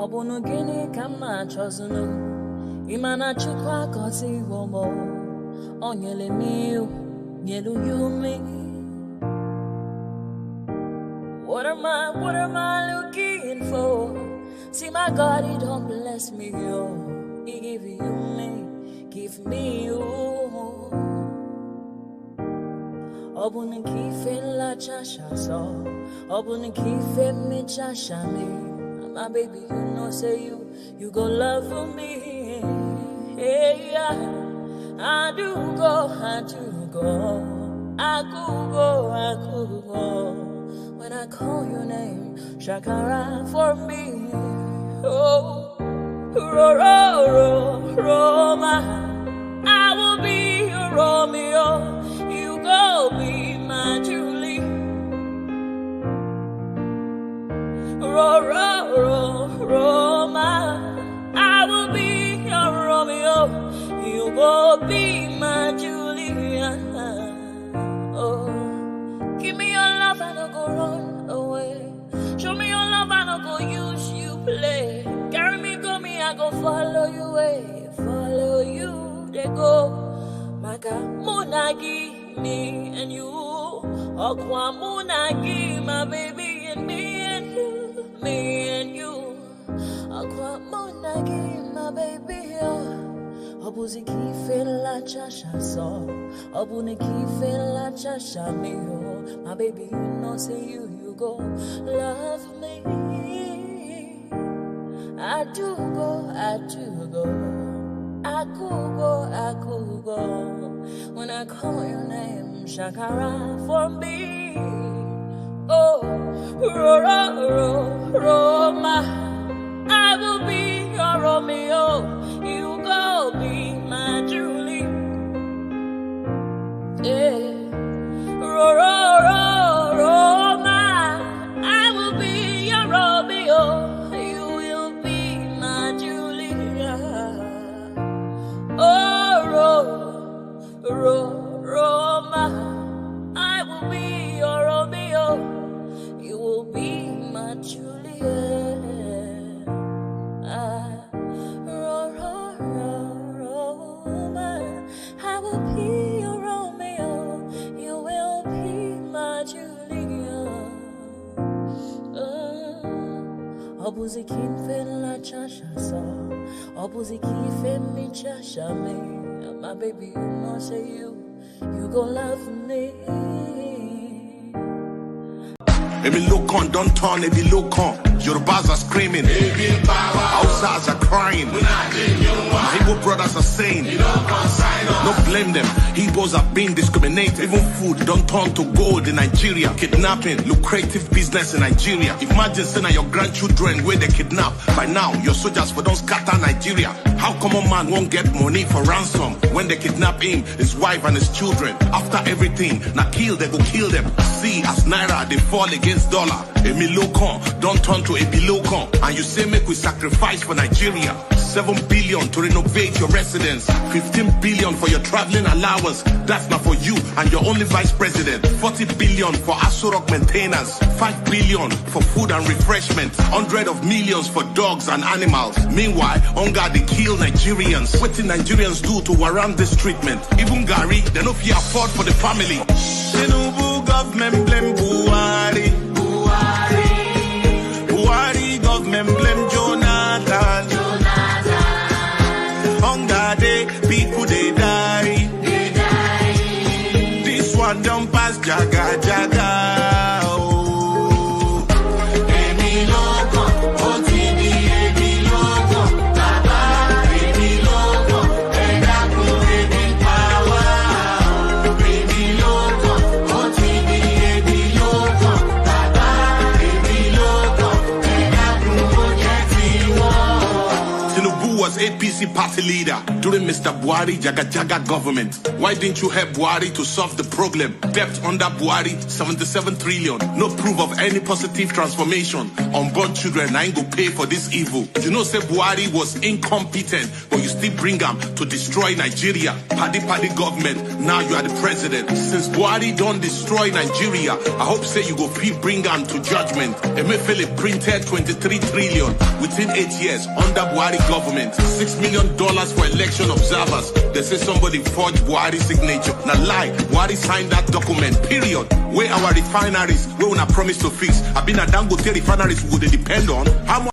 Obunu gini kama chozunu Imana chukwa kosi womo Onyele miu Nyelu yumi What am I looking for? See my God, he don't bless me, yo. He give me you. Obuni kife la chasha so. Obuni kife me chasha me. My baby, you know, say you go love for me. Hey, yeah. I do go. I could go. When I call your name, Shakara for me. Oh, Roma, I will be your Romeo. You go be my Julie. Roma, I will be your Romeo. You go be my Julia. Oh, give me your love and I'll go run away. Show me your love and I'll go use you play. Carry me, go me, I go follow you way. Follow you, they go. Maka munagi, me and you. Okwa munagi, my baby, and me and you. Me and you. Okwa munagi, my baby, oh. Obuzi kife la chasha so. Obuni kife la chasha me, oh. My baby, you know, say you go love me. I do go. I could go. When I call your name, Shakara for me. Oh, Roma, I will be your Romeo. You go be my Julie. Yeah, Roma, I will be your Romeo. You will be my Julia. Oh, Roma, I will be your Romeo. You will be my Julia. Roma, I will be your Romeo. You will be my Julia. Obuzi kife la chasha so. Obuzi kife mi chasha me. My baby, you know, say you go love me. Every look on, don't turn, every look on. Yorubas are screaming, Hausas are crying, Igbo brothers are saying, don't blame them. Igbos are being discriminated. Even food don't turn to gold in Nigeria. Kidnapping, lucrative business in Nigeria. Imagine saying your grandchildren where they kidnap. By now, your soldiers for don't scatter Nigeria. How come a man won't get money for ransom when they kidnap him, his wife and his children? After everything, now they go kill them. See, as Naira, they fall against dollar. Emilokon, don't turn to Ebilokon. And you say make we sacrifice for Nigeria. 7 billion to renovate your residence. 15 billion for your traveling allowance. That's not for you and your only vice president. 40 billion for Asurok maintenance. 5 billion for food and refreshment. 100 of millions for dogs and animals. Meanwhile, hunger they kill Nigerians. What did Nigerians do to warrant this treatment? Even Gary, they no fear afford for the family. Tinubu government blame Buhari. Buhari government blame Jonathan. Hunger day, people they die. This one don't pass jaga jaga. APC party leader during Mr. Buhari Jaga government. Why didn't you help Buhari to solve the problem? Debt under Buhari, 77 trillion. No proof of any positive transformation. Unborn children, I ain't go pay for this evil. You know, say Buhari was incompetent, but you still bring him to destroy Nigeria. Paddy government, now you are the president. Since Buhari don't destroy Nigeria, I hope say you go bring him to judgment. Emefiele printed 23 trillion within 8 years under Buhari government. $6 million for election observers. They say somebody forged Buhari's signature. Now lie, Buhari signed that document, period. Where our refineries, where we promise to fix. I've been a Dangote refineries we would depend on. How much?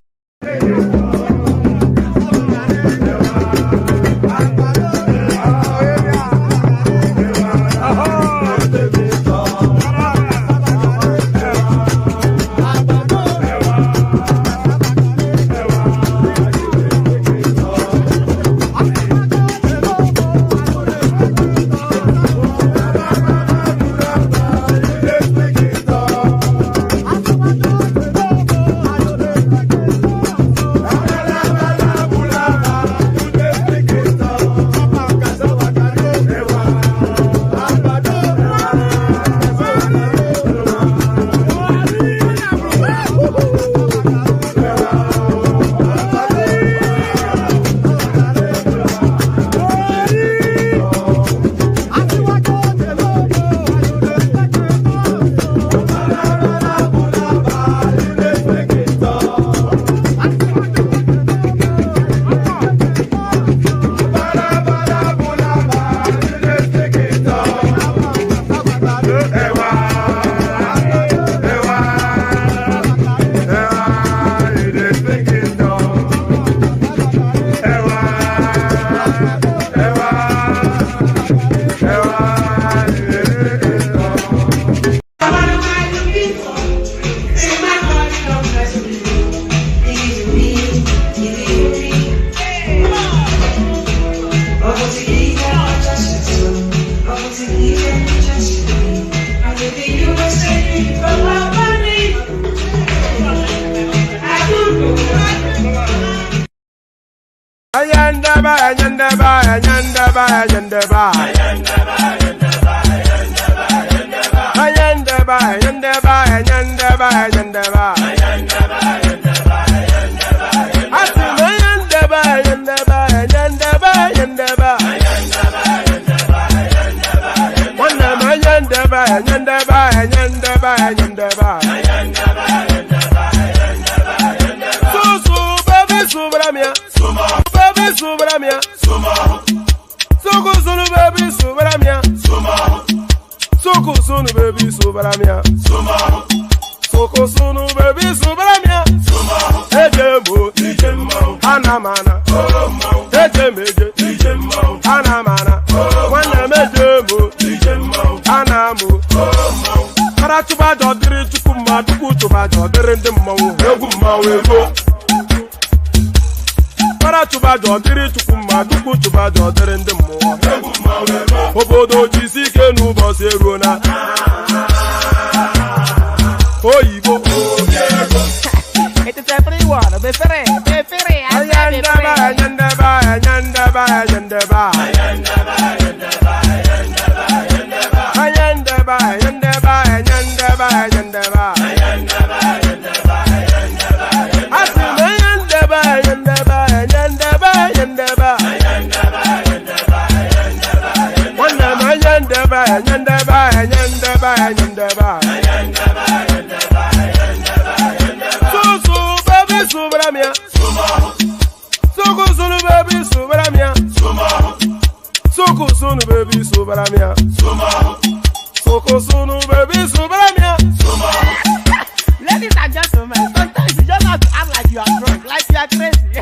Ladies and gentlemen, sometimes you just have to act like you are drunk, like you are crazy.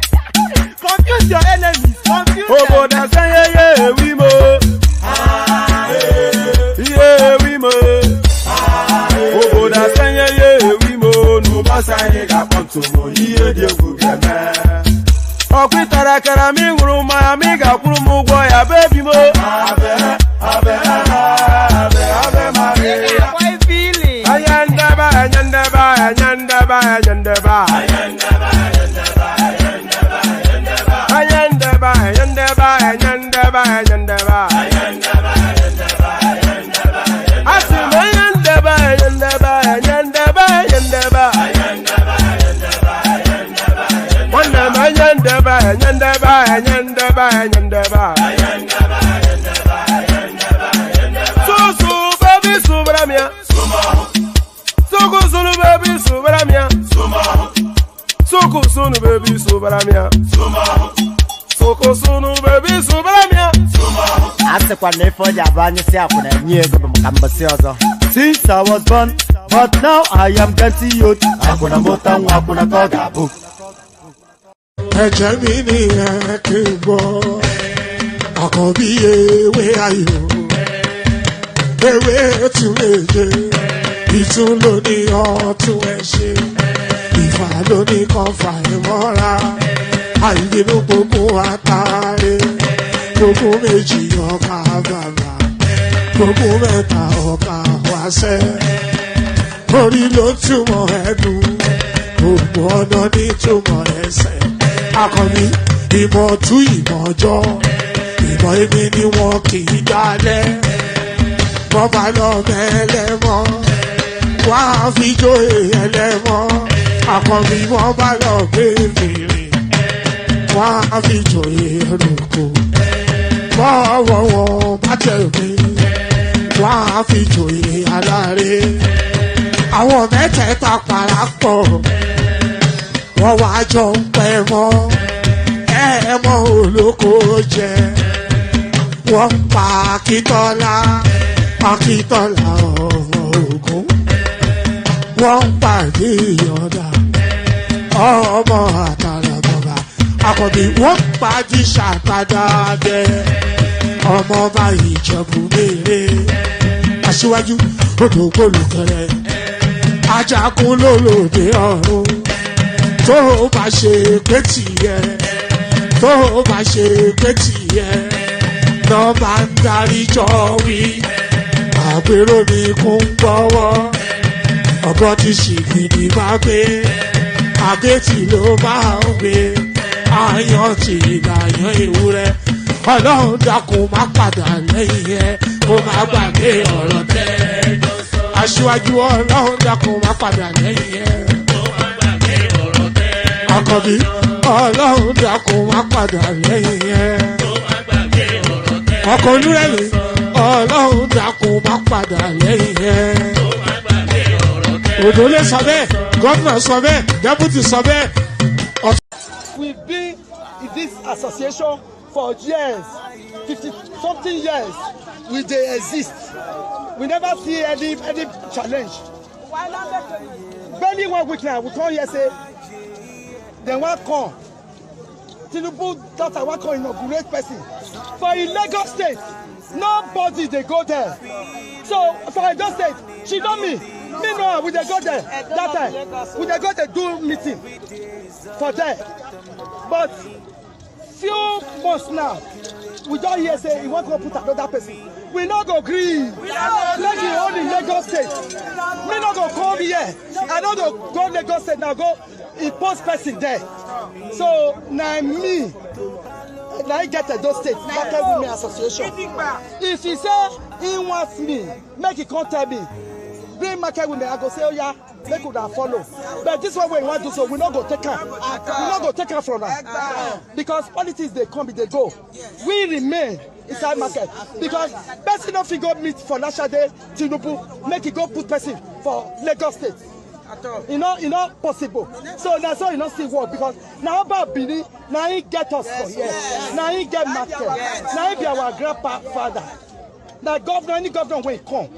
Confuse your enemies, confuse them. Oh, that's yeah, we mo. Yeah, we mo. Oh, that's yeah, we mo. No basa ega ponto mo. Yeah, dia gugeme. Okwitara kara mi nguru ma mi ga kwuru mu gwo ya baby mo. Abe Maria. Why feeling? Ayandaba. Ayandaba. Asime yendeba yendeba yendeba yendeba. Wandema yendeba yendeba yendeba yendeba. Susu baby subramia. Suku sunu baby subramia. Suku sunu baby subramia. Suku sunu baby subramia. Ase kwa nefo jabani si akuna nyego bamkambasi ozo. Since I was born, but now I am getting youth. Akuna mota akuna koga book. Ẹ̀jẹ̀ mi ni ẹ kí n gbọ́, àkọ́bí ewé ayò, ewé tún lè jẹ, ìtún ló ní ọ̀tún ẹ̀ ṣe, ìfà ló ní kan fà ẹ̀ mọ́ra, àìbínú gbogbo àtàrẹ, gbogbo méjì ọkà bàbà, gbogbo mẹ́ta ọkà wáṣẹ́, orí ló túmọ̀ ẹ̀dùn, gbogbo ọ̀nà ní túmọ̀ ẹsẹ̀. Akọni ìmọ̀ tú ìmọ̀ ọjọ́, ìmọ̀ èmi ni wọn kì í dálẹ̀. Wọ́n bá lọ mẹ́lẹ́mọ́, wọ́n á fi jóye ẹlẹ́mọ́. Akọni wọ́n bá lọ gbé fèrè, wọ́n á fi jóye ẹlòkò. Bọ́ọ̀wọ̀ wọn bá tẹ̀lé, wọ́n á fi jóye aláre. Àwọn mẹ́tẹ̀ẹ̀ta parapọ̀. Wọ́n wá jọ ń pẹ́ mọ́, ẹ̀ẹ́mọ́ olóko jẹ. Wọ́n pa Akíntọ́lá, Akíntọ́lá ọmọ Ògún. Wọ́n pa Ìyọ̀dà, ọmọ Àtàràbọ̀bà. Àkọ́bí wọ́n pa Jíṣà Tàdàdẹ, ọmọ ọba Ìjẹ̀bú Mèrè. Aṣíwájú odò gbólùkẹrẹ, Ajagun lólòdì ọ̀run. Tó bá ṣe pé tìyẹ, tó bá ṣe pé tìyẹ, lọ́ bá ń darí jọ wí. Àpérò mi kún gbọ́wọ́, ọ̀bọ ti ṣìgìdì máa gbé, àgétì ló máa ń gbé, àyàn ti ìlàyàn ewúrẹ́. Ọlọ́run dákun má padà lẹ́yìn ẹ̀, kó má gbàgbé ọ̀rọ̀ tẹ́. Aṣíwájú Ọlọ́run dákun má padà lẹ́yìn ẹ̀. Àkọ́bí Ọlọ́run dákun wá padà lẹ́yìn ẹ̀. Ọkọ̀ onírẹ̀lẹ̀ Ọlọ́run dákun wá padà lẹ́yìn ẹ̀. Òdòlé sọ bẹ́ẹ̀, gómìnà sọ bẹ́ẹ̀, dẹ́pútì sọ bẹ́ẹ̀. We've been in this association for years, 50-something years. We dey exist. We never see any challenge. Barely 1 week now, we come here say, then one come. Tinubu daughter one come inaugurate person. For in Lagos State, nobody dey go there. So for Edo State, she know me. Me know her, we dey go there that time. We dey go there do meeting for there. But few months now, we don hear say he wan go put another person. We no go gree. Make him own in Lagos State. Me no go come here. I no go Lagos State now go impose person there. So na me, na I get Edo State Market Women Association. If he say he wants me, make he come tell me. Bring market women, I go say, oh yeah, make una follow. But this one we want to do so, we not go take her. We not go take her from her. Because politics they come, they go. We remain inside market. Because person don't go meet for National Day, Tinubu, make it go put person for Lagos State. You know, possible. So that's why you not see work because now about Bini, now he get us for here. Now he get market. Now he be our grandfather. Now governor, any governor when he come,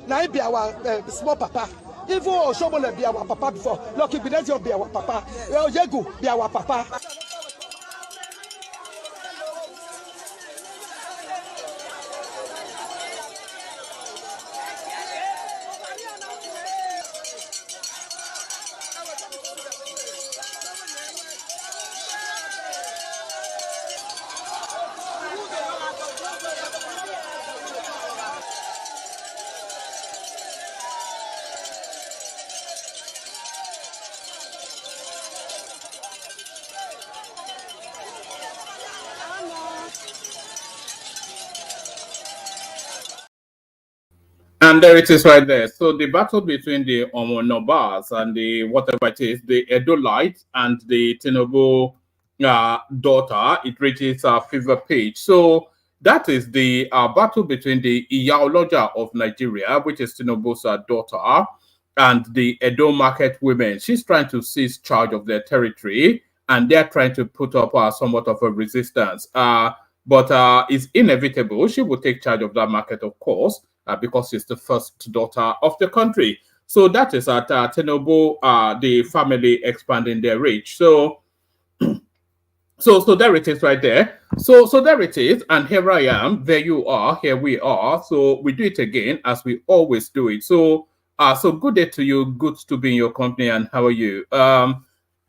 now he be our small papa. Even Oshomole be our papa before. Lucky Benezio be our papa. Yegu be our papa. And there it is right there. So the battle between the Omonobas and the whatever it is, the Edolite and the Tinubu daughter, it reaches a fever pitch. So that is the battle between the Iyaoloja of Nigeria, which is Tinubu's daughter, and the Edo market women. She's trying to seize charge of their territory, and they're trying to put up somewhat of a resistance. But it's inevitable. She will take charge of that market, of course, because she's the first daughter of the country. So that is at Tinubu, the family expanding their reach. So there it is right there. So there it is, and here I am. There you are. Here we are. So we do it again as we always do it. So good day to you. Good to be in your company. And how are you?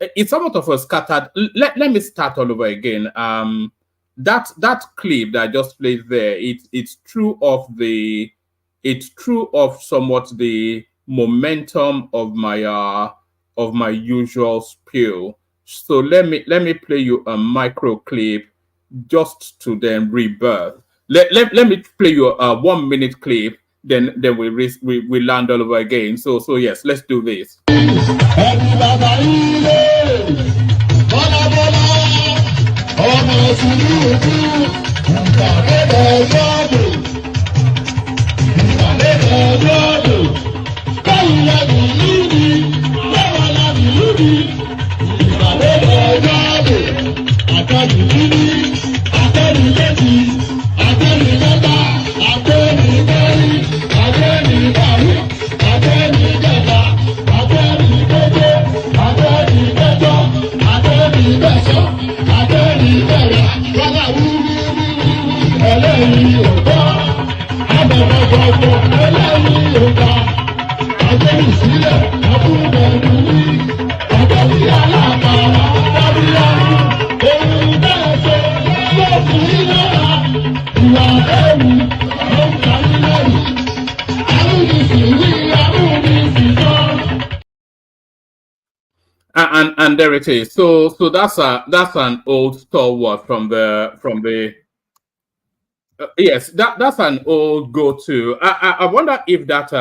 It's somewhat of a scattered. Let me start all over again. That clip that I just played there. It's true of somewhat the momentum of my usual spiel. So let me play you a micro clip just to then rebirth. Let me play you a 1 minute clip, then we land all over again. So yes, let's do this. And there it is. So that's an old stalwart from the yes, that's an old go-to. I wonder if that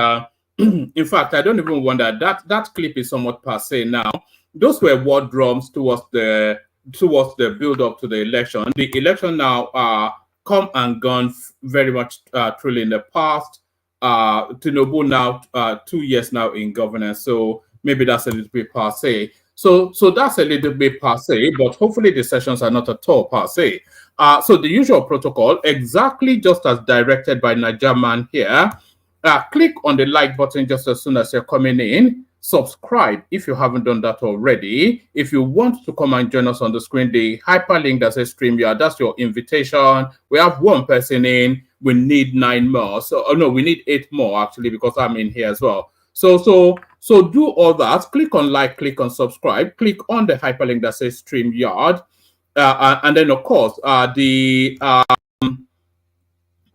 in fact, I don't even wonder that clip is somewhat passé now. Those were war drums towards the build-up to the election. The election now come and gone very much truly in the past. Tinubu now 2 years now in governance, so maybe that's a little bit passé. So that's a little bit passé, but hopefully the sessions are not at all passé. So the usual protocol, exactly just as directed by Najaman here. Click on the like button just as soon as you're coming in. Subscribe if you haven't done that already. If you want to come and join us on the screen, the hyperlink that says StreamYard, that's your invitation. We have 1 person in. We need 9 more. So, oh no, we need 8 more actually, because I'm in here as well. So do all that. Click on like, click on subscribe, click on the hyperlink that says StreamYard, and then of course the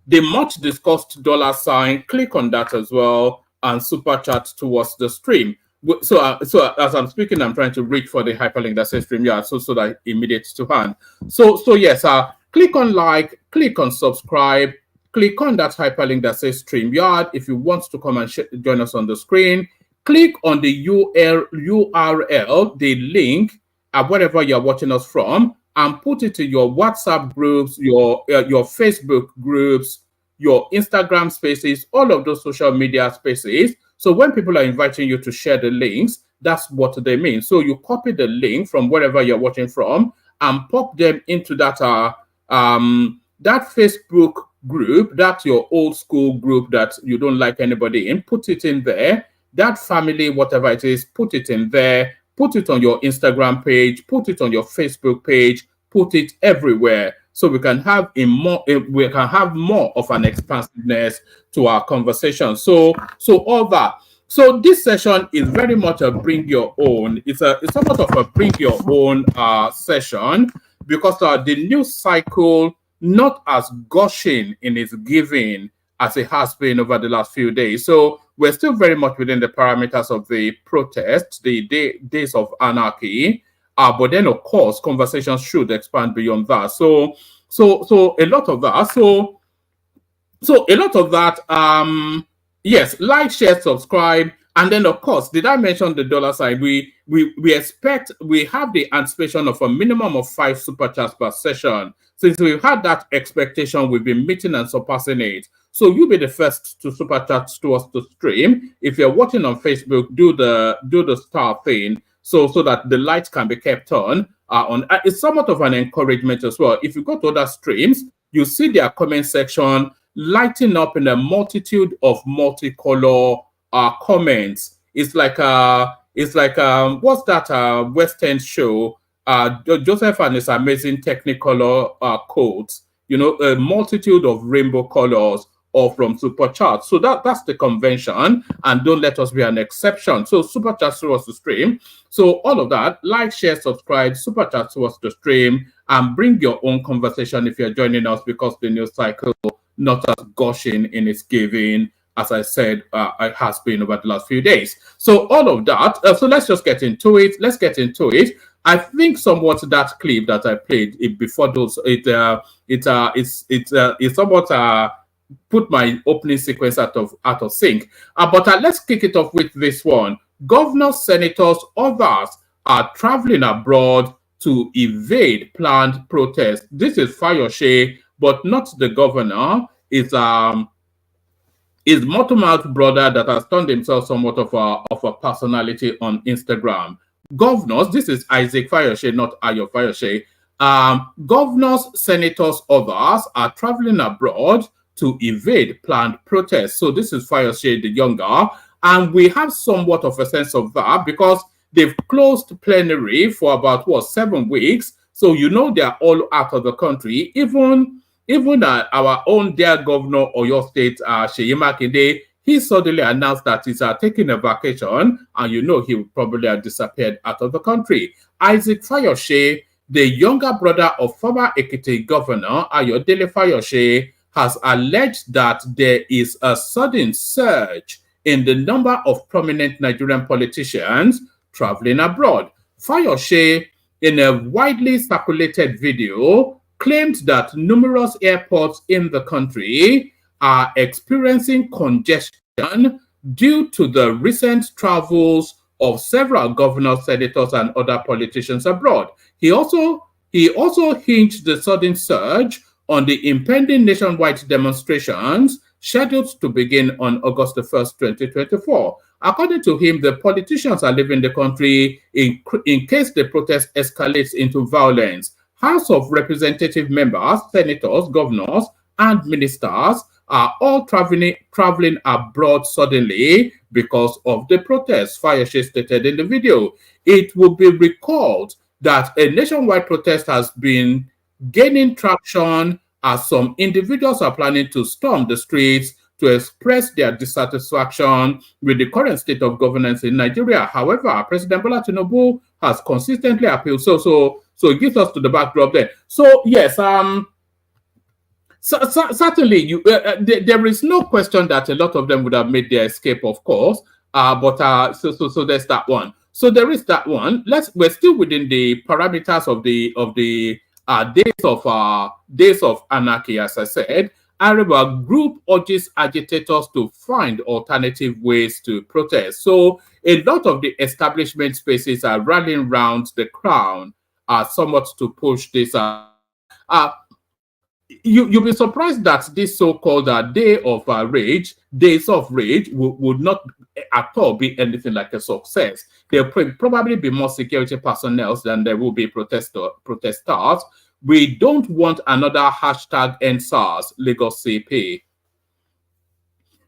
much discussed $sign. Click on that as well and super chat towards the stream. So as I'm speaking, I'm trying to reach for the hyperlink that says StreamYard, so that immediate to hand. So yes, click on like, click on subscribe. Click on that hyperlink that says StreamYard if you want to come and join us on the screen. Click on the URL, the link, wherever you're watching us from, and put it in your WhatsApp groups, your Facebook groups, your Instagram spaces, all of those social media spaces. So when people are inviting you to share the links, that's what they mean. So you copy the link from wherever you're watching from and pop them into that that Facebook group, that's your old school group that you don't like anybody in, put it in there. That family, whatever it is, put it in there. Put it on your Instagram page, put it on your Facebook page, put it everywhere, so we can have more of an expansiveness to our conversation. So all that. So this session is very much a bring your own. It's somewhat of a bring your own session, because the news cycle not as gushing in its giving as it has been over the last few days. So we're still very much within the parameters of the protests, the days of anarchy. But then, of course, conversations should expand beyond that. So a lot of that. So a lot of that. Yes, like, share, subscribe, and then of course, did I mention the dollar sign? We have the anticipation of a minimum of 5 super chats per session. Since we've had that expectation, we've been meeting and surpassing it. So you be the first to super chat towards the stream. If you're watching on Facebook, do the star thing so that the lights can be kept on. It's somewhat of an encouragement as well. If you go to other streams, you see their comment section lighting up in a multitude of multicolor comments. It's like what's that West End show? Joseph and his amazing Technicolor codes. You know, a multitude of rainbow colors, or from super chat. So that's the convention, and don't let us be an exception. So super chat towards the stream. So all of that, like, share, subscribe, super chat towards the stream, and bring your own conversation if you're joining us, because the news cycle not as gushing in its giving as I said it has been over the last few days. So all of that. So let's just get into it. Let's get into it. I think somewhat that clip that I played before those it's somewhat put my opening sequence out of sync. But let's kick it off with this one. Governors, senators, others are traveling abroad to evade planned protests. This is Fayose, but not the governor. It's his mouth brother that has turned himself somewhat of a personality on Instagram. Governors, this is Isaac Fayose, not Ayo Fayose. Governors, senators, others are traveling abroad to evade planned protests. So this is Fayose the younger, and we have somewhat of a sense of that because they've closed plenary for about 7 weeks. So you know they're all out of the country. Even our own dear governor of your state, Seyi Makinde, he suddenly announced that he's taking a vacation, and you know he would probably have disappeared out of the country. Isaac Fayose, the younger brother of former Ekiti governor Ayodele Fayose, has alleged that there is a sudden surge in the number of prominent Nigerian politicians traveling abroad. Fayose, in a widely circulated video, claimed that numerous airports in the country are experiencing congestion due to the recent travels of several governors, senators, and other politicians abroad. He also hinged the sudden surge on the impending nationwide demonstrations scheduled to begin on August 1st, 2024. According to him, the politicians are leaving the country in case the protest escalates into violence. House of Representative members, senators, governors, and ministers are all traveling abroad suddenly because of the protests, Fayose stated in the video. It will be recalled that a nationwide protest has been gaining traction as some individuals are planning to storm the streets to express their dissatisfaction with the current state of governance in Nigeria. However, President Bola Tinubu has consistently appealed. So it gives us to the backdrop there. So yes, certainly there is no question that a lot of them would have made their escape, of course. So there's that one. So there is that one. We're still within the parameters of the days of anarchy, as I said. Areba group urges agitators to find alternative ways to protest. So a lot of the establishment spaces are rallying around the crown somewhat to push this. You'll be surprised that this so-called days of rage would not at all be anything like a success. There'll probably be more security personnel than there will be protesters. We don't want another #EndSARS Lagos CP.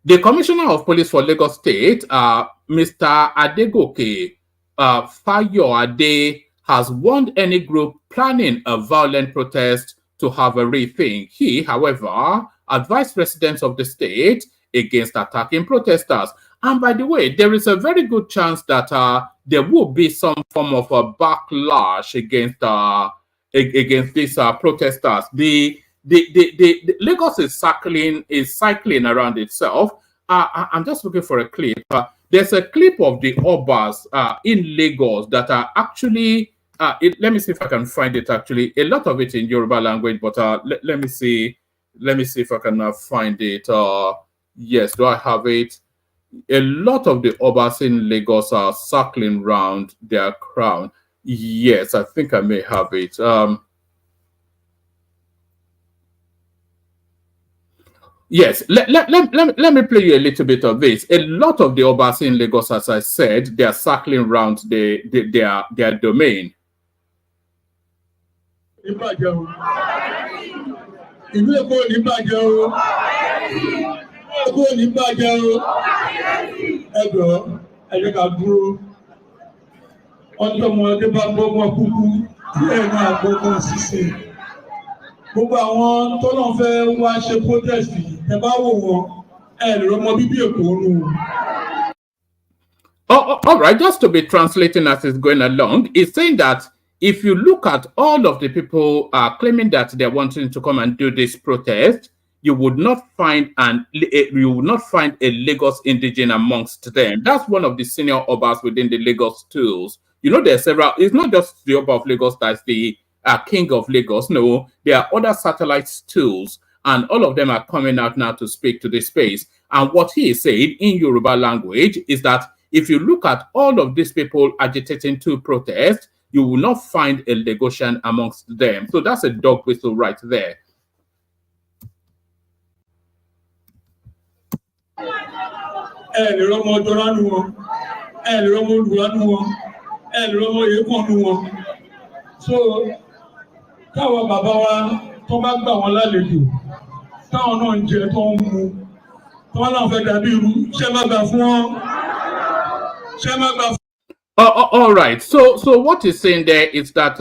The Commissioner of Police for Lagos State, Mr. Adegoke Fayoade, has warned any group planning a violent protest to have a rethink. He, however, advised residents of the state against attacking protesters. And by the way, there is a very good chance that there will be some form of a backlash against these protesters. The Lagos is cycling around itself. I'm just looking for a clip. There's a clip of the Obas in Lagos that are actually. Let me see if I can find it. Actually, a lot of it in Yoruba language, but let me see. Let me see if I can find it. Yes, do I have it? a lot of the Obas in Lagos are circling round their crown. Yes, I think I may have it. Yes, let me play you a little bit of this. A lot of the Obas in Lagos, as I said, they are circling around their domain. Ìlú Èkó ò ní bàjẹ́ o. Èkó ò ní bàjẹ́ o. Ẹ jọ̀ọ́, ẹ jẹ́ ká dúró. Ọjọ́ ọmọdé bá gbọ́gbọ́n kúkú, bẹ́ẹ̀ náà gbọ́gbọ́n sísè. Gbogbo àwọn tó náà fẹ́ wá ṣe protest yìí, ẹ bá wò wọ́n, ẹ lè rọ́mọ bíbí Èkó nù. All right, just to be translating as it's going along, it's saying that if you look at all of the people claiming that they're wanting to come and do this protest, you would not find a Lagos indigene amongst them. That's one of the senior Obas within the Lagos tools. You know, there are several. It's not just the Oba of Lagos that's the king of Lagos. No, there are other satellite tools, and all of them are coming out now to speak to this space. And what he is saying in Yoruba language is that if you look at all of these people agitating to protest, you will not find a Lagosian amongst them. So that's a dog whistle right there. So, káwọn bàbá wa tó bá gbà wọ́n lálejò, táwọn náà ń jẹ tó ń mu, táwọn náà fẹ́ dàbí irú, ṣé má gbà fún wọn? Ṣé má gbà fún. All right. So what he's saying there is that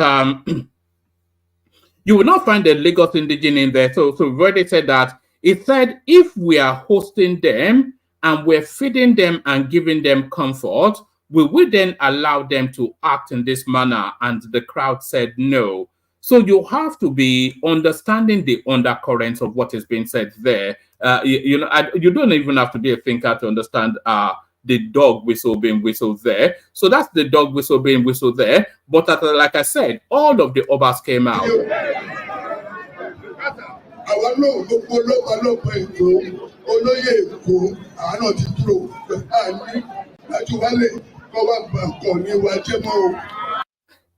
you will not find a Lagos indigene in there. So we've already said that. He said if we are hosting them and we're feeding them and giving them comfort, we will then allow them to act in this manner. And the crowd said no. So you have to be understanding the undercurrents of what is being said there. You don't even have to be a thinker to understand the dog whistle being whistled there. So that's the dog whistle being whistled there. But like I said, all of the Obas came out.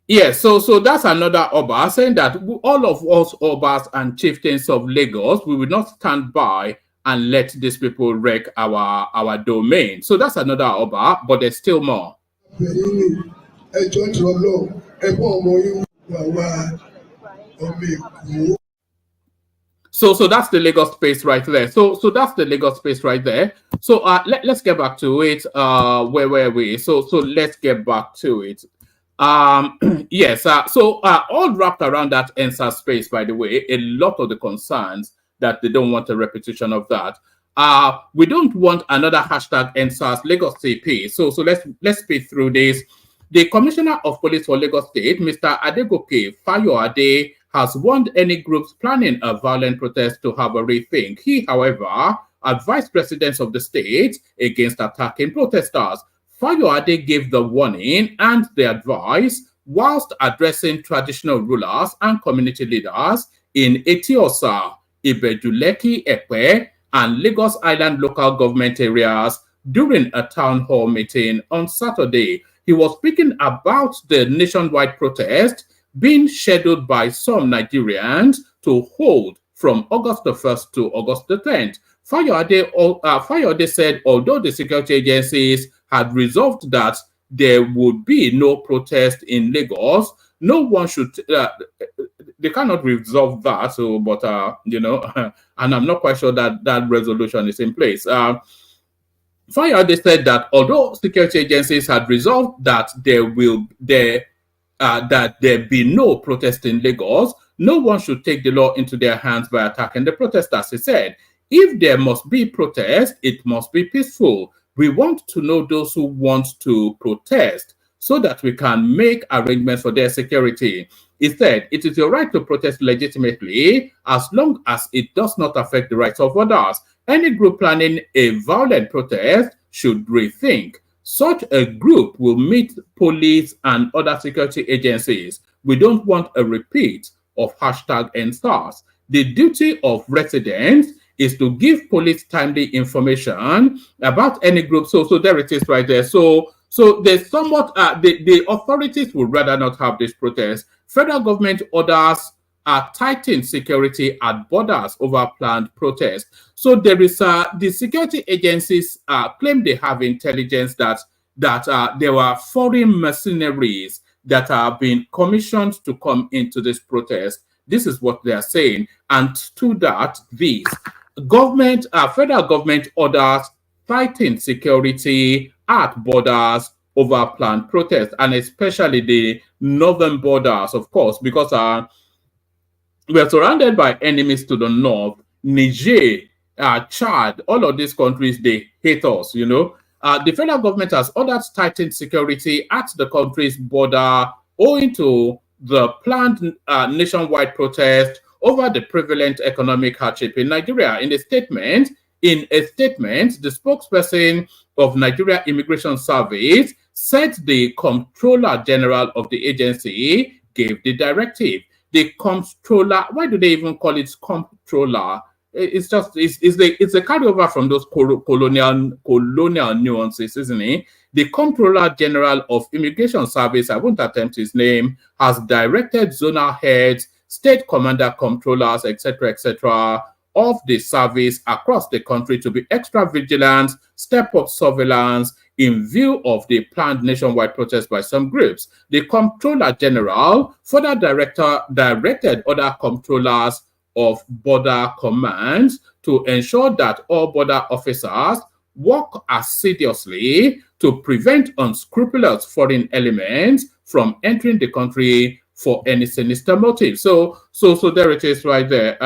Yes, so that's another Oba saying that all of us Obas and chieftains of Lagos, we will not stand by and let these people wreck our domain. So that's another Oba, but there's still more. So that's the Lagos space right there. So that's the Lagos space right there. So let's get back to it. Where were we? So let's get back to it. Yes. So all wrapped around that NSA space, by the way, a lot of the concerns that they don't want a repetition of that. We don't want another hashtag NSAS Lagos CP. So let's speed through this. The Commissioner of Police for Lagos State, Mr. Adegoke Fayoade, has warned any groups planning a violent protest to have a rethink. He, however, advised residents of the state against attacking protesters. Fayoade gave the warning and the advice whilst addressing traditional rulers and community leaders in Etiosa, Ibejuleki, Epe, and Lagos Island local government areas during a town hall meeting on Saturday. He was speaking about the nationwide protest being scheduled by some Nigerians to hold from August the 1st to August the 10th. Fayoade said although the security agencies had resolved that there would be no protest in Lagos, no one should, they cannot resolve that, so, but, and I'm not quite sure that resolution is in place. Fayoade said that although security agencies had resolved that there be no protest in Lagos, no one should take the law into their hands by attacking the protesters. He said, if there must be protest, it must be peaceful. We want to know those who want to protest so that we can make arrangements for their security. He said, it is your right to protest legitimately as long as it does not affect the rights of others. Any group planning a violent protest should rethink. Such a group will meet police and other security agencies. We don't want a repeat of hashtag NSARS. The duty of residents is to give police timely information about any group. So there it is right there. So there's somewhat the authorities would rather not have this protest. Federal government orders tighten security at borders over planned protest. So there is the security agencies claim they have intelligence that there were foreign mercenaries that are being commissioned to come into this protest. This is what they are saying. And to that, federal government orders tighten security at borders over planned protests, and especially the northern borders, of course, because we are surrounded by enemies to the north. Niger, Chad, all of these countries, they hate us, you know. The federal government has ordered tightened security at the country's border owing to the planned nationwide protest over the prevalent economic hardship in Nigeria. In a statement, the spokesperson of Nigeria Immigration Service said the Comptroller General of the agency gave the directive. The comptroller, why do they even call it comptroller? It's a carryover from those colonial nuances, isn't it? The Comptroller General of Immigration Service, I won't attempt his name, has directed zonal heads, state commander controllers, etc., of the service across the country to be extra vigilant, step up surveillance in view of the planned nationwide protest by some groups. The Comptroller General further directed other controllers of border commands to ensure that all border officers work assiduously to prevent unscrupulous foreign elements from entering the country for any sinister motive. So there it is right there.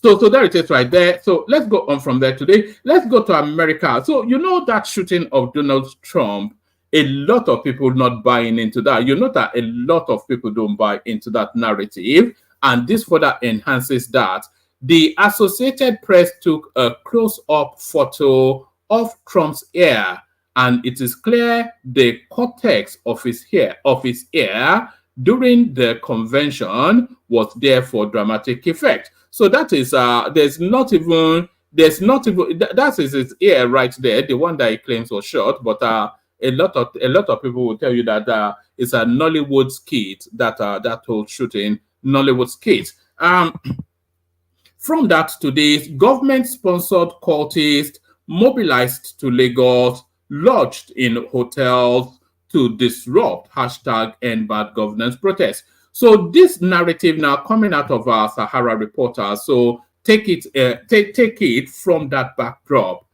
So there it is right there. So let's go on from there today. Let's go to America. So you know that shooting of Donald Trump, a lot of people not buying into that. You know that a lot of people don't buy into that narrative. And this further enhances that. The Associated Press took a close-up photo of Trump's ear, and it is clear the cortex of his ear during the convention was there for dramatic effect. So that is that is his ear right there, the one that he claims was shot. But a lot of people will tell you that it's a Nollywood skit, that whole shooting, Nollywood skit. From that to this, government-sponsored cultists mobilized to Lagos, lodged in hotels to disrupt #End Bad Governance protests. So this narrative now coming out of our Sahara reporters. So take it from that backdrop.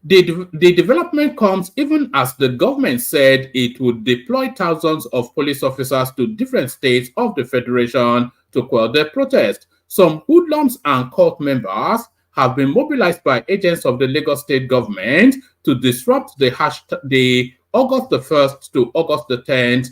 The development comes even as the government said it would deploy thousands of police officers to different states of the federation to quell the protest. Some hoodlums and cult members have been mobilized by agents of the Lagos state government to disrupt the August the 1st to August the 10th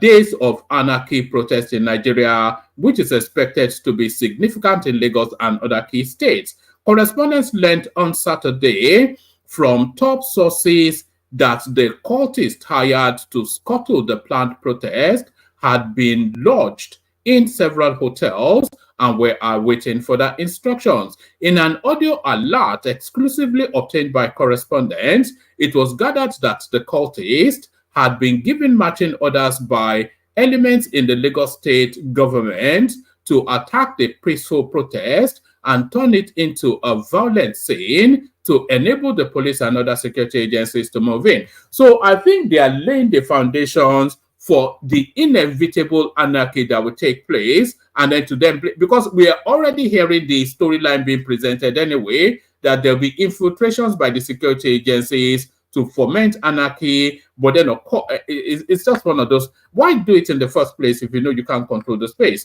days of anarchy protests in Nigeria, which is expected to be significant in Lagos and other key states. Correspondents learned on Saturday from top sources that the cultists hired to scuttle the planned protest had been lodged in several hotels and were awaiting further instructions. In an audio alert exclusively obtained by correspondents, it was gathered that the cultists had been given marching orders by elements in the Lagos state government to attack the peaceful protest and turn it into a violent scene to enable the police and other security agencies to move in. So I think they are laying the foundations for the inevitable anarchy that will take place, and then to them, because we are already hearing the storyline being presented anyway, that there'll be infiltrations by the security agencies to foment anarchy. But then, of course, it's just one of those. Why do it in the first place if you know you can't control the space?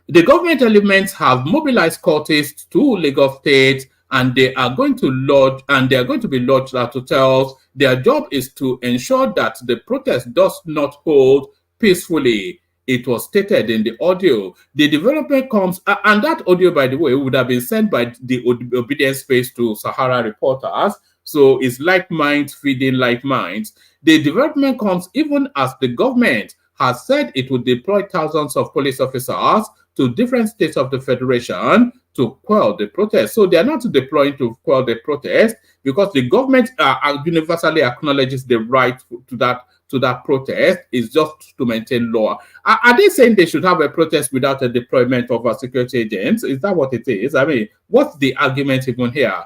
The government elements have mobilized cultists to Lagos State, and they are going to be lodged at hotels. Their job is to ensure that the protest does not hold peacefully. It was stated in the audio. The development comes, and that audio, by the way, would have been sent by the Obedience Space to Sahara reporters. So it's like minds feeding like minds. The development comes even as the government has said it would deploy thousands of police officers to different states of the federation to quell the protest. So they are not deploying to quell the protest because the government universally acknowledges the right to that protest. Is just to maintain law. Are they saying they should have a protest without a deployment of our security agents? Is that what it is? I mean, what's the argument even here?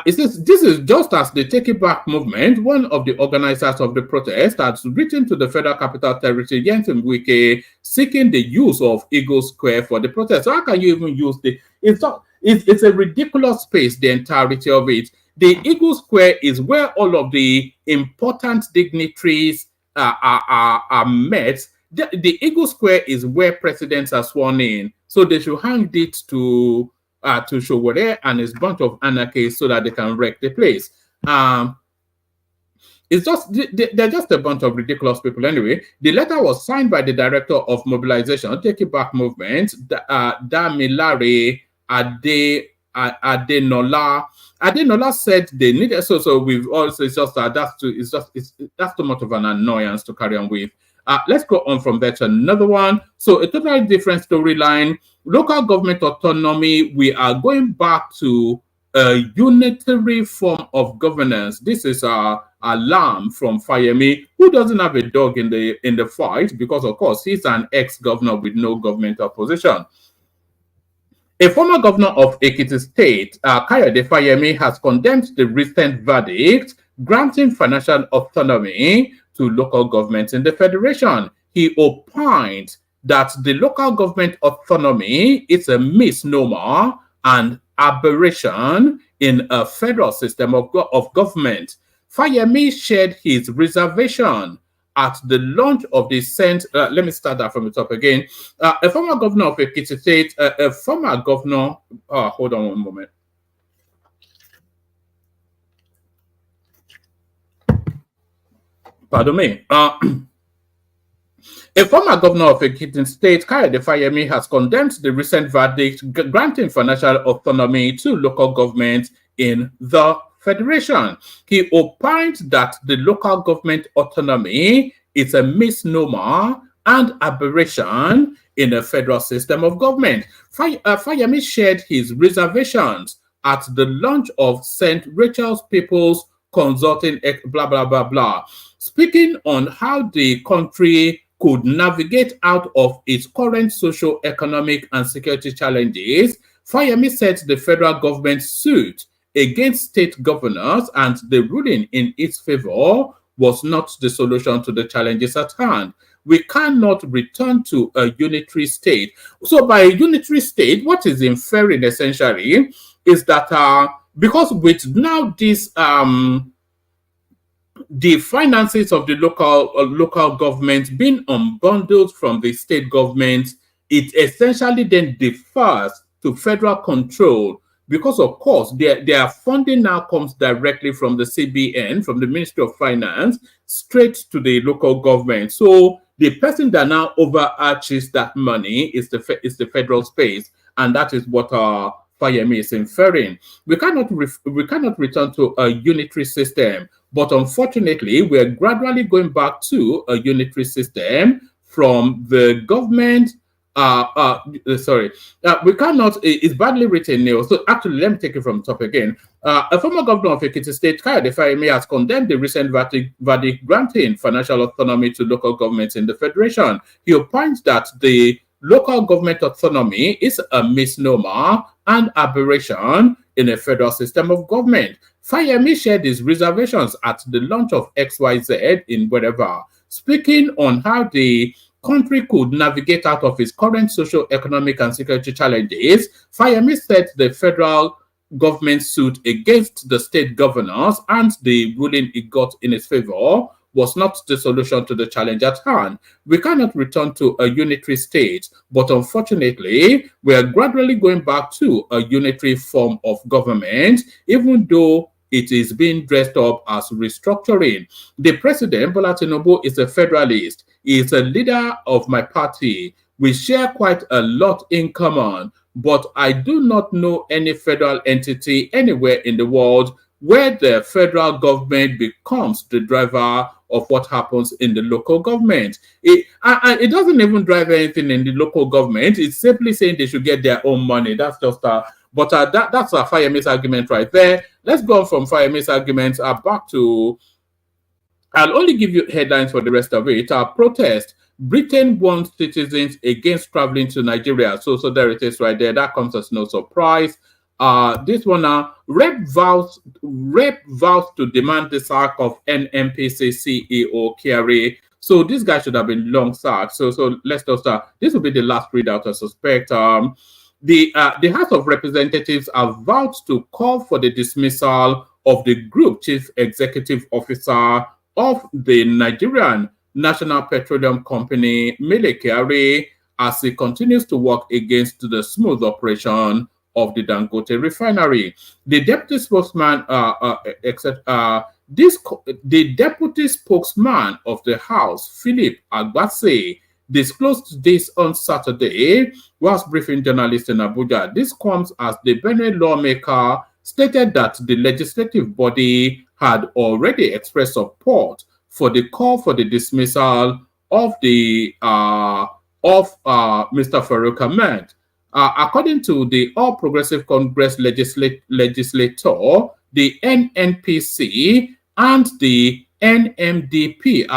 This is just as the Take It Back movement, one of the organizers of the protest, has written to the Federal Capital Territory, Yentim Wike, seeking the use of Eagle Square for the protest. So how can you even use it's a ridiculous space, the entirety of it. The Eagle Square is where all of the important dignitaries are met. The Eagle Square is where presidents are sworn in. So they should hang it to Showore and his bunch of anarchists so that they can wreck the place. It's just they're just a bunch of ridiculous people anyway. The letter was signed by the director of mobilization, Take It Back movement, Damilare Adenola. Adenola said they needed so we've also it's just that's too much of an annoyance to carry on with. Let's go on from there to another one. So a totally different storyline. Local government autonomy. We are going back to a unitary form of governance. This is a alarm from Fayemi, who doesn't have a dog in the fight because, of course, he's an ex-governor with no governmental position. A former governor of Ekiti State, Kayode Fayemi, has condemned the recent verdict granting financial autonomy to local governments in the federation. He opined that the local government autonomy is a misnomer and aberration in a federal system of government. Fayemi shared his reservation at the launch of the let me start that from the top again. A former governor of Ekiti State, a former governor, hold on one moment. Pardon me. A former governor of Ekiti State, Kayode Fayemi, has condemned the recent verdict granting financial autonomy to local governments in the federation. He opined that the local government autonomy is a misnomer and aberration in a federal system of government. Fayemi shared his reservations at the launch of St. Rachel's People's Consulting, blah, blah, blah, blah. Speaking on how the country could navigate out of its current socio-economic and security challenges, Fayemi said the federal government's suit against state governors and the ruling in its favor was not the solution to the challenges at hand. We cannot return to a unitary state. So by a unitary state, what is inferring essentially is that because with now this the finances of the local government being unbundled from the state government, it essentially then defers to federal control because, of course, their funding now comes directly from the CBN, from the Ministry of Finance, straight to the local government. So the person that now overarches that money is the federal space, and that is what Fayemi is inferring. We cannot return to a unitary system, but unfortunately, we're gradually going back to a unitary system from the government. We cannot. It's badly written, Neil. So actually, let me take it from the top again. A former governor of Ekiti State, Kayode Fayemi, has condemned the recent verdict granting financial autonomy to local governments in the federation. He opines that the local government autonomy is a misnomer and aberration in a federal system of government. Fayemi shared his reservations at the launch of XYZ in wherever, speaking on how the country could navigate out of its current social, economic, and security challenges. Fayemi said the federal government suit against the state governors and the ruling it got in its favor was not the solution to the challenge at hand. We cannot return to a unitary state, but unfortunately, we are gradually going back to a unitary form of government, even though it is being dressed up as restructuring. The president, Bola Tinubu, is a federalist. He is a leader of my party. We share quite a lot in common. but I do not know any federal entity anywhere in the world where the federal government becomes the driver of what happens in the local government. It doesn't even drive anything in the local government. It's simply saying they should get their own money. That's just that's a Fayemi's argument right there. Let's go on from Fayemi's arguments back to, I'll only give you headlines for the rest of it. Protest. Britain warns citizens against traveling to Nigeria. So there it is right there. That comes as no surprise. This one now, Rep vows to demand the sack of NNPC CEO Kyari. So this guy should have been long sacked. So let's just start. This will be the last readout, I suspect. The House of Representatives have vowed to call for the dismissal of the group chief executive officer of the Nigerian National Petroleum Company, Mele Kyari, as he continues to work against the smooth operation of the Dangote refinery. The deputy spokesman, the deputy spokesman of the House, Philip Agbase, disclosed this on Saturday whilst briefing journalists in Abuja. This comes as the Benue lawmaker stated that the legislative body had already expressed support for the call for the dismissal of the Mr. Farouk Ahmed. According to the All Progressive Congress legislator, the NNPC and the NMDPRA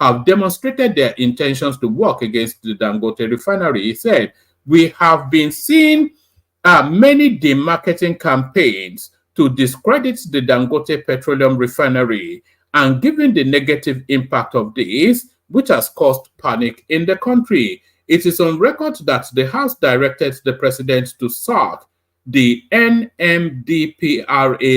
have demonstrated their intentions to work against the Dangote refinery. He said, "We have been seeing many demarketing campaigns to discredit the Dangote petroleum refinery, and given the negative impact of this, which has caused panic in the country, it is on record that the House directed the President to sack the NMDPRA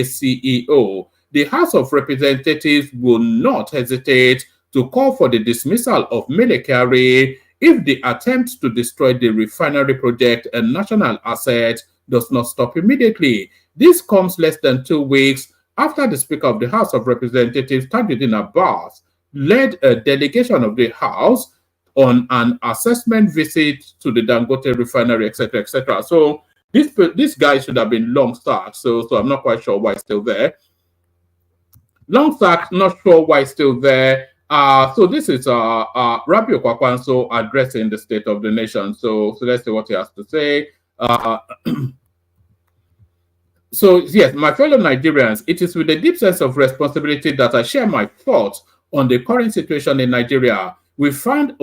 CEO. The House of Representatives will not hesitate to call for the dismissal of Mele Kyari if the attempt to destroy the refinery project, a national asset, does not stop immediately." This comes less than 2 weeks after the Speaker of the House of Representatives, Tajuddin Abbas, led a delegation of the House on an assessment visit to the Dangote refinery, etc., etc. So this guy should have been long sacked. So I'm not quite sure why he's still there. Long sacked, not sure why he's still there. So this is Rabiu Kwakwanso addressing the state of the nation. So let's see what he has to say. So yes, my fellow Nigerians, it is with a deep sense of responsibility that I share my thoughts on the current situation in Nigeria. We found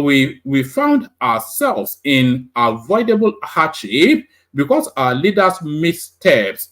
ourselves in avoidable hardship because our leaders missteps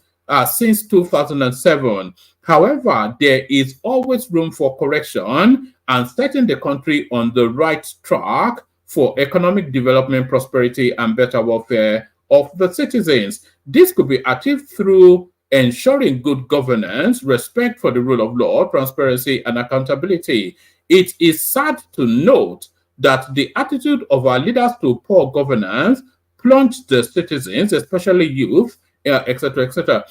since 2007. However, there is always room for correction and setting the country on the right track for economic development, prosperity, and better welfare of the citizens. This could be achieved through ensuring good governance, respect for the rule of law, transparency, and accountability. It is sad to note that the attitude of our leaders to poor governance plunged the citizens, especially youth, etc., etc.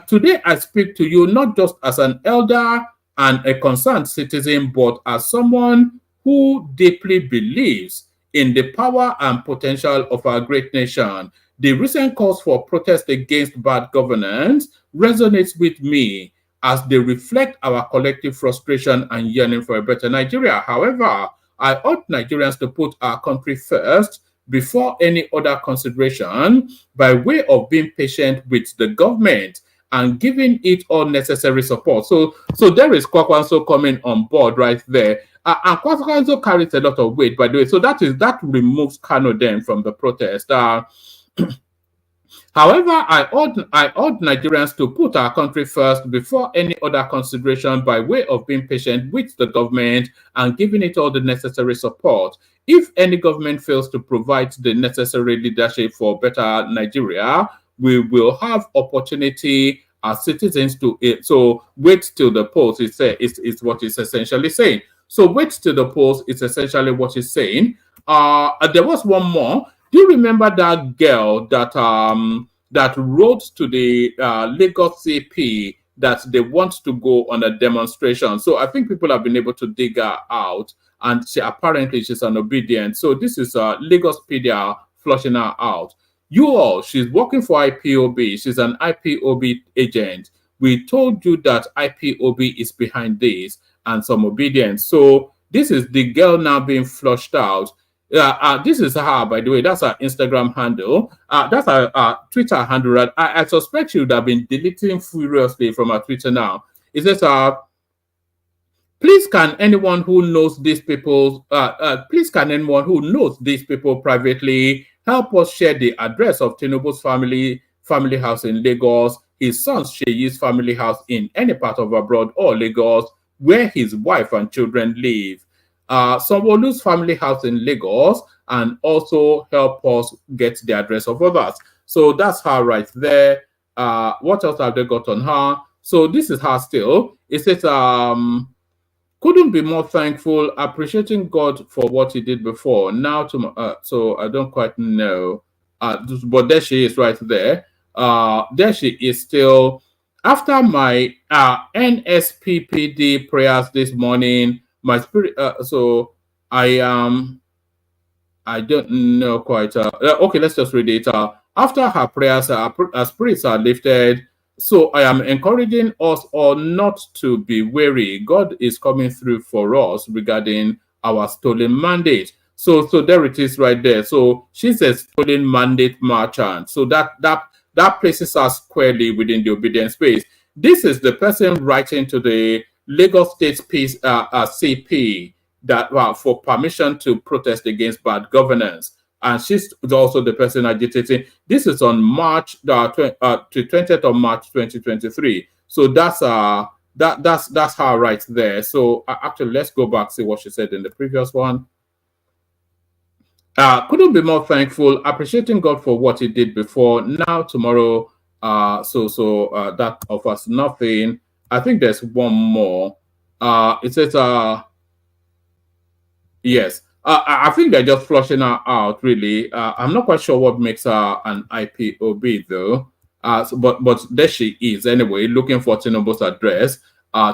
Today, I speak to you not just as an elder and a concerned citizen, but as someone who deeply believes in the power and potential of our great nation. The recent calls for protest against bad governance resonates with me as they reflect our collective frustration and yearning for a better Nigeria. However, I urge Nigerians to put our country first before any other consideration by way of being patient with the government and giving it all necessary support. So there is Kwakwanso coming on board right there. And Kwakwanso carries a lot of weight, by the way. So that removes Kano then from the protest. However, I urge Nigerians to put our country first before any other consideration by way of being patient with the government and giving it all the necessary support. If any government fails to provide the necessary leadership for better Nigeria, we will have opportunity as citizens to it. So wait till the polls is what it's essentially saying. So wait till the polls is essentially what it's saying. There was one more. Do you remember that girl that wrote to the Lagos CP that they want to go on a demonstration? So I think people have been able to dig her out, and apparently she's an obedient. So this is Lagos PD flushing her out. You all, she's working for IPOB. She's an IPOB agent. We told you that IPOB is behind this and some obedience. So this is the girl now being flushed out. This is her, by the way. That's her Instagram handle. That's her Twitter handle. I suspect she would have been deleting furiously from her Twitter now. It says, please can anyone who knows these people, please can anyone who knows these people privately help us share the address of Tinubu's family house in Lagos, his son's Sheyi's family house in any part of abroad or Lagos, where his wife and children live. Sanwo-Olu's family house in Lagos, and also help us get the address of others. So that's her right there. What else have they got on her? So this is her still. It says, couldn't be more thankful, appreciating God for what he did before. Now, so I don't quite know. But there she is right there. There she is still. After my NSPPD prayers this morning, my spirit, so I don't know quite. Okay, let's just read it. After her prayers, her spirits are lifted. So I am encouraging us all not to be weary. God is coming through for us regarding our stolen mandate. So there it is right there. So she's a stolen mandate merchant. So that places us squarely within the obedience space. This is the person writing to the Lagos State Peace CP that for permission to protest against bad governance. And she's also the person agitating. This is on March the 20th of March 2023. So that's her right there. So actually, let's go back see what she said in the previous one. Couldn't be more thankful, appreciating God for what he did before, now, tomorrow. So that offers nothing. I think there's one more. It says, yes. I think they're just flushing her out, really. I'm not quite sure what makes her an IPOB, though. But there she is, anyway, looking for Tinubu's address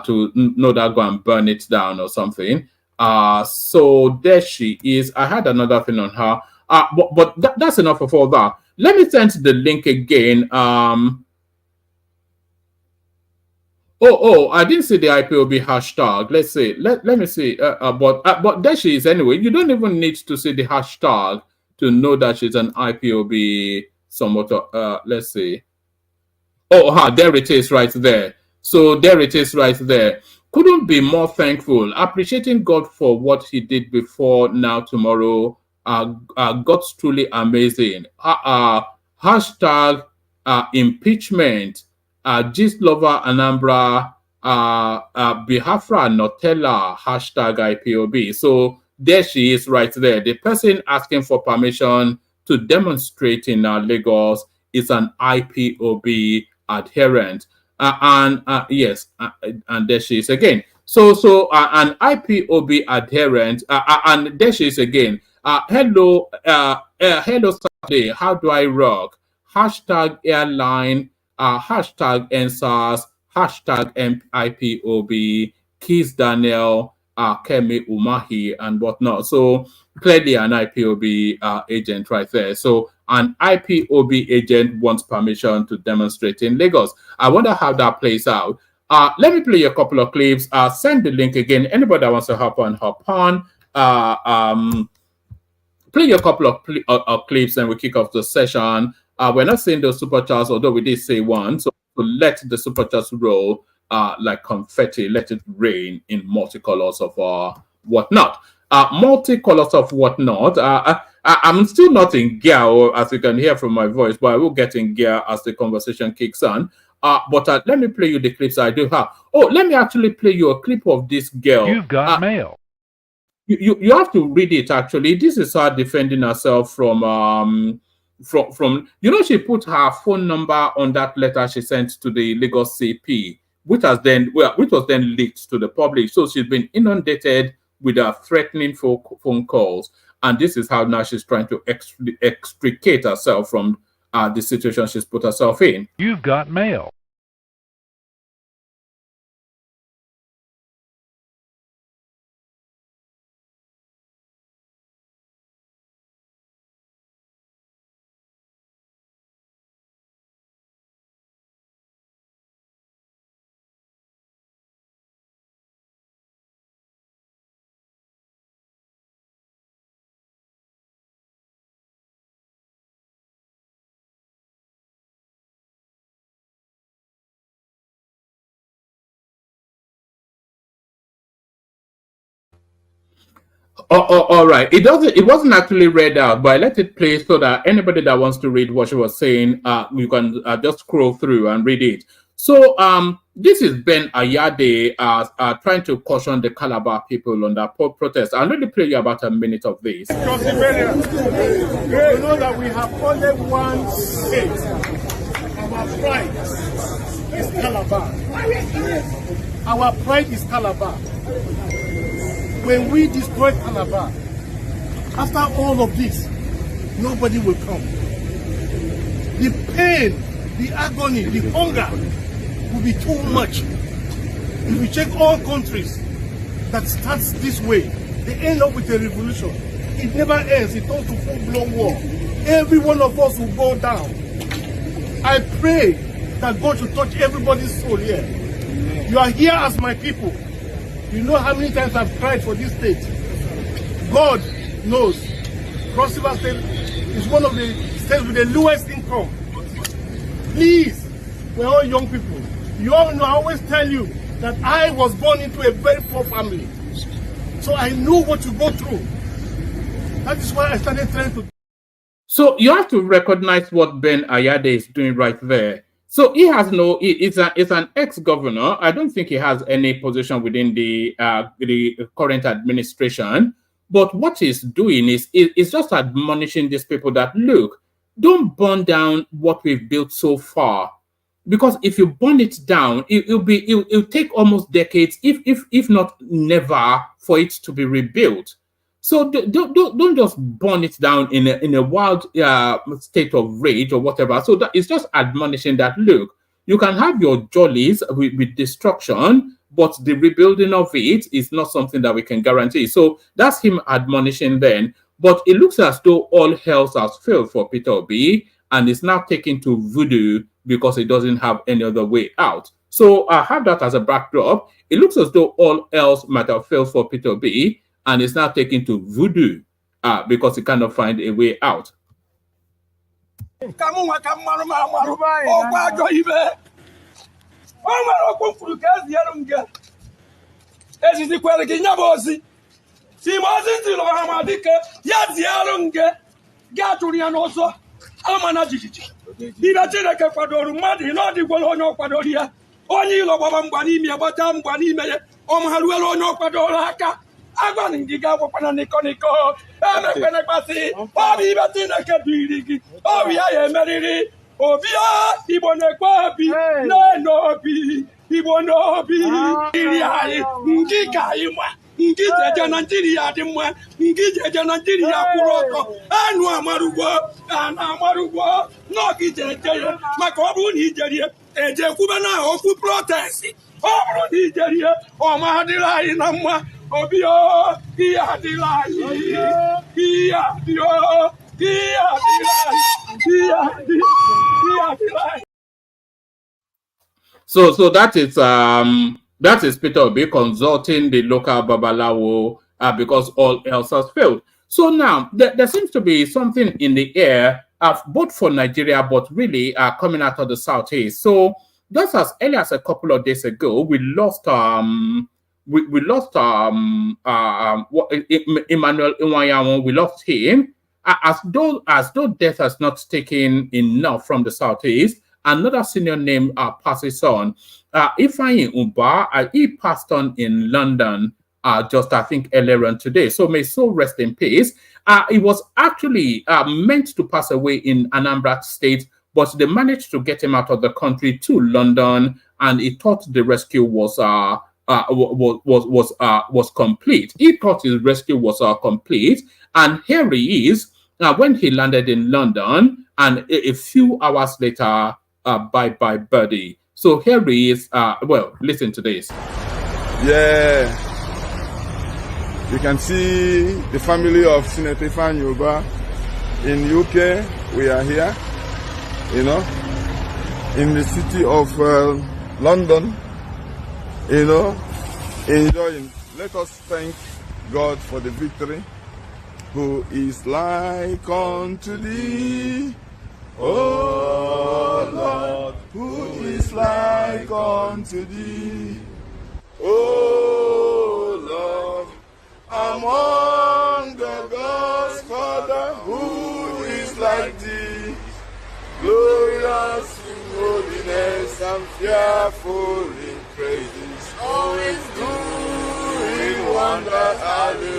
to know that go and burn it down or something. So there she is. I had another thing on her. But that's enough of all that. Let me send the link again. I didn't see the IPOB hashtag. Let's see. Let me see. But there she is anyway. You don't even need to see the hashtag to know that she's an IPOB somewhat. Let's see. There it is right there. So there it is right there. Couldn't be more thankful, appreciating God for what he did before, now, tomorrow. God's truly amazing. Hashtag impeachment. Gist lover Anambra, Biafra Nutella, hashtag IPOB. So there she is right there. The person asking for permission to demonstrate in Lagos is an IPOB adherent. Yes, and there she is again. So an IPOB adherent, and there she is again. Hello, Saturday, how do I rock? Hashtag airline, hashtag NSAS, hashtag IPOB, Keith Daniel, Kemi Umahi, and whatnot. So clearly an IPOB agent right there. So an IPOB agent wants permission to demonstrate in Lagos. I wonder how that plays out. Let me play a couple of clips. Send the link again. Anybody that wants to hop on. Play a couple of clips and we kick off the session. We're not seeing those super chats, although we did say one. So let the super chats roll like confetti. Let it rain in multicolors of whatnot. Multicolors of whatnot. I'm still not in gear, as you can hear from my voice, but I will get in gear as the conversation kicks on. But let me play you the clips I do have. Let me actually play you a clip of this girl. You've got mail. You have to read it. Actually, this is her defending herself from she put her phone number on that letter she sent to the Lagos CP, which was then leaked to the public. So she's been inundated with threatening phone calls, and this is how now she's trying to extricate herself from the situation she's put herself in. You've got mail. All right. It wasn't actually read out, but I let it play so that anybody that wants to read what she was saying, you can just scroll through and read it. So this is Ben Ayade trying to caution the Calabar people on that protest. I'll really play you about a minute of this. Because you know that we have only one state. Our pride is Calabar. Our pride is Calabar. When we destroy Calabar, after all of this, nobody will come. The pain, the agony, the hunger will be too much. If we check all countries that starts this way, they end up with a revolution. It never ends. It turns to full-blown war. Every one of us will go down. I pray that God should touch everybody's soul here. You are here as my people. You know how many times I've cried for this state. God knows. Cross River State is one of the states with the lowest income. Please, we're all young people. You all know, I always tell you that I was born into a very poor family. So I know what you go through. That is why I started trying to. So you have to recognize what Ben Ayade is doing right there. So he has it's an ex-governor. I don't think he has any position within the current administration. But what he's doing is just admonishing these people that, look, don't burn down what we've built so far. Because if you burn it down, it'll take almost decades, if not never, for it to be rebuilt. So don't just burn it down in a wild state of rage or whatever. So that it's just admonishing that, look, you can have your jollies with destruction, but the rebuilding of it is not something that we can guarantee. So that's him admonishing then. But it looks as though all hell has failed for Peter Obi, and it's now taken to voodoo because it doesn't have any other way out. So I have that as a backdrop. It looks as though all else might have failed for Peter Obi, and it's now taken to voodoo because he cannot find a way out. Agwaningiga wapana niko emekwene kwasi obi batina kedwirigi obi ya meriri obi ibone kwabi nobi ibonobi iriai ngika imwa ngije na Nigeria dimwa ngije na Nigeria kuroto anu amarugo no gije maka obu Nigeria eje kuba na oku protest obu Nigeria o ma hadira ina mwa Obio, So that is Peter Obi consulting the local Babalawo because all else has failed. So now there seems to be something in the air, both for Nigeria, but really coming out of the southeast. So just as early as a couple of days ago, we lost Emmanuel Iwanyama. We lost him as though death has not taken enough from the southeast. Another senior name passes on. Ifeanyi Ubah, he passed on in London just I think earlier on today. So may soul rest in peace. It was actually meant to pass away in Anambra State, but they managed to get him out of the country to London, and he thought the rescue was complete. He thought his rescue was complete, and here he is when he landed in London, and a few hours later, bye birdie. So here he is. Well, listen to this. Yeah, you can see the family of Senator Ifeanyi Ubah in UK. We are here, you know, in the city of London, you know, enjoying. Let us thank God for the victory. Who is like unto thee, O Lord? Who is like unto thee, O Lord? Among am fearful in praises, always doing wonders. Hallelujah.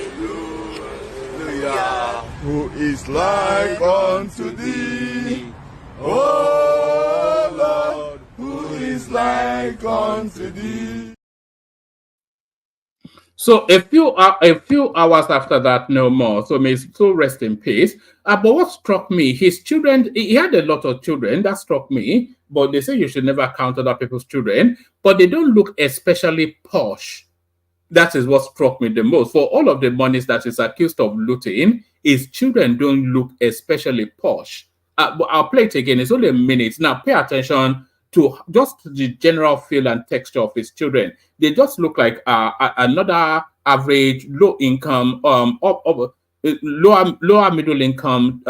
Who is like unto thee, O Lord? Who is like unto thee? So a few hours after that, no more. So may his soul rest in peace. But what struck me, his children, he had a lot of children. That struck me. But they say you should never count other people's children. But they don't look especially posh. That is what struck me the most. For all of the monies that is accused of looting, his children don't look especially posh. But I'll play it again. It's only a minute. Now pay attention to just the general feel and texture of his children. They just look like another average low income, lower middle income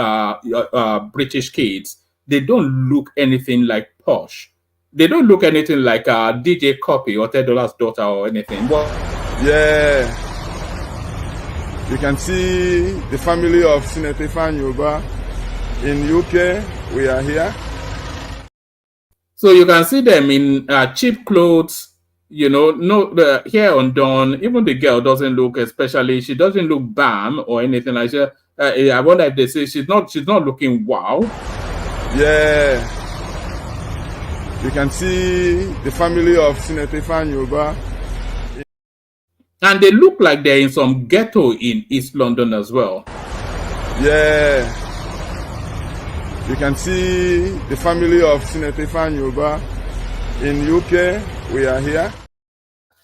British kids. They don't look anything like posh. They don't look anything like DJ Copy or $10 daughter or anything. Well, yeah, you can see the family of Senator Yoba in UK. We are here. So you can see them in cheap clothes, no the hair undone. Even the girl doesn't look, especially she doesn't look bam or anything like that. I wonder if they say she's not looking wow. Yeah, you can see the family of Senator Yoba. And they look like they're in some ghetto in East London as well. Yeah. You can see the family of Senator Yoba in UK. We are here.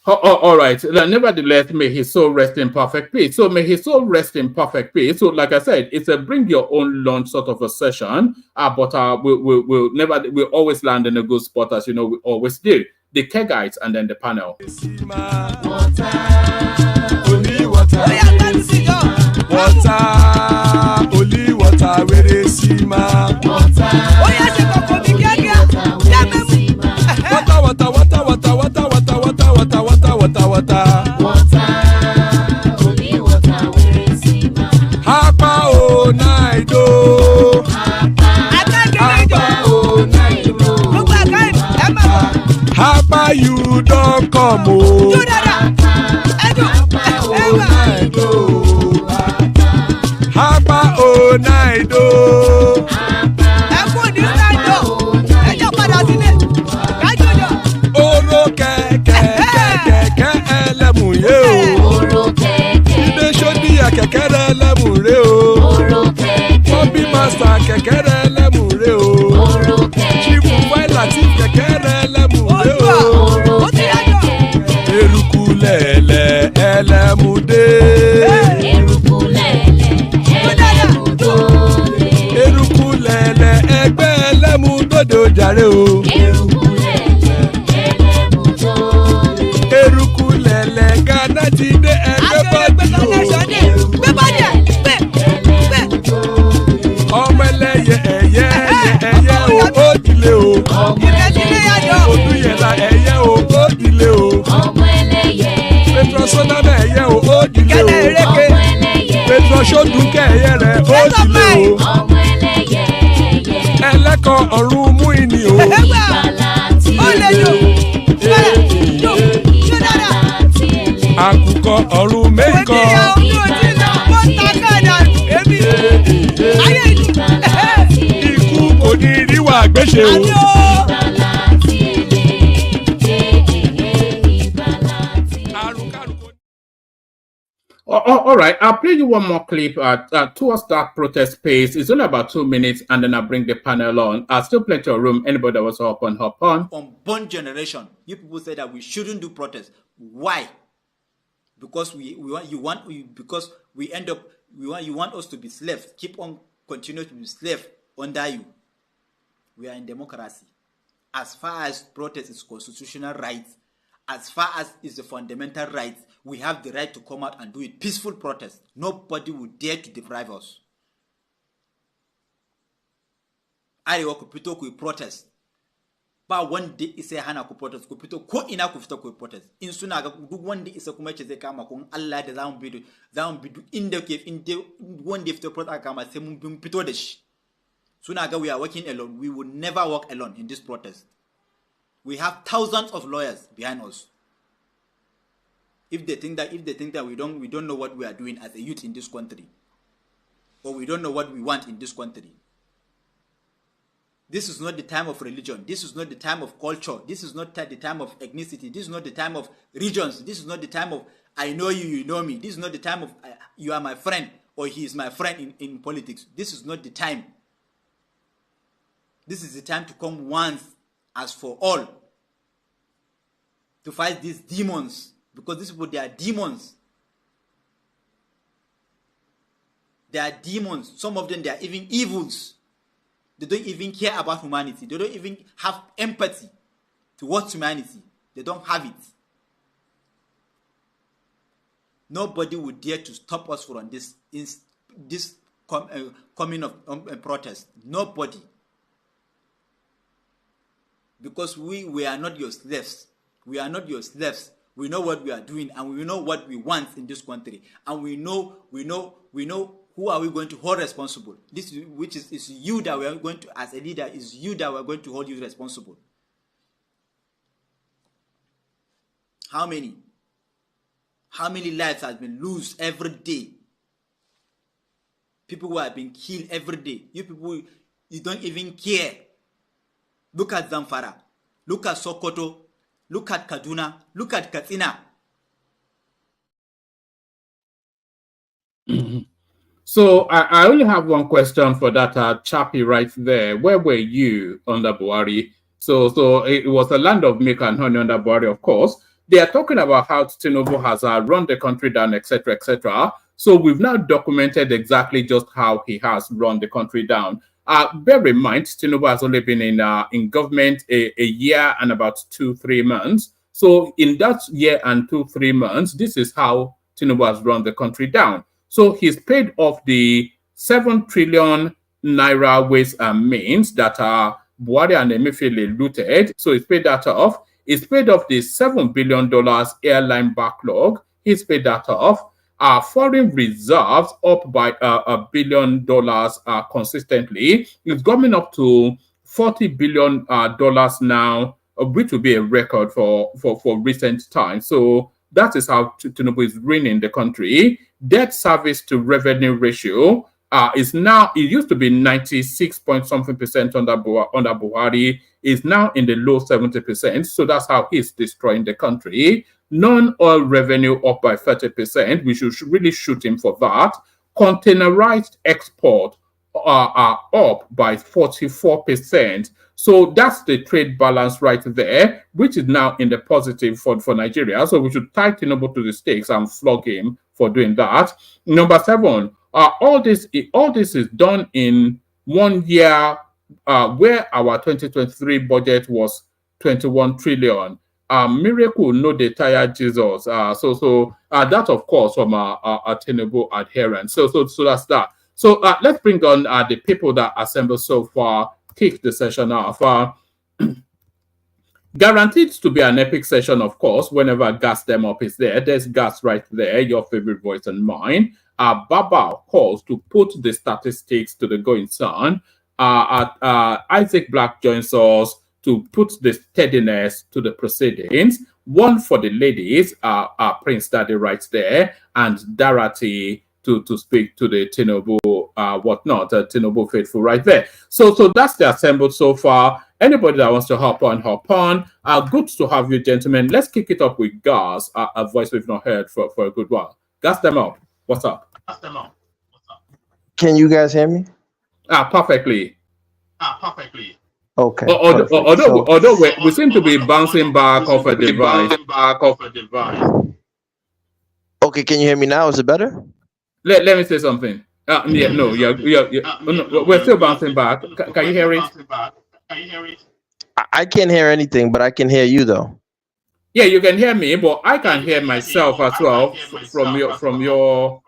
All right. Nevertheless, may his soul rest in perfect peace. So may his soul rest in perfect peace. So, like I said, it's a bring your own lunch sort of a session. But we'll always land in a good spot, as you know we always do. The Kegites and then the panel. Only water, where they see ma. Water, only water, where they see ma. Hapa o naido. Hapa you don't come o. Hapa o naido. Oro keke elemu ye o. Ibe shodi ya kekere elemu re o. Bobby master kekere elemu re o. Chief Latif kekere elemu re o. Eruku lele elemu de. Eruku lele egbe elemu dodo jare o. Eruku lele Ghana ti de egbe body o. Ọmọ ẹlẹ́yẹ ẹ̀yẹ o ó dìle o. Odúyẹ̀lá ẹ̀yẹ o ó dìle o. Petrosoname ẹ̀yẹ o ó dìle o. Petrosodunke ẹ̀yẹ rẹ̀ ó dìle o. Ẹlẹ́kọ̀ ọ̀run mú ìní o. Àkùkọ ọ̀run mẹ́kọ̀. Ikú kò ní ríwà gbéṣe o. All right, I'll play you one more clip towards that protest pace. It's only about 2 minutes, and then I'll bring the panel on. Still plenty of room. Anybody that was hop on. Unborn generation, you people say that we shouldn't do protests. Why? Because you want us to be slaves. Keep on continuing to be slaves under you. We are in democracy. As far as protest is constitutional rights, as far as is the fundamental rights, we have the right to come out and do it. Peaceful protest. Nobody will dare to deprive us. Arewa kupito ku protest. Ba wanda isa hana ku protest ku fito ko ina ku fito ku protest. In suna ga duk wanda isa kuma ce zai kama kun Allah da zamu bi duk inda wanda ya fito protest kama sai mun fito da shi. Suna ga we are working alone. We will never work alone in this protest. We have thousands of lawyers behind us. If they think that we don't know what we are doing as a youth in this country, or we don't know what we want in this country. This is not the time of religion. This is not the time of culture. This is not the time of ethnicity. This is not the time of regions. This is not the time of I know you, you know me. This is not the time of you are my friend or he is my friend in politics. This is not the time. This is the time to come once as for all to fight these demons, because these people, they are demons. They are demons. Some of them, they are even evils. They don't even care about humanity. They don't even have empathy towards humanity. They don't have it. Nobody would dare to stop us from this coming of protest. Nobody. Because we are not your slaves. We are not your slaves. We know what we are doing, and we know what we want in this country, and we know who are we going to hold responsible. This is you that we are going to, as a leader, is you that we are going to hold you responsible. How many lives have been lost every day? People who have been killed every day. You people, you don't even care. Look at Zamfara. Look at Sokoto. Look at Kaduna. Look at Katsina. So I only have one question for that chappie right there. Where were you under Buhari? So it was a land of milk and honey under Buhari, of course. They are talking about how Tinubu has run the country down, etc., etc. So we've now documented exactly just how he has run the country down. Bear in mind, Tinubu has only been in government a year and about 2-3 months. So in that year and 2-3 months, this is how Tinubu has run the country down. So he's paid off the 7 trillion naira ways and means that Buhari and Emefiele looted. So he's paid that off. He's paid off the $7 billion airline backlog. He's paid that off. Foreign reserves up by $1 billion consistently. It's coming up to $40 billion now, which will be a record for recent times. So that is how Tinubu is running the country. Debt service to revenue ratio is now, it used to be 96 point something percent under Buhari, is now in the low 70%. So that's how he's destroying the country. Non-oil revenue up by 30%. We should really shoot him for that. Containerized export are up by 44%. So that's the trade balance right there, which is now in the positive for Nigeria. So we should tie Tinubu to the stakes and flog him for doing that. Number 7, all this is done in 1 year, where our 2023 budget was 21 trillion. Miracle no dey tire Jesus. So that, of course, from our Tinubu adherents. So that's that. So let's bring on the people that assembled so far. Kick the session off. Guaranteed to be an epic session, of course, whenever Gas Them Up is there. There's Gas right there, your favorite voice and mine. Baba calls to put the statistics to the going sun. Isaac Black joins us to put the steadiness to the proceedings. One for the ladies, Prince Daddy right there, and Darati to speak to the Tinubu Tinubu faithful right there. So that's the assembled so far. Anybody that wants to hop on. Good to have you, gentlemen. Let's kick it up with Gas, a voice we've not heard for a good while. Gas them up. What's up? Can you guys hear me? Perfectly. Okay. Although we seem to be bouncing back off a device. Okay, can you hear me now? Is it better? Let me say something. We're still bouncing back. Can you hear it? I can't hear anything, but I can hear you though. Yeah, you can hear me, but I can hear myself as well from your.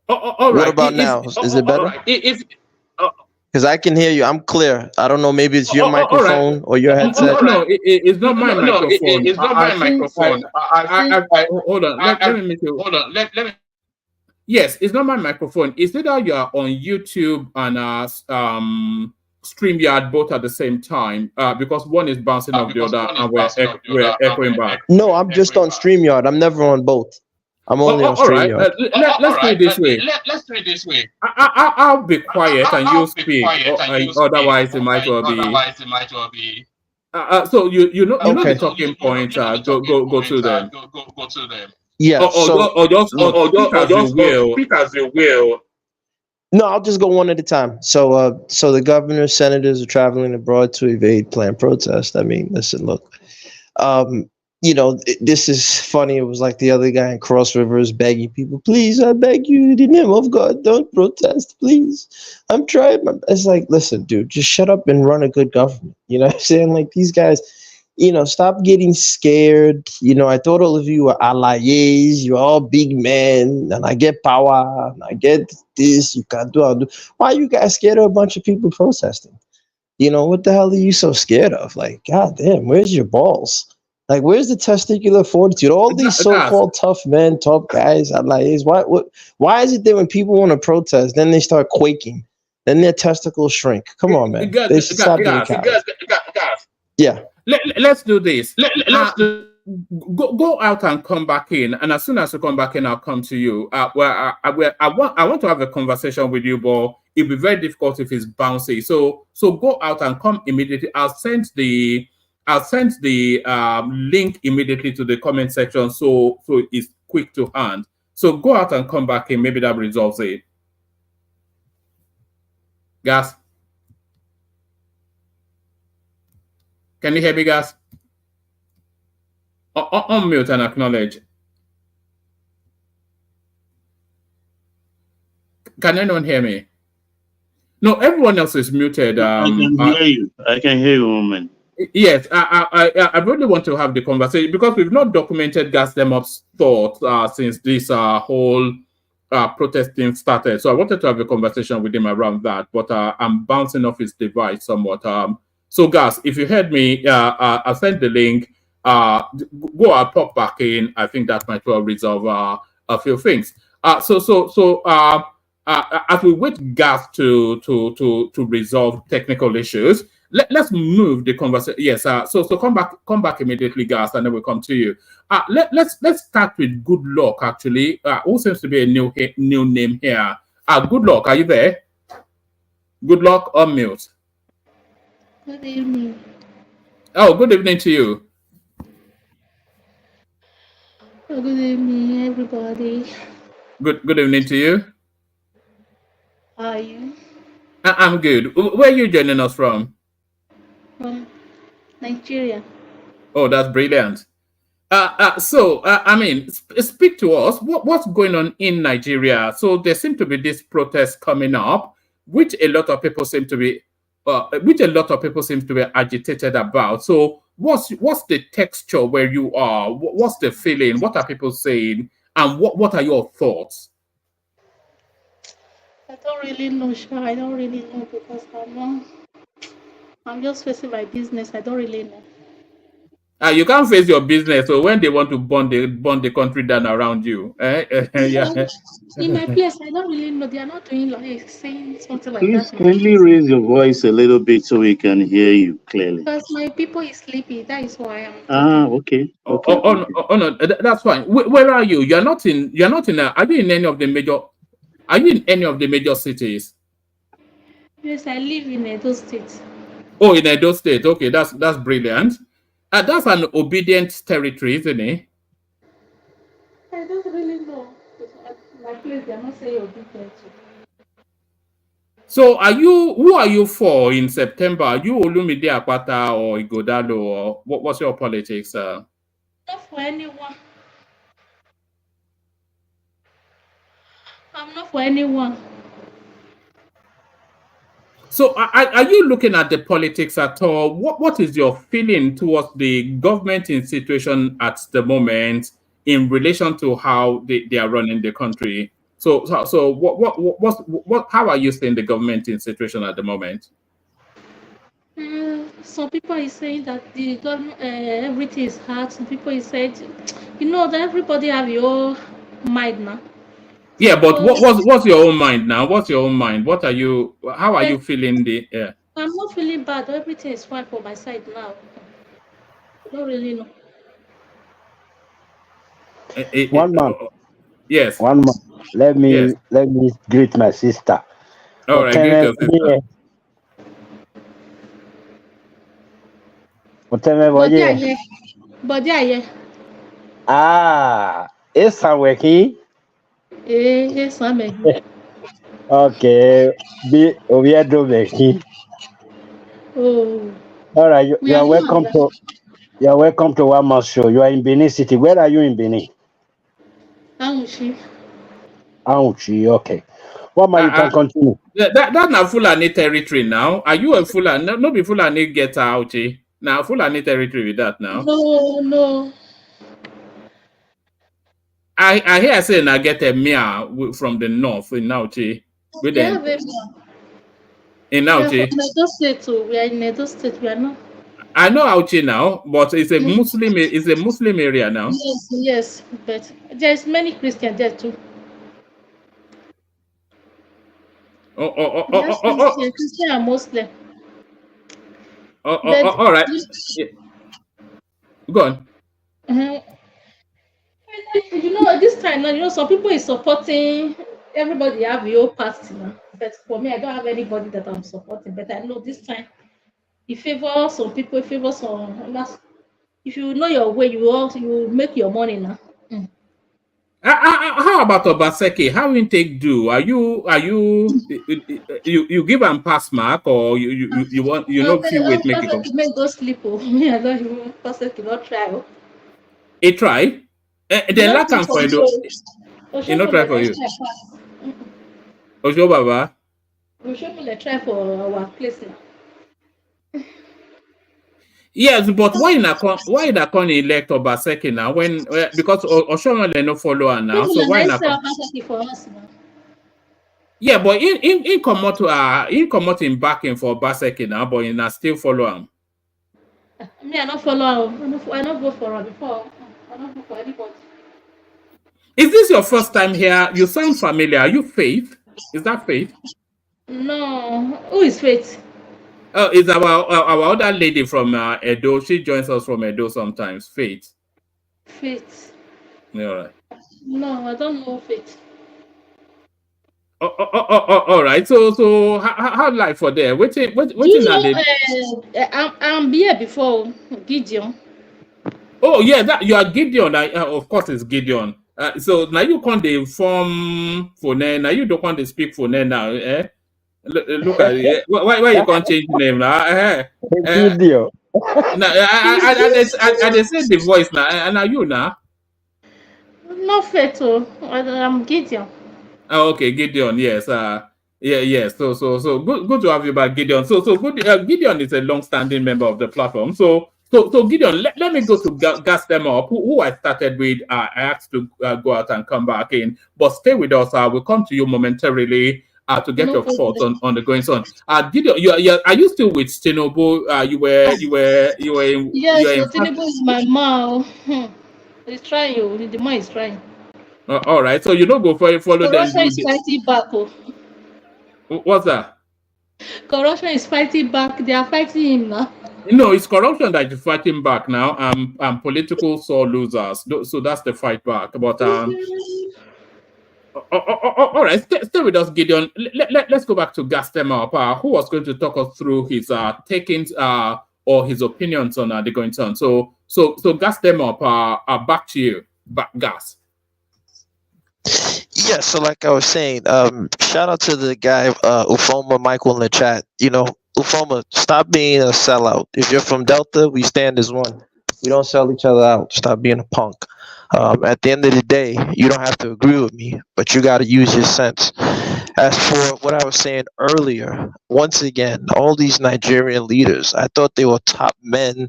All right. What about now? Is it better? Because I can hear you. I'm clear. I don't know. Maybe it's your microphone or your headset. No, it's not my microphone. It's not my microphone. Hold on. Let me make you. Hold on. Let me. Yes, it's not my microphone. It's either you're on YouTube and StreamYard both at the same time, because one is bouncing off the other and we're echoing back. No, I'm just on StreamYard. I'm never on both. I'm only on All right. StreamYard. Let's do it this way. Let's do it this way. I'll be quiet and you speak. Otherwise, it might well be. So you know the talking points. Go through them. Go through them. Yeah. Or just speak as you will. No, I'll just go one at a time. So the governors, senators are traveling abroad to evade planned protest. I mean, listen, look, this is funny. It was like the other guy in Cross Rivers begging people, please, I beg you, in the name of God, don't protest, please. I'm trying. It's like, listen, dude, just shut up and run a good government. You know what I'm saying? Like, these guys, stop getting scared. I thought all of you were allies. You're all big men, and I get power, and I get this. You can't do. I'll do. Why are you guys scared of a bunch of people protesting? What the hell are you so scared of? Like, God damn, where's your balls? Like, where's the testicular fortitude? All these so-called tough men, tough guys, allies. Why is it that when people want to protest, then they start quaking, then their testicles shrink? Come on, man. They should stop being cowards. Yeah. Let's do this. Go out and come back in, and as soon as you come back in, I'll come to you. I want to have a conversation with you, but it'll be very difficult if it's bouncy. So go out and come immediately. I'll send the link immediately to the comment section, so it's quick to hand. So go out and come back in. Maybe that resolves it. Gas. Can you hear me, guys? Unmute and acknowledge. Can anyone hear me? No, everyone else is muted. I can hear you. I can hear you, woman. Yes, I really want to have the conversation because we've not documented Gas Demop's thoughts since this whole protesting started. So I wanted to have a conversation with him around that, but I'm bouncing off his device somewhat. So, Gas, if you heard me, I'll send the link. Go and pop back in. I think that might well resolve a few things. As we wait Gas to resolve technical issues, let's move the conversation. Yes. So come back immediately, Gas, and then we'll come to you. Let's start with Good Luck. Actually, who seems to be a new name here? Good Luck, are you there? Good Luck, unmute. Good evening. Oh, good evening to you. Good evening, everybody. Good evening to you. How are you? I'm good. Where are you joining us from? From Nigeria. Oh, that's brilliant. I mean, speak to us. What's going on in Nigeria? So there seem to be this protest coming up, which a lot of people seem to be agitated about. So what's the texture where you are? What's the feeling? What are people saying? And what are your thoughts? I don't really know, Sha. I don't really know because I'm just facing my business. I don't really know. You can't face your business. So when they want to burn the country down around you, yeah. In my place, I don't really know. They are not doing like saying something like Please that. kindly raise your voice a little bit so we can hear you clearly. Because my people is sleepy. That is why I'm. Okay. Oh no, that's fine. Where are you? You're not in. Are you in any of the major? Are you in any of the major cities? Yes, I live in Edo State. Oh, in Edo State. Okay, that's brilliant. That's an obedient territory, isn't it? I don't really know. My place, they are not saying obedient. So, who are you for in September? Are you Olumide Akpata or Igodalo, or what's your politics? Not for anyone. I'm not for anyone. So are you looking at the politics at all? What is your feeling towards the government situation at the moment in relation to how they are running the country? So how are you seeing the government situation at the moment? Some people are saying that the government everything is hard. Some people is saying, that everybody have your mind now. Yeah, but So, what's your own mind now? What's your own mind? What are you? How are you feeling? I'm not feeling bad. Everything is fine for my side now. I don't really know. One month. Yes. One month. Let Yes. me greet my sister. All right. Greet Whatever your sister. But yeah, boye. yeah. But yeah, yeah. Ah, it's a working. Yes, I'm a. Okay. Be we are doing. Oh, All right, we are here. you are welcome to one more show. You are in Benin City. Where are you in Benin? Auchi. Auchi, okay. One more, you can continue. That na Fulani territory now. Are you a Fulani? No be Fulani get out. Now Fulani territory with that now. No, no. I hear say na get a Mia from the north in Nauchi. With We have them a in We are from Nauchi. Edo State too. We are in Edo State. We are not. I know Auchi now, but it's a Muslim area now. Yes, yes. But there's many Christians there too. Yes, Christian and Muslim. But All right. Yeah. Go on. uh, you know, this time now, you know, some people is supporting. Everybody have your party now. But for me, I don't have anybody that I'm supporting. But I know this time, you favor some people, you favor some. And that's, if you know your way, you make your money now. Mm. How about Obaseki? How you take do? You give him pass mark or you want No, few wait make it come? perfect. Make go sleep. Oh, me, I don't even perfect. Not try. Oh. He try. You They not lack too him for for you. Edo. Oh, He show not me try let for us you. try pass. Ojo Baba. Oh, show me let try for our place now. Yes, but why you not con elect Obaseki now when because Oshomole no follow her now. People So are why nice not? perfect for us now. Yeah, but in come out in backing for Obaseki now, but you not still follow him. Me, I not follow. I not go for her before. I not go for anybody. Is this your first time here? You sound familiar. Are you Faith? Is that Faith? No, who is Faith? Oh, it's our other lady from Edo. She joins us from Edo sometimes. Faith. Faith. Yeah, all right. No, I don't know Faith. All right. So how life for there? Waiting Do you are they? know? I'm here before Gideon. Oh yeah, that you are Gideon. Of course, it's Gideon. So now you can't form for now you don't want to speak for now. Eh? Look at it. Why you can't change name now? Video. Now I say the voice now, and now you now. Not Faith. Oh, I'm Gideon. Oh, okay, Gideon. Yes. Yes. So good to have you back, Gideon. So good. Gideon is a long-standing member of the platform. So Gideon, let me go to gas them up. Who I started with. I asked to go out and come back in, but stay with us. We'll come to you momentarily. To get No your thoughts problem. on the goings on. Gideon, are you still with Tinubu? You Yes, were so in Tinubu is my mom. He's trying. Oh, the man is trying. all right. So you don't go follow them Corruption do is fighting back. Oh. what's that? Corruption is fighting back. They are fighting him now. No, it's corruption that is fighting back now. Political sore losers. So that's the fight back. But all right, stay with us, Gideon. Let's go back to Gastema, who was going to talk us through his takings or his opinions on the going on. So Gastema, back to you, back gas. Yeah, so like I was saying, shout out to the guy Ufoma Michael in the chat. You know, Ufoma, stop being a sellout. If you're from Delta, we stand as one. We don't sell each other out. Stop being a punk. At the end of the day, you don't have to agree with me, but you got to use your sense. As for what I was saying earlier, once again, all these Nigerian leaders, I thought they were top men.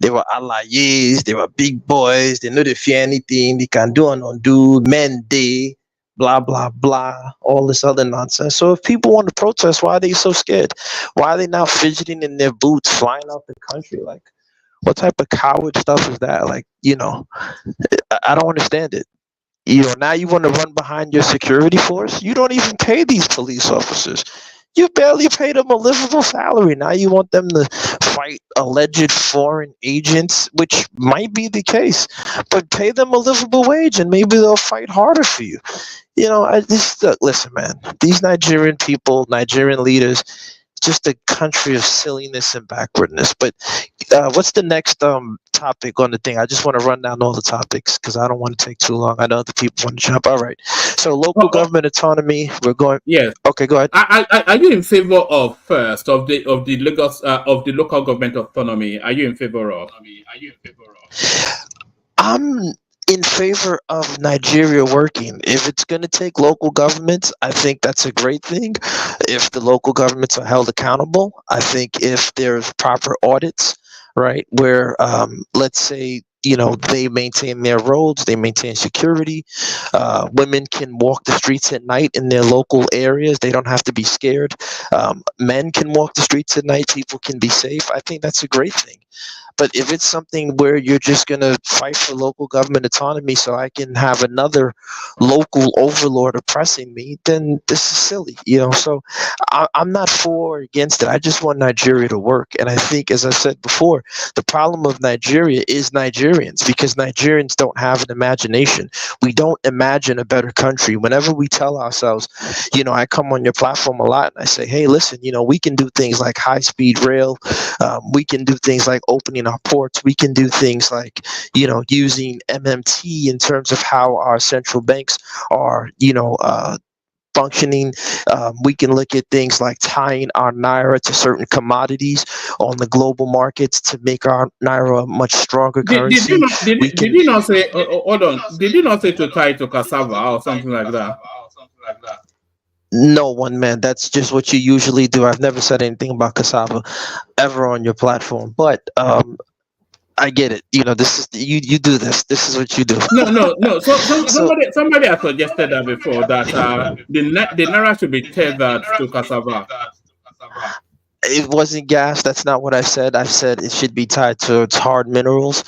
They were alayes. They were big boys. They knew they fear anything. They can do and undo. Men, they, blah, blah, blah, all this other nonsense. So if people want to protest, why are they so scared? Why are they now fidgeting in their boots, flying out the country? Like, what type of coward stuff is that? Like, I don't understand it. Now you want to run behind your security force. You don't even pay these police officers. You barely pay them a livable salary. Now you want them to fight alleged foreign agents, which might be the case, but pay them a livable wage and maybe they'll fight harder for you. I just listen, man. These Nigerian people, Nigerian leaders, just a country of silliness and backwardness. But what's the next topic on the thing? I just want to run down all the topics because I don't want to take too long. I know other people want to jump. All right. So local government autonomy. We're going. Yes. Okay, go ahead. Are you in favor of first of the Lagos of the local government autonomy? Are you in favor of? I'm in favor of Nigeria working. If it's going to take local governments, I think that's a great thing. If the local governments are held accountable, I think if there's proper audits, right, where let's say they maintain their roads, they maintain security. Women can walk the streets at night in their local areas. They don't have to be scared. Men can walk the streets at night. People can be safe. I think that's a great thing. But if it's something where you're just going to fight for local government autonomy so I can have another local overlord oppressing me, then this is silly, So I'm not for or against it. I just want Nigeria to work. And I think, as I said before, the problem of Nigeria is Nigerians, because Nigerians don't have an imagination. We don't imagine a better country. Whenever we tell ourselves, I come on your platform a lot and I say, hey, listen, we can do things like high-speed rail. We can do things like opening our ports. We can do things like, using MMT in terms of how our central banks are, functioning. We can look at things like tying our naira to certain commodities on the global markets to make our naira a much stronger currency. Did you not say? Hold on. Did you not say to tie to cassava or something like that? No, one man. That's just what you usually do. I've never said anything about cassava ever on your platform, but I get it. This is you do this. This is what you do. No. So somebody has suggested that before that the naira should be tethered to cassava. It wasn't gas. That's not what I said. I said it should be tied to its hard minerals,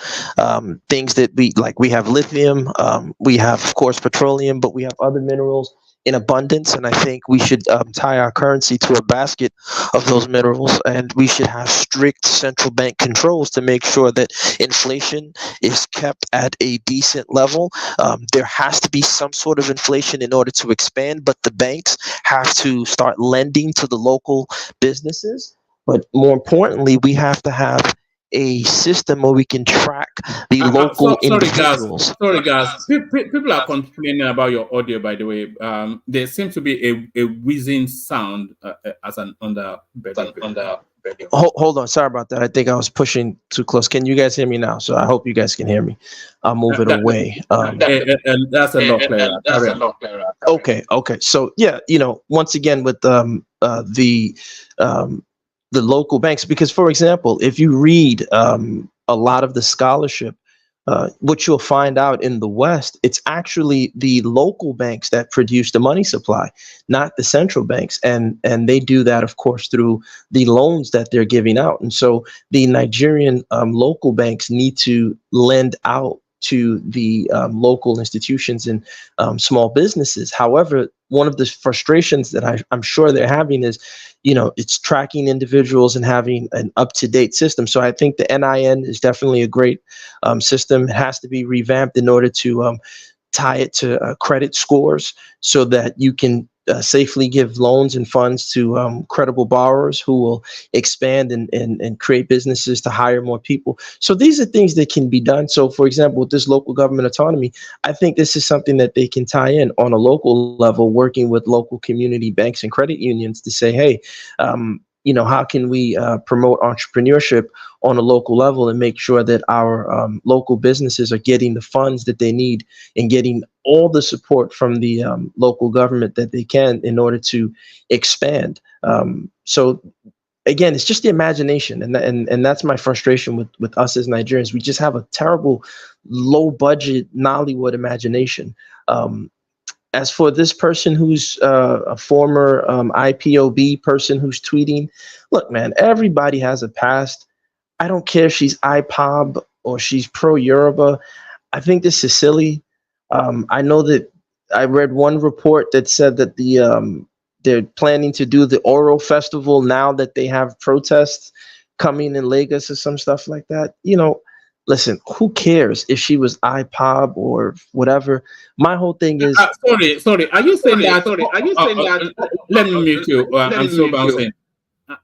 things that we have lithium. We have, of course, petroleum, but we have other minerals in abundance. And I think we should tie our currency to a basket of those minerals. And we should have strict central bank controls to make sure that inflation is kept at a decent level. There has to be some sort of inflation in order to expand, but the banks have to start lending to the local businesses. But more importantly, we have to have a system where we can track the local individuals. Sorry, guys. People are complaining about your audio, by the way. There seems to be a whizzing sound as an underbelly. Hold on. Sorry about that. I think I was pushing too close. Can you guys hear me now? So I hope you guys can hear me. I'll move it away. That's a lot clearer. Okay. So yeah, once again with the local banks, because for example, if you read a lot of the scholarship, what you'll find out in the West, it's actually the local banks that produce the money supply, not the central banks. And they do that, of course, through the loans that they're giving out. And so the Nigerian local banks need to lend out to the local institutions and small businesses. However, one of the frustrations that I'm sure they're having is, it's tracking individuals and having an up-to-date system. So I think the NIN is definitely a great system. It has to be revamped in order to tie it to credit scores so that you can safely give loans and funds to credible borrowers who will expand and create businesses to hire more people. So these are things that can be done. So for example, with this local government autonomy, I think this is something that they can tie in on a local level, working with local community banks and credit unions to say, hey, how can we promote entrepreneurship on a local level and make sure that our local businesses are getting the funds that they need and getting all the support from the local government that they can in order to expand. So again, it's just the imagination. And that's my frustration with us as Nigerians. We just have a terrible low budget Nollywood imagination. As for this person who's a former IPOB person who's tweeting, look, man, everybody has a past. I don't care if she's IPOB or she's pro-Yoruba. I think this is silly. I know that I read one report that said that they're planning to do the Oro Festival now that they have protests coming in Lagos or some stuff like that. Listen, who cares if she was IPOB or whatever? My whole thing is, sorry. Are you saying that? Let me mute you. I'm so bouncing.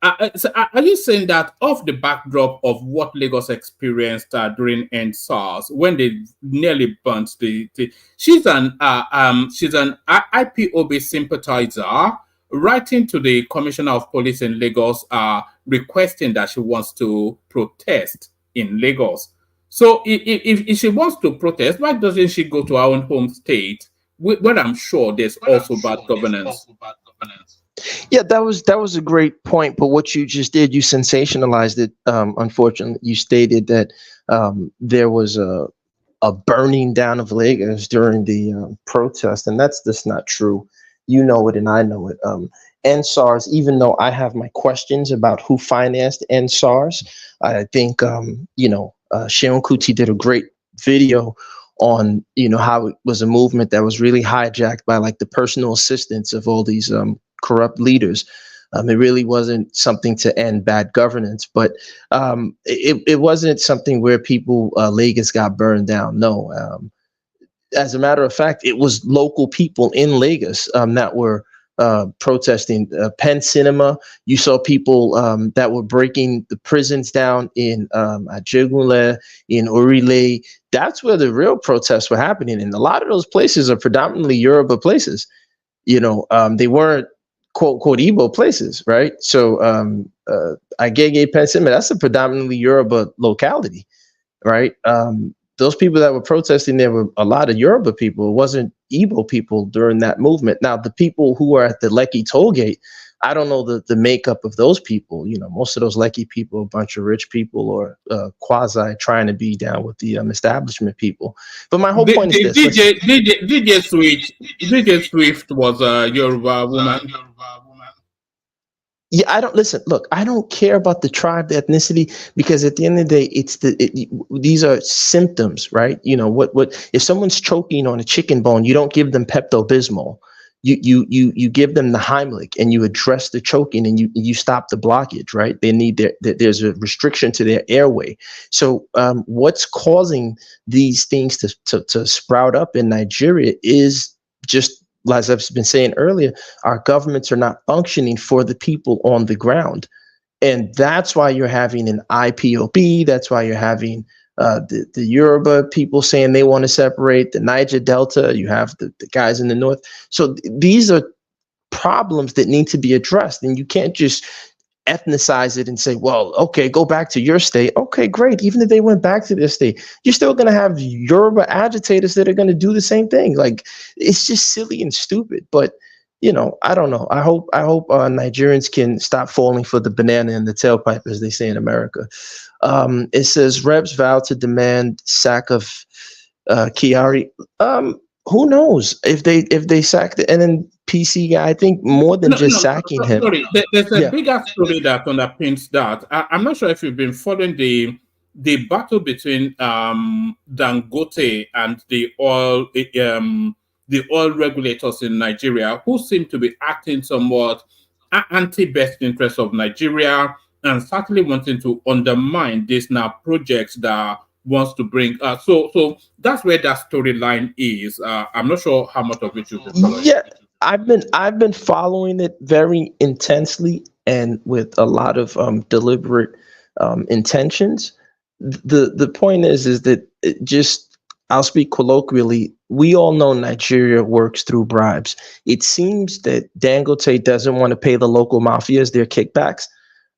Are you saying that off the backdrop of what Lagos experienced during EndSARS, when they nearly burnt she's an IPOB sympathizer, writing to the Commissioner of Police in Lagos, requesting that she wants to protest in Lagos. So if she wants to protest, why doesn't she go to her own home state, where I'm sure there's also bad governance? Yeah, that was a great point. But what you just did, you sensationalized it. Unfortunately, you stated that there was a burning down of Lagos during the protest, and that's just not true. You know it, and I know it. EndSARS, even though I have my questions about who financed EndSARS, I think Sheon Kuti did a great video on how it was a movement that was really hijacked by like the personal assistance of all these corrupt leaders. It really wasn't something to end bad governance, but it wasn't something where people Lagos got burned down. No, as a matter of fact, it was local people in Lagos that were protesting. Penn Cinema, you saw people that were breaking the prisons down in Ajegunle, in Orile. That's where the real protests were happening. And a lot of those places are predominantly Yoruba places. They weren't quote unquote Igbo places, right? So Agege, Penn Cinema, that's a predominantly Yoruba locality, right? Those people that were protesting there were a lot of Yoruba people. It wasn't Igbo people during that movement. Now, the people who are at the Lekki toll gate, I don't know the makeup of those people. Most of those Lekki people, a bunch of rich people or quasi trying to be down with the establishment people. But my whole point is this. DJ Swift was a Yoruba woman. Yeah, I don't care about the tribe, the ethnicity, because at the end of the day, these are symptoms, right? What if someone's choking on a chicken bone, you don't give them Pepto-Bismol. You give them the Heimlich and you address the choking and you stop the blockage, right? They need there's a restriction to their airway. So what's causing these things to sprout up in Nigeria is just, as I've been saying earlier, our governments are not functioning for the people on the ground. And that's why you're having an IPOB. That's why you're having the Yoruba people saying they want to separate, the Niger Delta. You have the guys in the north. So these are problems that need to be addressed. And you can't just ethnicize it and say, well, okay, go back to your state. Okay, great. Even if they went back to their state, you're still going to have Yoruba agitators that are going to do the same thing. Like, it's just silly and stupid. But, I don't know. I hope Nigerians can stop falling for the banana in the tailpipe, as they say in America. It says reps vow to demand sack of Kyari. Who knows if they sack the NNPC guy? I think more than sacking him. Sorry, there's a bigger story that underpins that. I'm not sure if you've been following the battle between Dangote and the oil regulators in Nigeria, who seem to be acting somewhat anti-best interest of Nigeria and certainly wanting to undermine this now project that wants to bring so that's where that storyline is. I'm not sure how much of it you've been following. Yeah, I've been following it very intensely and with a lot of deliberate intentions. The point is that I'll speak colloquially. We all know Nigeria works through bribes. It seems that Dangote doesn't want to pay the local mafias their kickbacks.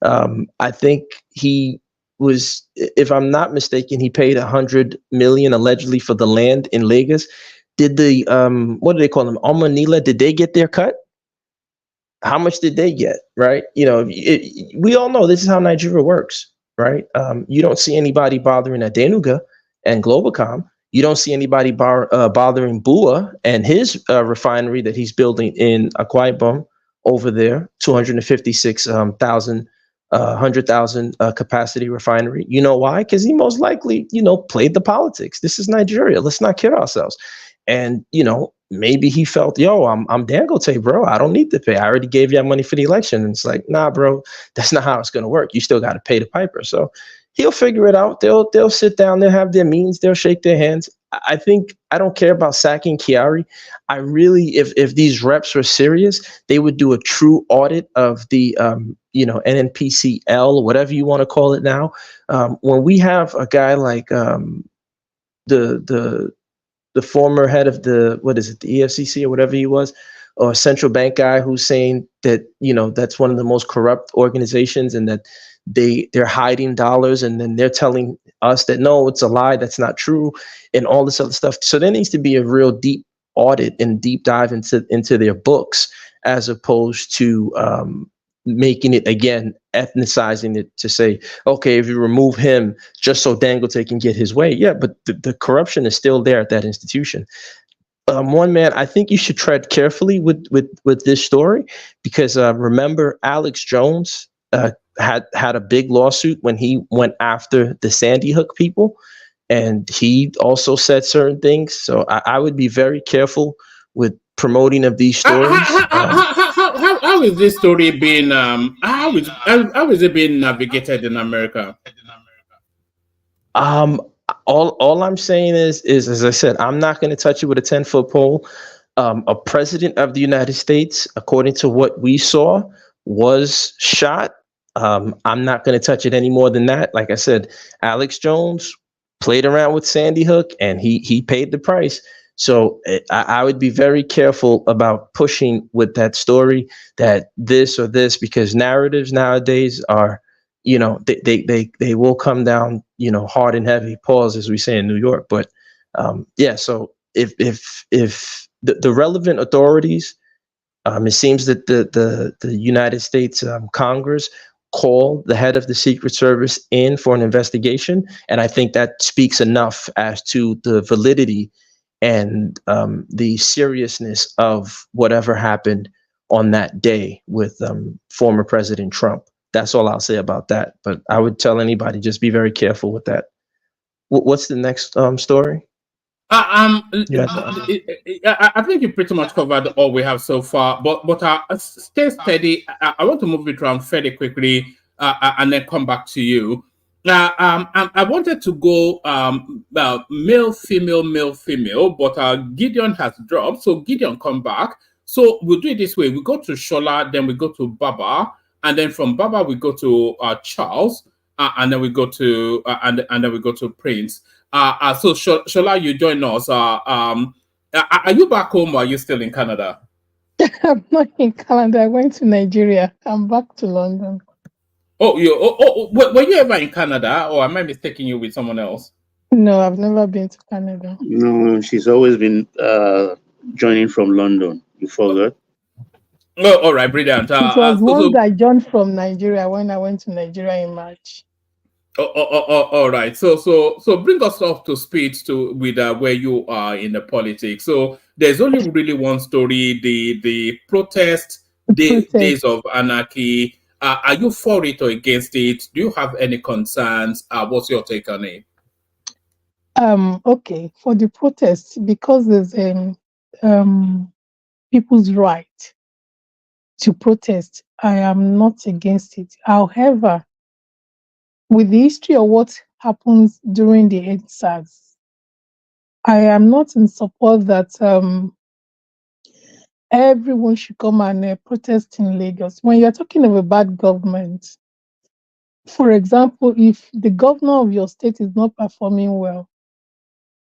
I think he was, if I'm not mistaken, he paid 100 million allegedly for the land in Lagos. Did the what do they call them? Omanila, did they get their cut? How much did they get? Right? We all know this is how Nigeria works, right? You don't see anybody bothering Adenuga and Globacom. You don't see anybody bothering Bua and his refinery that he's building in Akwa Ibom over there, 256,000. 100,000 capacity refinery. You know why? Because he most likely, played the politics. This is Nigeria. Let's not kid ourselves. And, maybe he felt, yo, I'm Dangote, bro. I don't need to pay. I already gave you money for the election. And it's like, nah, bro, that's not how it's going to work. You still got to pay the piper. So he'll figure it out. They'll sit down. They'll have their meetings. They'll shake their hands. I think I don't care about sacking Chiari. I really, if these reps were serious, they would do a true audit of the, NNPCL, whatever you want to call it now. When we have a guy like the former head of the EFCC or whatever he was, or a central bank guy who's saying that, that's one of the most corrupt organizations and that they're hiding dollars, and then they're telling us that no, it's a lie, that's not true, and all this other stuff. So there needs to be a real deep audit and deep dive into their books, as opposed to making it, again, ethnicizing it to say, okay, if you remove him just so Dangote can get his way. Yeah, but the corruption is still there at that institution. One man, I think you should tread carefully with this story, because remember Alex Jones had a big lawsuit when he went after the Sandy Hook people, and he also said certain things. So I would be very careful with promoting of these stories. How is this story being how is it being navigated in America? All I'm saying is as I said, I'm not going to touch it with a 10-foot pole. A president of the United States, according to what we saw, was shot. I'm not going to touch it any more than that. Like I said, Alex Jones played around with Sandy Hook, and he paid the price. So I would be very careful about pushing with that story, that this or this, because narratives nowadays are, they will come down, hard and heavy, pause, as we say in New York. But so if the relevant authorities, it seems that the United States Congress called the head of the Secret Service in for an investigation, and I think that speaks enough as to the validity and the seriousness of whatever happened on that day with former President Trump. That's all I'll say about that. But I would tell anybody, just be very careful with that. What's the next story? I think you pretty much covered all we have so far. But stay steady. I want to move it around fairly quickly and then come back to you. I wanted to go male, female, but Gideon has dropped. So Gideon, come back. So we'll do it this way. We go to Shola, then we go to Baba, and then from Baba we go to Charles, and then we go to and then we go to Prince. So Shola, you join us. Are you back home or are you still in Canada? I'm not in Canada. I went to Nigeria. I'm back to London. Oh, were you ever in Canada, or am I mistaking you with someone else? No, I've never been to Canada. No, she's always been joining from London. You forgot? Oh, all right, brilliant. It was once I joined from Nigeria when I went to Nigeria in March. All right. So bring us up to speed with where you are in the politics. So there's only really one story: the protest, days of anarchy. Are you for it or against it? Do you have any concerns? What's your take on it? Okay, for the protest, because there's people's right to protest, I am not against it. However, with the history of what happens during the EndSARS, I am not in support that everyone should come and protest in Lagos. When you're talking of a bad government, for example, if the governor of your state is not performing well,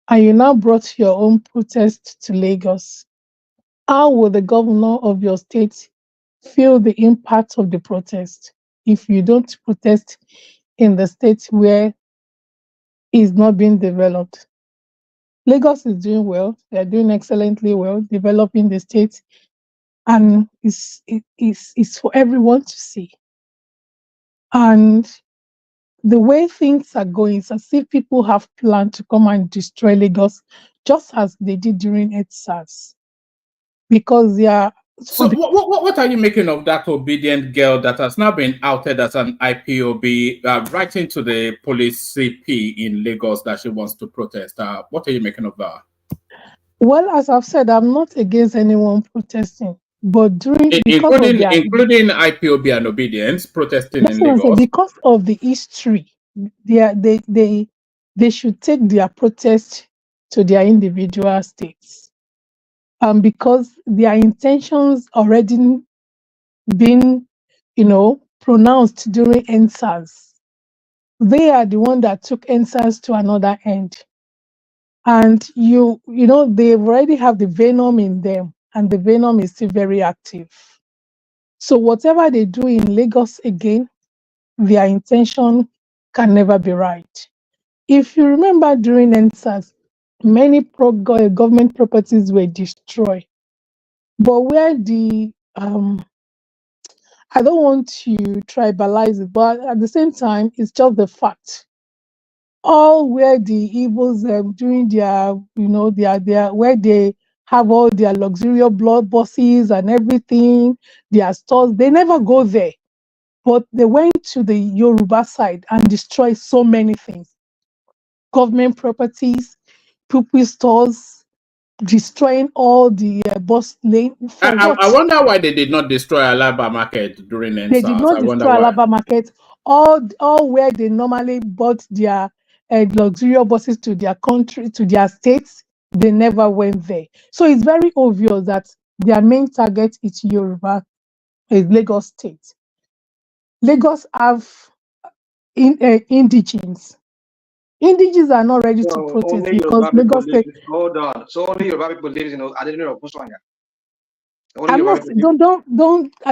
and you now brought your own protest to Lagos, how will the governor of your state feel the impact of the protest if you don't protest in the state where it's not being developed? Lagos is doing well. They're doing excellently well, developing the state, and it's for everyone to see. And the way things are going, it's as if people have planned to come and destroy Lagos, just as they did during EndSARS. Because they are. So what are you making of that obedient girl that has now been outed as an IPOB, writing to the police CP in Lagos that she wants to protest? What are you making of that? Well, as I've said, I'm not against anyone protesting, but because of their including IPOB and obedience protesting that's in what I'm saying. Lagos. Because of the history, they should take their protest to their individual states. Because their intentions already been, pronounced during NSAS. They are the one that took NSAS to another end. And they already have the venom in them, and the venom is still very active. So whatever they do in Lagos again, their intention can never be right. If you remember during NSAS, many government properties were destroyed. But where I don't want to tribalize it, but at the same time, it's just the fact. All where the Igbos doing their where they have all their luxurious blood buses and everything, their stores, they never go there. But they went to the Yoruba side and destroyed so many things. Government properties, pupil stores, destroying all the bus lane for what? I wonder why they did not destroy Alaba Market during NSAS. They did not destroy Alaba Market. All where they normally bought their luxurious buses to their country, to their states, they never went there. So it's very obvious that their main target is Yoruba, is Lagos State. Lagos have indigenes. Indigenes are not ready to protest because Lagos State. Hold on. So only Yoruba people live in Adeniro Okusanya. I'm not.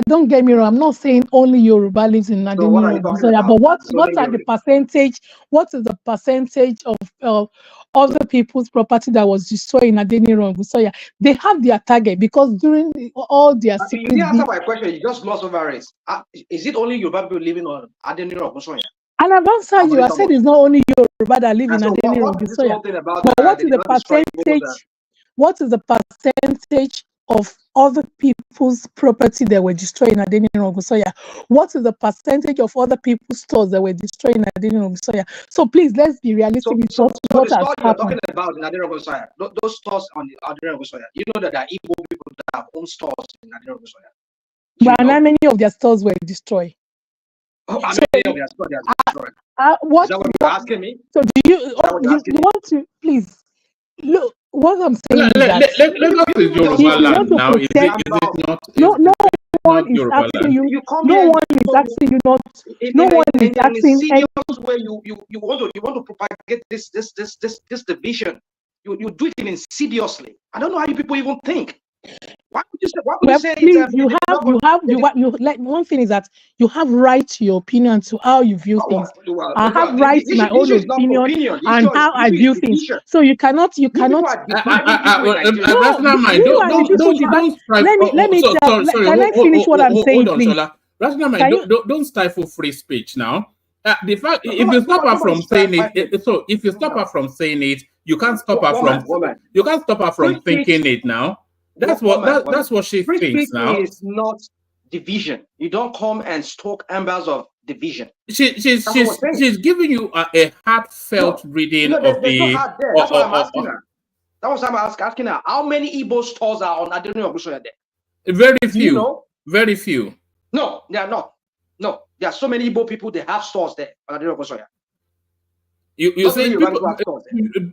Don't get me wrong. I'm not saying only Yoruba lives in Adeniro Okusanya, but what are the percentage? What is the percentage of other people's property that was destroyed in Adeniro Okusanya? They have their target because during all their secret. You didn't answer my question. You just glossed over it. Is it only Yoruba people living on Adeniro Okusanya? And I've answered you. I said it's not only Yoruba that live in Adeniro Okusanya. But what is the percentage? What is the percentage of other people's property that were destroyed in Adeniro Okusanya? What is the percentage of other people's stores that were destroyed in Adeniro Okusanya? So please, let's be realistic with what the store has you're happened. talking about in Adeniro Okusanya, those stores on Adeniro Okusanya, you know that there are Igbo people that have own stores in Adeniro Okusanya. But how many of their stores were destroyed? How many of their stores are destroyed? Is that what you're asking me? So do you want to please look? What I'm saying is that Lagos is Yoruba land now. Is it not? No one is asking you. No one is asking you not. No one is asking any. Where you want to propagate this division. You do it insidiously. I don't know how you people even think. Why would you say? Why would you say? Please, like one thing is that you have right to your opinion, to how you view things. I have right to my own opinion and how I view things. So you cannot. Let me tell. Can I finish what I'm saying, please? Don't stifle free speech now. The fact, if you stop her from saying it, so if you stop her from saying it, you can't stop her from thinking it now. That's what she thinks now. Is not division. You don't come and stoke embers of division. She's giving you a heartfelt reading of the. That's what I'm asking her. That was what I'm asking her. How many Igbo stores are on Adeniro Okusanya there? Very few. Very few. No, they are not. No, there are so many Igbo people. They have stores there on Adeniro Okusanya. You say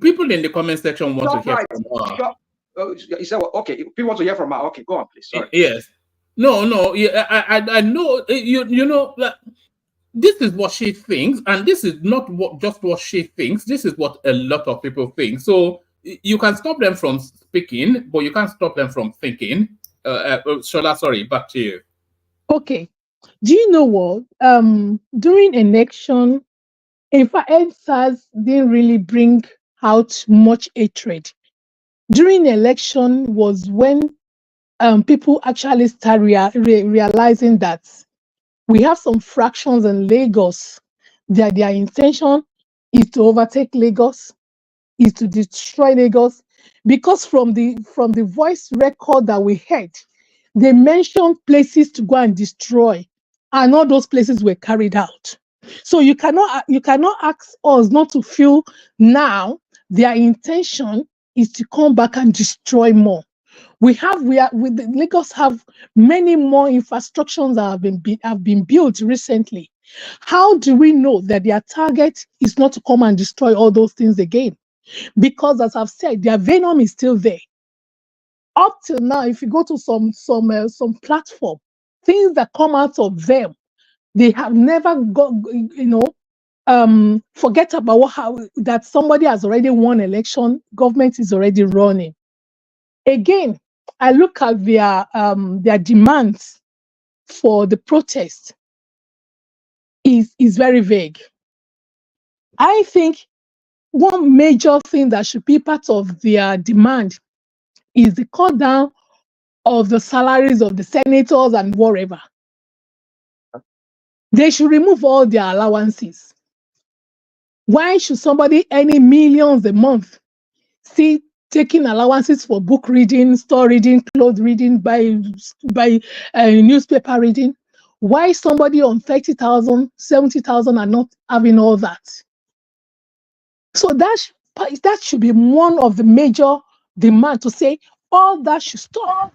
people in the comment section want to hear from her. You said, well, okay, people want to hear from her. Okay, go on, please. Sorry. Yes. No. Yeah, I know. You know that this is what she thinks, and this is not just what she thinks. This is what a lot of people think. So you can stop them from speaking, but you can't stop them from thinking. Shola, sorry, back to you. Okay. Do you know what? During election, in fact, NSAS didn't really bring out much hatred. During the election was when people actually start realizing that we have some fractions in Lagos that their intention is to overtake Lagos, is to destroy Lagos, because from the voice record that we heard, they mentioned places to go and destroy, and all those places were carried out. So you cannot ask us not to feel now their intention is to come back and destroy more. Lagos have many more infrastructures that have been built recently. How do we know that their target is not to come and destroy all those things again? Because as I've said, their venom is still there. Up till now, if you go to some platform, things that come out of them, they have never got, forget about that somebody has already won election, government is already running. Again, I look at their demands for the protest is very vague. I think one major thing that should be part of their demand is the cut down of the salaries of the senators and whatever. They should remove all their allowances. Why should somebody earning millions a month see taking allowances for book reading, store reading, clothes reading, by newspaper reading? Why somebody on 30,000, 70,000 are not having all that? So that should be one of the major demands, to say all that should stop.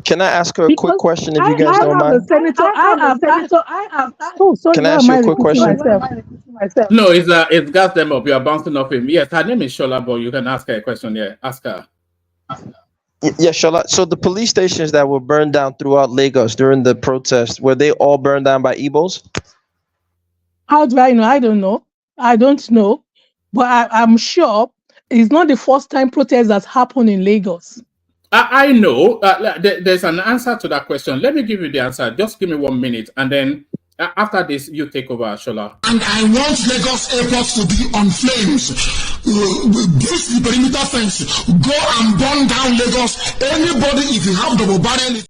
Can I ask her a quick question if you guys don't mind? Oh, sorry. Can I ask you a quick question? No, it's gas them up. You are bouncing off him. Yes, her name is Shola, but you can ask her a question. Yeah, ask her. Yeah, Shola. So the police stations that were burned down throughout Lagos during the protest, were they all burned down by Igbos? How do I know? I don't know. I don't know. But I'm sure it's not the first time protest has happened in Lagos. I know. There's an answer to that question. Let me give you the answer. Just give me 1 minute, and then after this, you take over, Shola. And I want Lagos airport to be on flames. Breach the perimeter fence. Go and burn down Lagos. Anybody, if you have double barrel.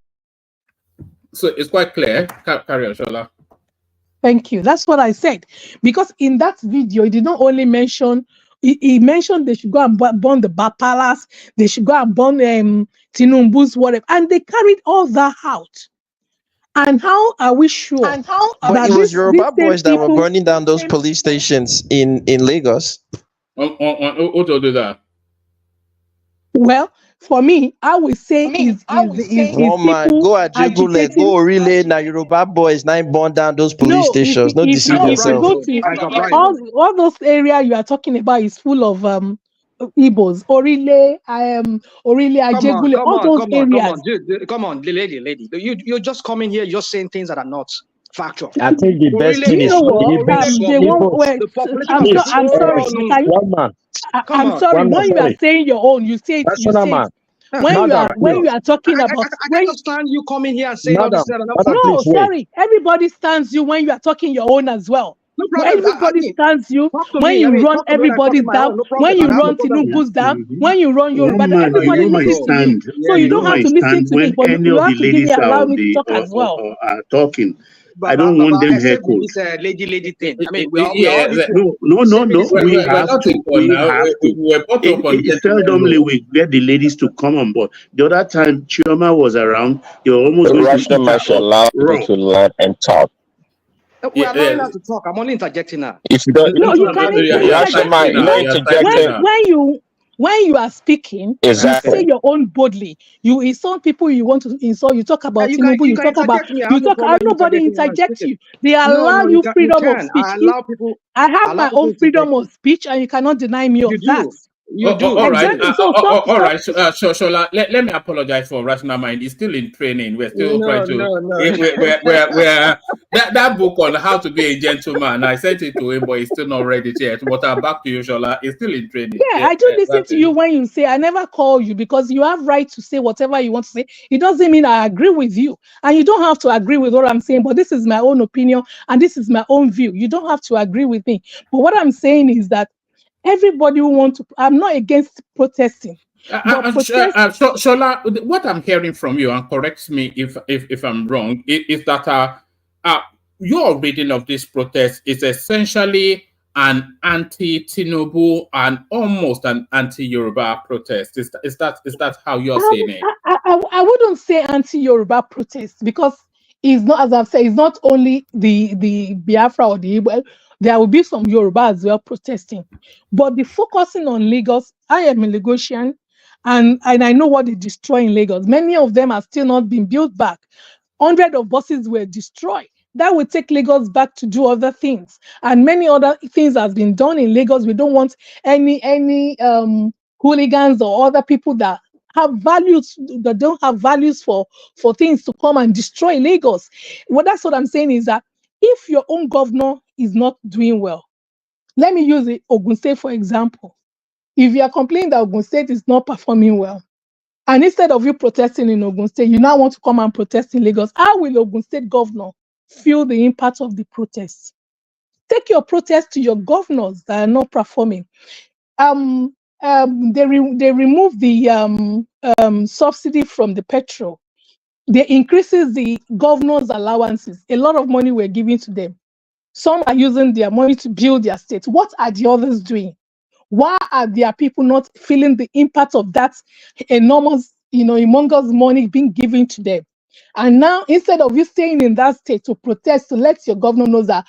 So it's quite clear. Carry on, Shola. Thank you. That's what I said. Because in that video, he did not only mention, he mentioned they should go and burn the Palace, they should go and burn Tinubu's whatever, and they carried all that out. And how are we sure? But it was Yoruba boys that were burning down those police stations in Lagos. Who told you that? Well, for me, I would say is woman, go at Jigule, go relay na Yoruba boys, now burn down those police stations. Not deceive yourself. All those areas you are talking about is full of Igbos, Orile, Ajegule, all those areas. Come on, lady. You're just coming here, just saying things that are not factual. I think the best thing is I'm sorry. I'm sorry. When you are saying your own, you say it. When you are talking about, I understand you coming here and saying no, sorry. Everybody stands you when you are talking your own as well. No problem. Everybody stands you when you run everybody's down, when you run Tinubu's down, when you run Yoruba, everybody listens to you. So you don't have to listen to me, but you have to allow me to talk as well. Are talking. I don't want them heckled. This lady thing. I mean, no. We have to. Seldomly we get the ladies to come on board. The other time Chioma was around, you almost allow me to learn and talk. We are allowing her to talk. I'm only interjecting her. If you don't, no, you can interject. When you are speaking, exactly. You say your own boldly. You insult people you want to insult. You talk about Tinubu. You talk about. Nobody interject you. They allow you freedom of speech. I allow people. I have my own freedom of speech, and you cannot deny me of that. You do. All right. All right. Shola, let me apologize for Rational Mind. It's still in training. We're still trying to. We're that book on how to be a gentleman. I sent it to him, but he's still not ready yet. But I'm back to you, Shola. It's still in training. Yeah, I do listen to you when you say. I never call you because you have right to say whatever you want to say. It doesn't mean I agree with you, and you don't have to agree with what I'm saying. But this is my own opinion, and this is my own view. You don't have to agree with me. But what I'm saying is that. Everybody who wants to. I'm not against protesting. Shola, what I'm hearing from you, and correct me if I'm wrong, is that your reading of this protest is essentially an anti-Tinubu and almost an anti-Yoruba protest. Is that how you're saying it? I wouldn't say anti-Yoruba protest because it's not, as I've said, it's not only the Biafra or the Igbo. There will be some Yoruba as well protesting. But the focusing on Lagos, I am a Lagosian, and I know what they destroy in Lagos. Many of them are still not being built back. Hundreds of buses were destroyed. That will take Lagos back to do other things. And many other things has been done in Lagos. We don't want any hooligans or other people that have values, that don't have values for things to come and destroy Lagos. Well, that's what I'm saying is that if your own governor is not doing well, let me use Ogun State for example. If you are complaining that Ogun State is not performing well, and instead of you protesting in Ogun State, you now want to come and protest in Lagos, how will Ogun State governor feel the impact of the protests? Take your protest to your governors that are not performing. They removed the subsidy from the petrol. They increases the governor's allowances. A lot of money were given to them. Some are using their money to build their state. What are the others doing? Why are their people not feeling the impact of that enormous, humongous money being given to them? And now, instead of you staying in that state to protest, to let your governor know that,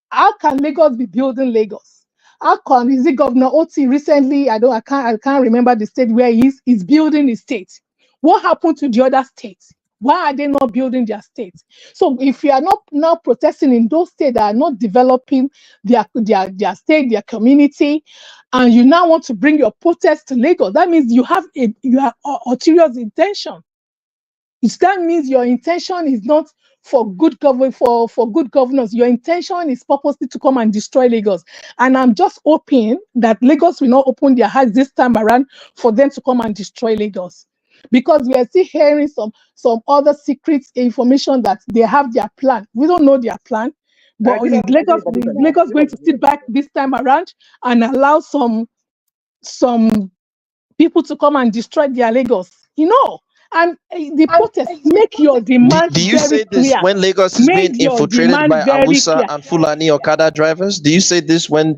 how can Lagos be building Lagos? How come, is it Governor Oti recently? I can't remember the state where he's building his state. What happened to the other states? Why are they not building their states? So if you are not now protesting in those states that are not developing their state, their community, and you now want to bring your protest to Lagos, that means you have ulterior intention. That means your intention is not for good government, for good governance. Your intention is purposely to come and destroy Lagos. And I'm just hoping that Lagos will not open their eyes this time around for them to come and destroy Lagos. Because we are still hearing some other secret information that they have their plan. We don't know their plan. But is Lagos going to sit back this time around and allow some people to come and destroy their Lagos? And the protest, make your demand Do you very say this clear. when Lagos is being Make your infiltrated demand by very Awusa clear. and Fulani Okada drivers? Do you say this when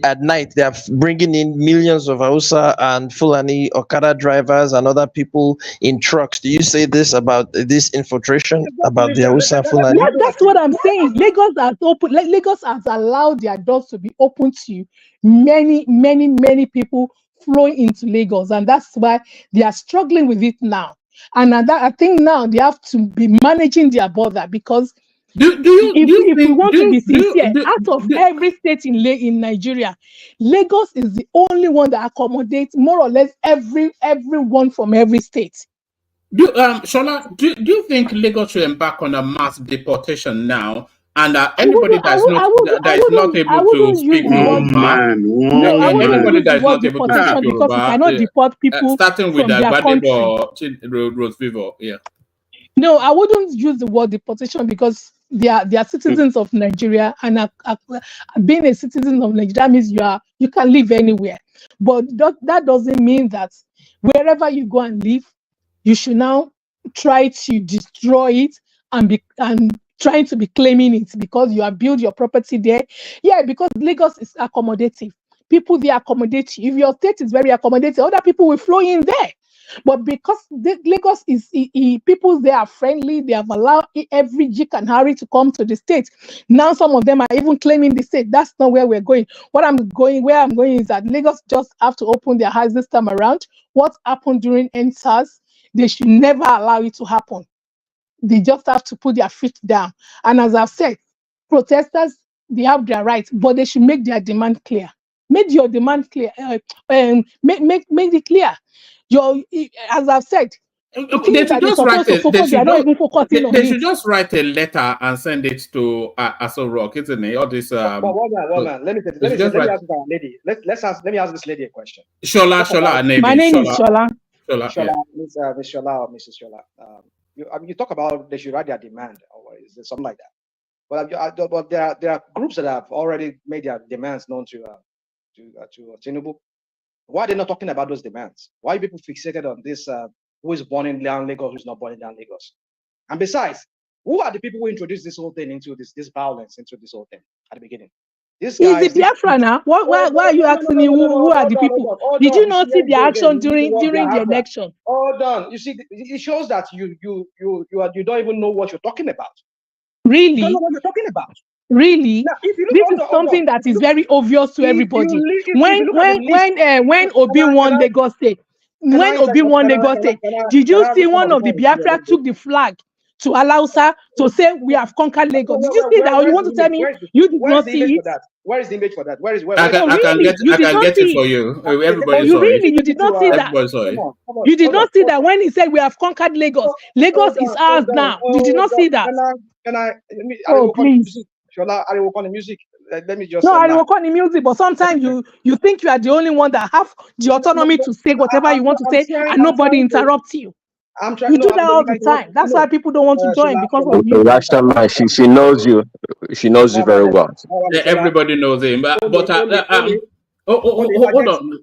at night they are bringing in millions of Awusa and Fulani Okada drivers and other people in trucks? Do you say this about this infiltration about the Awusa and Fulani? Yeah, that's what I'm saying. Lagos has Lagos has allowed their doors to be open to many, many, many people flowing into Lagos, and that's why they are struggling with it now. And I think now they have to be managing their border, because if we want to be sincere, out of every state in Nigeria, Lagos is the only one that accommodates more or less everyone from every state. Shola, do you think Lagos should embark on a mass deportation now? And anybody that is not able to speak Yoruba, anybody that is not able to speak because you cannot deport people starting with from their country. Rose Vivo, yeah. No, I wouldn't use the word deportation, because they are citizens of Nigeria, and being a citizen of Nigeria means you can live anywhere. But that doesn't mean that wherever you go and live, you should now try to destroy it and trying to be claiming it because you have built your property there. Yeah, because Lagos is accommodative. People there accommodate you. If your state is very accommodative, other people will flow in there. But because Lagos is people there are friendly, they have allowed every Jik and Harry to come to the state. Now some of them are even claiming the state. That's not where we're going. Where I'm going is that Lagos just have to open their eyes this time around. What happened during NSAS, they should never allow it to happen. They just have to put their feet down. And as I've said, protesters, they have their rights, but they should make their demand clear. Make your demand clear. Make it clear. As I've said, they should just write they should just write a letter and send it to Aso Rock, isn't it? All this. One man. Let me ask this lady a question. Shola, my name is Shola. Miss Shola or Mrs. Shola. You talk about they should write their demand, or is it something like that? But there are groups that have already made their demands known to Tinubu. Why are they not talking about those demands? Why are people fixated on this? Who is born in Lagos, who's not born in Lagos? And besides, who are the people who introduced this whole thing into this violence, into this whole thing at the beginning? Is it Biafra now? Why are you asking me who are the people? Did you not see the action during the election? Hold on. You see, it shows that you don't even know what you're talking about. Really? You don't know what you're talking about. Really, Now, if you look, this is something that is very obvious to everybody. if you look at the list, When Obi won Lagos State, when Obi won Lagos State, did you see one of the Biafra took the flag to Alausa to say we have conquered Lagos? Did you see that? Or you want to tell me you did not see it? Where is the image for that? Where is I can really? get You did not it see for it? you. Oh, Everybody you saw it. really? You did not see that? Everybody saw it. You did not see that when he said we have conquered Lagos. Lagos is ours now. Did you not see that? Can I let me? Oh, please. Shola, I will call the music. Let me just. No, I will call the music, but sometimes you think you are the only one that have the autonomy to say whatever you want to say, and nobody interrupts you. I'm trying. You No, do that all the time. That's why people don't want to join because of you. Rashtaman, she knows you. She knows you very well. Everybody knows him. But hold on.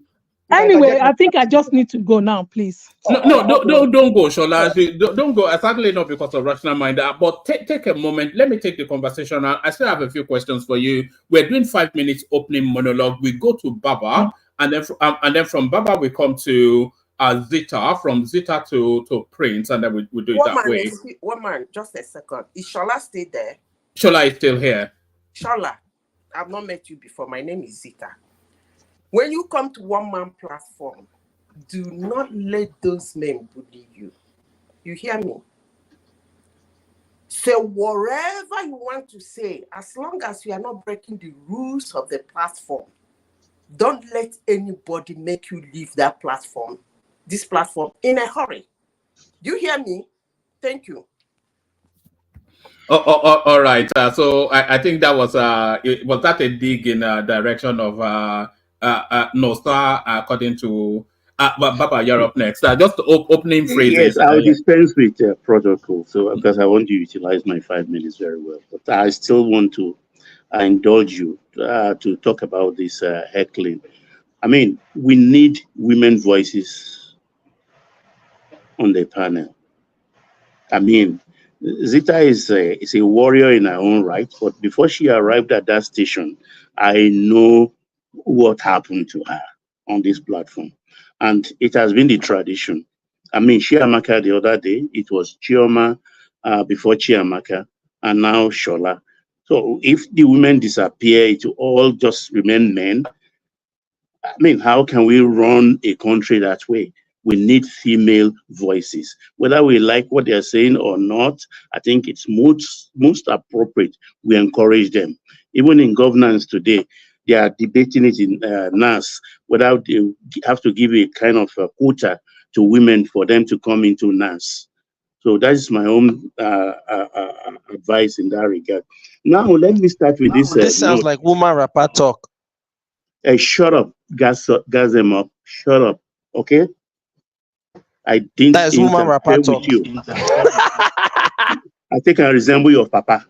Anyway, I think I just need to go now, please. No, don't go, Shola. Don't go. Certainly not because of rational mind. But take a moment. Let me take the conversation. I still have a few questions for you. We're doing 5 minutes opening monologue. We go to Baba, and then from Baba we come to Zita. From Zita to Prince, and then we do it that way. Woman, just a second. Is Shola still there? Shola is still here. Shola, I've not met you before. My name is Zita. When you come to one man platform, do not let those men bully you. You hear me? Say whatever you want to say, as long as you are not breaking the rules of the platform. Don't let anybody make you leave that platform, this platform, in a hurry. Do you hear me? Thank you. All right. So I think that was was that a dig in direction of Nosta according to Baba? You're up next. Just opening phrases. Yes, I'll dispense with protocol. So because I want to utilize my 5 minutes very well, but I still want to indulge you to talk about this heckling. I mean, we need women voices on the panel. I mean, Zita is a warrior in her own right, but before she arrived at that station, I know what happened to her on this platform. And it has been the tradition. I mean, Chiamaka the other day, it was Chioma before Chiamaka, and now Shola. So if the women disappear, it will all just remain men. I mean, how can we run a country that way? We need female voices. Whether we like what they're saying or not, I think it's most appropriate we encourage them. Even in governance today, they are debating it in NAS, whether they have to give a kind of a quota to women for them to come into NAS. So that is my own advice in that regard. Now, let me start with this. This sounds like woman rapper talk. Hey, shut up, gas them up. Shut up, okay? I didn't That is woman rapper talk. With you. I think I resemble your papa.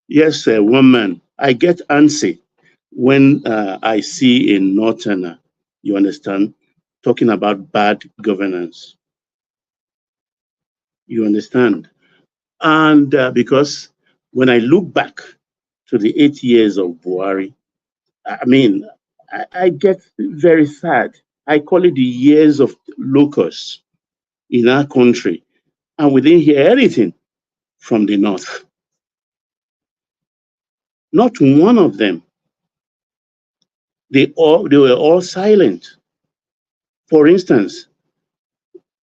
Yes, woman. I get antsy when I see a northerner, you understand, talking about bad governance. You understand? And because when I look back to the 8 years of Buhari, I mean, I get very sad. I call it the years of locusts in our country, and we didn't hear anything from the north. Not one of them. They were all silent. For instance,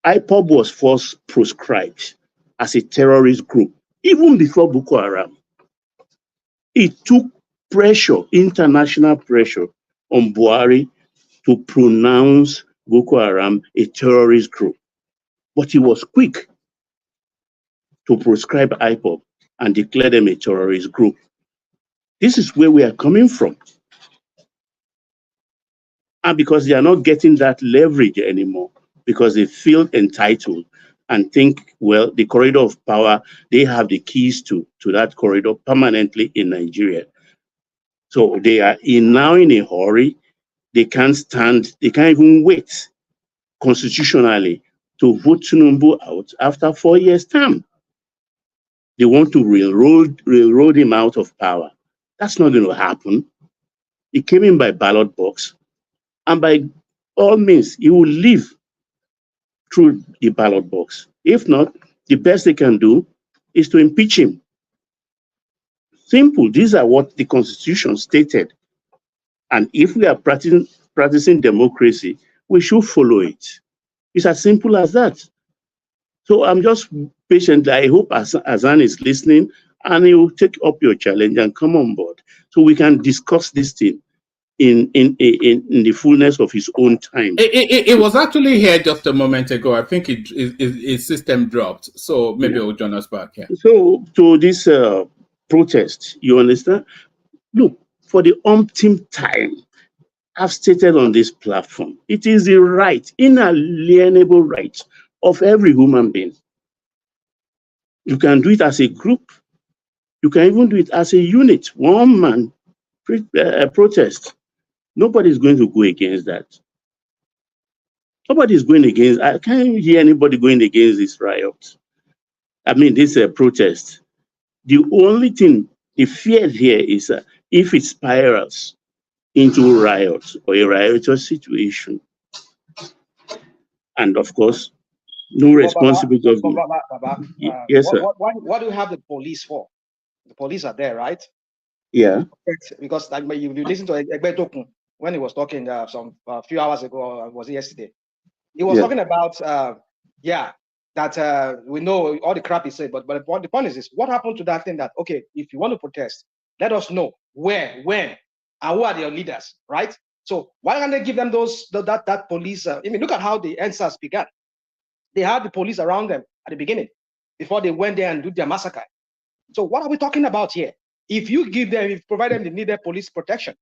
IPOB was first proscribed as a terrorist group, even before Boko Haram. It took pressure, international pressure, on Buhari to pronounce Boko Haram a terrorist group. But he was quick to proscribe IPOB and declare them a terrorist group. This is where we are coming from. And because they are not getting that leverage anymore, because they feel entitled and think, well, the corridor of power, they have the keys to that corridor permanently in Nigeria. So they are now in a hurry. They can't stand, they can't even wait constitutionally to vote Tinubu out after 4 years' term. They want to railroad him out of power. That's not going to happen. He came in by ballot box, and by all means, he will leave through the ballot box. If not, the best they can do is to impeach him. Simple. These are what the Constitution stated. And if we are practicing democracy, we should follow it. It's as simple as that. So I'm just patient. I hope Azan is listening and he will take up your challenge and come on board so we can discuss this thing in the fullness of his own time. It was actually here just a moment ago. I think its system dropped. So maybe it will join us back here. So to this protest, you understand? Look, for the umpteenth time, I've stated on this platform, it is the right, inalienable right of every human being. You can do it as a group. You can even do it as a unit, one man protest. Nobody is going to go against that. Nobody is going against. I can't hear anybody going against this riot. I mean, this protest. The only thing, the fear here is if it spirals into riots or a riotous situation, and of course, no responsible government. Yes, sir. What do you have the police for? The police are there, right? Yeah. Because like, you listen to Egbe when he was talking a few hours ago, or was it yesterday? He was talking about that we know all the crap he said, but the point is this: what happened to that thing that okay, if you want to protest, let us know where, when, and who are your leaders, right? So why can't they give them that police? I mean, look at how the NSAS began. They had the police around them at the beginning before they went there and did their massacre. So what are we talking about here? If you provide them the needed police protection,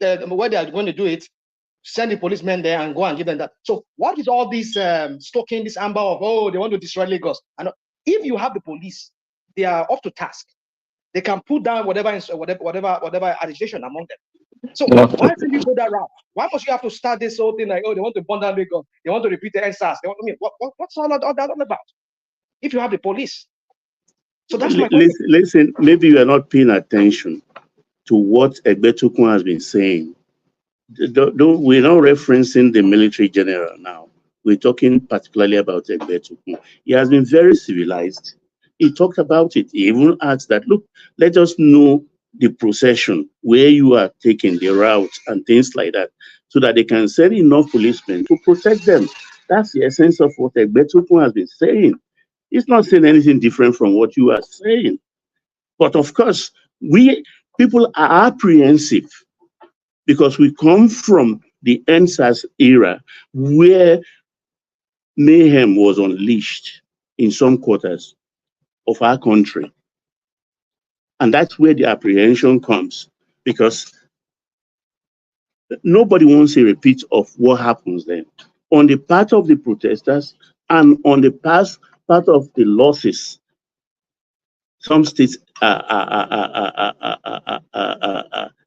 where they are going to do it, send the policemen there and go and give them that. So what is all this stoking this amber of, they want to destroy Lagos? And if you have the police, they are up to task. They can put down whatever agitation among them. So why don't you go that route? Why must you have to start this whole thing like, they want to burn down Lagos, they want to repeat the NSAS? What's all that all about? If you have the police. So that's my question. Listen, maybe you are not paying attention to what Egbe has been saying. We're not referencing the military general now. We're talking particularly about Egbe. He has been very civilized. He talked about it. He even asked that, look, let us know the procession, where you are taking the route and things like that, so that they can send enough policemen to protect them. That's the essence of what Egbe has been saying. He's not saying anything different from what you are saying. But of course, people are apprehensive because we come from the NSAS era where mayhem was unleashed in some quarters of our country. And that's where the apprehension comes, because nobody wants a repeat of what happens then. On the part of the protesters and on the part of the losses, some states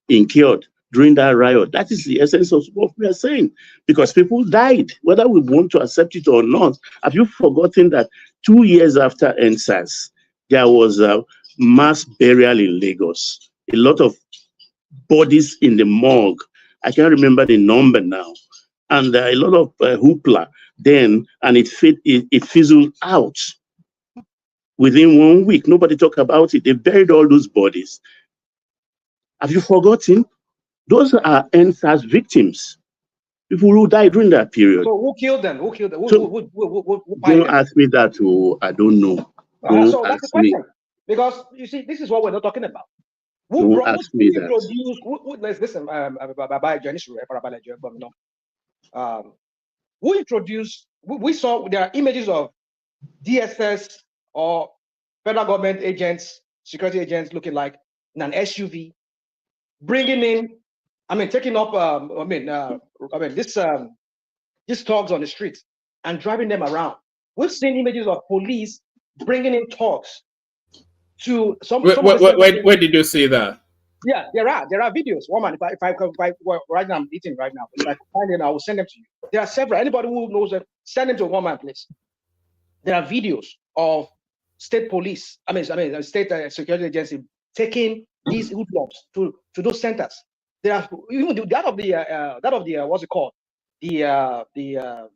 incurred during that riot. That is the essence of what we are saying, because people died, whether we want to accept it or not. Have you forgotten that 2 years after NSAS, there was a mass burial in Lagos? A lot of bodies in the morgue. I can't remember the number now. And a lot of hoopla then, and it fizzled out. Within 1 week, nobody talked about it. They buried all those bodies. Have you forgotten? Those are NSAS victims, people who died during that period. So who killed them? Who killed them? Who don't ask me that. I don't know. So that's the question. Because you see, this is what we're not talking about. Don't ask me that. Who introduced? We saw there are images of DSS or federal government agents, security agents looking like in an SUV, bringing in, taking up, these thugs on the streets and driving them around. We've seen images of police bringing in thugs to some. Where did you see that? Yeah, there are videos. Woman, if I right now I'm eating right now. If I find it, I will send them to you. There are several. Anybody who knows them, send them to a woman, please. There are videos of state police, state security agency taking these hoodlums to those centers. There are even that of the what's it called? The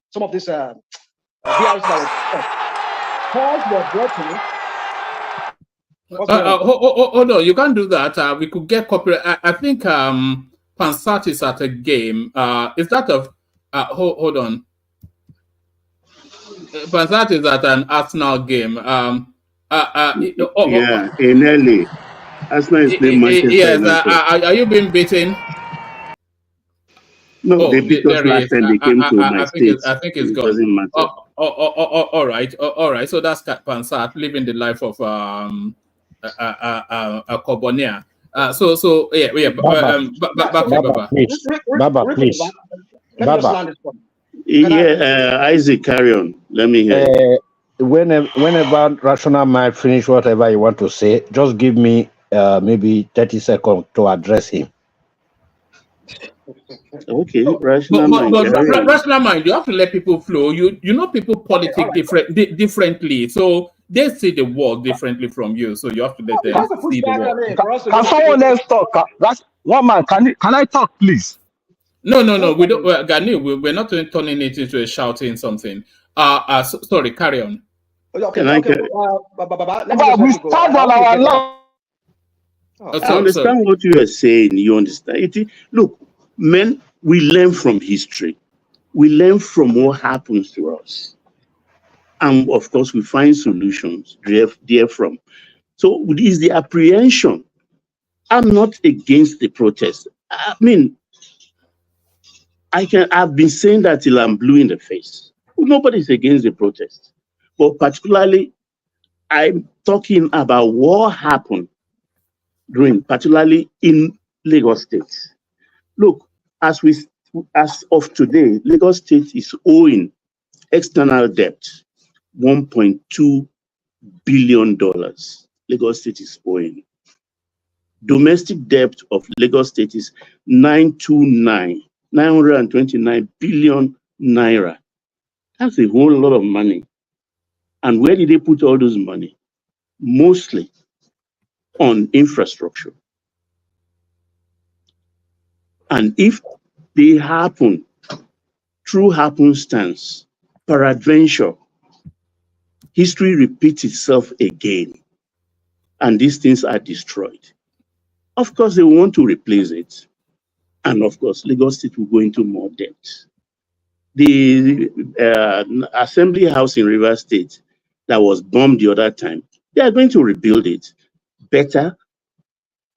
some of this VRs that were brought in. Hold on, you can't do that. We could get copyright. I think Pansat is at a game. Is that a hold on? Pansat is at an Arsenal game. Yeah, in LA. Arsenal is playing Manchester Yes. United. Are you being beaten? No, Oh, they beat us there he last is. time they came to my state. I think it's It gone. doesn't matter. All right. All right. So that's Pansat living the life of a Cobonia. Yeah. Baba, Back to you, Baba, Baba. please. Baba, please. Let me just Baba. land this one. Yeah, Isaac, carry on. Let me hear you. Whenever rational mind finish whatever you want to say, just give me maybe 30 seconds to address him. Okay, rational mind, carry on. Rational mind, you have to let people flow. You know people politic differently, so they see the world differently from you. So you have to let them see the world. Can someone else talk? That's one man. Can I talk, please? No. We don't. Gani, we're not turning it into a shouting something. Sorry, carry on. Okay. I understand what you are saying. You understand? Look, men, we learn from history. We learn from what happens to us. And of course, we find solutions therefrom. So it is the apprehension. I'm not against the protest. I mean, I've been saying that till I'm blue in the face. Nobody's against the protest. But particularly, I'm talking about what happened particularly in Lagos State. Look, as of today, Lagos State is owing external debt $1.2 billion. Lagos State is owing. Domestic debt of Lagos State is 929 billion naira. That's a whole lot of money. And where did they put all those money? Mostly on infrastructure. And if they happen through happenstance, peradventure, history repeats itself again, and these things are destroyed. Of course, they want to replace it. And of course, Lagos State will go into more debt. The Assembly House in Rivers State that was bombed the other time, they are going to rebuild it better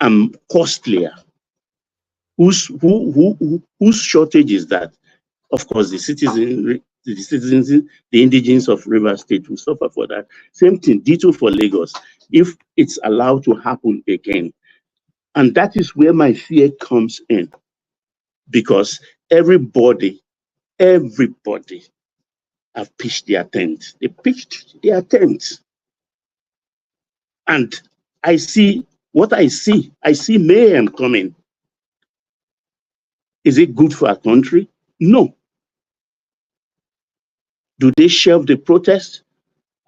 and costlier. Whose shortage is that? Of course, the citizens, the indigenes of Rivers State will suffer for that. Same thing, ditto for Lagos, if it's allowed to happen again. And that is where my fear comes in. Because everybody have pitched their tent. They pitched their tent. And I see mayhem coming. Is it good for our country? No. Do they shelve the protest?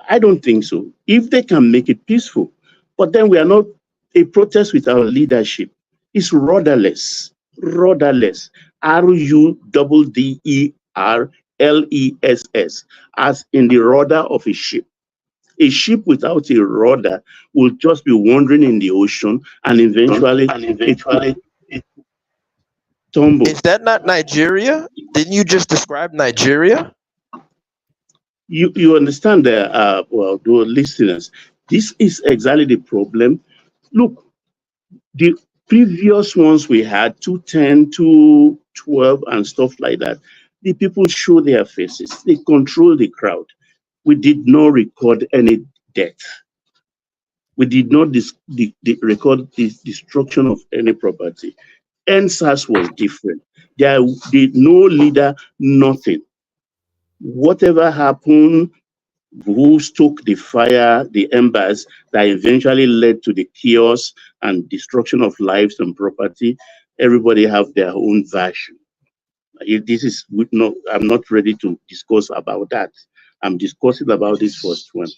I don't think so. If they can make it peaceful. But then we are not a protest without leadership. It's rudderless. Rudderless. RUDDERLESS, as in the rudder of a ship. A ship without a rudder will just be wandering in the ocean and eventually it tumble. Is that not Nigeria? Didn't you just describe Nigeria? You understand there, well, the listeners, this is exactly the problem. Look, the previous ones we had, 210, 212 and stuff like that, the people show their faces. They control the crowd. We did not record any death. We did not record the destruction of any property. NSAS was different. There did no leader, nothing. Whatever happened, who stoked the fire, the embers that eventually led to the chaos and destruction of lives and property, everybody have their own version. This is I'm not ready to discuss about that. I'm discussing about this first one.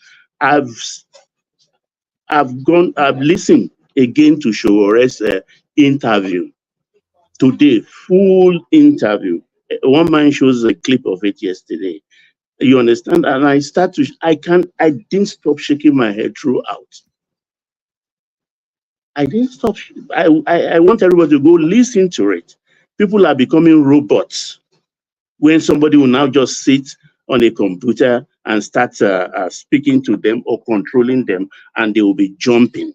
I've listened again to Showore's interview today, full interview. One man shows a clip of it yesterday. You understand? And I didn't stop shaking my head throughout. I didn't stop. I want everybody to go listen to it. People are becoming robots when somebody will now just sit on a computer and start speaking to them or controlling them, and they will be jumping.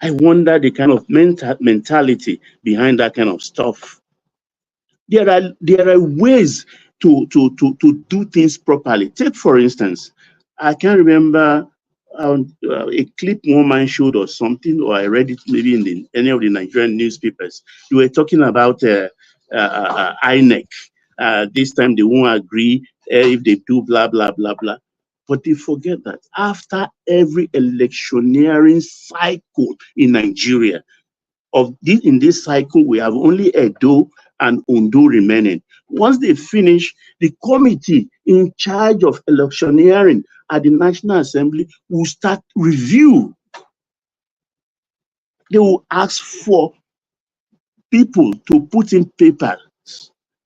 I wonder the kind of mentality behind that kind of stuff. There are ways to do things properly. Take, for instance, I can't remember a clip one man showed or something, or I read it maybe in any of the Nigerian newspapers. They were talking about INEC. This time they won't agree if they do blah, blah, blah, blah. But they forget that after every electioneering cycle in Nigeria, in this cycle, we have only Edo and Ondo remaining. Once they finish, the committee in charge of electioneering at the National Assembly will start review. They will ask for people to put in papers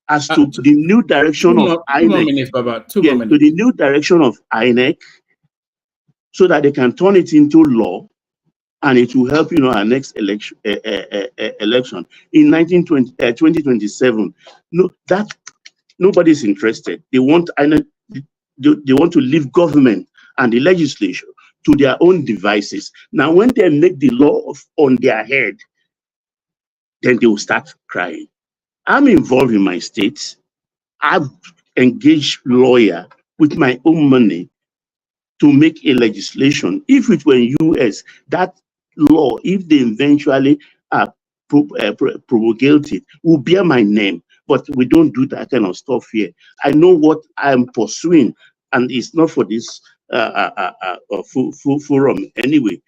as to the new direction of INEC. 2 more minutes, Baba. 2 more minutes. To the new direction of INEC, so that they can turn it into law, and it will help, our next election in 2027. No, that nobody's interested. They want they want to leave government and the legislature to their own devices. Now, when they make the law on their head, then they will start crying. I'm involved in my state. I've engaged lawyer with my own money to make a legislation. If it were in US, that law, if they eventually promulgate it, will bear my name. But we don't do that kind of stuff here. I know what I'm pursuing, and it's not for this forum anyway.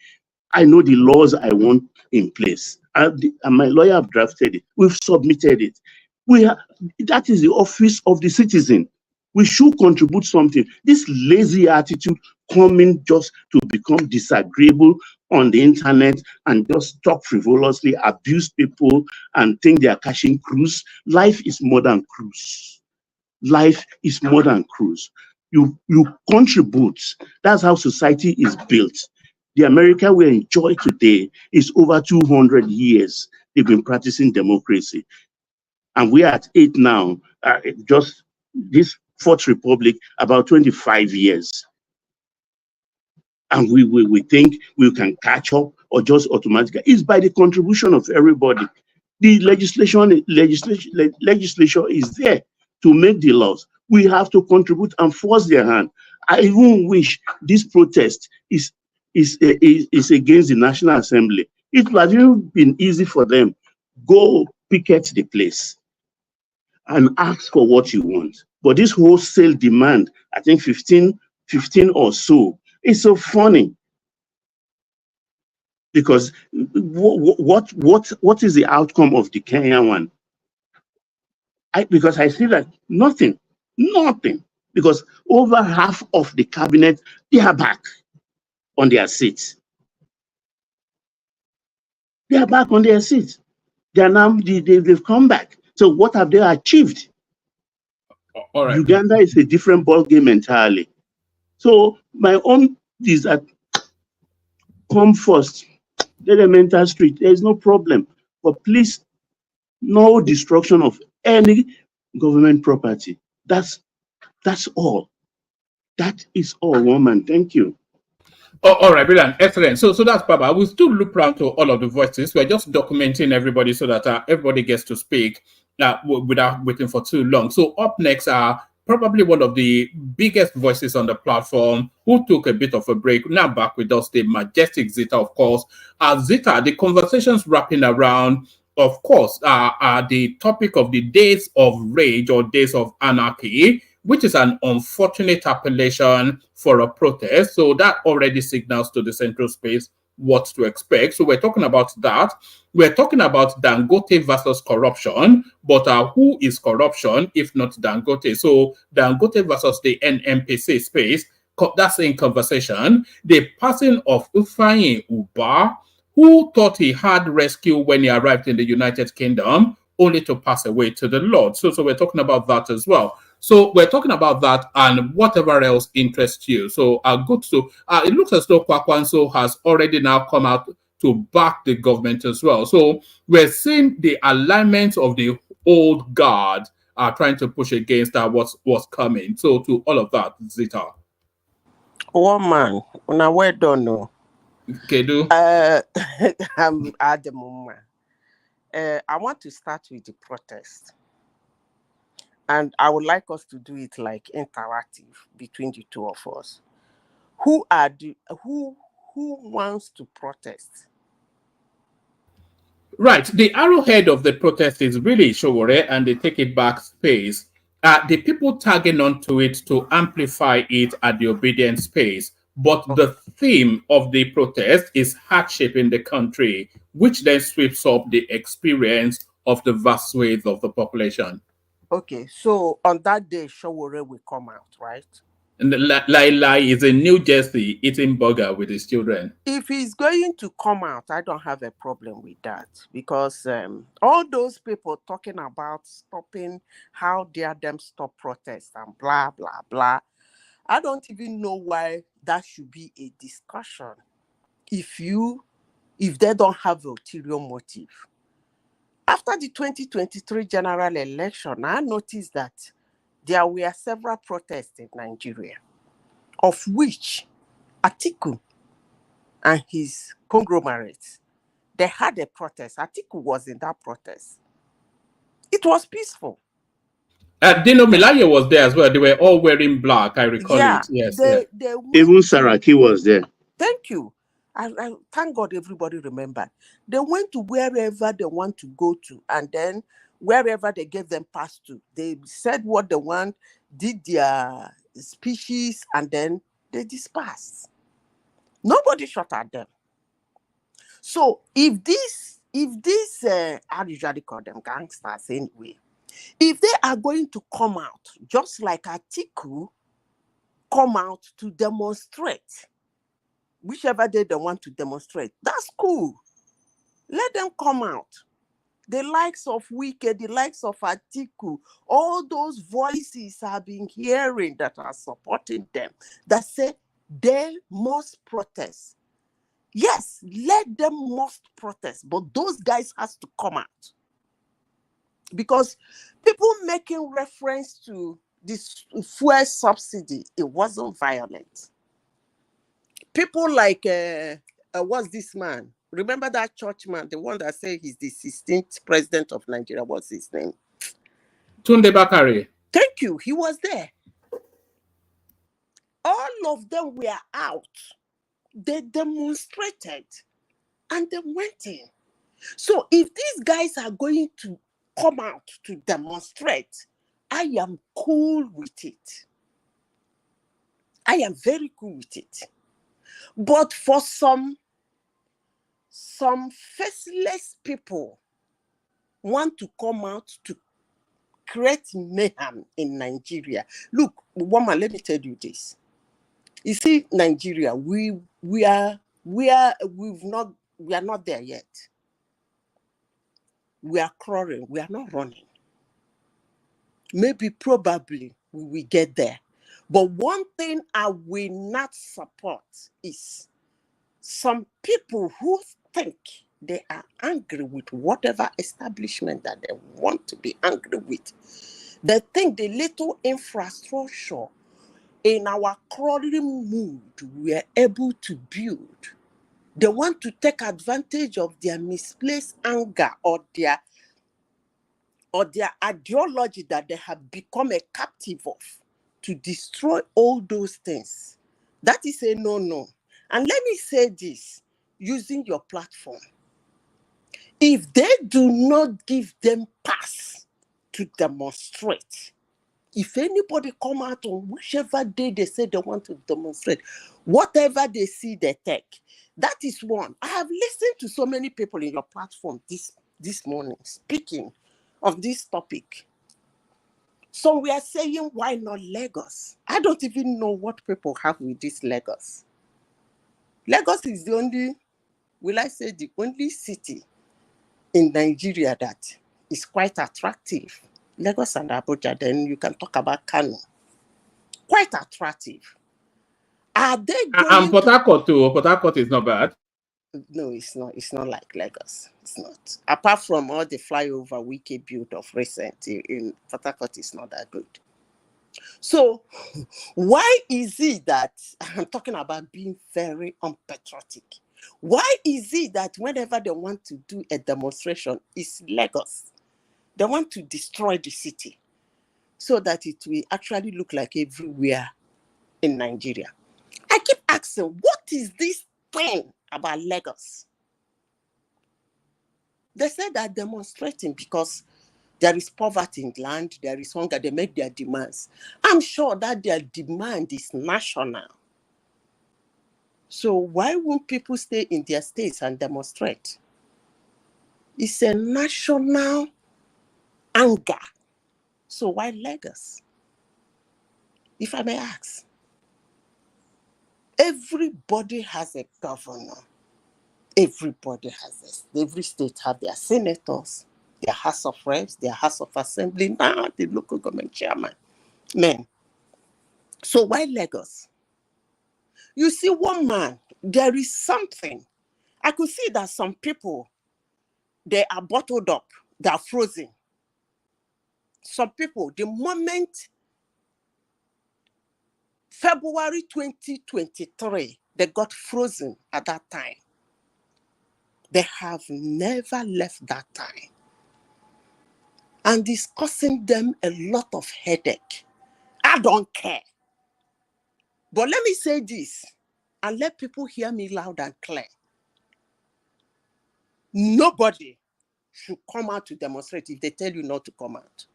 I know the laws I want in place, and my lawyer have drafted it. We've submitted it. That is the office of the citizen. We should contribute something. This lazy attitude coming just to become disagreeable on the internet and just talk frivolously, abuse people, and think they are catching cruise. Life is more than cruise. Life is more than cruise. You contribute. That's how society is built. The America we enjoy today is over 200 years they've been practicing democracy. And we are at 8 now, just this Fourth Republic, about 25 years. And we think we can catch up or just automatically. It's by the contribution of everybody. The legislature is there to make the laws. We have to contribute and force their hand. I even wish this protest is against the National Assembly. It would have even been easy for them. Go picket the place and ask for what you want. But this wholesale demand, I think 15 or so, it's so funny. Because what is the outcome of the Kenyan one? Because I see that nothing. Because over half of the cabinet, they are back on their seats. They are back on their seats. They are now, they've come back. So what have they achieved? All right. Uganda is a different ballgame entirely. So my own is that come first, let them enter street. There is no problem. But please, no destruction of any government property. That's all. That is all, woman. Thank you. Oh, all right, brilliant, excellent. So that's Baba. We'll still loop around to all of the voices. We're just documenting everybody so that everybody gets to speak without waiting for too long. So up next are probably one of the biggest voices on the platform who took a bit of a break. Now back with us, the majestic Zita, of course. Zita, the conversations wrapping around, of course, are the topic of the days of rage or days of anarchy, which is an unfortunate appellation for a protest. So that already signals to the central space what to expect. So we're talking about that. We're talking about Dangote versus corruption, but who is corruption if not Dangote? So Dangote versus the NNPC space, that's in conversation. The passing of Ifeanyi Ubah, who thought he had rescue when he arrived in the United Kingdom, only to pass away to the Lord. So we're talking about that as well. So we're talking about that and whatever else interests you. So good to it looks as though Kwakwanso has already now come out to back the government as well. So we're seeing the alignment of the old guard are trying to push against what's coming. So to all of that, Zita. One man, now we don't know. Kedu. I'm at the moment. I want to start with the protest. And I would like us to do it like interactive between the two of us. Who wants to protest? Right. The arrowhead of the protest is really Showore, and they take it back space. The people tagging onto it to amplify it at the obedient space. But the theme of the protest is hardship in the country, which then sweeps up the experience of the vast swathe of the population. Okay, so on that day, Showore will come out, right? And Lai is in New Jersey eating burger with his children. If he's going to come out, I don't have a problem with that, because all those people talking about stopping, how dare them stop protest and blah, blah, blah. I don't even know why that should be a discussion if they don't have ulterior motive. After the 2023 general election, I noticed that there were several protests in Nigeria, of which Atiku and his conglomerates, they had a protest. Atiku was in that protest. It was peaceful. Dino Melaye was there as well. They were all wearing black. I recall it. Yes. Even Saraki was there. Thank you. I thank God everybody remembered. They went to wherever they want to go to, and then wherever they gave them pass to, they said what they want, did their speeches, and then they dispersed. Nobody shot at them. So if these I usually call them gangsters anyway, if they are going to come out just like Atiku come out to demonstrate, whichever day they want to demonstrate, that's cool. Let them come out. The likes of Wike, the likes of Atiku, all those voices I've been hearing that are supporting them, that say they must protest. Yes, let them must protest, but those guys has to come out. Because people making reference to this fuel subsidy, it wasn't violent. People like, what's this man? Remember that church man, the one that said he's the 16th president of Nigeria? What's his name? Tunde Bakare. Thank you. He was there. All of them were out. They demonstrated and they went in. So if these guys are going to come out to demonstrate, I am cool with it. I am very cool with it. But for some faceless people want to come out to create mayhem in Nigeria. Look, woman, let me tell you this. You see, Nigeria, we are not there yet. We are crawling, we are not running. Maybe, probably, we will get there. But one thing I will not support is some people who think they are angry with whatever establishment that they want to be angry with. They think the little infrastructure in our crawling mood we are able to build, they want to take advantage of their misplaced anger or their ideology that they have become a captive of to destroy all those things. That is a no-no. And let me say this, using your platform. If they do not give them pass to demonstrate, if anybody come out on whichever day they say they want to demonstrate, whatever they see, they take. That is one. I have listened to so many people in your platform this morning speaking of this topic. So we are saying, why not Lagos? I don't even know what people have with this Lagos. Lagos is the only, will I say, the only city in Nigeria that is quite attractive. Lagos and Abuja, then you can talk about Kano. Quite attractive. Are they And going Port to... Harcourt too. Port Harcourt is not bad. No, it's not. It's not like Lagos. It's not. Apart from all the flyover Wiki built of recent, in Port Harcourt is not that good. So, why is it that I'm talking about being very unpatriotic? Why is it that whenever they want to do a demonstration, it's Lagos? They want to destroy the city so that it will actually look like everywhere in Nigeria. I keep asking, what is this thing about Lagos? They say they're demonstrating because there is poverty in the land, there is hunger, they make their demands. I'm sure that their demand is national. So why won't people stay in their states and demonstrate? It's a national anger. So why Lagos? If I may ask. Everybody has a governor. Everybody has this. Every state have their senators, their House of Reps, their House of Assembly, now the local government chairman. Men. So why Lagos? You see, one man, there is something. I could see that some people, they are bottled up, they are frozen. Some people, the moment February 2023, they got frozen at that time. They have never left that time. And it's causing them a lot of headache. I don't care. But let me say this, and let people hear me loud and clear. Nobody should come out to demonstrate if they tell you not to come out.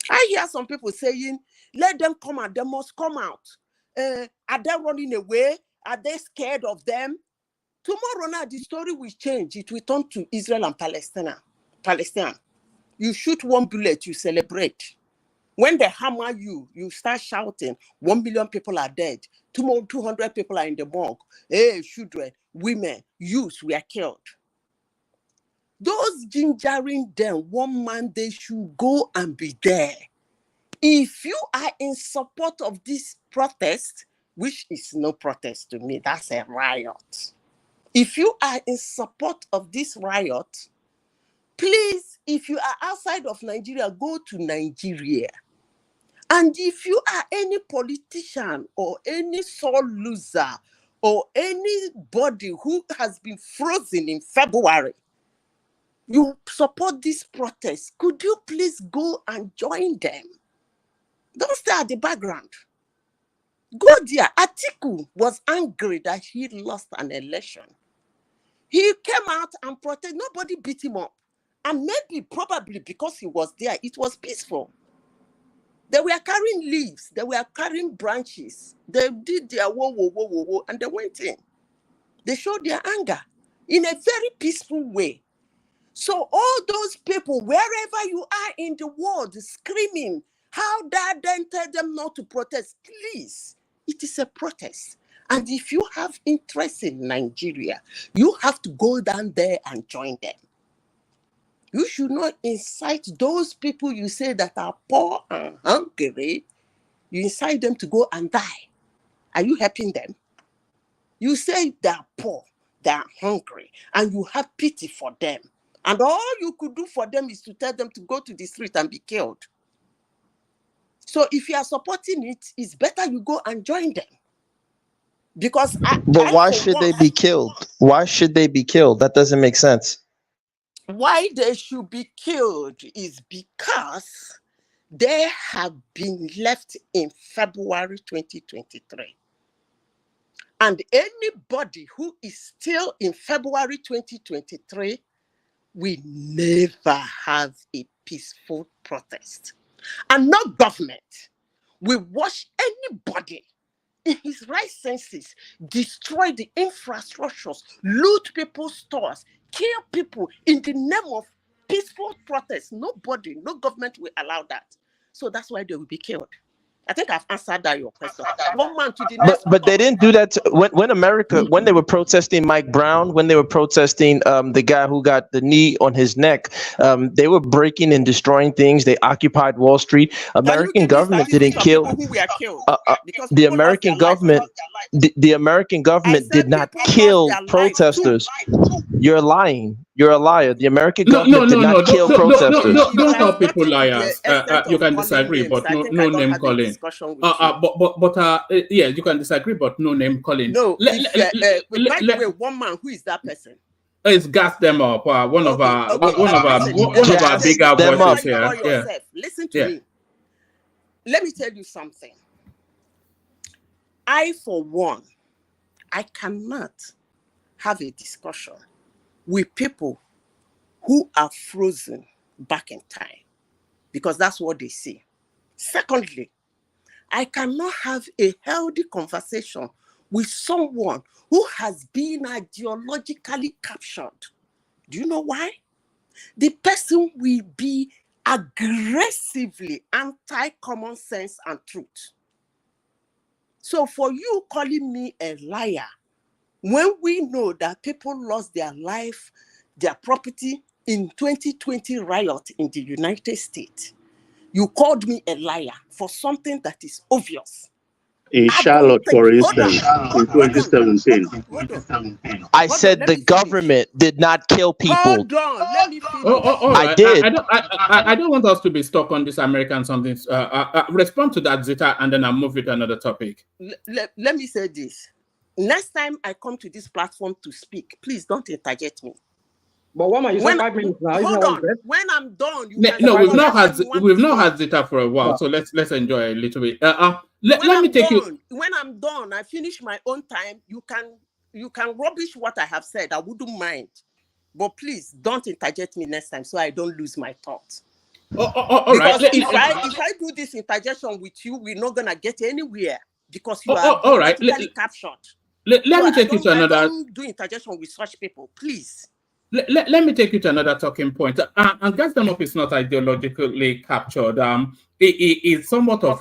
I hear some people saying, let them come out, they must come out. Are they running away? Are they scared of them? Tomorrow now, the story will change. It will turn to Israel and Palestine. You shoot one bullet, you celebrate. When they hammer you, you start shouting, 1 million people are dead. 200 people are in the morgue. Hey, children, women, youth were killed. Those gingering them, one man, they should go and be there. If you are in support of this protest, which is no protest to me, that's a riot. If you are in support of this riot, please, if you are outside of Nigeria, go to Nigeria. And if you are any politician or any sore loser or anybody who has been frozen in February, you support this protest, could you please go and join them? Don't stay at the background. Go there. Atiku was angry that he lost an election. He came out and protested. Nobody beat him up. And maybe, probably because he was there, it was peaceful. They were carrying leaves. They were carrying branches. They did their whoa, and they went in. They showed their anger in a very peaceful way. So all those people, wherever you are in the world, screaming, how dare they tell them not to protest? Please, it is a protest. And if you have interest in Nigeria, you have to go down there and join them. You should not incite those people you say that are poor and hungry. You incite them to go and die. Are you helping them? You say they are poor, they are hungry, and you have pity for them. And all you could do for them is to tell them to go to the street and be killed. So if you are supporting it, it's better you go and join them. Because But why should they be killed? Why should they be killed? That doesn't make sense. Why they should be killed is because they have been left in February 2023. And anybody who is still in February 2023 will never have a peaceful protest. And no government will watch anybody in his right senses destroy the infrastructures, loot people's stores, kill people in the name of peaceful protest. Nobody, no government will allow that. So that's why they will be killed. I think I've answered that your question. 1 month to the next. But they didn't do that when they were protesting Mike Brown, when they were protesting the guy who got the knee on his neck. They were breaking and destroying things. They occupied Wall Street. American government didn't kill. People who were killed because The people lost American their lives. government, the American government did not kill protesters. You're lying. You're a liar. The American government did not kill protesters. Don't call people liars. You can disagree, but no name calling. Yeah, you can disagree, but no name calling. No, by the way, one man, who is that person? It's gas them up. One of our bigger voices here. Yeah. Listen to me. Let me tell you something. I, for one, I cannot have a discussion with people who are frozen back in time, because that's what they say. Secondly, I cannot have a healthy conversation with someone who has been ideologically captured. Do you know why? The person will be aggressively anti-common sense and truth. So for you calling me a liar, when we know that people lost their life, their property in 2020 riot in the United States, you called me a liar for something that is obvious. In Charlotte, for instance, in 2017. I said the government did not kill people. Hold on, let me finish. All right. I did. I don't want us to be stuck on this American something. Respond to that, Zita, and then I'll move it to another topic. Let me say this. Next time I come to this platform to speak, please don't interject me. But Wama, you said 5 minutes now. Hold on. When I'm done, we've not had Zita for a while, so let's enjoy a little bit. Let me take you. When I'm done, I finish my own time. You can rubbish what I have said. I wouldn't mind, but please don't interject me next time, so I don't lose my thoughts. All right. If I do this interjection with you, we're not gonna get anywhere because you are all right. captured. Let me take you to another. I don't do interjection with such people, please. Let me take you to another talking point. And gas them up is not ideologically captured. It's somewhat of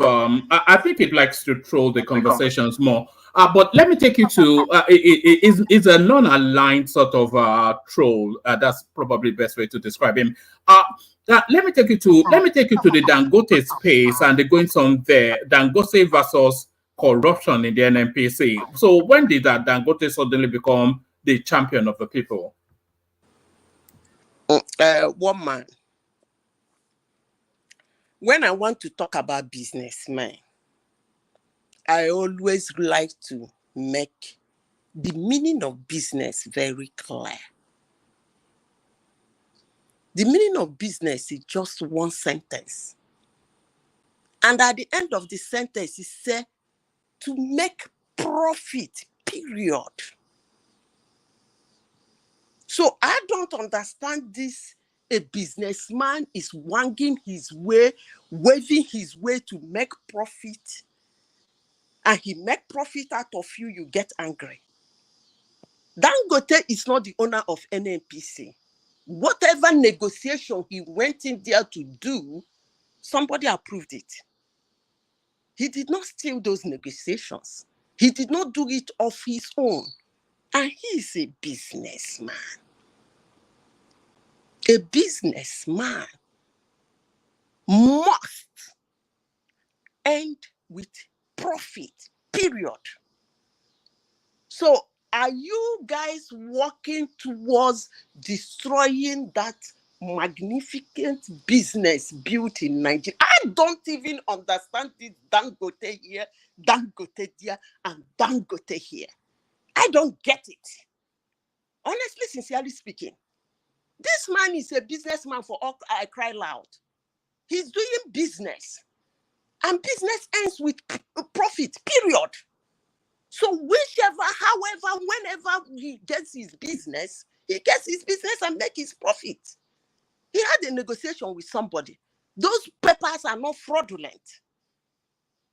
I think it likes to troll the conversations more. But let me take you to it's a non-aligned sort of troll. That's probably the best way to describe him. Let me take you to the Dangote space and the goings on there. Dangote versus corruption in the NNPC. So when did that Dangote suddenly become the champion of the people? One man. When I want to talk about businessmen, I always like to make the meaning of business very clear. The meaning of business is just one sentence. And at the end of the sentence, it says to make profit, period. So I don't understand this. A businessman is wanging his way, waving his way to make profit. And he make profit out of you, you get angry. Dangote is not the owner of NNPC. Whatever negotiation he went in there to do, somebody approved it. He did not steal those negotiations. He did not do it of his own. And he is a businessman. A businessman must end with profit, period. So are you guys working towards destroying that magnificent business built in Nigeria? I don't even understand this Dangote here, Dangote there, and Dangote here. I don't get it. Honestly, sincerely speaking, this man is a businessman for all I cry loud. He's doing business. And business ends with profit, period. So however, whenever he gets his business and make his profit. He had a negotiation with somebody. Those papers are not fraudulent.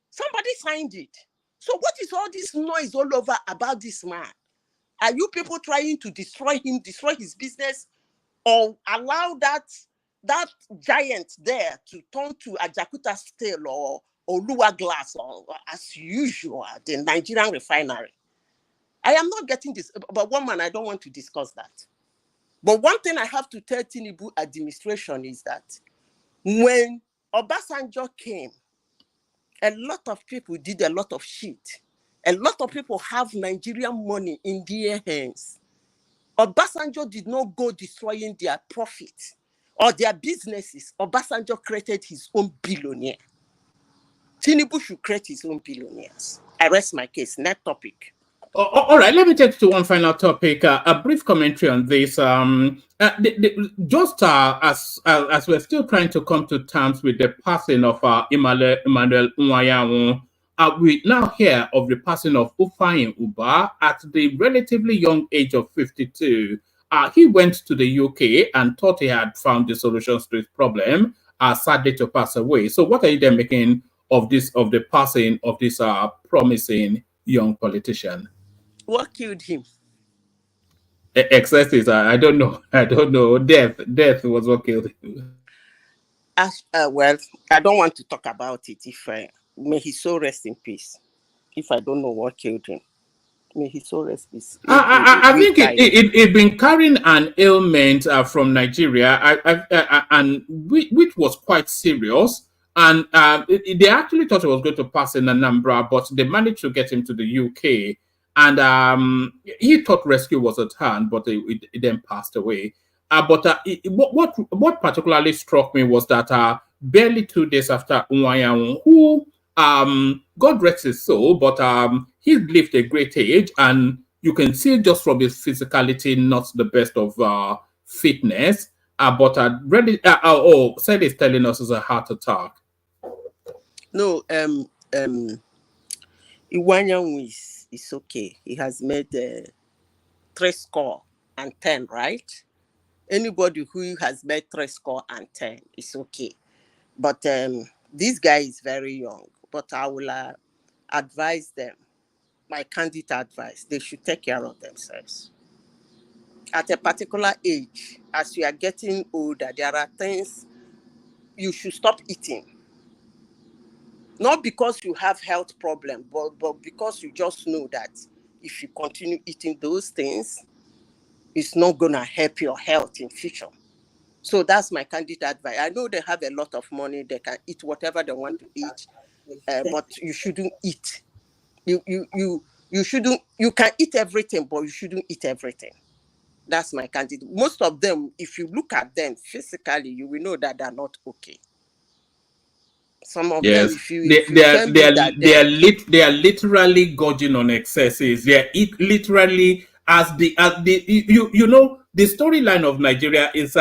Somebody signed it. So what is all this noise all over about this man? Are you people trying to destroy him, destroy his business, or allow that giant there to turn to a Jakuta tail Oluwa Glass, or as usual, the Nigerian refinery. I am not getting this, but one man, I don't want to discuss that. But one thing I have to tell Tinubu administration is that when Obasanjo came, a lot of people did a lot of shit. A lot of people have Nigerian money in their hands. Obasanjo did not go destroying their profit or their businesses. Obasanjo created his own billionaire. Tinubu should create his own billionaires. I rest my case. Next topic. All right, let me take to one final topic. A brief commentary on this. Just as we're still trying to come to terms with the passing of Emmanuel Nwayawu, we now hear of the passing of Ufayin Uba at the relatively young age of 52. He went to the UK and thought he had found the solutions to his problem, sadly to pass away. So what are you then making of this, of the passing of this promising young politician? What killed him? Excesses. I don't know. I don't know. Death was what killed him. Well, I don't want to talk about it. If may his soul rest in peace. If I don't know what killed him, may his soul rest in peace. I think it been carrying an ailment from Nigeria, and which was quite serious. And they actually thought it was going to pass in Anambra, but they managed to get him to the UK. And he thought rescue was at hand, but it then passed away. What particularly struck me was that barely 2 days after Nwayawu, who God rest his soul, but he lived a great age, and you can see just from his physicality, not the best of fitness. But really, said he's telling us it's a heart attack. No, Nwayawu is okay. He has made 3 score and 10, right? Anybody who has made 3 score and 10 is okay. But this guy is very young. But I will advise them, my candid advice, they should take care of themselves. At a particular age, as you are getting older, there are things you should stop eating. Not because you have health problems, but because you just know that if you continue eating those things, it's not going to help your health in future. So that's my candid advice. I know they have a lot of money. They can eat whatever they want to eat, but you shouldn't eat. You shouldn't. You can eat everything, but you shouldn't eat everything. That's my candid. Most of them, if you look at them physically, you will know that they're not okay. Some of them, if you they are literally gorging on excesses. They are literally as the you know, the storyline of Nigeria is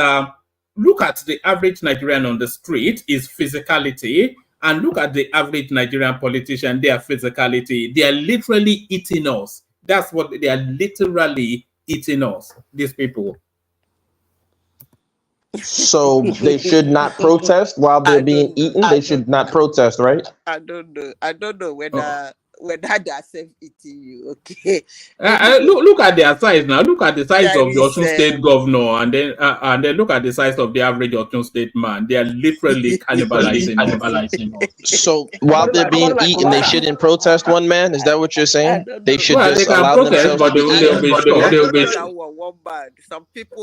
look at the average Nigerian on the street is physicality, and look at the average Nigerian politician, their physicality. They are literally eating us. That's what they are literally eating us. These people. So they should not protest while they're being eaten. They should not protest, right? I don't know whether they are safe eating you. Okay. Look at their size now. Look at the size of the Osun State governor, and then look at the size of the average Osun State man. They are literally cannibalizing us. So while they're being eaten, they shouldn't protest. One man, is that what you're saying? They should just allow themselves to be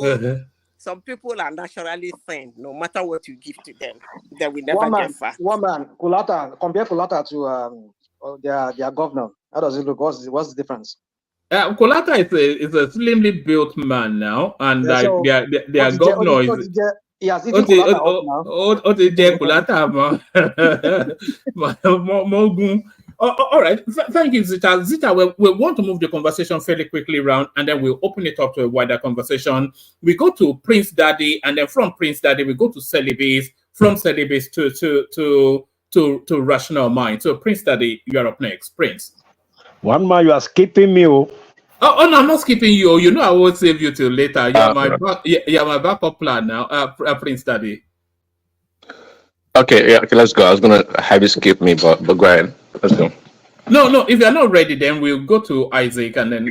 eaten. Some people are naturally thin. No matter what you give to them, they will never get fat. One man, Kulata, compare Kulata to their governor. How does it look? What's the difference? Kulata is a slimly built man now, and their governor is. He has eaten Kulata now. All right, thank you, Zita. Zita, we want to move the conversation fairly quickly around, and then we'll open it up to a wider conversation. We go to Prince Daddy, and then from Prince Daddy, we go to Celibes, from Celibes to Rational Mind. So, Prince Daddy, you're up next. Prince. One man, you are skipping me. Oh no, I'm not skipping you. You know I won't save you till later. You're my backup plan now, Prince Daddy. Okay, let's go. I was gonna have you skip me, but go ahead. Let's go. No, if you're not ready, then we'll go to Isaac and then.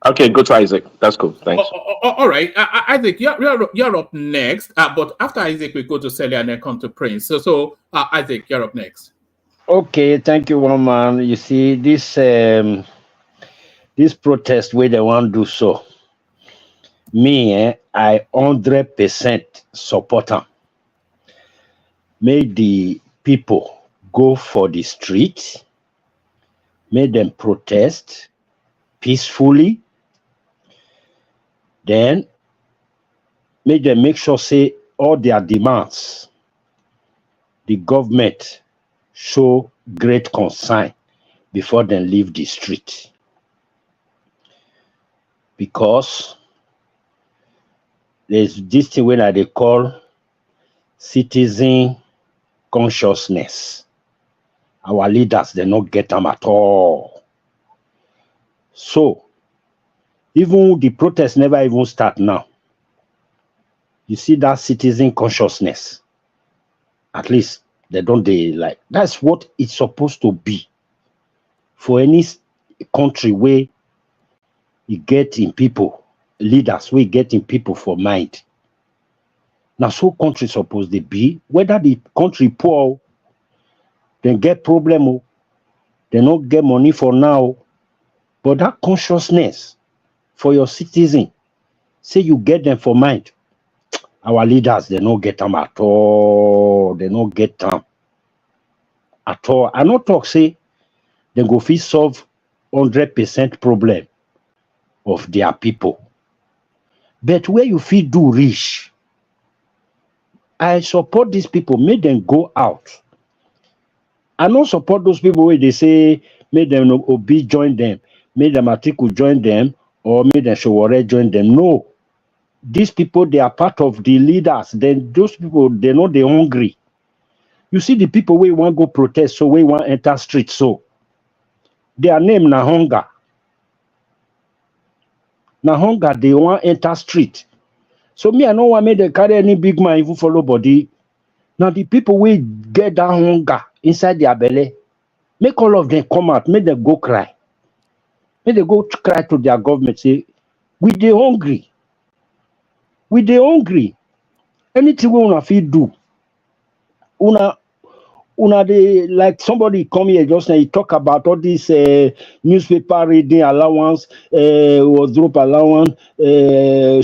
Okay, go to Isaac. That's cool. Thanks. All right, Isaac, you're up next. But after Isaac, we go to Celia and then come to Prince. So Isaac, you're up next. Okay, thank you, one man. You see, this protest where they want to do so. Me, I 100% support them. Make the people go for the street, make them protest peacefully, then make them make sure say all their demands, the government show great concern before they leave the street. Because there's this thing when they call citizen consciousness. Our leaders, they not get them at all. So, even the protests never even start now. You see that citizen consciousness. At least they don't like. That's what it's supposed to be. For any country where you get in people, leaders we get in people for mind. Now, so country supposed to be, whether the country poor, they get problem, they not get money for now, but that consciousness for your citizen, say you get them for mind. Our leaders, they don't get them at all. They don't get them at all. I not talk say they go fit solve 100% problem of their people. But where you fit do reach, I support these people, make them go out. I don't support those people where they say make them Obi join them, make them Atiku join them, or make them Showore join them. No. These people, they are part of the leaders. Then those people, they know they're hungry. You see the people where want go protest, so where want enter street, so their name na hunger. Na hunger, they want enter street. So me, I don't want make them carry any big man even follow body. Now the people will get that hunger inside their belly. Make all of them come out, make them go cry. Make them go cry to their government, say, we they hungry. We they hungry. Anything we wanna feel do. Una they like somebody come here just now, he talk about all this newspaper reading allowance, wardrobe allowance,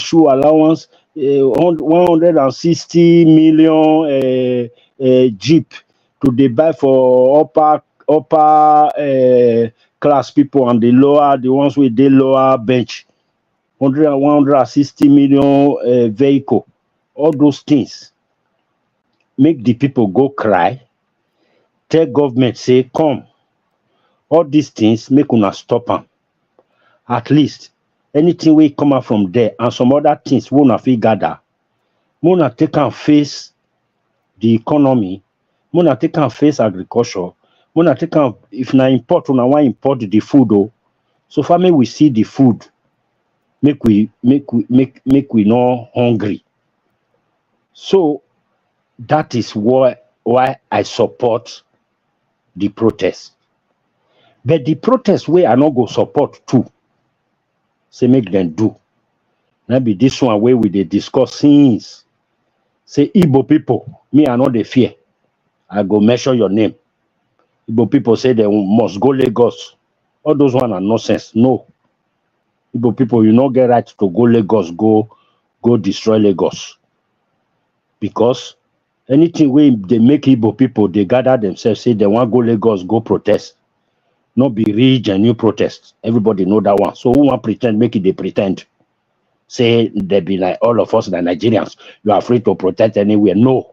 shoe allowance, 160 million jeep to they buy for upper class people and the ones with the lower bench. 160 million vehicle. All those things make the people go cry. Tell government say come, all these things make una stop them. At least anything will come out from there and some other things we una fit gather. Muna take and face the economy. Muna take and face agriculture. Muna take and if na import, una want import the food though. So far may we see the food. Make we not hungry. So that is why I support the protest. But the protest where I not go support too. Say make them do. Maybe this one where we they discuss things. Say Igbo people, me I know they fear. I go measure your name. Igbo people say they must go Lagos. All those one are nonsense. No. Igbo people, you not get right to go Lagos, go destroy Lagos. Because anything where they make Igbo people, they gather themselves, say they want go Lagos, go protest. Not be real genuine protest. Everybody know that one. So who want pretend, make it they pretend. Say they be like all of us, the Nigerians, you are free to protest anywhere. No.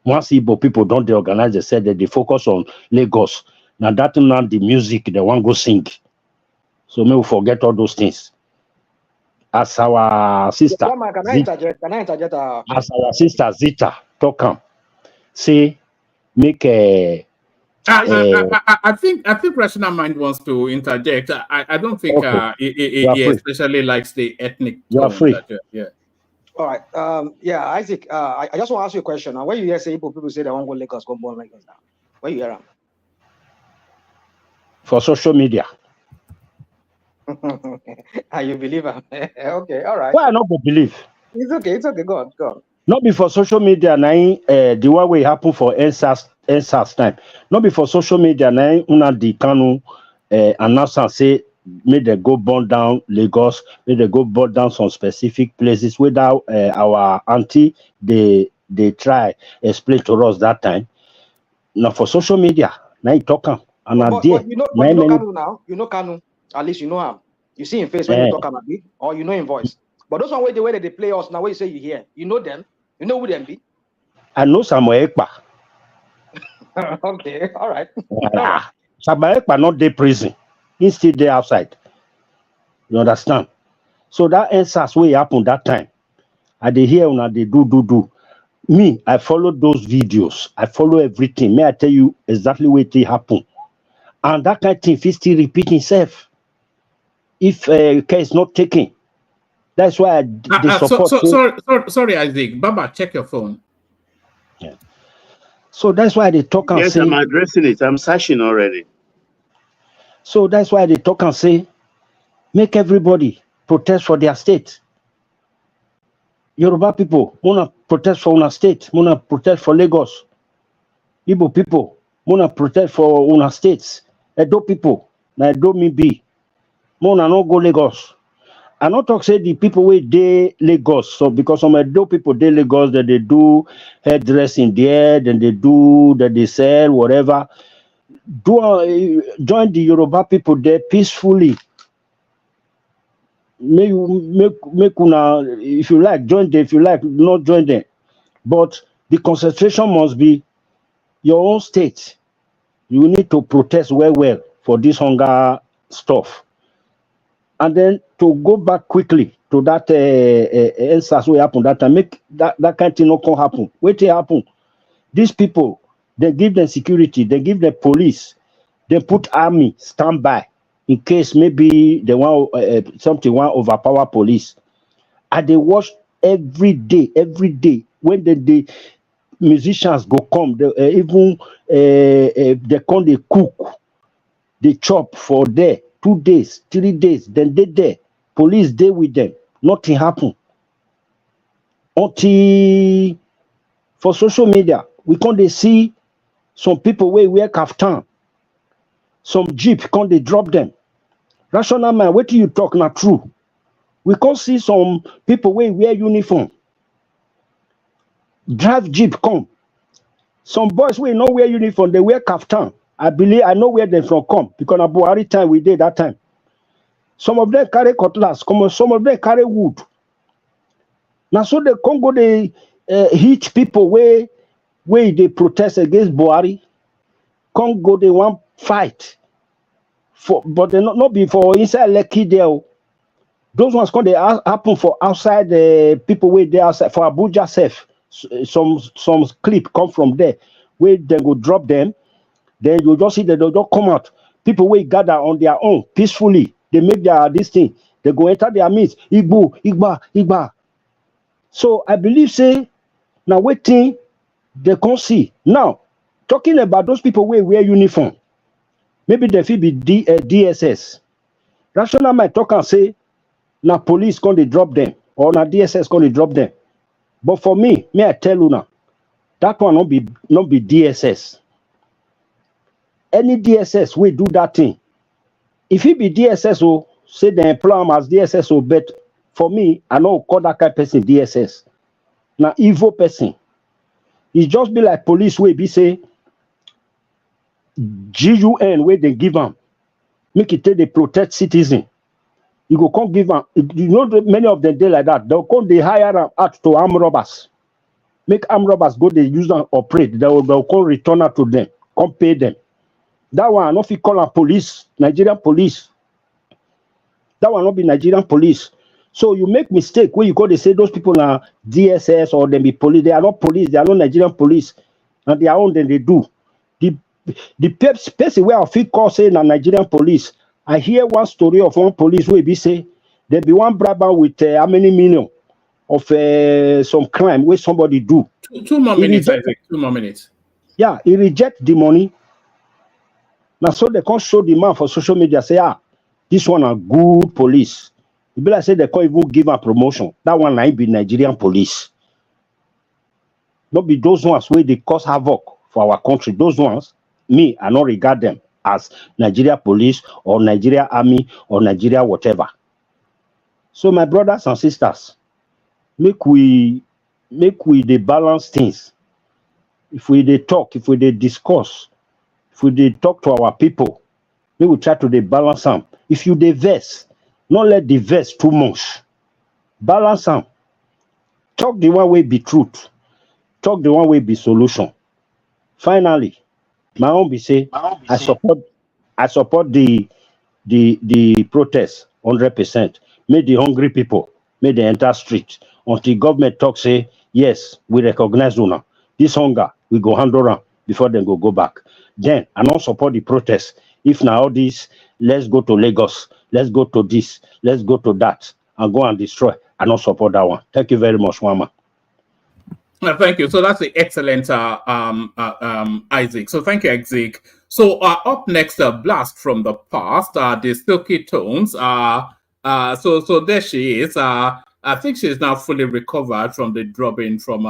Once Igbo people don't they organize, they said that they focus on Lagos. Now that not the music, they want go sing. So may we forget all those things. As our sister, Can I interject? as our sister Zita talk say make a. I think Rational Mind wants to interject. I don't think Okay. he especially likes the ethnic tone. You are free. All right. Yeah, Isaac. I just want to ask you a question. Now, when you hear say people say they want to go Lagos, go born Lagos now. Where you hear them? For social media. And you believe them? Okay. All right. Why I not go believe? It's okay. Go on. Not before social media. Now, the one way happen for NSAS NSAS time. Not before social media now, una di Kanu announce and say, may they go burn down Lagos, may they go burn down some specific places without our auntie, they try explain to us that time. Now for social media, now you talk and But you know Kanu now. You know Kanu. At least you know him. You see him face when you talk about it, or you know him voice. But those one way the way that they play us now, where you say you hear, you know them. You know who them be. I know Samuel Ekpa. Okay, all right. Samuel Ekpa not dey prison. He still there outside. You understand? So that answers what happened that time. I dey hear una they do. Me, I follow those videos. I follow everything. May I tell you exactly what it happened? And that kind of thing fit still repeat itself if care is not taken. That's why they support. Sorry, Isaac. Baba, check your phone. Yeah. So that's why they talk and yes, say. I'm addressing it. I'm searching already. So that's why they talk and say, make everybody protest for their state. Yoruba people, wanna protest for una state, wanna protest for Lagos. Igbo people, wanna protest for una states. Edo people, na Edo me be. Wanna no go Lagos. I not talk say the people wey dey Lagos, so because some Edo people dey Lagos that they do hairdressing there, then they sell whatever. Join the Yoruba people there peacefully. Make una, if you like, join them. If you like, not join them. But the concentration must be your own state. You need to protest well for this hunger stuff. And then to go back quickly to that answers what happened that time, make that kind of thing not can happen. Wait till happen. These people, they give them security, they give them police, they put army standby in case maybe they want something want overpower police. And they watch every day when the musicians go come, they even they come they cook, they chop for there 2 days, 3 days, then they there. Police there with them. Nothing happen. Until for social media, we can't they see some people wear kaftan, some jeep can't they drop them. Rational man, what do you talk not true? We can't see some people wear uniform, drive jeep come. Some boys we no wear uniform, they wear kaftan. I believe I know where they from come because na Buhari time we did that time. Some of them carry cutlass, some of them carry wood. Now so the Congo they hit people where they protest against Buhari. Congo they want fight for, but they not be for inside Lekki there. Those ones can they happen for outside the people where they outside for Abuja self. Some clip come from there where they go drop them. Then you just see that they don't come out. People will gather on their own peacefully. They make this thing. They go enter their midst. Igba. So I believe say now waiting they can't see. Now talking about those people who wear uniform, maybe they feel be DSS. Rational might talk and say now police can they drop them or now DSS can they drop them. But for me, may I tell you now, that one not be DSS. Any DSS will do that thing. If he be DSS, oh, say they employ him as DSS, oh, but for me, I know call that kind of person DSS. Now, evil person. It just be like police will be say GUN where they give them. Make it take they protect citizen. You go come give them. You know many of them they like that. They'll come they hire them out to armed robbers. Make armed robbers go they use them operate. They'll come return her to them. Come pay them. That one not fit call a police, Nigerian police. That one not be Nigerian police. So you make mistake when you go they say those people are DSS or they be police. They are not police. They are not Nigerian police, and their own then they do. The person where I feel call say na Nigerian police. I hear one story of one police where be say there be one brother with how many million of some crime where somebody do. Two more minutes, I think. 2 more minutes. Yeah, he reject the money. Now, so they can't show the man for social media, say, this one a good police. It be like say they can't even give a promotion. That one might be Nigerian police. Not be those ones where they cause havoc for our country. Those ones, me, I don't regard them as Nigeria police or Nigeria army or Nigeria whatever. So my brothers and sisters, make we dey balance things. If we dey talk, if we dey discuss, if we dey talk to our people, we will try to dey balance them. If you dey vex, not let the vex too much. Balance them. Talk the one way be truth. Talk the one way be solution. Finally, my own be say I support the protest 100%. Make the hungry people, make they enter street until government talk say yes, we recognize una. This hunger we go handle am before they go back. Then I don't support the protest. If now all this, let's go to Lagos, let's go to this, let's go to that, and go and destroy. I don't support that one. Thank you very much, Mama. Thank you. So that's the excellent Isaac. So thank you, Isaac. So up next, Blast from the Past, the Silky Tones. So there she is. I think she's now fully recovered from the drubbing from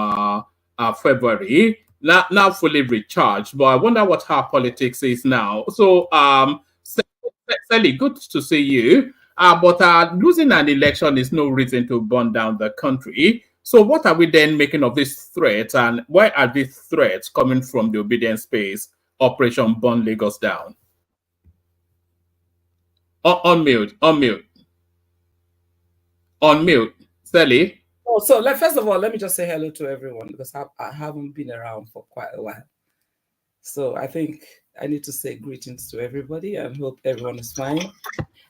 February. Now fully recharged. But I wonder what her politics is now. So Sally, good to see you. But losing an election is no reason to burn down the country. So what are we then making of this threat, and where are these threats coming from? The obedience space, Operation Burn Lagos Down. On mute. Sally? Oh, so first of all, let me just say hello to everyone, because I haven't been around for quite a while. So I think I need to say greetings to everybody and hope everyone is fine.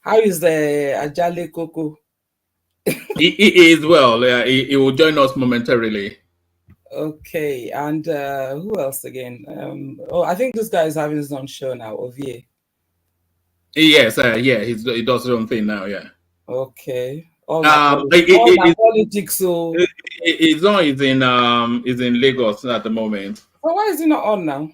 How is the Ajale Coco? He is well. He will join us momentarily. Okay, and who else again? I think this guy is having his own show now, Ovie. Yes, he does his own thing now, yeah. Okay. All my politics, so his own is in Lagos at the moment. Well, why is he not on now?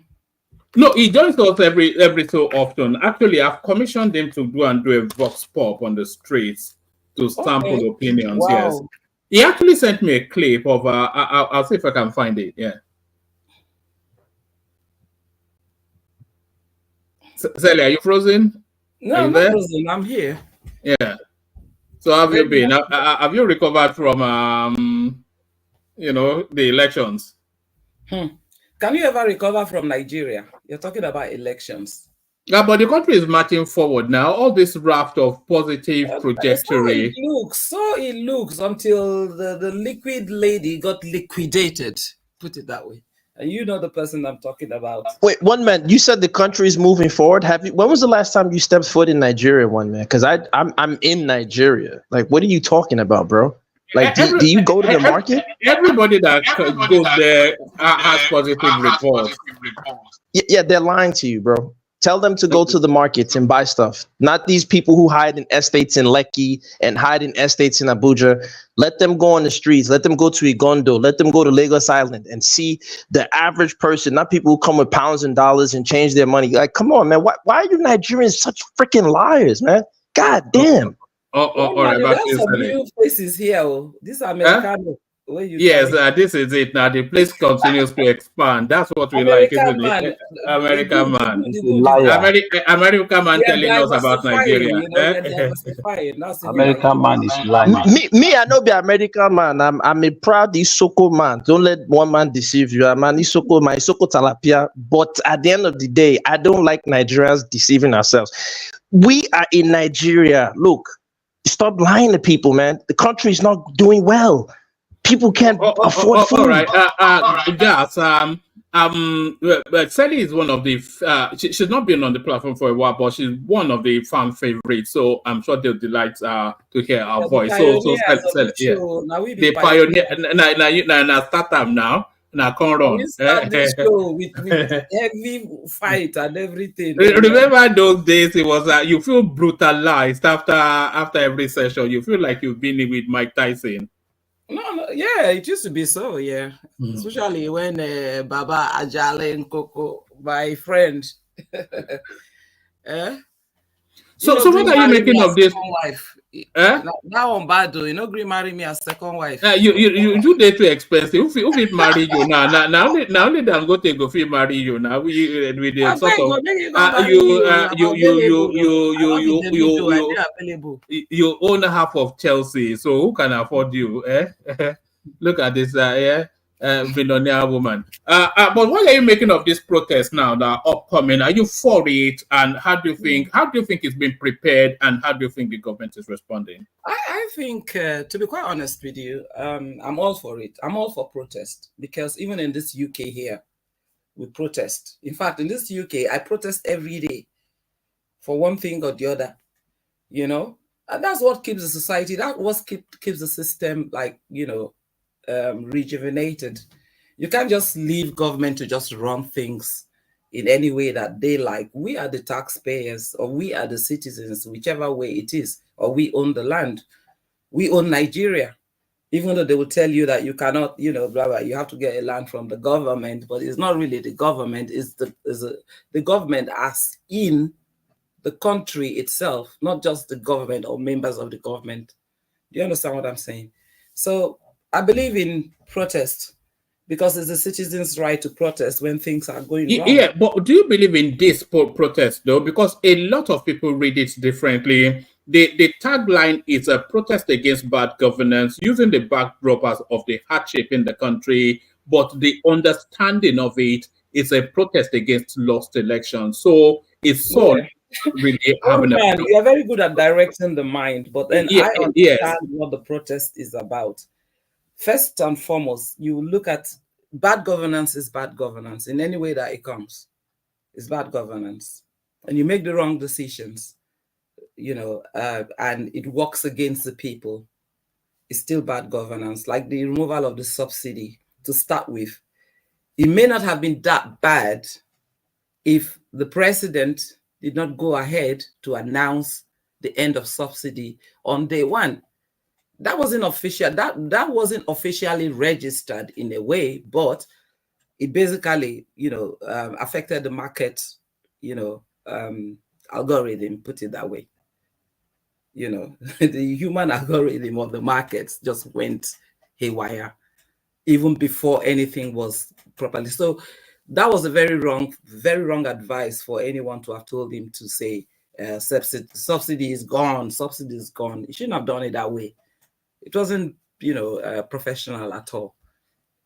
No, he joins us every so often. Actually, I've commissioned him to do a vox pop on the streets to sample opinions. Wow. Yes, he actually sent me a clip of. I'll see if I can find it. Yeah. Sally, are you frozen? No, I'm not frozen. I'm here. Yeah. So how have you been? Have you recovered from the elections? Can you ever recover from Nigeria? You're talking about elections. Yeah, but the country is marching forward now. All this raft of positive trajectory. So it looks until the liquid lady got liquidated. Put it that way. And you know the person I'm talking about. Wait, one man. You said the country is moving forward. When was the last time you stepped foot in Nigeria, one man? Because I'm in Nigeria. Like, what are you talking about, bro? Like, do you go to the market? Everybody that goes there has positive reports. Yeah, they're lying to you, bro. Tell them to go to the markets and buy stuff. Not these people who hide in estates in Lekki and hide in estates in Abuja. Let them go on the streets. Let them go to Igondo. Let them go to Lagos Island and see the average person, not people who come with pounds and dollars and change their money. Like, come on, man. Why are you Nigerians such freaking liars, man? God damn. All right. There's some new faces here. This Americano. Yes, this is it. Now the place continues to expand. That's what we like, isn't it? American man. American man telling us about Nigeria. American man is lying. Me, I know be American man. I'm a proud Isoko man. Don't let one man deceive you. I'm an Isoko man, Isoko Talapia. But at the end of the day, I don't like Nigerians deceiving ourselves. We are in Nigeria. Look, stop lying to people, man. The country is not doing well. People can't afford food. All right. Yes. But Sally is one of the. She's not been on the platform for a while, but she's one of the fan favorites. So I'm sure they'll delight to hear our voice. So Sally, yeah. The pioneer. Now start time now. Now come run. We start this show with heavy fight and everything. Remember those days? It was you feel brutalized after every session. You feel like you've been with Mike Tyson. No, yeah, it used to be so, yeah. Especially when Baba Ajale and Coco, my friend. So what are you making of this? That one bad though. You know, agree marry me as second wife. You they too expensive. If it marry you now only them go take go fit marry you now. We the sort of you own half of Chelsea, so who can afford you? Look at this billionaire woman. But what are you making of this protest now that are upcoming? Are you for it? And how do you think it's been prepared? And how do you think the government is responding? I think, to be quite honest with you, I'm all for it. I'm all for protest because even in this UK here, we protest. In fact, in this UK, I protest every day for one thing or the other, you know, and that's what keeps the society, that what keeps the system like, you know, rejuvenated. You can't just leave government to just run things in any way that they like. We are the taxpayers, or we are the citizens, whichever way it is, or we own the land. We own Nigeria, even though they will tell you that you cannot, you know, blah, blah, you have to get a land from the government, but it's not really the government, it's the government as in the country itself, not just the government or members of the government. Do you understand what I'm saying? So I believe in protest because it's the citizens' right to protest when things are going wrong. Yeah, but do you believe in this protest though? Because a lot of people read it differently. The tagline is a protest against bad governance, using the backdrop of the hardship in the country, but the understanding of it is a protest against lost elections. So it's so really having a you are very good at directing the mind, but then I understand what the protest is about. First and foremost, you look at bad governance is bad governance in any way that it comes. It's bad governance. And you make the wrong decisions, you know, and it works against the people. It's still bad governance, like the removal of the subsidy to start with. It may not have been that bad if the president did not go ahead to announce the end of subsidy on day one. That wasn't official. That wasn't officially registered in a way, but it basically, you know, affected the market, you know, algorithm. Put it that way. You know, the human algorithm of the markets just went haywire, even before anything was properly. So that was a very wrong advice for anyone to have told him to say subsidy is gone. Subsidy is gone. He shouldn't have done it that way. It wasn't, you know, professional at all.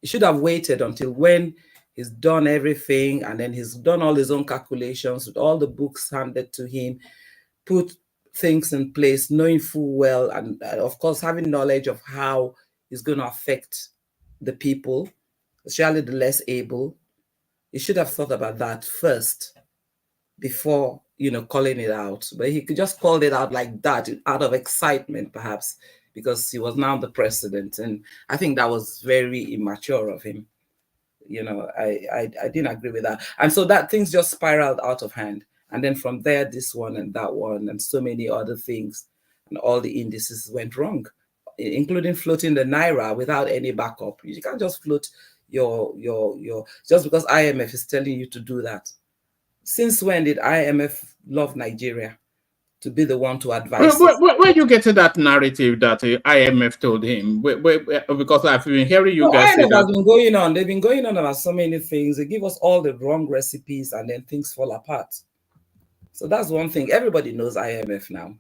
He should have waited until when he's done everything and then he's done all his own calculations with all the books handed to him, put things in place, knowing full well, and of course, having knowledge of how it's going to affect the people, especially the less able. He should have thought about that first before, you know, calling it out. But he could just call it out like that out of excitement, perhaps, because he was now the president. And I think that was very immature of him. You know, I didn't agree with that. And so that things just spiraled out of hand. And then from there, this one and that one and so many other things, and all the indices went wrong, including floating the Naira without any backup. You can't just float your just because IMF is telling you to do that. Since when did IMF love Nigeria to be the one to advise? Where you get to that narrative that IMF told him? Because I've been hearing you guys say IMF that. has been going on. They've been going on about so many things. They give us all the wrong recipes and then things fall apart. So that's one thing. Everybody knows IMF now.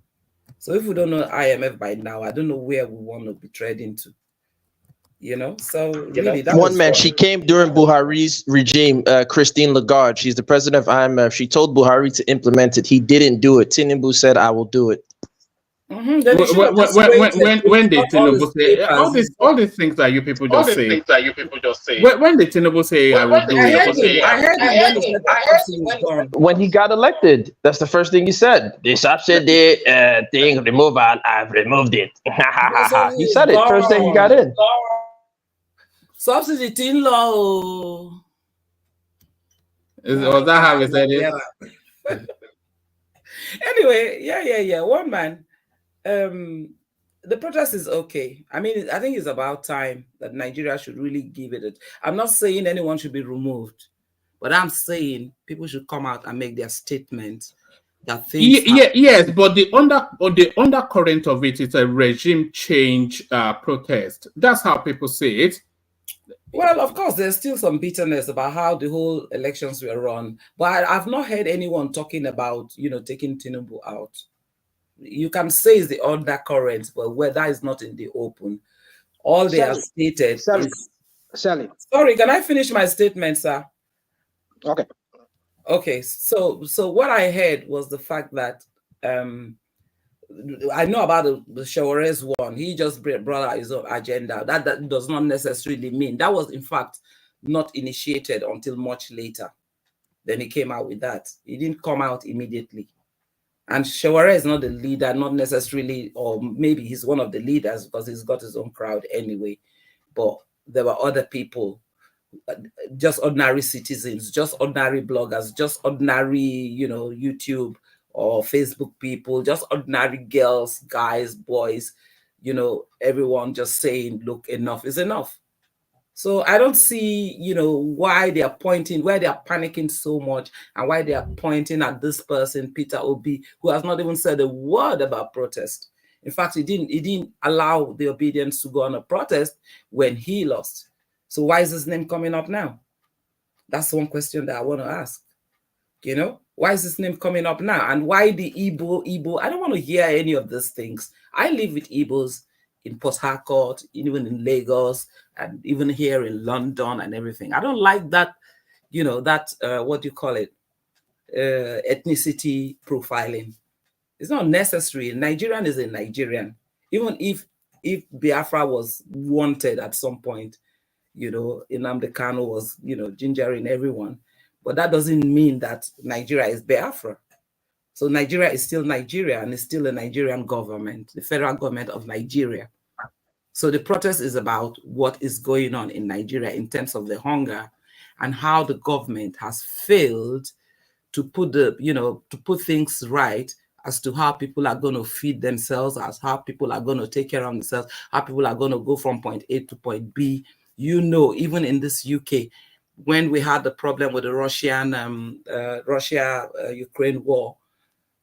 So if we don't know IMF by now, I don't know where we want to be treading to. You know, so really, that one man, she came during Buhari's regime, Christine Lagarde. She's the president of IMF. She told Buhari to implement it. He didn't do it. Tinubu said, "I will do it." When did Tinubu say all these things that you people just say? When did Tinubu say I will do it? When he got elected, that's the first thing he said. The subsidy thing removal, I've removed it. He said it first day he got in. Subsidy tin law. Was that how he said it? Anyway, yeah. One man. The protest is okay. I mean, I think it's about time that Nigeria should really give it. I'm not saying anyone should be removed, but I'm saying people should come out and make their statement that things yes, but the undercurrent of it is a regime change protest. That's how people see it. Well, of course, there's still some bitterness about how the whole elections were run, but I've not heard anyone talking about, taking Tinubu out. You can say it's the undercurrent, but where that is not in the open. All they have stated is... Sally. Sorry, can I finish my statement, sir? Okay. Okay, so what I heard was the fact that I know about the Shawarez one. He just brought out his own agenda. That does not necessarily mean that was, in fact, not initiated until much later. Then he came out with that. He didn't come out immediately. And Shawarez is not the leader, not necessarily, or maybe he's one of the leaders because he's got his own crowd anyway. But there were other people, just ordinary citizens, just ordinary bloggers, just ordinary, YouTube or Facebook people, just ordinary girls, guys, boys, everyone just saying, look, enough is enough. So I don't see, why they are panicking so much and why they are pointing at this person, Peter Obi, who has not even said a word about protest. In fact, he didn't allow the obedience to go on a protest when he lost. So why is his name coming up now? That's one question that I want to ask. Why is his name coming up now? And why the Igbo? I don't want to hear any of these things. I live with Igbos in Port Harcourt, even in Lagos, and even here in London and everything. I don't like that, what do you call it? Ethnicity profiling. It's not necessary. Nigerian is a Nigerian. Even if Biafra was wanted at some point, Nnamdi Kanu was, gingering everyone. But that doesn't mean that Nigeria is Biafra. So Nigeria is still Nigeria and it's still a Nigerian government, the federal government of Nigeria. So the protest is about what is going on in Nigeria in terms of the hunger and how the government has failed to put put things right as to how people are going to feed themselves, as how people are going to take care of themselves, how people are going to go from point A to point B. Even in this UK, when we had the problem with the Russia-Ukraine war,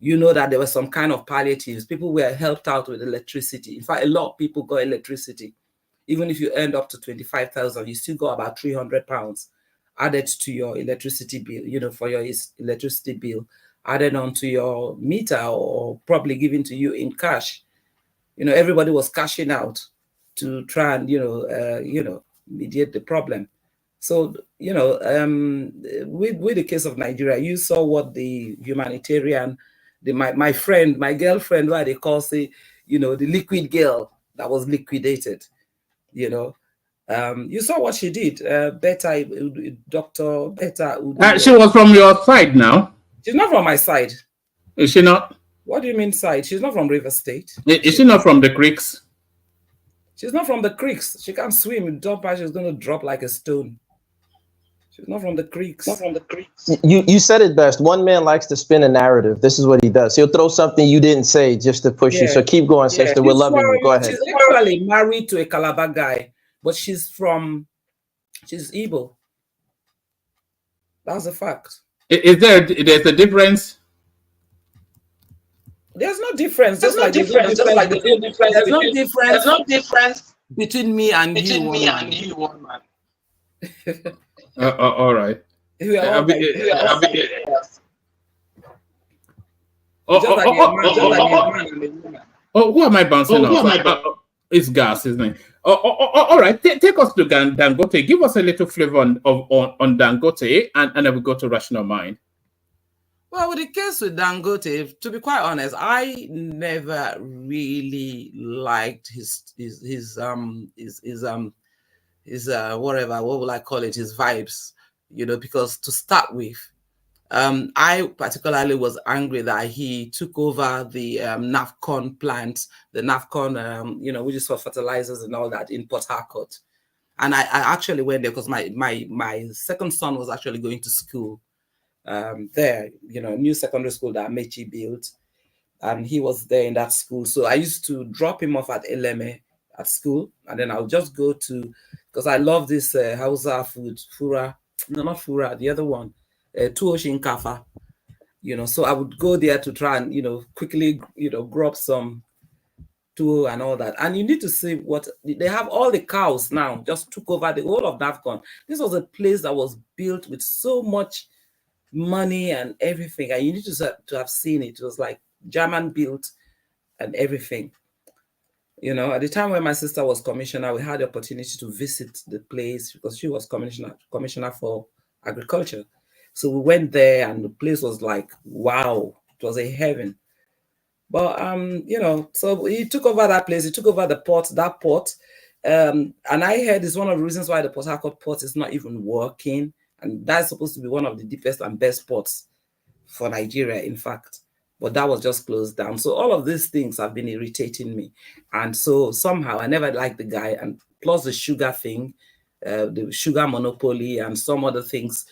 that there was some kind of palliatives. People were helped out with electricity. In fact, a lot of people got electricity. Even if you earned up to 25,000, you still got about £300 added to your electricity bill, for your electricity bill, added onto your meter or probably given to you in cash. Everybody was cashing out to try and, mediate the problem. So, with the case of Nigeria, you saw what the humanitarian, my girlfriend, what they call, say, the liquid girl that was liquidated, you saw what she did. Dr. Beta. She was from your side now. She's not from my side. Is she not? What do you mean side? She's not from River State. Is she not from the Creeks? She's not from the Creeks. She can't swim. Dump her, she's going to drop like a stone. She's not from the Creeks. Not from the Creeks. You said it best. One man likes to spin a narrative. This is what he does. He'll throw something you didn't say just to push you. So keep going, sister. We're loving you. Go ahead. She's actually married to a Calabar guy, but she's Igbo. That's a fact. There's a difference? There's no difference. There's no difference between me and you, one man. All right. Who am I bouncing off? It's gas, isn't it? All right. Take us to Dangote. Give us a little flavor on Dangote, and then we go to Rational Mind. Well, with the case with Dangote, to be quite honest, I never really liked his whatever, what will I call it, his vibes, because to start with, I particularly was angry that he took over the NAFCON plant, the NAFCON, which is for fertilizers and all that in Port Harcourt. And I actually went there because my second son was actually going to school there, new secondary school that Mechi built. And he was there in that school. So I used to drop him off at Eleme at school. And then I'll just go to, because I love this Hausa food, Fura, no, not Fura, the other one, Tuo Shinkafa. you know. So I would go there to try and, you know, quickly, you know, grow up some tool and all that. And you need to see what they have. All the cows now just took over the whole of NAFCON. This was a place that was built with so much money and everything, and you need to have seen it. It was like German built and everything. You know, at the time when my sister was commissioner, we had the opportunity to visit the place because she was commissioner for agriculture. So we went there, and the place was like, wow, it was a heaven. But you know, so he took over that place. He took over the port, that port, and I heard it's one of the reasons why the Port Harcourt port is not even working, and that's supposed to be one of the deepest and best ports for Nigeria, in fact. But that was just closed down. So all of these things have been irritating me, and so somehow I never liked the guy. And plus the sugar thing, the sugar monopoly, and some other things,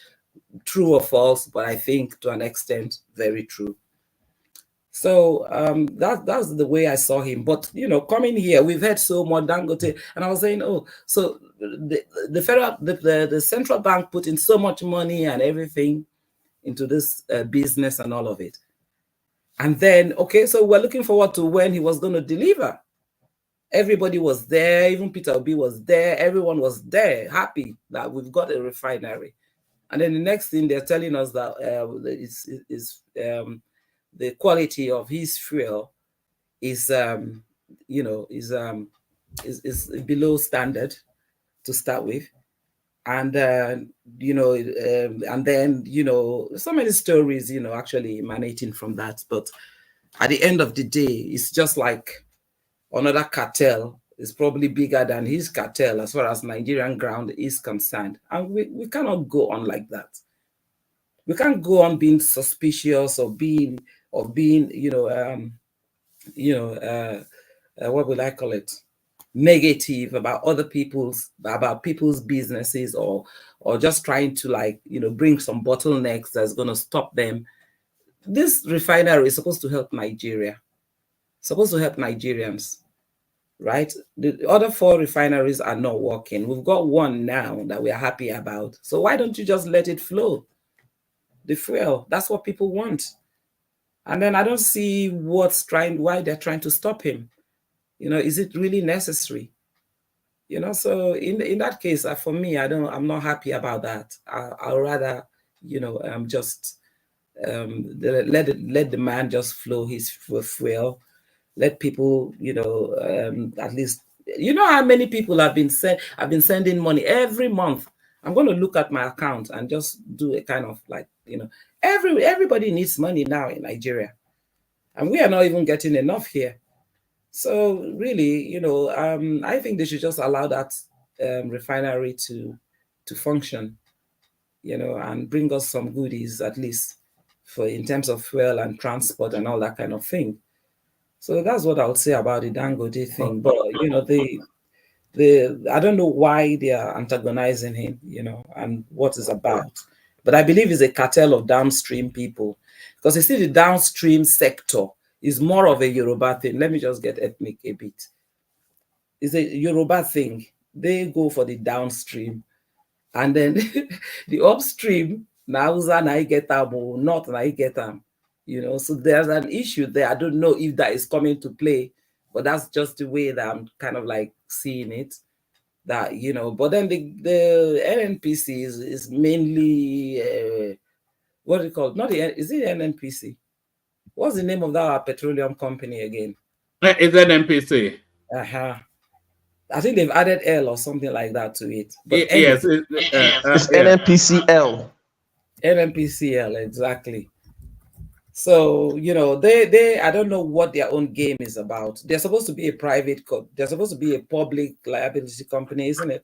true or false, but I think to an extent very true. So that's the way I saw him. But you know, coming here, we've heard so much Dangote, and I was saying, oh, so the central bank put in so much money and everything into this business and all of it. And then, okay, so we're looking forward to when he was going to deliver. Everybody was there, even Peter Obi was there, everyone was there, happy that we've got a refinery. And then the next thing they're telling us that the quality of his fuel is, you know, is below standard to start with. And you know, and then, you know, so many stories, you know, actually emanating from that. But at the end of the day, it's just like another cartel is probably bigger than his cartel as far as Nigerian ground is concerned. And we cannot go on like that. We can't go on being suspicious or being you know, what would I call it, negative about other people's businesses, or just trying to, like, you know, bring some bottlenecks that's going to stop them. This refinery is supposed to help Nigeria, supposed to help Nigerians, right? The other 4 refineries are not working. We've got one now that we are happy about. So why don't you just let it flow? The fuel, that's what people want. And then I don't see why they're trying to stop him. You know, is it really necessary? You know, so in that case, for me, I'm not happy about that. I'll rather, you know, just let the man just flow his fuel. Let people, you know, at least, you know how many people have been sending money every month. I'm going to look at my account and just do a kind of, like, you know, everybody needs money now in Nigeria, and we are not even getting enough here. So really, you know, I think they should just allow that refinery to function, you know, and bring us some goodies, at least for in terms of fuel and transport and all that kind of thing. So that's what I would say about the Dangote thing. But you know, I don't know why they are antagonizing him, you know, and what it's about. But I believe it's a cartel of downstream people, because you see, the downstream sector is more of a Yoruba thing. Let me just get ethnic a bit. It's a Yoruba thing. They go for the downstream, and then the upstream, now I get them or not, I get them. You know, so there's an issue there. I don't know if that is coming to play, but that's just the way that I'm kind of like seeing it. That, you know, but then the NNPC is mainly what do you call it? Not is it NNPC? What's the name of that petroleum company again? It's NNPC. I think they've added L or something like that to it. But Yes, it's NNPCL. NNPCL, exactly. So, you know, they I don't know what their own game is about. They're supposed to be a they're supposed to be a public liability company, isn't it?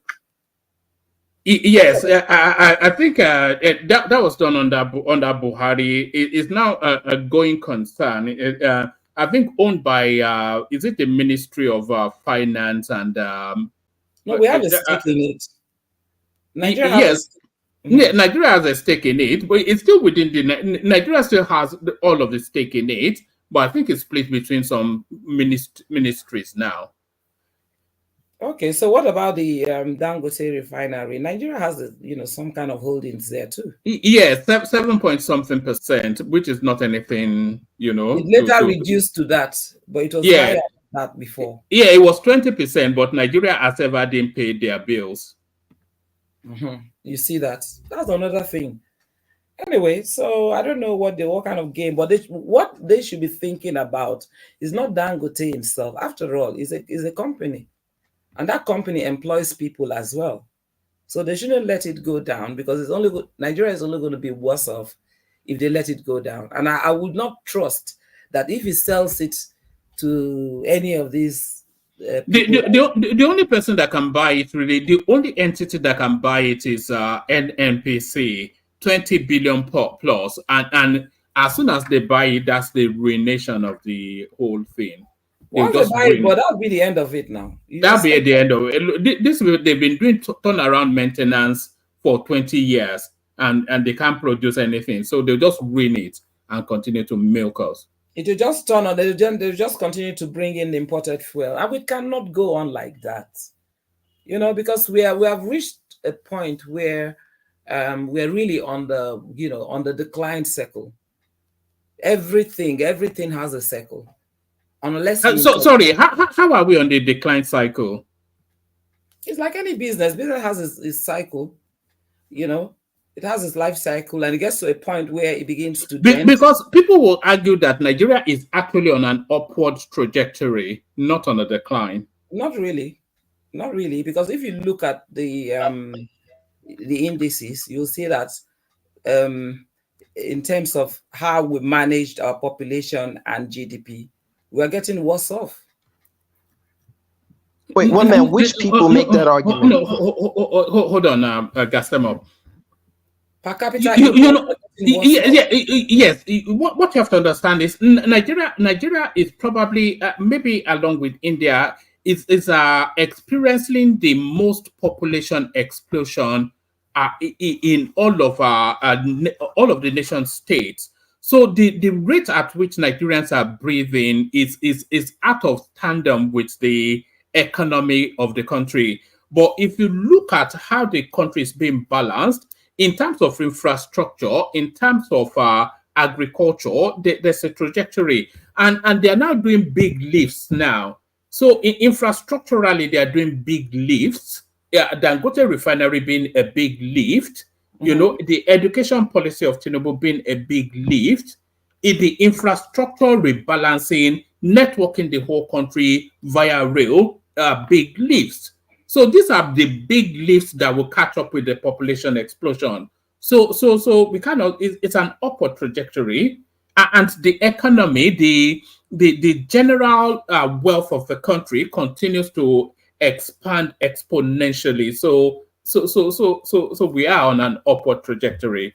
Yes, I think that was done under Buhari. It's now a going concern. I think owned by is it the Ministry of Finance and no, we have a stake in it. Nigeria Nigeria has a stake in it, but it's still within Nigeria still has all of the stake in it, but I think it's split between some ministries now. Okay, so what about the Dangote refinery? Nigeria has, some kind of holdings there too. Yes, 7 point something percent, which is not anything, It later reduced to that, but it was higher yeah, than that before. yeah, it was 20%, but Nigeria has ever didn't pay their bills. You see that? That's another thing. Anyway, so I don't know what kind of game, but what they should be thinking about is not Dangote himself. After all, is a company, and that company employs people as well. So they shouldn't let it go down, because Nigeria is only going to be worse off if they let it go down. And I would not trust that if he sells it to any of these people. The only person that can buy it, really, the only entity that can buy it is NNPC, 20 billion plus, and as soon as they buy it, that's the ruination of the whole thing. Once they buy it, but that'll be the end of it now. That'll be at the end of it. They've been doing turnaround maintenance for 20 years, and they can't produce anything. So they'll just ruin it and continue to milk us. It will just turn on. They'll just continue to bring in imported fuel, and we cannot go on like that. Because we have reached a point where we're really on the decline cycle. Everything has a cycle. Unless sorry, how are we on the decline cycle? It's like any business. Business has its cycle. It has its life cycle, and it gets to a point where it begins to dent. Because people will argue that Nigeria is actually on an upward trajectory, not on a decline. Not really, because if you look at the indices, you'll see that in terms of how we managed our population and GDP, we're getting worse off. Wait, one man, which people make that argument? No, hold on, Gastem. Per capita, yes. What you have to understand is Nigeria is probably maybe along with India is experiencing the most population explosion in all of the nation states. So the rate at which Nigerians are breathing is out of tandem with the economy of the country. But if you look at how the country is being balanced in terms of infrastructure, in terms of agriculture, there's a trajectory, and they are now doing big lifts now. So infrastructurally, they are doing big lifts. Yeah, Dangote refinery being a big lift. The education policy of Tinubu being a big lift. The infrastructure rebalancing, networking the whole country via rail, big lifts. So these are the big lifts that will catch up with the population explosion. So we it's an upward trajectory, and the economy, the general wealth of the country continues to expand exponentially. So we are on an upward trajectory.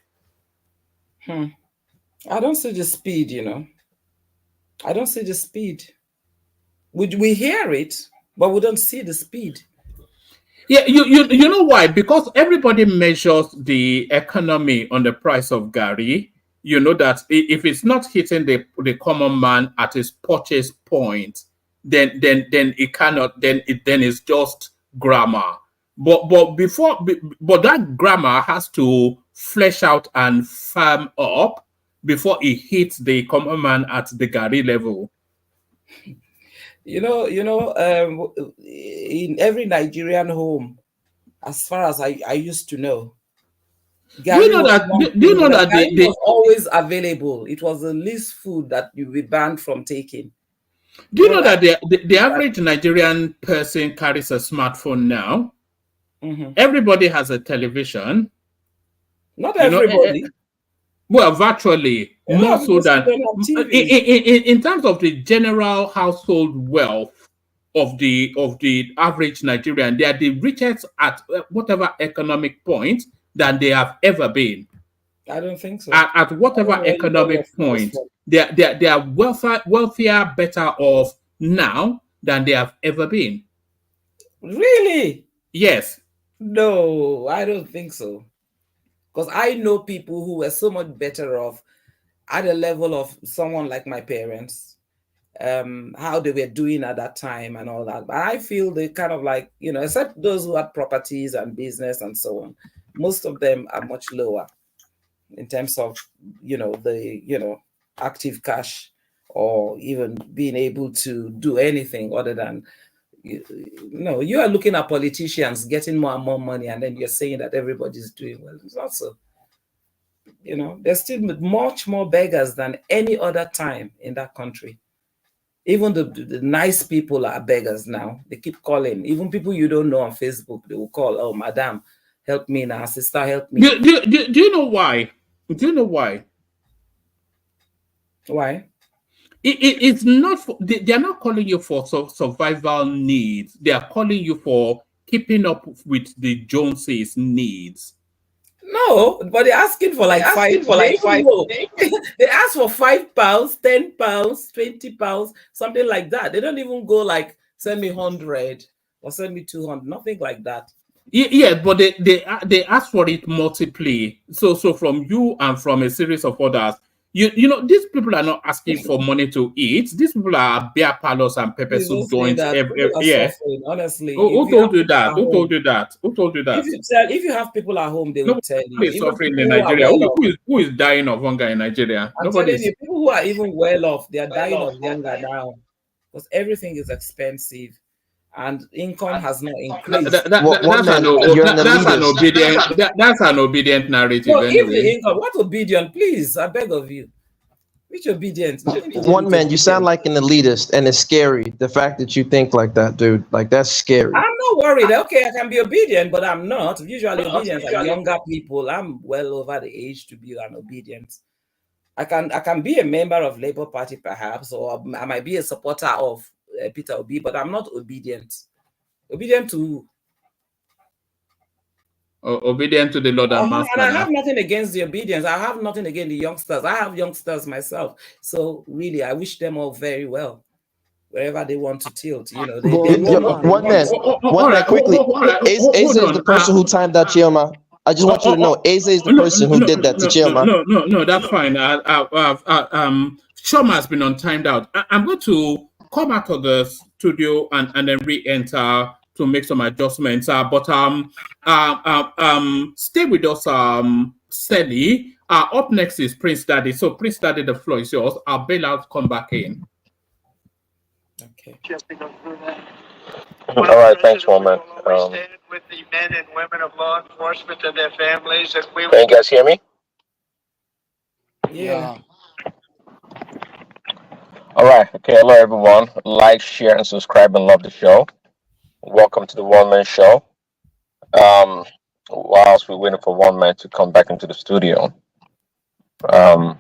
I don't see the speed, I don't see the speed. We hear it, but we don't see the speed. Yeah, you know why? Because everybody measures the economy on the price of Gary. You know that if it's not hitting the common man at his purchase point, then it cannot. Then it's just grammar. But that grammar has to flesh out and firm up before it hits the common man at the Gary level. In every Nigerian home, as far as I used to know, Gary was always available. It was the least food that you be banned from taking. Do you know that the average Nigerian person carries a smartphone now? Everybody has a television. Not everybody. Well, virtually, more so than in terms of the general household wealth of the average Nigerian, they are the richest at whatever economic point than they have ever been. I don't think so. At whatever economic point, they are wealthier, better off now than they have ever been. Really? Yes. No, I don't think so. Because I know people who were so much better off at a level of someone like my parents. how they were doing at that time and all that. But I feel they kind of like, except those who had properties and business and so on, most of them are much lower in terms of, the active cash or even being able to do anything other than, you are looking at politicians getting more and more money, and then you're saying that everybody's doing well. It's not so. There's still much more beggars than any other time in that country. Even the nice people are beggars now. They keep calling. Even people you don't know on Facebook, they will call, "Oh, madam, help me now. Sister, help me." Do you know why? Do you know why? Why? It's not for, they are not calling you for survival needs. They are calling you for keeping up with the Joneses needs. No, but they're asking for like five. They ask for £5, £10, £20, something like that. They don't even go like send me 100 or send me 200, nothing like that. Yeah, but they ask for it multiply. So from you and from a series of others. These people are not asking for money to eat. These people are beer parlors and pepper soup joints. Yeah. Honestly. Who told you that? Who told you that? Who told you that? If you have people at home, they will tell you. Nobody is suffering in Nigeria. Who is dying of hunger in Nigeria? I'm telling you, people who are even well off, they are dying of hunger now because everything is expensive. And income has not increased. That's an obedient narrative. No, anyway. If the income, what obedient? Please, I beg of you. Which obedience? One man, you sound like an elitist, and it's scary. The fact that you think like that, dude, like that's scary. I'm not worried. Okay, I can be obedient, but I'm not. Usually, obedience are younger people. I'm well over the age to be an obedient. I can be a member of Labour Party, perhaps, or I might be a supporter of Peter Obi, but I'm not obedient. Obedient to who? Obedient to the Lord and Master. And I have nothing against the obedience. I have nothing against the youngsters. I have youngsters myself. So really, I wish them all very well. Wherever they want to tilt, One man, quickly. Eze is the person who timed that Chioma. I just want you to know, Eze is the person who did that to Chioma. No, that's fine. Chioma has been on timed out. I'm going to come out of the studio and then re-enter to make some adjustments. But stay with us, Sally. Up next is Prince Daddy. So Prince Daddy, the floor is yours. I'll bail out, come back in. Okay. All right, thanks, woman. With the men and women of law enforcement and their families, and we. Can you guys hear me? Yeah. All right. Okay. Hello, everyone. Like, share, and subscribe, and love the show. Welcome to the One Man Show. Whilst we're waiting for One Man to come back into the studio, I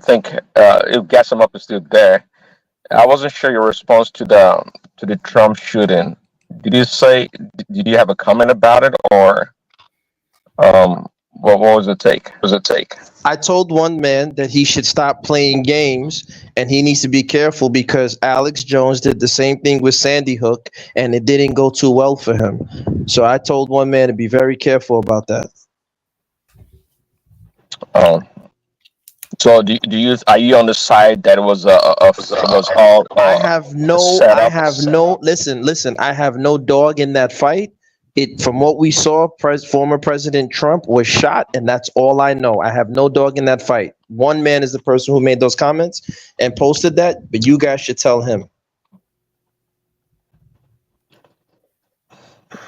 think if Gassam Up is still there. I wasn't sure your response to the Trump shooting. Did you have a comment about it, or what was the take? I told one man that he should stop playing games and he needs to be careful because Alex Jones did the same thing with Sandy Hook and it didn't go too well for him. So I told one man to be very careful about that. So are you on the side that it was all? I have no. Listen. I have no dog in that fight. From what we saw, former President Trump was shot, and that's all I know. I have no dog in that fight. One man is the person who made those comments and posted that, but you guys should tell him.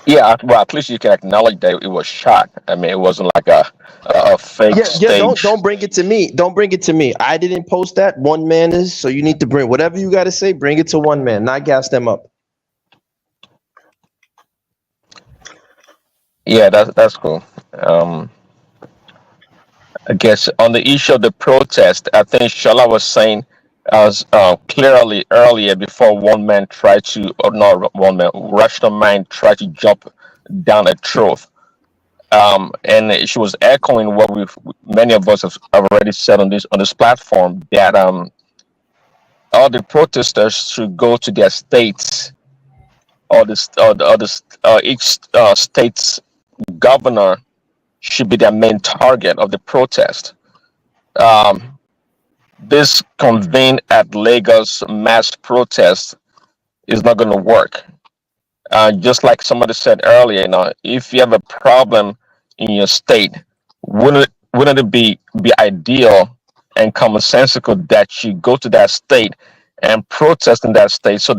Yeah, well, at least you can acknowledge that it was shot. I mean, it wasn't like a fake stage. Don't bring it to me. Don't bring it to me. I didn't post that. One man is, so you need to bring whatever you got to say. Bring it to one man, not gas them up. Yeah, that's cool. I guess on the issue of the protest, I think Shola was saying as clearly earlier before one man tried to, or not one man, rational mind tried to jump down a trough. And she was echoing what many of us have already said on this platform, that all the protesters should go to their states, or each state's governor should be their main target of the protest. this convene at Lagos mass protest is not going to work. Just like somebody said earlier, if you have a problem in your state, wouldn't it be ideal and commonsensical that you go to that state and protest in that state so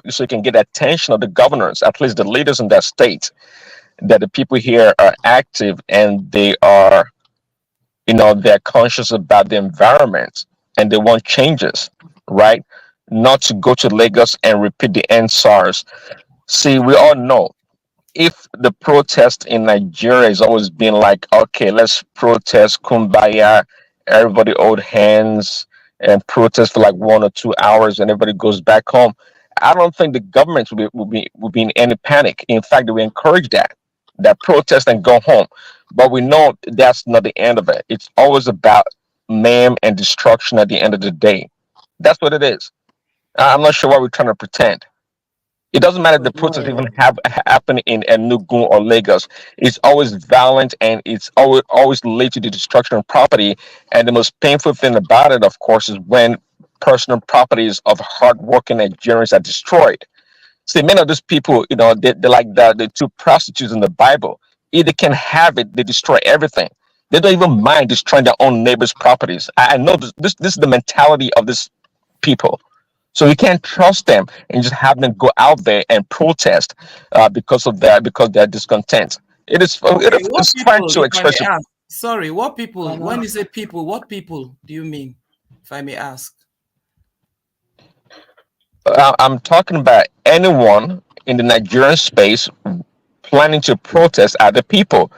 so you can get attention of the governors, at least the leaders in that state, that the people here are active and they're conscious about the environment and they want changes, right? Not to go to Lagos and repeat the NSARS. See, we all know if the protest in Nigeria has always been like, okay, let's protest, kumbaya, everybody hold hands and protest for like 1 or 2 hours and everybody goes back home. I don't think the government will be in any panic. In fact, we encourage that protest and go home. But we know that's not the end of it. It's always about mayhem and destruction at the end of the day. That's what it is. I'm not sure why we're trying to pretend. It doesn't matter if the protests even have happen in Enugu or Lagos. It's always violent and it's always lead to the destruction of property. And the most painful thing about it, of course, is when personal properties of hardworking Nigerians are destroyed. See, many of these people, they're like the two prostitutes in the Bible. If they can have it, they destroy everything. They don't even mind destroying their own neighbors' properties. I know this is the mentality of these people. So you can't trust them and just have them go out there and protest because they're discontent. Okay, what It's fine people, to if I express may ask? Sorry, what people? your. When you say people, what people do you mean? If I may ask. I'm talking about anyone in the Nigerian space planning to protest other people.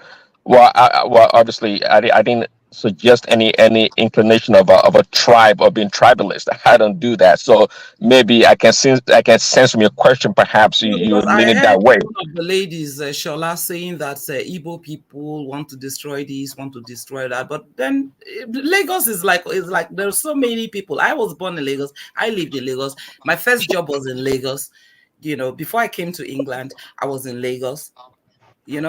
Well, obviously, I didn't suggest any inclination of a tribe or being tribalist. I don't do that. So maybe I can sense from your question, perhaps No, you're because I leaning heard that way. one of the ladies, Shola, saying that Igbo people want to destroy this, want to destroy that. But then Lagos is like there's so many people. I was born in Lagos. I lived in Lagos. My first job was in Lagos. Before I came to England, I was in Lagos.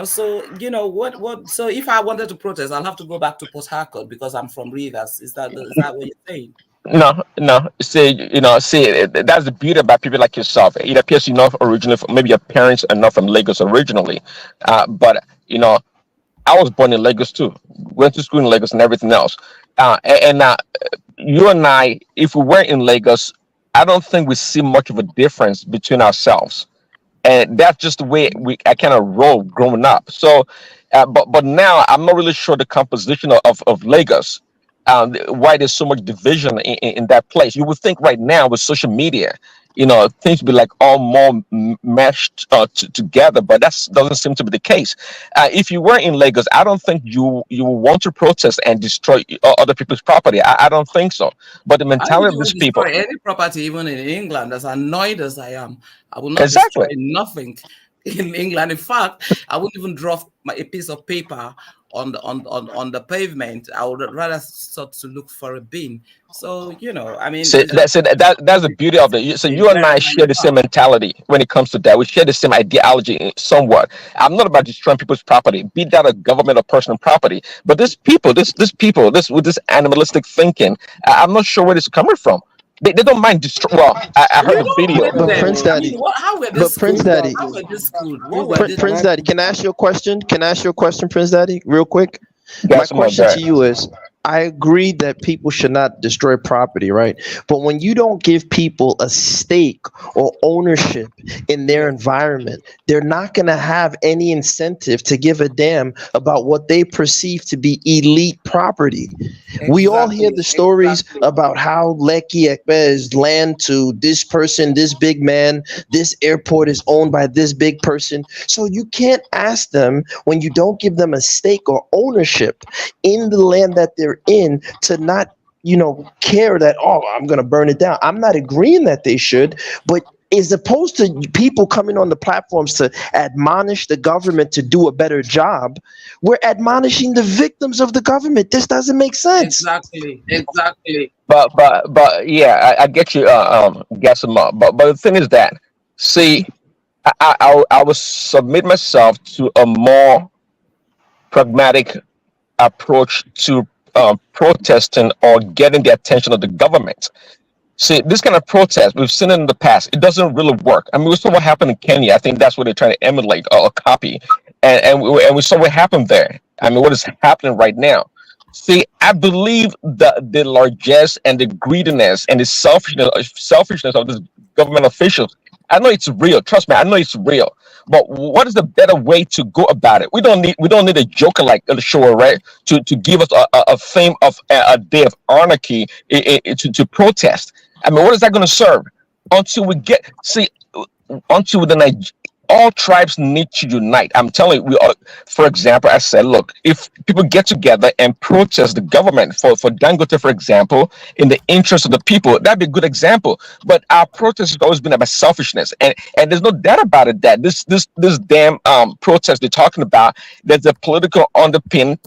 So what? So if I wanted to protest, I'll have to go back to Port Harcourt because I'm from Rivers. Is that what you're saying? No, no. See, that's the beauty about people like yourself. It appears you're not originally from, maybe your parents are not from Lagos originally, but I was born in Lagos too. Went to school in Lagos and everything else. And you and I, if we were in Lagos, I don't think we see much of a difference between ourselves, and that's just the way I kind of roll growing up. So, but now I'm not really sure the composition of Lagos. Why there's so much division in that place? You would think right now with social media, things be like all more meshed together, but that doesn't seem to be the case. If you were in Lagos, I don't think you will want to protest and destroy other people's property. I don't think so. But the I would mentality of even these people, destroy any property, even in England, as annoyed as I am. I will not destroy exactly. nothing in England. In fact, I wouldn't even drop a piece of paper on the pavement. I would rather start to look for a bin. So, I mean, So it's just that's it. That's the beauty of it. So you and I share the same mentality when it comes to that. We share the same ideology somewhat. I'm not about destroying people's property, be that a government or personal property. But this people, this with this animalistic thinking, I'm not sure where it's coming from. They don't mind destroy. Well, I we heard the don't video. blame But them. Prince I Daddy, mean, how were they but Prince schooled? Daddy, How were they schooled? What were they? Prince Daddy, can I ask you a question? Can I ask you a question, Prince Daddy, real quick? My Got some of question that. to you is, I agree that people should not destroy property, right? But when you don't give people a stake or ownership in their environment, they're not going to have any incentive to give a damn about what they perceive to be elite property. We all hear the stories about how Lekki Ekpe is land to this person, this big man, this airport is owned by this big person. So you can't ask them, when you don't give them a stake or ownership in the land that they're in, to not care that, oh, I'm going to burn it down. I'm not agreeing that they should, but as opposed to people coming on the platforms to admonish the government to do a better job, we're admonishing the victims of the government. This doesn't make sense. Exactly. But yeah, I get you. Guess them up. But the thing is that, see, I will submit myself to a more pragmatic approach to protesting or getting the attention of the government. See, this kind of protest, we've seen it in the past. It doesn't really work. I mean, we saw what happened in Kenya. I think that's what they're trying to emulate or copy. And we saw what happened there. I mean, what is happening right now? See, I believe the largesse and the greediness and the selfishness of these government officials. I know it's real. Trust me, I know it's real. But what is the better way to go about it? We don't need a joker like Show, right? To give us a fame of a day of anarchy to protest. I mean, what is that going to serve? Until we get see, until the all tribes need to unite. I'm telling you, we all, for example, I said, look, if people get together and protest the government for Dangote, for example, in the interest of the people, that'd be a good example. But our protest has always been about selfishness, and there's no doubt about it that this damn protest they're talking about, there's a political pinning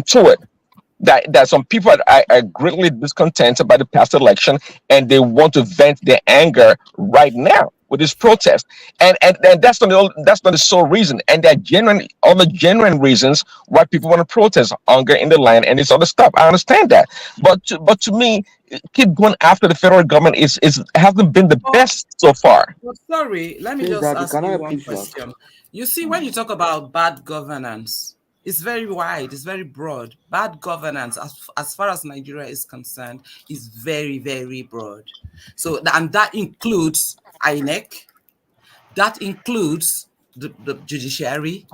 to it. That some people are greatly discontented by the past election, and they want to vent their anger right now with this protest. And that's not the sole reason. And there are other genuine reasons why people want to protest: hunger in the land and this other stuff. I understand that, but to me, keep going after the federal government is hasn't been the best so far. Well, sorry, let me Prince just Daddy, ask can I you one please talk? question. You see, when you talk about bad governance, it's very wide, it's very broad. Bad governance, as far as Nigeria is concerned, is very, very broad. So, and that includes INEC, that includes the judiciary,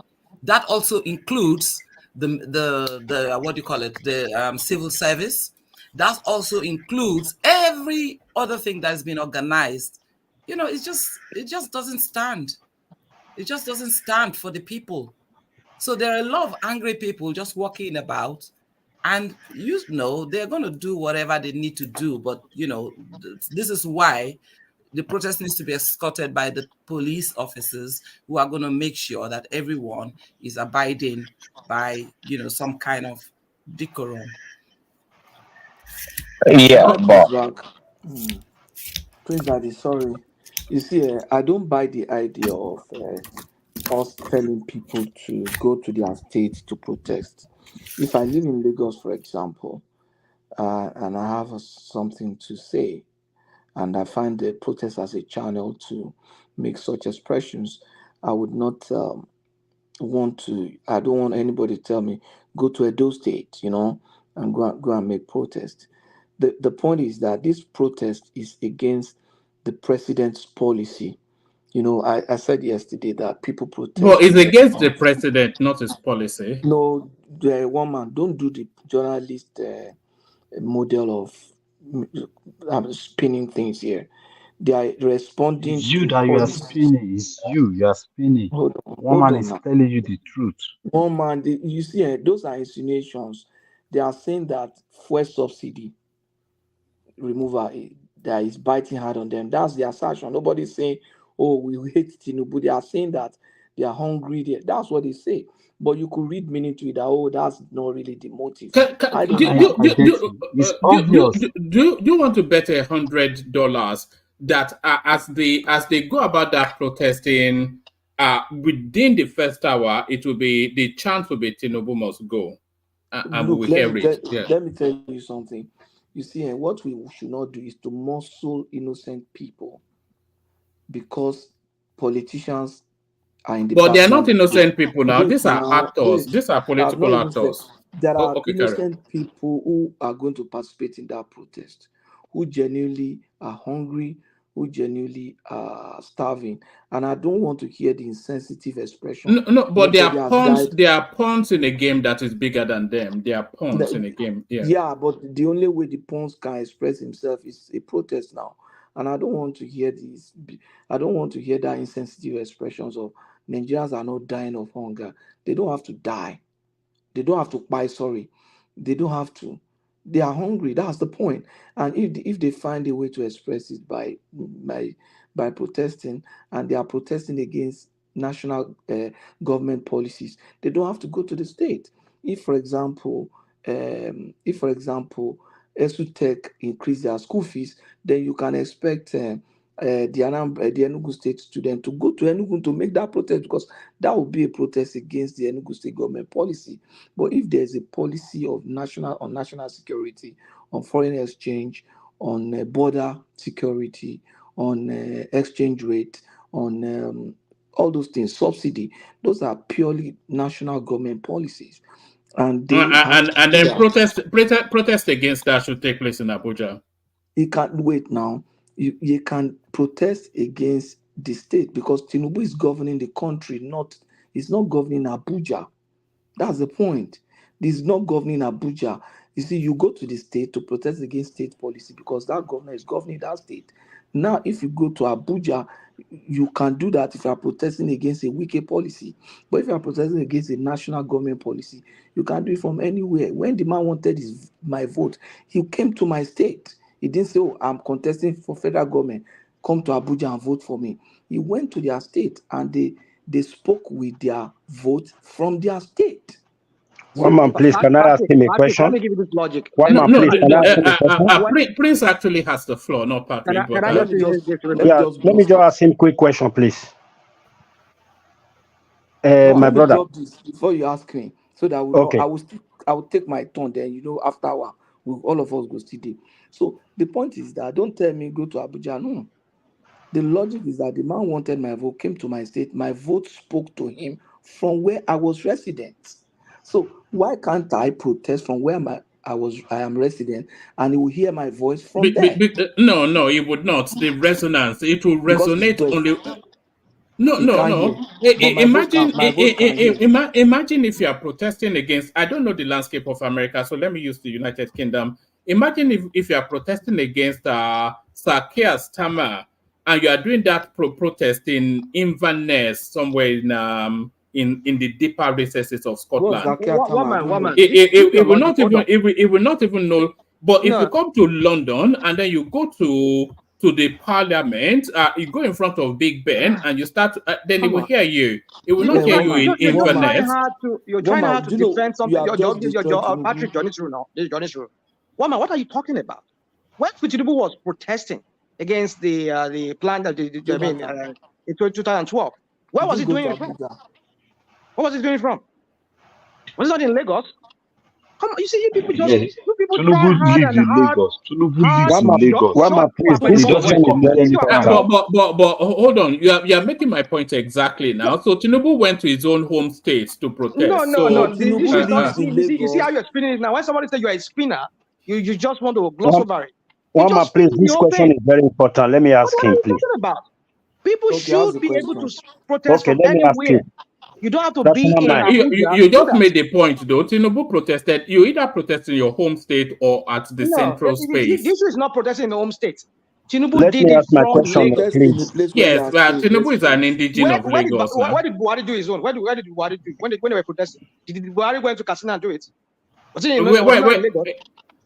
that also includes the what do you call it, the civil service. That also includes every other thing that has been organized. You know, it just doesn't stand. It just doesn't stand for the people. So there are a lot of angry people just walking about, and they're going to do whatever they need to do. But this is why the protest needs to be escorted by the police officers who are going to make sure that everyone is abiding by some kind of decorum. Yeah, Can I please but back? Hmm. Prince Daddy, sorry. You see, I don't buy the idea of us telling people to go to their state to protest. If I live in Lagos, for example, and I have something to say, and I find the protest as a channel to make such expressions, I would not I don't want anybody to tell me, go to Edo State, and go and make protest. The point is that this protest is against the president's policy. I said yesterday that people But protest it's in against the response. president, not his policy. No, the one man, don't do the journalist model of spinning things here. They are It's responding you to that you are policy. spinning. It's you are spinning. One Hold man on is now. telling you the truth. One man, you see, those are insinuations. They are saying that fuel subsidy removal that is biting hard on them. That's the assertion. Nobody's saying, "Oh, we hate Tinubu." They are saying that they are hungry. That's what they say. But you could read meaning to it that, oh, that's not really the motive. I And don't. I get you. It's obvious. Do you want to bet $100 that as they go about that protesting, within the first hour, the chance will be Tinubu must go, and we Look, will hear it. Yeah. let me tell you something. You see, and what we should not do is to muscle innocent people because politicians are in the But they are not background. innocent people now. Wait These are now, actors. wait. These are I've not political even said actors. there Oh, are okay, carry on. innocent people who are going to participate in that protest, who genuinely are hungry, who genuinely are starving. And I don't want to hear the insensitive expression. No, but they Nobody are has pawns. died. They are pawns in a game that is bigger than them. They are pawns in a game. Yeah. Yeah, but the only way the Pons can express himself is a protest now. And I don't want to hear these. I don't want to hear that insensitive expressions of Nigerians are not dying of hunger. They don't have to die. They don't have to buy, sorry. They don't have to. They are hungry. That's the point. And if they find a way to express it by protesting, and they are protesting against national government policies, they don't have to go to the state. If, for example, ESUTech increase their school fees, then you can expect the Enugu State student to go to Enugu to make that protest, because that would be a protest against the Enugu State government policy. But if there's a policy of national security, on foreign exchange, on border security, on exchange rate, on all those things, subsidy, those are purely national government policies. And they have to and do then that. protest against that should take place in Abuja. You can't wait now. You can protest against the state because Tinubu is governing the country, he's not governing Abuja. That's the point. He's not governing Abuja. You see, you go to the state to protest against state policy because that governor is governing that state. Now, if you go to Abuja, you can do that if you are protesting against a wicked policy. But if you are protesting against a national government policy, you can do it from anywhere. When the man wanted my vote, he came to my state. He didn't say, "Oh, I'm contesting for federal government. Come to Abuja and vote for me." He went to their state and they spoke with their vote from their state. So, One man, please, can I ask him a Patrick, question? let me give you this logic. One man, please, can I ask him a question? Prince actually has the floor, not Patrick. Can I just say this real quick? Yeah, let me just ask him a quick question, please. No, My let me brother. drop this before you ask me, so that Okay. I will take my turn. Then after a while, all of us go study. So the point is that don't tell me go to Abuja. No, the logic is that the man wanted my vote, came to my state. My vote spoke to him from where I was resident. So why can't I protest from where I am resident, and he will hear my voice from there? No, it would not. The resonance, it will resonate only. No. Imagine, imagine if you are protesting against. I don't know the landscape of America, so let me use the United Kingdom. Imagine if you are protesting against Sir Keir Starmer, and you are doing that protest in Inverness, somewhere in the deeper recesses of Scotland. It will not even know. But if you come to London and then you go to the parliament, you go in front of Big Ben and you start, then it will hear you. It will not hear you in Inverness. You're trying hard to defend something. Patrick, Johnny True now. This is Johnny True. Woman, what are you talking about? When Tinubu was protesting against the plan that in 2012, where was he doing it from? Where was he doing it from? Was it not in Lagos? Come on, you see, you people try hard and hard. But hold on, you are making my point exactly now. So Tinubu went to his own home state to protest. No. You see how you're spinning it now. When somebody says you're a spinner, you just want to gloss over it. One man, please, this question is very important. Let me ask him, please. About? People should be able to protest from anywhere. You don't have to be in Abuja. You just made a point, though. Tinubu protested. You either protest in your home state or at the central space. The issue is not protesting in the home state. Tinubu did it from Lagos. Yes, Tinubu is an indigenous of Lagos. Where did Buhari do his own? Where did Buhari do it? When they were protesting? Did Buhari go into Katsina and do it? Was it in Lagos?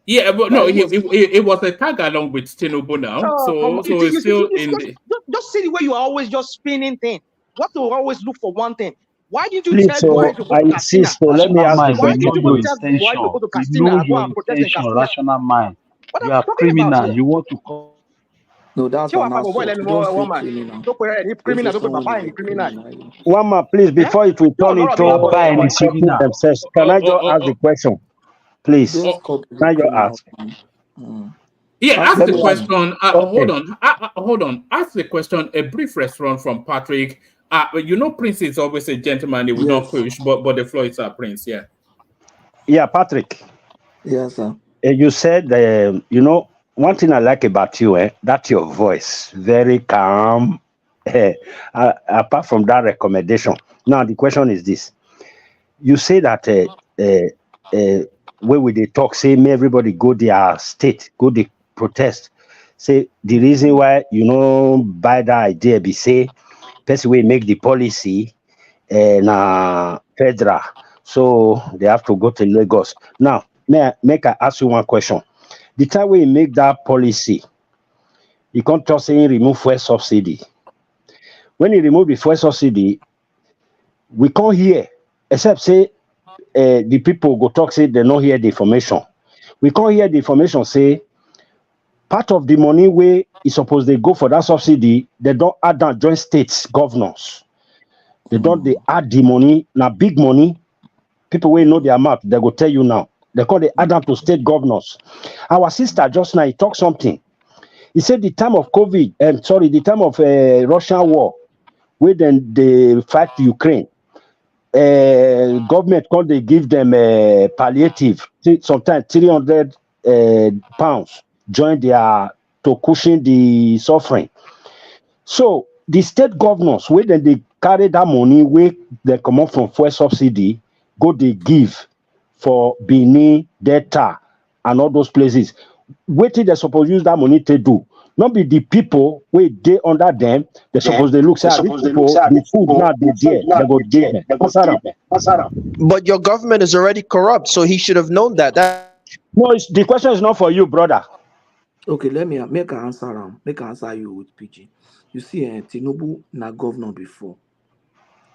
Yeah, but no, it was a tag along with Tinubu now. So it's still in the... Just see the way you are always just spinning things. What to always look for one thing. Why did you tell Buhari to go to Katsina? Let me ask Why did you tell Buhari to go to Katsina and go and protest in Katsina? Rational mind. What you are criminal. You want to come. No, that's an assault. One more, please, before it will turn into themselves. Can I just ask the question? Please. Can I just ask? Yeah, ask the question. Hold on. Ask the question. A brief response from Patrick. Prince is always a gentleman. He will not push, but the floor is Prince. Yeah. Yeah, Patrick. Yes, sir. You said, one thing I like about you, that's your voice, very calm. Apart from that recommendation, now the question is this: you say that where would they talk? Say, may everybody go their state, go the protest. Say the reason why buy that idea be say, person will make the policy federal, so they have to go to Lagos. Now, may I ask you one question? The time we make that policy, you can't just say remove fuel subsidy. When you remove the fuel subsidy, we can't hear, except say the people go talk, say they don't hear the information. We can't hear the information, say part of the money where is supposed they go for that subsidy, they don't add that joint states governors. They add the money, now big money. People will know their amount, they will tell you now. They call the add them to state governors. Our sister just now he talked something. He said the time of COVID, the time of Russian war, where then they fight Ukraine. Government called they give them palliative, sometimes 300 pounds, join their to cushion the suffering. So the state governors, where then they carry that money, where they come up from fuel subsidy, go they give for Benin, Delta, and all those places. What they supposed use that money to do? Not be the people where they under them. They suppose they look say these people the food now they there. They go give them. But your government is already corrupt, so he should have known that. No, the question is not for you, brother. Okay, let me make an answer. Make an answer you with PG. You see, Tinubu na governor before.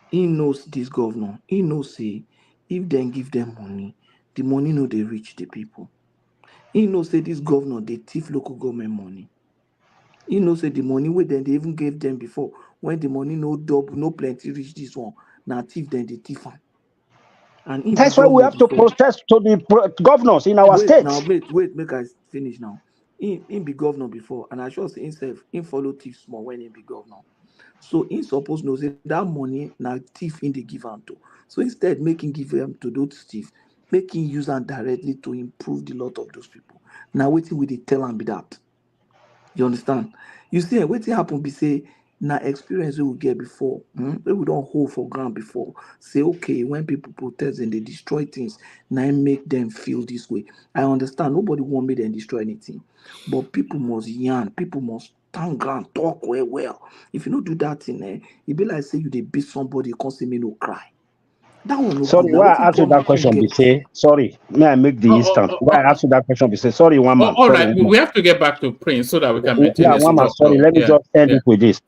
He knows this governor. He knows say if they give them money, the money no they reach the people. He knows say this governor they thief local government money. He knows say the money where then they even gave them before, when the money no double, no plenty reach this one, now thief then they thief am. And that's why we have to protest to the governors in our states. Now wait, make I finish now. He be governor before, and I sure say himself, he follow thief small when he be governor. So he supposed to know say that money now thief in the give am to. So instead making give them to those thief, making use them directly to improve the lot of those people. Now waiting with the tell and be that. You understand? You see, waiting happen be say now experience we get before, we don't hold for ground before. Say okay, when people protest and they destroy things, now make them feel this way. I understand nobody want me to destroy anything, but people must yarn, people must stand ground, talk well. If you don't do that thing, it be like say you they beat somebody, you can't see me no cry. That one no Sorry, good. Now why what I ask you that question? Be say sorry. May I make the instant? Why I ask you that question? Be say sorry, one man. All Sorry, right, one we man. have to get back to Prince so that we can maintain Yeah, this one man. flow. Sorry, let me just end it with this.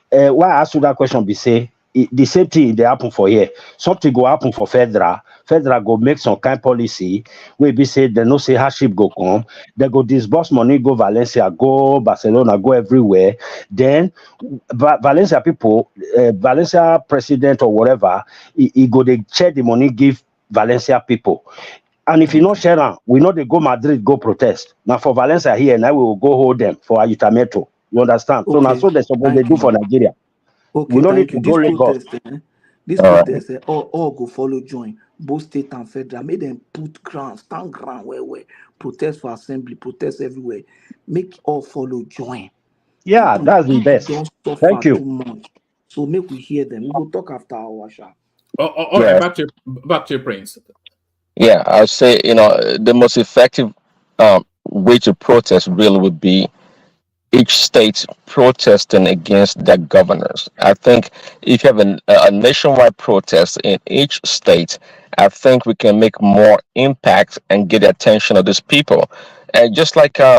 Why I ask you that question? Be say the same thing they happen for here. Something go happen for federal. Federal go make some kind policy where be say they no say hardship go come. They go disburse money, go Valencia, go Barcelona, go everywhere. Then Valencia people, Valencia president or whatever, he go they share the money, give Valencia people. And if you not share them, we know they go Madrid, go protest. Now for Valencia here, now we will go hold them for Ayutamento. You understand? So now so they suppose they do for Nigeria. Okay, We don't need thank to you. go Lagos. This All right. protest, all go follow join. Both state and federal. Make them stand ground where protest for assembly, protest everywhere. Make all follow join. Yeah, that's the best. Don't suffer Thank you. too much. So make we hear them. We will talk after our sharp. All right, back to Prince. Yeah, I'd say the most effective way to protest really would be each state protesting against their governors. I think if you have a nationwide protest in each state, I think we can make more impact and get the attention of these people. And just like I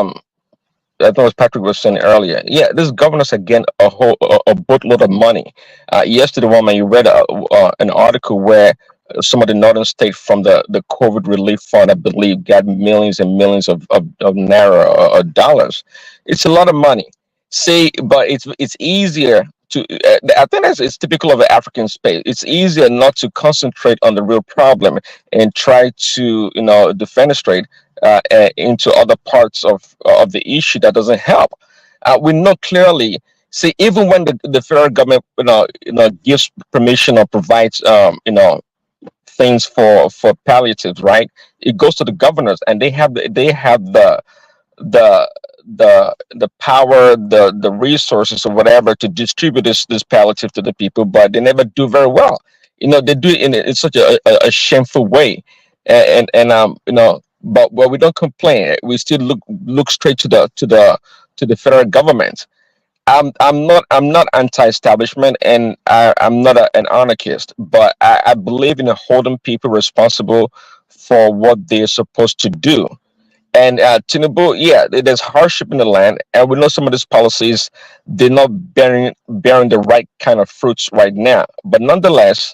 think it was Patrick was saying earlier. Yeah, these governors are getting a boatload of money. Yesterday, woman, you read an article where some of the northern states from the COVID relief fund, I believe, got millions and millions of naira or dollars. It's a lot of money. See, but it's easier to. I think it's typical of the African space. It's easier not to concentrate on the real problem and try to defenestrate into other parts of the issue that doesn't help. We know clearly. See, even when the federal government gives permission or provides things for palliatives, right? It goes to the governors, and the the power, the resources or whatever to distribute this palliative to the people, but they never do very well. They do it in such a shameful way, but we don't complain. We still look straight to the federal government. I'm not anti-establishment, and I'm not an anarchist, but I believe in holding people responsible for what they're supposed to do. And Tinubu, yeah, there's hardship in the land, and we know some of these policies they're not bearing the right kind of fruits right now. But nonetheless,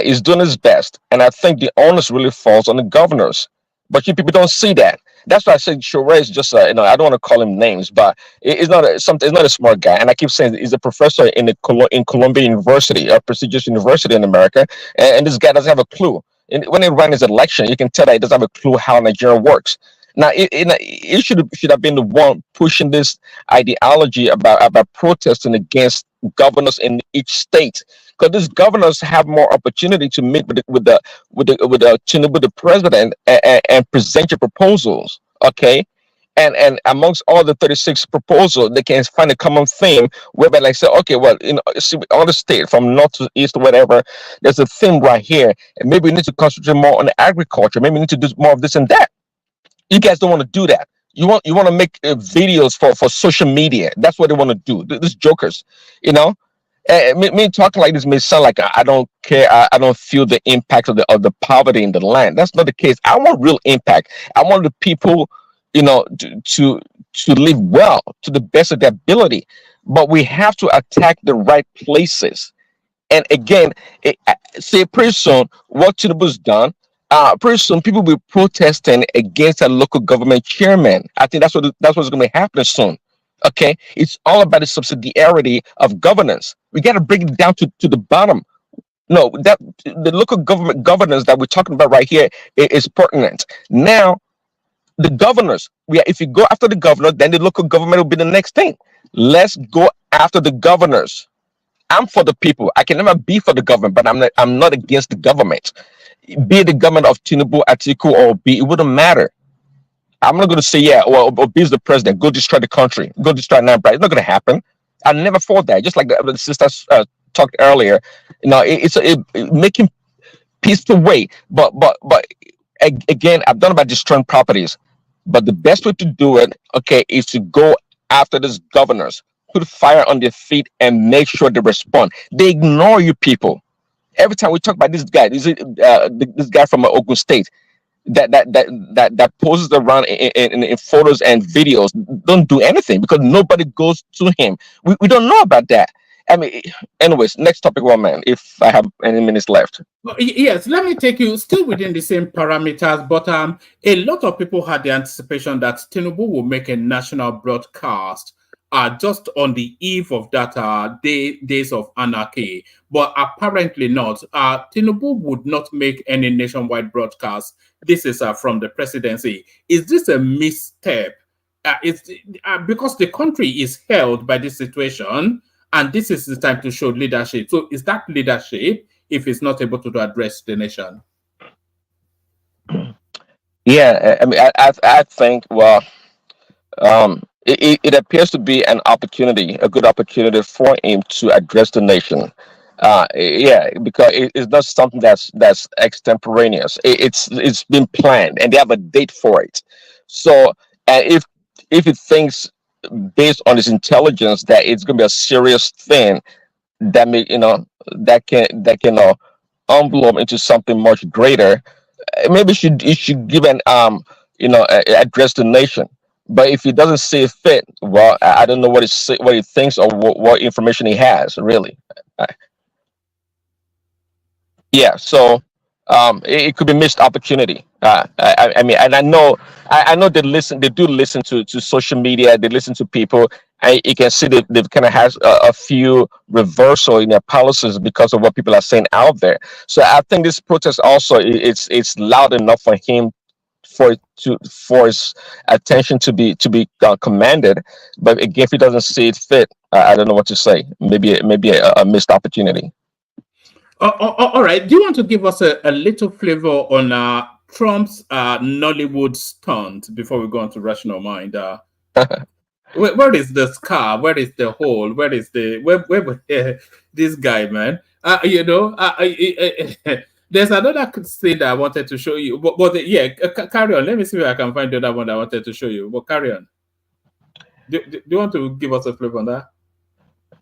he's doing his best, and I think the onus really falls on the governors. But you people don't see that. That's why I said Shure is just I don't want to call him names, but it's not something. It's not a smart guy, and I keep saying he's a professor in Columbia University, a prestigious university in America, and this guy doesn't have a clue. And when he ran his election, you can tell that he doesn't have a clue how Nigeria works. Now, it should have been the one pushing this ideology about protesting against governors in each state, because these governors have more opportunity to meet with the Tinubu, the president, and present your proposals. Okay, and amongst all the 36 proposals, they can find a common theme whereby, like, say, okay, well, see, all the state from north to east or whatever, there's a theme right here, and maybe we need to concentrate more on agriculture. Maybe we need to do more of this and that. You guys don't want to do that. You want to make videos for social media. That's what they want to do. These jokers, you know. Me talking like this may sound like I don't care. I don't feel the impact of the poverty in the land. That's not the case. I want real impact. I want the people, to live well to the best of their ability. But we have to attack the right places. And again, say pretty soon what Tinubu's done. Pretty soon people will be protesting against a local government chairman. I think that's what's going to be happening soon. Okay, it's all about the subsidiarity of governance. We got to bring it down to the bottom. No, that the local government governance that we're talking about right here is pertinent. Now, the governors, if you go after the governor, then the local government will be the next thing. Let's go after the governors. I'm for the people. I can never be for the government, but I'm not against the government. Be it the government of Tinubu, Atiku, or B, it wouldn't matter. I'm not going to say, yeah, well, Obi is the president. Go destroy the country. Go destroy Nambra. It's not going to happen. I never thought that. Just like the sisters talked earlier, it's making peaceful way. But again, I've done about destroying properties. But the best way to do it, okay, is to go after these governors, put fire on their feet, and make sure they respond. They ignore you people. Every time we talk about this guy, this guy from Ogun State, that poses around in photos and videos, don't do anything because nobody goes to him. We don't know about that. I mean, anyways, next topic, one man, if I have any minutes left. Yes, let me take you still within the same parameters, but a lot of people had the anticipation that Tinubu will make a national broadcast just on the eve of that days of anarchy, but apparently not. Tinubu would not make any nationwide broadcast. This is from the presidency. Is this a misstep? It's because the country is held by this situation, and this is the time to show leadership. So is that leadership if it's not able to address the nation? Yeah, I mean, I think, well, it appears to be an opportunity, a good opportunity for him to address the nation. Yeah, because it's not something that's extemporaneous. It's been planned, and they have a date for it. So, if it thinks based on his intelligence that it's going to be a serious thing, that may that can envelope into something much greater, maybe it should give an address the nation. But if he doesn't see it fit, well, I don't know what he thinks or what information he has really. Yeah, so it could be missed opportunity. I mean, and I know they do listen to social media, they listen to people, and you can see they've kind of has a few reversal in their policies because of what people are saying out there. So I think this protest also it's loud enough for him for his attention to be commanded. But again, if he doesn't see it fit, I don't know what to say. Maybe a missed opportunity. All right. Do you want to give us a little flavor on Trump's Nollywood stunt before we go on to Rational Mind? Where is the scar? Where is the hole? Where is this guy, man? There's another thing that I wanted to show you. But yeah, carry on. Let me see if I can find the other one that I wanted to show you. But carry on. Do you want to give us a flavor on that?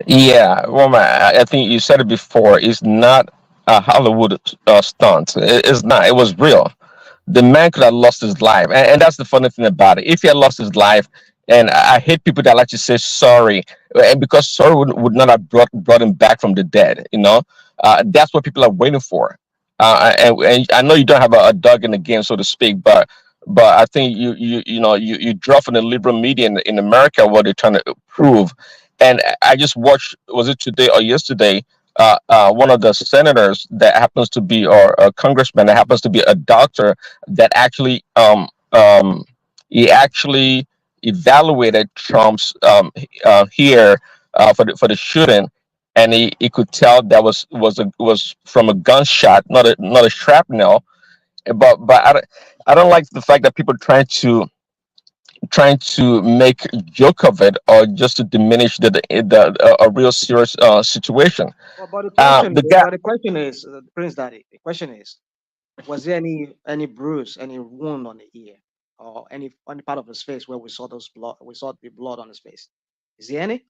Yeah, well, I think you said it before. It's not a Hollywood stunt. It's not. It was real. The man could have lost his life, and that's the funny thing about it. If he had lost his life, and I hate people that like to say sorry, and because sorry would not have brought him back from the dead. That's what people are waiting for. And I know you don't have a dog in the game, so to speak, but but I think you draw from the liberal media in America what they're trying to prove. And I just watched, was it today or yesterday? One of the senators that happens to be, or a congressman that happens to be a doctor, that actually he actually evaluated Trump's here for the shooting, and he could tell that was from a gunshot, not a shrapnel. But I don't like the fact that people trying to make joke of it, or just to diminish a real serious situation. But the question, The guy. but the question is, Prince Daddy. The question is, was there any bruise, any wound on the ear, or any part of his face where we saw those blood? We saw the blood on his face. Is there any?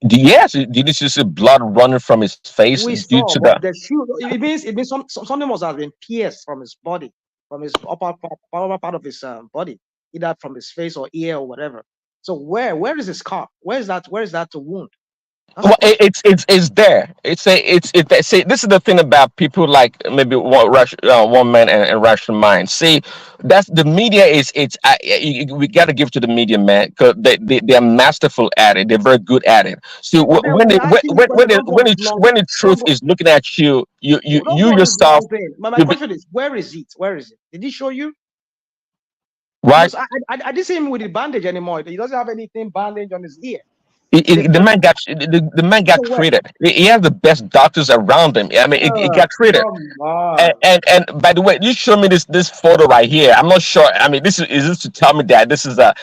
Yes, did you see blood running from his face We due saw, to the? but the shoe. It means something must have been pierced from his body, from his upper part of his body, either from his face or ear or whatever. So where is his scar? Where is that wound? That's Well, the question. it's there. See, this is the thing about people like maybe one man and Russian mind. See, that's the media is it's we got to give to the media, man, because they're masterful at it. They're very good at it. See, But then when we it, are asking you when question. it, when it, when the truth is looking at you, Don't you go on this yourself, long thing. My you be, question is, where is it? Where is it? Did he show you? right. Because I didn't see him with the bandage anymore. He doesn't have anything bandage on his ear. The man got So where? treated. He has the best doctors around him. I mean, it got treated. Come And, on. and by the way, you show me this photo right here. I'm not sure. I mean, is this to tell me that this is a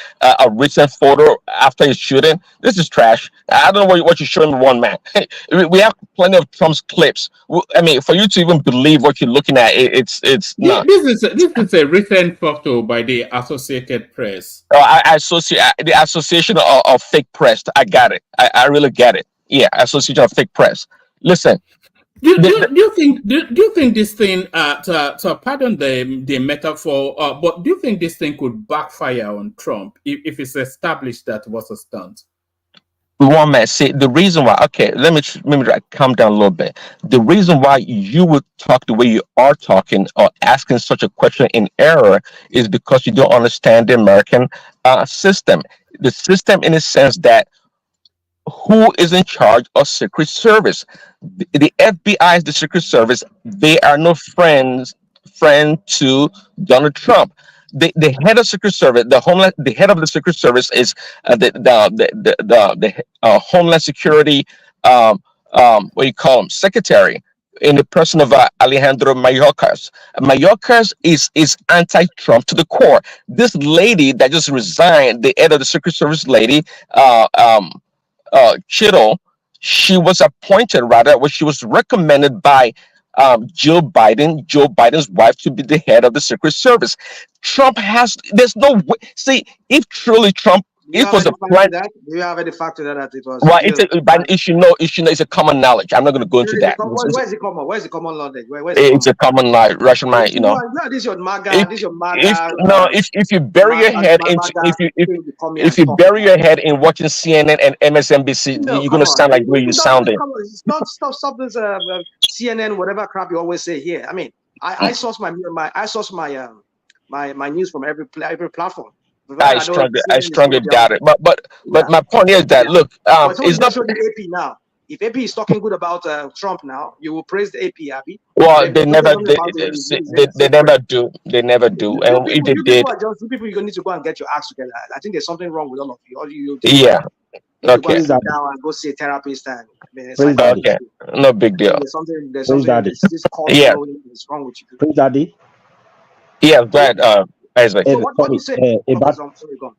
recent photo after his shooting? This is trash. I don't know what you're showing me, one man. We have plenty of Trump's clips. I mean, for you to even believe what you're looking at, it's not. This is a recent photo by the Associated Press. I associate the association of fake press. I got it. I really get it. Yeah, association of fake press. Listen, Do you think this thing to pardon the metaphor, but do you think this thing could backfire on Trump if it's established that it was a stunt? one man, see the reason why. Okay, let me try to calm down a little bit. The reason why you would talk the way you are talking, or asking such a question in error, is because you don't understand the American system. The system, in a sense, that who is in charge of Secret Service? The FBI is the Secret Service. They are no friend to Donald Trump. The head of Secret Service, the head of the Secret Service is the Homeland Security, what do you call him, secretary, in the person of Alejandro Mayorkas. Mayorkas is anti-Trump to the core. This lady that just resigned, the head of the Secret Service lady, Chittle, she was appointed, rather, well, she was recommended by Joe Biden's wife, to be the head of the Secret Service. There's no way. See, if truly Trump, Do you it have was any a fact to plan. that? Do you have any fact to that it was Well, Jill? Biden, you should know, it's a common knowledge. I'm not going to go into that. Where's the common? Where's the common law then? Where's the It's common? a common knowledge. Russian mind, This is your if MAGA. This is your if MAGA. no if you bury your head into MAGA thing to come here if and you talk bury about. your head in watching CNN and MSNBC, No, you're come gonna on. sound like the way you're sounding. Come on. Stop this CNN whatever crap you always say here. I mean, I source my my news from every platform. I I don't. strongly I CNN is one strongly of the doubt it. But my point is that, look, But it's somebody not. just showed the AP now. If AP is talking good about Trump now, you will praise the AP, Abby. Well, Then they don't say never something they, about they, his, see, his, they, his they secret. never do. They never do. And if they You did, people are just you people. You need to go and get your acts together. I think there's something wrong with all of you. All you yeah. need to go and Okay. sit down and go see a therapist and Praise Daddy. Okay. No big I deal. think Praise Daddy. there's this cult Yeah. following that's wrong with you people. Praise Daddy. Yeah. Glad. Isaac. So what do you say? About Sorry, go on.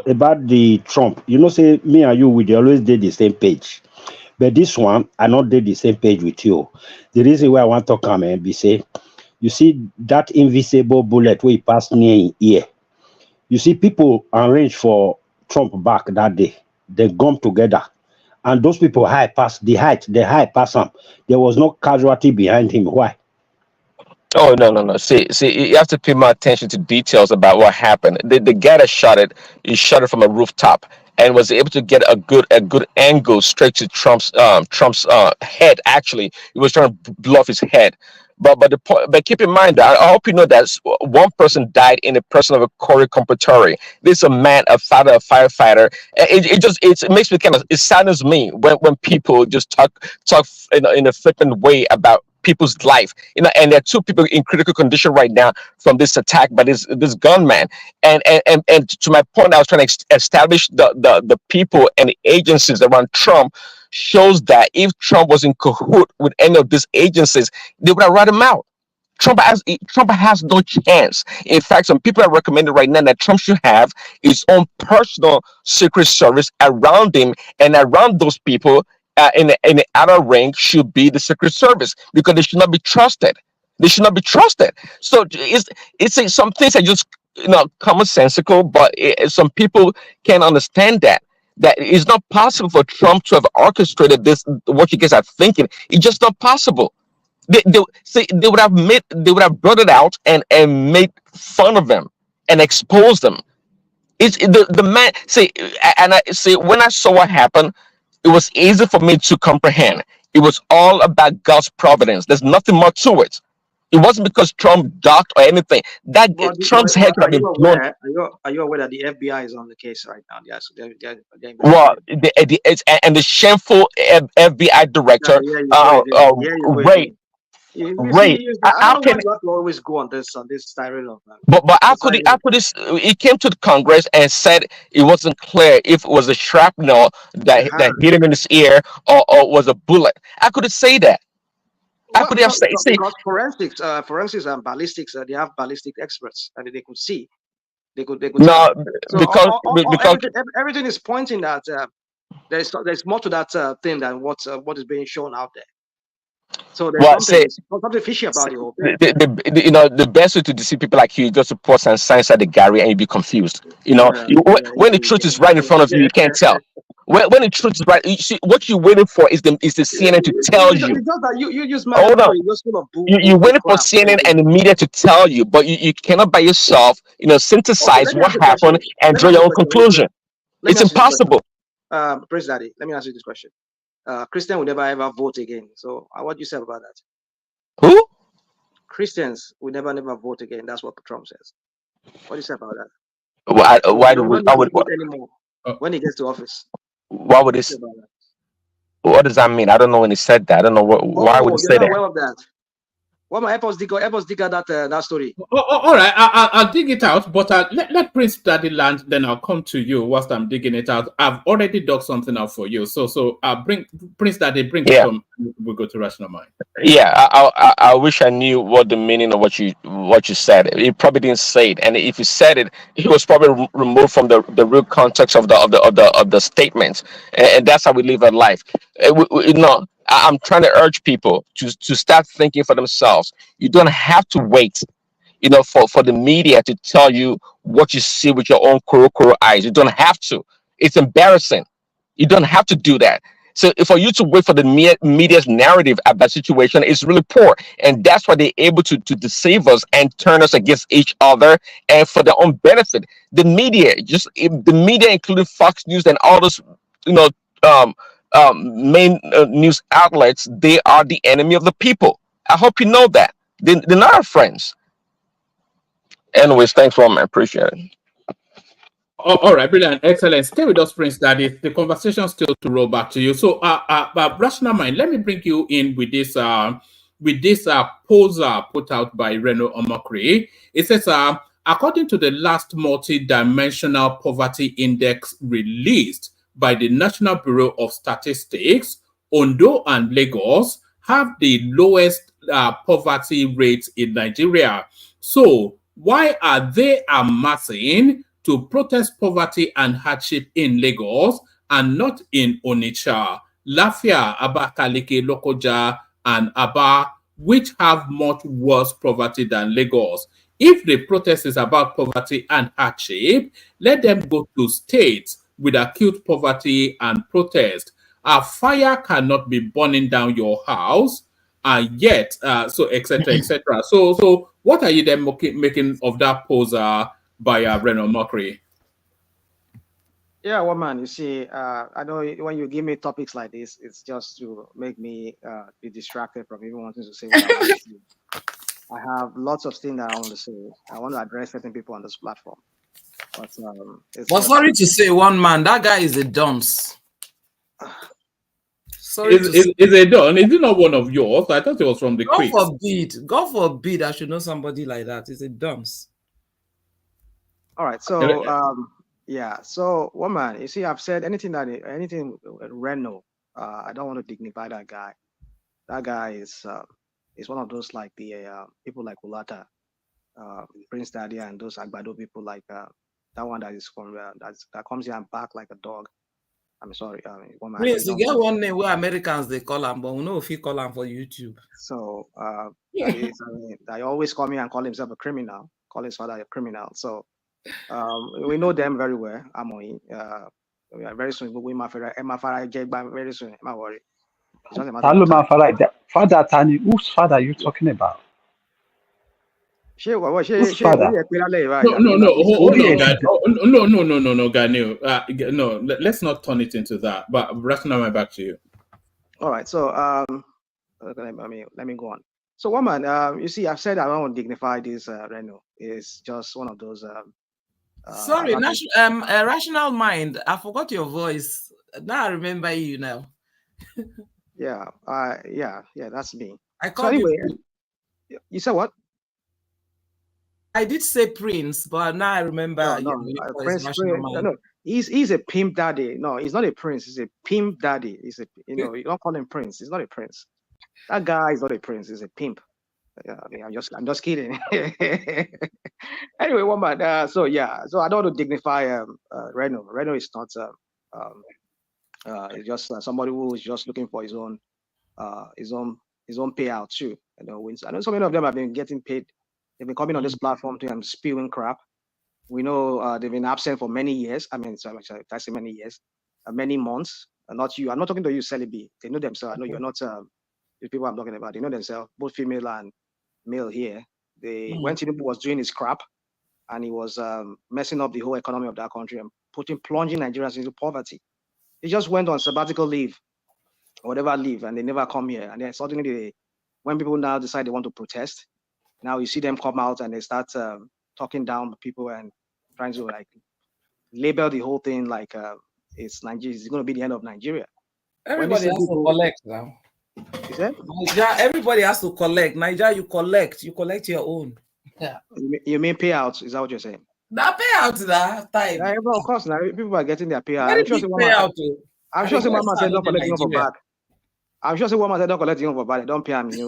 about the Trump. You know, say me and you we dey always did the same page. But this one, I not did the same page with you. The reason why I want to come and be say, you see that invisible bullet we passed near in ear. You see people arrange for Trump back that day. They come together. And those people high pass the high pass him. There was no casualty behind him. Why? Oh, no. See, you have to pay more attention to details about what happened. The guy that shot it, he shot it from a rooftop and was able to get a good angle straight to Trump's head. Actually, he was trying to blow off his head. But keep in mind that I hope you know that one person died in the person of a Corey Computeri. This is a man, a father, a firefighter. It makes me kind of, it saddens me when people just talk in a flippant way about people's life. And there are two people in critical condition right now from this attack by this gunman. And to my point, I was trying to establish the people and the agencies around Trump shows that if Trump was in cahoot with any of these agencies, they would have rat him out. Trump has no chance. In fact, some people are recommending right now that Trump should have his own personal secret service around him, and around those people in the outer ring should be the secret service, because they should not be trusted. They should not be trusted. So some things are just commonsensical, but some people can't understand that it's not possible for Trump to have orchestrated this. What you guys are thinking, it's just not possible. They would have brought it out and made fun of them and exposed them. It's the man. See, and I see, when I saw what happened, it was easy for me to comprehend. It was all about God's providence. There's nothing more to it. It wasn't because Trump docked or anything. That Trump's head could have been blown. Are you aware that the FBI is on the case right now? Yes, they're Well, and the shameful FBI director, Ray. You see, Ray, I how don't know can why you have to always go on this style of. but he came to the Congress and said it wasn't clear if it was a shrapnel that hit him in his ear, or was a bullet. How could he say that? How could he have said? Because forensics and ballistics, they have ballistic experts, and they could see, they could No, tell. So because everything is pointing that there's more to that thing than what is being shown out there. So there's something fishy about the whole thing. The best way to deceive people like you is just to pour some science at the Gary and you be confused. When the truth is right in front of you, you can't tell. When the truth is right, you see what you're waiting for is the CNN to tell you. It's just that you use Hold on. you're just full of You're waiting for CNN and the media to tell you, but you cannot by yourself, synthesize what happened and draw your own conclusion. It's impossible. Praise Daddy, let me ask you this question. Christian will never ever vote again. So what do you say about that? Who? Christians will never vote again. That's what Trump says. What do you say about that? Why would vote anymore when he gets to office? Why would this? What does that mean? I don't know when he said that. I don't know why would he say that. Aware of that? Well, help us dig out that story. All right, I'll dig it out, but let Prince Daddy land, then I'll come to you whilst I'm digging it out. I've already dug something out for you, so bring Prince Daddy, bring it from. We'll go to Rational Mind. Yeah, I wish I knew what the meaning of what you said. He probably didn't say it, and if he said it, he was probably removed from the real context of the statements, and that's how we live our life. I'm trying to urge people to start thinking for themselves. You don't have to wait, for the media to tell you what you see with your own kuro eyes. You don't have to. It's embarrassing. You don't have to do that. So for you to wait for the media's narrative about situation is really poor, and that's why they're able to deceive us and turn us against each other and for their own benefit. The media, including Fox News and all those, main news outlets, they are the enemy of the people. I hope you know that. They're not our friends. Anyways, thanks for me. I appreciate it. All right, brilliant, excellent. Stay with us, Prince Daddy. The conversation still to roll back to you. So, Rational Mind, let me bring you in with this poster put out by Reno Omokri. It says, according to the last multi-dimensional poverty index released by the National Bureau of Statistics, Ondo and Lagos have the lowest poverty rates in Nigeria. So, why are they amassing to protest poverty and hardship in Lagos and not in Onitsha, Lafia, Abakaliki, Lokoja, and Aba, which have much worse poverty than Lagos? If the protest is about poverty and hardship, let them go to states with acute poverty and protest. A fire cannot be burning down your house, and yet, so etc. etc. So, what are you then making of that poser by Reno Mockery? Yeah, woman, you see, I know when you give me topics like this, it's just to make me be distracted from even wanting to say what I want to say. I have lots of things that I want to say. I want to address certain people on this platform. But it's But just sorry to say, one man, that guy is a dunce. Sorry to say. Is it done? Is it not one of yours? I thought it was from the God Quicks. God forbid I should know somebody like that. It's a dunce. all right. So yeah. So woman, you see, I've said anything Reno. I don't want to dignify that guy. That guy is one of those like the people like Ulata, Prince Daddy, and those Agbado people like that one that is from that comes here and bark like a dog. I'm sorry, woman. I know Prince, you you don't get know. one name where Americans they call him, but we know if he call him for YouTube. So that is, I mean, that always call me and call himself a criminal, call his father a criminal. So we know them very well. Amoy. Very soon we might get back very soon. Don't worry. It's just a matter of Taluma time. Father Tani, whose father are you talking about? Whose father? No. Hold on, Uri guy. No, Ganil. No, let's not turn it into that. But Rationale, back to you. All right. So let me go on. So woman, you see, I've said I don't want to dignify this Reno. It's just one of those Sorry, rational mind. I forgot your voice. Now I remember you now. yeah, that's me. I So called anyway, you said what? I did say Prince, but now I remember your voice, Prince, rational mind. no, he's a pimp daddy. No, he's not a prince. He's a pimp daddy. He's a you don't call him prince. He's not a prince. That guy is not a prince. He's a pimp. I'm just kidding. Anyway, woman. So I don't want to dignify Reno. Reno is not it's just somebody who is just looking for his own payout too. I know so many of them have been getting paid. They've been coming on this platform to and spewing crap. We know they've been absent for many years. I mean, sorry, I say many years, many months. Not you. I'm not talking to you, Celebi. They know themselves. I know you're not the people I'm talking about. They know themselves, both female and male here. When Tinubu was doing his crap, and he was messing up the whole economy of that country and plunging Nigerians into poverty. He just went on sabbatical leave, or whatever leave, and they never come here. And then suddenly, when people now decide they want to protest, now you see them come out and they start talking down to people and trying to like label the whole thing like it's Nigeria. It's going to be the end of Nigeria. Everybody has to collect now. You said? Nigeria, everybody has to collect. Nigeria, you collect your own. Yeah. You mean payouts? Is that what you're saying? That payout that time. Yeah, of course, now people are getting their payout. Very big payout. I'm sure someone said don't collect it for back. I'm sure someone said don't collect it for back. Don't pay me.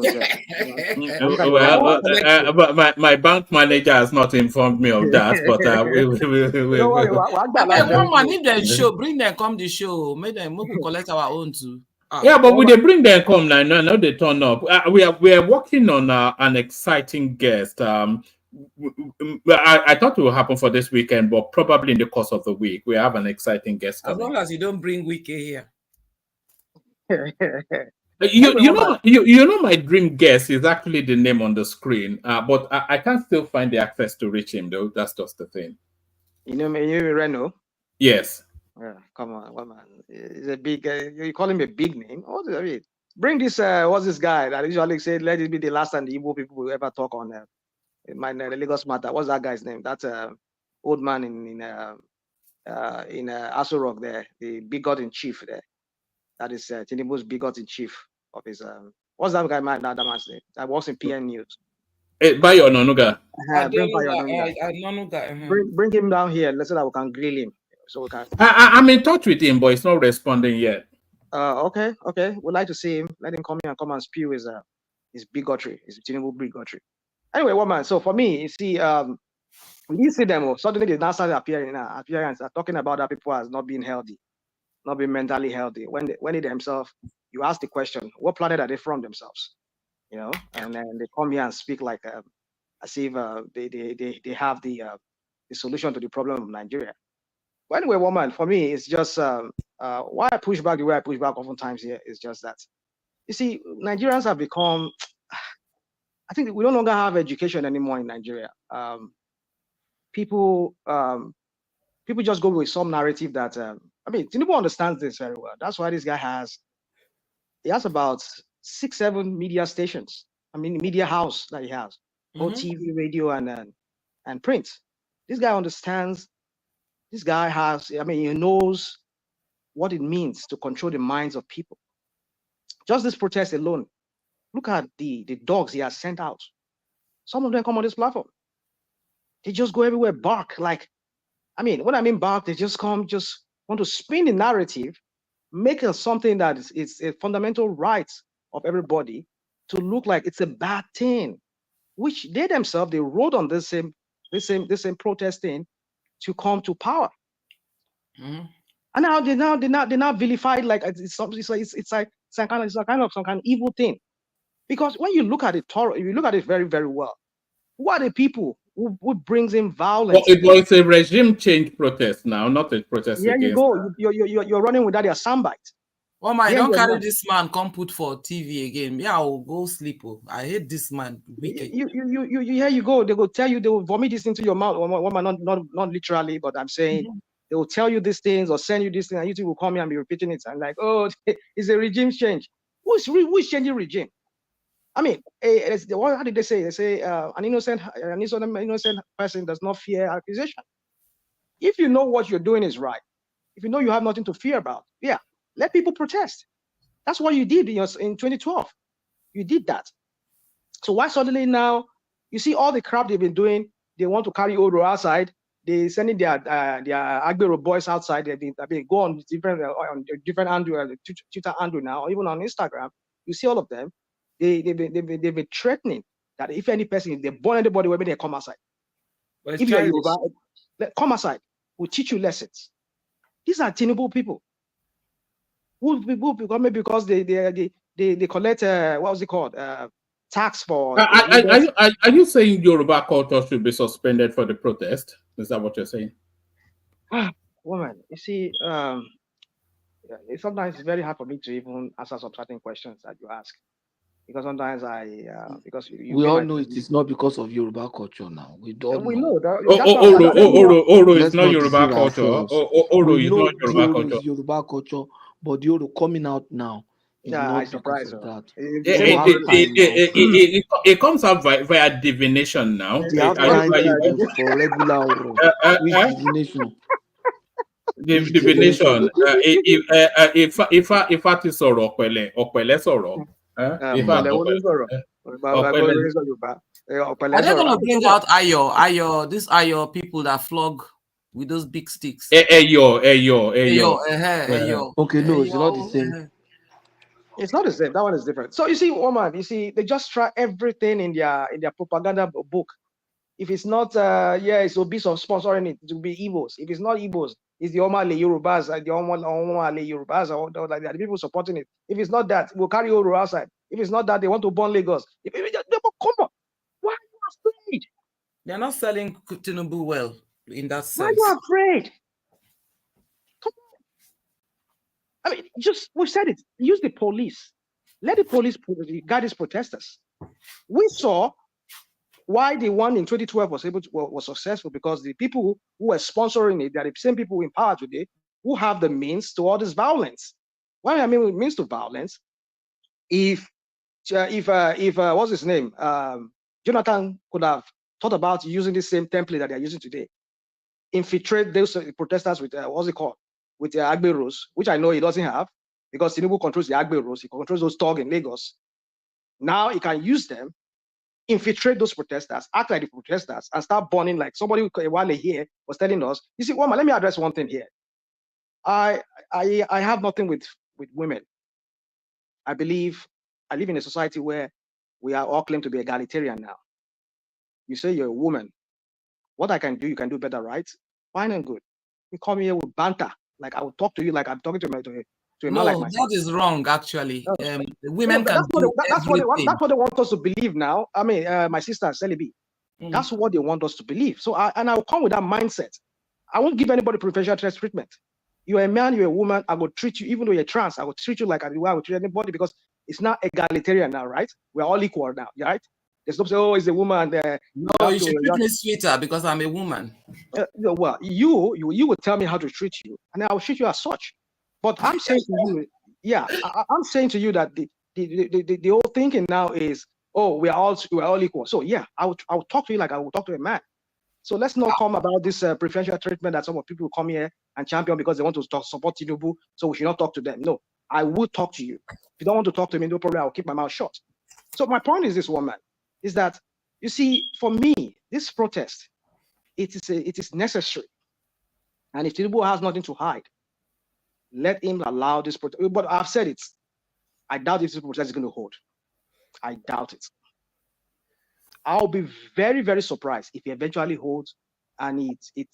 But my bank manager has not informed me of that. But don't worry. If they show, bring them come the show. Make them collect our own too. Yeah, but we they bring them come now. No, they turn up. We are working on an exciting guest. I thought it would happen for this weekend, but probably in the course of the week we have an exciting guest coming. As long as you don't bring Wiki here. You know my dream guest is actually the name on the screen, but I can't still find the access to reach him though. That's just the thing. You know Reno? Yes. Yeah, come on, what man? It's a big. You call him a big name? What does that mean? Bring this. What's this guy that usually said, "Let it be the last time the Igbo people will ever talk on the Lagos matter." What's that guy's name? That's old man in Aso Rock there, the bigot in chief there. That is Tinubu's bigot in chief of his. What's that guy? That man's name. That works in PN News. Bayo Nonuga. Bring him down here. Let's so that we can grill him. So we can. I'm in touch with him, but he's not responding yet. Okay. We'd like to see him. Let him come here and come and spew his bigotry, his Tinubu bigotry. Anyway, woman. So for me, you see, when you see them, suddenly they now start appearing talking about that people as not being healthy, not being mentally healthy. When they themselves, you ask the question, what planet are they from themselves? You know, and then they come here and speak like as if they have the solution to the problem of Nigeria. But anyway, woman, for me, it's just why I push back the way I push back oftentimes here is just that. You see, Nigerians have become, I think we no longer have education anymore in Nigeria. People People just go with some narrative that Tinubu understands this very well. That's why this guy has about 6, 7 media stations. Media house that he has, both TV, radio, and print. This guy understands. This guy has. He knows what it means to control the minds of people. Just this protest alone. Look at the dogs he has sent out. Some of them come on this platform. They just go everywhere, bark like. When I mean bark, they just come, just want to spin the narrative, make it something that is a fundamental right of everybody to look like it's a bad thing, which they themselves they wrote on this same protest thing to come to power. And now they now vilified like it's some kind of evil thing, because when you look at it you look at it very, very well, who are the people who brings in violence? Well, it's a regime change protest now, not a protest Here against. You're running without your soundbite. Oh my! Don't carry this man. Come put for TV again. Yeah, I will go sleep. I hate this man. Wicked. You here you go. They will tell you, they will vomit this into your mouth. Not literally, but I'm saying they will tell you these things or send you these things, and you two will call me and be repeating it. I'm like, oh, it's a regime change. Who's changing regime? How did they say? They say an innocent person does not fear accusation. If you know what you're doing is right, if you know you have nothing to fear about, yeah, let people protest. That's what you did in 2012. You did that. So why suddenly now you see all the crap they've been doing? They want to carry Oro outside. They sending their Agbero boys outside. They've been go on different handle, Twitter handle now, even on Instagram. You see all of them. They've been threatening that if any person, if they burn anybody, maybe they come outside. If you're Yoruba, come outside. We'll teach you lessons. These are Tinubu people. Maybe because they collect what was it called? Tax for. Are you saying Yoruba culture should be suspended for the protest? Is that what you're saying? Woman, you see, sometimes it's very hard for me to even answer some certain questions that you ask, because sometimes because we all know it is not because of Yoruba culture now. We don't. We know that. Oro is not Yoruba culture. Oro is not Yoruba culture. Yoruba culture, but the Oro coming out now. Yeah, I surprise her. That. It comes out via divination now. They have timetables for regular Oro. Which divination? Divination. If I sọ̀rọ̀ ọ̀pẹ̀lẹ̀ sọ̀rọ̀. Are they going to bring out Ayo, this Ayo people that flog with those big sticks? Ayo. Okay, no, it's not the same. It's not the same. That one is different. So you see, woman, they just try everything in their propaganda book. If it's not, it's obese of sponsoring it to be Igbos. If it's not Igbos, it's the Omale Yorubas, the Omale Yorubas, or the people supporting it. If it's not that, we'll carry Oro outside. If it's not that, they want to burn Lagos. Come on. Why are you afraid? They're not selling Tinubu well in that sense. Why are you afraid? Come on. We said it. Use the police. Let the police guide these protesters. We saw why the one in 2012 was successful, because the people who were sponsoring it, they are the same people in power today who have the means to all this violence. What I mean with means to violence, if what's his name, Jonathan could have thought about using the same template that they are using today, infiltrate those protesters with what's it called, with the Agberos, which I know he doesn't have, because Tinubu controls the Agberos, he controls those thugs in Lagos. Now he can use them, infiltrate those protesters, act like the protesters, and start burning like somebody a while here was telling us. You see, woman, let me address one thing here. I have nothing with women. I believe I live in a society where we are all claimed to be egalitarian now. You say you're a woman. What I can do, you can do better, right? Fine and good. You come here with banter. Like I will talk to you like I'm talking to a man like myself. That is wrong, actually. Women can do that's what they want us to believe now. My sister, Celibi. That's what they want us to believe. So I will come with that mindset. I won't give anybody preferential treatment. You're a man, you're a woman, I will treat you, even though you're trans, I will treat you like I would treat anybody, because it's not egalitarian now, right? We're all equal now, right? There's no say, oh, it's a woman. No, you should treat me sweeter because I'm a woman. Well, you would tell me how to treat you, and I will treat you as such. But I'm saying to you, yeah, I'm saying to you that the whole thinking now is, oh, we're all equal. So yeah, I would talk to you like I would talk to a man. So let's not come about this preferential treatment that some of people come here and champion because they want to support Tinubu. So we should not talk to them. No, I will talk to you. If you don't want to talk to me, no problem. I'll keep my mouth shut. So my point is this, woman, is that you see, for me, this protest, it is necessary. And if Tinubu has nothing to hide, let him allow this protest. But I've said it. I doubt if this protest is going to hold. I doubt it. I'll be very, very surprised if he eventually holds and it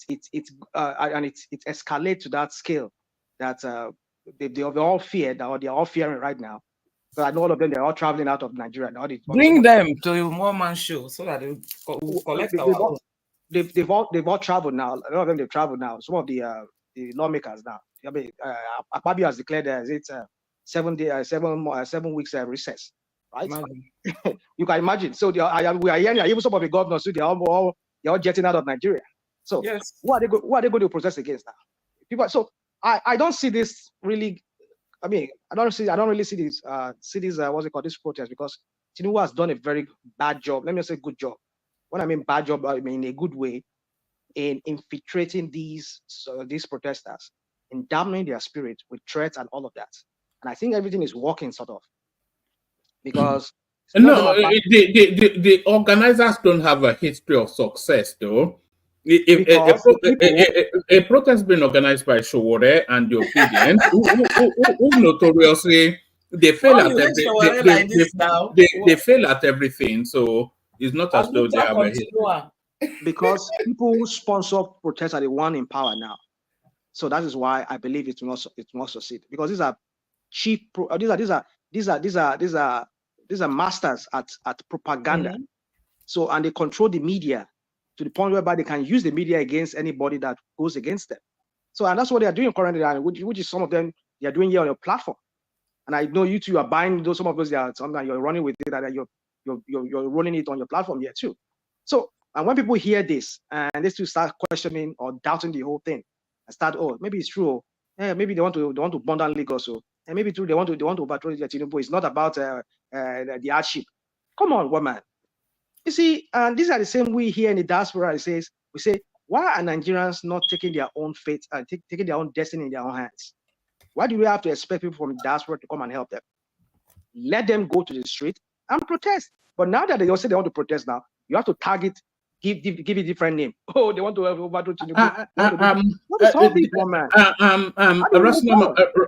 escalates to that scale that they all feared, or they're all fearing right now. So I know all of them, they're all traveling out of Nigeria. Bring them to a one-man show so that they will collect our own. They've all traveled now. A lot of them, they've traveled now. Some of the lawmakers now. I mean, Akpabio has declared 7 weeks recess, right? You can imagine. So we are hearing even some of the governors too. They're all jetting out of Nigeria. So yes, who are they going to protest against now? People. So I don't see this really. I mean, I don't really see this what's it called, this protest, because Tinubu has done a very bad job. Let me say good job. When I mean bad job, I mean in a good way, in infiltrating these protesters, in damning their spirit with threats and all of that. And I think everything is working sort of, because no, the organizers don't have a history of success though. If a protest being organized by Sowore and the Obedience, who notoriously they fail they fail at everything, so it's not as though they have a history. Because people who sponsor protests are the one in power now, so that is why I believe it will not succeed, because these are cheap. These are masters at propaganda. So, and they control the media to the point whereby they can use the media against anybody that goes against them. So, and that's what they are doing currently, which is some of them they are doing here on your platform. And I know you two are buying some of those. Sometimes you're running with it, and you're rolling it on your platform here too. So, and when people hear this and they still start questioning or doubting the whole thing, and start, oh, maybe it's true. Maybe they want to burn down Lagos, so and maybe too they want to overthrow Tinubu. It's not about the hardship. Come on, woman. You see, and these are the same we here in the diaspora. We say, why are Nigerians not taking their own fate and taking their own destiny in their own hands? Why do we have to expect people from the diaspora to come and help them? Let them go to the street and protest. But now that they also they want to protest now, you have to target, give it a different name. Oh, they want to overthrow Tinubu. What is all this, woman?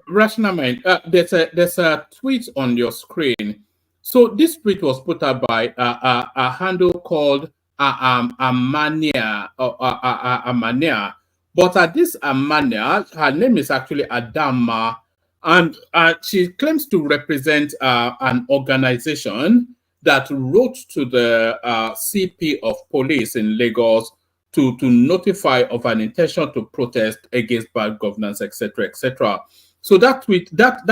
Rational mind. There's a tweet on your screen. So this tweet was put up by a handle called Amania. Amania. But this Amania, her name is actually Adama, and she claims to represent an organization that wrote to the CP of police in Lagos to notify of an intention to protest against bad governance, etc., etc. So that tweet, that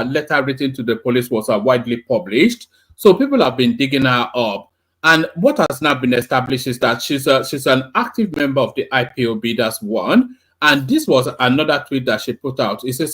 letter written to the police was widely published. So people have been digging her up. And what has now been established is that she's an active member of the IPOB. That's one. And this was another tweet that she put out. It says,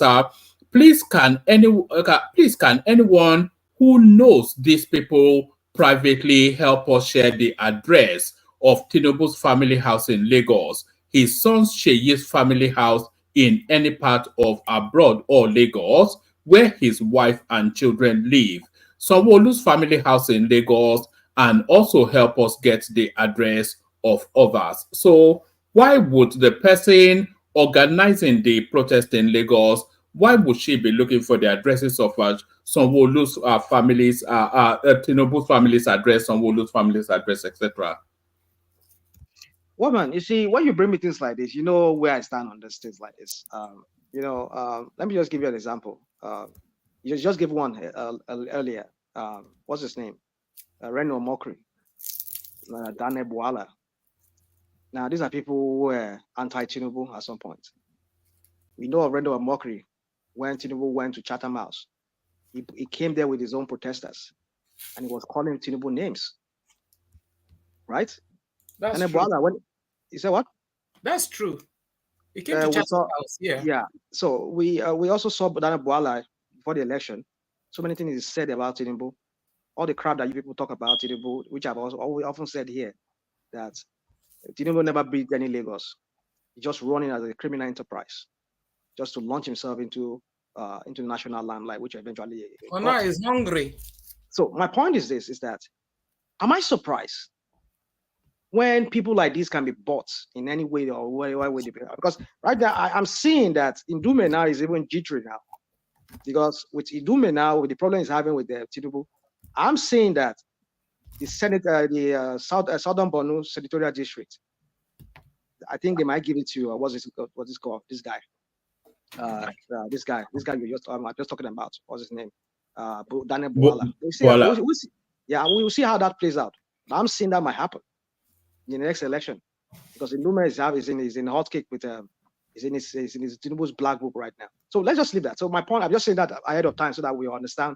please can anyone who knows these people privately help us share the address of Tinubu's family house in Lagos, his son's Sheyi's family house in any part of abroad or Lagos, where his wife and children live, Sanwo-Olu's family house in Lagos, and also help us get the address of others. So why would the person organizing the protest in Lagos, why would she be looking for the addresses of Sanwo-Olu's families, Tinubu's family's address, Sanwo-Olu's family's address, etc.? Woman, you see, when you bring me things like this, you know where I stand on these things like this. Let me just give you an example. You just give one earlier. What's his name? Reno Mokri, Dane Buala. Now, these are people who were anti-Tinubu at some point. We know of Reno Mokri when Tinubu went to Chatham House. He came there with his own protesters, and he was calling Tinubu names. right? That's And then true. Buala, when you say what? That's true. He came to We Chat's saw, house. Yeah. yeah. So we also saw Dana Buala before the election. So many things is said about Tinubu. All the crap that you people talk about Tinubu, which I've also always often said here, that Tinubu never beat any Lagos. He's just running as a criminal enterprise, just to launch himself into the national limelight, which eventually Well, now got. he's hungry. So my point is this: is that am I surprised when people like this can be bought in any way or whatever way they because right now I'm seeing that Indume now is even jittery now. Because with Indume now, with the problem he's having with the Tinubu, I'm seeing that the Senate, Southern Borno Senatorial District, I think they might give it to what's this called? This guy. This guy I'm just talking about. What's his name? Daniel Buala. We will see how that plays out. But I'm seeing that might happen in the next election because Indume is in hot cake with is in his Tinubu's black book right now. So let's just leave that. So my point, I'm just saying that ahead of time so that we understand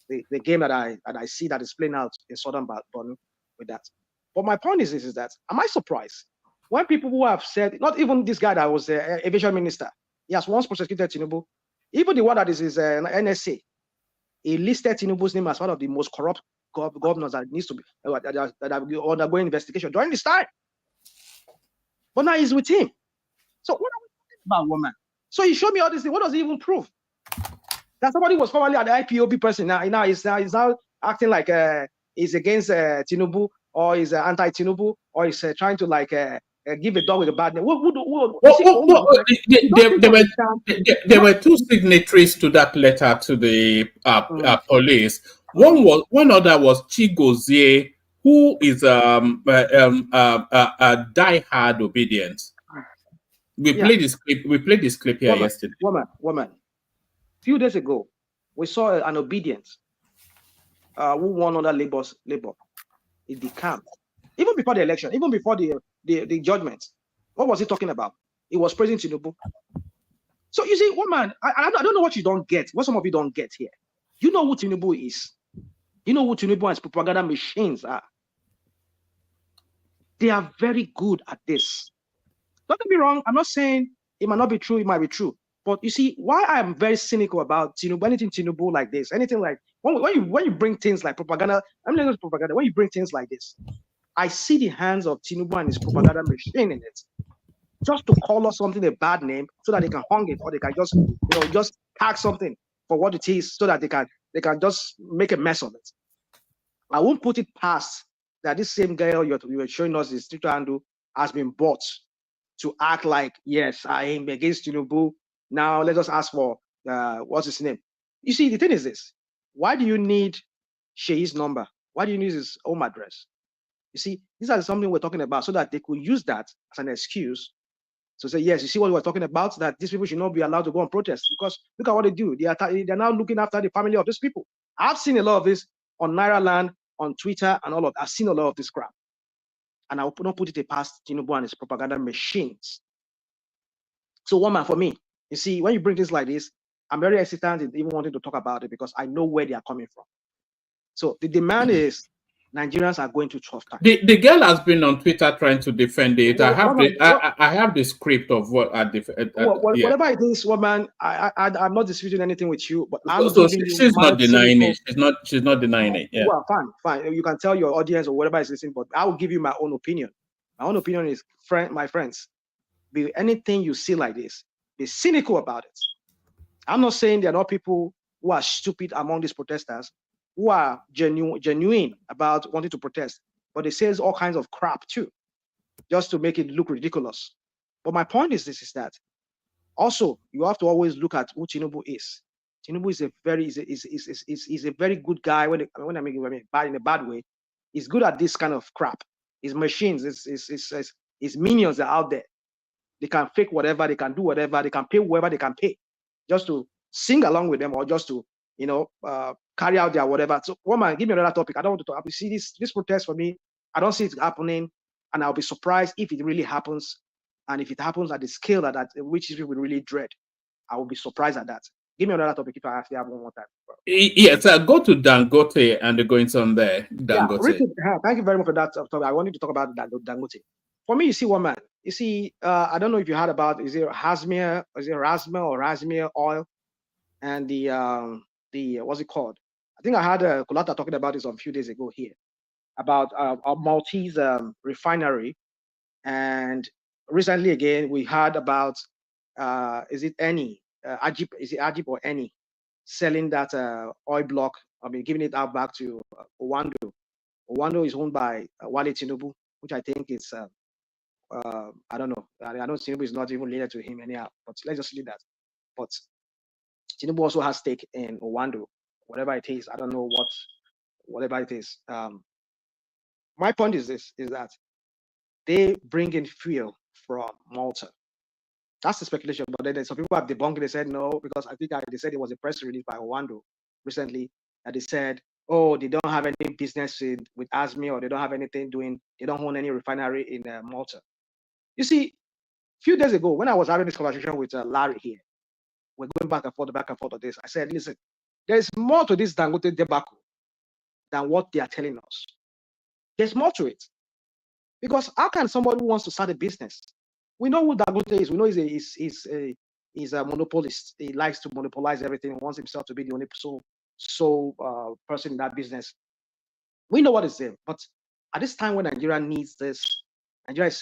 the game that I see that is playing out in Southern Borno with that. But my point is that am I surprised when people who have said, not even this guy that was the aviation minister, he has once prosecuted Tinubu, even the one that is NSA, he listed Tinubu's name as one of the most corrupt governors that needs to be that are undergoing investigation during this time. But now he's with him. So what are we talking about, woman? So he showed me all this thing. What does he even prove? That somebody was formerly an IPOB person. Now he's now acting like he's against Tinubu or he's anti-Tinubu or he's trying to give a dog with a bad name. There were two signatories to that letter to the police. One other was Chigozie, who is a diehard obedient. We played this clip here yesterday. Woman. A few days ago, we saw an obedient who won under Labour in the camp. Even before the election, even before the judgment, what was he talking about? He was praising Tinubu. So you see, woman, I don't know what you don't get, what some of you don't get here. You know who Tinubu is. You know who Tinubu and his propaganda machines are. They are very good at this. Don't get me wrong, I'm not saying it might not be true, it might be true. But you see, why I'm very cynical about Tinubu, anything Tinubu like this, anything like when you bring things like propaganda, I'm not propaganda, when you bring things like this, I see the hands of Tinubu and his propaganda machine in it. Just to call us something a bad name so that they can hang it, or they can just tag something for what it is so that they can just make a mess of it. I won't put it past that this same girl you were showing us his Twitter handle has been bought to act like, yes, I am against Tinubu. Now let us ask for what's his name. You see, the thing is this: why do you need Shei's number? Why do you need his home address? You see, these are something we're talking about so that they could use that as an excuse to say, yes, you see what we're talking about, that these people should not be allowed to go on protest because look at what they do. They're now looking after the family of these people. I've seen a lot of this on Naira Land, on Twitter, and all of that. I've seen a lot of this crap. And I will not put it past Tinubu and his propaganda machines. So, woman, for me, you see, when you bring things like this, I'm very hesitant in even wanting to talk about it because I know where they are coming from. So the demand is Nigerians are going to tough times. The girl has been on Twitter trying to defend it. I have the script of what whatever it is, woman. I'm not disputing anything with you, but she's not denying it. She's not denying it. Yeah. Well, fine. You can tell your audience or whatever is listening, but I will give you my own opinion. My own opinion is, my friends, be anything you see like this, be cynical about it. I'm not saying there are not people who are stupid among these protesters, who are genuine about wanting to protest, but they say all kinds of crap too, just to make it look ridiculous. But my point is this: is that also you have to always look at who Tinubu is. Tinubu is a very good guy. When I mean bad in a bad way, he's good at this kind of crap. His machines, his minions are out there. They can fake whatever, they can do whatever, they can pay whoever they can pay, just to sing along with them or just to carry out their whatever. So, woman, give me another topic. I don't want to talk. You see this protest for me, I don't see it happening, and I'll be surprised if it really happens. And if it happens at the scale that which people really dread, I will be surprised at that. Give me another topic if I actually have one more time. Yes, go to Dangote and the goings on there. Dangote. Yeah, thank you very much for that topic. I wanted to talk about Dangote. For me, you see, one man. You see, I don't know if you heard about, is it Rasmia or Rasmia oil, and the what's it called? I think I had Kulata talking about this a few days ago here about a Maltese refinery, and recently again we heard about is it Eni, Ajib, is it Ajib or Eni, selling that oil block, I mean giving it out back to Owando. Owando is owned by Wale Tinubu, which I think is I don't know. I know Tinubu is not even related to him anyhow, but let's just leave that. But Tinubu also has stake in Owando, whatever it is. I don't know whatever it is. My point is this: is that they bring in fuel from Malta. That's the speculation. But then some people have debunked it. They said no, because I think they said it was a press release by Owando recently that they said, oh, they don't have any business with ASME, or they don't have anything doing, they don't own any refinery in Malta. You see, a few days ago, when I was having this conversation with Larry here, we're going back and forth on this. I said, listen, there's more to this Dangote debacle than what they are telling us. There's more to it. Because how can somebody who wants to start a business? We know who Dangote is. We know he's a monopolist. He likes to monopolize everything. He wants himself to be the only sole person in that business. We know what is there. But at this time when Nigeria needs this,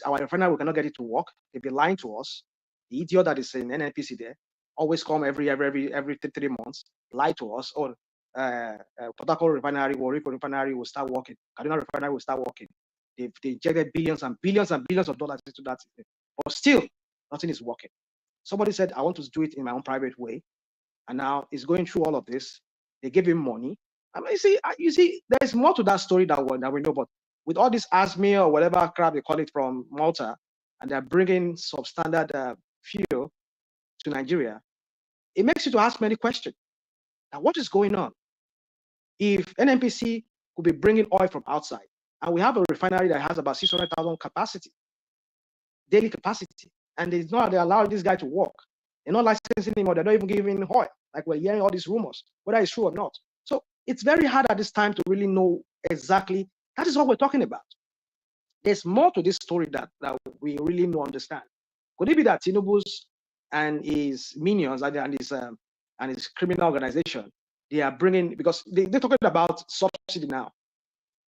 our refinery, we cannot get it to work. They've been lying to us. The idiot that is in NNPC there always come every 3 months, lie to us. Or Port Harcourt refinery or Rico refinery will start working. Kaduna refinery will start working. They injected billions and billions and billions of dollars into that, but still nothing is working. Somebody said, I want to do it in my own private way, and now he's going through all of this. They gave him money. I mean, you see, there's more to that story that we know. But with all this ASME or whatever crap they call it from Malta, and they're bringing substandard fuel to Nigeria, it makes you to ask many questions. Now, what is going on? If NNPC could be bringing oil from outside, and we have a refinery that has about 600,000 daily capacity, and they allow this guy to work. They're not licensing him, or they're not even giving him oil. Like, we're hearing all these rumors, whether it's true or not. So it's very hard at this time to really know exactly. That is what we're talking about. There's more to this story that we really don't understand. Could it be that Tinubu's and his minions and his criminal organization, they are bringing, because they're talking about subsidy now.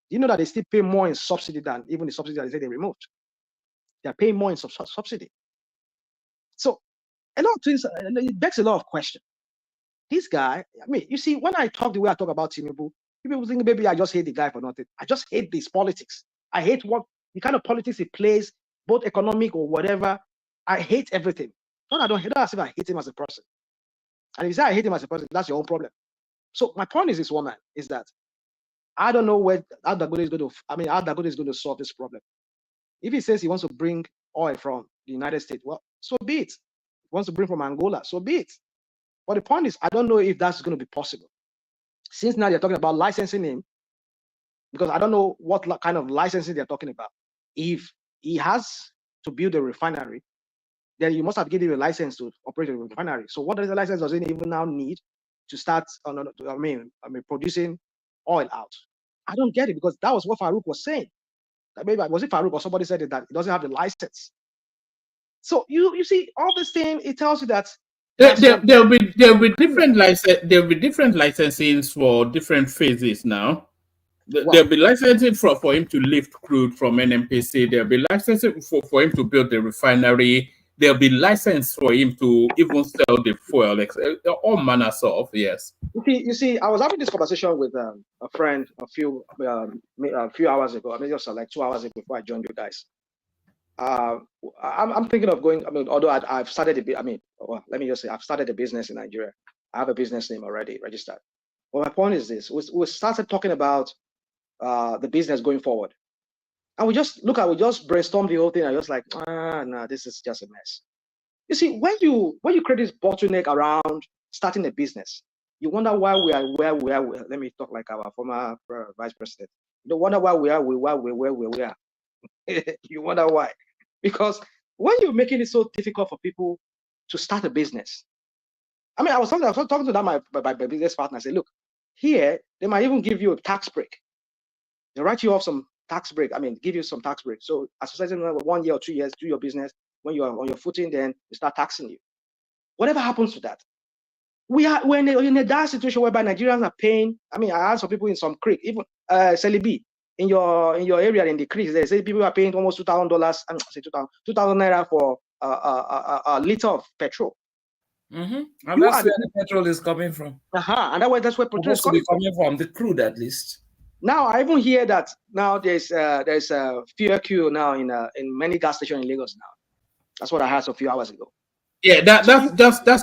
You know that they still pay more in subsidy than even the subsidy that they say they removed. They are paying more in subsidy. So a lot of things, it begs a lot of questions. This guy, I mean, you see, when I talk the way I talk about Tinubu, people think maybe I just hate the guy for nothing. I just hate this politics. I hate the kind of politics he plays, both economic or whatever. I hate everything. I don't as if I hate him as a person. And if you say I hate him as a person, that's your own problem. So my point is this, woman, is that I don't know how Dangote is going to solve this problem. If he says he wants to bring oil from the United States, well, so be it. He wants to bring from Angola, so be it. But the point is, I don't know if that's going to be possible. Since now they're talking about licensing him, because I don't know what kind of licensing they're talking about. If he has to build a refinery, then you must have given him a license to operate a refinery. So what does the license does he even now need to start producing oil out? I don't get it, because that was what Farouk was saying. Maybe was it Farouk or somebody said that he doesn't have the license. So you see all this thing, it tells you that there'll be different licensings for different phases now. There'll be licensing for him to lift crude from NNPC. There'll be licensing for him to build the refinery. There'll be license for him to even sell the fuel, all manners of, yes. You see, I was having this conversation with a friend a few hours ago. I mean, just like 2 hours ago before I joined you guys. I'm thinking of going. I mean, although I've started let me just say I've started a business in Nigeria. I have a business name already registered. Well, my point is this: we started talking about the business going forward, and we just brainstormed the whole thing. I was like, no, this is just a mess. You see, when you create this bottleneck around starting a business, you wonder why we are where we are. Let me talk like our former vice president. You wonder why we are where we are. You wonder why? Because when you're making it so difficult for people to start a business, I mean, I was talking to that my business partner. I said, look, here they might even give you a tax break. They write you off some tax break. I mean, give you some tax break. So as a 1 year or 2 years, do your business. When you are on your footing, then they start taxing you. Whatever happens to that? We're in a dire situation whereby Nigerians are paying. I mean, I asked some people in some creek, even Celebi, in your area in the creeks, they say people are paying almost $2,000. Say 2,000 naira for a liter of petrol. And that's where the petrol is coming from. And that's where petrol is coming from, the crude at least. Now I even hear that now there's a fuel queue now in many gas stations in Lagos now. That's what I heard a few hours ago. Yeah, that's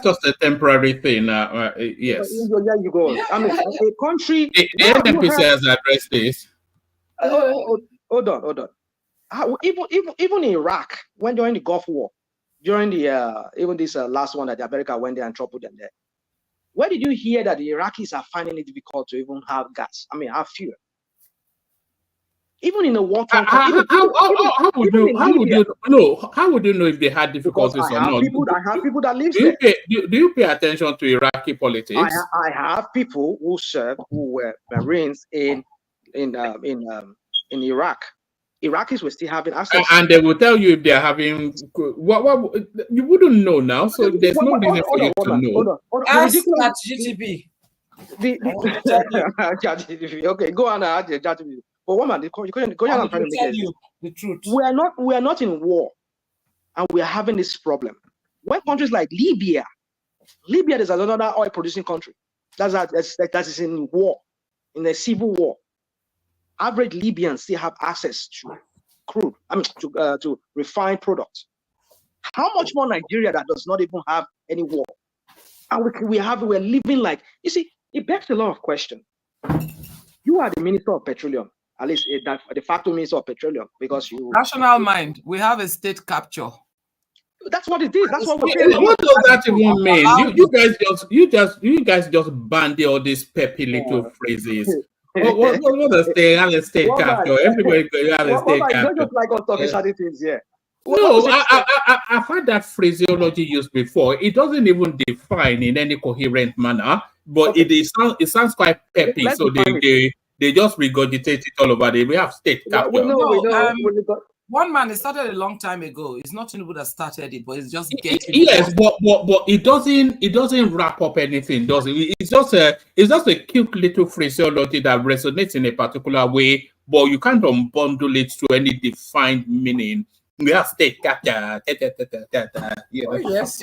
just a temporary thing. Yes. There you go. I mean, a country. The NPC has addressed this. Hold on. Even in Iraq, when during the Gulf War, during the even this last one that America went there and troubled them there, where did you hear that the Iraqis are finding it difficult to even have gas? I mean, have fuel. Even in the war time, how would you know if they had difficulties or not? I have people that live there. Do you pay attention to Iraqi politics? I have people who were Marines in Iraq. Iraqis were still having access, and they will tell you if they are having. What you wouldn't know now, so there's no reason for you to know. Ask ChatGPT. Okay, go on. ChatGPT. But woman, I'm trying to tell you the truth. We are not in war, and we are having this problem. When countries like Libya is another oil producing country that is in war, in a civil war. Average Libyans still have access to crude, to refined products. How much more Nigeria that does not even have any war? And we're living like, you see, it begs a lot of questions. You are the Minister of Petroleum, at least the de facto Minister of Petroleum, because you national mind. We have a state capture. That's what it is. That's what we're saying. What does that even mean? You guys just bandy all these peppy little phrases. What does they have a state capture? Everybody have a state capture. You don't just like us talking certain things here. No, I've heard that phraseology used before. It doesn't even define in any coherent manner, but it sounds quite peppy. So they just regurgitate it all over. We have state capture. We know. One man, it started a long time ago. It's not Tinubu that started it, but it's just getting. Yes, but it doesn't wrap up anything, does it? It's just a cute little phraseology that resonates in a particular way, but you can't unbundle it to any defined meaning. We have state capture. Yes.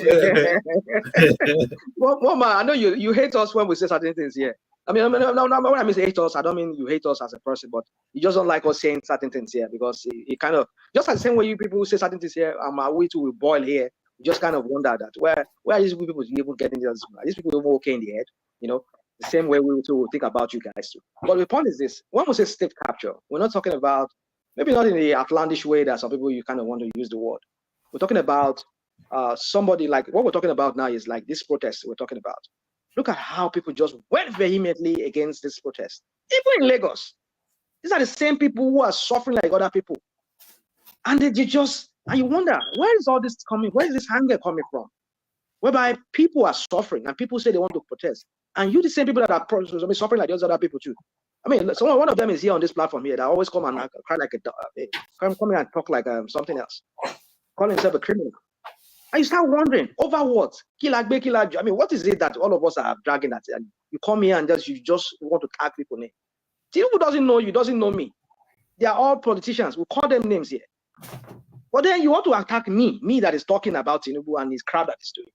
Well, man, I know you hate us when we say certain things here. I mean, when I mean hate us, I don't mean you hate us as a person, but you just don't like us saying certain things here because it kind of, just like the same way you people say certain things here, we too will boil here. You just kind of wonder that where are these people even getting this? Are these people even okay in the head? You know, the same way we too will think about you guys too. But the point is this: when we say state capture, we're not talking about, maybe not in the outlandish way that some people you kind of want to use the word. We're talking about somebody like what we're talking about now is like this protest we're talking about. Look at how people just went vehemently against this protest. Even in Lagos, these are the same people who are suffering like other people. And and you wonder, where is all this coming? Where is this anger coming from? Whereby people are suffering and people say they want to protest. And you the same people that are suffering like those other people too. I mean, one of them is here on this platform here that always come and cry like come here and talk like something else. Call himself a criminal. And you start wondering, over what? I mean, what is it that all of us are dragging at? And you come here and you just want to tag people name. Tinubu doesn't know you, doesn't know me. They are all politicians. We call them names here. But then you want to attack me that is talking about Tinubu and his crowd that is doing.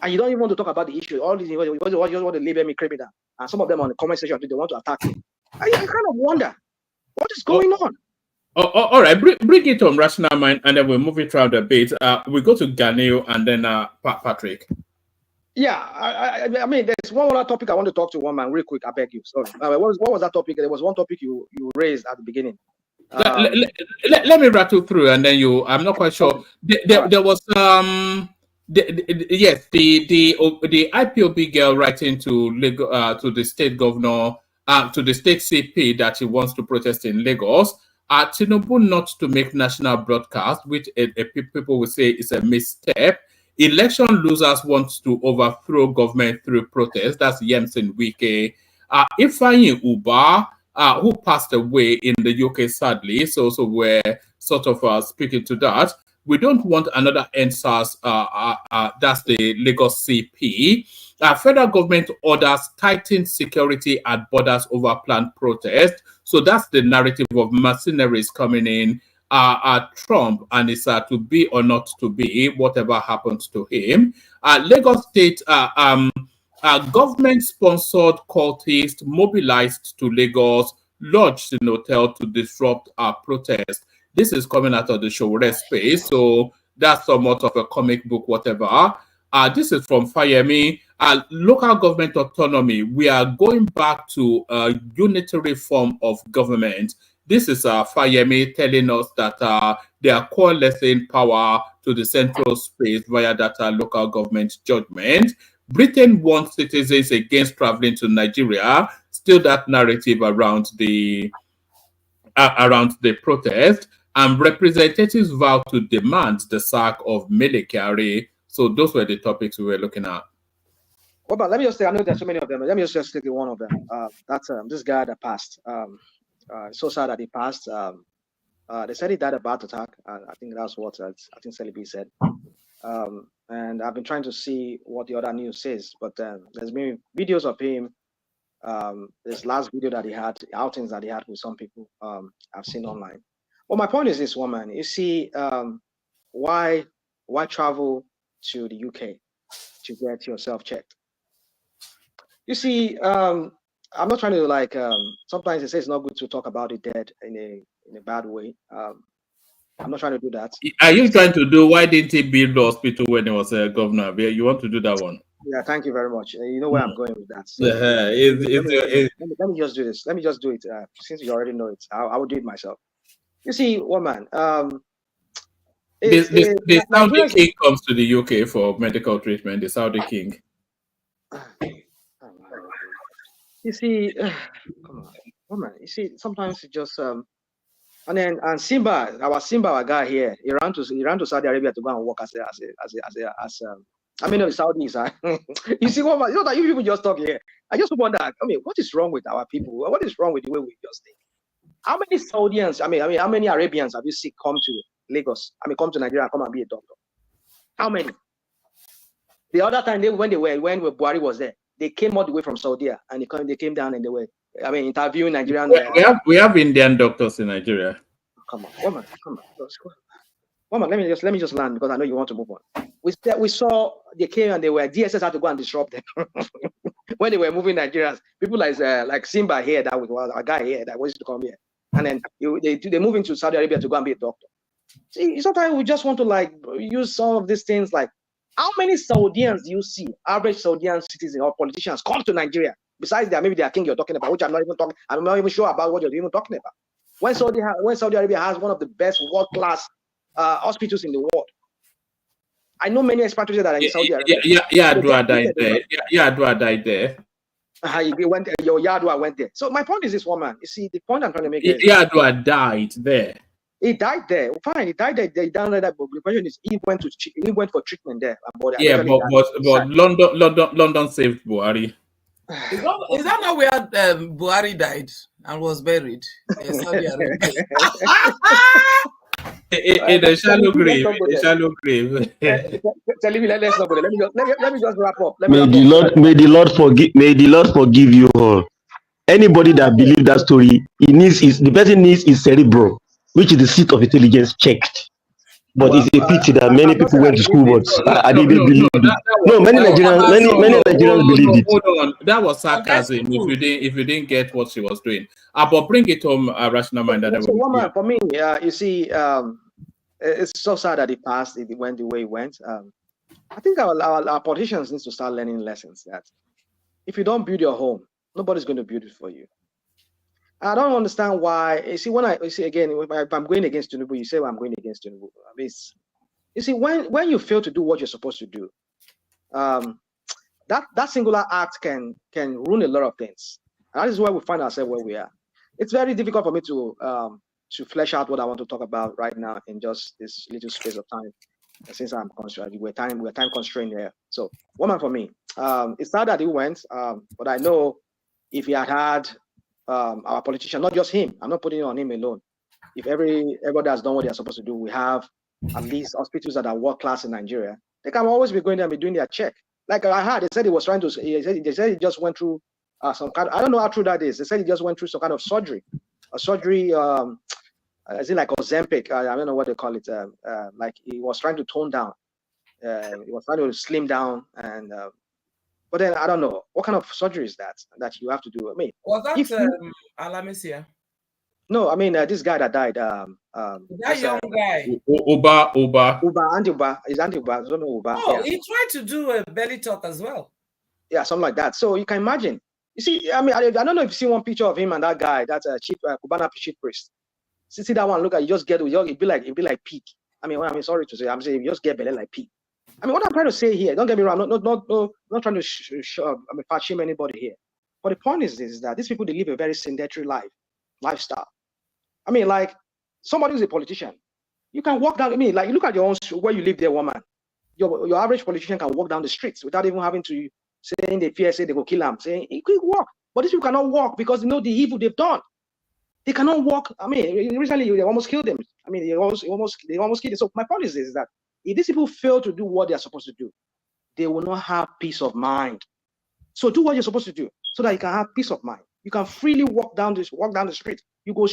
And you don't even want to talk about the issue. All these you just want to label me criminal. And some of them on the comment section, they want to attack me. And you kind of wonder, what is going on? All right, bring it on rational mind, and then we'll move it around a bit. We go to Ganil and then Patrick. Yeah, I mean, there's one other topic I want to talk to one man real quick. I beg you. Sorry. What was that topic? There was one topic you raised at the beginning. Let me rattle through, and then I'm not quite sure. There was yes, the IPOB girl writing to the state governor, to the state CP that she wants to protest in Lagos. Tinubu not to make national broadcast, which people will say is a misstep. election losers want to overthrow government through protest. That's Yemsin Wike. Ifeanyi Uba, who passed away in the UK, sadly. So we're sort of speaking to that. We don't want another NSAS. That's the Lagos CP. Federal government orders tightened security at borders over planned protest. So that's the narrative of mercenaries coming in. Trump, and it's to be or not to be, whatever happens to him. Lagos State government-sponsored cultists mobilized to Lagos, lodged in hotel to disrupt our protest. This is coming out of the Showore space, so that's somewhat of a comic book, whatever. This is from Fayemi. Local government autonomy. We are going back to a unitary form of government. This is Fayemi telling us that they are coalescing power to the central space via that local government judgment. Britain warns citizens against traveling to Nigeria. Still that narrative around the protest. And representatives vow to demand the sack of Mele Kyari. So those were the topics we were looking at. Well, but let me just say, I know there's so many of them. Let me just take one of them. That's this guy that passed. So sad that he passed. They said he died of heart attack. I think that's what I think Celebi said. And I've been trying to see what the other news says, but there's been videos of him. This last video that he had, outings that he had with some people, I've seen online. Well, my point is this, woman. You see, why travel to the UK to get yourself checked? You see, I'm not trying to sometimes they say it's not good to talk about the dead in a bad way. I'm not trying to do that. Are you trying to do why didn't he build the hospital when he was a governor? You want to do that one? Yeah, thank you very much. You know where I'm going with that. So, let me just do this. Let me just do it. Since you already know it, I will do it myself. You see, woman, the Saudi king comes to the UK for medical treatment. The Saudi king. You see, come on, woman. You see, sometimes it just and Simba, our guy here, he ran to Saudi Arabia to go and work as I mean, the Saudis. You see, woman, you know that you people just talk here. I just wonder. I mean, what is wrong with our people? What is wrong with the way we just think? How many Saudians? I mean, how many Arabians have you seen come to Lagos? I mean, come to Nigeria and come and be a doctor? How many? The other time when Buhari was there, they came all the way from Saudi and they came down and they were, I mean, interviewing Nigerian. We have Indian doctors in Nigeria. Come on, woman, come on. Woman, let me just land because I know you want to move on. We saw they came and they were DSS had to go and disrupt them when they were moving Nigerians. People like Simba here, that was a guy here that wanted to come here, and then they move into Saudi Arabia to go and be a doctor. See, sometimes we just want to use some of these things like. How many Saudians do you see, average Saudian citizens or politicians, come to Nigeria? Besides maybe their king you're talking about, which I'm not even sure about what you're even talking about. When Saudi Arabia has one of the best world-class hospitals in the world. I know many expatriates that are in Saudi Arabia. Yadua died there. Yadua died there. Your Yadua went there. So my point is this, woman. You see, the point I'm trying to make is Yadua died there. He died there. Fine, he died there. They down there. But the question is, he went for treatment there. But London saved Buhari. Is that not where Buhari died and was buried? In Saudi Arabia? In a shallow grave. A shallow grave. Let me just wrap up. May the Lord forgive you all. Anybody that believes that story, the person needs his cerebral, which is the seat of intelligence, checked. But it's a pity that many people went to school, but I didn't believe it. No, many Nigerians believed it. Hold on, that was sarcasm. If you didn't get what she was doing, but bring it home, rational mind. So, woman, for me, you see, it's so sad that it passed. It went the way it went. I think our politicians need to start learning lessons that if you don't build your home, nobody's going to build it for you. I don't understand why. You see, if I'm going against Tinubu, you say, well, I'm going against Tinubu. I mean, you see, when you fail to do what you're supposed to do, that singular act can ruin a lot of things. And that is why we find ourselves where we are. It's very difficult for me to flesh out what I want to talk about right now in just this little space of time. since I'm constrained, we're time constrained here. So woman for me. It's sad that he went, but I know if he had our politician, not just him, I'm not putting it on him alone. If everybody has done what they're supposed to do, we have at least hospitals that are world class in Nigeria. They can always be going there and be doing their check. Like I heard, they said he was trying to. They said he just went through some kind. I don't know how true that is. They said he just went through some kind of surgery. A surgery. Is it like Ozempic? I don't know what they call it. Like he was trying to tone down. He was trying to slim down, and but then I don't know what kind of surgery is that you have to do. I mean, was that Alamesia? No, I mean this guy that died. That young guy. Uba. Anti-Uba. Is Anti-Uba? I don't know Uba. Oh, yeah. he tried to do a belly talk as well. Yeah, something like that. So you can imagine. You see, I mean, I don't know if you see one picture of him and that guy. That's a chief Cubana chief priest. See that one? Look at you. Just get it'd be like pig. I mean, sorry to say, I'm saying you just get belly like pig. I mean, what I'm trying to say here. Don't get me wrong. Not trying to fat shame anybody here. But the point is this: is that these people, they live a very sedentary lifestyle. I mean, like somebody who's a politician, you can walk down. I mean, like you look at your own where you live there, woman. Your average politician can walk down the streets without even having to saying they fear, say they go kill him, saying he could walk. But these people cannot walk because they know the evil they've done. They cannot walk. I mean, recently they almost killed them. I mean, they almost killed them. So my point is this: is that if these people fail to do what they are supposed to do, they will not have peace of mind. So do what you're supposed to do so that you can have peace of mind. You can freely walk down the street. You go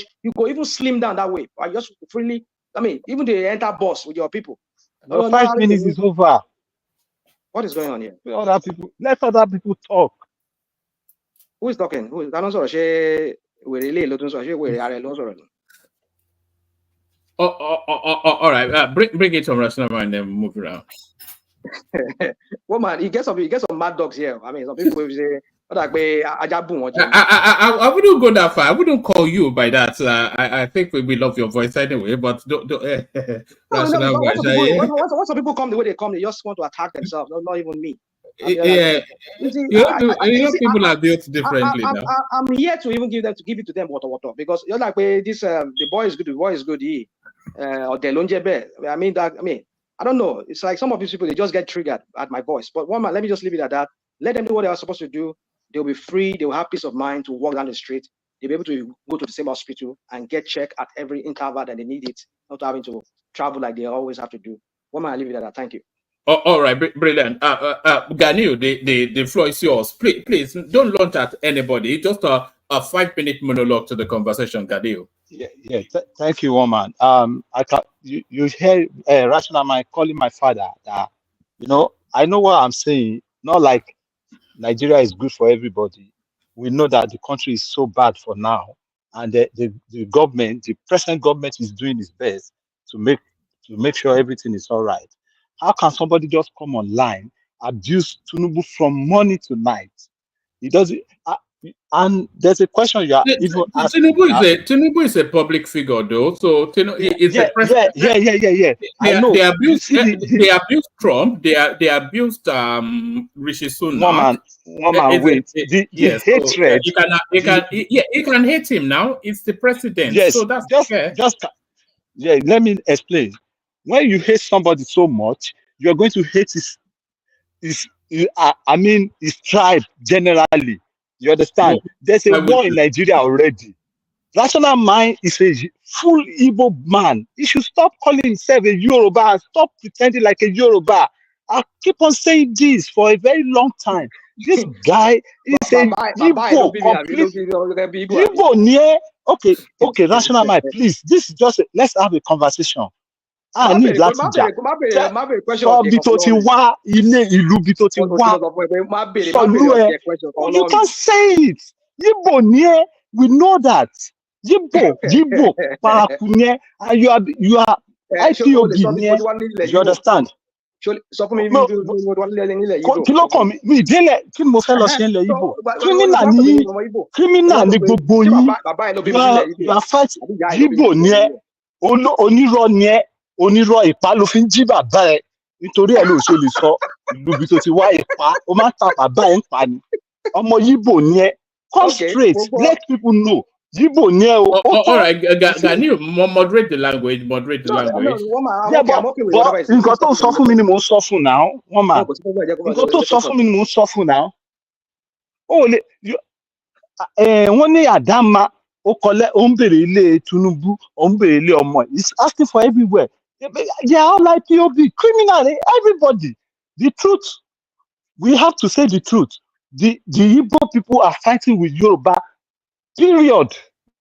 even slim down that way. Or just freely. I mean, even the enter bus with your people. No, 5 minutes is over. What is going on here? Let other people talk. Who is talking? Who is that? All right. Bring it on Rational and then move around. Woman, you get some mad dogs here. I mean, some people will say, I wouldn't go that far. I wouldn't call you by that. I think we love your voice anyway, but don't once some people come the way they come, they just want to attack themselves, not even me. Yeah, people are built differently now. I'm here to even give it to them water because you're like this the boy is good, or the lonjebe. I mean, I don't know. It's like some of these people, they just get triggered at my voice. But one man, let me just leave it at that. Let them do what they are supposed to do. They'll be free. They'll have peace of mind to walk down the street. They'll be able to go to the same hospital and get checked at every interval that they need it, not having to travel like they always have to do. One man, I leave it at that. Thank you. Oh, all right, brilliant. Ganil, the floor is yours. Please don't launch at anybody. Just a 5-minute monologue to the conversation, Ganil. Yeah. Thank you, woman. You hear Rational Mind calling my father. I know what I'm saying. Not like Nigeria is good for everybody. We know that the country is so bad for now, and the government, the present government, is doing its best to make sure everything is all right. How can somebody just come online, abuse Tinubu from morning to night? He does it. And there's a question you are even asking. Tinubu is a public figure, though. So is a president. Yeah. I know. They abused Trump. They abused Rishi Sunak. Woman, wait. The hatred. You can hate him now. It's the president. Yes. So that's fair. Let me explain. When you hate somebody so much, you are going to hate his tribe generally. You understand? There's a war in Nigeria already. Rational Mind is a full Igbo man. He should stop calling himself a Yoruba and stop pretending like a Yoruba. I keep on saying this for a very long time. This guy is a Igbo, complete Igbo near. Okay, Rational Mind, please. This is just let's have a conversation. I need láti jà. Sọ bí tó ti wá ilé ìlú bí tó ti wá. Sọlú ẹ. You can say it. Yíbò ni ẹ́. We know that. Yíbò paraku ni ẹ́. And you are IPOB ni ẹ́. You understand? Sọ fún mi kí ló kàn mí mi ìdílé kí ni mo fẹ́ lọ ṣe ń lẹ Yíbò. Criminal ni gbogbo yín. You are fighting. Yíbò ni ẹ́. Onírọ́ ni ẹ́. Onírọ́ ìpá ló fi ń jí bàbá ẹ nítorí ẹ ló ṣe lè sọ ìlú bí tó ti wá ìpá ó máa ń ta bàbá ẹ ń pa ni ọmọ Yíbò ni ẹ come straight let people know All right, Gani, moderate the language. Moderate the language. I'm okay with whatever is nǹkan tó sọ fún mi ni mò ń sọ fún now, one man. Nǹkan tó sọ fún mi ni mò ń sọ fún now. Wọ́n ní Adama ó ń bèrè ilé Tinubu, ó ń bèrè ilé ọmọ. He's asking for everywhere. They are all like POB, criminal, everybody. The truth, we have to say the truth. The Igbo people are fighting with Yoruba, period.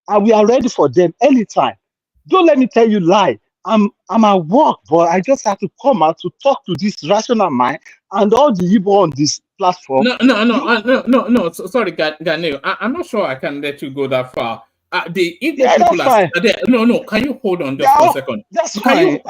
And we are ready for them anytime. Don't let me tell you lie. I'm at work, but I just have to come out to talk to this rational mind and all the Igbo on this platform. No. Sorry, Gani. I'm not sure I can let you go that far. The Igbo people are there. No. Can you hold on just 1 second? That's fine.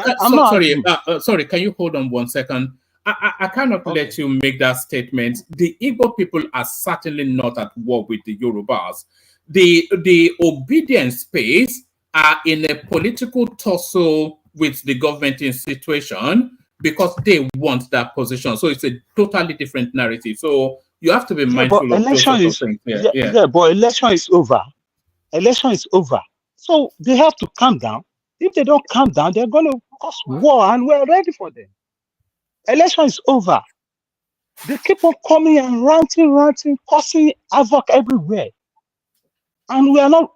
Sorry. Can you hold on 1 second? I cannot let you make that statement. The Igbo people are certainly not at war with the Yorubas. The obedient space are in a political tussle with the government situation because they want that position. So it's a totally different narrative. So you have to be mindful of those sort of things. Yeah, but election is over. Election is over. So they have to calm down. If they don't calm down, they're going to cause war, and we're ready for them. Election is over. They keep on coming and ranting, causing havoc everywhere. And we are not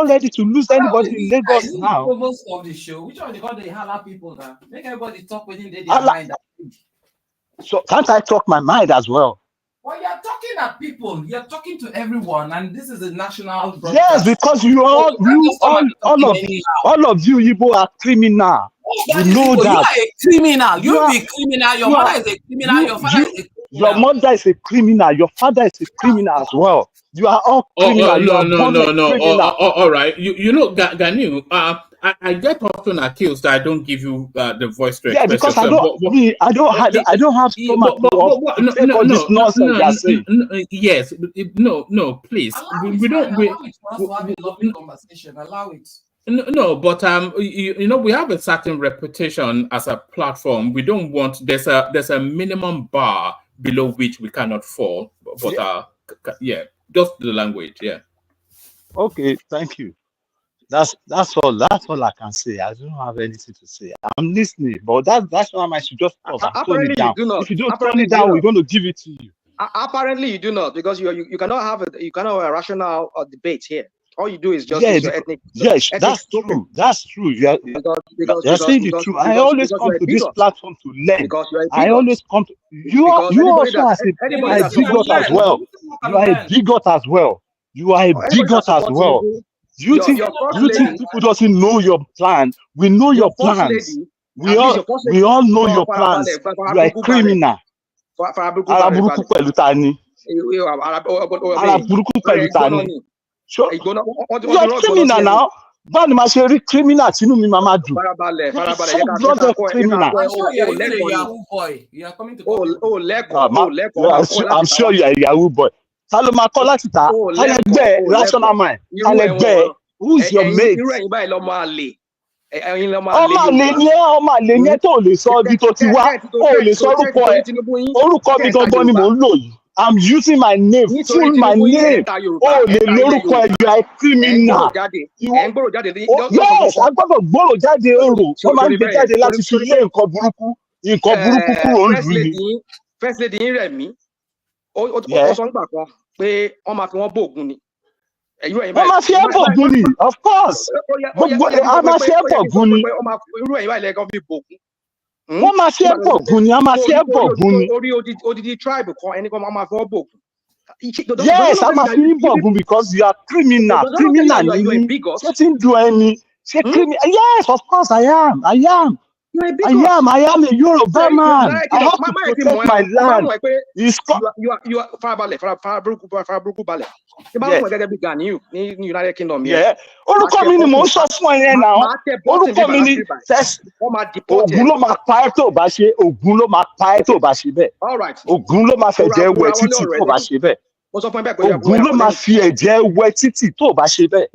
ready to lose anybody in Lagos now. Provost of the show. Which one they call the Hala people now? Make everybody talk within their mind. So can't I talk my mind as well? Well, you're talking at people. You're talking to everyone, and this is a national broadcast. Yes, because all of you Igbo are criminal. You know that. You are a criminal. You be criminal. Your mother is a criminal. Your father is a criminal. Your mother is a criminal. Your father is a criminal as well. You are all criminal. No. All right. You know, Gani, I get often accused that I don't give you the voice to express because yourself. I don't have stomach to take all this nonsense you're saying. Yes. No, please. We don't. We have a lovely conversation. Allow it. No, but we have a certain reputation as a platform. We don't want there's a minimum bar below which we cannot fall. But just the language, Okay, thank you. That's all. That's all I can say. I don't have anything to say. I'm listening, but that's why I should just pause and turn it down. If you don't turn it down, we're going to give it to you. Apparently, you do not, because you cannot have a rational debate here. All you do is just use your ethnic. Yes, that's true. That's true. You're saying the truth. I always come to this platform to learn. I always come to you also as a bigot as well. You are a bigot as well. You are a bigot as well. You think people doesn't know your plan? We know your plans. We all know your plans. You are a criminal. Sure. You are criminal now. Báwo ni máa ṣe rí criminal tínú mi máa máa dùn? I'm sure you are a Yahoo boy. Ta ló máa kọ́ láti ta? Kálẹ̀gbẹ́ rational mind. Kálẹ̀gbẹ́ who is your mate? Ọmọ àlè ni ẹ tó lè sọ ibi tó ti wá. O lè sọ orúkọ ẹ. Orúkọ mi gangan ni mò ń lò yìí. I'm using my name, full my name. Oh, the lórúkọ ẹ, you are a criminal. Yes, I gbọ́dọ̀ gbòòrò jáde ọ̀rọ̀. Wọ́n máa ń gbé jáde láti fi lé nǹkan burúkú kúrò ń lù ní. First lady ń rẹ̀ mí. Ó sọ nígbà kan pé wọ́n máa fi wọ́n bògùn ni. Wọ́n máa fi ẹ́ bògùn ni, of course. A máa fi ẹ́ bògùn ni. Irú ẹ̀yin báyìí lẹ́gàn fi bògùn. Wọ́n máa fi ẹ́ bògùn ni, a máa fi ẹ́ bògùn ni. Orí odidi tribe kan ẹni kan máa fi ọ́ bògùn. Yes, a máa fi ẹ́ bògùn because you are criminal. Criminal ni mí. Ṣé tí ń du ẹni? Ṣé criminal? Yes, of course I am. I am a Yoruba man. I have to protect my land. You are faraburúkú balẹ̀. Ṣé báwo wọ̀ gẹ́gẹ́ bí Ganiu ní United Kingdom yẹn? Orúkọ mi ni mò ń sọ fún ẹ yẹn náà. Orúkọ mi ni Ògún ló máa pa ẹ́ tó bá ṣe. Ògún ló máa pa ẹ́ tó bá ṣe bẹ́ẹ̀. Ògún ló máa fẹ̀jẹ̀ wẹ̀ títì tó bá ṣe bẹ́ẹ̀. Ògún ló máa fi ẹ̀jẹ̀ wẹ̀ títì tó bá ṣe bẹ́ẹ̀.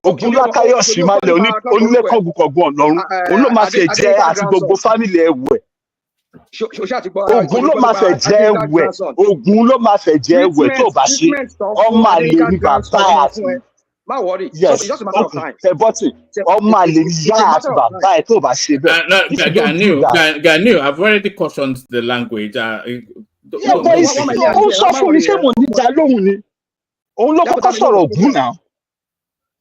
Ògún lákàyọ̀ sí máa lẹ̀ onílé kọ̀gùkọ̀gùn ọ̀nọ́run. Òun ló máa fi ẹ̀jẹ̀ àti gbogbo fámìlì ẹ̀ wẹ̀. Ògún ló máa fẹ́ jẹ́ wẹ̀. Ògún ló máa fẹ́ jẹ́ wẹ̀ tó bá ṣe. Ọmọ àlè ní bàbá àti. má worry. Yes, So it's just a matter of okay. time. Pr0T, ọmọ àlè níyà àti bàbá ẹ̀ tó bá ṣe bẹ́ẹ̀. If you don't do that. Ganu, I've already cautioned the language. Yeah, but ó sọ fún mi ṣé mo ní dá lóhùn ni? Òun ló kọ́kọ́ sọ̀rọ̀ ògún náà.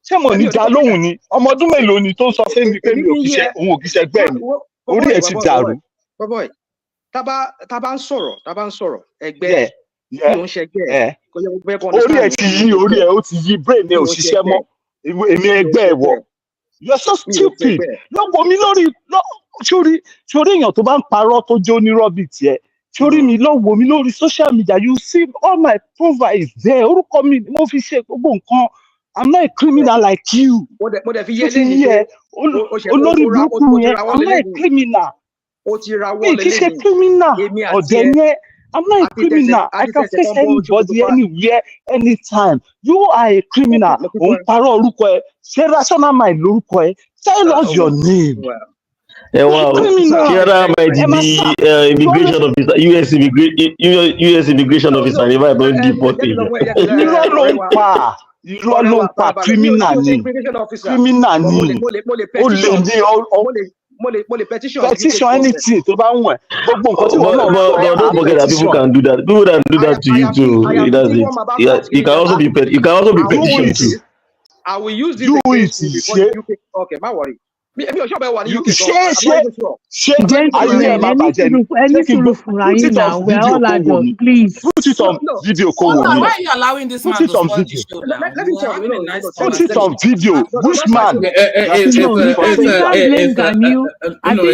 Ṣé mo ní dá lóhùn ni? Ọmọ ọdún mélòó ni tó sọ fún mi pé mi ò kí ṣe òun ò kí ṣe gbẹ́ mi? Orí ẹ̀ ti dàrú. Bọ́bọ́ì, tá bá ń sọ̀rọ̀ ẹgbẹ́ tí ò ń ṣẹgbẹ́ ẹ̀. Orí ẹ̀ ti yí, orí ẹ̀ ó ti yí, brain ẹ̀ ò ṣiṣẹ́ mọ́. Èmi ẹgbẹ́ ẹ̀ wọ̀. You're so stupid. Lọ́wọ́ mi lórí sórí èèyàn tó bá ń parọ́ tó jẹ́ onírọ́bì tiẹ̀. Sórí mi lọ́wọ́ mi lórí social media, you see all my profile is there. Orúkọ mi mo fi ṣe gbogbo nǹkan. I'm not a criminal like you. Mo dẹ̀ fi yé lẹ́yìn pé olórí burúkú yẹn, I'm not a criminal. Mi kì í ṣe criminal. Ọ̀dẹ̀ yẹn, I'm not a criminal. I can face anybody anywhere, anytime. You are a criminal. Òun parọ́ orúkọ ẹ̀. Ṣé rational mind lorúkọ ẹ̀? Tell us your name. Wow, Kiara might be immigration officer, US immigration officer. If I don't deport him. Irọ́ ló ń pa criminal ni. Criminal ni. Ó lè ní petition anything tó bá wọ̀n. Gbogbo nǹkan tí wọ́n náà but don't forget that people can do that. People can do that to you too. That's it. Yeah, you can also be petitioned too. I will use this against you before the UK. Okay, má worry. Mi ò sure about the UK. Ṣé ayé ẹ̀ máa bàjẹ́ ni? Put it on video kó wò mí. Please. Put it on video kó wò mí. Why are you allowing this man to spoil the show now? Let me tell you. Put it on video. Which man? I think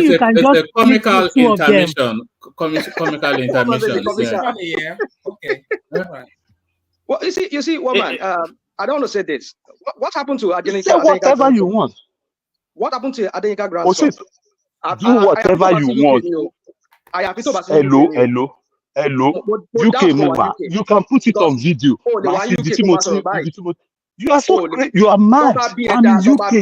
you can just comical intermission. Comical intermission. Yeah. Okay. Well, you see, woman. I don't want to say this. What happened to Adenika? Say whatever you want. What happened to Adenika grandson? Do whatever you want. Hello. UK mover. You can put it on video. You are so great. You are mad. I'm in UK.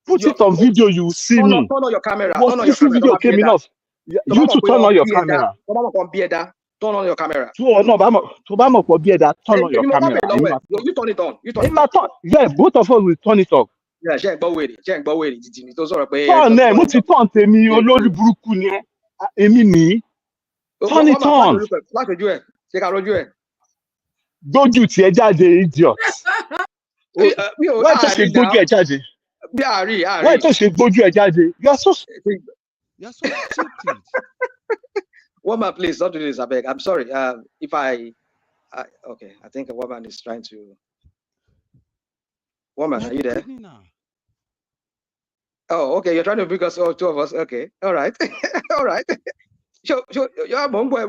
Put it on video. You will see me. Turn on your camera. This video came enough. You to turn on your camera. Turn on your camera. Turn on your camera. You turn it on. Yeah, both of us will turn it off. Yeah, ṣe ń gbọ́ wèrè títí ní tó sọ̀rọ̀ pé. Turn ẹ̀ mo ti turn tèmi olórí burúkú ni ẹ́ èmi nìyí. Turn it on. Láṣojú ẹ̀ ṣe ká lójú ẹ̀. Gbójú tiẹ̀ jáde idiot. Why tó ṣe gbójú ẹ̀ jáde? Why tó ṣe gbójú ẹ̀ jáde? You are so stupid. Woman, please don't do this, abeg. I'm sorry. If okay, I think a woman is trying to. Woman, are you there? Oh, okay. You're trying to bring us all two of us. Okay. All right. All right. Sure. Yeah, bon boy.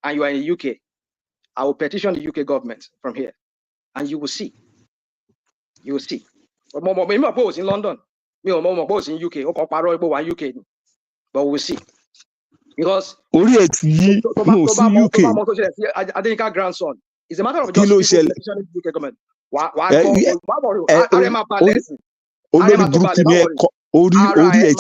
And you are in the UK. I will petition the UK government from here. And you will see. You will see. But in London. Me or Momo both in UK. UK. But we'll see. Because orí ẹ̀ ti yí mo sí UK. Adenika grandson. It's a matter of just UK government. Olórí burúkú ni ẹ kọ orí ẹ̀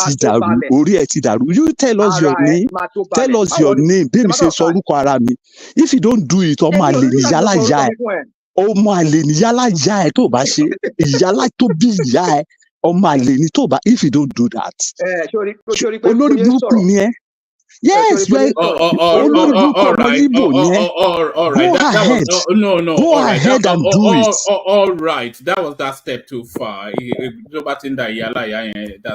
ti dàrú. You tell us your name. Tell us your name. Bí mi ṣe sọ orúkọ ara mi. If you don't do it, ọmọ àlè ni yálà ìyá ẹ̀. Ọmọ àlè ni yálà ìyá ẹ̀ tó bá ṣe. Ìyálà tó bí ìyá ẹ̀. Ọmọ àlè ni tó bá. If you don't do that. Olórí burúkú ni ẹ. Yes, right. All right. Go ahead. No. Go ahead and do it. All right. That was that step too far. That's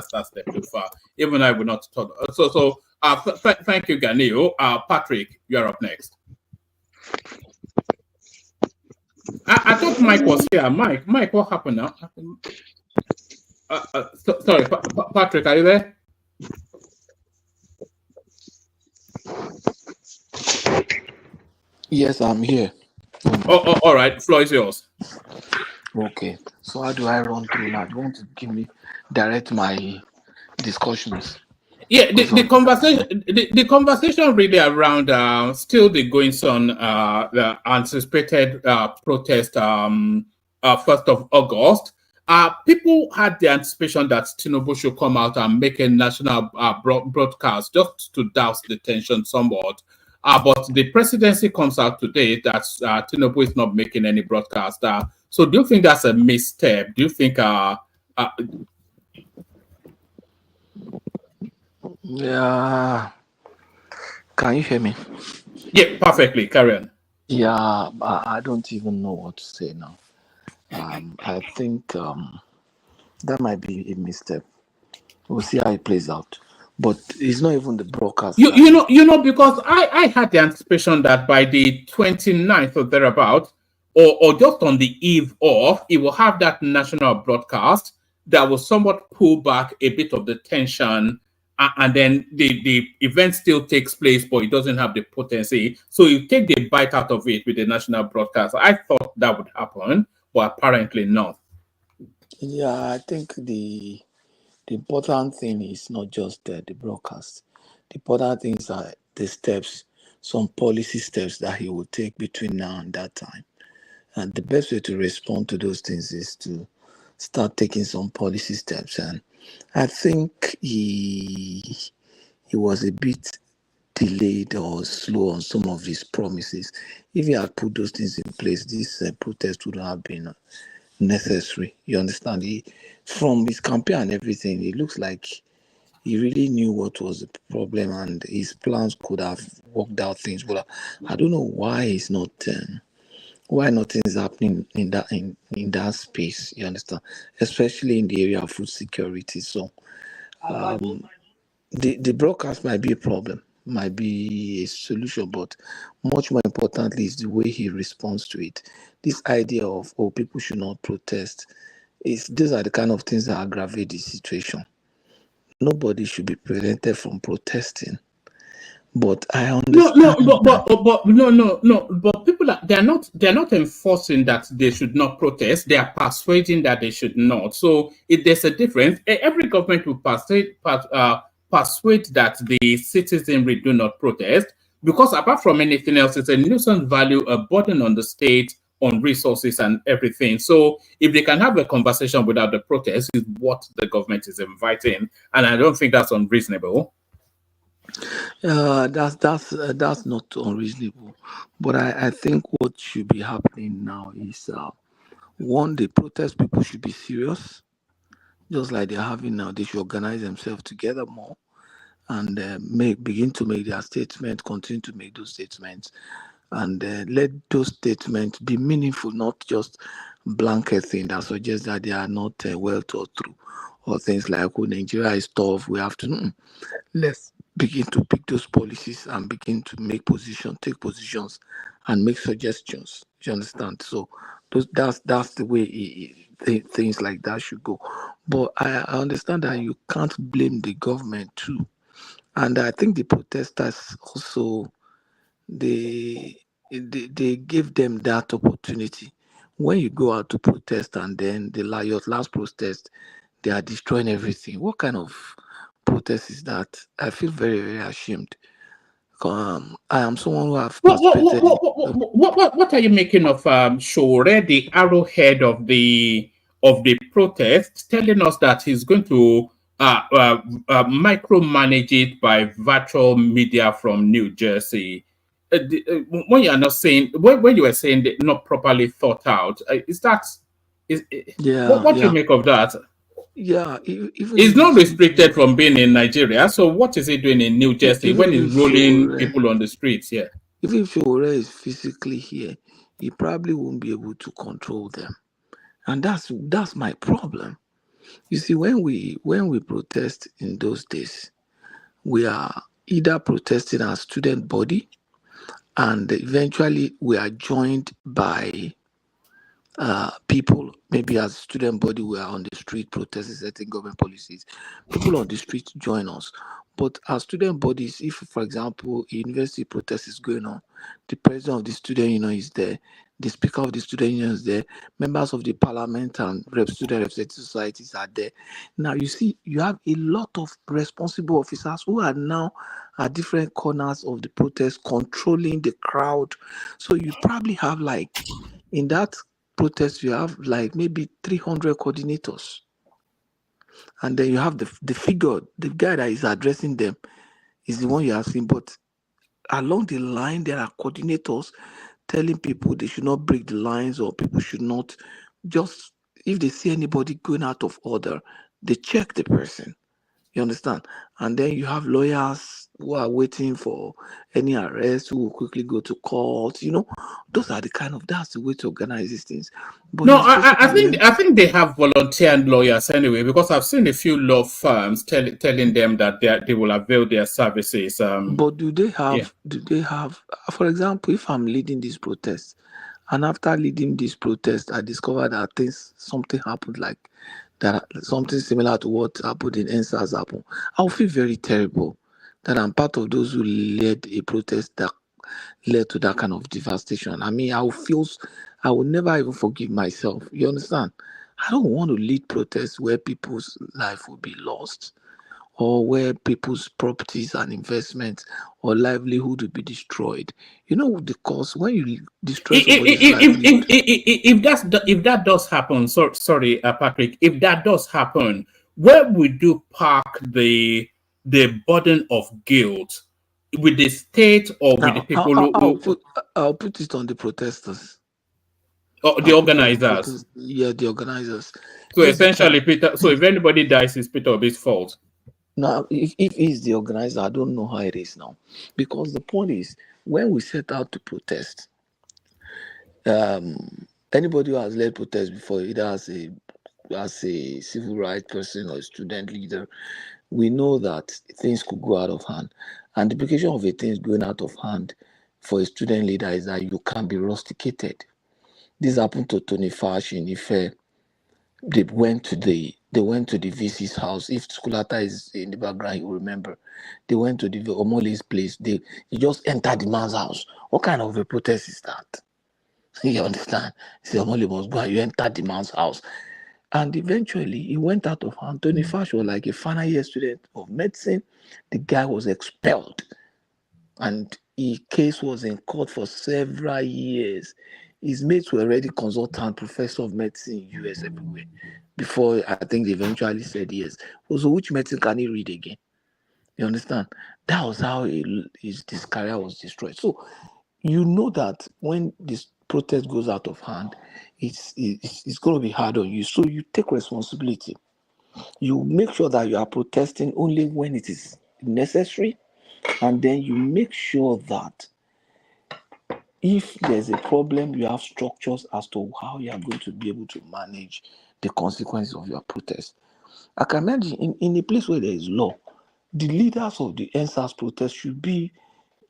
that step too far. Even I would not talk. So thank you, Ganio. Patrick, you're up next. I thought Mike was here. Mike, what happened now? Sorry, Patrick, are you there? Yes, I'm here. All right. Floor is yours. Okay. So how do I run through now? Do you want to direct my discussions? Yeah, the conversation really around still the goings on the anticipated protest 1st of August. People had the anticipation that Tinubu should come out and make a national broadcast just to douse the tension somewhat. But the presidency comes out today that Tinubu is not making any broadcast. So do you think that's a misstep? Do you think Yeah. Can you hear me? Yeah, perfectly. Carry on. Yeah, I don't even know what to say now. I think that might be a misstep. We'll see how it plays out. But it's not even the broadcast. You know, because I had the anticipation that by the 29th or thereabout, or just on the eve of, it will have that national broadcast that will somewhat pull back a bit of the tension, and then the event still takes place, but it doesn't have the potency. So you take the bite out of it with the national broadcast. I thought that would happen, but apparently not. Yeah, I think the important thing is not just the broadcast. The important things are the steps, some policy steps that he will take between now and that time. And the best way to respond to those things is to start taking some policy steps. And I think he was a bit delayed or slow on some of his promises. If he had put those things in place, this protest would have been necessary. You understand? From his campaign and everything, it looks like he really knew what was the problem, and his plans could have worked out things. But I don't know why he's not. Why nothing is happening in that space? You understand? Especially in the area of food security. So the broadcast might be a problem, might be a solution, but much more importantly is the way he responds to it. This idea of people should not protest, is these are the kind of things that aggravate the situation. Nobody should be prevented from protesting, but I understand. But people they're not enforcing that they should not protest. They are persuading that they should not. So if there's a difference, every government will persuade that the citizenry do not protest, because apart from anything else, it's a nuisance value, a burden on the state, on resources and everything. So if they can have a conversation without the protest, is what the government is inviting, and I don't think that's unreasonable. That's not unreasonable, but I think what should be happening now is one, the protest people should be serious, just like they're having now. They should organize themselves together more and begin to make their statements, continue to make those statements, and let those statements be meaningful, not just blanket thing that suggests that they are not well thought through, or things like, oh, Nigeria is tough, we have to. Let's begin to pick those policies and begin to take positions, and make suggestions. You understand? So that's the way things like that should go. But I understand that you can't blame the government too, and I think the protesters also they gave them that opportunity. When you go out to protest and then your last protest, they are destroying everything. What kind of protest is that? I feel very, very ashamed. I am someone who have participated. What are you making of Shore, the arrowhead of the protest, telling us that he's going to micromanage it by virtual media from New Jersey? When you are not saying, when you were saying that not properly thought out, what do you make of that? Yeah, even It's not restricted from being in Nigeria. So what is he doing in New Jersey when he's rolling people on the streets here? Even if Shore is physically here, he probably won't be able to control them, and that's my problem. You see, when we protest in those days, we are either protesting as student body, and eventually we are joined by people, maybe as student body, we are on the street protesting certain government policies. People on the street join us. But as student bodies, if, for example, a university protest is going on, the president of the student union is there, the speaker of the student union is there, members of the parliament and student representative societies are there. Now, you see, you have a lot of responsible officers who are now at different corners of the protest, controlling the crowd. So you probably have, like, in that protest, you have like maybe 300 coordinators, and then you have the figure, the guy that is addressing them is the one you are seeing, but along the line, there are coordinators telling people they should not break the lines, or people should not just, if they see anybody going out of order, they check the person. You understand? And then you have lawyers who are waiting for any arrest, who will quickly go to court. Those are that's the way to organize these things. But No, it's social media. I think they have volunteer lawyers anyway, because I've seen a few law firms telling them that they will avail their services. But do they Yeah. have, for example, if I'm leading this protest, and after leading this protest, I discovered that something happened, like that, something similar to what happened in NSAS happened, I'll feel very terrible that I'm part of those who led a protest that led to that kind of devastation. I mean, I will never even forgive myself. You understand? I don't want to lead protests where people's life will be lost, or where people's properties and investments or livelihood will be destroyed. You know the cost when you destroy somebody's livelihood. If that does happen, sorry, Patrick, if that does happen, where would you park the burden of guilt? With the state or with the Now, people I'll put it on the protesters. the I'll put it on the organizers? protesters. Yeah, the organizers. So Basically, essentially, Peter. So if anybody dies, it's Peter Obi's fault. now, if he's the organizer, I don't know how it is now, because the point is, when we set out to protest, anybody who has led protest before, either as a civil rights person or a student leader, we know that things could go out of hand. And the implication of a thing going out of hand for a student leader is that you can be rusticated. This happened to Tony Fash in Ife. They went to the VC's house. If Skulata is in the background, you will remember. They went to the Omole's place. He just entered the man's house. What kind of a protest is that? You understand? See, Omole must go and you enter the man's house. And eventually, he went out of hand. Tony Fash was like a final year student of medicine. The guy was expelled. And his case was in court for several years. His mates were already consultant professor of medicine in US everywhere. Before, I think they eventually said yes. So which medicine can he read again? You understand? That was how his career was destroyed. So you know that when this protest goes out of hand, it's going to be hard on you. So you take responsibility. You make sure that you are protesting only when it is necessary, and then you make sure that if there's a problem, you have structures as to how you are going to be able to manage the consequences of your protest. I can imagine in a place where there is law, the leaders of the NSAS protest should be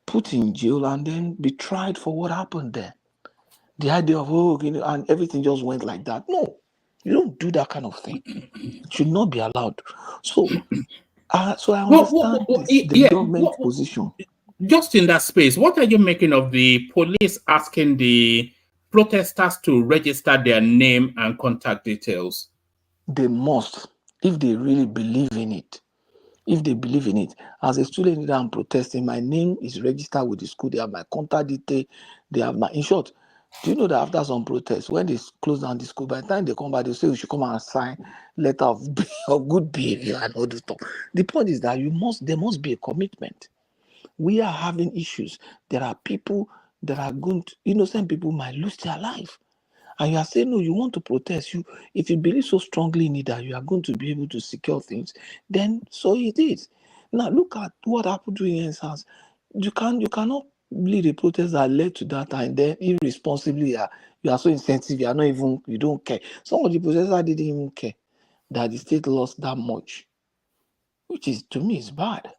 put in jail and then be tried for what happened there. The idea of, and everything just went like that. No, you don't do that kind of thing. It should not be allowed. So I understand the government position. Just in that space, what are you making of the police asking the protesters to register their name and contact details? They must, if they really believe in it. If they believe in it. As a student leader, I'm protesting. My name is registered with the school. They have my contact detail. They have in short, do you know that after some protests, when they close down the school, by the time they come back, they say we should come and sign letter of good behavior and all this stuff. The point is that there must be a commitment. We are having issues. There are people that are innocent people might lose their life. And you are saying, no, you want to protest. If you believe so strongly in it that you are going to be able to secure things, then so it is. Now look at what happened during NSAS. You cannot lead a protest that led to that, and then irresponsibly you are so insensitive, you don't care. Some of the protesters didn't even care that the state lost that much, which is, to me, is bad.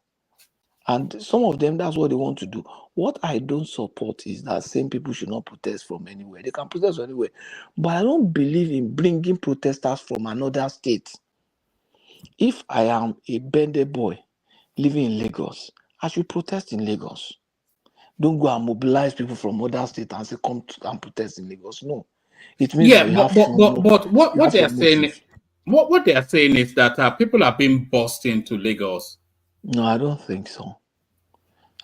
And some of them, that's what they want to do. What I don't support is that same people should not protest from anywhere. They can protest from anywhere. But I don't believe in bringing protesters from another state. If I am a Bende boy living in Lagos, I should protest in Lagos. Don't go and mobilize people from other states and say, come and protest in Lagos. No. It means that you have what they are saying, what they are saying is that people are being bussed into Lagos. No, I don't think so.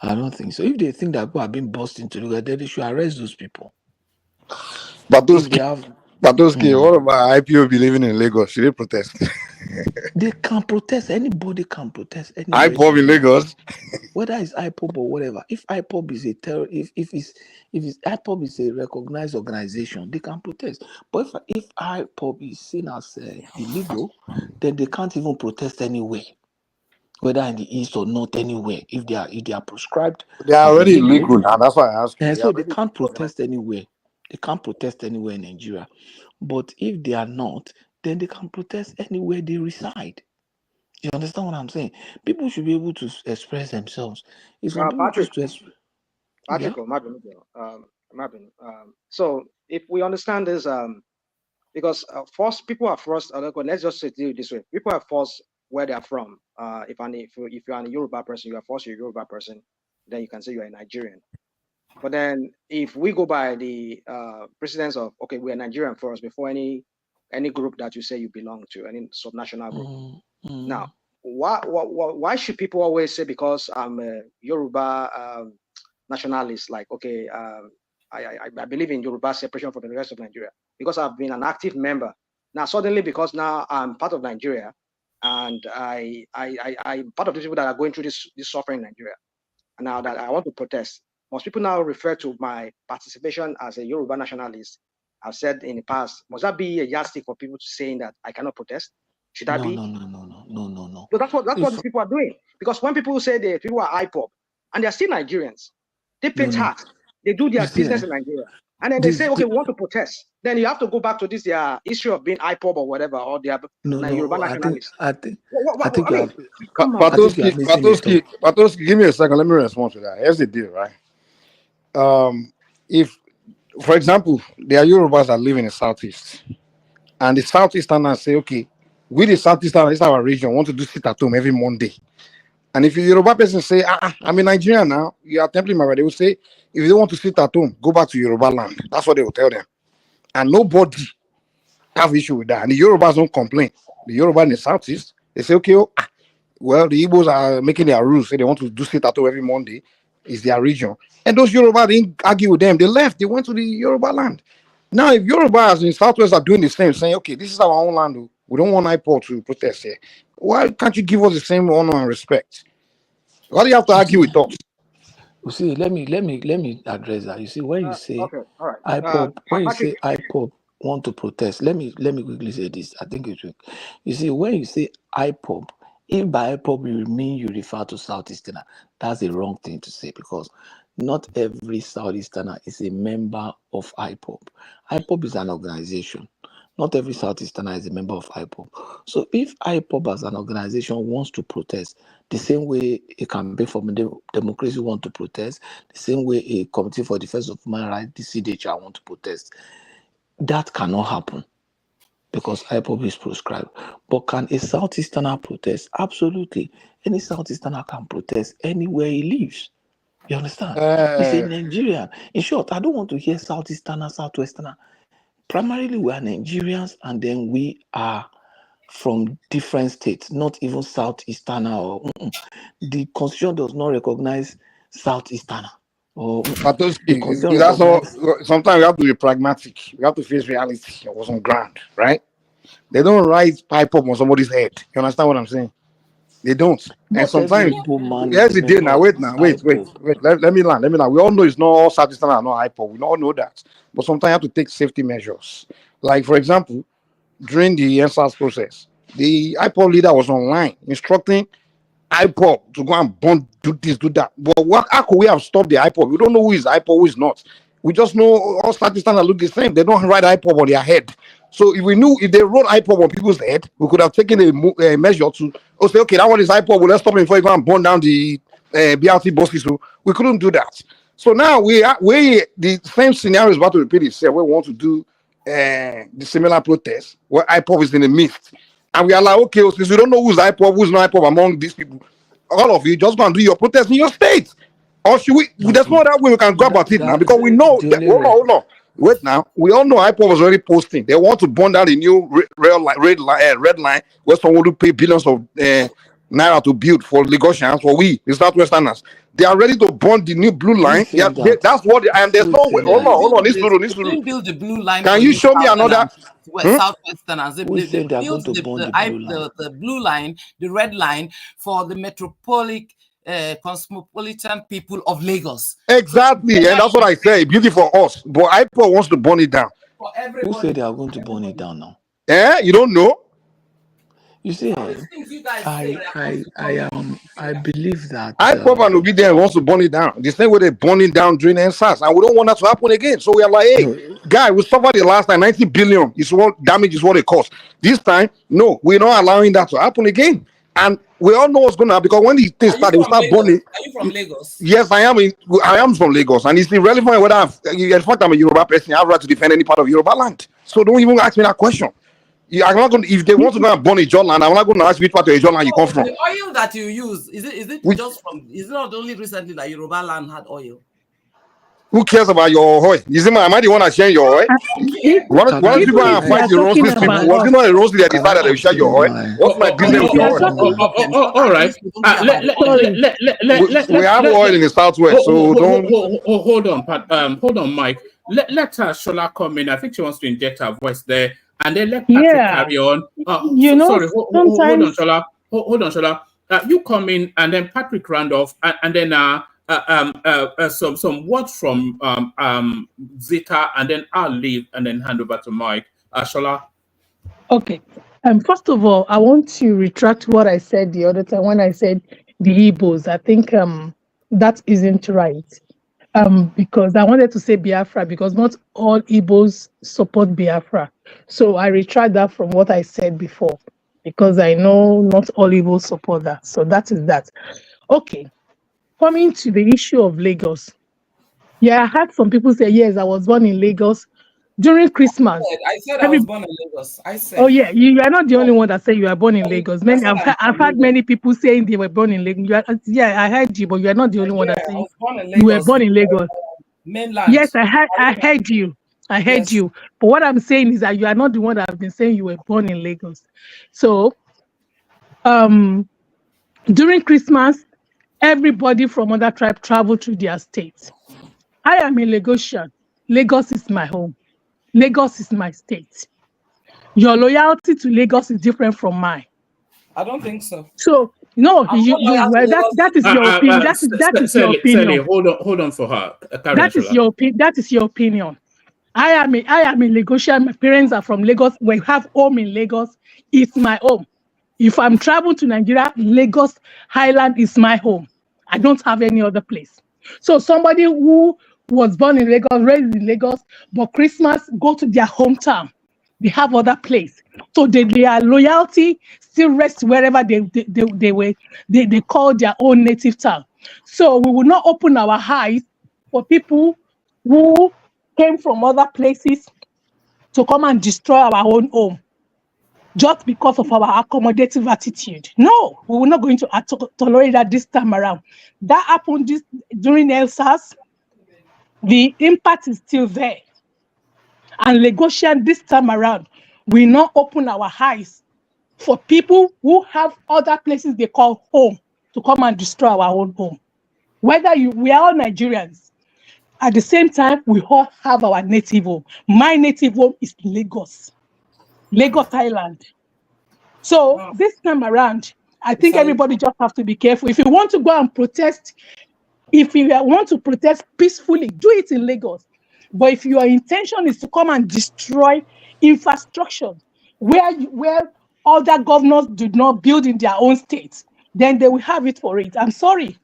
I don't think so. If they think that people are being bussed into Lagos, then they should arrest those people. But those Patoski, what about IPO believing in Lagos? Should they protest? They can protest. Anybody can protest anywhere. IPO in Lagos? Whether it's IPOB or whatever. If IPOB is a terror, if IPOB is a recognized organization, they can protest. But if IPOB is seen as illegal, then they can't even protest anywhere, whether in the east or not, anywhere. If they are prescribed They are as already illegal, illegal now. That's why I asked you. and They are so they already can't illegal. protest anywhere. They can't protest anywhere in Nigeria. But if they are not, then they can protest anywhere they reside. You understand what I'm saying? People should be able to express themselves. If some people Patrick, choose to express, yeah. Patrick, so if we understand this, because first people are forced. Let's just say it this way: people are forced where they are from. If you're a Yoruba person, you are forced you're a Yoruba person, then you can say you're a Nigerian. But then if we go by the precedence of okay, we're Nigerian first before any group that you say you belong to, any subnational group. Now, why should people always say because I'm a Yoruba nationalist, like okay, I believe in Yoruba separation from the rest of Nigeria because I've been an active member. Now suddenly because now I'm part of Nigeria and I'm part of the people that are going through this suffering in Nigeria. And now that I want to protest, most people now refer to my participation as a Yoruba nationalist. I've said in the past, must that be a yardstick for people to saying that I cannot protest? Should that be? No. So that's what these people are doing. Because when people say the people are IPOP and they're still Nigerians, they pay tax, they do their business in Nigeria. And then they say, okay, we want to protest. Then you have to go back to this their issue of being IPOP or whatever, or they are Yoruba nationalists. I think come on. Patoski, give me a second. Let me respond to that. Here's the deal, right? If, for example, there are Yorubas that live in the southeast, and the southeasterners say, okay, we the southeasterners, this is our region, want to do sit at home every Monday. And if a Yoruba person say, I'm in Nigeria now, you are tempting my right, they will say, if they want to sit at home, go back to Yoruba land. That's what they will tell them. And nobody have issue with that. And the Yorubas don't complain. The Yoruba in the southeast, they say, okay, well, the Igbos are making their rules, say they want to do sit at home every Monday. It's their region. And those Yoruba didn't argue with them. They left. They went to the Yoruba land. Now, if Yorubas in Southwest are doing the same, saying, okay, this is our own land, we don't want IPOD to protest here. Why can't you give us the same honor and respect? Why do you have to argue with us? You see, let me address that. You see, when you say okay, all right. IPOB, when you say IPOB want to protest, let me quickly say this. I think it's you see, when you say IPOB, if by IPOB you mean you refer to Southeasterner, that's the wrong thing to say because not every Southeasterner is a member of IPOB. IPOB is an organization. Not every Southeasterner is a member of IPOB. So if IPOB as an organization wants to protest, the same way a campaign for democracy want to protest, the same way a committee for defense of human rights, the CDHR want to protest, that cannot happen because IPOB is prescribed. But can a Southeasterner protest? Absolutely. Any Southeasterner can protest anywhere he lives. You understand? He's a Nigerian. In short, I don't want to hear Southeasterner, Southwesterner. Primarily, we are Nigerians, and then we are from different states, not even Southeasterner. Or the Constitution does not recognize Southeasterner. Or the Constitution That's all. recognizes. Sometimes we have to be pragmatic. We have to face reality. What's on ground, right? They don't write pipe up on somebody's head. You understand what I'm saying? They don't. And Not sometimes, every man here's is the a deal member now. of Wait now. Wait. Let me land. We all know it's not all Southeastern and not IPO. We all know that. But sometimes you have to take safety measures. Like, for example, during the NSAS process, the IPO leader was online instructing IPO to go and burn, do this, do that. But how could we have stopped the IPO? We don't know who is IPO, who is not. We just know all Southeastern look the same. They don't write IPO on their head. So if they wrote IPO on people's head, we could have taken a measure to say, okay, that one is IPO. Well, let's stop him before he go and burn down the BRT buses. So we couldn't do that. So now the same scenario is about to repeat itself. We want to do the similar protest where IPO is in the midst. And we are like, okay, since we don't know who's IPO, who's not IPO among these people, all of you just go and do your protest in your state. Or should we? There's no other way we can go about it now because we know that. Hold on. Wait now. We all know IPO was already posting. They want to burn down the new red line where someone will pay billions of naira to build for Lagosians, for we, the Southwesterners. They are ready to burn the new blue line. Who said that? That's what, and there's no way. Who said Hold that? on. This They didn't build the blue line Can for you you show me another? Southwesterners. Who They said they are going built to burn the blue line? the blue line, the red line for the metropolitan cosmopolitan people of Lagos. Exactly, and that's what I say. Beauty for us, but IPO wants to burn it down. For Who everybody. said they are going to burn it down now? You don't know? You see, I believe that IPO and Obedient wants to burn it down. The same way they're burning down during NSAS, and we don't want that to happen again. So we are like, hey, guy, we suffered the last time. 90 billion is what damage is what it cost. This time, no, we're not allowing that to happen again. And we all know what's going to happen, because when these things start, they will start burning. Are you from Lagos? Yes, I am from Lagos, and it's irrelevant whether in fact I'm a Yoruba person. I have right to defend any part of Yoruba land. So don't even ask me that question. I'm not going. If they want to go and burn a John land, I'm not going to ask which part of a John land you come from. The oil that you use, is it just from? Is it not only recently that Yoruba land had oil? Who cares about your oil? Am I the one that sharing your oil? Why don't you go and fight the Rosely people? Was it not a Rosely that decided they share your oil? What's my business with your oil? All right. We have oil in the southwest, so don't. Hold on, Mike. Let Shola come in. I think she wants to inject her voice there, and then let Patrick carry on. Sorry, hold on, Shola. Hold on, Shola. You come in, and then Patrick round off, and then some words from Zita, and then I'll leave and then hand over to Mike. Shola. Okay. First of all, I want to retract what I said the other time when I said the Igbos. I think that isn't right. Because I wanted to say Biafra, because not all Igbos support Biafra. So I retract that from what I said before, because I know not all Igbos support that. So that is that. Okay. Coming to the issue of Lagos. Yeah, I had some people say, yes, I was born in Lagos during Christmas. I said I was born in Lagos. I said. Oh yeah, you are not the only one that said you are born in Lagos. I've had many people saying they were born in Lagos. I heard you, but you are not the only one that saying you were born in Lagos. Mainland. Yes, I heard you. I heard you. But what I'm saying is that you are not the one that have been saying you were born in Lagos. So, during Christmas, everybody from other tribe traveled to their states. I am a Lagosian. Lagos is my home. Lagos is my state. Your loyalty to Lagos is different from mine. I don't think so. So no, that is your opinion. That is your opinion. Sally, hold on for her. That is your opinion. That is your opinion. I am a Lagosian. My parents are from Lagos. We have home in Lagos. It's my home. If I'm traveling to Nigeria, Lagos Highland is my home. I don't have any other place. So somebody who was born in Lagos, raised in Lagos, but Christmas go to their hometown. They have other place. So their loyalty still rests wherever they call their own native town. So we will not open our eyes for people who came from other places to come and destroy our own home just because of our accommodative attitude. No, we were not going to tolerate that this time around. That happened during ELSAS. The impact is still there. And Lagosian this time around, we not open our eyes for people who have other places they call home to come and destroy our own home. We are all Nigerians. At the same time, we all have our native home. My native home is Lagos Island. So this time around, I think everybody just have to be careful. If you want to go and protest, if you want to protest peacefully, do it in Lagos. But if your intention is to come and destroy infrastructure where other governors did not build in their own states, then they will have it for it. I'm sorry,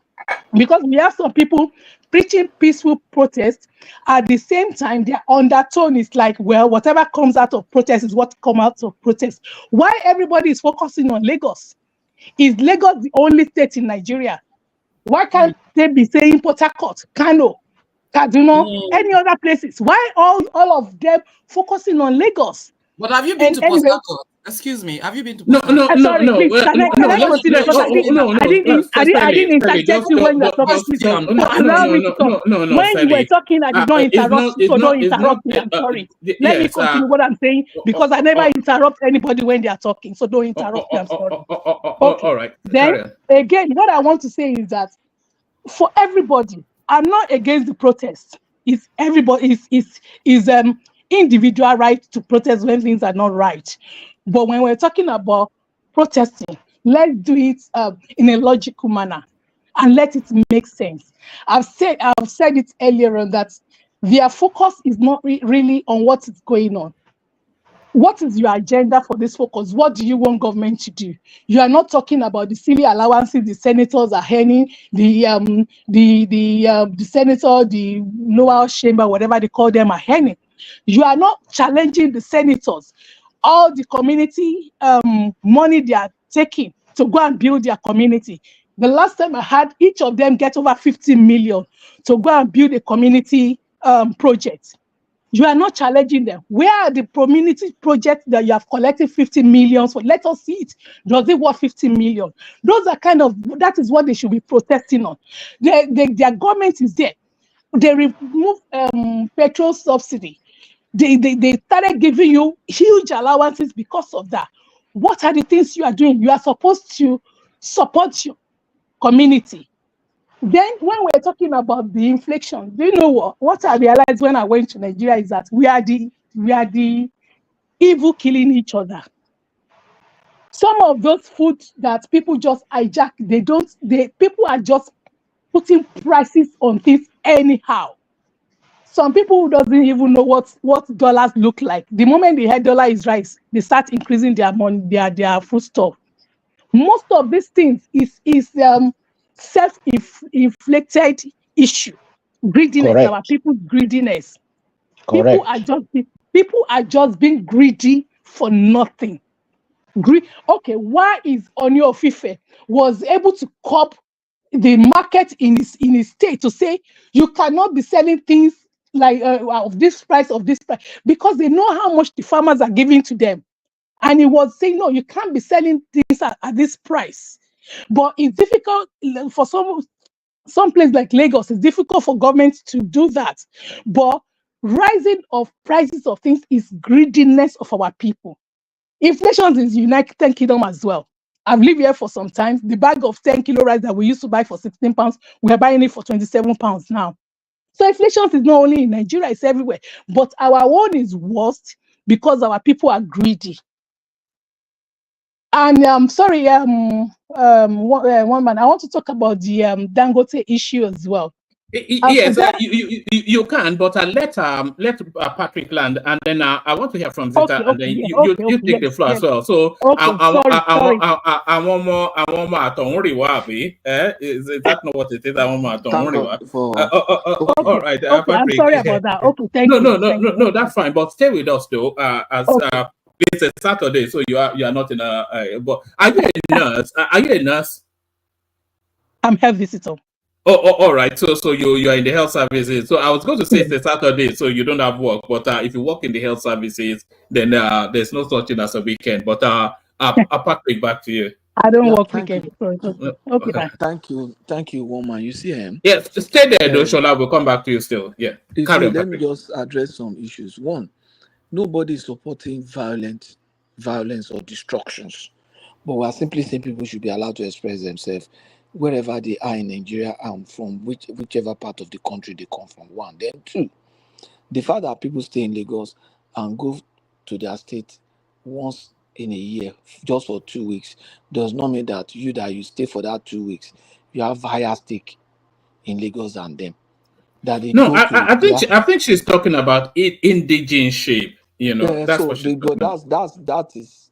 because we have some people preaching peaceful protest. At the same time, their undertone is like, well, whatever comes out of protest is what comes out of protest. Why everybody is focusing on Lagos? Is Lagos the only state in Nigeria? Why can't they be saying Port Harcourt, Kano, Kaduna, any other places? Why all of them focusing on Lagos? But have you been to Port Harcourt? Excuse me, have you been to No, Sorry, please, can I continue? Because I didn't interject you when you were talking. Please, so allow me to talk. When you were talking, I did not interrupt, so don't interrupt me. I'm sorry. Let me continue what I'm saying, because I never interrupt anybody when they are talking, so don't interrupt me. I'm sorry. Okay. All right. Then again, what I want to say is that for everybody, I'm not against the protest. It's everybody is individual right to protest when things are not right. But when we're talking about protesting, let's do it in a logical manner and let it make sense. I've said it earlier on that their focus is not really on what is going on. What is your agenda for this focus? What do you want government to do? You are not talking about the silly allowances the senators are earning, the senator, the lower chamber, whatever they call them, are earning. You are not challenging the senators. All the community money they are taking to go and build their community. The last time I had each of them get over 50 million to go and build a community project. You are not challenging them. Where are the community projects that you have collected 50 million for? Let us see it. Does it worth 50 million? Those are that is what they should be protesting on. Their government is there. They removed petrol subsidy. They started giving you huge allowances because of that. What are the things you are doing? You are supposed to support your community. Then when we're talking about the inflation, do you know what I realized when I went to Nigeria is that we are the evil killing each other. Some of those foods that people just hijack, people are just putting prices on things anyhow. Some people who doesn't even know what dollars look like. The moment they hear dollar is rise, they start increasing their money, their food stuff. Most of these things is self-inflicted issue. Greediness, Correct. our people's greediness. Correct. People are just being greedy for nothing. Okay, why is Ooni of Ife was able to cop the market in his state to say you cannot be selling things like of this price, because they know how much the farmers are giving to them. And he was saying, no, you can't be selling things at this price. But it's difficult for some place like Lagos. It's difficult for government to do that. But rising of prices of things is greediness of our people. Inflation is United Kingdom as well. I've lived here for some time. The bag of 10 kilo rice that we used to buy for 16 pounds, we're buying it for 27 pounds now. So inflation is not only in Nigeria, it's everywhere. But our own is worst because our people are greedy. And sorry, one man, I want to talk about the Dangote issue as well. Yes, you can, but let Patrick land, and then I want to hear from Zita, and then you take the floor as well. So I want more. Don't worry, is that not what it is? I want more. Don't worry. All right, okay, I'm sorry about that. Okay, thank you. No, that's fine. But stay with us though, it's a Saturday, so you are not in a. But are you a nurse? Are you a nurse? I'm health visitor. Oh, all right. So you are in the health services. So I was going to say it's a Saturday, so you don't have work. But if you work in the health services, then there's no such thing as a weekend. But Patrick, back to you. I don't work weekend. Okay, bye. Thank you, woman. You see him? Yes, stay there, though, Shola. We'll come back to you still. Yeah. Let me just address some issues. One, nobody is supporting violence or destructions, but we are simply saying people should be allowed to express themselves wherever they are in Nigeria and from whichever part of the country they come from. One. Then two, the fact that people stay in Lagos and go to their state once in a year just for 2 weeks does not mean that you stay for that 2 weeks, you have higher stake in Lagos than them. That they no, I think she's talking about indigenous shape. You know, yeah, that's so what she's but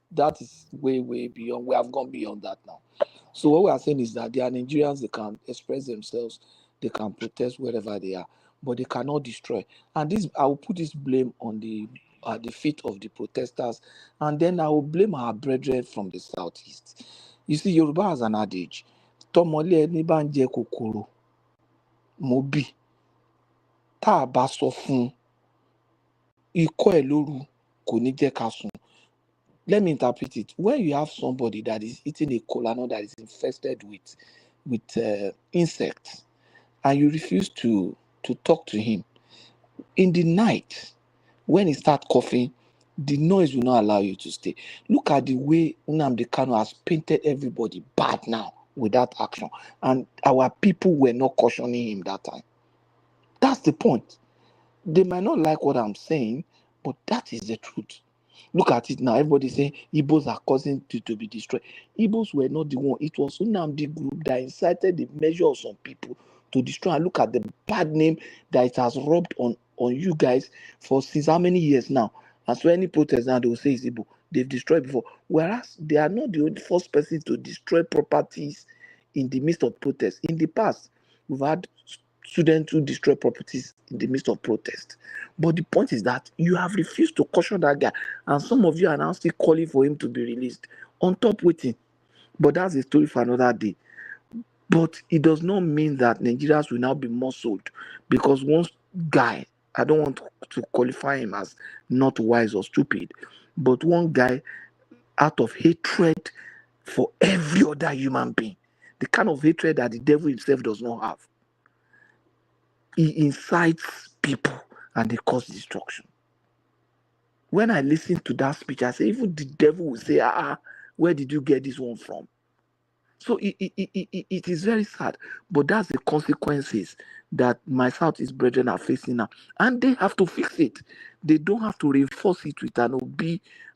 that is way beyond. We have gone beyond that now. So what we are saying is that they are Nigerians. They can express themselves. They can protest wherever they are, but they cannot destroy. And this, I will put this blame on the feet of the protesters, and then I will blame our brethren from the southeast. You see, Yoruba has an adage: "Tọmọlé ẹni bá ń jẹ kòkòrò, mo bì, tá a bá sọ fún ikọ́ ẹ̀ lóru, kò ní jẹ́ ká sùn." let me interpret it. When you have somebody that is eating a kola nut that is infested with insects, and you refuse to talk to him in the night, when he start coughing, the noise will not allow you to stay. Look at the way Nnamdi Kanu has painted everybody bad now with that action, and our people were not cautioning him that time. That's the point. They might not like what I'm saying, but that is the truth. Look at it now. Everybody saying Igbos are causing to be destroyed. Igbos were not the one. It was Nnamdi group that incited the measure of some people to destroy. And look at the bad name that it has rubbed on you guys for since how many years now. And so any protest now they will say it's Igbo. They've destroyed before. Whereas they are not the only first person to destroy properties in the midst of protests. In the past, we've had students who destroy properties in the midst of protest. But the point is that you have refused to caution that guy, and some of you are now still calling for him to be released on top waiting. But that's a story for another day. But it does not mean that Nigerians will now be muscled because one guy, I don't want to qualify him as not wise or stupid, but one guy out of hatred for every other human being, the kind of hatred that the devil himself does not have, he incites people and they cause destruction. When I listen to that speech, I say, even the devil will say, where did you get this one from? So it is very sad, but that's the consequences that my Southeast brethren are facing now. And they have to fix it. They don't have to reinforce it with an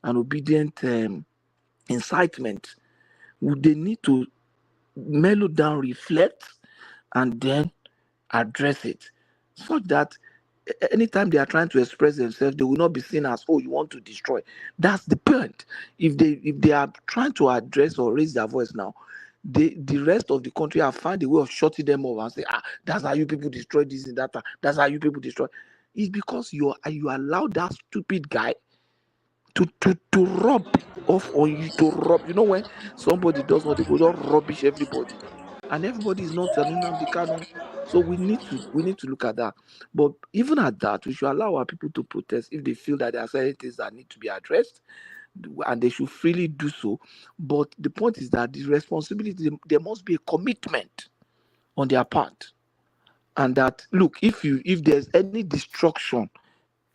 obedient incitement. They need to mellow down, reflect, and then address it, such that anytime they are trying to express themselves, they will not be seen as, oh, you want to destroy. That's the point. If they are trying to address or raise their voice now, the rest of the country have found a way of shutting them off and say, that's how you people destroy this and that. That's how you people destroy. It's because you allow that stupid guy to rub off on you, to rub. You know, when somebody does not, they go just rubbish everybody, and everybody is not Nnamdi Kanu. So we need to look at that. But even at that, we should allow our people to protest if they feel that there are certain things that need to be addressed, and they should freely do so. But the point is that the responsibility, there must be a commitment on their part, and that, look, if there's any destruction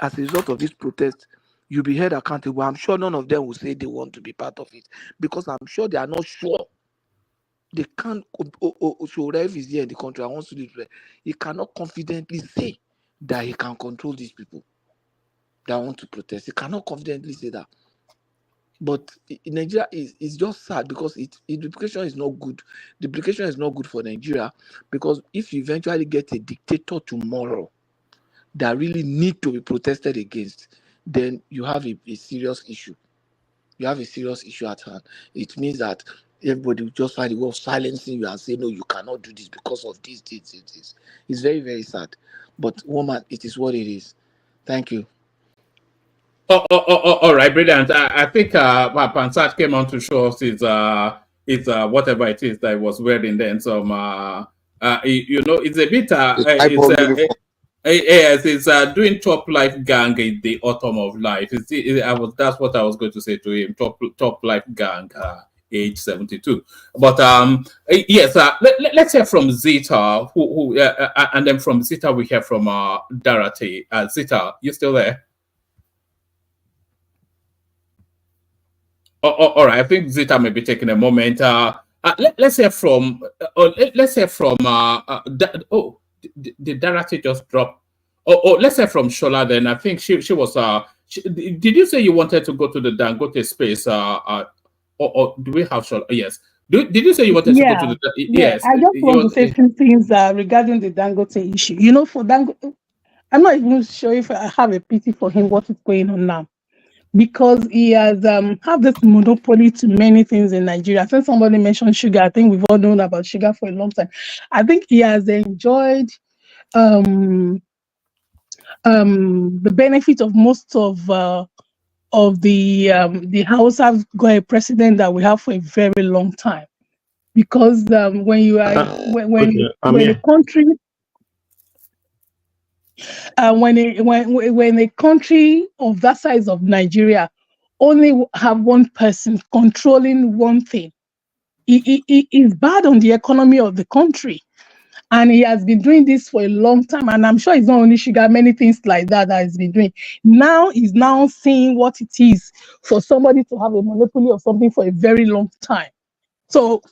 as a result of this protest, you'll be held accountable. I'm sure none of them will say they want to be part of it, because I'm sure they are not sure. They can't. Shorev is here in the country. I want to live there. He cannot confidently say that he can control these people that want to protest. He cannot confidently say that. But Nigeria is just sad because the implication is not good. The implication is not good for Nigeria, because if you eventually get a dictator tomorrow that really need to be protested against, then you have a serious issue. You have a serious issue at hand. It means that everybody will just find a way of silencing you and say, no, you cannot do this because of this. It's very, very sad. But woman, it is what it is. Thank you. All right, brilliant. I think Pansat came on to show us his whatever it is that he was wearing then. Some it's a bit yes, it's doing top life gang in the autumn of life. That's what I was going to say to him. Top life gang, age 72. But yes, let's hear from Zita, who and then from Zita we hear from Dorothy. Zita, you still there? All right, I think Zita may be taking a moment. Let's hear from. Let's hear from. Did Dorothy just drop? Let's hear from Shola then. I think she was. Did you say you wanted to go to the Dangote space? Or do we have Shola? Yes. Did you say you wanted to go to the? Yes. I just want to say a few things regarding the Dangote issue. You know, for Dangote, I'm not even sure if I have a pity for him. What is going on now? Because he has have this monopoly to many things in Nigeria. I think somebody mentioned sugar. I think we've all known about sugar for a long time. I think he has enjoyed the benefit of most of the house have got a president that we have for a very long time. Because when you are when the country when a country of that size of Nigeria only have one person controlling one thing. It is bad on the economy of the country. And he has been doing this for a long time. And I'm sure it's not only sugar, many things like that he's been doing. Now he's now seeing what it is for somebody to have a monopoly of something for a very long time. So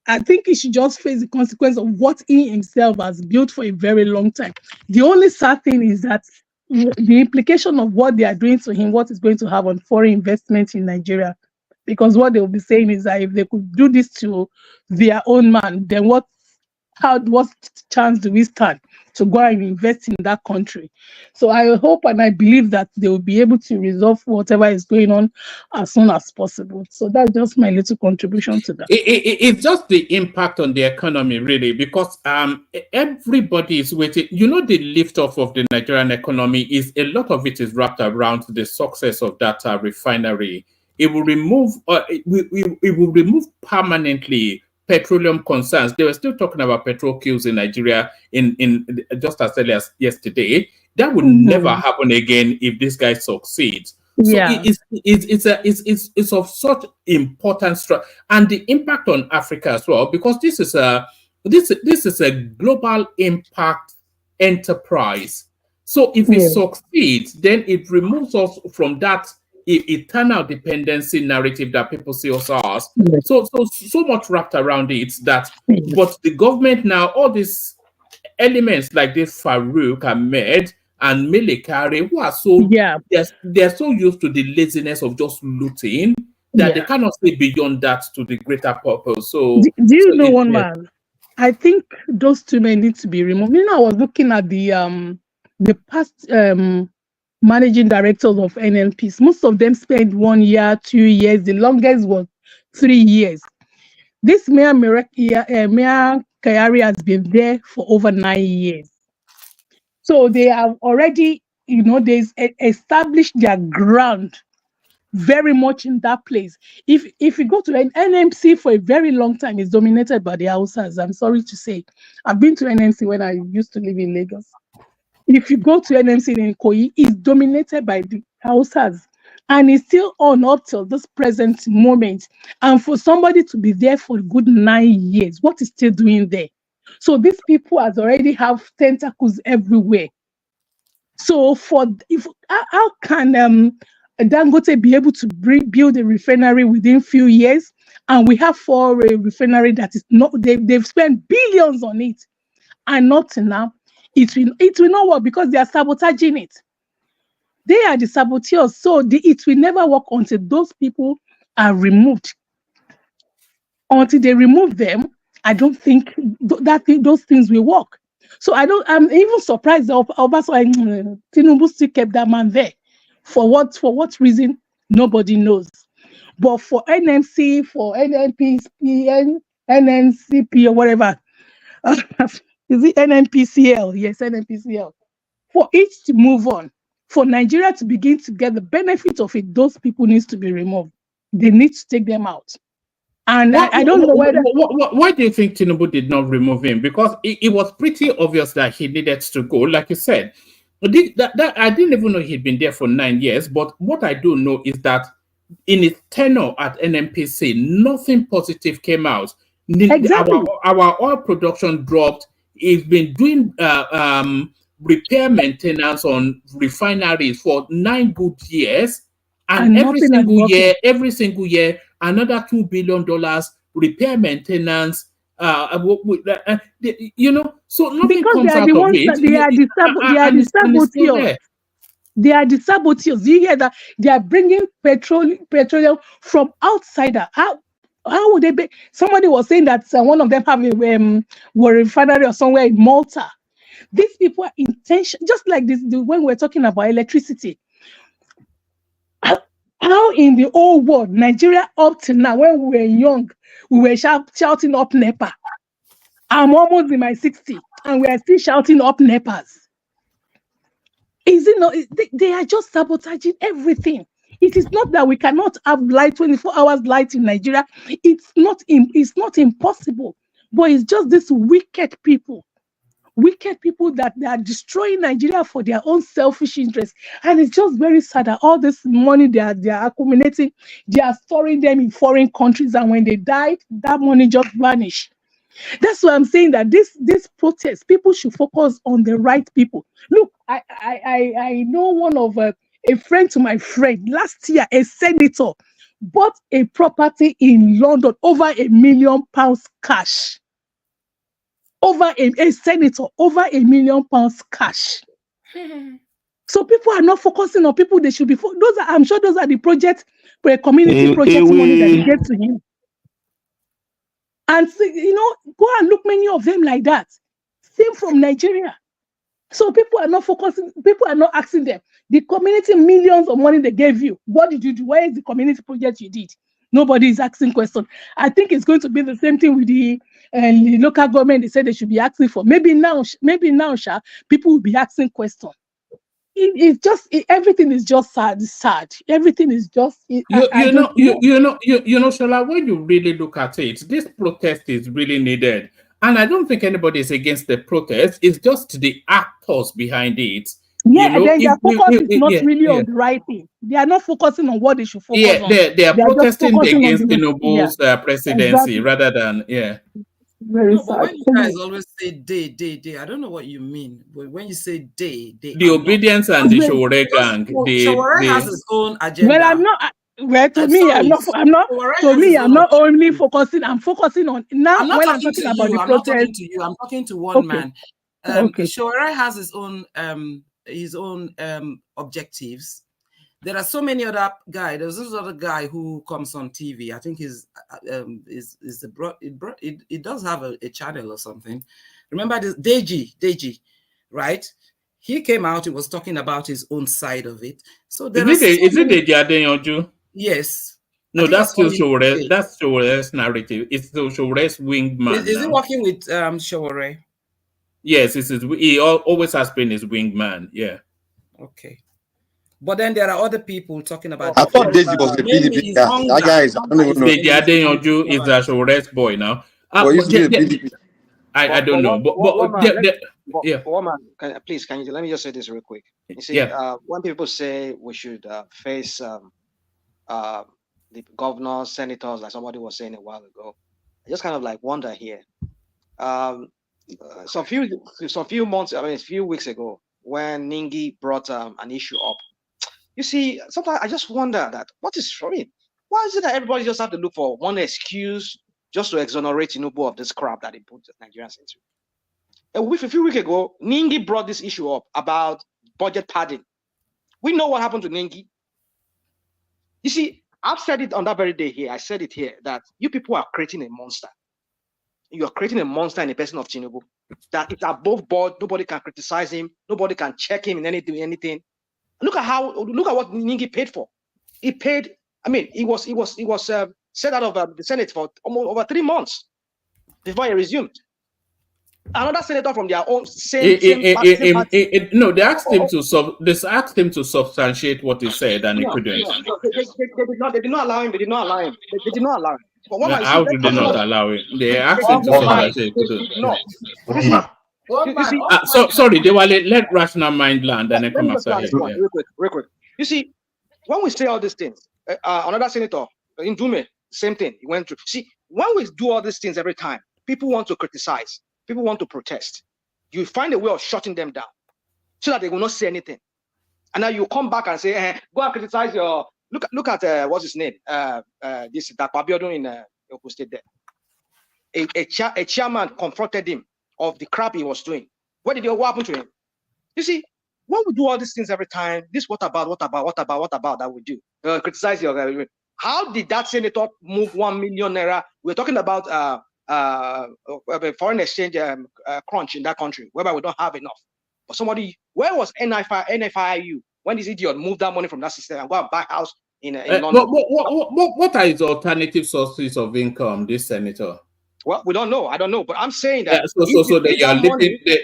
I think he should just face the consequence of what he himself has built for a very long time. The only sad thing is that the implication of what they are doing to him, what is going to have on foreign investment in Nigeria. Because what they will be saying is that if they could do this to their own man, then what chance do we stand to go and invest in that country? So I hope and I believe that they will be able to resolve whatever is going on as soon as possible. So that's just my little contribution to that. It's just the impact on the economy, really, because everybody is waiting. You know, the lift off of the Nigerian economy is a lot of it is wrapped around the success of that refinery. It will remove, it will remove permanently petroleum concerns. They were still talking about petrol kills in Nigeria in just as early as yesterday. That would never happen again if this guy succeeds. So Yeah. it's of such importance, and the impact on Africa as well, because this is a global impact enterprise. So if it succeeds, then it removes us from that eternal dependency narrative that people see us as. So much wrapped around it that, but the government now, all these elements like this Farouk Ahmed and Melekari, who are so they're so used to the laziness of just looting that they cannot see beyond that to the greater purpose. So do you know one man? I think those two men need to be removed. You know, I was looking at the past managing directors of NLPs. Most of them spent 1 year, 2 years. The longest was 3 years. This Mayor Kayari has been there for over 9 years. So they have already, they established their ground very much in that place. If you go to an NMC for a very long time, it's dominated by the Hausas. I'm sorry to say. I've been to NMC when I used to live in Lagos. If you go to NMC in Ikoyi, it's dominated by the Hausas. And it's still on up till this present moment. And for somebody to be there for a good 9 years, what is still doing there? So these people has already have tentacles everywhere. So how can Dangote be able to build a refinery within few years, and we have 4 refinery that is not they've spent billions on it, and not now? It will not work because they are sabotaging it. They are the saboteurs, so it will never work until those people are removed. Until they remove them, I don't think those things will work. So I'm even surprised that Tinubu still kept that man there. For what reason? Nobody knows. But for NMC, for NNPC, NNCP or whatever, is it NNPCL? Yes, NNPCL. For it to move on, for Nigeria to begin to get the benefit of it, those people needs to be removed. They need to take them out. And I don't know whether. Why do you think Tinubu did not remove him? Because it was pretty obvious that he needed to go. Like you said, I didn't even know he'd been there for 9 years. But what I do know is that in his tenure at NNPC, nothing positive came out. Exactly. Our oil production dropped. He's been doing repair maintenance on refineries for 9 good years. And every single year, another $2 billion repair maintenance. So nothing because comes out of it. They are the saboteurs. They are the saboteurs. You hear that? They are bringing petroleum from outside. How would they be? Somebody was saying that one of them have a refinery or somewhere in Malta. These people are intentional, just like this when we're talking about electricity. How in the old world, Nigeria up to now, when we were young, we were shouting up NEPA. I'm almost in my 60s, and we are still shouting up NEPAs. Is it not? They are just sabotaging everything. It is not that we cannot have light, 24 hours light in Nigeria. It's not impossible, but it's just these wicked people wicked people that they are destroying Nigeria for their own selfish interests. And it's just very sad that all this money they are accumulating, they are storing them in foreign countries, and when they die, that money just vanished. That's why I'm saying that this protest, people should focus on the right people. Look, I know one of a friend to my friend last year, a senator bought a property in London over £1 million cash. Over a senator, over £1 million cash. So people are not focusing on people they should be. I'm sure those are the community project money that they get to him. And go and look many of them like that. Same from Nigeria. So people are not focusing, people are not asking them. The community millions of money they gave you, what did you do? Where is the community project you did? Nobody is asking questions. I think it's going to be the same thing with the local government. They said they should be asking for. Maybe now, people will be asking questions. It's just everything is just sad. Everything is just. Shola, when you really look at it, this protest is really needed, and I don't think anybody is against the protest. It's just the actors behind it. Yeah, then their focus is not really on the right thing. They are not focusing on what they should focus on. They are protesting against Tinubu's presidency rather than Very no, but when you guys always say they, I don't know what you mean. But when you say they the obedience and the Shore gang, Shore has his own agenda. Well, I'm not. Well, to me, I'm not only focusing. I'm focusing on now. I'm not when talking I'm talking to about you. the I'm not protest. talking to you. I'm talking to one man. Okay. Shore has his own objectives. There are so many other guys. There's this other guy who comes on TV. I think it does have a channel or something. Remember this Deji, right? He came out. He was talking about his own side of it. So is it Deji Adeyanju? Yes. No, that's still Shore. That's Shore's narrative. It's still Shore's wingman. Is he working with Shore? Yes, he always has been his wingman. Yeah. Okay. But then there are other people talking about. I thought Deji was the PDP guy. That guy is. I don't even know. Deji Adeyanju is a Shore's boy now. Well, he's the PDP. I don't know, Please, can you let me just say this real quick? You see, when people say we should face the governors, senators, like somebody was saying a while ago, I just kind of like wonder here. Some few months, a few weeks ago, when Ningi brought an issue up, you see, sometimes I just wonder that why is it that everybody just have to look for one excuse just to exonerate Tinubu of this crap that he put Nigerians into? A few weeks ago, Ningi brought this issue up about budget padding. We know what happened to Ningi. You see, I've said it on that very day here. I said it here that you people are creating a monster. You are creating a monster in the person of Tinubu. That it's above board. Nobody can criticize him. Nobody can check him in anything. Look at what Ningi paid for. He paid. He was set out of the Senate for almost over 3 months before he resumed. Another senator from their own same party. No, they asked him to substantiate what he said, and he couldn't. They did not allow him. They did not allow him. But how do they not allow it? They asked him to substantiate. No. Sorry, they let rational mind land and then come after him. Real quick. You see, when we say all these things, another senator in Dume, same thing. He went through. See, when we do all these things every time, people want to criticize. People want to protest. You find a way of shutting them down so that they will not say anything. And now you come back and say, go and criticize your. Look at what's his name? This Dakwabiodun in Oku State there. A chairman confronted him of the crap he was doing. What happened to him? You see, when we do all these things every time, what about that we do? Criticize your. How did that senator move 1 million naira? We're talking about foreign exchange crunch in that country, whereby we don't have enough. But where was NFIU when this idiot moved that money from that system and go and buy a house in London? What are his alternative sources of income, this senator? Well, we don't know. I don't know, but I'm saying that.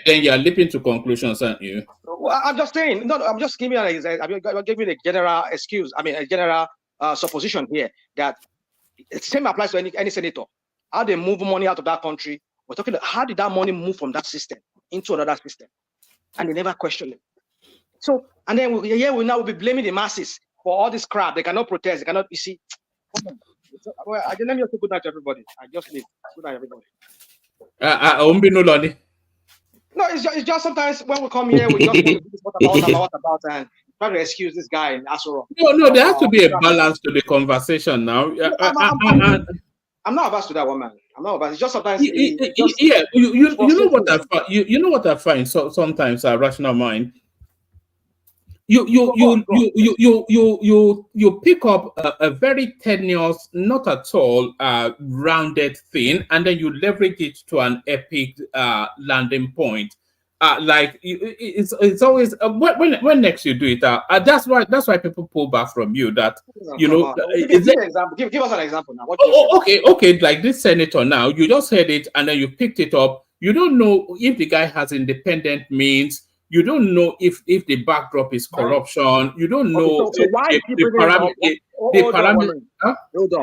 Then you are leaping to conclusions, aren't you? Well, I'm just saying. No, I'm just giving I'm giving a general excuse. A general supposition here that the same applies to any senator. How they move money out of that country? We're talking about how did that money move from that system? into another system, and they never question it. So, and then we now will be blaming the masses for all this crap. They cannot protest. They cannot. You see, well, let me just say good night to everybody. I just leave. Good night, everybody. No, it's just sometimes when we come here, we just want to do this what about, and try to excuse this guy in Asoro. No, there has to be a balance to the conversation now. I'm not averse to that one, man. I'm not averse. It's just sometimes. You know what I find. You know what I find. So sometimes a rational mind. You pick up a very tenuous, not at all rounded thing, and then you leverage it to an epic landing point. It's always when next you do it. That's why people pull back from you. That you know. Give us an example now. Okay. Like this senator now, you just heard it and then you picked it up. You don't know if the guy has independent means. You don't know if the backdrop is corruption. You don't know. So why is she bringing it up?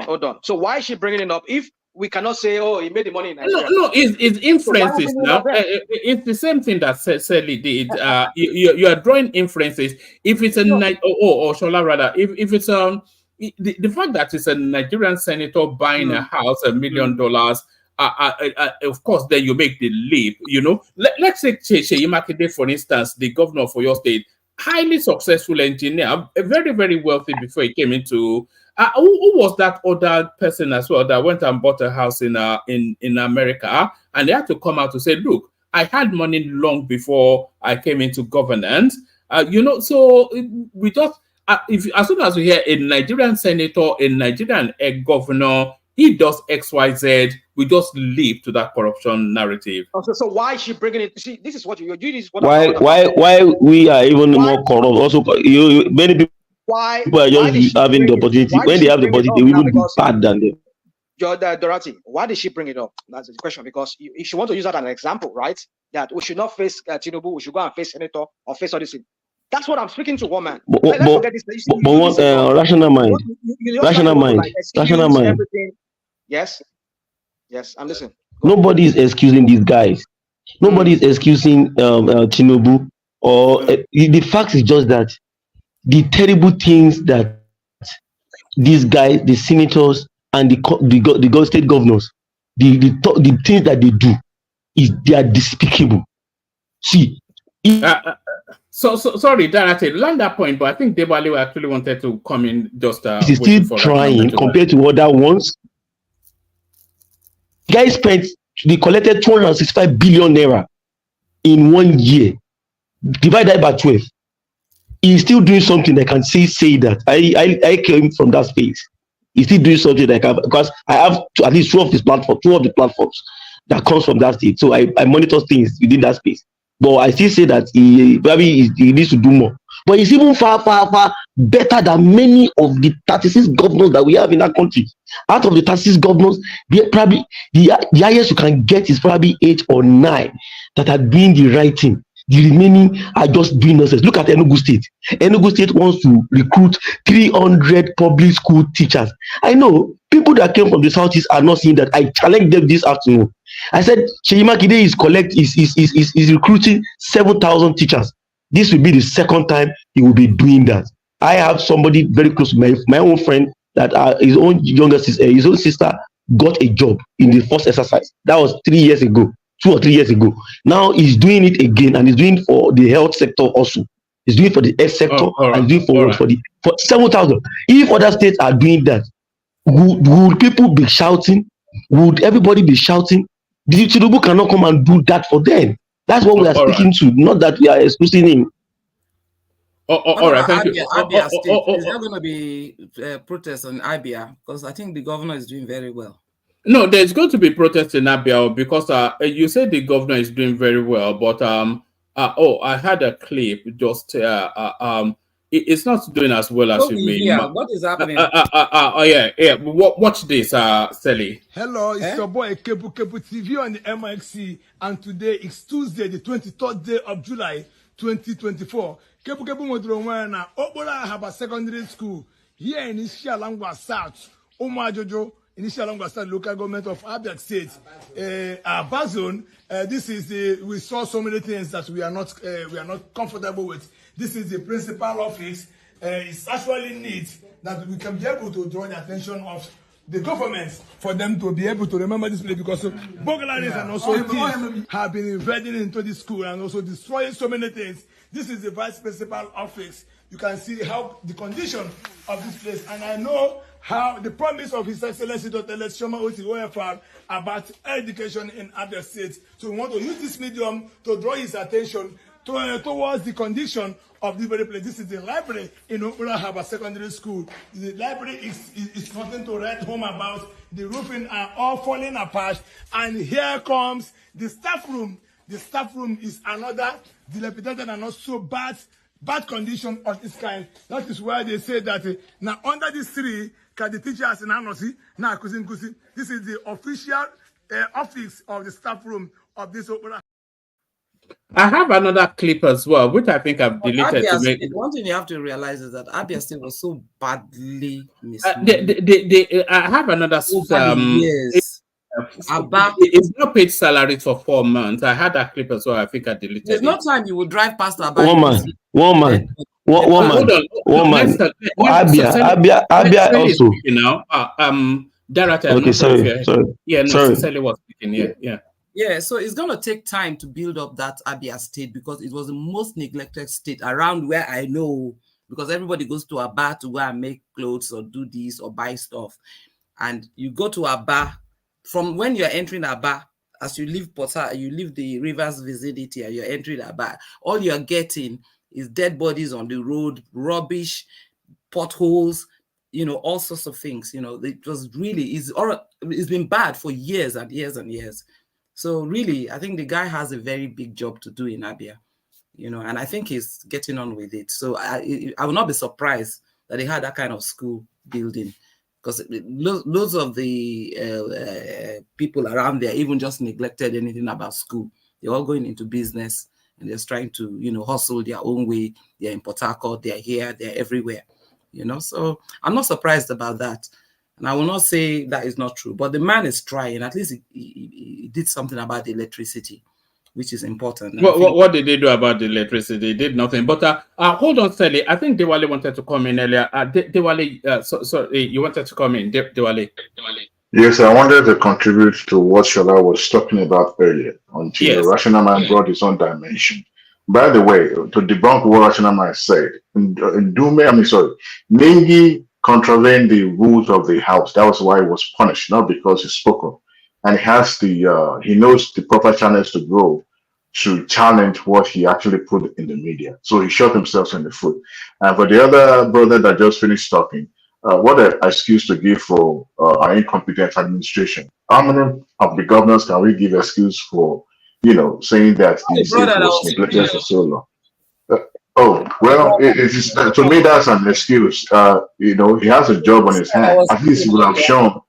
Hold on. So why is she bringing it up if we cannot say, oh, he made the money in Nigeria? No, it's inferences now. It's the same thing that Sally did. You are drawing inferences. If it's a or Shola rather, if it's the fact that it's a Nigerian senator buying a house, $1 million. Of course, then you make the leap. You know, let's say Sheyi Makinde, for instance, the governor of your state, highly successful engineer, very, very wealthy before he came into. Who was that other person as well that went and bought a house in America, and they had to come out to say, "Look, I had money long before I came into governance." So we just as soon as we hear a Nigerian senator, a Nigerian governor, he does XYZ, we just leap to that corruption narrative. So why is she bringing it? See, this is what you're doing. This is what why we are even more corrupt? Also, many people. Why are just having the opportunity. When they have the opportunity, they will even be bad than them. Dorothy, why did she bring it up? That's the question. Because if she wants to use that as an example, right? That we should not face Tinubu, we should go and face senator or face all this thing. That's what I'm speaking to, woman. Let's forget this. Rational mind. Rational mind. Rational mind. Everything. Yes, I'm listening. Nobody is excusing these guys. Nobody is excusing Tinubu. Or the fact is just that the terrible things that these guys, the senators, and the state governors, the things that they do, they are despicable. See. So sorry, Darate, land that point, but I think Debali actually wanted to come in just. He's still trying compared to other ones. Guys they collected 265 billion naira in 1 year. Divide that by 12. He's still doing something that can say that. I came from that space. He's still doing something that because I have at least two of the platforms that comes from that state. So I monitor things within that space. But I still say that he needs to do more. But he's even far, far, far better than many of the 36 governors that we have in that country. Out of the 36 governors, probably the highest you can get is probably 8 or 9 that are doing the right thing. The remaining are just doing nonsense. Look at Enugu State. Enugu State wants to recruit 300 public school teachers. I know people that came from the southeast are not seeing that. I challenged them this afternoon. I said Sheyi Makinde is recruiting 7,000 teachers. This will be the second time he will be doing that. I have somebody very close to my own friend that his own sister got a job in the first exercise. That was 3 years ago. 2 or 3 years ago. Now he's doing it again, and he's doing for the health sector also. He's doing for the health sector and doing for 7,000. If other states are doing that, would people be shouting? Would everybody be shouting? The Tinubu cannot come and do that for them. That's what we are speaking to, not that we are excusing him. All right, thank you. Abia State, is there going to be protests on Abia? Because I think the governor is doing very well. No, there's going to be protests in Abia because you said the governor is doing very well, but I had a clip just it's not doing as well as you mean. What is happening? Watch this, Sally. Hello, it's your boy Kebu TV on the MXC, and today is Tuesday, the 23rd day of July, 2024. Kebu Modrowana, Obola Haba Secondary School, here in Isialangwa South, Jojo. initial understand local government of Abia State, our zone. This is we saw so many things that we are not comfortable with. This is the principal office. It's actually neat that we can be able to draw the attention of the government for them to be able to remember this place, because burglaries and also thieves have been invading into the school and also destroying so many things. This is the vice principal office. You can see how the condition of this place, and I know how the promise of His Excellency Dr. Shoma Oti OFR about education in Abia State. So we want to use this medium to draw his attention towards the condition of the very place. This is the library in Okura Harbor Secondary School. The library is nothing to write home about. The roofing are all falling apart. And here comes the staff room. The staff room is another dilapidated and not so bad condition of this kind. That is why they say that now under this tree, can the teachers in Anosi, now Kusin. This is the official office of the staff room of this Okura. I have another clip as well, which I think I've deleted to make. One thing you have to realize is that Abia State was so badly mismanaged. I have another. Yes. It's not paid salary for 4 months. I had that clip as well. I think I deleted There's it. no time you would drive past Abia. One man. Abia also. Now, Darata. Okay, sorry. Yeah, no, Cecily was speaking. Yeah, so it's going to take time to build up that Abia State, because it was the most neglected state around where I know, because everybody goes to Aba to go and make clothes or do this or buy stuff. And you go to Aba, from when you're entering Aba, as you leave Port, you leave the rivers vicinity and you're entering Aba, all you're getting is dead bodies on the road, rubbish, potholes, all sorts of things. It was really, it's been bad for years and years and years. So really, I think the guy has a very big job to do in Abia, and I think he's getting on with it. So I will not be surprised that he had that kind of school building, because loads of the people around there even just neglected anything about school. They're all going into business and they're trying to, hustle their own way. They're in Port Harcourt, they're here, they're everywhere, So I'm not surprised about that. And I will not say that is not true, but the man is trying. At least he did something about the electricity, which is important. What did they do about the electricity? They did nothing. But hold on, Sally. I think Dewale wanted to come in earlier. Dewale, sorry, you wanted to come in, Dewale. Yes, I wanted to contribute to what Shola was talking about earlier, until the rational mind brought his own dimension. By the way, to debunk what rational mind said, Nengi contravened the rules of the house. That was why he was punished, not because he spoke up. And he knows the proper channels to go to challenge what he actually put in the media. So he shot himself in the foot. And for the other brother that just finished talking, what an excuse to give for our incompetent administration. How many of the governors can we give excuse for, saying that the state was neglected for so long? It is, to me, that's an excuse. He has a job on his hands. At least he would have shown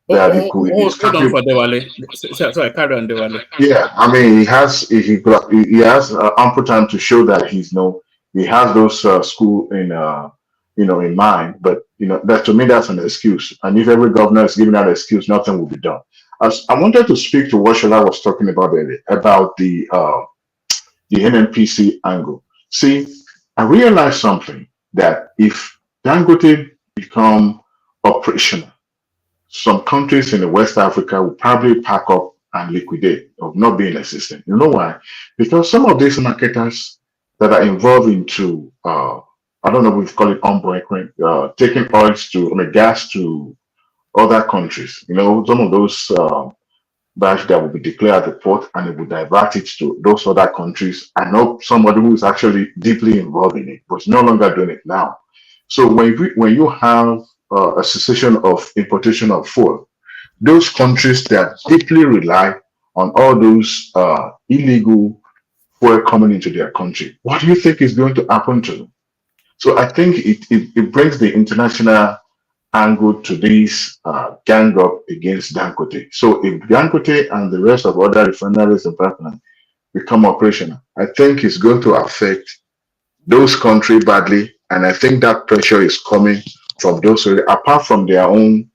that he could. Hold on for Dewale. Sorry, carry on, Dewale. Yeah, I mean, he has ample time to show that he has those school in mind. But that, to me, that's an excuse. And if every governor is giving that excuse, nothing will be done. I wanted to speak to what Shola was talking about earlier, about the NNPC angle. See, I realized something, that if Dangote become operational, some countries in the West Africa will probably pack up and liquidate, of not being existent. You know why? Because some of these marketers that are involved into, I don't know, we call it unbreaking, taking gas to other countries. Some of those batch that will be declared at the port, and it will divert it to those other countries. I know somebody who is actually deeply involved in it, but is no longer doing it now. So when you have a cessation of importation of fuel, those countries that deeply rely on all those illegal fuel coming into their country, what do you think is going to happen to them? So I think it brings the international angle to this gang up against Dangote. So if Dangote and the rest of other refineries and partners become operational, I think it's going to affect those countries badly. And I think that pressure is coming from those, apart from their own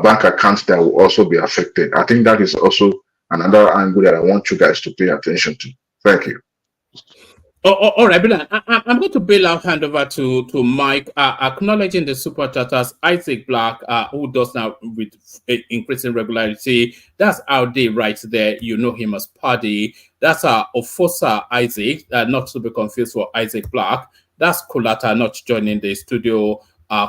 bank accounts that will also be affected. I think that is also another angle that I want you guys to pay attention to. Thank you. All right, Bilal. I'm going to bail out hand over to Mike, acknowledging the super chatters. Isaac Black, who does now with increasing regularity. That's our day right there. You know him as Paddy. That's Ofosa Isaac, not to be confused for Isaac Black. That's Kulata not joining the studio,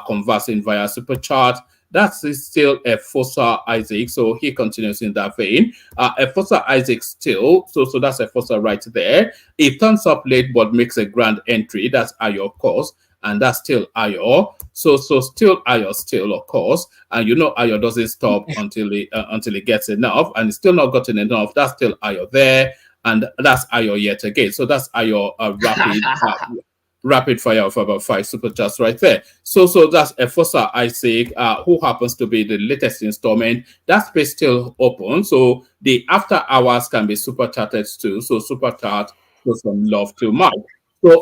conversing via super chat. That's still a Fossa Isaac, so he continues in that vein. A Fossa Isaac still, so that's a Fossa right there. He turns up late but makes a grand entry. That's Ayo, of course, and that's still Ayo. So still Ayo, still of course, and you know Ayo doesn't stop until he gets enough, and he's still not gotten enough. That's still Ayo there, and that's Ayo yet again. So that's Ayo rapid fire of about 5 super chats right there. So that's Efosa Isaac, who happens to be the latest installment. That space still open. So the after hours can be super chatted too. So super chat, show some love to Mike.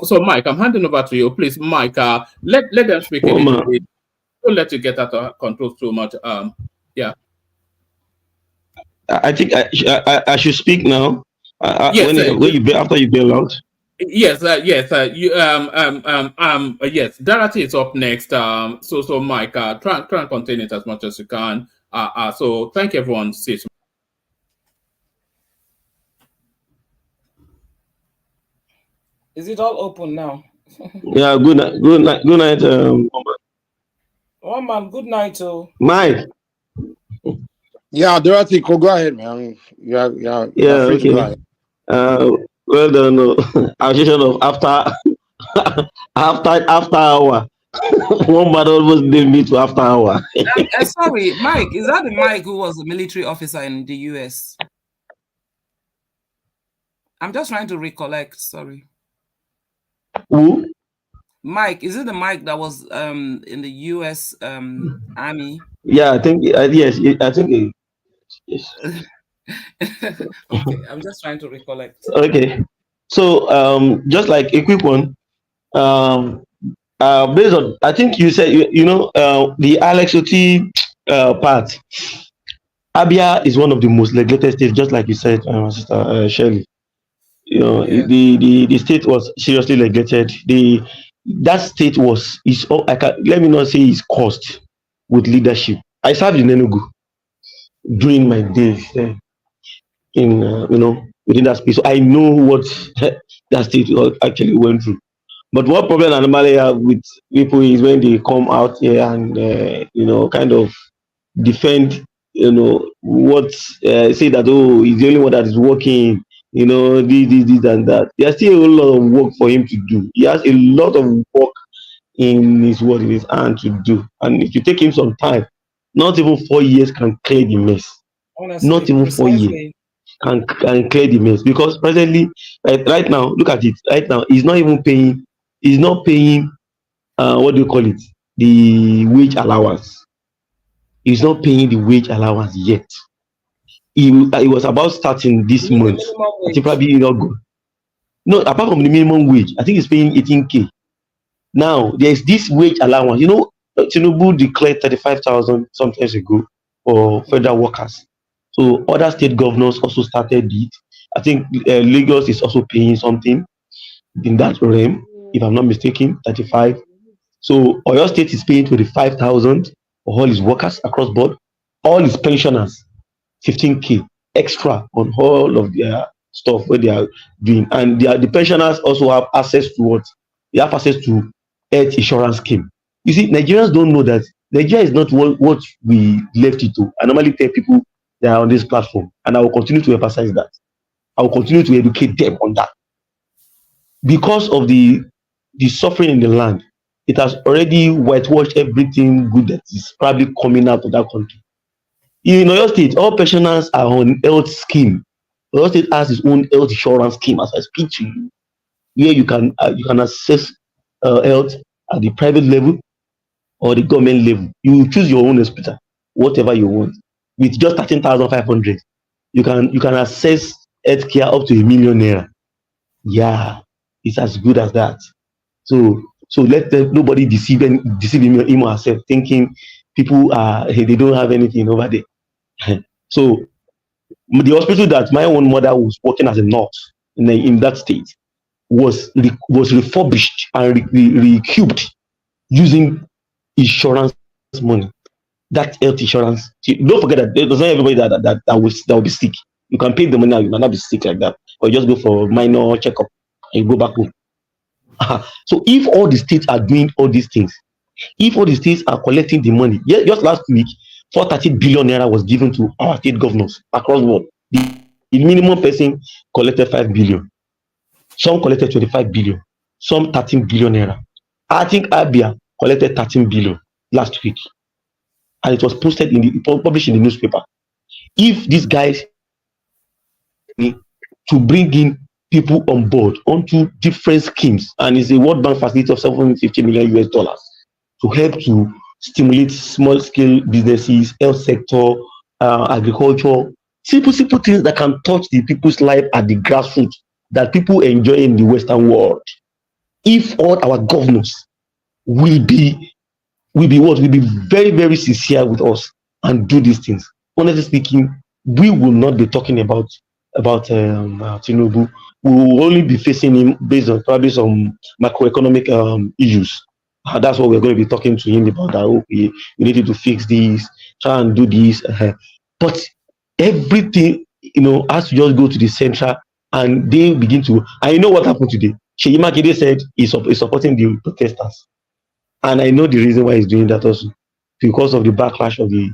So Mike, I'm handing over to you. Please, Mike, let them speak in English. Don't let you get out of control too much. Yeah. I think I should speak now. Yes, After you bail out. Yes, yes, yes. Dorothy is up next. So Mike, try and contain it as much as you can. So thank everyone. See you tomorrow. Is it all open now? Yeah. Good night. One man. Good night, oh. Mike. Yeah, Dorothy, go ahead, man. Yeah. Okay. Well done. Association of after hour. One man almost did me to after hour. Sorry, Mike. Is that the Mike who was a military officer in the US? I'm just trying to recollect. Sorry. Who? Mike. Is it the Mike that was in the US Army? Yeah, I think yes. I think yes. Okay, I'm just trying to recollect. Okay, so just like a quick one, based on I think you said the Alex Oti part. Abia is one of the most neglected states, just like you said, Sister Shirley. The state was seriously neglected. That state let me not say it's caused with leadership. I served in Enugu during my days there in within that space. So I know what that state actually went through. But what problem I normally have with people is when they come out here and kind of defend what say that he's the only one that is working, this and that. There's still a lot of work for him to do. He has a lot of work in his hand to do, and if you take him some time, not even 4 years can clear the mess. Honestly, not even 4 years can clear the mess, because presently right now, look at it. Right now he's not paying what do you call it, the wage allowance. He's not paying the wage allowance yet. He was about starting this month. I think probably not good. No, apart from the minimum wage, I think he's paying 18K. Now there's this wage allowance. Tinubu declared 35,000 some times ago for federal workers. So other state governors also started it. I think Lagos is also paying something in that realm, if I'm not mistaken, 35. So Oyo State is paying 25,000 for all his workers across board. All his pensioners, 15K extra on all of their stuff where they are doing. And the pensioners also have access to what? They have access to health insurance scheme. You see, Nigerians don't know that Nigeria is not what we left it to. I normally tell people that are on this platform, and I will continue to emphasize that. I will continue to educate them on that. Because of the suffering in the land, it has already whitewashed everything good that is probably coming out of that country. In Oyo State, all pensioners are on health scheme. Oyo State has its own health insurance scheme, as I speak to you, where you can access health at the private level or the government level. You choose your own hospital, whatever you want. With just 13,500, you can access healthcare up to ₦1 million. Yeah, it's as good as that. So let nobody deceive him or herself, thinking people are they don't have anything over there. So the hospital that my own mother was working as a nurse in that state was refurbished and recubed using insurance money. That health insurance. Don't forget that there's not everybody that will be sick. You can pay the money now, you might not be sick like that, or you just go for minor checkup and you go back home. So if all the states are doing all these things, if all the states are collecting the money, just last week, 430 billion naira was given to our state governors across the world. The minimum person collected 5 billion. Some collected 25 billion. Some 13 billion naira. I think Abia collected 13 billion last week, and it was posted published in the newspaper. If these guys to bring in people on board onto different schemes, and it's a World Bank facility of 750 million US dollars to help to stimulate small scale businesses, health sector, agriculture, simple things that can touch the people's life at the grassroots that people enjoy in the Western world. If all our governors will be very, very sincere with us and do these things, honestly speaking, we will not be talking about Tinubu. We will only be facing him based on probably some macroeconomic issues. That's what we're going to be talking to him about. That okay, we needed to fix this, try and do this. But everything, has to just go to the central, and they begin to. And you know what happened today? Sheyi Makinde said he's supporting the protesters, and I know the reason why he's doing that also, because of the backlash of the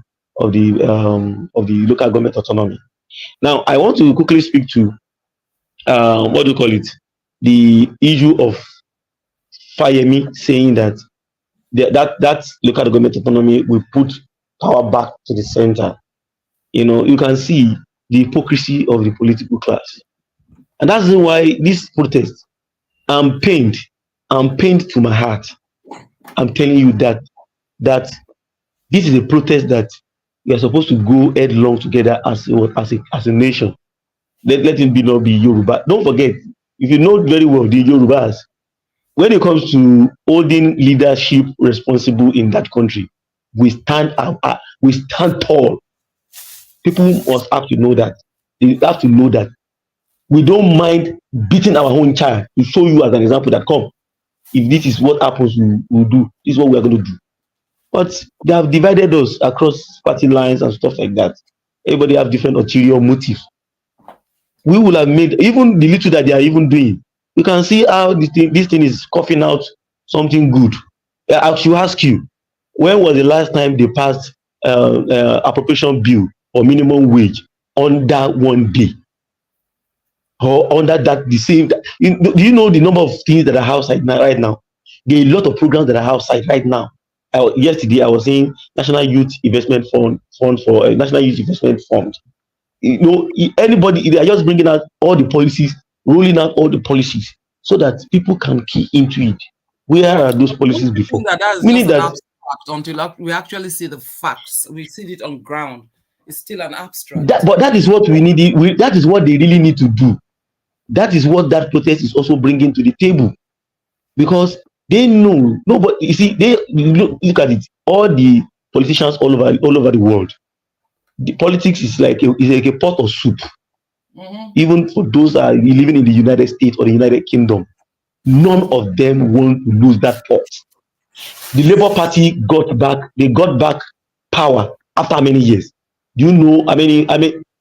local government autonomy. Now, I want to quickly speak to what do you call it? The issue of Fayemi saying that that local government autonomy will put power back to the center. You can see the hypocrisy of the political class, and that's why this protest. I'm pained to my heart. I'm telling you that this is a protest that we are supposed to go headlong together as a nation. Let it not be Yoruba. Don't forget, if you know very well the Yorubas, when it comes to holding leadership responsible in that country, we stand tall. People must have to know that. They have to know that we don't mind beating our own child to show you as an example that come. If this is what happens, we'll do. This is what we are going to do. But they have divided us across party lines and stuff like that. Everybody have different ulterior motives. We will have made even the little that they are even doing. You can see how this thing is coughing out something good. I should ask you, when was the last time they passed appropriation bill or minimum wage under one day? Or under that the same? Do you know the number of things that are outside right now? There are a lot of programs that are outside right now. Yesterday I was saying National Youth Investment Fund for National Youth Investment Fund. Anybody, they are just bringing out all the policies, rolling out all the policies so that people can key into it. Where are those policies before? That's Meaning just an that abstract until we actually see the facts. We see it on ground. It's still an abstract. but that is what we need. That is what they really need to do. That is what that protest is also bringing to the table, because they know nobody. You see, they look at it. All the politicians all over the world. The politics is like a pot of soup. Even for those that are living in the United States or the United Kingdom, none of them want to lose that pot. The Labour Party got back power after how many years? Do you know how many?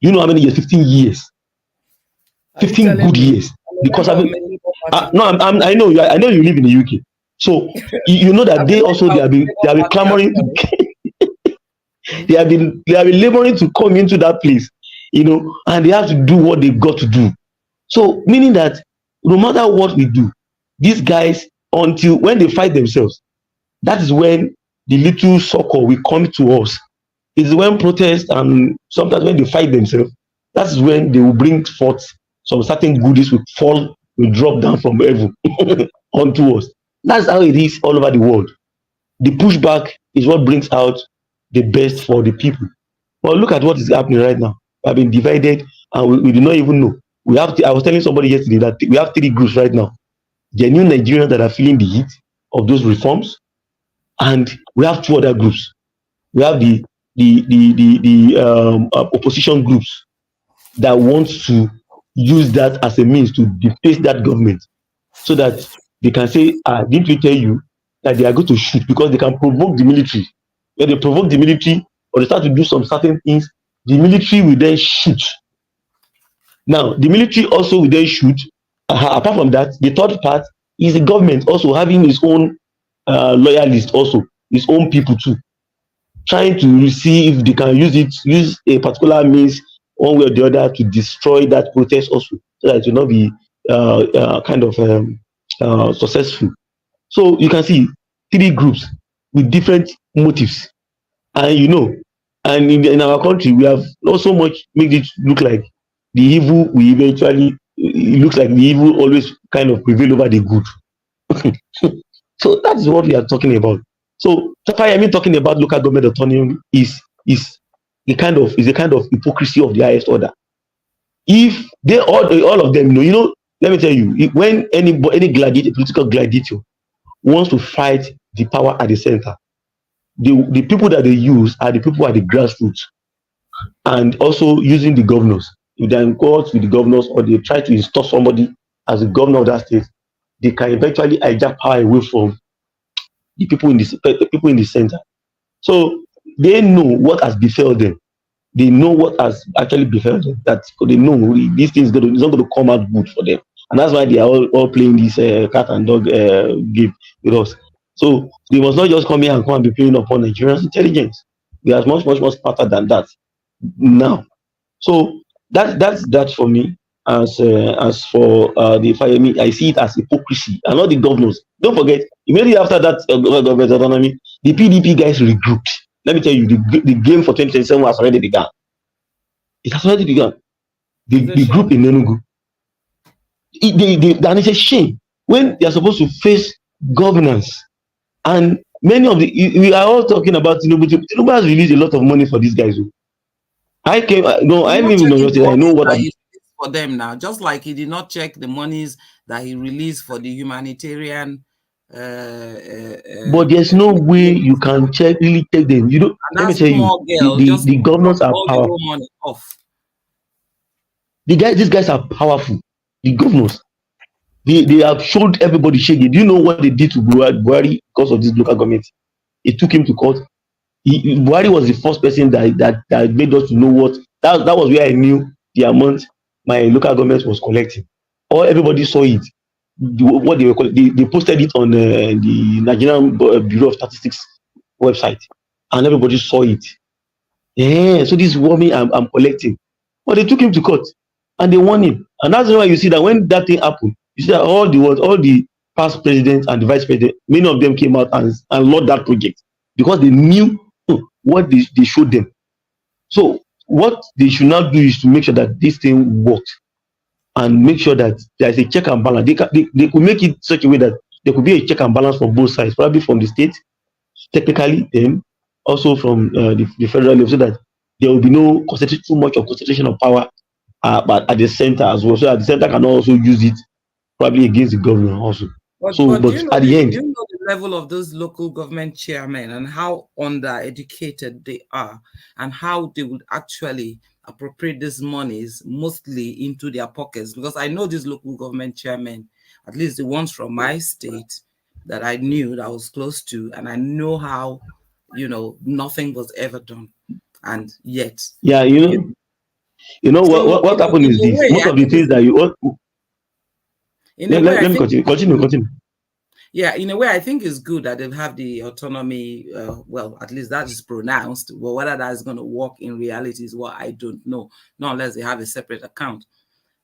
You know how many years? 15 years. 15 good years. Because I know you live in the UK, so you know that they have been clamoring. They have been laboring to come into that place, and they have to do what they got to do. So meaning that no matter what we do, these guys, until when they fight themselves, that is when the little succor will come to us. It's when protests and sometimes when they fight themselves, that's when they will bring forth some certain goodies will drop down from heaven onto us. That's how it is all over the world. The pushback is what brings out the best for the people. But look at what is happening right now. We have been divided, and we do not even know. I was telling somebody yesterday that we have 3 groups right now. Genuine Nigerians that are feeling the heat of those reforms, and we have 2 other groups. we have opposition groups that want to use that as a means to deface that government, so that they can say, didn't we tell you that they are going to shoot, because they can provoke the military. When they provoke the military or they start to do some certain things, the military will then shoot. Now, the military also will then shoot. Apart from that, the third part is the government also having its own loyalists, also its own people too, trying to see if they can use a particular means one way or the other to destroy that protest also, so that it will not be successful. So you can see three groups with different motives, and and in our country we have not so much made it look like the evil we eventually, it looks like the evil always kind of prevail over the good. So that is what we are talking about. So I mean, talking about local government autonomy is a kind of hypocrisy of the highest order. If they all of them let me tell you, when any gladiator, political gladiator, wants to fight the power at the center, the people that they use are the people at the grassroots, and also using the governors. If they're in court with the governors, or they try to install somebody as the governor of that state, they can eventually hijack power away from the people in the center. So they know what has befell them. They know what has actually befell them. That they know this thing is not going to come out good for them, and that's why they are all playing this cat and dog game with us. So they must not just come here and be playing upon Nigerians' intelligence. They are much smarter than that now. So that's that for me. As for the Fayemi, I see it as hypocrisy, and not the governors. Don't forget, immediately after that government autonomy, the PDP guys regrouped. Let me tell you, the game for 2027 has already begun. It has already begun. The group in Enugu, and it's a shame when they are supposed to face governance, and many of we are all talking about Tinubu. Tinubu has released a lot of money for these guys. I live in Oyo. I know what he for them now, just like he did not check the monies that he released for the humanitarian. But there's no way you can really check them. Let me tell you, the governors are powerful. Money off. These guys are powerful. The governors, they have showed everybody shaking. Do you know what they did to Buhari because of this local government? It took him to court. Buhari was the first person that made us to know what that was where I knew the amount my local government was collecting. Everybody saw it. What they were they posted it on the Nigerian Bureau of Statistics website, and everybody saw it. Yeah, so this is what I'm collecting. But they took him to court and they won him, and that's why you see that when that thing happened, you see that all the past presidents and the vice president, many of them came out and lost that project because they knew what they showed them. So what they should now do is to make sure that this thing works, and make sure that there is a check and balance. They could make it such a way that there could be a check and balance from both sides, probably from the state, technically, then also from the federal level, so that there will be no too much of concentration of power, but at the center as well, so that the center can also use it probably against the governor also. But at the end, do you know the level of those local government chairmen and how undereducated they are, and how they would actually appropriate these monies mostly into their pockets? Because I know these local government chairmen, at least the ones from my state that I knew, that I was close to, and I know how, nothing was ever done, and yet, yeah, what happened is this: most of the things that you. Let me continue. Yeah, in a way, I think it's good that they have the autonomy. Well, at least that is pronounced. Well, whether that is going to work in reality is what I don't know. Not unless they have a separate account.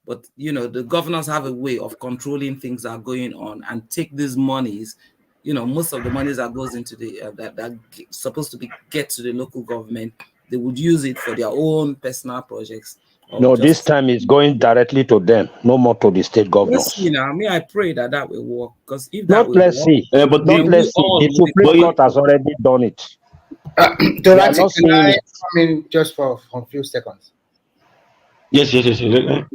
But the governors have a way of controlling things that are going on and take these monies. Most of the monies that goes into the that supposed to get to the local government, they would use it for their own personal projects. No, this time it's going directly to them, no more to the state governors. I pray that will work, because if that will work, see. But let's see. The Supreme Court has already done it. Pr0T, can I come in just for a few seconds? Yes. The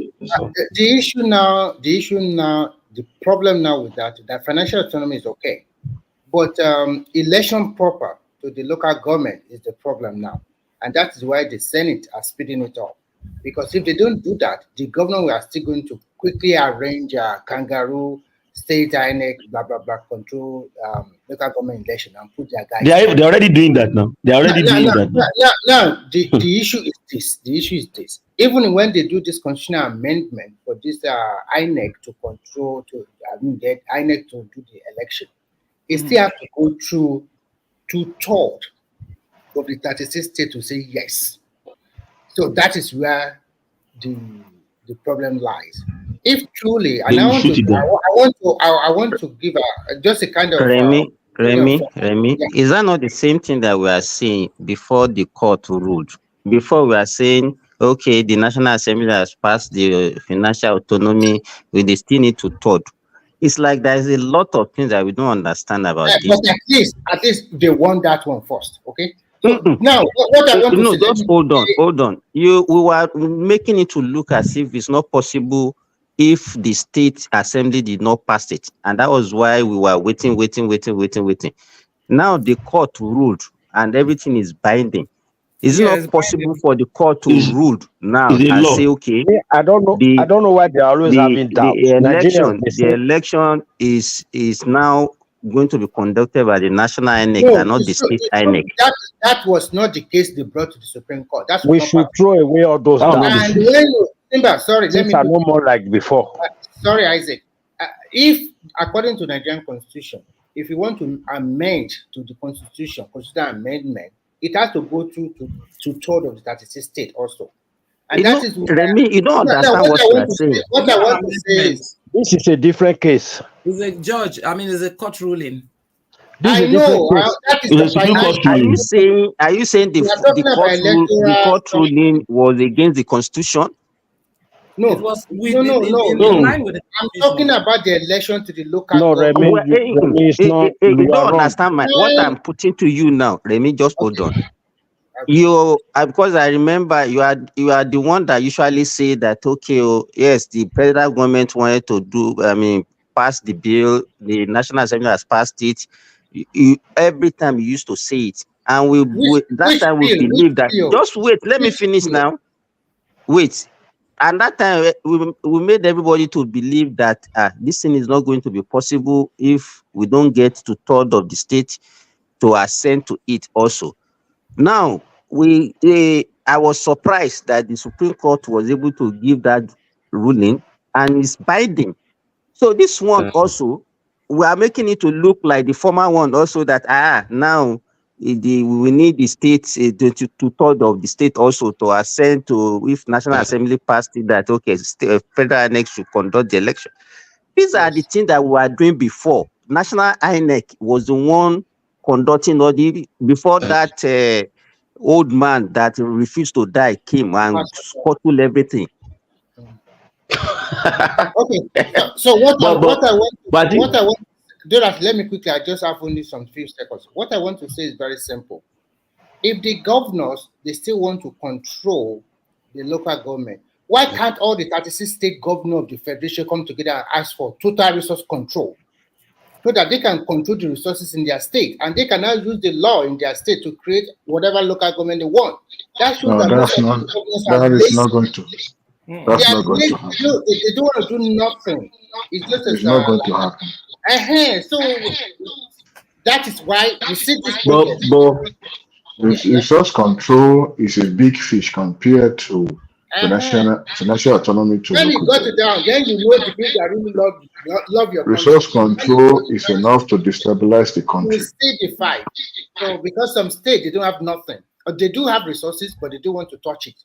issue now, the problem now with that financial autonomy is okay, but election proper to the local government is the problem now. And that is why the Senate are speeding it up. Because if they don't do that, the governor will still going to quickly arrange a kangaroo, state INEC, blah, blah, blah, control local government election and put their guys. They're already doing that now. They're already doing that now. Now, the issue is this. The issue is this. Even when they do this constitutional amendment for this INEC to control, get INEC to do the election, it still have to go through 2/3 of the 36 states to say yes. So that is where the problem lies. If truly, and I want to give just a kind of Remy, is that not the same thing that we are saying before the court ruled? Before we are saying, okay, the National Assembly has passed the financial autonomy, we still need to third. It's like there's a lot of things that we don't understand about this. But at least they won that one first, okay? So now, what I want to say, just hold on. We were making it to look as if it's not possible if the state assembly did not pass it, and that was why we were waiting. Now the court ruled, and everything is binding. Is it not possible for the court to rule now and say, okay, I don't know why they are always having doubts. The election is now going to be conducted by the national INEC and not the state INEC. That was not the case they brought to the Supreme Court. We should throw away all those doubts. Things are no more like before. Sorry, Isaac. If, according to Nigerian Constitution, if you want to amend to the Constitutional amendment, it has to go through to 2/3 of the 36 states also. And that is Remy, you don't understand what you are saying. What I want to say is this is a different case. It's a judge. I mean, it's a court ruling. I know. That is the final. Are you saying the court ruling was against the Constitution? No, it was no. in line with the I'm talking about the election to the local. No, Remy, you don't understand what I'm putting to you now. Remy, just hold on. You, because I remember you are the one that usually say that, okay, yes, the federal government wanted to pass the bill, the National Assembly has passed it. Every time you used to say it, and we believe that. Just wait, let me finish now. Wait. And that time we made everybody to believe that this thing is not going to be possible if we don't get to 2/3 of the state to assent to it also. Now I was surprised that the Supreme Court was able to give that ruling and it's binding. So this one also, we are making it to look like the former one also that now we need the states to 2/3 of the state also to assent to, if National Assembly passed it, that okay, federal INEC should conduct the election. These are the things that we were doing before. National INEC was the one conducting all before that old man that refused to die came and scuttled everything. Okay, so what I want. Let me quickly. I just have only some few seconds. What I want to say is very simple. If the governors they still want to control the local government, why can't all the 36 state governors of the federation come together and ask for total resource control, so that they can control the resources in their state and they can now use the law in their state to create whatever local government they want? That shows that is not going to. That's not going to happen. They don't want to do nothing. It's not going to happen. So that is why we see this. But resource control is a big fish compared to financial autonomy. When you got it down, then you know the people that really love your resource control is enough to destabilize the country. We see the fight. So because some states they don't have nothing, or they do have resources, but they don't want to touch it.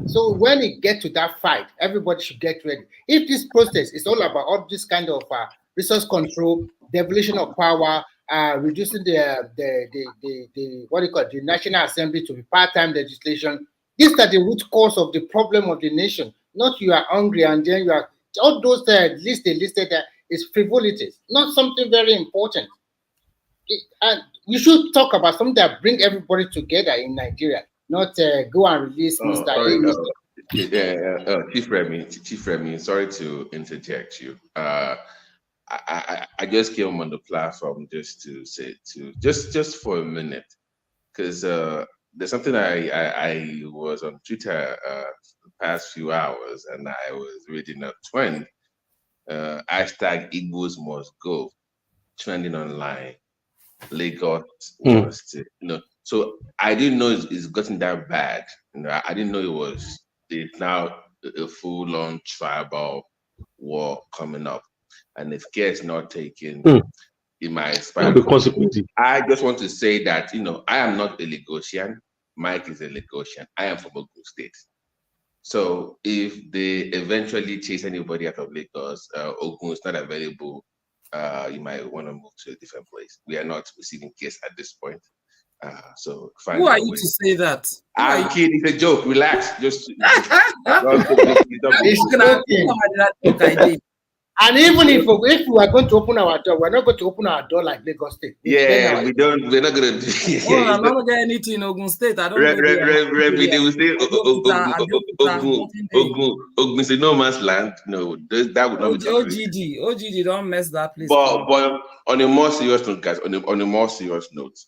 So when it gets to that fight, everybody should get ready. If this process is all about all this kind of resource control, devolution of power, reducing the National Assembly to be part-time legislation, these are the root cause of the problem of the nation. Not you are hungry and then you are all those listed is frivolities, not something very important. And we should talk about something that bring everybody together in Nigeria. Not go and release Mr. Chief Remy, sorry to interject you. I just came on the platform just to say just for a minute, because there's something I was on Twitter the past few hours, and I was reading a trend, hashtag Igbos must go, trending online. Lagos must, So I didn't know it's gotten that bad. I didn't know it's now a full-on tribal war coming up, and if care is not taken, it might That'll spiral. be consequences. I just want to say that I am not a Lagosian. Mike is a Lagosian. I am from Ogun State. So if they eventually chase anybody out of Lagos, Ogun is not available. You might want to move to a different place. We are not receiving case at this point. So find Who are your you way. to say that? I'm kidding. It's a joke. Relax. Just. And even if we are going to open our door, we're not going to open our door like Lagos State. Yeah, we don't. We're not going to do. Oh, I'm not getting anything in Ogun State. I don't know. They will say Ogun say no man's land. No, that would not be OGD, don't mess that place. But on a more serious note, guys, on a more serious note,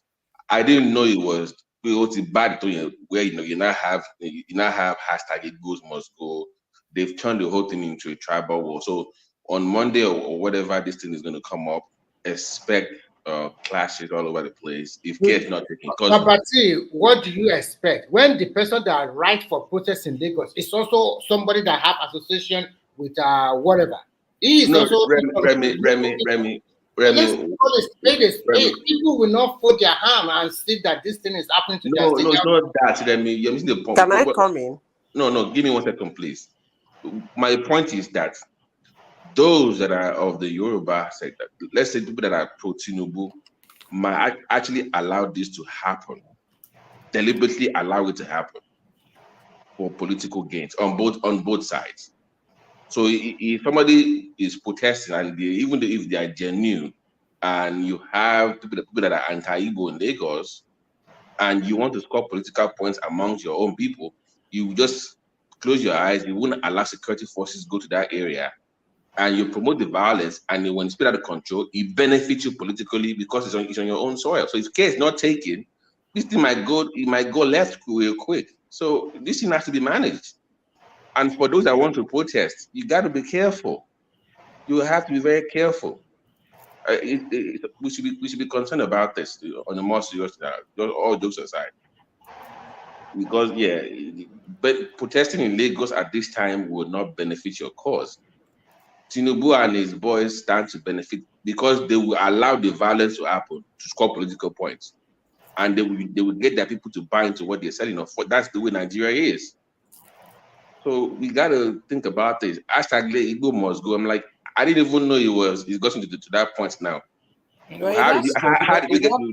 I didn't know it was Pr0T bad where you now have hashtag Igbos must go. They've turned the whole thing into a tribal war. So on Monday or whatever this thing is going to come up, expect clashes all over the place if care is not taken. Pr0T, what do you expect when the person that writes for protests in Lagos is also somebody that have association with whatever? He is also Remy. People will not fold their hand and see that this thing is happening to them. No, it's not that, Remy. You're missing the point. Can I come in? No, give me 1 second, please. My point is that those that are of the Yoruba sector, let's say people that are pro Tinubu, might actually allow this to happen, deliberately allow it to happen for political gains on both sides. So if somebody is protesting and even if they are genuine, and you have people that are anti-Igbo in Lagos, and you want to score political points amongst your own people, you just close your eyes. You wouldn't allow security forces go to that area, and you promote the violence. And when it's put out of control, it benefits you politically because it's on your own soil. So if care is not taken, this thing might go left real quick. So this thing has to be managed. And for those that want to protest, you got to be careful. You have to be very careful. We should be concerned about this on a more serious note, all jokes aside. Because but protesting in Lagos at this time will not benefit your cause. Tinubu and his boys stand to benefit because they will allow the violence to happen to score political points, and they will get their people to buy into what they're selling off. That's the way Nigeria is. So we got to think about this. Hashtag Igbo must go. I'm like, I didn't even know it's gotten to that point now. Well, how did we get to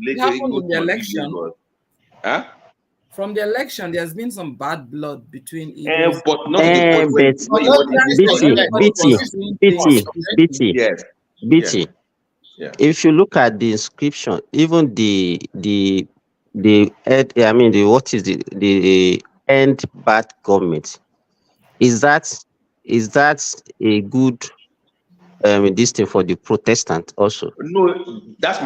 the election? Huh? From the election, there's been some bad blood between Igbos. But not BT. If you look at the inscription, even the end bad government, is that a good this thing for the Protestant also? No, that's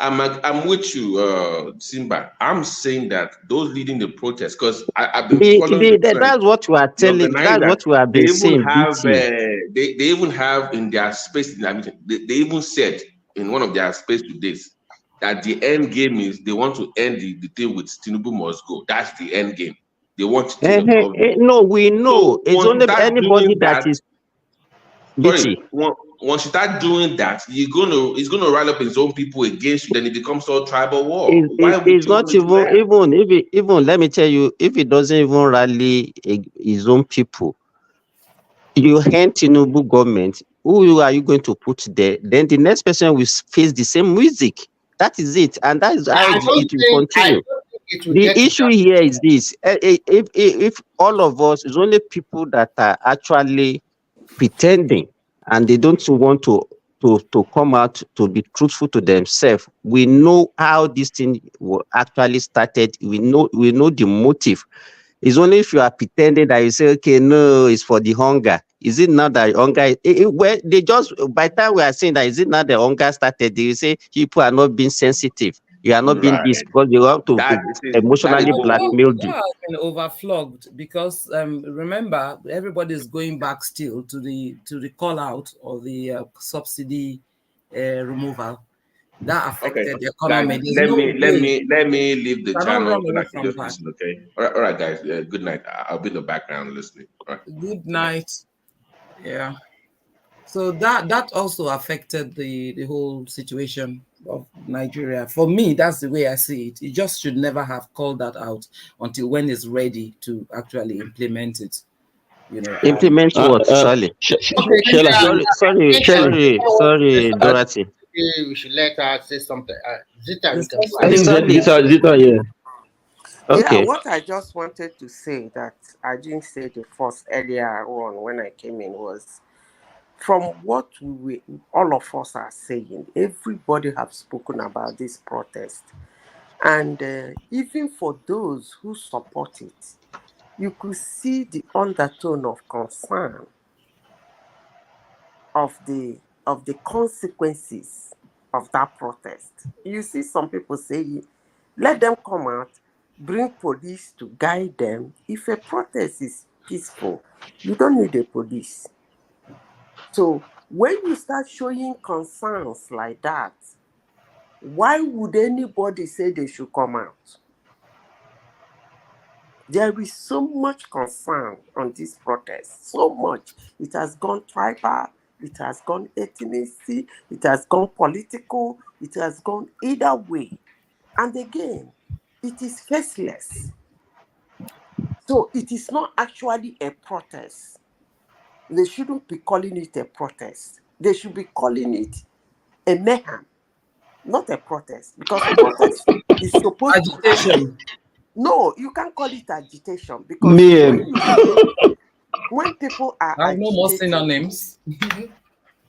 I'm with you, Simba. I'm saying that those leading the protest, because I've been following that's what we are telling. That's what we have been saying. They even have in their space. They even said in one of their space today that the end game is they want to end the thing with Tinubu must go. That's the end game. They want to. No, we know. So it's only anybody that is. Sorry, once you start doing that, he's gonna rile up his own people against you. Then it becomes all tribal war. It's not even. Let me tell you, if it doesn't even rally his own people, you hand Tinubu government. Who are you going to put there? Then the next person will face the same music. That is it, and that is how it will continue. The issue here is this: if all of us is only people that are actually pretending and they don't want to come out to be truthful to themselves. We know how this thing actually started. We know the motive. It's only if you are pretending that you say, okay, no, it's for the hunger. Is it not that hunger? Well, they just, by the time we are saying that, is it not the hunger started? They say people are not being sensitive. You are not being this Right. because they want to That is emotionally That blackmail you. has been overflogged because remember, everybody is going back still to the call out or the subsidy removal. That affected the economy. Guys, There's no way. let me leave the You cannot channel run so that away I can from just that. listen. Okay. All right, guys. Good night. I'll be in the background listening. All right. Good night. Yeah. So that also affected the whole situation of Nigeria. For me, that's the way I see it. You just should never have called that out until when it's ready to actually implement it. You know, Implement what, Charlie? Sorry, Dorothy. We should let her say something. Zita, you can I think Zita, yeah. Yeah, Okay. what I just wanted to say that I didn't say the first earlier on when I came in was from what all of us are saying, everybody have spoken about this protest. And even for those who support it, you could see the undertone of concern of the consequences of that protest. You see some people say, let them come out, bring police to guide them. If a protest is peaceful, you don't need a police. So when you start showing concerns like that, why would anybody say they should come out? There is so much concern on this protest, so much. It has gone tribal, it has gone ethnicity, it has gone political, it has gone either way. And again, it is faceless. So it is not actually a protest. They shouldn't be calling it a protest. They should be calling it a mayhem, not a protest, because protest is supposed to happen. No, you can't call it agitation because when people are I have no more agitating, synonyms.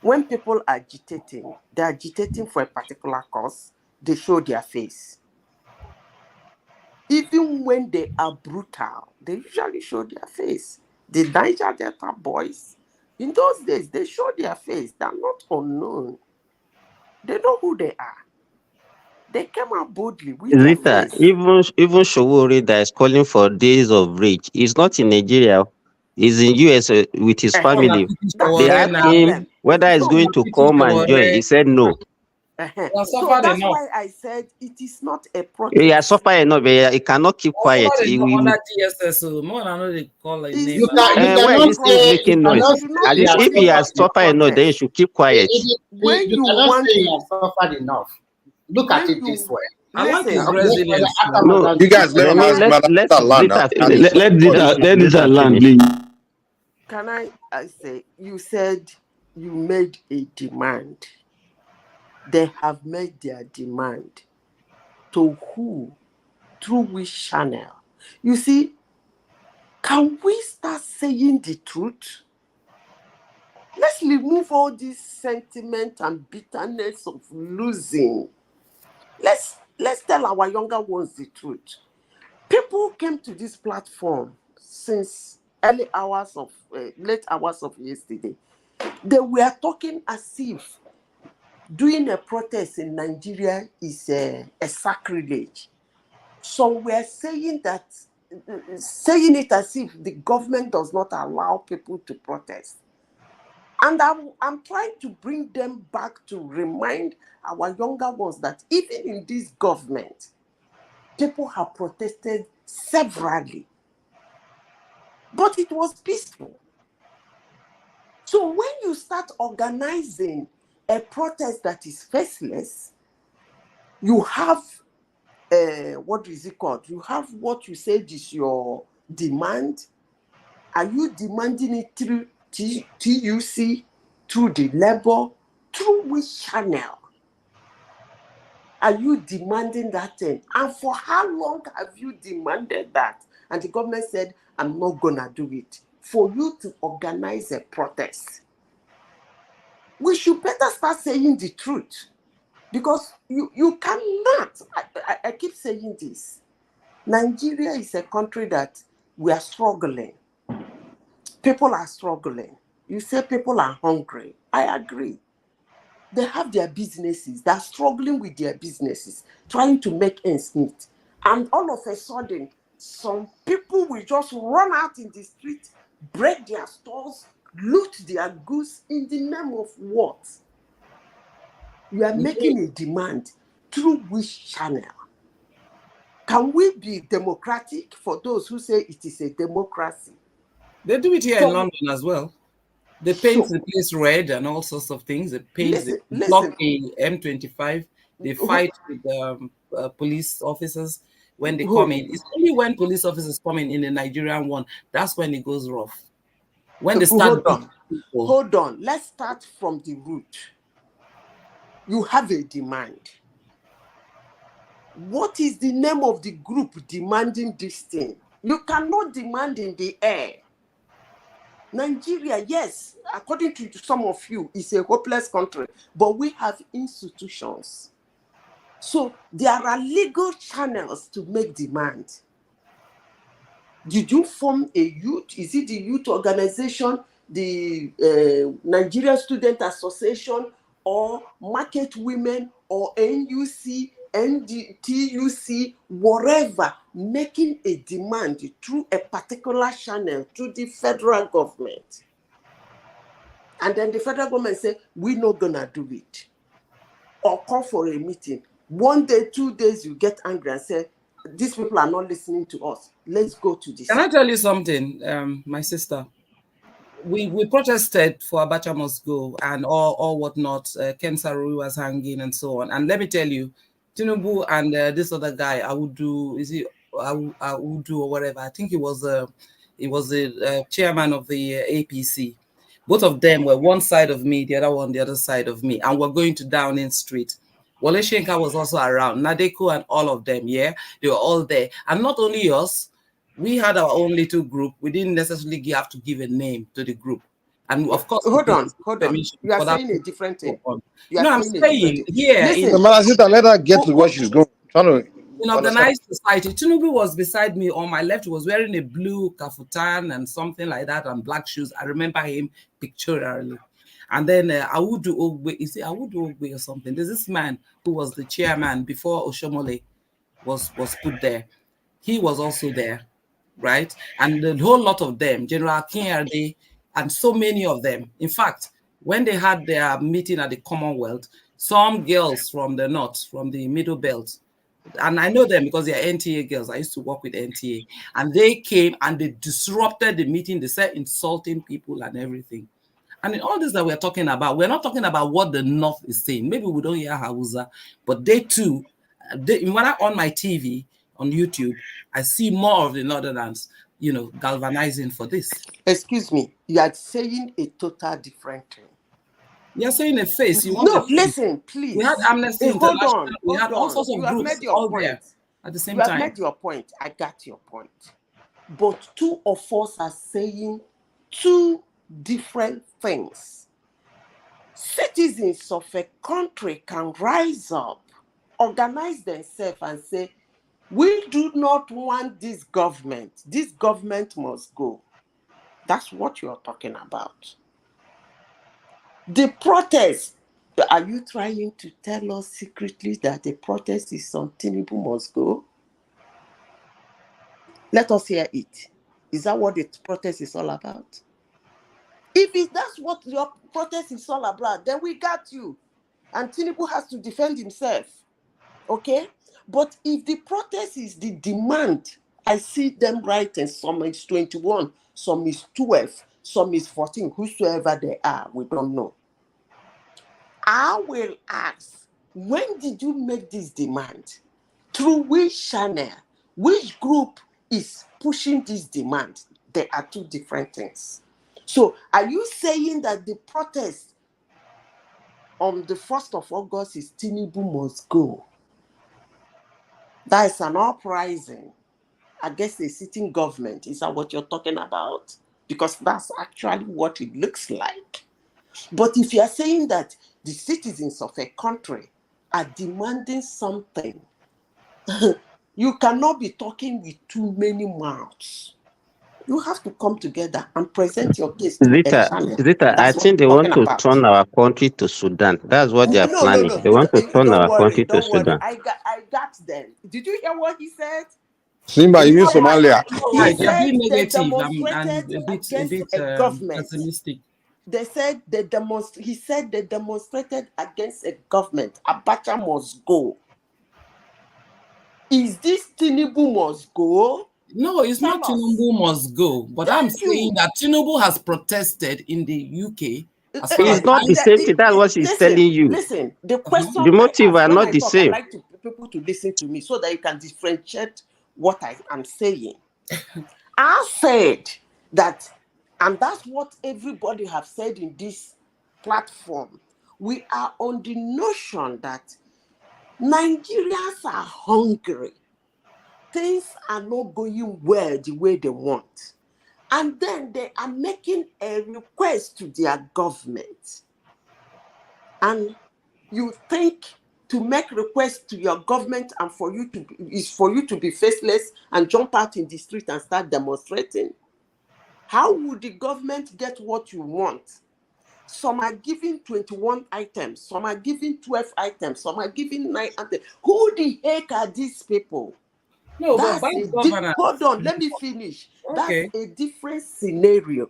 when people are agitating, they're agitating for a particular cause, they show their face. Even when they are brutal, they usually show their face. The Niger Delta boys, in those days, they show their face. They're not unknown. They know who they are. They came out boldly with their Zita, face. even Showore that is calling for days of rage, he's not in Nigeria. He's in US with his family. They asked him whether he's going to come and join. He said no. So that's why I said it is not a protest. He has suffered enough, but he cannot keep quiet. He will. Under TSS, more than know they call a name. Why is he still making noise? At least if he has suffered enough, then he should keep quiet. You cannot say you have suffered enough. Look at it this way. I like his resilience. No, you guys let Zita land, please. Can I say, you said you made a demand. They have made their demand. To who? Through which channel? You see, can we start saying the truth? Let's remove all this sentiment and bitterness of losing. Let's tell our younger ones the truth. People came to this platform since late hours of yesterday. They were talking as if doing a protest in Nigeria is a sacrilege. So we're saying it as if the government does not allow people to protest. And I'm trying to bring them back to remind our younger ones that even in this government, people have protested severally. But it was peaceful. So when you start organizing a protest that is faceless, you have, what is it called? You have what you said is your demand. Are you demanding it through TUC, through the labor, through which channel? Are you demanding that thing? And for how long have you demanded that? And the government said, I'm not gonna do it. For you to organize a protest, we should better start saying the truth. Because you cannot, I keep saying this. Nigeria is a country that we are struggling. People are struggling. You say people are hungry. I agree. They have their businesses. They're struggling with their businesses, trying to make ends meet. And all of a sudden, some people will just run out in the street, break their stores, loot their goods in the name of what? You are making a demand through which channel? Can we be democratic for those who say it is a democracy? They do it here in London as well. They paint the place red and all sorts of things. They paint, block a M25. They fight with police officers when they come in. It's only when police officers come in the Nigerian one, that's when it goes rough. When they start Hold on. Let's start from the root. You have a demand. What is the name of the group demanding this thing? You cannot demand in the air. Nigeria, yes, according to some of you, is a hopeless country, but we have institutions. So there are legal channels to make demand. Did you form a youth? Is it the youth organization, the Nigeria Student Association, or Market Women, or NUC, NTUC, whatever, making a demand through a particular channel to the federal government? And then the federal government say, we're not gonna do it. Or call for a meeting. 1 day, 2 days, you get angry and say, these people are not listening to us. Let's go to this. Can I tell you something, my sister? We protested for Abacha must go and all whatnot. Ken Sarui was hanging and so on. And let me tell you, Tinubu and this other guy, Audu or whatever. I think he was the chairman of the APC. Both of them were one side of me, the other one the other side of me, and we're going to Downing Street. Wale Shenka was also around, Nadeko and all of them, yeah, they were all there. And not only us, we had our own little group. We didn't necessarily have to give a name to the group. And of course, hold on. You are saying a different thing. I'm saying here. Let her get to where she's going. In organized society, Tinubu was beside me on my left. He was wearing a blue kafutan and something like that and black shoes. I remember him pictorially. And then Audu Ogbe, is it Audu Ogbe or something? There's this man who was the chairman before Oshomole was put there. He was also there, right? And the whole lot of them, General Kinyarde, and so many of them. In fact, when they had their meeting at the Commonwealth, some girls from the north, from the Middle Belt, and I know them because they are NTA girls. I used to work with NTA. And they came and they disrupted the meeting. They said insulting people and everything. And in all this that we're talking about, we're not talking about what the North is saying. Maybe we don't hear Hausa, but they too, when I'm on my TV, on YouTube, I see more of the Northerners, galvanizing for this. Excuse me, you are saying a total different thing. You're saying a face. Listen, please. We had Amnesty International. We had all sorts of you groups have made your all point. there at the same time. You have made your point. I got your point. But two of us are saying two different things. Citizens of a country can rise up, organize themselves and say, we do not want this government. This government must go. That's what you're talking about. The protest, are you trying to tell us secretly that the protest is on Tinubu must go? Let us hear it. Is that what the protest is all about? If that's what your protest is all about, then we got you. And Tinubu has to defend himself. Okay? But if the protest is the demand, I see them writing, some is 21, some is 12, some is 14, whosoever they are, we don't know. I will ask, when did you make this demand? Through which channel? Which group is pushing this demand? They are two different things. So are you saying that the protest on the 1st of August is Tinubu must go? That is an uprising against a sitting government. Is that what you're talking about? Because that's actually what it looks like. But if you are saying that the citizens of a country are demanding something, you cannot be talking with too many mouths. You have to come together and present your case to a channel. Zita, I That's what think they I'm want talking to about. turn our country to Sudan. That's what they are planning. They want to turn Don't our worry, country to don't worry. Sudan. I got them. Did you hear what he said? Simba, you mean All right, Somalia? all He right. They're said being they negative and demonstrated a against bit a government. pessimistic. They said he said they demonstrated against a government. Abacha must go. Is this Tinubu must go? No, it's Tell not us. Tinubu must go, but I'm saying that Tinubu has protested in the UK. As far It's as not the same thing. That's what she's telling you. Listen, the question The I motive ask are when not I the talk, I same. like people to listen to me so that you can differentiate what I am saying. I said that, and that's what everybody have said in this platform. We are on the notion that Nigerians are hungry. Things are not going well the way they want. And then they are making a request to their government. And you think to make requests to your government and for you to be faceless and jump out in the street and start demonstrating? How would the government get what you want? Some are giving 21 items, some are giving 12 items, some are giving 9 items. Who the heck are these people? No, but bad governance. Hold on, let me finish. Okay. That's a different scenario.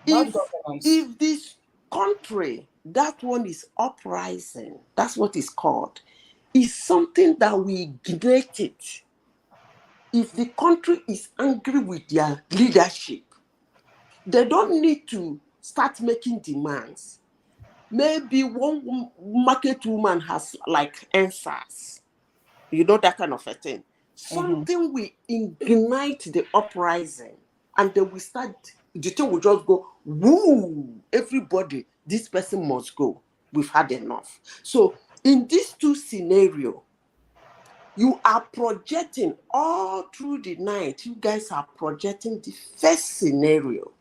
Bad governance. If this country, that one is uprising, that's what it's called, is something that we ignite it. If the country is angry with their leadership, they don't need to start making demands. Maybe one market woman has like answers, that kind of a thing. Something will ignite the uprising, and they will start, the thing will just go, woo, everybody, this person must go. We've had enough. So in these two scenarios, you are projecting all through the night. You guys are projecting the first scenario.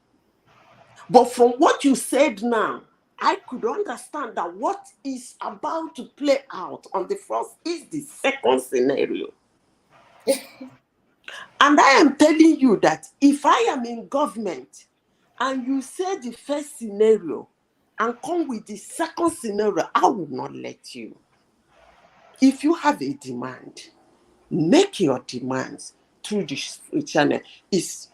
But from what you said now, I could understand that what is about to play out on the first is the second scenario. And I am telling you that if I am in government and you say the first scenario and come with the second scenario, I will not let you. If you have a demand, make your demands through the channel. Is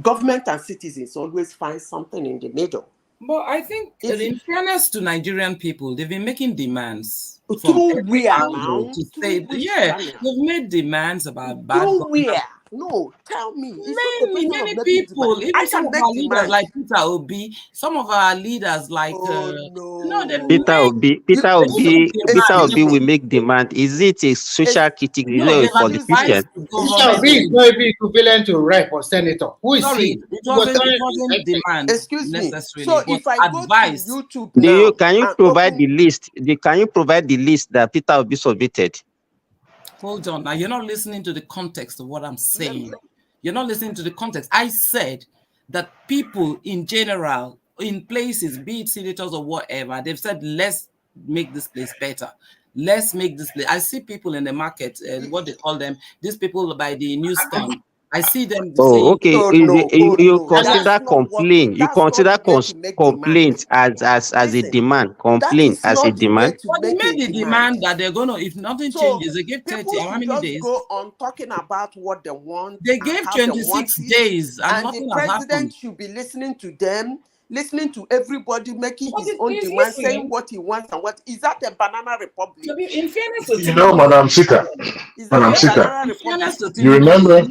government and citizens always find something in the middle. But I think, in fairness to Nigerian people, they've been making demands through where now? To say, they've made demands about bad through governance. where? No, tell me. Many people, even some of our leaders like Peter Obi, some of our leaders like Peter Obi will make demand. Is it a social critic? Is it a politician? Peter Obi is not even equivalent to rep or senator. Who is he? It wasn't demand. Excuse me. So if I advice, go to YouTube Can you provide the list? Can you provide the list that Peter Obi submitted? Hold on. Now, you're not listening to the context of what I'm saying. You're not listening to the context. I said that people in general, in places, be it senators or whatever, they've said, let's make this place better. Let's make this place. I see people in the market, what they call them, these people by the newsstand. I see them saying, okay. You consider complaint. You consider complaint as a demand. Complaint as a demand. But they made the demand that they're going to, if nothing changes, they give 30 or how many days? Go on talking about what they want. They gave 26 days and nothing the has president happened. should be listening to them, listening to everybody, making his own demand, saying what he wants and what. Is that a banana republic? In fairness to Madam Sita, you remember?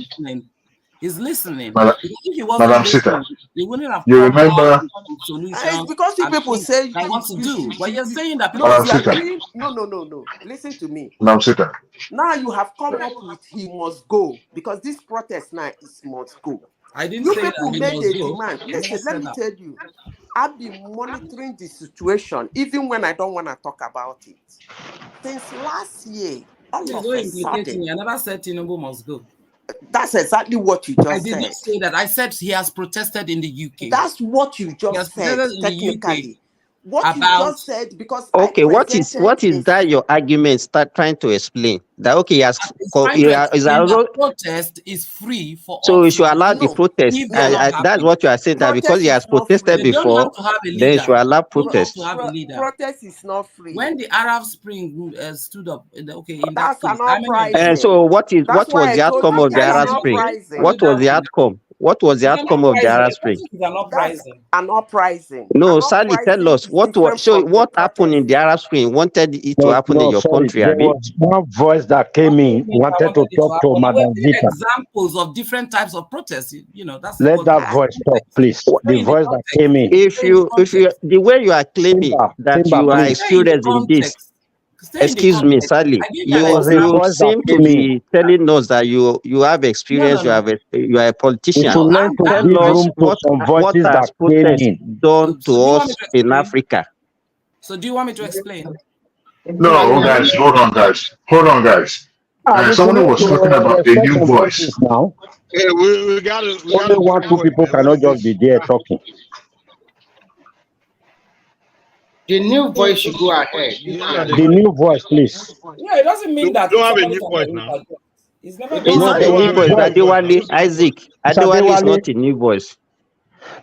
He's listening. If he wasn't listening, he wouldn't have come out with solutions. It's because you people say that what to do. But you're saying that no. Listen to me. Madam Sita. Now you have come up with he must go because this protest now is must go. I didn't you say people that made a go. demand. Listen, let me tell you. I've been monitoring the situation even when I don't want to talk about it. Since last year, all of a sudden, I never said Tinubu must go. That's exactly what you just said. I did not say that. I said he has protested in the UK. That's what you just said, technically. what you just said, because okay, what is that your argument start trying to explain? That okay, It's trying to explain that protest is free for so all we should allow the citizens protest. if they are not That's happy. what you are saying, that because he has protested They don't before, have to have a then leader. you should allow They don't have protest. to have a leader. Protest is not free. When the Arab Spring stood up, okay, in that's that case, an uprising. And so what was the outcome of the Arab Spring? What was the outcome? What was the outcome of the Arab Spring? An uprising. An uprising. No, Sally, tell us what happened in the Arab Spring. Wanted it to happen in your country, There Abi? was one voice that came in, wanted to talk to Madam Zita. Examples of different types of protests. You know, that's Let that voice talk, please. The voice that came in. If you the way you are claiming that you are experienced in this, excuse me, Sally, you seem to be telling us that you have experience. You are a politician. To learn to give room to some voices that came in. Done to us in Africa. So do you want me to explain? No, guys, hold on, guys. Someone was talking about a new voice. Now. Hey, we got Only 1, 2 people cannot just be there talking. The new voice should go ahead. The new voice, please. Yeah, it doesn't mean that. You don't have a new voice now. It's never It's not a new voice. Adewale, Isaac. Adewale is not a new voice.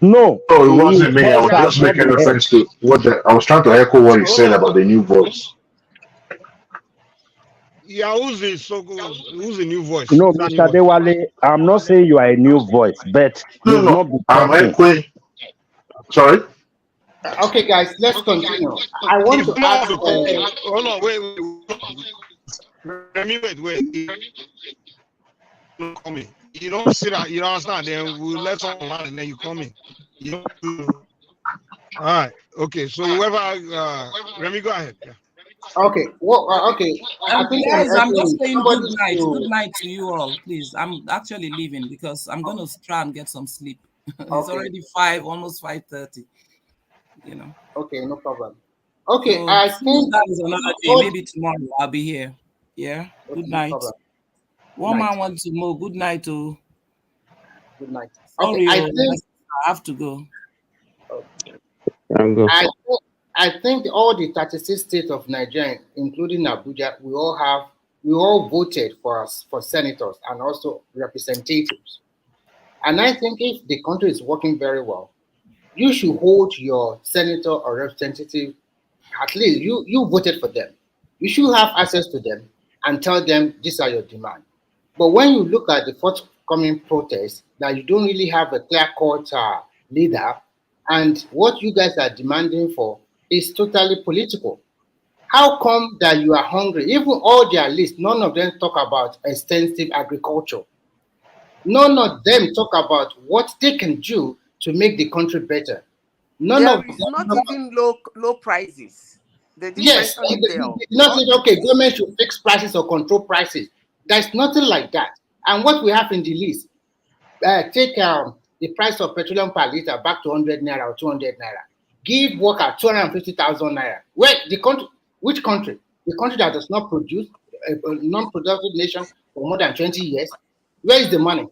No, it wasn't me. I was just making reference to I was trying to echo what he said about the new voice. Yeah, who's the new voice? No, Mr. Adewale, I'm not saying you are a new voice, but No, I'm echoing. Sorry. Okay, guys, let's continue. I want to ask. Hold on, wait. Wait. Come in. You don't sit out. You don't understand. Then we'll let someone land, and then you come in. You don't do. All right. Okay. So whoever, Remy, go ahead. Yeah. Okay. Well, okay. I think guys, I'm just saying good night. Good night to you all, please. I'm actually leaving because I'm going to try and get some sleep. It's already 5, almost 5:30. You know. Okay, no problem. Okay, so I think that is another day. Maybe tomorrow I'll be here. Yeah. Good night. One man wants to know. Good night to. Good night. Sorry, Okay, I have to go. I think all the 36 states of Nigeria, including Abuja, we all voted for senators and also representatives. And I think if the country is working very well, you should hold your senator or representative, at least you voted for them. You should have access to them and tell them these are your demands. But when you look at the forthcoming protests, that you don't really have a clear-cut leader, and what you guys are demanding for is totally political. How come that you are hungry? Even all their lists, none of them talk about extensive agriculture. None of them talk about what they can do to make the country better. None of them not even low prices. Yes, not okay, government should fix prices or control prices. There's nothing like that. And what we have in the list, take the price of petroleum per liter back to 100 naira or 200 naira. Give worker 250,000 naira. Where the country? Which country? The country that does not produce, a non-productive nation for more than 20 years. Where is the money?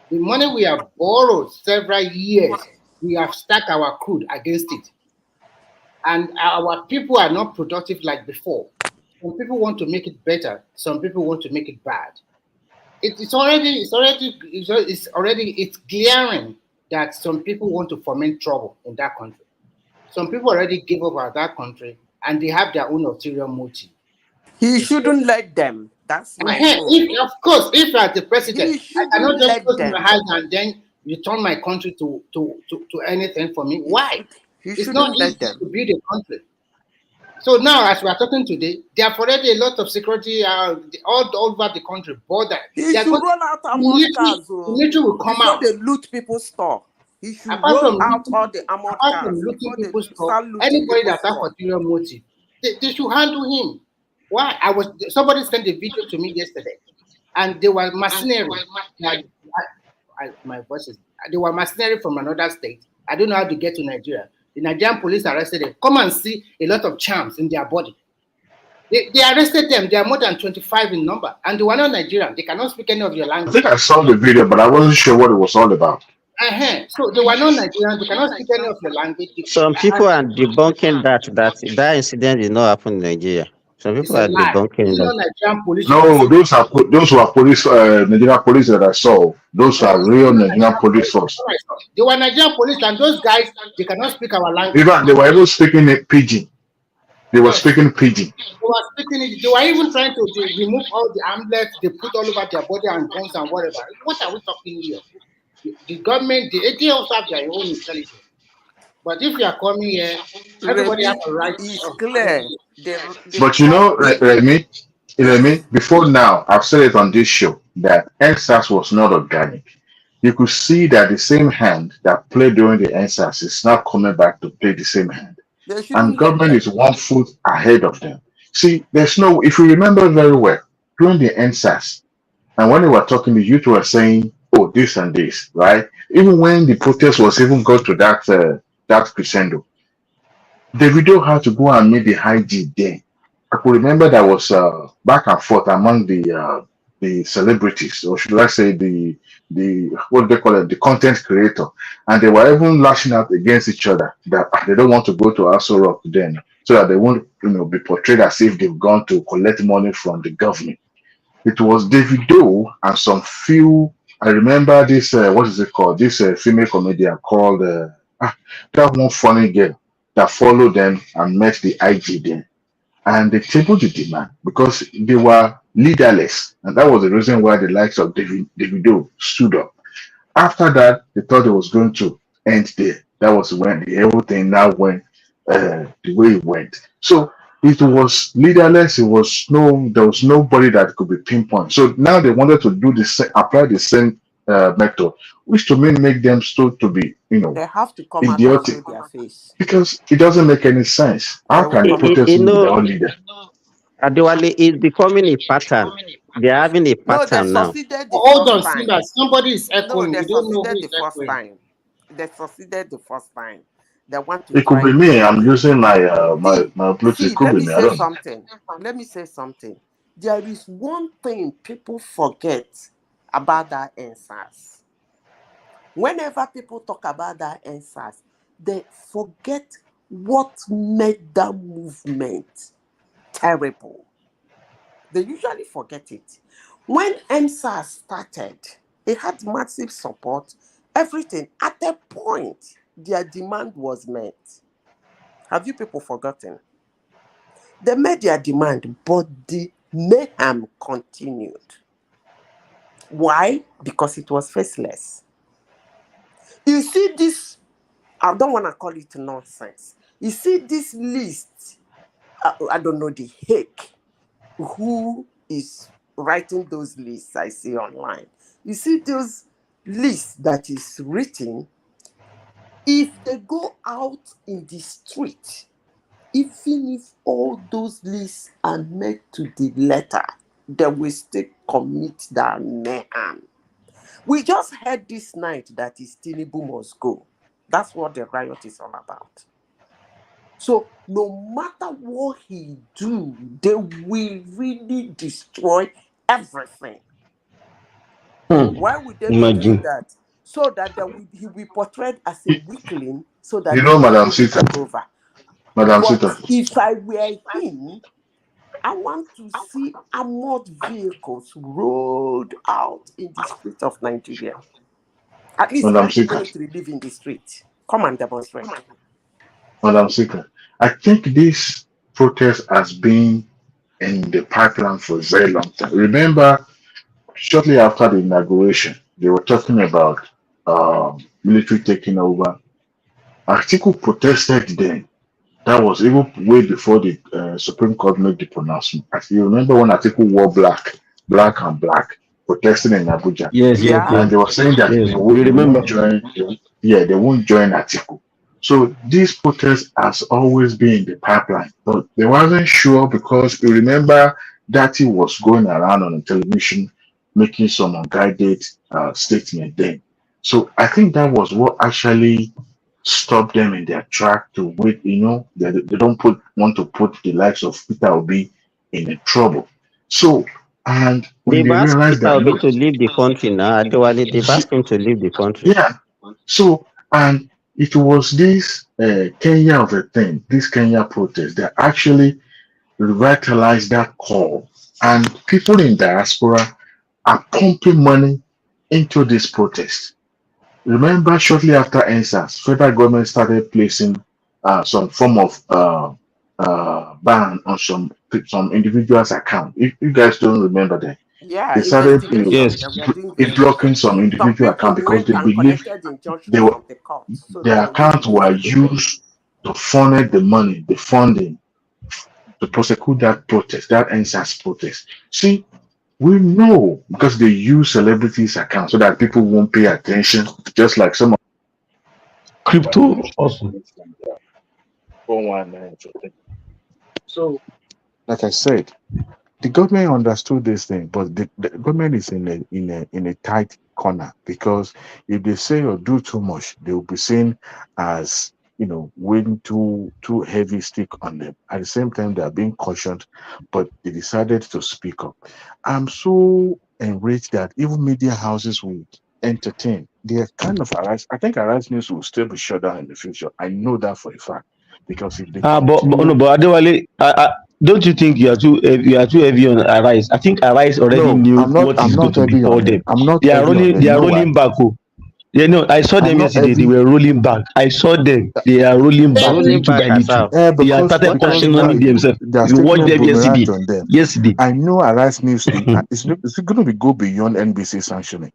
The money we have borrowed several years. We have stacked our crude against it. And our people are not productive like before. Some people want to make it better. Some people want to make it bad. It's glaring that some people want to foment trouble in that country. Some people already give up at that country and they have their own ulterior motive. He shouldn't let them. That's my Of course, if as the president, I cannot just close my eyes and then return my country to anything for me. Why? It's not easy to build a country. So now, as we are talking today, there are already a lot of security all over the country, border. He should roll out armored cars. Military will come out. They loot people's store. He should roll out all the armored cars. Looting people's store. Anybody that has ulterior motive, they should handle him. Why? Somebody sent a video to me yesterday, and they were mercenary. My voice is. They were mercenary from another state. I don't know how to get to Nigeria. The Nigerian police arrested them. Come and see a lot of charms in their body. They arrested them. They are more than 25 in number, and they were not Nigerian. They cannot speak any of your language. I think I saw the video, but I wasn't sure what it was all about. So they were not Nigerians. They cannot speak any of your language. Some people are debunking that incident did not happen in Nigeria. Some people It's a are lie. debunking It's not that. Nigerian police No, force. those were police, Nigerian police that I saw. Those No, are it's real not Nigerian Nigerian police police. force. They were Nigerian police, and those guys, they cannot speak our language. Even they were even speaking in pidgin. They were Yes. speaking pidgin. They were speaking it. They were even trying to remove all the amulets they put all over their body and guns and whatever. What are we talking here? The government, they also have their own intelligence. But if you are coming here, everybody has Remy, a right it's of clear. The But you know, problem. Remy, before now, I've said it on this show that NSAS was not organic. You could see that the same hand that played during the NSAS is now coming back to play the same hand. They And shouldn't let government them. is 1 foot ahead of them. See, there's no, if you remember very well, during the NSAS, and when they were talking, the youth were saying, oh, this and this, right? Even when the protest was even got to that crescendo, Davido had to go and meet the high G there. I could remember there was back and forth among the celebrities, or should I say the what do they call it, the content creator, and they were even lashing out against each other that they don't want to go to Aso Rock then, so that they won't be portrayed as if they've gone to collect money from the government. It was Davido and some few. I remember this. What is it called? This female comedian called that one funny girl that followed them and met the IG there, and they tabled the demand because they were leaderless, and that was the reason why the likes of Davido stood up. After that, they thought it was going to end there. That was when the everything now went the way it went. So it was leaderless. There was nobody that could be pinpointed. So now they wanted to do apply the same method, which to me make them still to be, They have to come out and idiotic show their face. because it doesn't make any sense. They How will can the come out. protest be their own leader? Adewale is becoming a pattern. They're having a No, they pattern now. succeeded the Hold first on, time. Simba. Somebody is No, echoing. they We don't know who succeeded is the first echoing. time. They succeeded the first time. They want to It could try be it me. I'm again. using my my Bluetooth. See, It could let be me me. I say don't know. something. Let me say something. There is one thing people forget about that NSAS. Whenever people talk about that NSAS, they forget what made that movement terrible. They usually forget it. When NSAS started, it had massive support, everything. At a point, their demand was met. Have you people forgotten? They made their demand, but the mayhem continued. Why? Because it was faceless. You see this, I don't want to call it nonsense. You see this list, I don't know the heck who is writing those lists I see online. You see those lists that is written, if they go out in the street, even if all those lists are made to the letter, they will still commit that mayhem. We just heard this night that is Tinubu must go. That's what the riot is all about. So no matter what he do, they will really destroy everything. Why would they be doing Imagine. that? So that he will be portrayed as a weakling, so that You they know, can Madam really Sita. take over. Madam But Sita. if I were him, I want to see armored vehicles rolled out in the streets of Nigeria. At least Madam let the Sita. military live in the street. Come and demonstrate. Madam Sita. I think this protest has been in the pipeline for a very long time. Remember, shortly after the inauguration, they were talking about military taking over. Atiku protested then. That was even way before the Supreme Court made the pronouncement. As you remember when Atiku wore black and black, protesting in Abuja, Yes, yes, Yeah. yes. and they were saying that Yes, they we remember. won't join. They won't join Atiku. So this protest has always been in the pipeline, but they wasn't sure because you remember that he was going around on the television making some unguided statement then. So I think that was what actually stop them in their track to wait. They don't want to put the likes of Peter Obi in a trouble. So, and when They've they asked realize Peter that Obi look, to leave the country now. Adewale, they've asked him to leave the country. yeah, So, and it was this Kenya of a thing, this Kenya protest that actually revitalized that call. And people in diaspora are pumping money into this protest. Remember, shortly after NSAS, federal government started placing some form of ban on some individuals' account. If you guys don't remember that, Yeah, they started investigation that we are doing blocking investigation. some Some individual people account because went they and believe collected injunction they were, from the court, so their that they won't accounts do were it again. used to funnel the money, the funding to prosecute that protest, that NSAS protest. See, we know because they use celebrities' accounts so that people won't pay attention, just like some of Crypto also. 419. So, like I said, the government understood this thing, but the government is in a tight corner because if they say or do too much, they will be seen as weighing too heavy stick on them. At the same time, they are being cautioned, but they decided to speak up. I'm so enraged that even media houses will entertain. They are kind of Arise. I think Arise News will still be shut down in the future. I know that for a fact because if they continue. But Adewale, don't you think you are too heavy on Arise? I think Arise already No, knew I'm not. what I'm is going not to heavy befall on them. them. I'm not They are heavy on rolling. them. They You are know why? rolling back. Oh. Yeah, no, I saw I'm them not yesterday. They heavy were rolling back. I saw them. They are rolling back Rolling little back by as little. how? They have because started What are they cautioning doing? themselves. they are You taking watch a them boomerang yesterday. on them. Yesterday. I know Arise News. It's going to go beyond NBC sanctioning.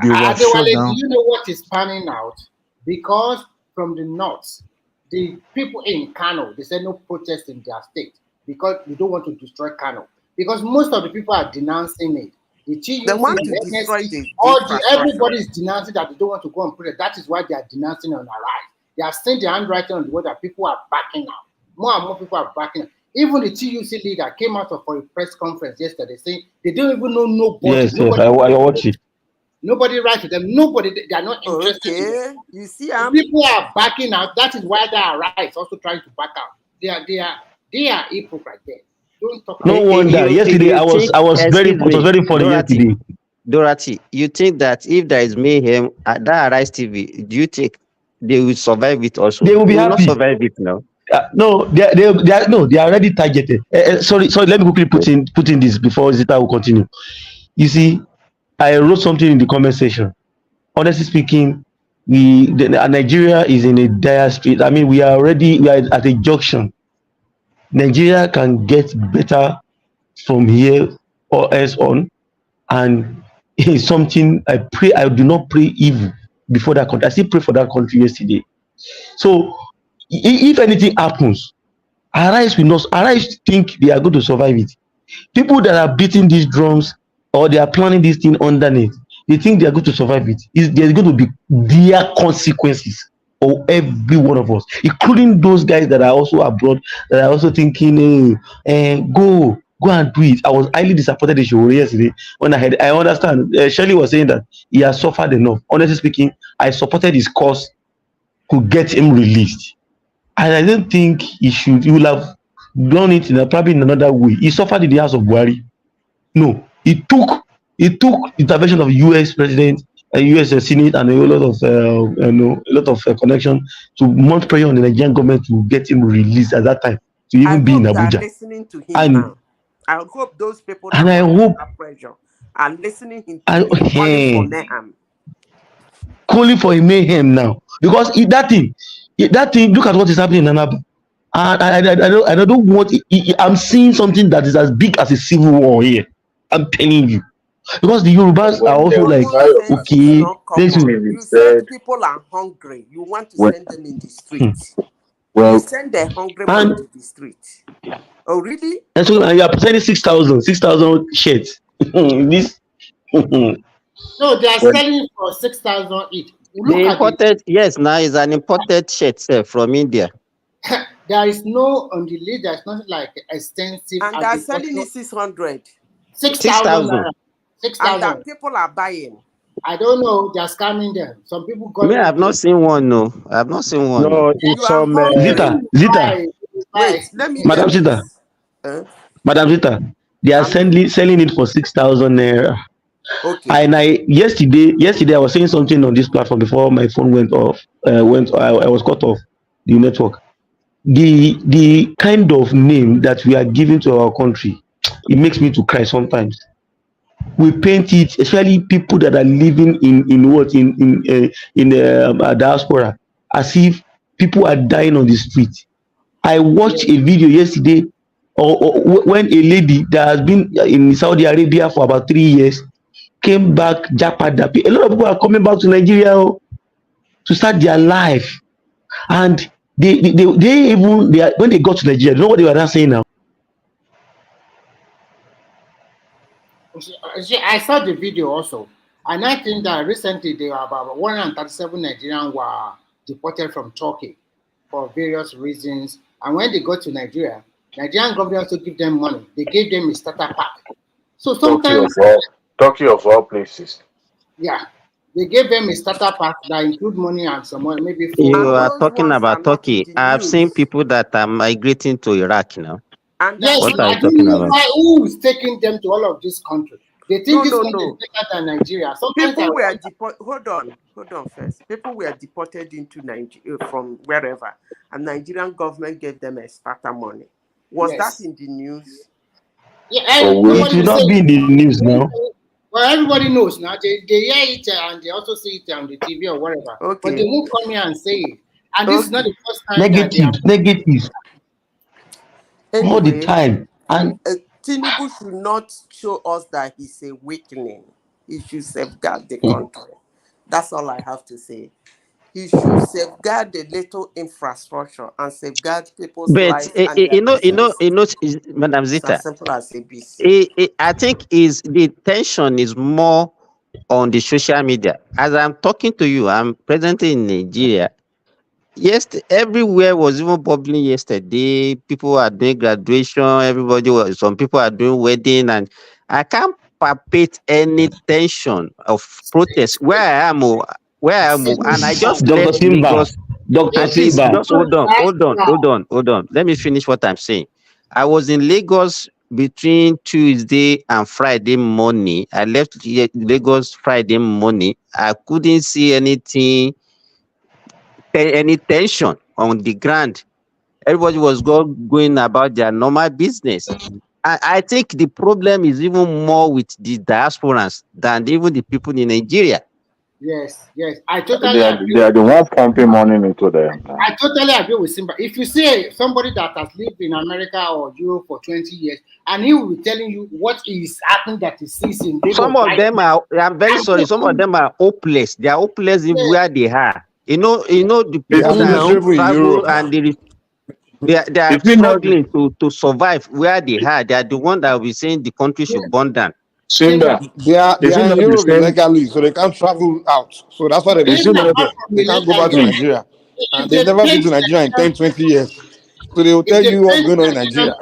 They were shut Adewale, do down. you know what is panning out? Because from the north, the people in Kano, they said no protest in their state because we don't want to destroy Kano. Because most of the people are denouncing it. The TUC, They want to the destroy NSC, the infrastructure. everybody is denouncing that they don't want to go and protest. That is why they are denouncing on Arise. They are seeing the handwriting on the wall that people are backing out. More and more people are backing out. Even the TUC leader came out for a press conference yesterday saying they don't even know nobody. Yes, I watch it. Nobody writes to them. Nobody, they are not interested in Okay, them. you see, People are backing out. That is why they are right, also trying to back out. They are hypocrites there. Don't talk No about wonder. Yesterday You think, it was excuse me, very funny yesterday. Dorothy, you think that if there is mayhem at that Arise TV, do you think they will survive it also? They will be not happy. survive it now. No, they are already targeted. Sorry. Let me quickly put in this before Zita will continue. You see, I wrote something in the comment section. Honestly speaking, Nigeria is in a dire strait. I mean, we are at a junction. Nigeria can get better from here or else on, and it's something I pray. I do not pray evil before that country. I still pray for that country yesterday. So, if anything happens, Arise will not. Arise think they are going to survive it. People that are beating these drums or they are planning this thing underneath, they think they are going to survive it. There's going to be their consequences for every one of us, including those guys that are also abroad, that are also thinking, go and do it. I was highly disappointed in Showore yesterday when I understand. Shirley was saying that he has suffered enough. Honestly speaking, I supported his cause to get him released. And I don't think he will have done it probably in another way. He suffered in the house of Buhari. No, it took intervention of US president, US Senate, and a lot of connection to mount pressure on the Nigerian government to get him released at that time to even be in They are Abuja. listening to him And now. I hope those people that I want hope that pressure are listening to him, calling for mayhem. Calling for a mayhem now because that thing. Look at what is happening in Anaba. I don't want. I'm seeing something that is as big as a civil war here. I'm telling you, because the Yorubas are also like, okay, You said people are hungry. You want to send them in the street. You send the hungry man to the street. Oh, really? And so you are sending 6,000 shirts. This. No, they are selling for 6,000 each. The imported, yes, now is an imported shirt from India. There is no on the list. There's nothing like extensive. And they're selling it 600. 6,000. 6,000. And people are buying. I don't know. They're scamming them. Some people got. I have not seen one. No, I have not seen one. No, it's some Zita. Wait, let me. Madam Zita. Madam Zita. They are selling it for 6,000 naira. Okay. And yesterday I was saying something on this platform before my phone went off. I was cut off the network. The kind of name that we are giving to our country, it makes me to cry sometimes. We paint it, especially people that are living in the diaspora, as if people are dying on the street. I watched a video yesterday, when a lady that has been in Saudi Arabia for about 3 years came back Japada. A lot of people are coming back to Nigeria to start their life, and when they got to Nigeria, you know what they were not saying now? I saw the video also, and I think that recently there were about 137 Nigerians were deported from Turkey for various reasons. And when they got to Nigeria, Nigerian government also give them money. They gave them a starter pack. So sometimes Turkey of all places. Yeah, they gave them a starter pack that include money and some money, maybe food. You are talking about Turkey. I've seen people that are migrating to Iraq now. And yes, what are I you talking about? Who is taking them to all of these countries? They think this country is better than Nigeria. Sometimes people were deported. Hold on first. People were deported into Nigeria from wherever, and Nigerian government gave them a starter money. Was that in the news? Yeah, it will not be in the news now. Well, everybody knows now. They hear it and they also see it on the TV or whatever. Okay. But they won't come here and say it. And this is not the first time Negative. Anyway, all the time. And Tinubu should not show us that he's a weakling. He should safeguard the country. That's all I have to say. He should safeguard the little infrastructure and safeguard people's lives. But Madam Zita, as simple as ABC. I think the tension is more on the social media. As I'm talking to you, I'm presently in Nigeria. Yes, everywhere was even bubbling yesterday. People are doing graduation. Some people are doing wedding, and I can't palpate any tension of protest where I am. And I just left Lagos. Dr. Simba. Just hold on. Let me finish what I'm saying. I was in Lagos between Tuesday and Friday morning. I left Lagos Friday morning. I couldn't see anything, any tension on the ground. Everybody was going about their normal business. I think the problem is even more with the diasporans than even the people in Nigeria. Yes. I totally agree. They are the one pumping money into them. I totally agree with Simba. If you see somebody that has lived in America or Europe for 20 years, and he will be telling you what is happening that he sees in Lagos. Some of them are, I'm very sorry, some of them are hopeless. They are hopeless where they are. You know, the people that travel and they are struggling to survive where they are. They are the ones that will be saying the country should burn down. Simba. They are in Europe illegally, so they can't travel out. So that's why they can't go back to Nigeria. And they've never been to Nigeria in 10, 20 years. So they will tell you what's going on in Nigeria.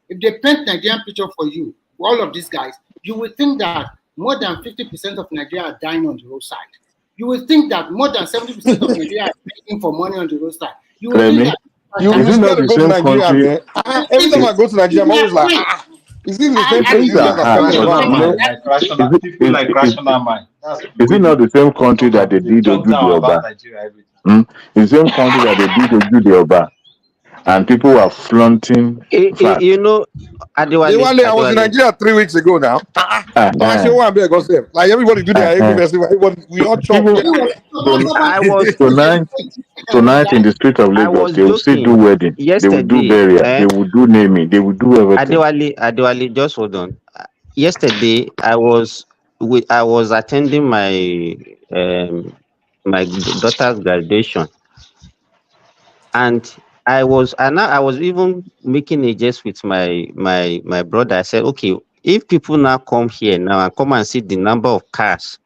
If they paint Nigerian picture for you, all of these guys, you will think that more than 50% of Nigeria are dying on the roadside. You will think that more than 70% of Nigeria are begging for money on the roadside. You will think that you will scared to go to Nigeria, man. Every time I go to Nigeria, I'm always like, is it the same place these guys are talking about? People like rational mind. Is it not the same country that they did Oju the Oba? It's the same country that they did Oju the Oba, and people are flaunting. You know, I was in Nigeria 3 weeks ago now. I show one big gossip. Like everybody do their every festival. We all chop. Tonight in the street of Lagos, they will still do wedding. They will do burial. They will do naming. They will do everything. Adewale, just hold on. Yesterday, I was attending my my daughter's graduation, and I was even making a jest with my brother. I said, okay, if people now come here now and come and see the number of cars,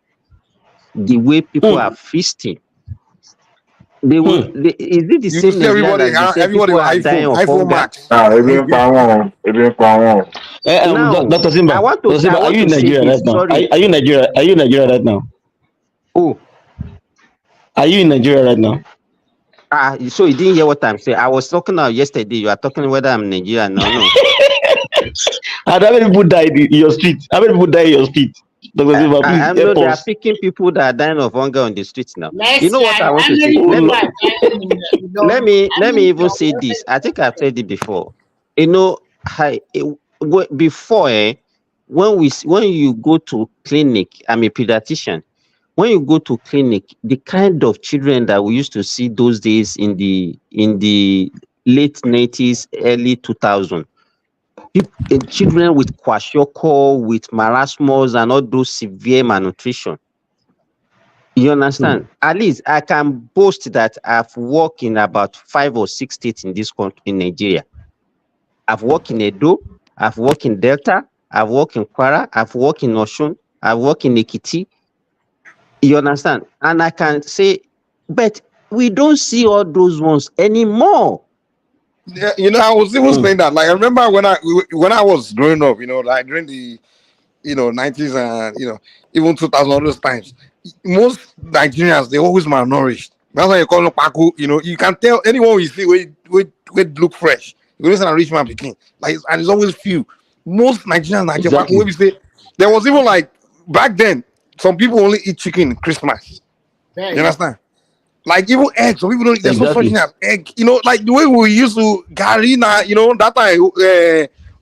the way people are feasting, they will. Is it the same? Everybody iPhone Max. Dr. Simba, are you in Nigeria right now? Are you in Nigeria? Are you in Nigeria right now? Oh, are you in Nigeria right now? So you didn't hear what I'm saying. I was talking about yesterday. You are talking whether I'm Nigerian. No. How many people died in your street? How many people died in your street? Dr. Silva, please I know help they are us. picking people that are dying of hunger on the streets now. Let's You know what I want to say? Let me even say this. I think I've said it before. You know, before when you go to clinic, I'm a pediatrician. When you go to clinic, the kind of children that we used to see those days in the late 90s, early 2000s, children with kwashiorkor, with marasmus, and all those severe malnutrition. You understand? At least I can boast that I've worked in about 5 or 6 states in this country, in Nigeria. I've worked in Edo, I've worked in Delta, I've worked in Kwara, I've worked in Osun, I've worked in Ekiti. You understand? And I can say, but we don't see all those ones anymore. Yeah, I was even saying that. Like, I remember when I was growing up, like during the 90s and even 2000, all those times, most Nigerians, they always malnourished. That's why you call them paku. You can tell anyone we see we look fresh. You listen to a rich man picking, like, and it's always few. Most Nigerians, Exactly. when we say there was even like back then, some people only eat chicken in Christmas. You understand? Like even eggs, some people don't. There's no such thing as egg. Like the way we used to Gary now. That time,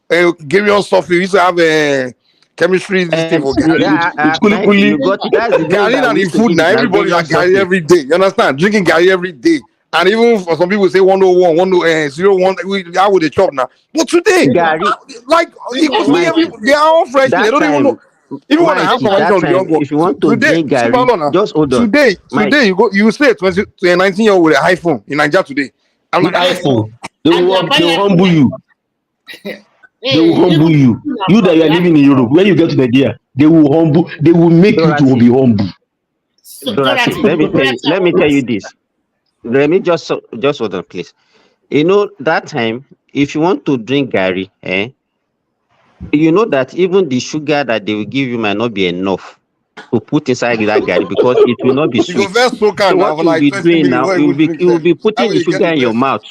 Garion stuff. We used to have chemistry. This thing for Gary. Mike, you got it. That's the Gary name that and we the used to food give now. it, Everybody's Nigerian like Gary sausage. every day. You understand? Drinking Gary every day. And even for some people say 101, 101, how would they chop now? But today, Gary, like you could see they are all fresh. They don't even know. Even when I have conversation with the young one, if you want to today, drink Gary, just hold on. today Mike, you say 20 to a 19-year-old with an iPhone in Nigeria today. I'm With like, iPhone, they will humble you. They will humble you. You that you are living in Europe, when you get to Nigeria, they will make you to be humble. Dorothy, let me tell you this. Let me just hold on, please. That time, if you want to drink Gary, you know that even the sugar that they will give you might not be enough to put inside that Gary because it will not be you go sweet. first soak So now what for you'll like be 20 doing minutes. now, Not you'll even drink be putting the you get sugar in your best. mouth.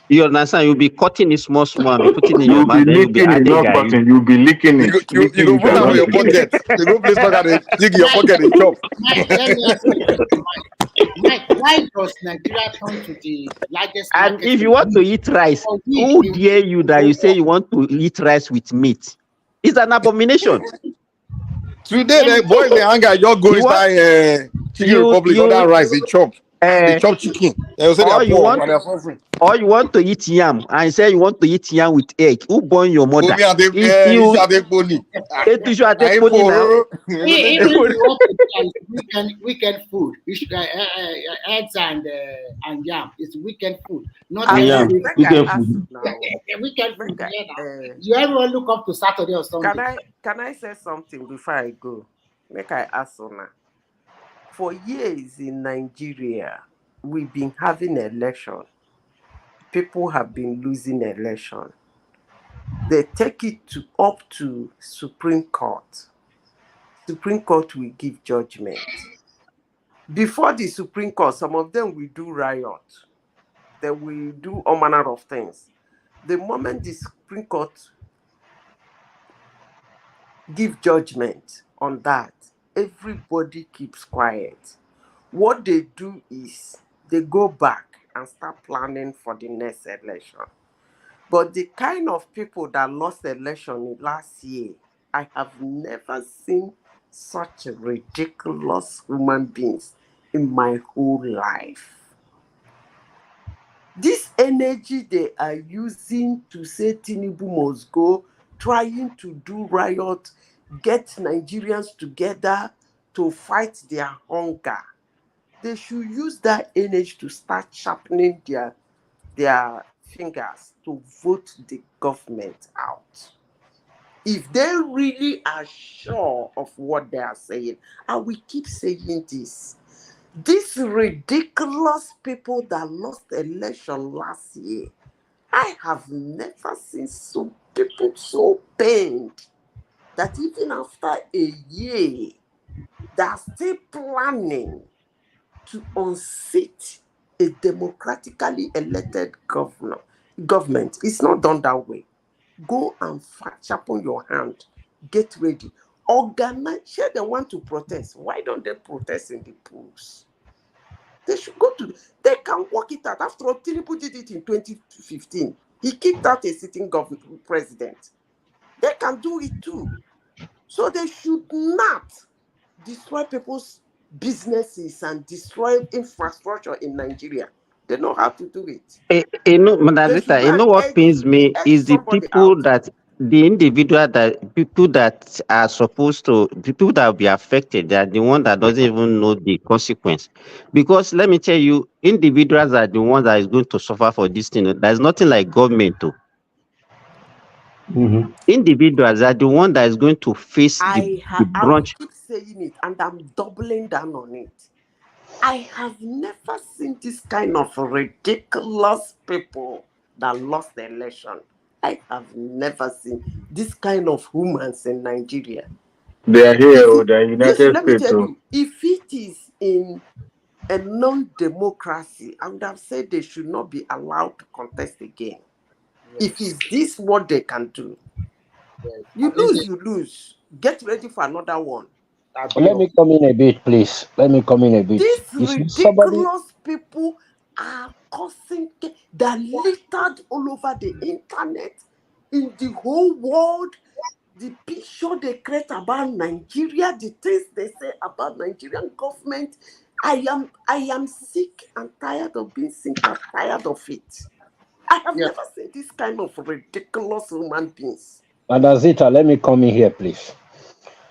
You understand? You'll be cutting it small, and be putting it in your You'll be mouth, then you'll be licking it, adding not Gary. cutting. You'll be licking it. You go put that in your pocket. You go place like that, dig in your pocket and chop. Mike, let me ask you, Mike, why does Nigeria come to the largest And market? if you want to eat rice, who dare you that you say you want to eat rice with meat? It's an abomination. Today, the boys they hang out, you're going inside Chicken Republic or that rice, they chop chicken. They say they are poor and they are suffering. Or you want to eat yam and say you want to eat yam with egg. Who born your mother? You should take money. Even if you want to weekend food, eggs and yam, it's weekend food. Not weekend food. Weekend food. You everyone look up to Saturday or Sunday. Can I say something before I go? Make I ask Ona. For years in Nigeria, we've been having election. People have been losing election. They take it up to Supreme Court. Supreme Court will give judgment. Before the Supreme Court, some of them will do riot. They will do all manner of things. The moment the Supreme Court give judgment on that, everybody keeps quiet. What they do is they go back and start planning for the next election. But the kind of people that lost the election last year, I have never seen such ridiculous human beings in my whole life. This energy they are using to say Tinubu must go, trying to do riot, get Nigerians together to fight their hunger. They should use that energy to start sharpening their fingers to vote the government out. If they really are sure of what they are saying, and we keep saying this, these ridiculous people that lost election last year, I have never seen some people so pained that even after a year, they are still planning to unseat a democratically elected government. It's not done that way. Go and sharpen your hand. Get ready. organize. Share they want to protest. Why don't they protest in the polls? They should go to. They can work it out. After all, Tinubu did it in 2015. He kicked out a sitting government president. They can do it too. So they should not destroy people's businesses and destroy infrastructure in Nigeria. They know how to do it. You know, They Madazita, should you go know and what pains me edge is the somebody out. people that are supposed to, people that will be affected, they are the one that doesn't even know the consequence. Because let me tell you, individuals are the ones that is going to suffer for this thing. There's nothing like government to. Individuals are the one that is going to face the I will brunt. keep saying it, and I'm doubling down on it. I have never seen this kind of ridiculous people that lost the election. I have never seen this kind of humans in Nigeria. They are here, they're United Let me States. tell you, if it is in a non-democracy, I would have said they should not be allowed to contest again. If it's this what they can do, you lose. Get ready for another one. Let me come in a bit, please. Let me come in a bit. These You see, somebody. ridiculous people are causing, they're littered all over the internet, in the whole world. The picture they create about Nigeria, the things they say about Nigerian government, I am sick and tired of being sick and tired of it. I have never seen this kind of ridiculous human beings. Madazita, let me come in here, please.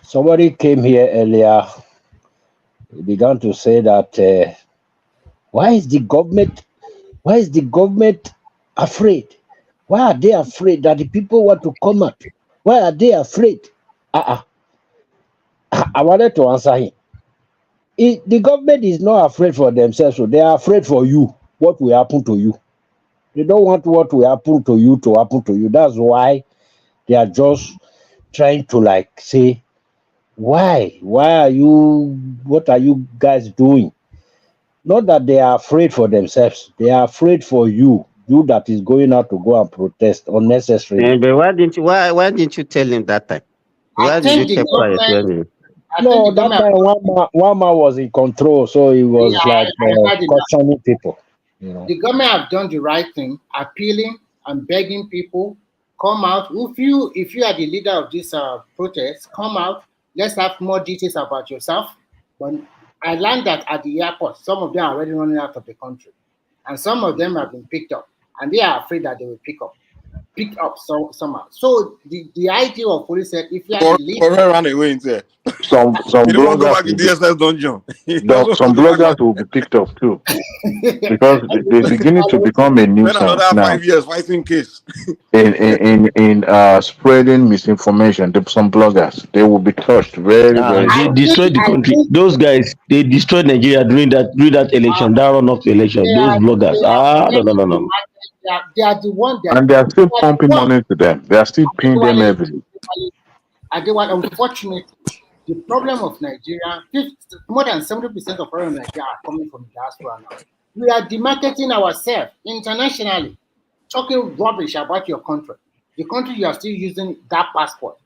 Somebody came here earlier. He began to say that why is the government afraid? Why are they afraid that the people want to come out? Why are they afraid? I wanted to answer him. The government is not afraid for themselves, so they are afraid for you. What will happen to you? They don't want what will happen to you to happen to you. That's why they are just trying to like say, why are you, what are you guys doing? Not that they are afraid for themselves, they are afraid for you that is going out to go and protest unnecessarily. But why didn't you tell him that time? Why did you keep quiet when you? No, that time one man was in control, so he was cautioning people. You know. The government have done the right thing, appealing and begging people, come out. If you are the leader of this protest, come out. Let's have more details about yourself. But I learned that at the airport, some of them are already running out of the country, and some of them have been picked up, and they are afraid that they will picked up somehow. So the idea of police said, if you are the leader, run away in there. Some He don't want to go back bloggers in DSS dungeon. some bloggers will be picked up too, because they're beginning to become a Then nuisance another now 5 years fighting case. in spreading misinformation. Some bloggers, they will be touched very very They soon. destroyed the country. Those guys, they destroyed Nigeria during that election, that runoff election. Those bloggers. No. They are the one that, And they are still pumping money to them. They are still paying them heavily. Unfortunately, the problem of Nigeria, more than 70% of foreign Nigeria are coming from diaspora now. We are demarketing ourselves internationally, talking rubbish about your country. The country you are still using that passport,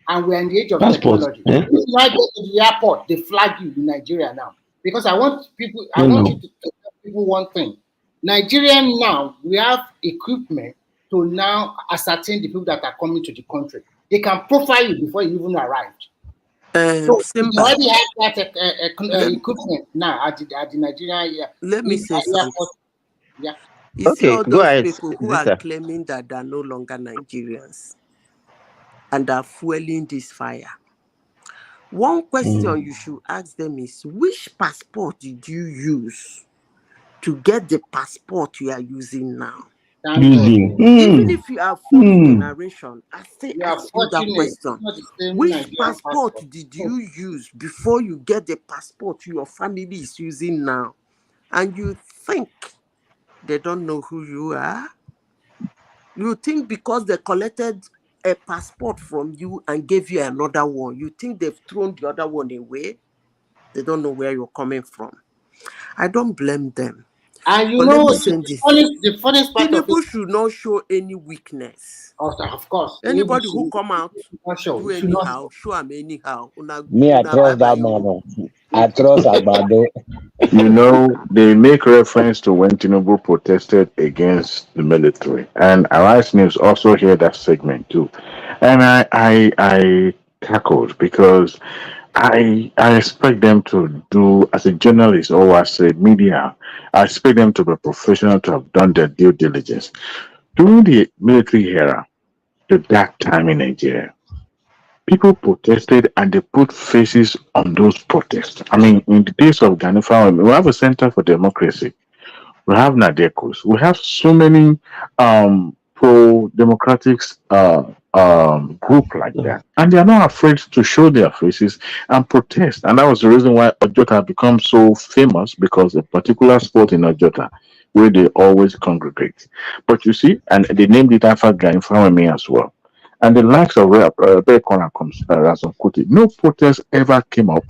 and we're in the age of technology. If you go to the airport, they flag you in Nigeria now. Because I want you to tell people one thing. Nigeria now, we have equipment to now ascertain the people that are coming to the country. They can profile you before you even arrived. So you already have that equipment now at the Nigeria. Let me say something. Yeah. You see all those people who are claiming that they're no longer Nigerians and are fueling this fire. One question you should ask them is, which passport did you use to get the passport you are using now? Even if you are fourth generation, I still ask you that question. Which passport did you use before you get the passport your family is using now? And you think they don't know who you are? You think because they collected a passport from you and gave you another one, you think they've thrown the other one away? They don't know where you're coming from. I don't blame them. And you But know, let me say this: the funniest part of it, Tinubu should not show any weakness. of course, Anybody who come out show. do anyhow, show him anyhow. Me, I Una bye trust bye that man. you. I trust Agbado. You know, they make reference to when Tinubu protested against the military, and Arise News also hear that segment too. And I tackled because I expect them to do, as a journalist or as a media, I expect them to be professional, to have done their due diligence. During the military era, the dark time in Nigeria, people protested and they put faces on those protests. I mean, in the days of Ghana, we have a Center for Democracy. We have Nadekos. We have so many pro-democratic group like that, and they are not afraid to show their faces and protest. And that was the reason why Ojota become so famous, because a particular spot in Ojota where they always congregate. But you see, and they named it after Ghanifawami as well. And the likes of Bekona comes Ransom Kuti. No protest ever came up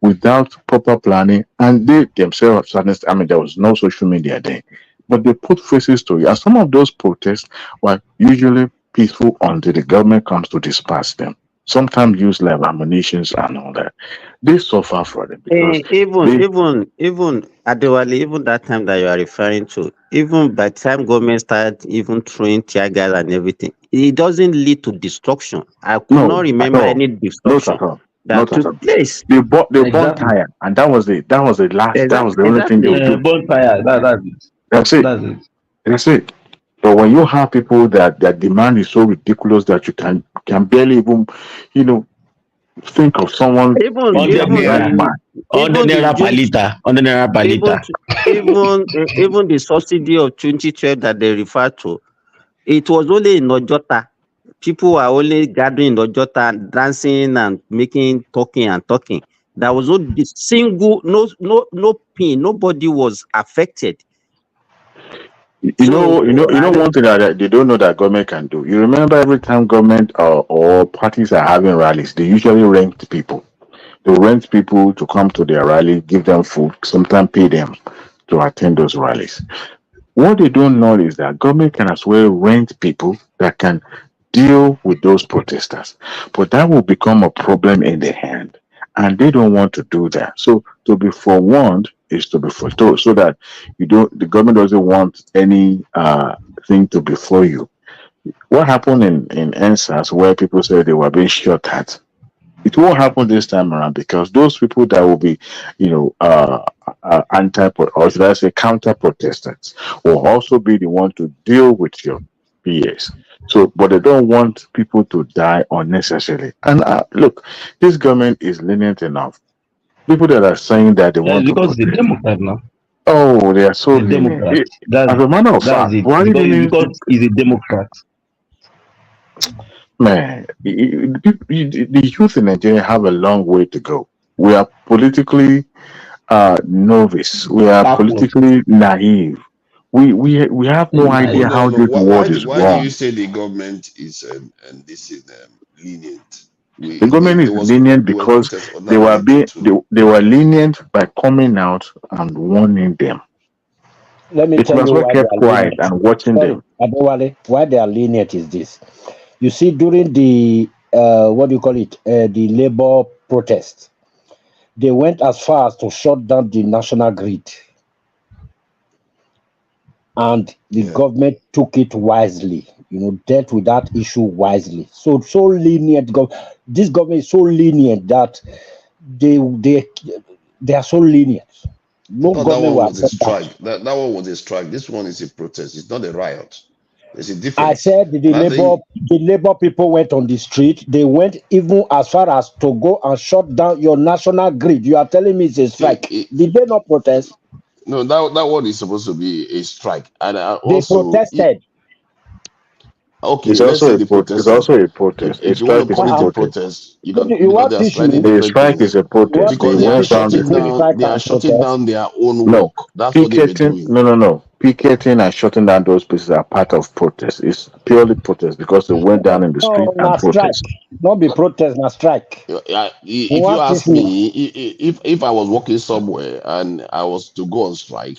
without proper planning, and they themselves, I mean, there was no social media then, but they put faces to it. And some of those protests were usually peaceful until the government comes to disperse them. Sometimes use live ammunition and all that. They suffer for it because Even Adewale, even that time that you are referring to, even by the time government started even throwing tear gas and everything, it doesn't lead to destruction. I could not no at remember all, any not destruction at all, that not at all. took place. They bought Exactly. tire, and that was it. That was the last. That was the only thing they would do. Bonfire. That's it. That's it. That's it. That's it. But when you have people that their demand is so ridiculous that you can barely even, you know, think of someone Even in their right even mind. even the Naira per June- liter. 100 naira per even liter. even the subsidy of 2012 that they refer to, it was only in Ojota. People were only gathering in Ojota and dancing and making talking and talking. There was no pin. Nobody was affected. One thing that they don't know that government can do. You remember every time government or parties are having rallies, they usually rent people. They rent people to come to their rally, give them food, sometimes pay them to attend those rallies. What they don't know is that government can as well rent people that can deal with those protesters, but that will become a problem in their hand, and they don't want to do that. So to be forewarned is to be foretold, so that the government doesn't want any thing to befall you. What happened in NSAS, where people said they were being shot at, it won't happen this time around, because those people that will be, anti, or should I say counter protestants, will also be the one to deal with your peers. So, but they don't want people to die unnecessarily. And look, this government is lenient enough. People that are saying that they want to Because the protest, Democrat now. oh, they are so The lenient. Democrat. As a matter of That's fact, it. why Because he's a Democrat. man, the youth in Nigeria have a long way to go. We are politically novice. We are Backward. politically naive. We have no idea how No. this world is Why do you run. say the government is and this is lenient? The government is lenient There was because protest under military they were lenient by coming out and warning them. Let me They could tell as you well why they kept are quiet lenient. and watching Sorry, them. Adewale, why they are lenient is this. You see, during the what do you call it? The labor protest, they went as far as to shut down the national grid, and the government took it wisely. Dealt with that issue wisely. So lenient. This government is so lenient that they are so lenient. No that government one will was a accept that. strike. That one was a strike. This one is a protest. It's not a riot. There's a I difference. said the labor people went on the street. They went even as far as to go and shut down your national grid. You are telling me it's a strike? Did they not protest? No, that one is supposed to be a strike. And They also, protested. okay, It's let's also say a they it's protested. also a protest. A If you want to strike is call a it a protest. protest, you You can, because want they are this? slightly A different strike things. is a protest. They Because they are went round the shutting street. down, they are shutting down their own work. That's what they were Picketing, doing. no. Picketing and shutting down those places are part of protest. It's purely protest because they went down in the street No, and na strike. protest. Not be protest, na strike. If you ask me, if I was working somewhere and I was to go on strike,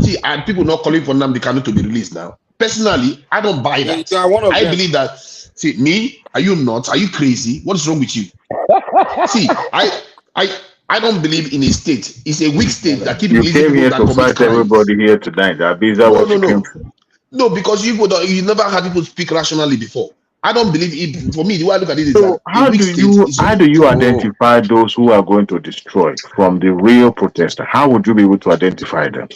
See, and people not calling for Nnamdi Kanu to be released now. Personally, I don't buy that. You are one of I them. believe that. See, me, are you nuts? Are you crazy? What is wrong with you? See, I don't believe in a state. It's a weak state that keep You releasing came people here that to commit fight crimes. everybody here tonight. Is that No, what no, you came no. for? No, because you never had people speak rationally before. I don't believe it. For me, the way I look at it is So that a weak state is how supposed do you to. identify those who are going to destroy from the real protester? How would you be able to identify them?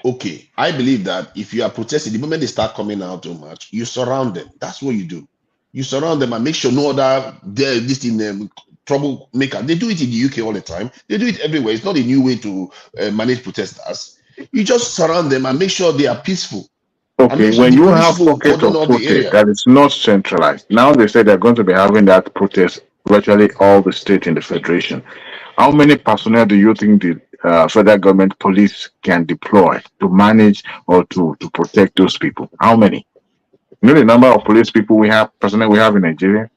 Okay, I believe that if you are protesting, the moment they start coming out too much, you surround them. That's what you do. You surround them and make sure no other this in troublemaker. They do it in the UK all the time. They do it everywhere. It's not a new way to manage protesters. You just surround them and make sure they are peaceful. And Okay, make sure when the you police have people will pockets cordon of off the protest area. that is not centralized, now they say they're going to be having that protest virtually all the states in the federation. How many personnel do you think the federal government police can deploy to manage or to protect those people? How many? You know the number of police people personnel we have in Nigeria?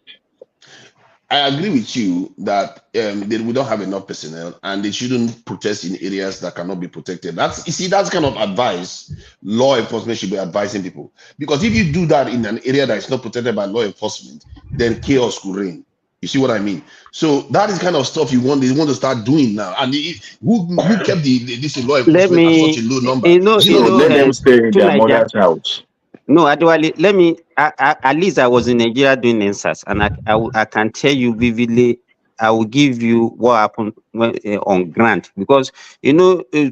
I agree with you that we don't have enough personnel and they shouldn't protest in areas that cannot be protected. That's kind of advice law enforcement should be advising people. Because if you do that in an area that is not protected by law enforcement, then chaos could reign. You see what I mean? So that is kind of stuff they want to start doing now. And who kept this law Let enforcement at such me, a low number? you know, Is it you not So the know, let them government? stay in to their Nigeria. mother's house. No, actually, let me. At least I was in Nigeria doing NSAS, and I can tell you vividly. I will give you what happened on grant, because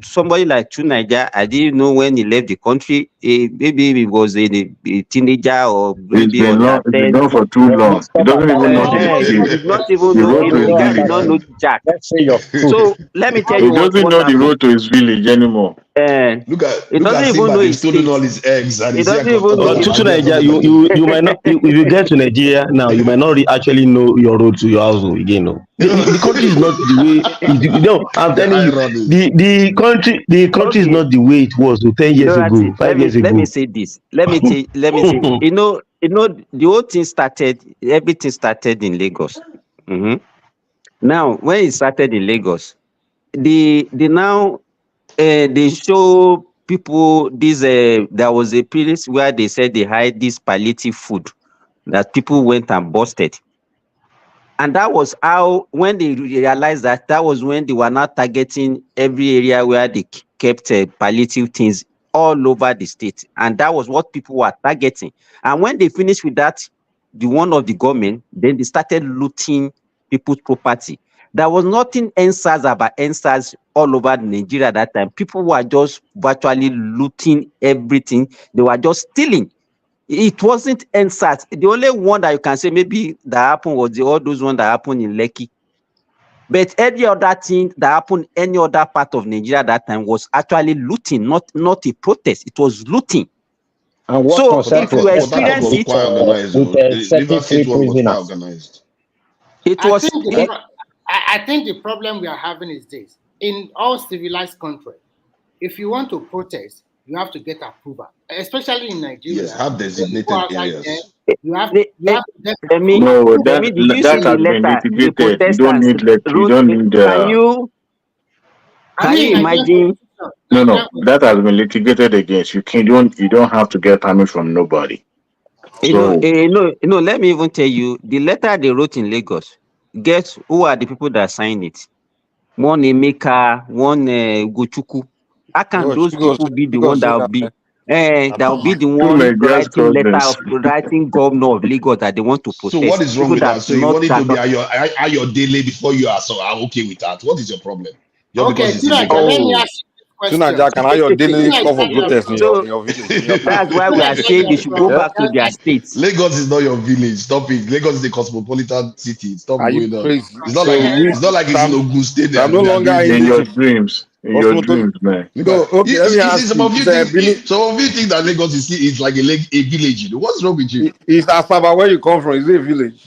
somebody like True Niger, I didn't know when he left the country. Maybe he was a teenager or It's maybe been long. under It's been 10. gone for too long. He Stop doesn't even attacking know him. He did not even the know. road to his He did village. not know Jack. Let's say your truth. So let me tell He you doesn't what know the happened. road to his village anymore. He Look doesn't at even Simba, know they've his stolen state. all his eggs and He he's here doesn't even know. To talking Nigeria, about you might not. If you get to Nigeria now, you might not actually know your road to your house again. No, the country is not the way. I'm the telling you, irony. the country is Okay, not the way it was 10 years ago, Let 5 years me ago. say this. Let me say. The whole thing started. Everything started in Lagos. Mhm. Now, when it started in Lagos, they show people this. There was a place where they said they hide this palliative food that people went and busted. And that was how, when they realized that was when they were not targeting every area where they kept palliative things all over the state. And that was what people were targeting. And when they finished with that, the one of the government, then they started looting people's property. There was nothing NSAS about NSAS all over Nigeria at that time. People were just virtually looting everything. They were just stealing. It wasn't NSAS. The only one that you can say maybe that happened was all those ones that happened in Lekki. But any other thing that happened any other part of Nigeria at that time was actually looting, not a protest. It was looting. And what So concern if you Port protest Harcourt experience was it, quite organized. setting River free State one was quite prisoners? organized. it I was. think I think the problem we are having is this: in all civilized countries, if you want to protest, you have to get approval. Especially in Nigeria, Yes, have when you go designated outside there, areas. you have to get Remi, No, approval. did you see that the has been letter the litigated. You don't protesters need you wrote? don't need Can you I mean, Nigerian imagine? constitution. no, that has been litigated against. You don't have to get permit from nobody. So No, let me even tell you the letter they wrote in Lagos. Guess who are the people that signed it? One Emeka, one Gochuku. How can No, those people be the she one goes that say will that. be that will be the two one Nigerian writing governments. writing governor of Lagos that they want to So what protest? is wrong People with that? that So you not want it that to be not. your daily before you are okay with that. What is your problem? Just because Okay, it's Tinaja, illegal. let me Oh, ask you this question. Tonight, can I your daily call for Tinaja, you are protest from. So in your village, in your town? that's why we are Tinaja, you saying they are should go from. Yeah? back to their states. Lagos is not your village. Stop it. Lagos is a cosmopolitan city. Stop Are you going on. crazy? It's not like So we, it's in Ogun State I'm no they are longer doing in this. your into dreams, Osmoto. man. Look So at okay, let me you see ask some you. of you Benin, think that Lagos is like a village. What's wrong with you? is Asaba where you come from? Is it a village?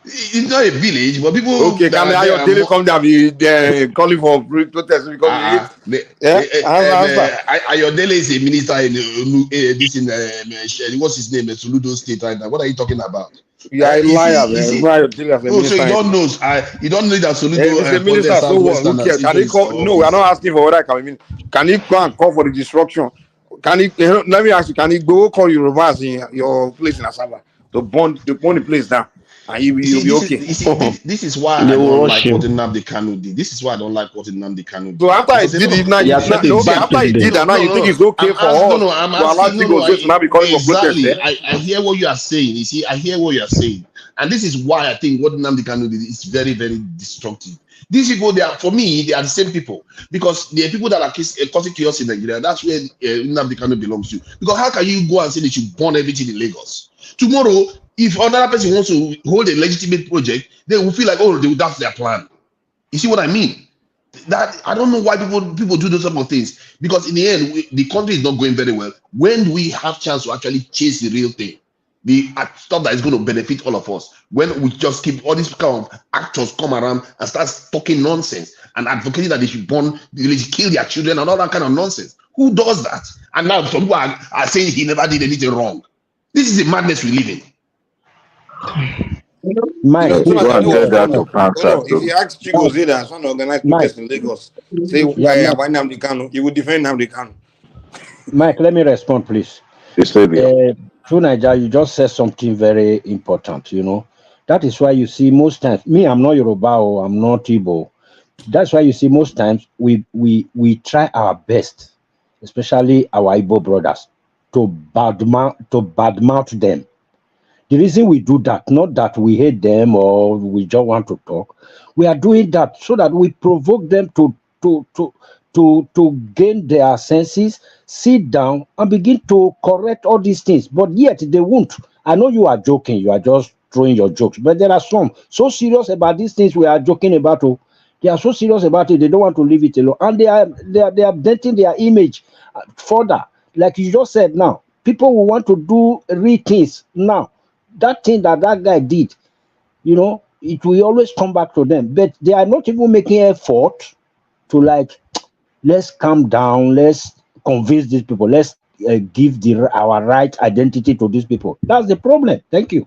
It's not a village, but people Okay, that can are I there your are daily more. come there be calling for protest because you hate? Yeah, answer. Ayodele is a minister in this what's his name? Soludo State right now. What are you talking about? You are a liar, You man. see. Why Ayodele as a Oh, so minister? you don't know? You don't know that If he's a Soludo funded minister, so what? Who Southwestern cares? as Can into he his call? No, we are office. not asking for what I can mean. Can he go and call for the destruction? Can he? Let me ask you. Can he go call you reverse in your place in Asaba to burn the place down? and you'll be okay. This is why I don't like what Nnamdi Kanu did. This is why I don't like what Nnamdi Kanu did. So after he did it, now after he did that, now you think it's okay for us to allow Chigos to now be calling for protest? Exactly. I hear what you are saying. You see, I hear what you are saying. And this is why I think what Nnamdi Kanu did is very, very destructive. These people, they are, for me, they are the same people. Because they are people that are causing chaos in Nigeria. That's where Nnamdi Kanu belongs to. Because how can you go and say they should burn everything in Lagos? Tomorrow, if another person wants to hold a legitimate project, they will feel like, oh, that's their plan. You see what I mean? That I don't know why people do those type of things. Because in the end, the country is not going very well. When do we have chance to actually chase the real thing? The stuff that is going to benefit all of us, when we just keep all these kind of actors come around and start talking nonsense and advocating that they should kill their children and all that kind of nonsense. Who does that? And now some people are saying he never did anything wrong. This is the madness we live in. Mike, if you ask Chigos that trying to organize protest in Lagos, say why Nnamdi Kanu, you would defend Nnamdi Kanu. Mike, let me respond, please. Through Nigeria, you just said something very important, you know. That is why you see most times, me, I'm not Yoruba or I'm not Igbo. That's why you see most times we try our best, especially our Igbo brothers, to badmouth them. The reason we do that, not that we hate them or we just want to talk, we are doing that so that we provoke them to gain their senses, sit down and begin to correct all these things. But yet they won't. I know you are joking, you are just throwing your jokes, but there are some so serious about these things we are joking about. Oh, they are so serious about it, they don't want to leave it alone. And they are denting their image further. Like you just said now, people will want to do real things now. That thing that guy did, you know, it will always come back to them. But they are not even making effort to like, let's calm down, let's convince these people, let's give our right identity to these people. That's the problem. Thank you.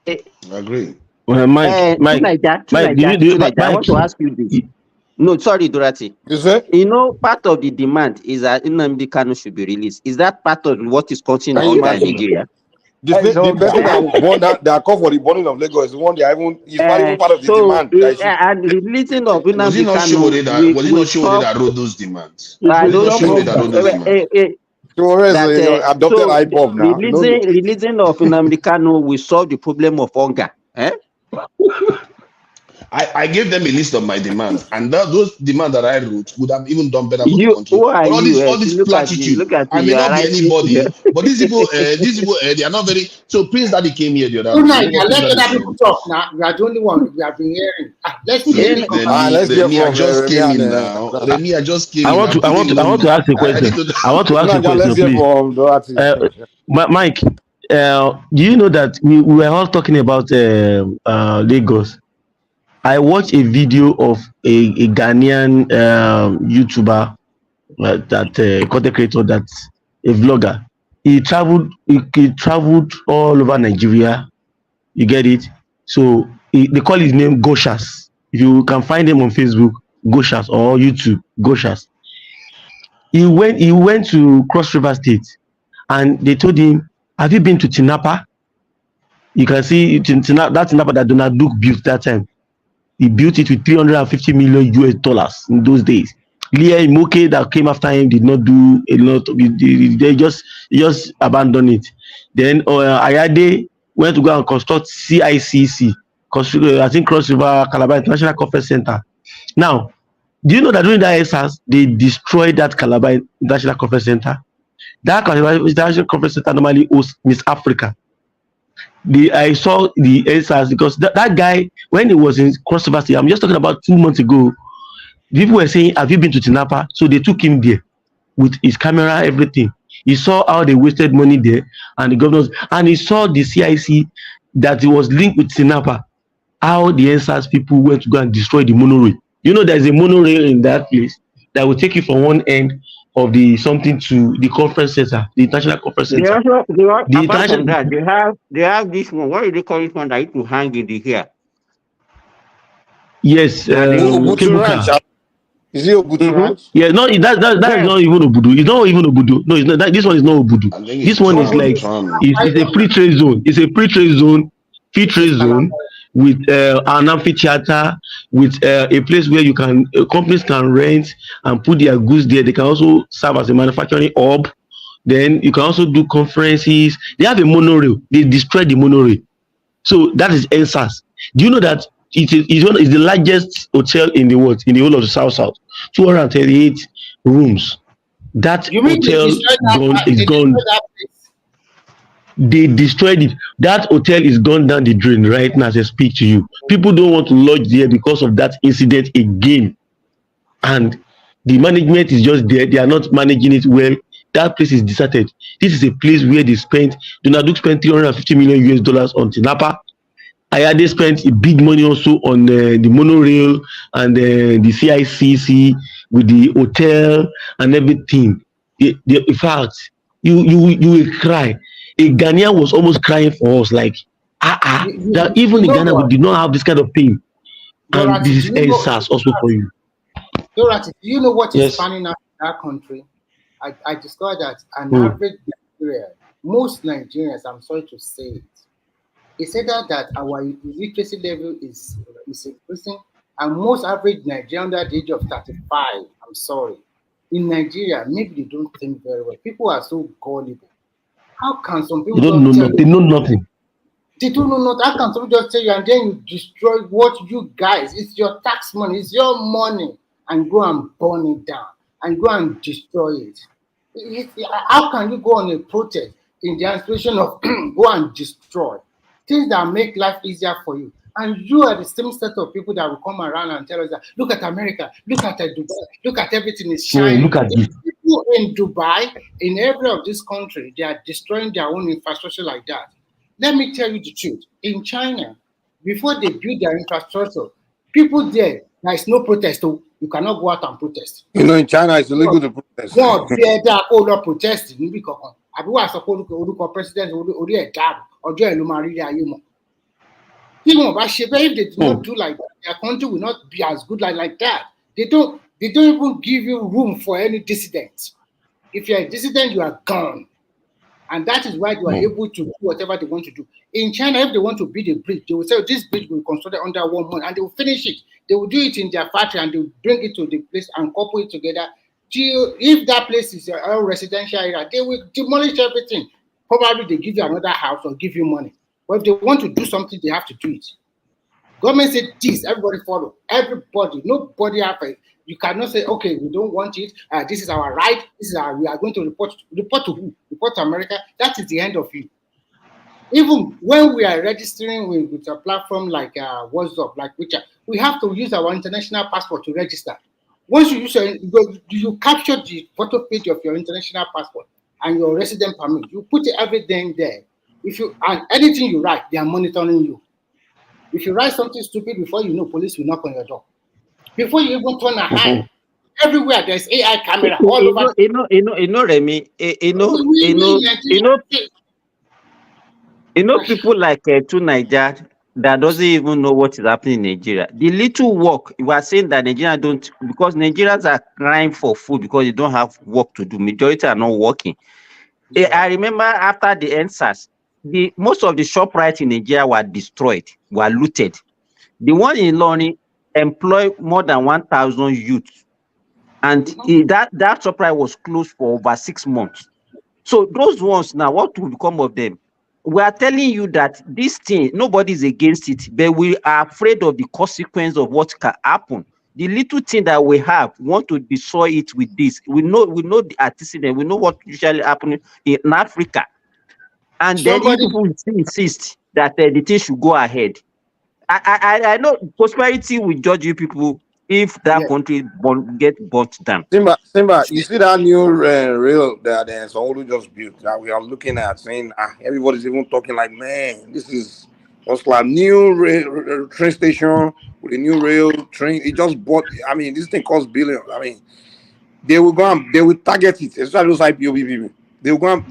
I agree. Mike, I want to ask you this. No, sorry, Dorothy. You know, part of the demand is that Nnamdi Kanu should be released. Is that part of what is causing Nigeria? The person that called for the burning of Lagos is the one they are even part of the demand. And releasing of Nnamdi Kanu, was it not Showore that wrote those demands? Releasing of Nnamdi Kanu will solve the problem of hunger. I gave them a list of my demands, and those demands that I wrote would have even done better for the country. But all this platitude, I may not be anybody, but these people, they are not very. So Prince Daddy came here the other day. Good night. Let other people talk now. You are the only one we have been hearing. Let's hear. I just came in now. I just came. I want to ask a question. I want to ask a question, please. Mike, do you know that we were all talking about Lagos? I watched a video of a Ghanaian YouTuber, content creator, that's a vlogger. He traveled all over Nigeria. You get it? So they call his name Goshas. If you can find him on Facebook, Goshas, or YouTube, Goshas. He went to Cross River State, and they told him, "Have you been to Tinapa?" You can see that Tinapa that Donald Duke built that time. He built it with $350 million in those days. Leah Imoke that came after him did not do a lot. They just abandoned it. Then Ayade went to go and construct CICC, I think Cross River Calabar International Conference Center. Now, do you know that during that exercise they destroyed that Calabar International Conference Center? That Calabar International Conference Center normally hosts Miss Africa. I saw the answers because that guy, when he was in Cross River State, I'm just talking about 2 months ago, people were saying, "Have you been to Tinapa?" So they took him there with his camera, everything. He saw how they wasted money there, and the governors, and he saw the CIC that it was linked with Tinapa, how the answers people went to go and destroy the monorail. You know, there's a monorail in that place that will take you from one end of the something to the conference center, the international conference center. Apart from that, they have this one. What do they call it? One that you to hang in the hair. Yes, Obudu Ranch. Is it Obudu Ranch? Yeah, no, that is not even Obudu. It's not even Obudu. No, it's not. This one is not Obudu. This one is like it's a free trade zone. It's a free trade zone free trade zone, with an amphitheater, with a place where you can companies can rent and put their goods there. They can also serve as a manufacturing hub. Then you can also do conferences. They have a monorail. They destroyed the monorail. So that is NSAS. Do you know that it's the largest hotel in the world, in the whole of the South? 238 rooms. That You mean they hotel destroyed that? is They gone. destroyed that place? They destroyed it. That hotel is gone down the drain right now as I speak to you. People don't want to lodge there because of that incident again. And the management is just there. They are not managing it well. That place is deserted. This is a place where Donald Duke spent 350 million US dollars on Tinapa. Ayade spent a big money also on the monorail and the CICC with the hotel and everything. In fact, you will cry. A Ghanaian was almost crying for us, like, that even in Ghana we did not have this kind of thing. And this is NSAS also for you. Pr0T, do you know what is Yes. panning out in that country? I discovered that an average Nigerian, most Nigerians, I'm sorry to say it, it's either that our literacy level is increasing, and most average Nigerians under the age of 35, I'm sorry, in Nigeria, maybe they don't think very well. People are so gullible. How can some people They don't know tell nothing. They know nothing. They don't know nothing. How can somebody just tell you and then you destroy what you guys, it's your tax money, it's your money, and go and burn it down and go and destroy it? How can you go on a protest in the anticipation of go and destroy things that make life easier for you? And you are the same set of people that will come around and tell us that, look at America, look at Dubai, look at everything is shining. Look at this. People in Dubai, in every of this country, they are destroying their own infrastructure like that. Let me tell you the truth. In China, before they build their infrastructure, people there is no protest. So you cannot go out and protest. You know, in China, it's illegal to protest. God, better call up protest. Everyone support the president or the dad or Joe Maria. If they do not do like that, their country will not be as good like that. They don't even give you room for any dissident. If you're a dissident, you are gone. And that is why they are able to do whatever they want to do. In China, if they want to build a bridge, they will say, this bridge will be constructed under 1 month, and they will finish it. They will do it in their factory, and they will bring it to the place and couple it together. If that place is a residential area, they will demolish everything. Probably they give you another house or give you money. But if they want to do something, they have to do it. Government said this, everybody follow. Everybody, nobody have a. You cannot say, okay, we don't want it. This is our right. This is we are going to report. Report to who? Report to America. That is the end of it. Even when we are registering with a platform like WhatsApp, like WeChat, we have to use our international passport to register. Once you use you capture the photo page of your international passport and your resident permit. You put everything there. And anything you write, they are monitoring you. If you write something stupid, before you know, police will knock on your door. Before you even turn a hand, everywhere there's AI camera all over. Remy, people like to Niger that doesn't even know what is happening in Nigeria. The little work, we are saying that Nigeria don't, because Nigerians are crying for food because they don't have work to do. Majority are not working. Yeah. I remember after the NSAS, most of the ShopRite in Nigeria were destroyed, were looted. The one in Loni employed more than 1,000 youths, and that ShopRite was closed for over 6 months. So those ones now, what will become of them? We are telling you that this thing, nobody is against it, but we are afraid of the consequence of what can happen. The little thing that we have, want to destroy it with this. We know the antecedent, we know what usually happens in Africa. And then if people insist that the thing should go ahead. I know prosperity will judge you people if that country get burnt down. Simba, you see that new rail that Sanwo-Olu just built that we are looking at, saying everybody's even talking like, man, this is just like new train station with a new rail train. It just bought. I mean, this thing costs billions. I mean, they will go and they will target it, especially those IPOB people. They will go and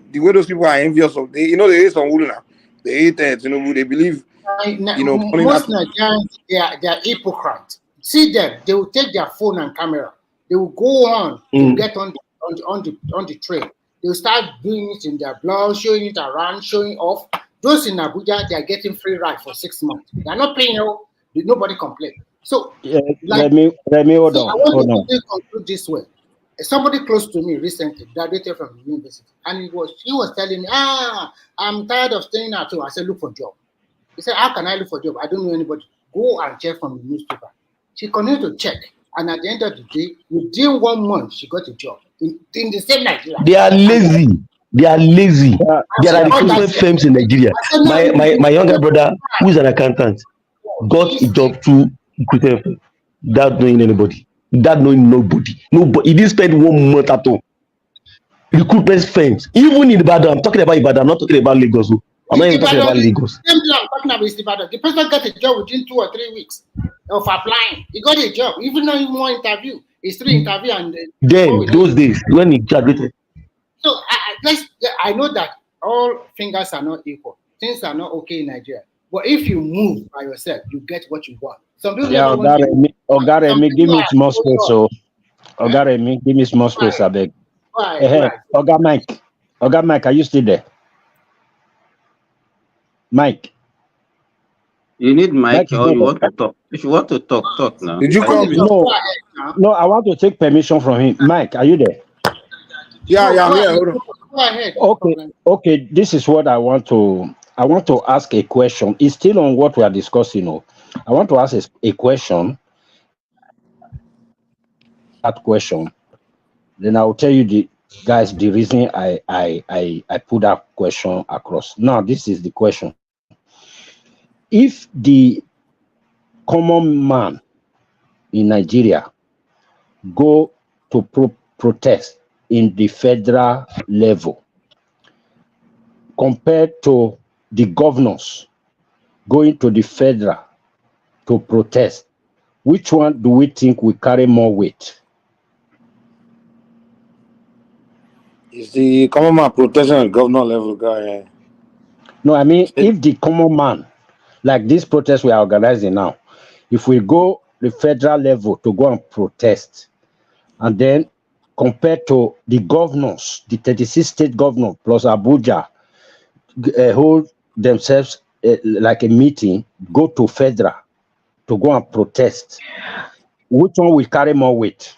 the way those people are envious of. They hate Sanwo-Olu now. They hate Tinubu. They believe. Most Nigerians, they are hypocrites. See them, they will take their phone and camera. They will go on to get on the train. They will start doing it in their blog, showing it around, showing off. Those in Abuja, they are getting free ride for 6 months. They are not paying you. Nobody complain. So, let me hold I on. want to conclude this way. Somebody close to me recently graduated from the university, and he was telling me, I'm tired of staying at home. I said, look for a job. He said, how can I look for a job? I don't know anybody. Go and check from the newspaper. She continued to check, and at the end of the day, within 1 month, she got a job in the same Nigeria. They are lazy. They are lazy. There are recruitment firms in Nigeria. My younger brother, who is an accountant, got a job through recruitment firm without knowing anybody. Without knowing nobody. Nobody. He didn't spend 1 month at all. Recruitment firms. Even in Ibadan, I'm talking about Ibadan, I'm not talking about Lagos. I'm not even talking about Lagos. The same thing I'm talking about is Ibadan. The person got a job within 2 or 3 weeks of applying. He got a job, even though he more interview. It's 3 interview and then those days when he graduated. So I know that all fingers are not equal. Things are not okay in Nigeria. But if you move by yourself, you get what you want. Some people Ogaremi, give me small space. So Ogaremi, give me small space, I beg. Oga Mike, are you still there? Mike. You need mic or you want to talk? If you want to talk, talk now. Did you come? No, I want to take permission from him. Mike, are you there? Yeah, I'm here. Hold on. Go ahead. Okay. This is what I want to ask a question. It's still on what we are discussing. I want to ask a question. That question. Then I will tell you the reason I put that question across. Now, this is the question. If the common man in Nigeria go to protest in the federal level compared to the governors going to the federal to protest, which one do we think will carry more weight? Is the common man protesting at governor level, guy? No, I mean, if the common man, like this protest we are organizing now, if we go the federal level to go and protest, and then compared to the governors, the 36 state governors plus Abuja, hold themselves like a meeting, go to federal to go and protest, which one will carry more weight?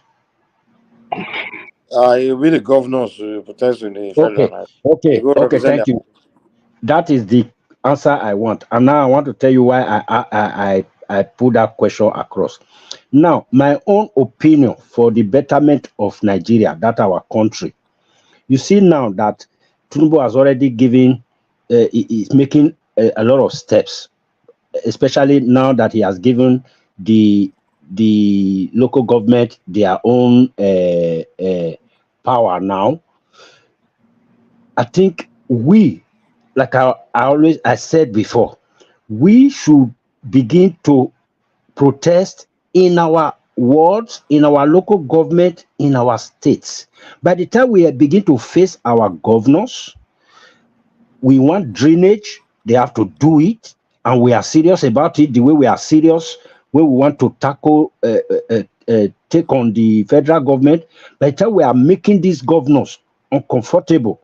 It will be the governors protesting the federal. Okay, thank you. That is the answer I want. And now I want to tell you why I put that question across. Now, my own opinion for the betterment of Nigeria, that our country. You see now that Tinubu has already given, is making a lot of steps, especially now that he has given the local government their own power now. I think we, like I said before, we should begin to protest in our wards, in our local government, in our states. By the time we begin to face our governors, we want drainage, they have to do it, and we are serious about it the way we are serious when we want to tackle, take on the federal government. By the time we are making these governors uncomfortable.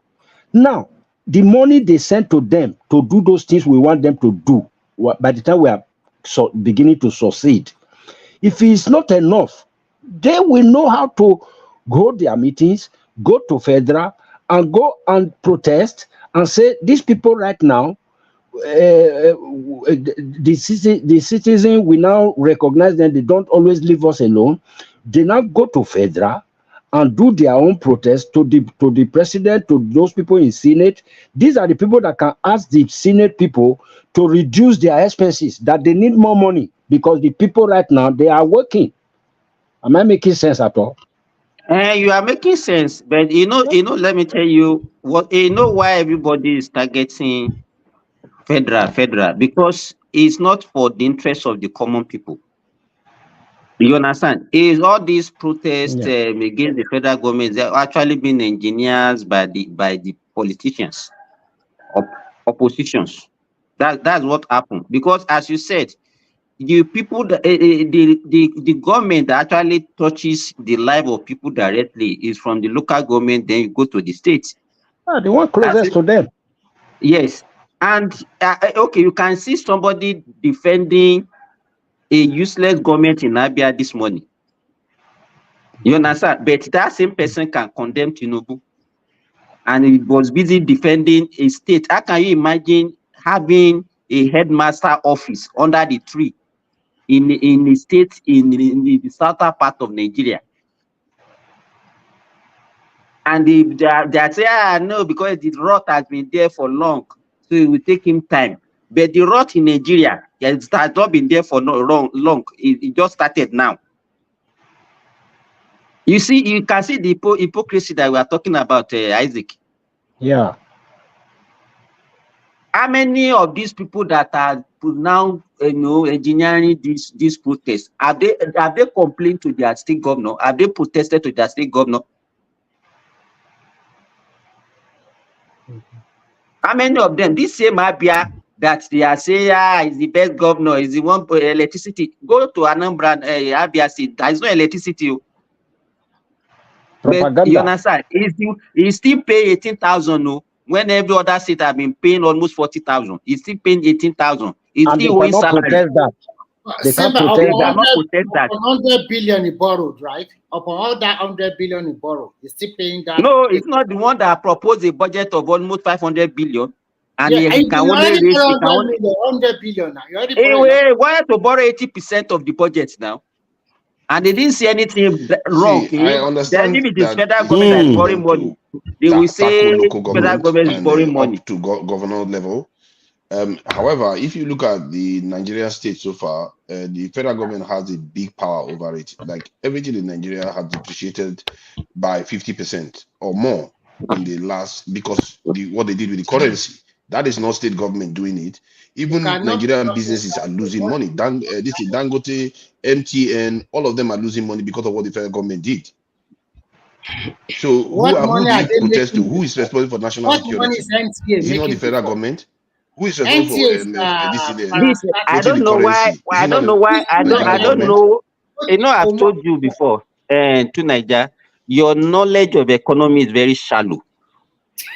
Now, the money they send to them to do those things we want them to do, by the time we are beginning to succeed, if it's not enough, they will know how to go their meetings, go to federal, and go and protest and say, these people right now, the citizen will now recognize them. They don't always leave us alone. They now go to federal and do their own protest to the president, to those people in Senate. These are the people that can ask the Senate people to reduce their expenses, that they need more money, because the people right now, they are working. Am I making sense at all? You are making sense, but let me tell you what, why everybody is targeting federal, because it's not for the interest of the common people. You understand? Is all these protests against the federal government, they're actually being engineered by the politicians, oppositions. That's what happened. Because as you said, the people, the government that actually touches the life of people directly is from the local government. Then you go to the state. They want closest to them. Yes, And okay, you can see somebody defending a useless government in Abia this morning. You understand? But that same person can condemn Tinubu, and he was busy defending a state. How can you imagine having a headmaster office under the tree in a state in the southern part of Nigeria? And they say, no, because the rot has been there for long, so it will take him time. But the rot in Nigeria has not been there for long. It just started now. You see, you can see the hypocrisy that we are talking about, Isaac. Yeah. How many of these people that are now, engineering these protests, have they complained to their state governor? Have they protested to their state governor? How many of them? This same Abia that they are saying, is the best governor, is the one for electricity. Go to Anambra, Abia State, there is no electricity. Propaganda. But you understand? He's still paying 18,000, when every other state have been paying almost 40,000. He's still paying 18,000. He's And still owing salary. protest that. They can't protest that. 100 billion he borrowed, right? Upon all that 100 billion he borrowed, he's still paying that. No, it's not the one that proposed a budget of almost 500 billion. And yeah, he can only raise 100 billion now. You already anyway, why have to borrow 80% of the budget now? And they didn't see anything wrong. I understand then if it is that federal government that is borrowing money, they will say local federal government is borrowing money. up to governor level. However, if you look at the Nigerian state so far, the federal government has a big power over it. Like everything in Nigeria has depreciated by 50% or more in the last, because what they did with the currency. That is not state government doing it. Even Nigerian businesses are losing money. This is Dangote, MTN, all of them are losing money because of what the federal government did. So who do you protest to? Who is responsible for national security? Is it not the federal government? Who is responsible for this? I don't know why. I don't know why. I don't know. You know, I've told you before, to Nigeria, your knowledge of economy is very shallow.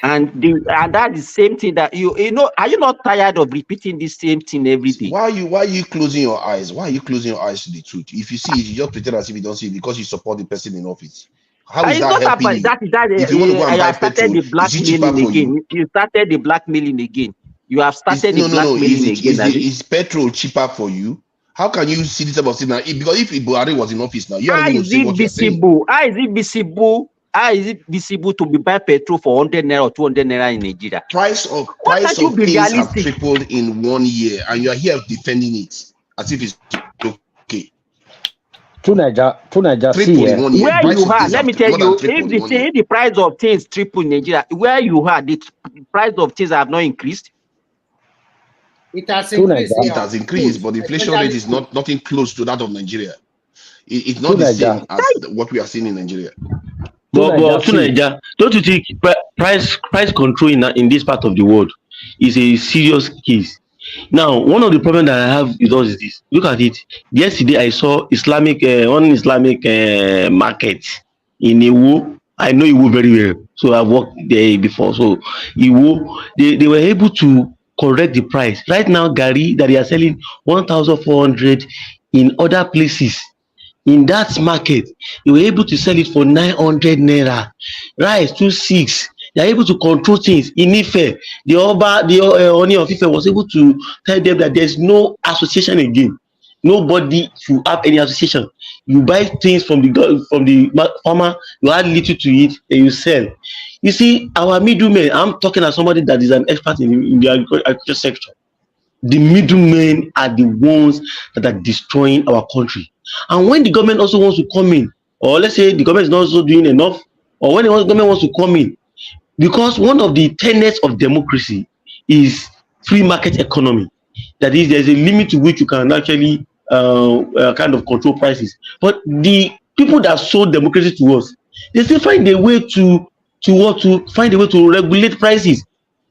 And that's the same thing that you know. Are you not tired of repeating the same thing every day? Why are you closing your eyes? Why are you closing your eyes to the truth? If you see it, you just pretend as if you don't see it because you support the person in office. How is that helping you? If you want to go and buy petrol, is it cheaper for you? You started the blackmailing again. You have started the blackmailing again. Is petrol cheaper for you? How can you see this type of thing now? Because if Buhari was in office now, you are going to see what you're saying. How is it visible? How is it visible to be buy petrol for 100 naira or 200 naira in Nigeria? Price of things have tripled in 1 year, and you are here defending it as if it's okay. To Nigeria, see where you are, let me tell you, if the price of things triple in Nigeria, where you are, the price of things have not increased. It has increased. It has increased, but the inflation rate is nothing close to that of Nigeria. It's not the same as what we are seeing in Nigeria. But to Nigeria, don't you think price control in this part of the world is a serious case? Now, one of the problems that I have with us is this. Look at it. Yesterday, I saw one Islamic market in Iwo. I know Iwo very well, so I've worked there before. So Iwo, they were able to correct the price. Right now, Gari that they are selling 1,400 in other places. In that market, you were able to sell it for 900 naira. Rice 26. They are able to control things. In Ife, the Oni of Ife was able to tell them that there's no association again. Nobody should have any association. You buy things from the farmer, you add little to it, and you sell. You see, our middlemen, I'm talking as somebody that is an expert in the agriculture sector. The middlemen are the ones that are destroying our country. And when the government also wants to come in, or let's say the government is not also doing enough, or when the government wants to come in, because one of the tenets of democracy is free market economy. That is, there's a limit to which you can actually kind of control prices. But the people that sold democracy to us, they still find a way to regulate prices.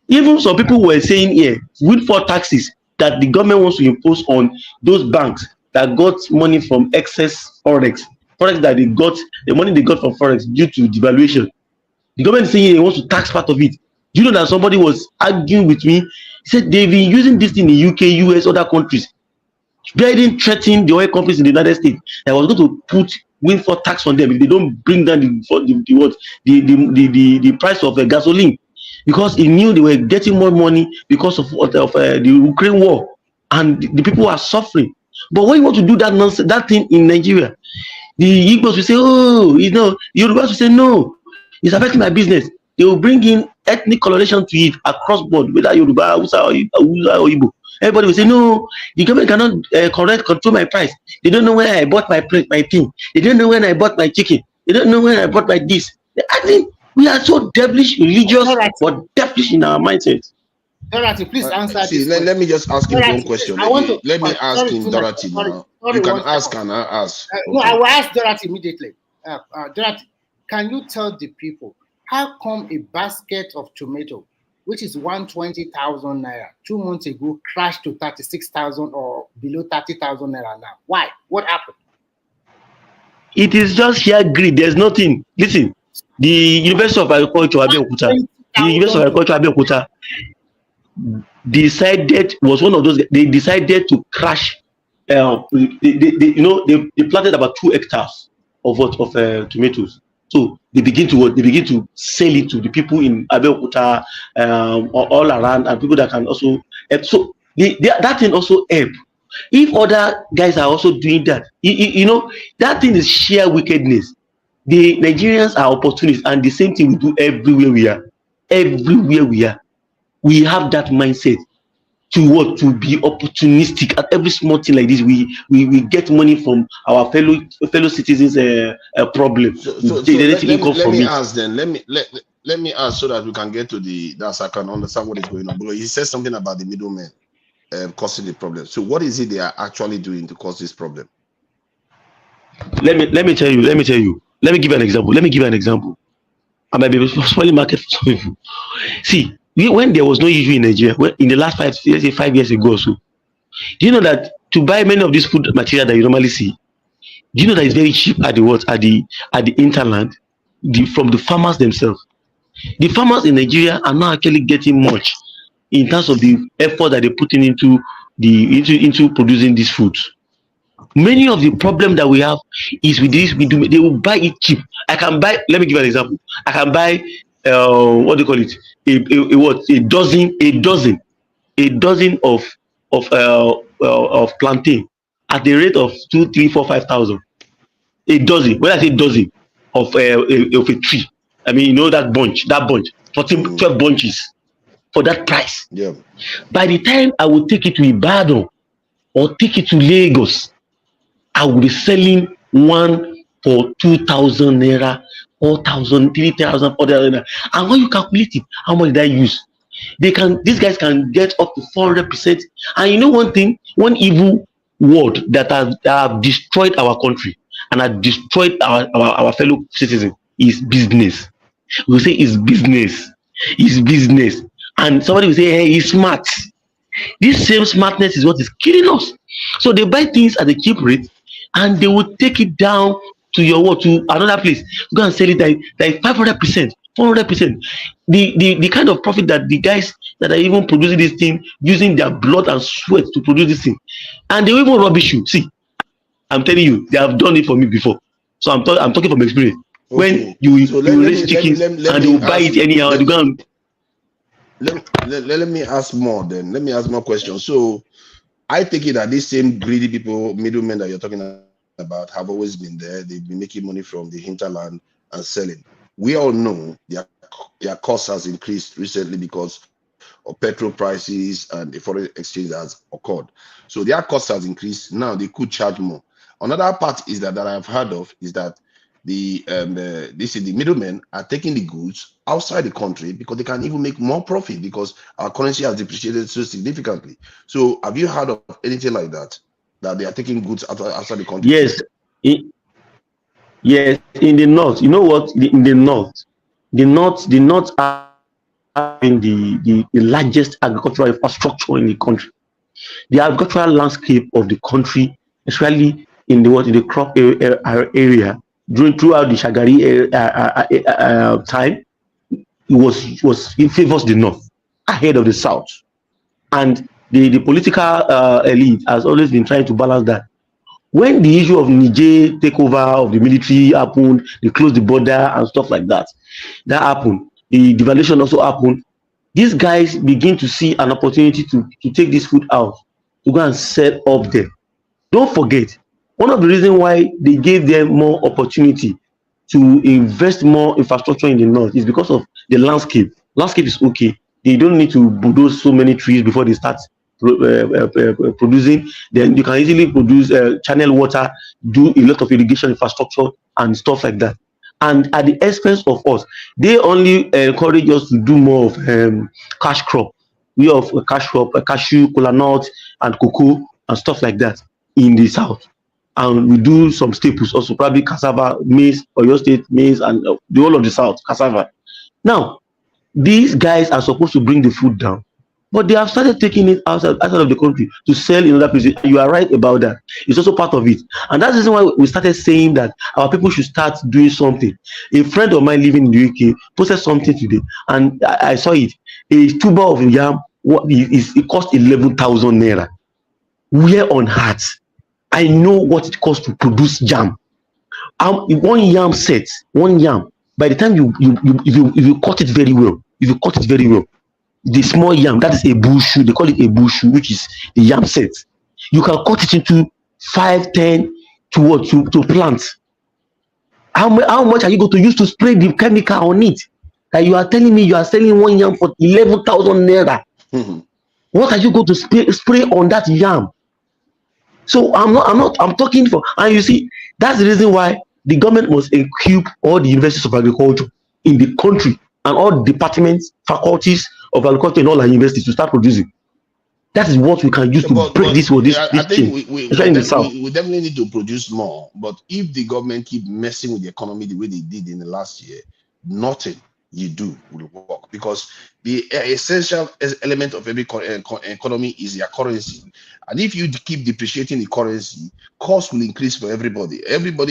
Even some people were saying here, windfall taxes that the government wants to impose on those banks that got money from excess forex that they got, the money they got from forex due to devaluation. The government is saying they want to tax part of it. Do you know that somebody was arguing with me He said they've been using this in the UK, US, other countries. Biden threatened the oil companies in the United States that was going to put windfall tax on them if they don't bring down the price of gasoline, because he knew they were getting more money because of the Ukraine war, and the people are suffering. But when you want to do that nonsense, that thing in Nigeria, the Igbos will say, oh, you know, Yorubas will say, no, it's affecting my business. They will bring in ethnic coloration to it across board, whether Yoruba, Hausa, or Igbo. Everybody will say, no, the government cannot control my price. They don't know where I bought my thing. They don't know when I bought my chicken. They don't know when I bought my this. I think we are so devilish religious, but devilish in our mindset. Dorothy, please answer see, this. let me just ask him one question. Let me ask sorry, him, Dorothy, now. You can ask and I ask. No, I will ask Dorothy immediately. Dorothy, can you tell the people how come a basket of tomato, which is 120,000 naira, 2 months ago crashed to 36,000 or below 30,000 naira now? Why? What happened? It is just sheer greed. There's nothing. Listen, the University of Agriculture Abeokuta, decided, was one of those, they decided to crash. They planted about 2 hectares of tomatoes. So they begin to sell it to the people in Abeokuta, all around, and people that can also help. So that thing also help. If other guys are also doing that, that thing is sheer wickedness. The Nigerians are opportunists, and the same thing we do everywhere we are. Everywhere we are, we have that mindset to be opportunistic at every small thing like this. We get money from our fellow citizens' problem. Let me ask so that we can get to so I can understand what is going on. Because he said something about the middlemen causing the problem. So what is it they are actually doing to cause this problem? Let me tell you. Let me give you an example. I might be spoiling market for some people. See, when there was no issue in Nigeria, in the last 5 years ago or so, do you know that to buy many of these food material that you normally see, do you know that it's very cheap at the hinterland, from the farmers themselves? The farmers in Nigeria are not actually getting much in terms of the effort that they're putting into producing these foods. Many of the problem that we have is with this. They will buy it cheap. I can buy. Let me give you an example. I can buy what do you call it? A dozen of plantain at the rate of 2, 3, 4, 5,000. A dozen. When I say dozen of a tree, I mean that bunch, 14, 12 bunches for that price. Yeah. By the time I will take it to Ibadan or take it to Lagos, I will be selling one for 2,000 naira, 4,000, 3,000, 4,000 naira. And when you calculate it, how much did I use? These guys can get up to 400%. And you know one thing, one evil word that have destroyed our country and have destroyed our fellow citizens is business. We say it's business. It's business. And somebody will say, hey, he's smart. This same smartness is what is killing us. So they buy things at a cheap rate, and they will take it down to another place, go and sell it like 500%, 400%. The kind of profit that the guys that are even producing this thing, using their blood and sweat to produce this thing, and they will even rubbish you. See, I'm telling you, they have done it for me before. So I'm talking from experience. Okay. When you raise chickens and they will buy it anyhow, they go and let me ask more then. Let me ask more questions. So I take it that these same greedy people, middlemen that you're talking about, have always been there. They've been making money from the hinterland and selling. We all know their cost has increased recently because of petrol prices and the foreign exchange has occurred. So their cost has increased. Now they could charge more. Another part is that I've heard of is that the middlemen are taking the goods outside the country because they can even make more profit because our currency has depreciated so significantly. So have you heard of anything like that they are taking goods outside the country? Yes. Yes, in the north. You know what? In the north are having the largest agricultural infrastructure in the country. The agricultural landscape of the country, especially in the crop area, throughout the Shagari time, it favors the north ahead of the south. and the political elite has always been trying to balance that. When the issue of Niger takeover of the military happened, they closed the border and stuff like that. That happened. The devaluation also happened. These guys begin to see an opportunity to take this food out, to go and set up there. Don't forget, one of the reasons why they gave them more opportunity to invest more infrastructure in the north is because of the landscape. Landscape is okay. They don't need to bulldoze so many trees before they start producing. Then you can easily produce channel water, do a lot of irrigation infrastructure and stuff like that. And at the expense of us, they only encourage us to do more of cash crop. We have cash crop, cashew, kola nut, and cocoa and stuff like that in the south. And we do some staples also, probably cassava, maize, Oyo State maize, and the whole of the south, cassava. Now, these guys are supposed to bring the food down, but they have started taking it outside of the country to sell in other places. You are right about that. It's also part of it. And that's the reason why we started saying that our people should start doing something. A friend of mine living in the UK posted something today, and I saw it. A tuber of yam, it cost 11,000 naira. Where on earth? I know what it costs to produce yam. One yam set, one yam. By the time if you cut it very well, the small yam, that is a bushu. They call it a bushu, which is the yam set. You can cut it into 5, 10 to plant. How much are you going to use to spray the chemical on it? That you are telling me you are selling one yam for 11,000 naira. What are you going to spray on that yam? So I'm talking for, and you see, that's the reason why the government must equip all the universities of agriculture in the country and all departments, faculties of agriculture in all our universities to start producing. That is what we can use to break this change. I think we definitely need to produce more. But if the government keep messing with the economy the way they did in the last year, nothing you do will work, because the essential element of every economy is your currency. And if you keep depreciating the currency, cost will increase for everybody.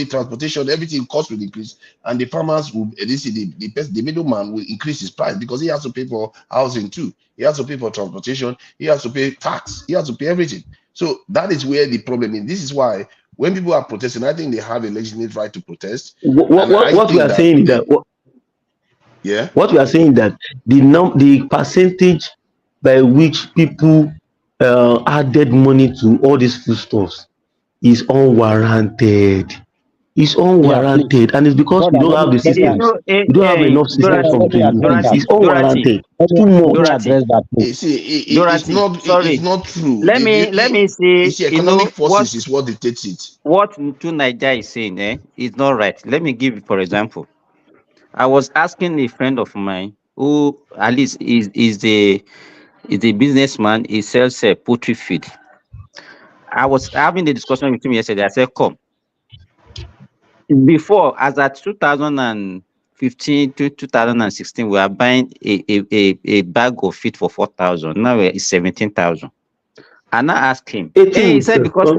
Transportation, everything, cost will increase, and the farmers will, the middleman will increase his price because he has to pay for housing too. He has to pay for transportation. He has to pay tax. He has to pay everything. So that is where the problem is. This is why when people are protesting, I think they have a legitimate right to protest. What we are saying is that. Yeah. What we are saying that the percentage by which people added money to all these foodstuffs is unwarranted. It's unwarranted, and it's because we don't have the systems. We don't have enough systems from the It's unwarranted. Too much. It's not true. Let me say, economic forces is what dictates it. What Nigeria is saying, is not right. Let me give you, for example. I was asking a friend of mine who at least is a businessman. He sells poultry feed. I was having the discussion with him yesterday. I said, come. Before, as at 2015 to 2016, we are buying a bag of feed for 4,000. Now it's 17,000. And I asked him. He said because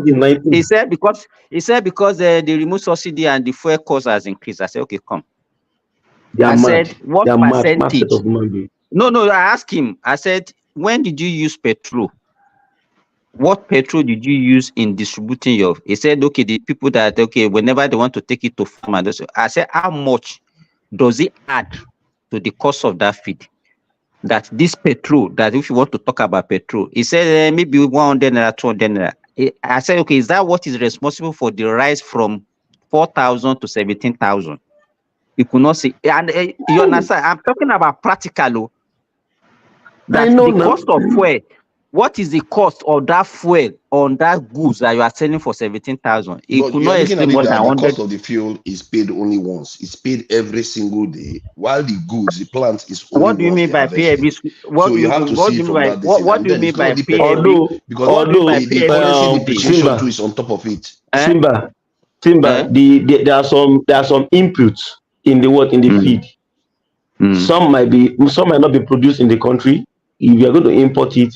the remote subsidy and the fuel cost has increased. I said, okay, come. I said, what percentage? No, I asked him. I said, when did you use petrol? What petrol did you use in distributing your? He said, okay, the people that, whenever they want to take it to farm. I said, how much does it add to the cost of that feed? That this petrol, that if you want to talk about petrol, he said maybe 100 naira, 200 naira. I said, okay, is that what is responsible for the rise from 4,000 to 17,000? You could not see, and you understand. I'm talking about practical. That the cost of fuel. What is the cost of that fuel on that goods that you are selling for 17,000? It could not explain more than 100. The cost of the fuel is paid only once. It's paid every single day. While the goods, the plant is only. What do you mean by pay every? What do you mean by pay every? Because the currency depreciation too is on top of it. Simba, there are some inputs in the feed. Some might not be produced in the country. If you are going to import it,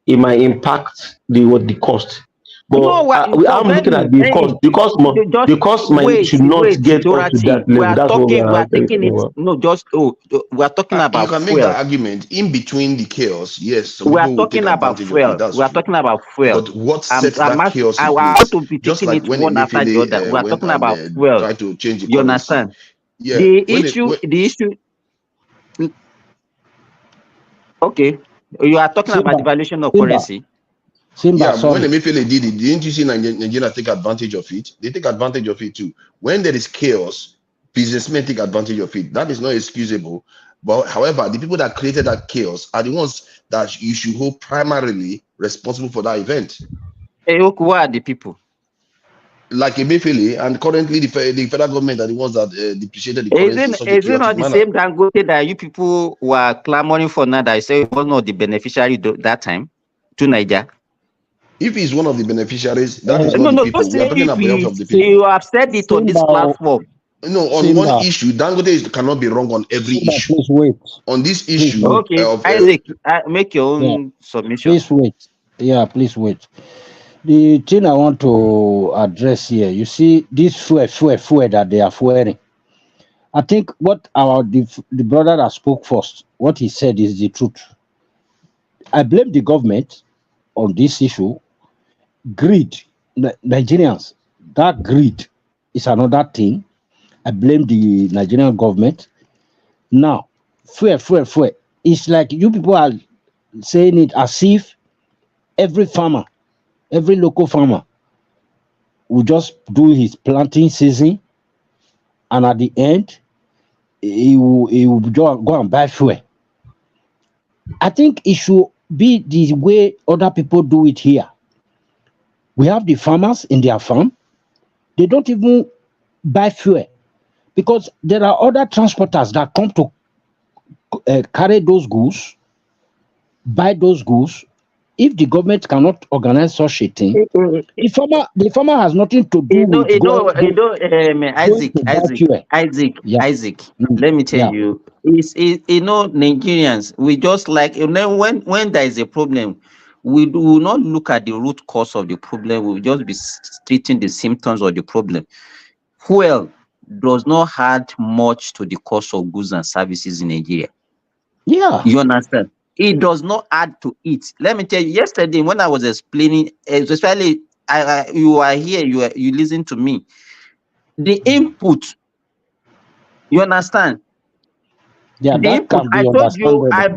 it might impact the cost. No, I'm looking at the cost. The cost might should not get up to that level. That's what we are taking it. No, we are talking You about can make fuel. that argument in between the chaos. Yes, some We are people will take talking about advantage of it. fuel. That's We are true. talking about fuel. But what sets that chaos I in want place? to be Just taking like it when one after the other. We are went talking and about fuel. tried to change the You currency. understand? Yeah. The issue. Okay, you are talking about the valuation of currency. Yeah, when Emefiele did it, didn't you see Nigeria take advantage of it? They take advantage of it too. When there is chaos, businessmen take advantage of it. That is not excusable. But however, the people that created that chaos are the ones that you should hold primarily responsible for that event. Who are the people? Like Emefiele, and currently the federal government are the ones that depreciated the currency in such a Is it chaotic not the manner. same Dangote that you people were clamoring for now that I say was not the beneficiary that time to Niger? If he's one of the beneficiaries, that is not the people. We are talking about behalf of the people. You have said it on this platform. No, on one issue, Dangote cannot be wrong on every issue. Please wait. On this issue, okay, Isaac, make your own submission. Please wait. Yeah, please wait. The thing I want to address here, you see, this fuel that they are fueling. I think what the brother that spoke first, what he said is the truth. I blame the government on this issue. Greed, Nigerians, that greed is another thing. I blame the Nigerian government. Now, fuel. It's like you people are saying it as if every farmer, every local farmer will just do his planting season, and at the end, he will go and buy fuel. I think it should be the way other people do it here. We have the farmers in their farm. They don't even buy fuel because there are other transporters that come to carry those goods, buy those goods. If the government cannot organize such a thing, the farmer has nothing to do with Isaac. Let me tell you, Nigerians, we just like when there is a problem, we will not look at the root cause of the problem. We will just be treating the symptoms of the problem. Fuel does not add much to the cost of goods and services in Nigeria. Yeah, you understand? It does not add to it. Let me tell you, yesterday when I was explaining, especially you are here, you listen to me. The input, you understand? Yeah, the input, I told you, I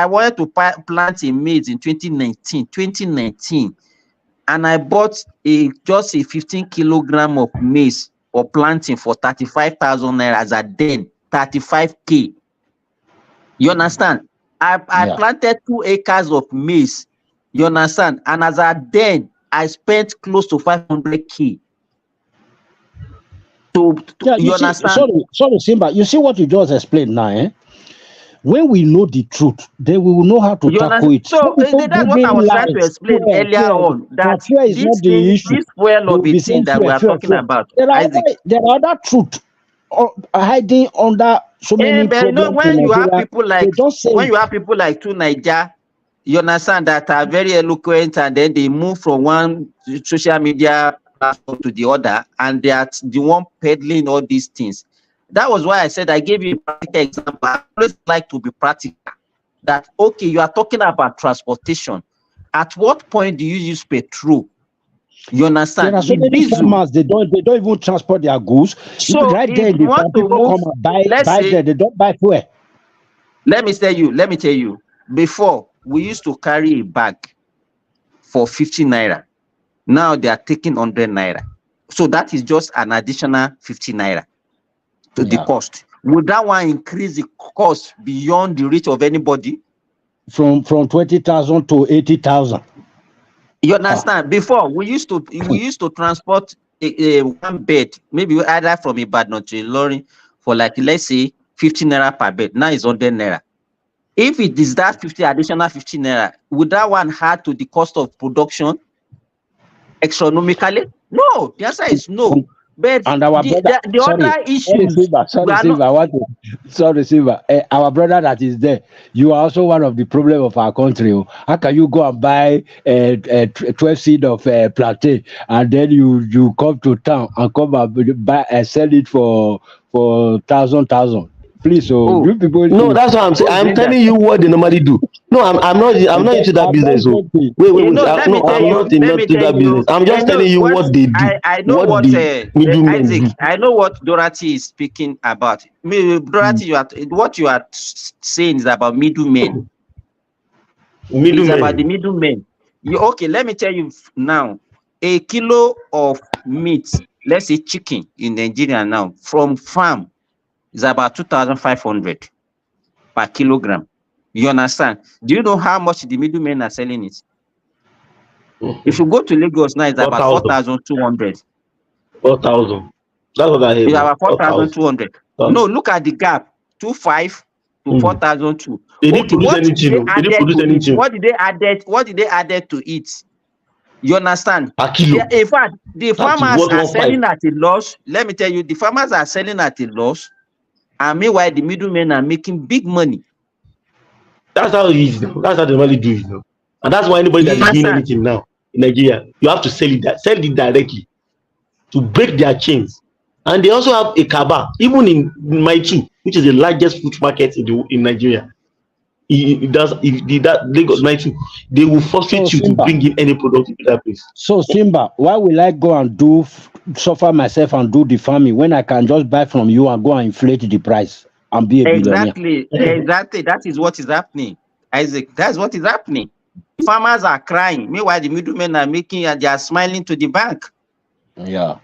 wanted to plant a maize in 2019, and I bought just a 15 kilogram of maize for planting for 35,000 naira as at then, 35K. You understand? I planted 2 acres of maize. You understand? And as at then, I spent close to 500K. You understand? Sorry, Simba. You see what you just explained now, eh? When we know the truth, then we will know how to tackle it. So that's what I was trying to explain earlier on. That fuel is not the issue. This fuel of the thing that we are talking about. There are other truth hiding under so many problems. When you have people like two Niger, you understand, that are very eloquent, and then they move from one social media platform to the other, and they are the one peddling all these things. That was why I said I gave you a practical example. I always like to be practical. That okay, you are talking about transportation. At what point do you use petrol? You understand? There are so many farmers, they don't even transport their goods. So right there, people come and buy there, they don't buy fuel. Let me tell you. Before, we used to carry a bag for 50 naira. Now they are taking 100 naira. So that is just an additional 50 naira to the cost. Would that one increase the cost beyond the reach of anybody? From 20,000 to 80,000. You understand? Before, we used to transport one bed, maybe either from Ibadan to Ilorin, for like, let's say 50 naira per bed. Now it's 100 naira. If it is that additional 50 naira, would that one add to the cost of production astronomically? No. The answer is no. But And our brother, the other issues, we are not. Silva, sorry, Silva. Our brother that is there, you are also one of the problem of our country. Oh. How can you go and buy 12 seed of plantain and then you come to town and come and buy and sell it for thousand? Please, so you people. No, that's what I'm saying. I'm telling you what they normally do. No, I'm not into that business. So wait. Let me tell you. Into that business. I'm just telling you what they do. I know what the middlemen Isaac. do. I know what Dorothy is speaking about. Dorothy, what you are saying is about middlemen. It's about the middlemen. Okay, let me tell you now. A kilo of meat, let's say chicken in Nigeria now, from farm is about 2,500 per kilogram. You understand? Do you know how much the middlemen are selling it? If you go to Lagos now, it's about 4,200. 4,000. That's what I hear. It's about 4,200. No, look at the gap. 2,500 to 4,200. They didn't produce anything. They didn't produce anything. What did they add to it? You understand? A kilo. In fact, the farmers are selling at a loss. Let me tell you, the farmers are selling at a loss. And meanwhile, the middlemen are making big money. That's how it is. That's how they normally do it. And that's why anybody that is doing anything now in Nigeria, you have to sell it directly to break their chains. And they also have a kaba, even in Maitu, which is the largest food market in Nigeria. Lagos Maitu, they will forfeit you to bring in any product into that place. So Simba, why will I go and suffer myself and do the farming when I can just buy from you and go and inflate the price and be a billionaire? Exactly. That is what is happening, Isaac. That's what is happening. Farmers are crying. Meanwhile, the middlemen are making and they are smiling to the bank. Yeah.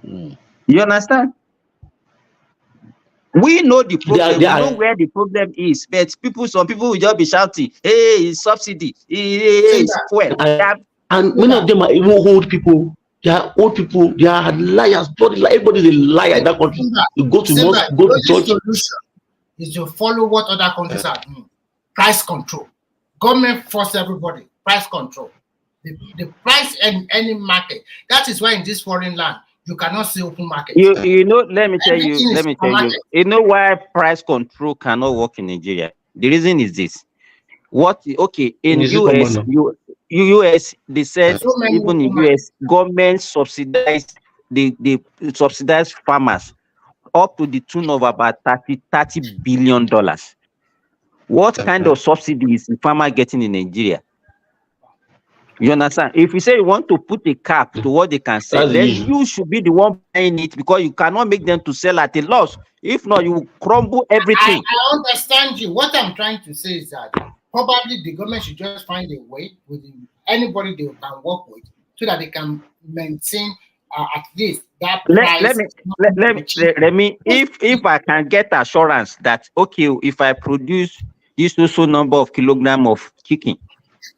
You understand? We know the problem. We know where the problem is. But some people will just be shouting, "Hey, it's subsidy. Hey, it's fuel." And many of them are even old people. They are old people. They are liars. Everybody's a liar in that country. You go to mosque, go to church. The solution is to follow what other countries are doing. Price control. Government force everybody. Price control. The price in any market. That is why in this foreign land, you cannot see open market. You know, let me tell you. You know why price control cannot work in Nigeria? The reason is this. In US, they said even in US, government subsidize the subsidized farmers up to the tune of about $30 billion. What kind of subsidy is the farmer getting in Nigeria? You understand? If you say you want to put a cap to what they can sell, then you should be the one buying it because you cannot make them to sell at a loss. If not, you will crumble everything. I understand you. What I'm trying to say is that probably the government should just find a way with anybody they can work with so that they can maintain at least that price. Let me if I can get assurance that if I produce this also number of kilogram of chicken,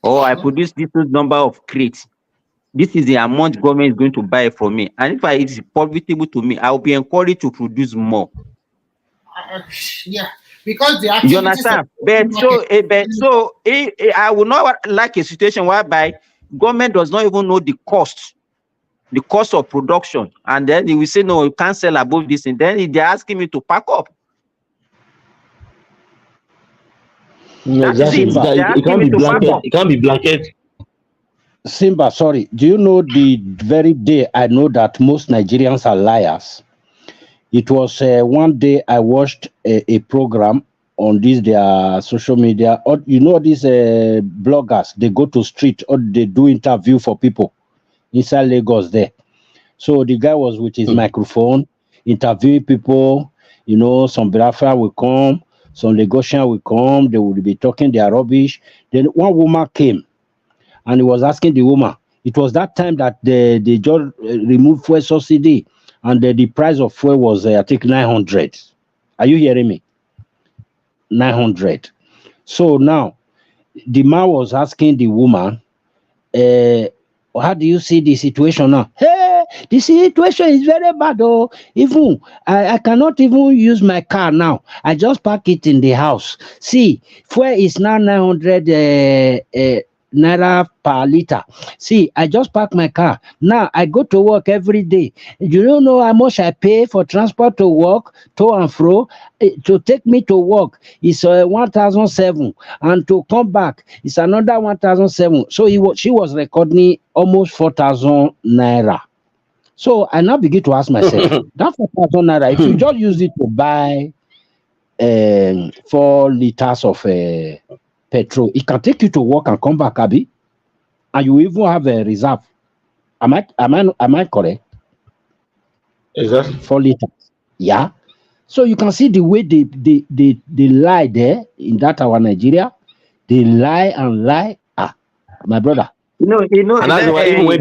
or I produce this number of crates, this is the amount government is going to buy from me. And if it is profitable to me, I will be encouraged to produce more. Yeah, because the you understand? I will not like a situation whereby government does not even know the cost of production, and then he will say, no, you can't sell above this, and then they're asking me to pack up. Exactly. It can't be blanket. Simba, sorry. Do you know the very day I know that most Nigerians are liars? It was one day I watched a program on their social media. Or, you know, these bloggers, they go to street or they do interview for people inside Lagos there. So the guy was with his microphone, interviewing people. You know, some Biafra will come, some Lagosian will come, they will be talking their rubbish. Then one woman came and he was asking the woman. It was that time that they just removed fuel subsidy and the price of fuel was, I think, 900. Are you hearing me? 900. So now, the man was asking the woman, how do you see the situation now? Hey, the situation is very bad. Oh, even I cannot even use my car now. I just park it in the house. See, fuel is now 900 naira per liter. See, I just park my car. Now I go to work every day. You don't know how much I pay for transport to work, to and fro. To take me to work is 1,007, and to come back is another 1,007. So she was recording almost 4,000 naira. So I now begin to ask myself, that 4,000 naira, if you just use it to buy 4 liters of petrol, it can take you to work and come back, Abi, and you even have a reserve. Am I correct? Exactly. 4 liters. Yeah. So you can see the way they lie there in that our Nigeria. They lie and lie. My brother. And that's why even when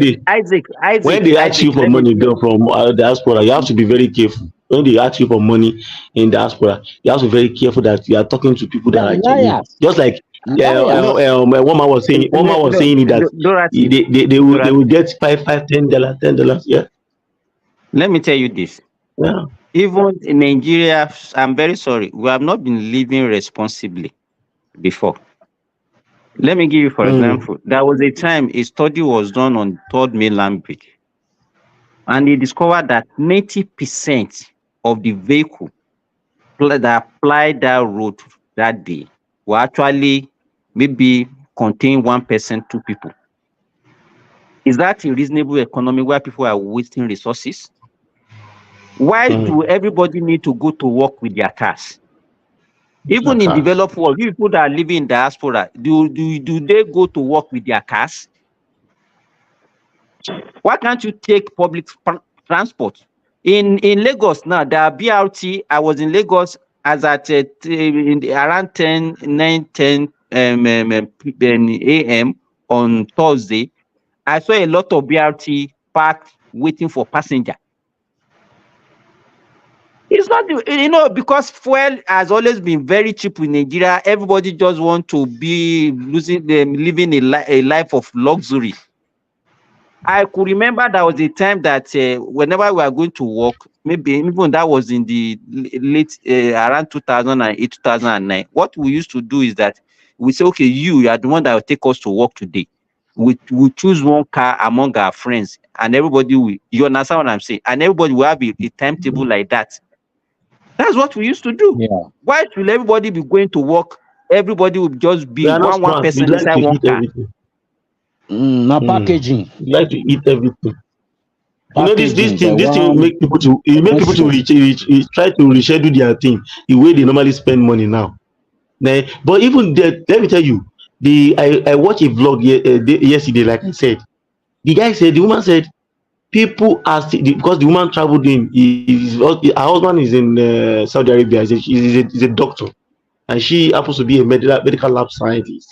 they ask you for money from diaspora, you have to be very careful. When they ask you for money in diaspora, you have to be very careful that you are talking to people that are genuine. Just like one man was saying, that they will get $5, $10. Yeah. Let me tell you this. Yeah. Even in Nigeria, I'm very sorry, we have not been living responsibly before. Let me give you, for example, there was a time a study was done on Third Mainland Bridge, and they discovered that 90% of the vehicle that applied that road that day were actually maybe contain 1 person, 2 people. Is that a reasonable economy where people are wasting resources? Why do everybody need to go to work with their cars? Even in developed world, people that are living in diaspora, do they go to work with their cars? Why can't you take public transport? In Lagos now, there are BRT. I was in Lagos as at around 10 a.m. on Thursday. I saw a lot of BRT parked waiting for passenger. It's not, because fuel has always been very cheap in Nigeria. Everybody just want to be living a life of luxury. I could remember there was a time that whenever we are going to work, maybe even that was in the late around 2008, 2009. What we used to do is that we say, okay, you are the one that will take us to work today. We choose one car among our friends, and everybody will. You understand what I'm saying? And everybody will have a timetable like that. That's what we used to do. Yeah. Why should everybody be going to work? Everybody will just be one person like inside one car. Now packaging. You like to eat everything. Packaging, this thing make people to try to reschedule their thing the way they normally spend money now. But even there, let me tell you, I watched a vlog yesterday, like I said. The woman said, people are still, because the woman traveled in, her husband is in Saudi Arabia. He's a doctor, and she happens to be a medical lab scientist.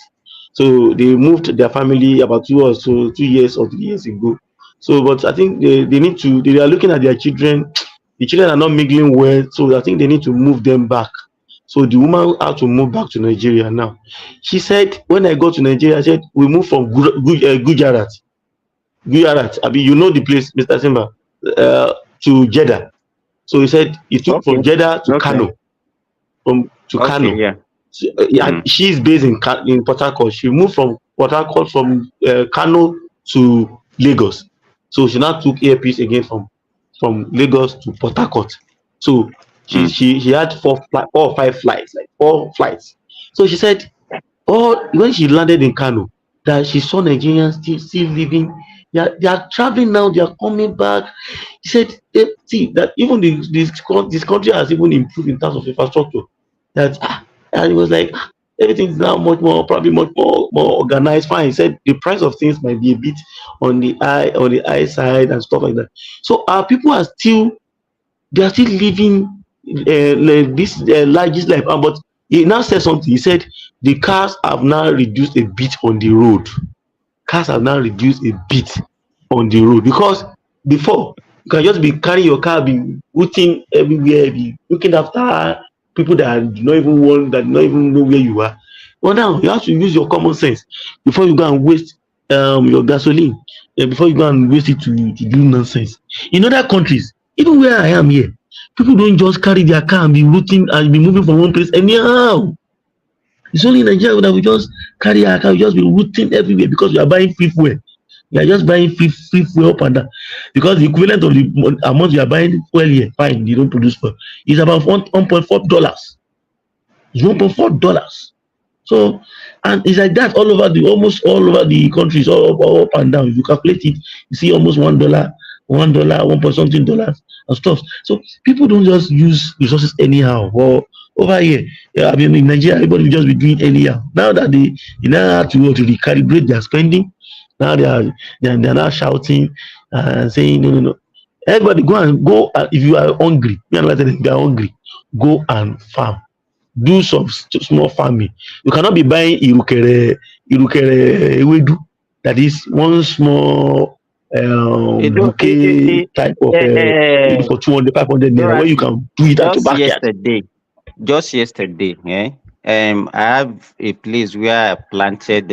So they moved their family about 2 years or 3 years ago. So, but I think they are looking at their children. The children are not mingling well, so I think they need to move them back. So the woman had to move back to Nigeria now. She said, when I go to Nigeria, I said, we move from Gujarat. I mean, you know the place, Mr. Simba, to Jeddah. So he said he took from Jeddah to Kano. Kano. Yeah. And she's based in Port Harcourt. She moved from Port Harcourt from Kano to Lagos. So she now took airpiece again from Lagos to Port Harcourt. So she had 4 or 5 flights, like 4 flights. So she said, when she landed in Kano, that she saw Nigerians still living. They are traveling now. They are coming back. He said, see that even this country has even improved in terms of infrastructure. And it was like everything is now much more organized. Fine. He said the price of things might be a bit on the high side and stuff like that. So our people are still living like this largest life. But he now said something. He said the cars have now reduced a bit on the road. Cars have now reduced a bit on the road, because before you can just be carrying your car, be routing everywhere, be looking after people that do not even know where you are. Well, now you have to use your common sense before you go and waste your gasoline, before you go and waste it to do nonsense. In other countries, even where I am here, people don't just carry their car and be routing and be moving from one place anyhow. It's only in Nigeria that we just carry our car, we just be routing everywhere because we are buying free fuel. We are just buying free fuel up and down. Because the equivalent of the amount we are buying fuel here, fine, you don't produce fuel. It's about $1.4. It's $1.4. So, and it's like that all over almost all over the countries, all up and down. If you calculate it, you see almost $1, $1 point something dollars and stuff. So people don't just use resources anyhow. Or over here, yeah, I mean in Nigeria, everybody will just be doing anyhow. Now that they now have to recalibrate their spending, now they're now shouting and saying no. Everybody go if you are hungry, if you are hungry, go and farm. Do some small farming. You cannot be buying irukere ewedu. That is one small bouquet type of for 200, 500 naira where you can do it at your backyard. Just yesterday, I have a place where I planted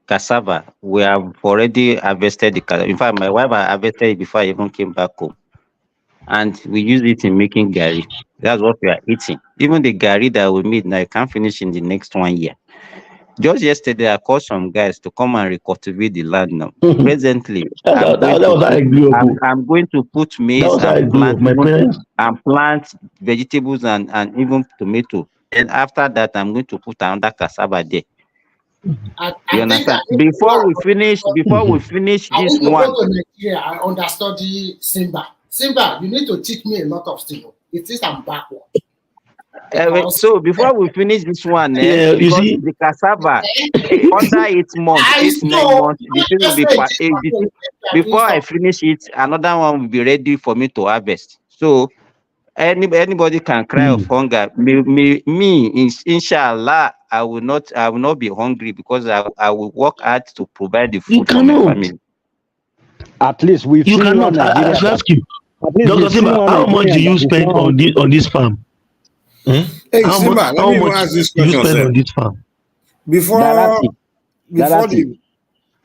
cassava. We have already harvested the cassava. In fact, my wife harvested it before I even came back home. And we use it in making gari. That's what we are eating. Even the gari that we made now, I can't finish in the next 1 year. Just yesterday, I called some guys to come and recultivate the land now. Presently, I'm going to put maize and plant vegetables and even tomato. And after that, I'm going to put another cassava there. You understand? Before we finish this one. I understudy Simba. Simba, you need to teach me a lot of things. It is I'm backward. So before we finish this one, you see the cassava under 8 months, 9 months, the thing will be before I finish it, another one will be ready for me to harvest. So anybody can cry of hunger. Me, inshallah, I will not be hungry because I will work hard to provide the food for my family. At least we've seen cannot. I should ask you, Dr. Simba, how much do you spend on this farm? Hey, Simba, let me ask this question, sir. On this farm? Before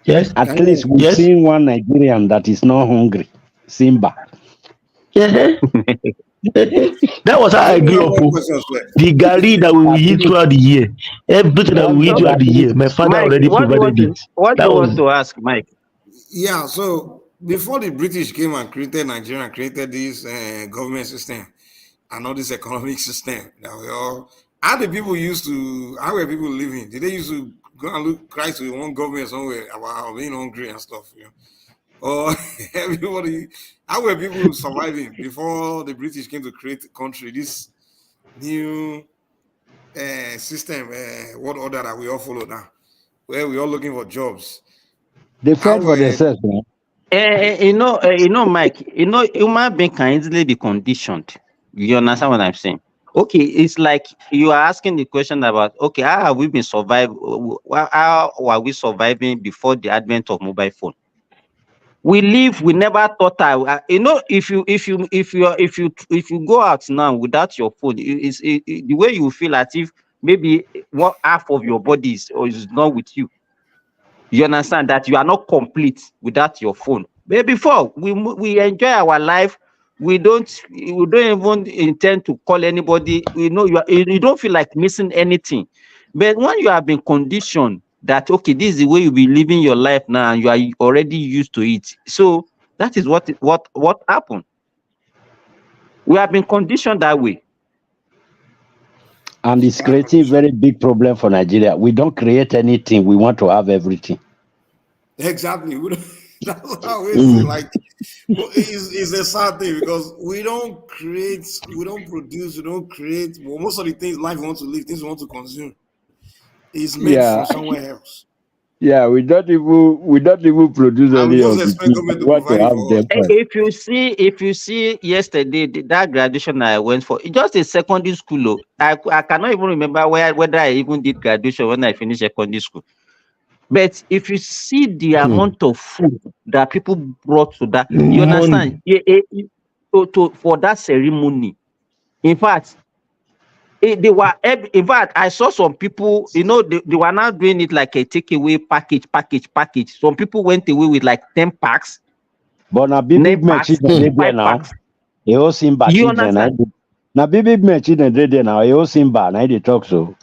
yes, at least we've seen one Nigerian that is not hungry. Simba. That was how I grew up. The gari that we will eat throughout the year, everything that we eat throughout the year, my father already provided it. What do you want to ask, Mike? Yeah, so before the British came and created Nigeria, created this government system and all this economic system that how were people living? Did they used to go and cry to one government somewhere about being hungry and stuff? Or everybody, how were people surviving before the British came to create the country, this new system, what order that we all follow now, where we all looking for jobs? They fed for themselves, man. Mike, human being can easily be conditioned. You understand what I'm saying? Okay, it's like you are asking the question about, okay, how have we been surviving? How were we surviving before the advent of mobile phone? We never thought if you go out now without your phone, the way you feel as if maybe half of your body is not with you. You understand that you are not complete without your phone. But before we enjoy our life, we don't even intend to call anybody. You don't feel like missing anything. But when you have been conditioned that okay, this is the way you'll be living your life now, and you are already used to it. So that is what happened. We have been conditioned that way. And it's creating a very big problem for Nigeria. We don't create anything. We want to have everything. Exactly. That's how it is. Like, it's a sad thing because we don't create, we don't produce, we don't create. Well, most of the things life wants to live, things we want to consume, is made from somewhere else. Yeah, we don't even produce any of the what to have them. If you see yesterday that graduation I went for, just a secondary school. I cannot even remember whether I even did graduation when I finished secondary school. But if you see the amount of food that people brought to that, you understand? For that ceremony, in fact. They were, in fact, I saw some people, they were now doing it like a takeaway package. Some people went away with like 10 packs. But now big machine now. You understand? Now big machine now. You Simba now they talk so.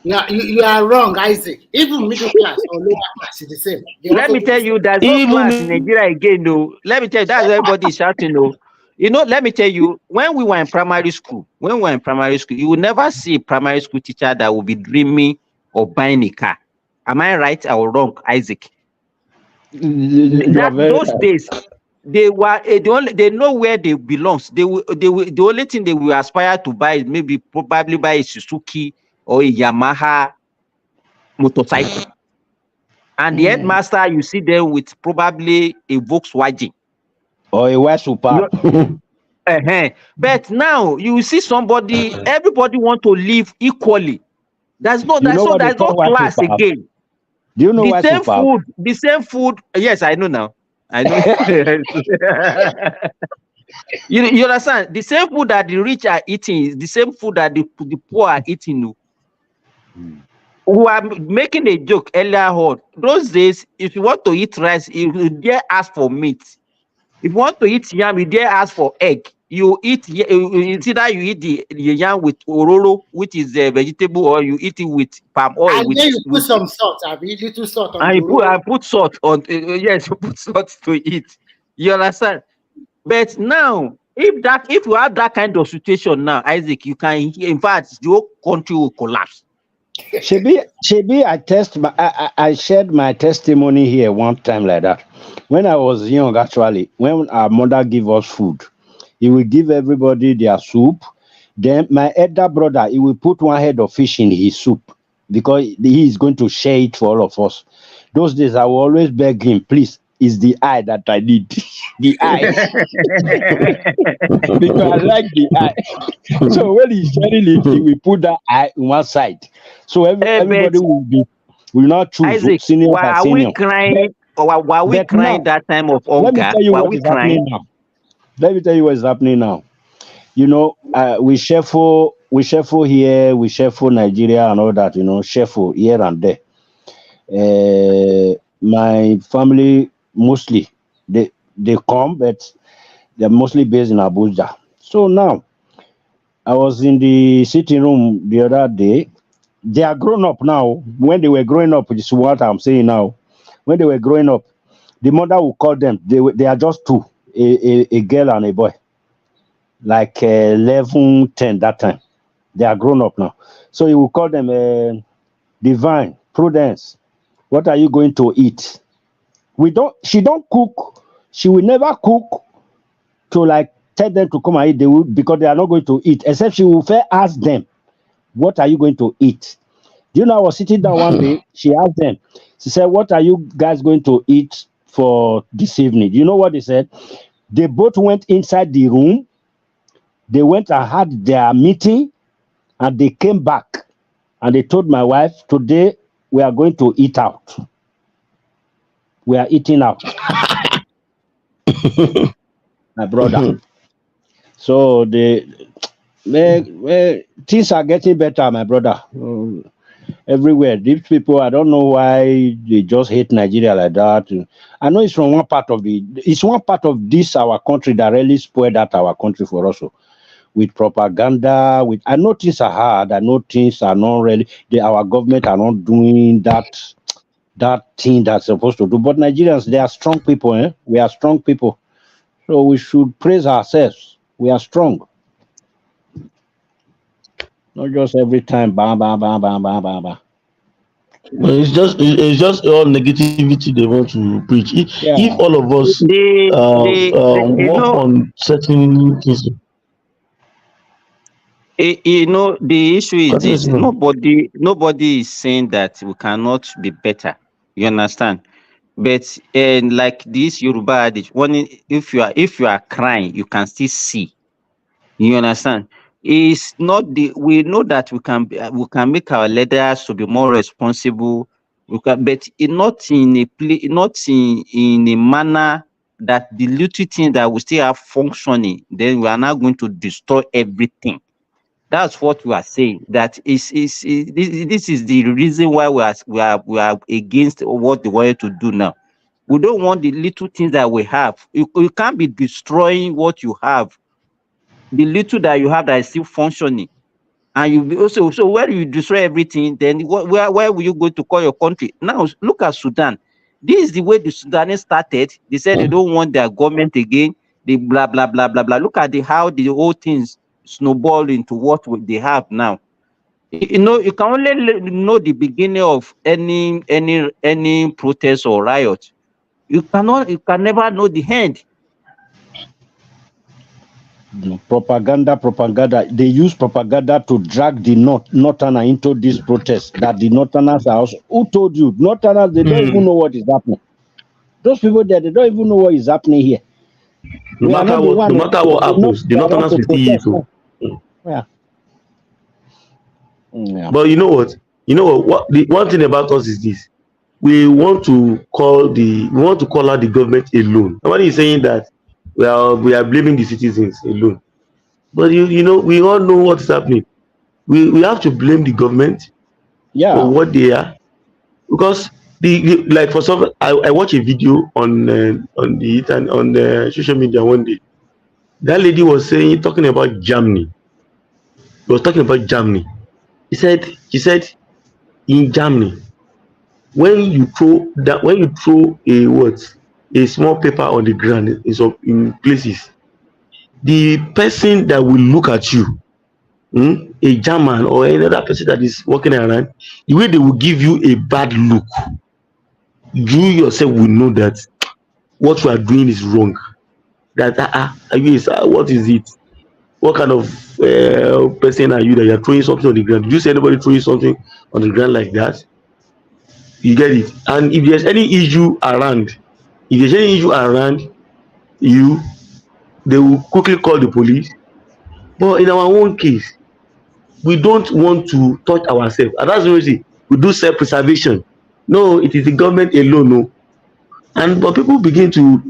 You are wrong, Isaac. Even middle class or lower class is the same. They Let also me do the tell same. you, there's no class in Nigeria again, no. Let me tell you, that's what everybody is shouting, no. You know, let me tell you, when we were in primary school, you will never see a primary school teacher that will be dreaming of buying a car. Am I right or wrong, Isaac? You are very Those days, they were they know where they belong. The only thing they will aspire to buy is probably buy a Suzuki or a Yamaha motorcycle. And the headmaster, you see them with probably a Volkswagen or a white super. But now you see everybody want to live equally. There's no You know what they there's no call white class super? again. Do you know The white same super? food. Yes, I know now. I know. You understand? The same food that the rich are eating is the same food that the poor are eating. We are making a joke earlier on. Those days, if you want to eat rice, you dare ask for meat. If you want to eat yam, you dare ask for egg. It's either you eat the yam with ororo, which is a vegetable, or you eat it with palm oil. And then you put some salt, I mean, little salt on And the roll. I put salt on. Yes, you put salt to eat. You understand? But now, if you have that kind of situation now, Isaac, you can. In fact, the whole country will collapse. Shebi, I shared my testimony here one time like that. When I was young, actually, when our mother give us food, he will give everybody their soup. Then my elder brother, he will put one head of fish in his soup because he is going to share it for all of us. Those days, I will always beg him, please, it's the eye that I need. The eye. Because I like the eye. So when he's sharing it, he will put that eye on one side. So everybody will not choose Isaac, senior why by are senior. we crying? Or why are we But crying now, that time of let me hunger? tell you Why are what we is happening crying? now. Let me tell you what is happening now. You know, we shuffle here, we shuffle Nigeria and all that, shuffle here and there. My family mostly they come, but they're mostly based in Abuja. So now I was in the sitting room the other day. They are grown up now. When they were growing up, which is what I'm saying now. When they were growing up, the mother will call them. They are just two, a girl and a boy, like 11, 10 that time. They are grown up now. So he will call them Divine, Prudence. What are you going to eat? She don't cook. She will never cook to like tell them to come and eat. They will, because they are not going to eat, except she will first ask them, what are you going to eat? Do you know, I was sitting down one day, she asked them, she said, what are you guys going to eat for this evening? Do you know what they said? They both went inside the room, they went and had their meeting, and they came back and they told my wife, today we are going to eat out. We are eating out. My brother. So things are getting better, my brother. Everywhere. These people, I don't know why they just hate Nigeria like that. I know it's one part of this our country that really spoiled that our country for us. With propaganda, I know things are hard. I know things are not really. Our government are not doing that thing that's supposed to do. But Nigerians, they are strong people. We are strong people, so we should praise ourselves. We are strong. Not just every time, bam, bam, bam, bam, bam, bam, bam. Well, it's just all negativity they want to preach. If all of us work on certain things. The issue is this: nobody is saying that we cannot be better. You understand? But like this Yoruba adage, if you are crying, you can still see. You understand? It's not we know that we can make our leaders to be more responsible. But not in a manner that the little things that we still have functioning, then we are now going to destroy everything. That's what we are saying. That this is the reason why we are against what they wanted to do now. We don't want the little things that we have. You can't be destroying what you have. The little that you have that is still functioning, And you be also, so where you destroy everything, then where will you go to call your country? Now look at Sudan. This is the way the Sudanese started. They said they don't want their government again. They blah blah blah blah blah. Look at how the whole things snowball into what they have now. You know, you can only know the beginning of any protest or riot. You can never know the end. Propaganda. They use propaganda to drag the Northerners into this protest. That the Northerners are also. Who told you? Northerners, they don't even know what is happening. Those people there, they don't even know what is happening here. No matter what happens, the Northerners will see it. Yeah. But you know what? The one thing about us is this: we want to call out the government alone. Nobody is saying that we are blaming the citizens alone. But you know, we all know what's happening. We have to blame the government for what they are, because like for some, I watched a video on the social media one day. That lady was talking about Germany. She was talking about Germany. She said in Germany, when you throw a small paper on the ground in places, the person that will look at you, a German or any other person that is walking around, the way they will give you a bad look, you yourself will know that what you are doing is wrong. That what is it? What kind of person are you that you are throwing something on the ground? Did you see anybody throwing something on the ground like that? You get it? And if there's any issue around you, they will quickly call the police. But in our own case, we don't want to touch ourselves, and that's the reason we do self-preservation. No, it is the government alone. No, but people begin to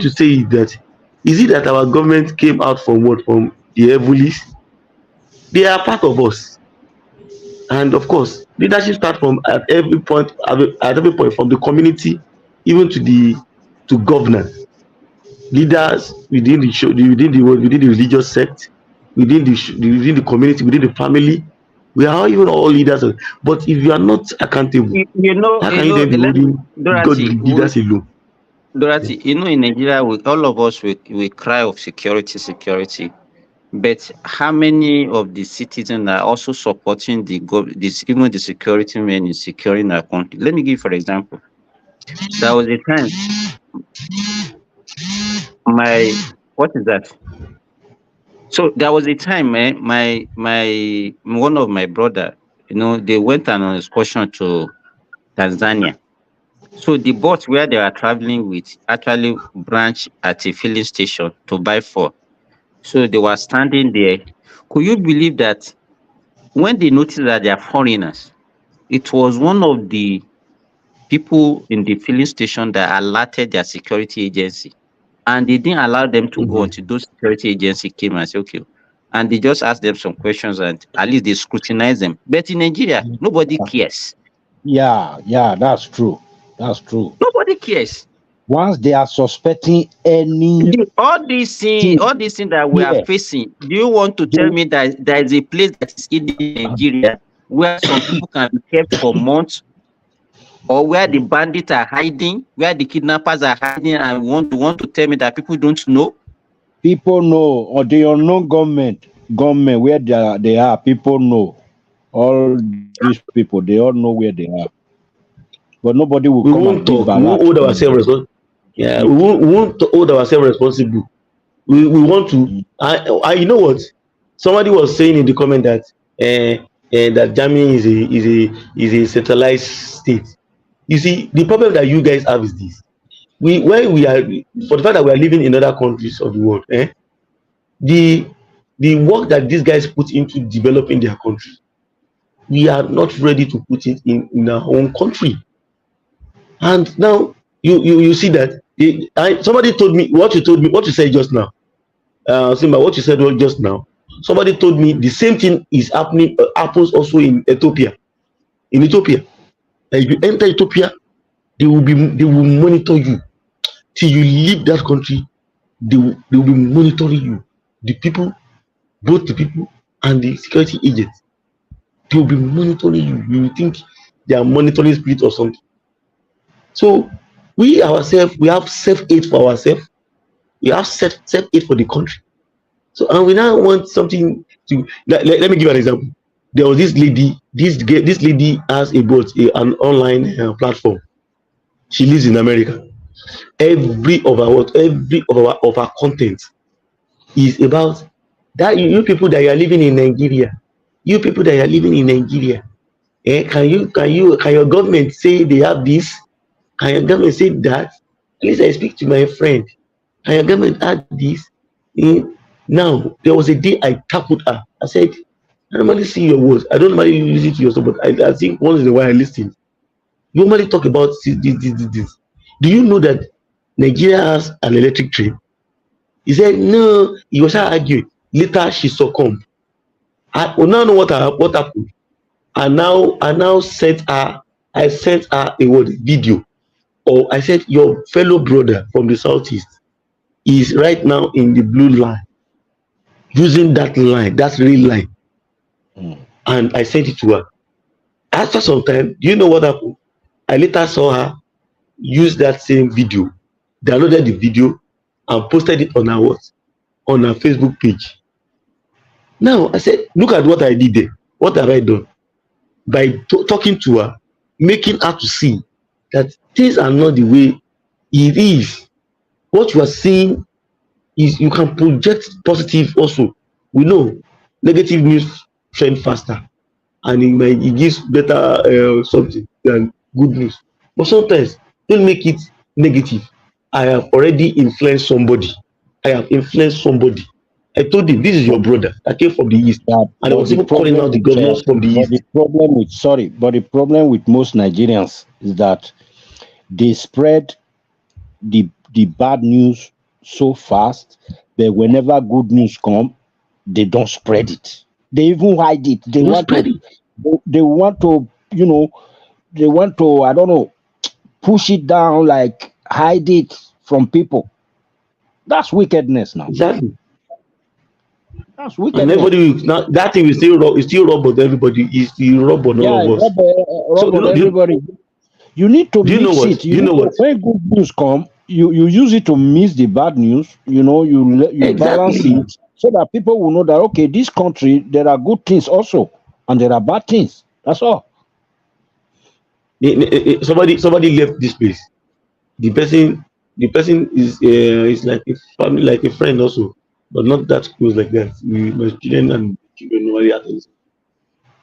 say that, is it that our government came out from the heavens? They are part of us, and of course, leadership starts from at every point, from the community, even to governance. Leaders within the religious sect, within the community, within the family, we are even all leaders. But if you are not accountable, how can you then be holding God leaders alone? Dorothy, you know, in Nigeria, all of us we cry of security. But how many of the citizens are also supporting even the security men in securing our country? Let me give, for example, there was a time what is that? So there was a time, my one of my brother, you know, they went on an excursion to Tanzania. So the boat where they are traveling with actually branched at a filling station to buy fuel. So they were standing there. Could you believe that when they noticed that they are foreigners, it was one of the people in the filling station that alerted their security agency, and they didn't allow them to go until those security agency came and said, okay. And they just asked them some questions and at least they scrutinize them. But in Nigeria, nobody cares. Yeah, that's true. Nobody cares. Once they are suspecting all these things that we are facing, do you want to tell me that there is a place that is in Nigeria where some people can be kept for months, or where the bandits are hiding, where the kidnappers are hiding, and want to tell me that people don't know? People know, or the unknown government where they are, people know. All these people, they all know where they are. But nobody will come and give we won't hold ourselves responsible. Yeah, we won't hold ourselves responsible. We want to. You know what? Somebody was saying in the comment that that Germany is a centralized state. You see, the problem that you guys have is this: when we are, for the fact that we are living in other countries of the world, the work that these guys put into developing their country, we are not ready to put it in our own country. And now you see that somebody told me what you said just now. Simba, what you said just now. Somebody told me the same thing is happens also in Ethiopia. In Ethiopia, if you enter Ethiopia, they will monitor you till you leave that country. They will be monitoring you. The people, both the people and the security agents. They will be monitoring you. You will think they are monitoring spirit or something. So we ourselves, we have self-hate for ourselves. We have self-hate for the country. So and we now want something to let me give an example. There was this lady, this lady has an online platform. She lives in America. Every of our content is about that you people that are living in Nigeria. You people that are living in Nigeria. Can your government say they have this? Can your government say that? At least I speak to my friend. Can your government add this? Now there was a day I tackled her. I said, I normally see your words. I don't normally listen to your stuff, but I think once in a while I listen. You normally talk about this. Do you know that Nigeria has an electric train? He said, no, he was arguing. Later she succumbed. I now know what happened. I now sent her a video. Or I said, your fellow brother from the southeast is right now in the blue line, using that line, that real line. And I sent it to her. After some time, do you know what happened? I later saw her use that same video, downloaded the video, and posted it on her Facebook page. Now I said, look at what I did there. What have I done? By talking to her, making her to see that things are not the way it is. What you are seeing is you can project positive also. We know negative news trend faster, and it gives better something than good news. But sometimes don't make it negative. I have already influenced somebody. I told him this is your brother that came from the east, and I was even calling out the governors from the east. But the problem with most Nigerians is that they spread the bad news so fast that whenever good news come, they don't spread it. They even hide it. They want to, I don't know, push it down, like hide it from people. That's wickedness now. Exactly. That's wickedness. And everybody now that thing is still rub on everybody. Is still rub on all of us. Rub on everybody. You need to mix it. You know what? When good news come, you use it to mix the bad news. You balance it so that people will know that okay, this country there are good things also and there are bad things. That's all. Somebody left this place. The person is like a family, like a friend also, but not that close like that. My student and children normally attend.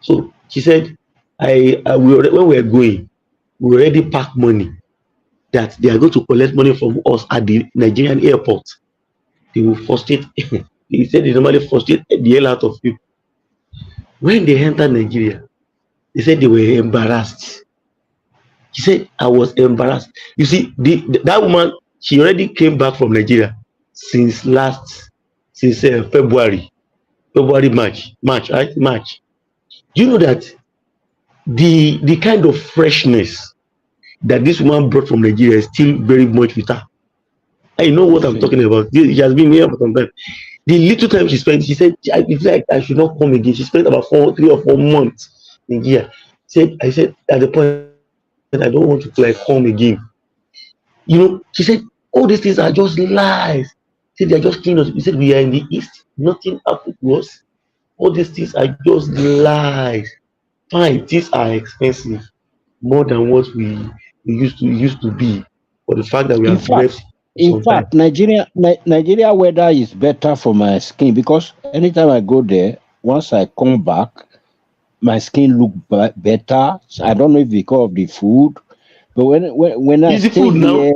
So she said, when we are going, we already pack money that they are going to collect money from us at the Nigerian airport. They will frustrate. They said they normally frustrate the hell out of people. When they enter Nigeria, they said they were embarrassed. She said, I was embarrassed. You see, that woman, she already came back from Nigeria since February, March. Do you know that the kind of freshness that this woman brought from Nigeria is still very much with her? I know what I'm talking about. She has been here for some time. The little time she spent, she said, it's like I should not come again. She spent about 3 or 4 months in Nigeria. I said at the point, I don't want to come again. She said, all these things are just lies. She said, they are just killing us. We said, we are in the east. Nothing happened to us. All these things are just lies. Fine, things are expensive. More than what we used to be. For the fact that we have left. In fact, Nigeria weather is better for my skin because anytime I go there, once I come back, my skin look better. I don't know if because of the food, but when I stay here,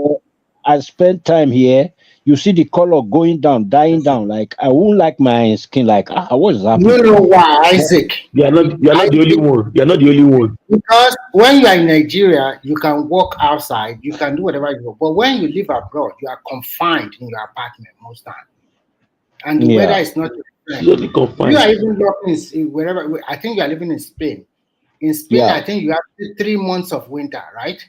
I spend time here. You see the color going down, dying down. Like I won't like my skin. Like what is happening? You know why, Isaac? You are not the only one. You are not the only one. Because when you are in Nigeria, you can walk outside, you can do whatever you want. But when you live abroad, you are confined in your apartment most time, and the weather is not. Totally confined. You are even living wherever. I think you are living in Spain. In Spain, I think you have 3 months of winter, right?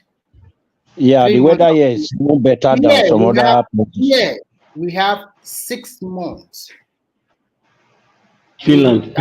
Yeah, the weather here is no better than some other places. Yeah, we have 6 months. Finland.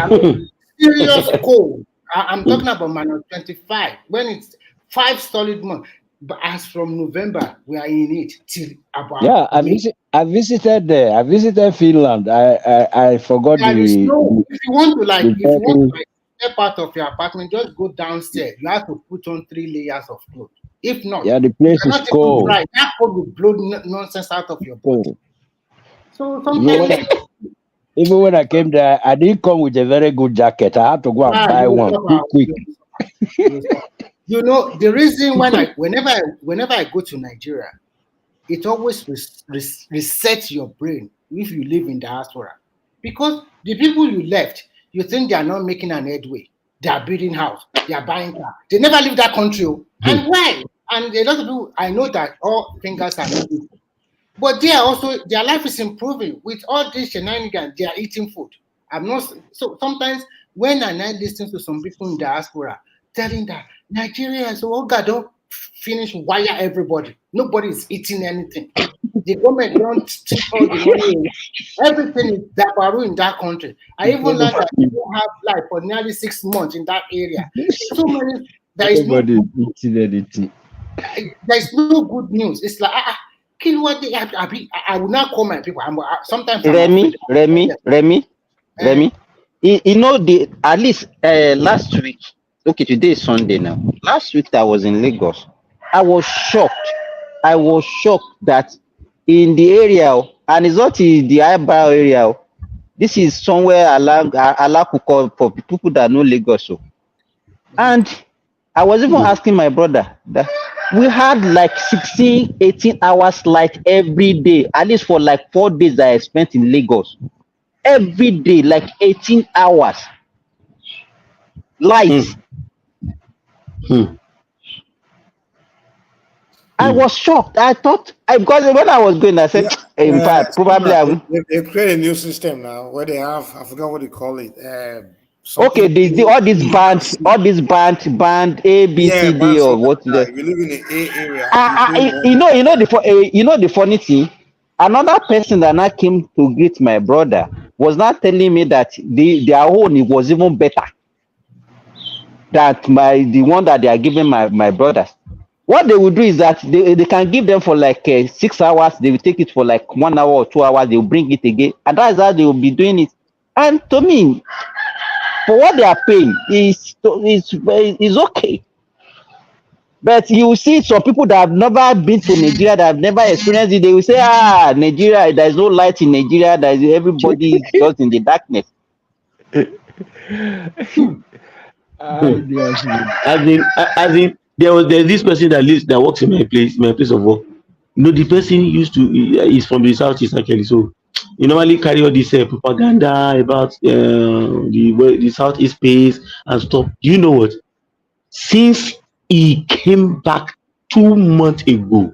Serious cold. I'm talking about -25. When it's 5 solid months, but as from November, we are in it till about Yeah, May. I visited there. I visited Finland. I forgot There is no. If you want to very step out of your apartment, just go downstairs. You have to put on 3 layers of clothes. If not, yeah, the you place is cannot even cold. drive. That cold will blow nonsense out of your body. Cold. So Even when I came there, I didn't come with a very good jacket. I had to go and buy one quick. You know the reason whenever I go to Nigeria, it always resets your brain if you live in diaspora, because the people you left, you think they are not making an headway. They are building house, they are buying car. They never leave that country. And why? And a lot of people, I know that all fingers are not equal, but they are also, their life is improving with all these shenanigans. They are eating food. I'm not so sometimes when I listen to some people in diaspora telling that Nigeria is all God don't finish wire everybody. Nobody is eating anything. The government don't take all the money. Everything is dabaru in that country. I even learned that people have life for nearly 6 months in that area. So many, there is no good news. It's like kill what they have. I will not call my people. Sometimes I'm Remy. You know at least last week. Okay, today is Sunday now. Last week I was in Lagos. I was shocked that in the area, and it's not in the eyebrow area. This is somewhere Alakuko for people that know Lagos. And I was even asking my brother that we had like 16, 18 hours light every day, at least for like 4 days that I spent in Lagos. Every day, like 18 hours light. I was shocked. I thought, because when I was going, I said, in fact, probably I will. They create a new system now where they have, I forgot what they call it. Okay, all these band A, B, C, D, or what? We live in the A area. You know the funny thing. Another person that now came to greet my brother was not telling me that their own was even better than the one that they are giving my brothers. What they will do is that they can give them for like 6 hours. They will take it for like 1 hour or 2 hours. They will bring it again, and that's how they will be doing it. And to me, for what they are paying, is okay. But you see some people that have never been to Nigeria, that have never experienced it, they will say, Nigeria, there is no light in Nigeria, everybody is just in the darkness. There's this person that works in my place of work. You know, the person is from the southeast actually, so you normally carry all this propaganda about the southeast space and stuff. You know what? Since he came back 2 months ago,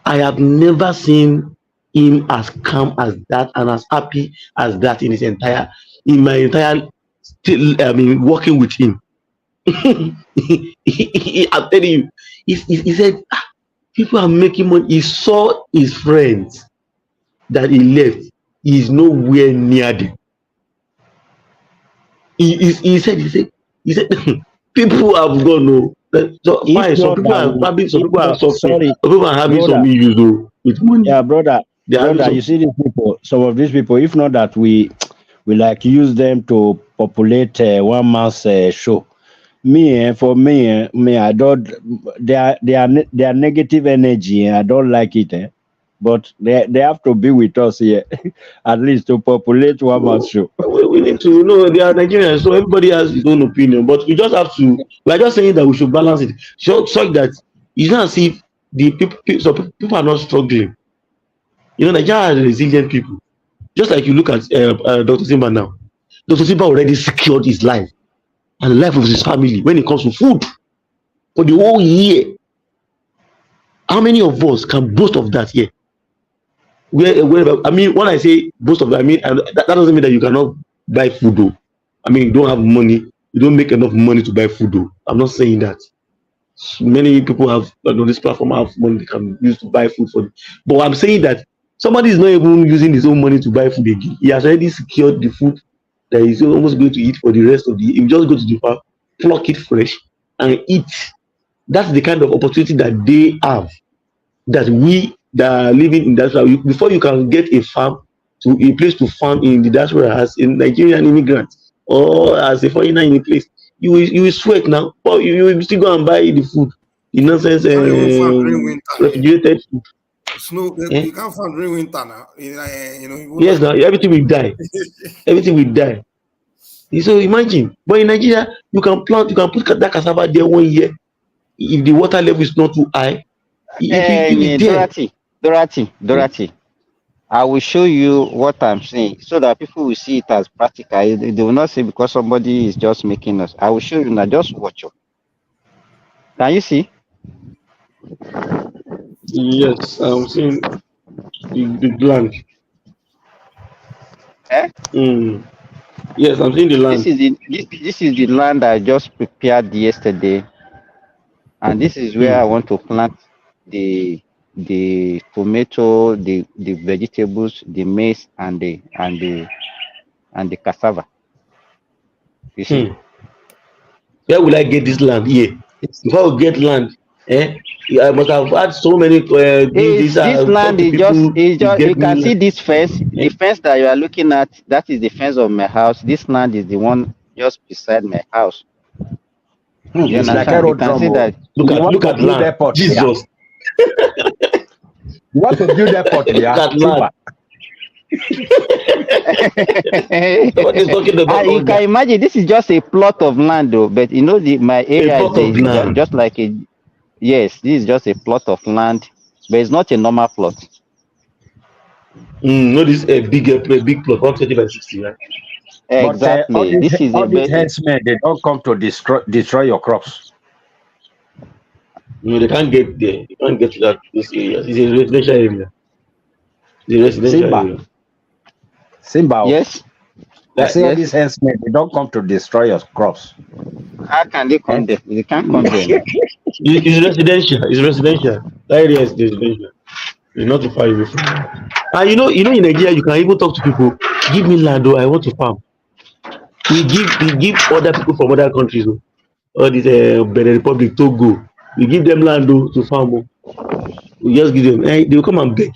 I have never seen him as calm as that and as happy as that in my entire working with him. I'm telling you, he said people are making money. He saw his friends that he left. He is nowhere near them. He said people have gone. No, so fine. Some people are suffering. Some people are having some issues with money. Yeah, brother. You see these people. Some of these people, if not that we like use them to populate one man's show. For me, I don't. They are negative energy, and I don't like it. But they have to be with us here, at least to populate one man's show. We need to know they are Nigerians, so everybody has his own opinion. But we just have to. We are just saying that we should balance it, so that you don't see the people are not struggling. You know, Nigerians are resilient people. Just like you look at Dr. Simba now. Dr. Simba already secured his life and the life of his family when it comes to food for the whole year. How many of us can boast of that here? I mean, when I say boast of that, I mean that doesn't mean that you cannot buy food though. I mean, you don't have money, you don't make enough money to buy food though. I'm not saying that. Many people have on this platform have money they can use to buy food for them. But I'm saying that somebody is not even using his own money to buy food again. He has already secured the food that is almost going to eat for the rest of the year. You just go to the farm, pluck it fresh, and eat. That's the kind of opportunity that they have, that we that are living in diaspora, before you can get a farm to a place to farm in the diaspora as a Nigerian immigrant or as a foreigner in a place, you will sweat now, but you will still go and buy the food, the nonsense Can't even farm during winter. refrigerated food. Snow, you can't farm during winter now. Yes, now everything will die. Everything will die. So imagine, but in Nigeria, you can put that cassava there 1 year. If the water level is not too high, Pr0T, I will show you what I'm saying so that people will see it as practical. They will not say because somebody is just making us. I will show you now. Just watch it. Can you see? Yes, I'm seeing the land. Eh? Yes, I'm seeing the land. This is the land I just prepared yesterday, and this is where I want to plant the tomato, the vegetables, the maize, and the cassava. You see? Where will I get this land here? If I will get land, I must have had so many. This land is just you can see this fence. The fence that you are looking at, that is the fence of my house. This land is the one just beside my house. It's like you can see that. Look at land. Jesus. You want to build airport there? Super. You can imagine this is just a plot of land, though. But you know, my area is just like a. Yes, this is just a plot of land, but it's not a normal plot. No, this is a big plot, 120 by 60, right? Exactly. But, this is all these headsmen, they don't come to destroy your crops. No, they can't get there. They can't get to that those areas. It's a residential area. The residential area. Simba. Yes. I say all these headsmen, they don't come to destroy your crops. How can they come there? They can't come there. It's residential. It's residential. That area is residential. It's not too far away from there. And you know, in Nigeria, you can even talk to people. Give me land, though. I want to farm. We give other people from other countries, all this Benin Republic, Togo. We give them land, though, to farm. We just give them. They will come and beg.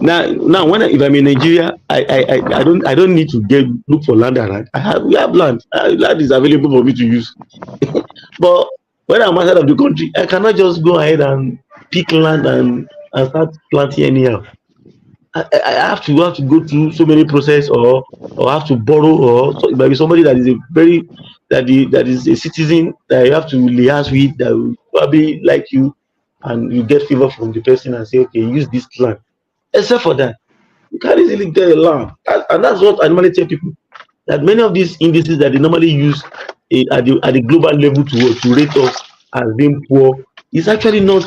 Now, if I'm in Nigeria, I don't need to look for land around. We have land. Land is available for me to use. But when I'm outside of the country, I cannot just go ahead and pick land and start planting anyhow. I have to go through so many process, or have to borrow, or it might be somebody that is that is a citizen that you have to liaise with, that will probably like you, and you get favor from the person and say, okay, use this land. Except for that, you can't easily get a land. And that's what I normally tell people, that many of these indices that they normally use at the global level to rate us as being poor is actually not.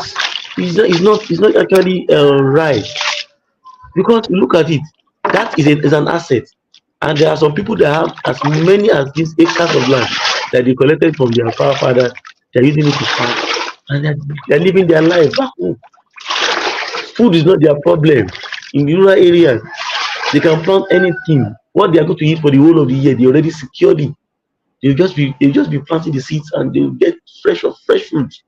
It's not actually right. Because look at it, that is an asset, and there are some people that have as many as these acres of land that they collected from their forefathers. They're using it to farm, and they're living their life back home. Food is not their problem. In the rural areas, they can plant anything. What they are going to eat for the whole of the year, they already secured it. They'll just be planting the seeds, and they'll get fresh fruit.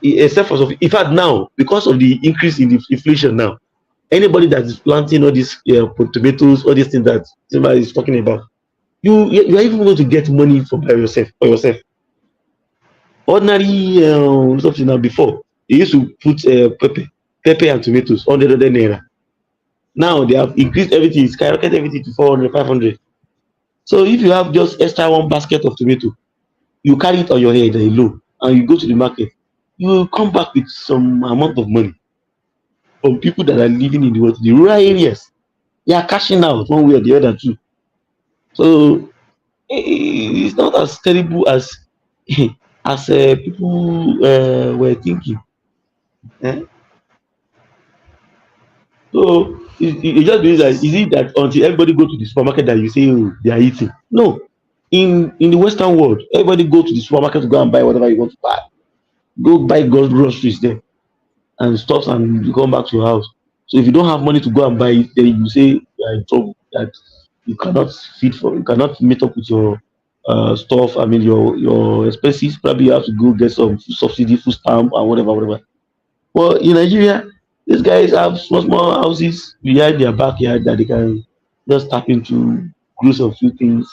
Except for, in fact, now, because of the increase in the inflation now, anybody that is planting all these tomatoes, all these things that somebody is talking about, you are even going to get money for yourself. Ordinary something now, before they used to put pepper and tomatoes 100 naira. Now they have increased everything, skyrocketed everything to 400, 500. So if you have just extra one basket of tomato, you carry it on your head alone, and you go to the market, you will come back with some amount of money from people that are living in the rural areas. They are cashing out one way or the other too. So it's not as terrible as people were thinking. So it just means that, is it that until everybody go to the supermarket that you say, oh, they are eating? No. In the Western world, everybody go to the supermarket to go and buy whatever you want to buy. Go buy groceries there and stuff, and you come back to your house. So if you don't have money to go and buy it, then you say you are in trouble, that you cannot you cannot meet up with your stuff. I mean, your expenses. Probably you have to go get some subsidy, food stamp, and whatever, whatever. Well, in Nigeria, these guys have small houses behind their backyard that they can just tap into, do some few things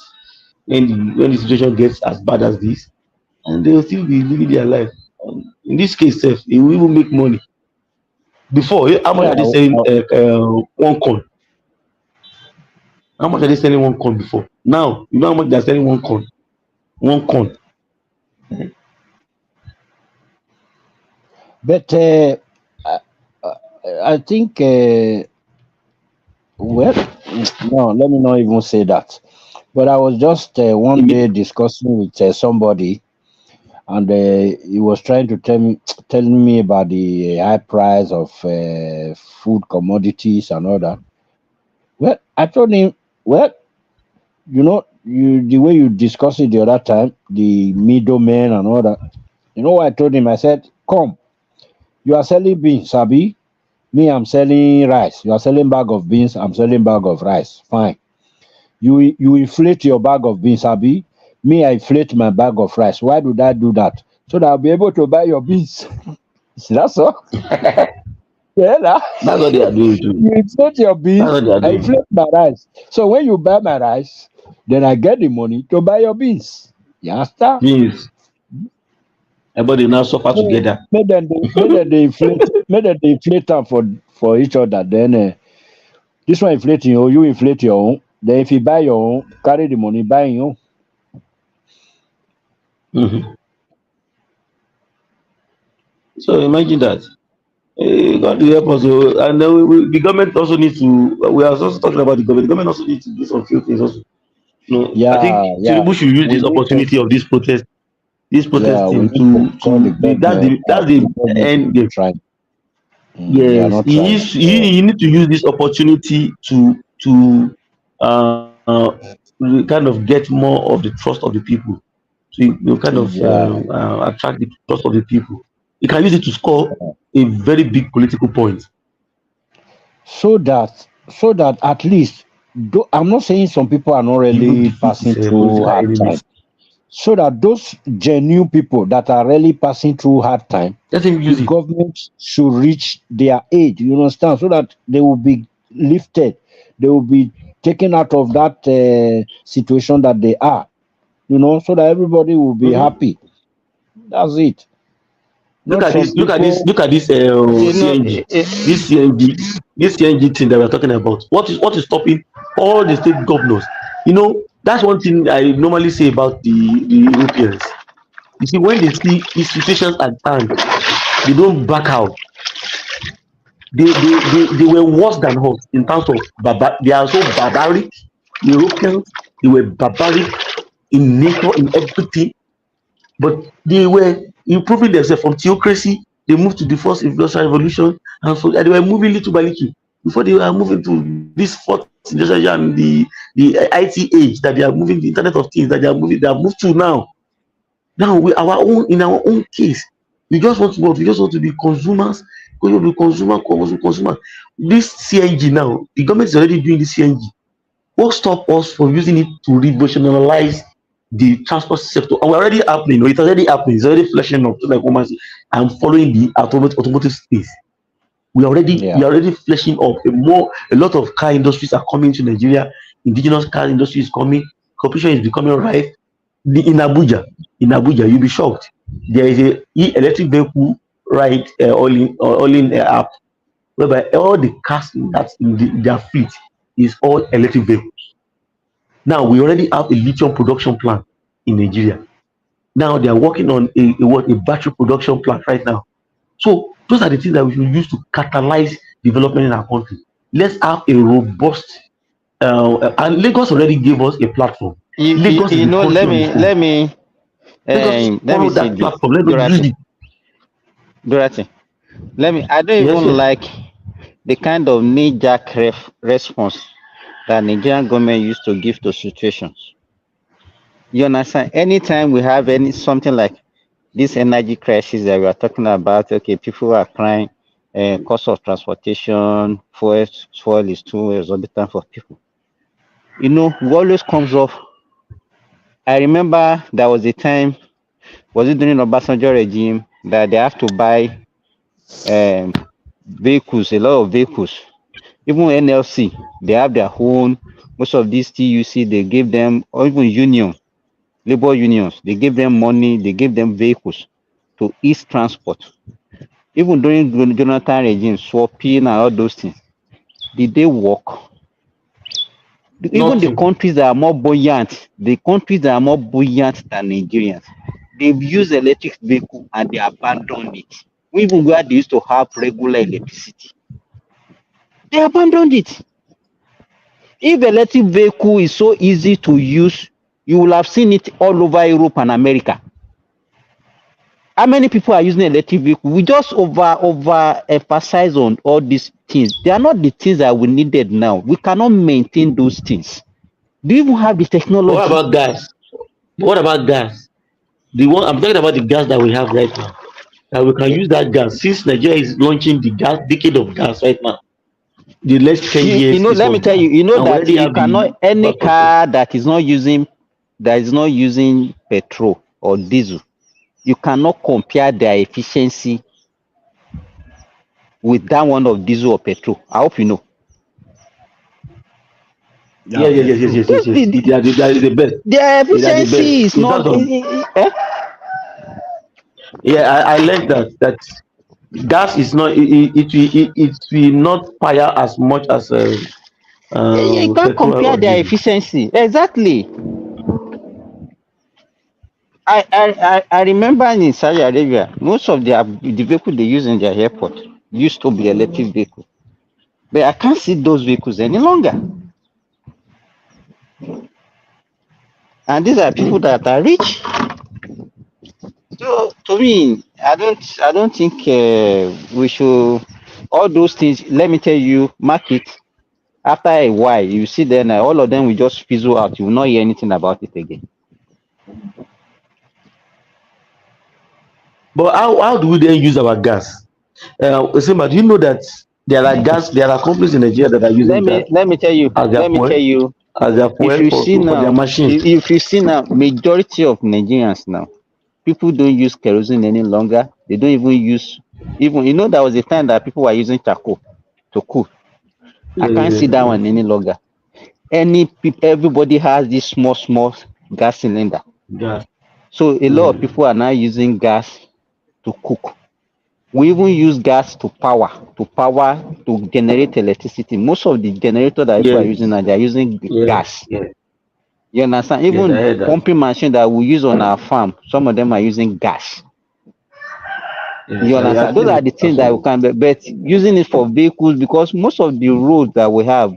when the situation gets as bad as this, and they will still be living their life. In this case, sef, they will even make money. Before, how much Yeah, are they selling one corn? How much are they selling one corn before? Now, you know how much they're selling one corn? One corn. but I, I think well, no, let me not even say that. But I was just one day discussing with somebody, and he was trying to telling me about the high price of food commodities and all that. Well, I told him, well, the way you discussed it the other time, the middlemen and all that. You know what I told him? I said, come, you are selling beans, Sabi. Me, I'm selling rice. You are selling bag of beans. I'm selling bag of rice. Fine. You inflate your bag of beans, Abi. Me, I inflate my bag of rice. Why do I do that? So that I'll be able to buy your beans. That's all. Yeah, nah. That's what they are doing too. You inflate your That's beans, what they are I doing. inflate my rice. So when you buy my rice, then I get the money to buy your beans. You understand? Means everybody now suffer So together. make them they inflate them for each other. Then this one inflating you inflate your own. Then if you buy your own, carry the money, buy your own. Mhm. So imagine that. God will help us. And then the government also needs to. We are also talking about the government. The government also needs to do some few things also. I think Yeah. Tinubu should use We this need to opportunity of this yeah, we protesting need to call the that's government the and tell them to end game. try. They are Yes, not trying. he need to use this opportunity to kind of get more of the trust of the people. To kind of Yeah. attract the trust of the people. He can use it to score a very big political point. So that at least I'm not saying some people are not Even really defeat his passing through political hard time. enemies. So that those genuine people that are really passing through hard time, Let him the use it. government should reach their aid. You understand? So that they will be lifted, they will be taken out of that situation that they are. So that everybody will be Mhm. happy. That's it. Look Not at some this. Look at this. people. Look at this You know, CNG. This CNG thing that we're talking about. What is stopping all the state governors? That's one thing I normally say about the Europeans. You see, when they see the situations at hand, they don't back out. They were worse than us in terms of they are so barbaric. Europeans, they were barbaric in nature, in everything. But they were improving themselves from theocracy. They moved to the first industrial revolution, and so they were moving little by little before they were moving to this fourth industrial and the IT age that they are moving, the Internet of Things that they are moving. They have moved to now. Now in our own case, we just want to what? We just want to be consumers. We want to be consumer. This CNG now, the government is already doing this CNG. What stop us from using it to revolutionalize the transport sector? And we're already happening. It's already happening. It's already flashing up. Just like woman say, I'm following the automotive space. We are already fleshing up a lot of car industries are coming to Nigeria. Indigenous car industry is coming. Competition is becoming rife. In Abuja, you'll be shocked. There is a electric vehicle ride all in app whereby all the cars that's in their fleet is all electric vehicles. Now we already have a lithium production plant in Nigeria. Now they are working on a battery production plant right now. So those are the things that we should use to catalyze development in our country. Let's have a robust and Lagos already gave us a platform. Lagos is you the know, country let on its me own. let me Let us let me follow say that this, platform. Let us use Dorothy. it. Dorothy, let me. I don't Yes, even yes. like the kind of knee-jerk response that Nigerian government used to give to situations. You understand? Anytime we have something like this energy crisis that we are talking about, okay, people are crying, cost of transportation, fuel is too exorbitant for people. You know, what always comes off. I remember there was a time, was it during Obasanjo regime, that they have to buy um, vehicles, a lot of vehicles. Even NLC, they have their own. Most of these TUC, they give them, or even union, labor unions, they give them money, they give them vehicles to ease transport. Even during Jonathan regime, swapping and all those things, did they work? Even the Nothing. countries that are more buoyant, the countries that are more buoyant than Nigerians, they've used electric vehicle and they abandoned it. Even where they used to have regular electricity, they abandoned it. If electric vehicle is so easy to use, you will have seen it all over Europe and America. How many people are using electric vehicle? We just over emphasize on all these things. They are not the things that we needed now. We cannot maintain those things. Do you even have the But what technology? about gas? What about gas? The one I'm talking about, the gas that we have right now. That we can use that gas since Nigeria is launching the gas decade of gas right now. The next 10 You years know, is let me of tell gas. you, you know And we that already you have the cannot any infrastructure. car that is not using petrol or diesel, you cannot compare their efficiency with that one of diesel or petrol. I hope you know. Yeah, That's very true. yes. They are the best. Their They are the efficiency best. is In terms not. of, yeah, I learned that gas is not it will not fire as much as You can't petrol compare or their diesel. efficiency. Exactly. I remember in Saudi Arabia, most of the vehicle they use in their airport used to be electric vehicle. But I can't see those vehicles any longer. And these are people that are rich. So to me, I don't think we should all those things. Let me tell you, market after a while, you see then all of them will just fizzle out. You will not hear anything about it again. But how do we then use our gas? Simba, do you know that there are companies in Nigeria that are using gas Let me tell you, as their let me fuel, tell you. If you see for their now, machine? if you see now, majority of Nigerians now, people don't use kerosene any longer. They don't even use there was a time that people were using charcoal to cook. I can't see that one any longer. Everybody has this small gas cylinder. Gas. So a lot of people are now using gas to cook. We even use gas to generate electricity. Most of the generator that people are using now, they are using gas. Yes. You understand? Yes, I Even heard that. pumping machine that we use on our farm, some of them are using gas. Yes, You I understand? Those think are the things that we absolutely. can, but using it for vehicles, because most of the roads that we have,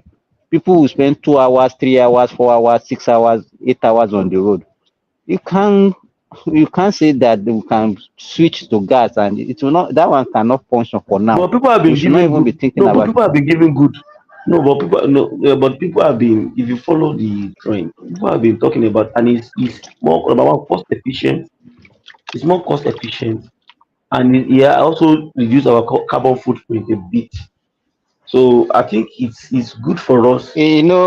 people will spend 2 hours, 3 hours, 4 hours, 6 hours, 8 hours on the road. You can't say that we can switch to gas and it will not. That one cannot function for now. But people have We been should not giving even good. be thinking No, but about people it. have been giving good. No, but people no, but people have been. If you follow the trend, people have been talking about, and it's more number one cost efficient. It's more cost efficient, and yeah, also reduce our carbon footprint a bit. So I think it's good for us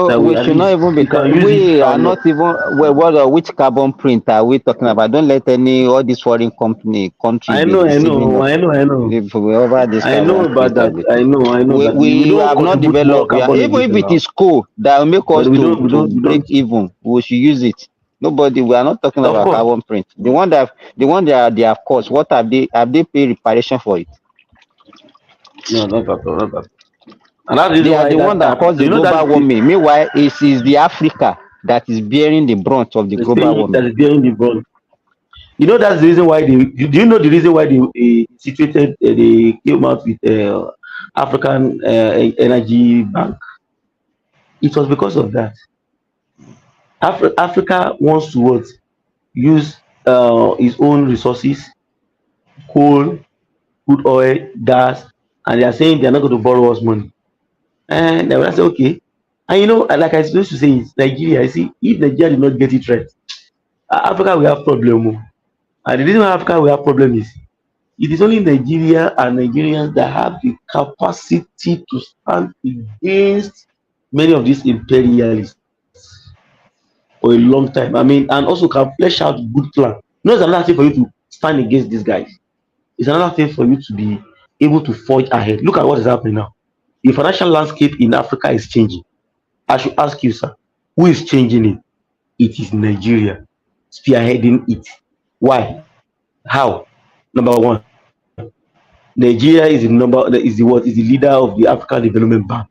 that we We at should not least even be. we can use it. We are not even. Which carbon print are we talking about? Don't let all these foreign countries I be know, I deceiving know, us. I know, I know. If we over this I know carbon about print, that. everything. I know that we We don't have not contribute more developed. carbon Even if emission it now, is coal that will make but us we to don't, we don't, we break don't. even, we should use it. Nobody. We are not talking Of about course, carbon print. The one that they have caused. What have they paid reparation for it? no, not at all, not at all. And that's the They reason are why the one that that caused the you know global that warming. Meanwhile, it is the Africa that is bearing the brunt of the the global thing warming. that is bearing the brunt. You know that's the reason why they. Do you know the reason why they situated they came out with African Energy Bank? It was because of that. Africa wants to what use its own resources, coal, crude oil, gas, and they are saying they are not going to borrow us money. And they will say, okay. And like I used to say, it's Nigeria. I see if Nigeria did not get it right, Africa will have problem. Oh. And the reason why Africa will have problem is it is only Nigeria and Nigerians that have the capacity to stand against many of these imperialists. for a long time. I mean, and also can flesh out good plan. You know, it's another thing for you to stand against these guys. It's another thing for you to be able to forge ahead. Look at what is happening now. The financial landscape in Africa is changing. I should ask you, sir, who is changing it? It is Nigeria spearheading it. Why? How? Number one, Nigeria is the leader of the African Development Bank.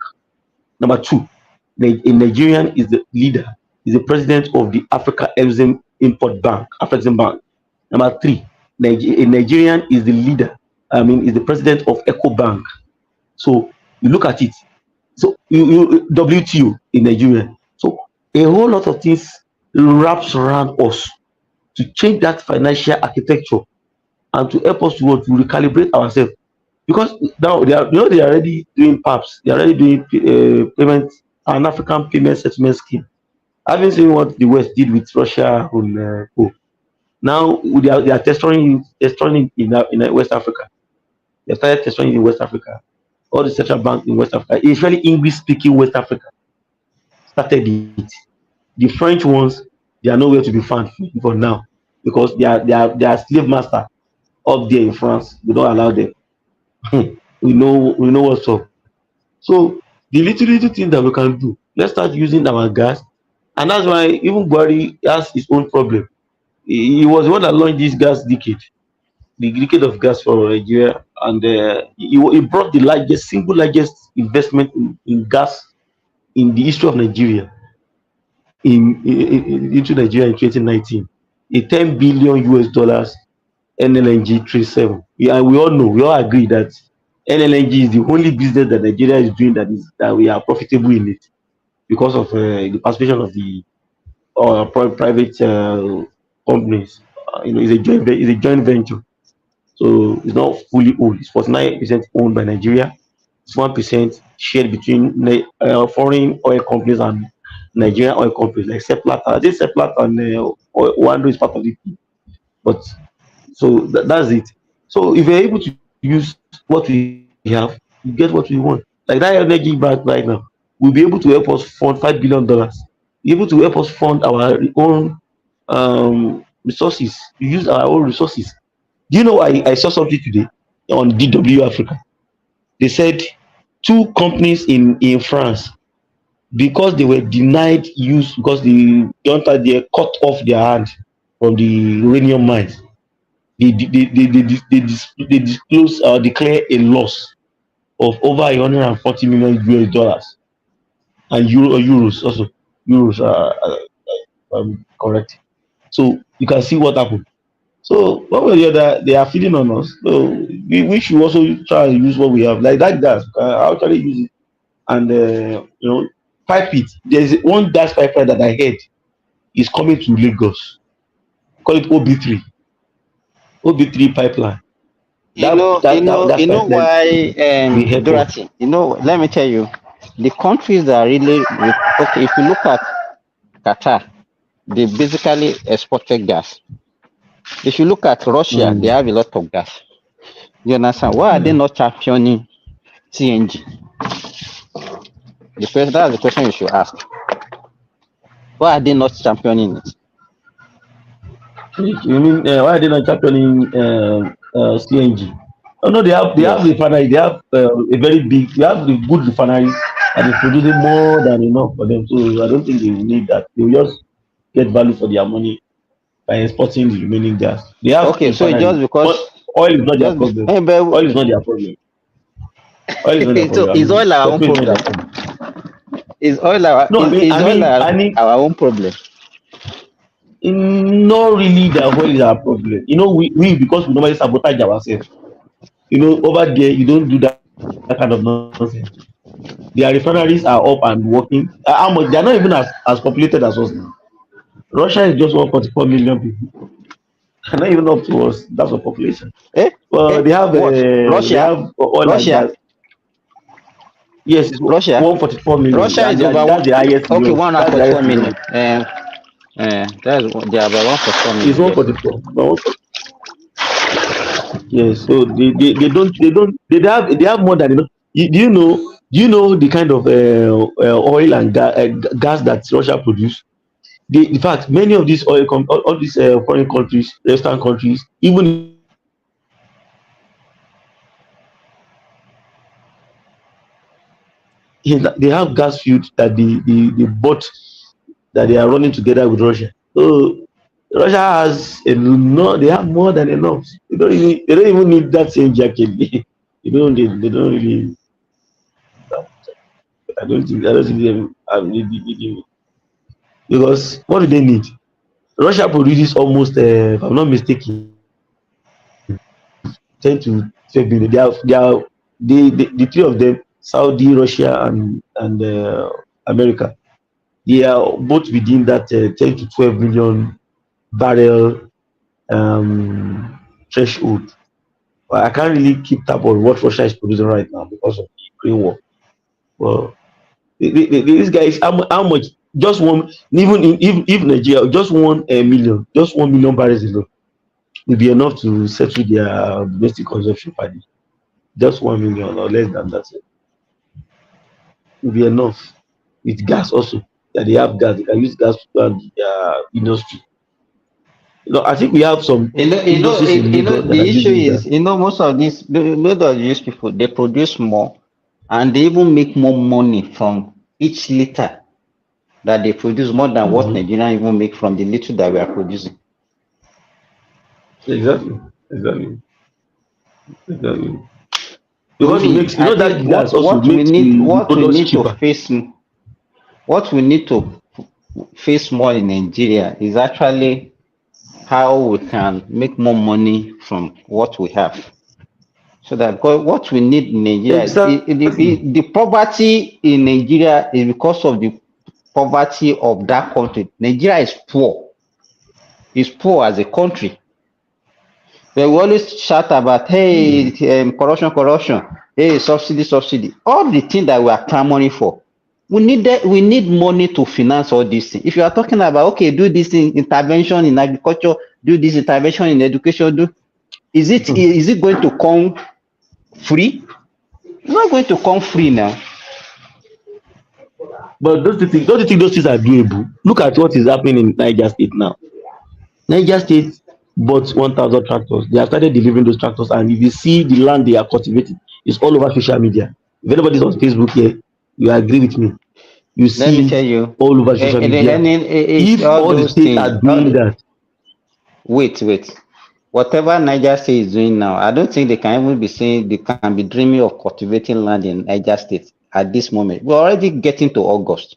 Number two, a Nigerian is the leader, is the president of the Africa Exim Import Bank, Afrexim Bank. Number three, a Nigerian is the leader, I mean, is the president of Eco Bank. So you look at it. So you WTO in Nigeria. So a whole lot of things wraps around us to change that financial architecture and to help us to recalibrate ourselves. Because now they are, you know, they are already doing PAPs, they are already doing payment, an African payment settlement scheme. Having seen what the West did with Russia on now they are testing in West Africa. They started testing in West Africa. All the central banks in West Africa, especially English speaking West Africa, started it. The French ones, they are nowhere to be found for now because they are slave master up there in France. We don't allow them. we know what's up. So the little thing that we can do, let's start using our gas, and that's why even Buhari has his own problem. He was the one that launched this gas decade, the decade of gas for Nigeria, and he brought the single largest investment in gas in the history of Nigeria into Nigeria in 2019, a 10 billion US dollars NLNG 37. Yeah, we all agree that NLNG is the only business that Nigeria is doing that we are profitable in it because of the participation of the private companies. It's a joint venture, so it's not fully owned. It's 49% owned by Nigeria. It's 1% shared between foreign oil companies and Nigerian oil companies like Seplat. I think Seplat and Wando is part of it, but so that's it. So if we're able to use what we have, we get what we want. Like that energy bank right now, will be able to help us fund $5 billion. Be able to help us fund our own resources. We use our own resources. Do you know I saw something today on DW Africa? They said two companies in France, because they were denied use because they cut off their hand from the uranium mines. They disclose declare a loss of over 140 million US dollars and euros also. Euros correct. So you can see what happened. So one way or the other, they are feeding on us. So we should also try and use what we have. Like that gas, I actually use it and pipe it. There's one gas pipeline that I heard is coming to Lagos. Call it OB3. OB3 pipeline. You know why, Dorothy? Let me tell you, the countries that really okay. If you look at Qatar, they basically exported gas. If you look at Russia, they have a lot of gas. You understand? Why are they not championing CNG? That's the question you should ask. Why are they not championing it? You mean why are they not championing CNG? Oh no, they have refinery. They have a very big. They have the good refineries, and it's producing more than enough for them. So I don't think they will need that. They will just get value for their money by exporting the remaining gas. They have so just because oil is not their problem. Oil is not their problem. Oil is not their problem. So is oil our own problem? Is oil our own problem? Not really the oil is our problem. We because we normally sabotage ourselves. Over there you don't do that kind of nonsense. Their refineries are up and working. How much? They are not even as populated as us now. Russia is just 144 million people. They're not even up to us. That's the population. They have Russia. They have oil and gas. Yes, it's Russia. 144 million. Russia is over that's the highest. Okay, 144 million. They are about 144 million. It's 144. Yes, so they have more than enough. Do you know the kind of oil and gas that Russia produce? in fact, many of these all these foreign countries, Western countries, even in the Middle East, they have gas fields that they bought, that they are running together with Russia. So Russia has a no, they have more than enough. They don't even need that same jacket. They don't really. I don't think they have need, because what do they need? Russia produces almost, if I'm not mistaken, 10 to 12 billion. The three of them, Saudi, Russia, and America. They are both within that 10 to 12 million barrel threshold. But I can't really keep tab on what Russia is producing right now because of the Ukraine war. Well, these guys, how much? Just one, even if Nigeria just 1 million, just 1 million barrels alone will be enough to settle their domestic consumption per day. Just 1 million or less than that will be enough. With gas also, that they have gas, they can use gas to run their industry. I think we have some industries in Lagos that are The issue using is, gas. most of these people, they produce more, and they even make more money from each liter that they produce, more than what Nigerian even make from the little that we are producing. Exactly. Because To it me, makes, I that think gas what also what we makes need the what we products need to cheaper. face what we need to face more in Nigeria is actually how we can make more money from what we have. So that, because what we need in Nigeria, Exactly. the poverty in Nigeria is because of the poverty of that country. Nigeria is poor. It's poor as a country. They will always shout about, hey, corruption, hey, subsidy. All the things that we are clamoring for. We need money to finance all these things. If you are talking about, okay, do this intervention in agriculture, do this intervention in education, is it going to come free? It's not going to come free now. But don't you think those things are doable? Look at what is happening in Niger State now. Niger State bought 1,000 tractors. They have started delivering those tractors, and if you see the land they are cultivating, it's all over social media. If anybody's on Facebook here, you agree with me. You Let me see it tell you, all over social media. it's If all all the those states things. are doing that, Wait. Whatever Niger State is doing now, I don't think they can even be saying, they can be dreaming of cultivating land in Niger State at this moment. We're already getting to August.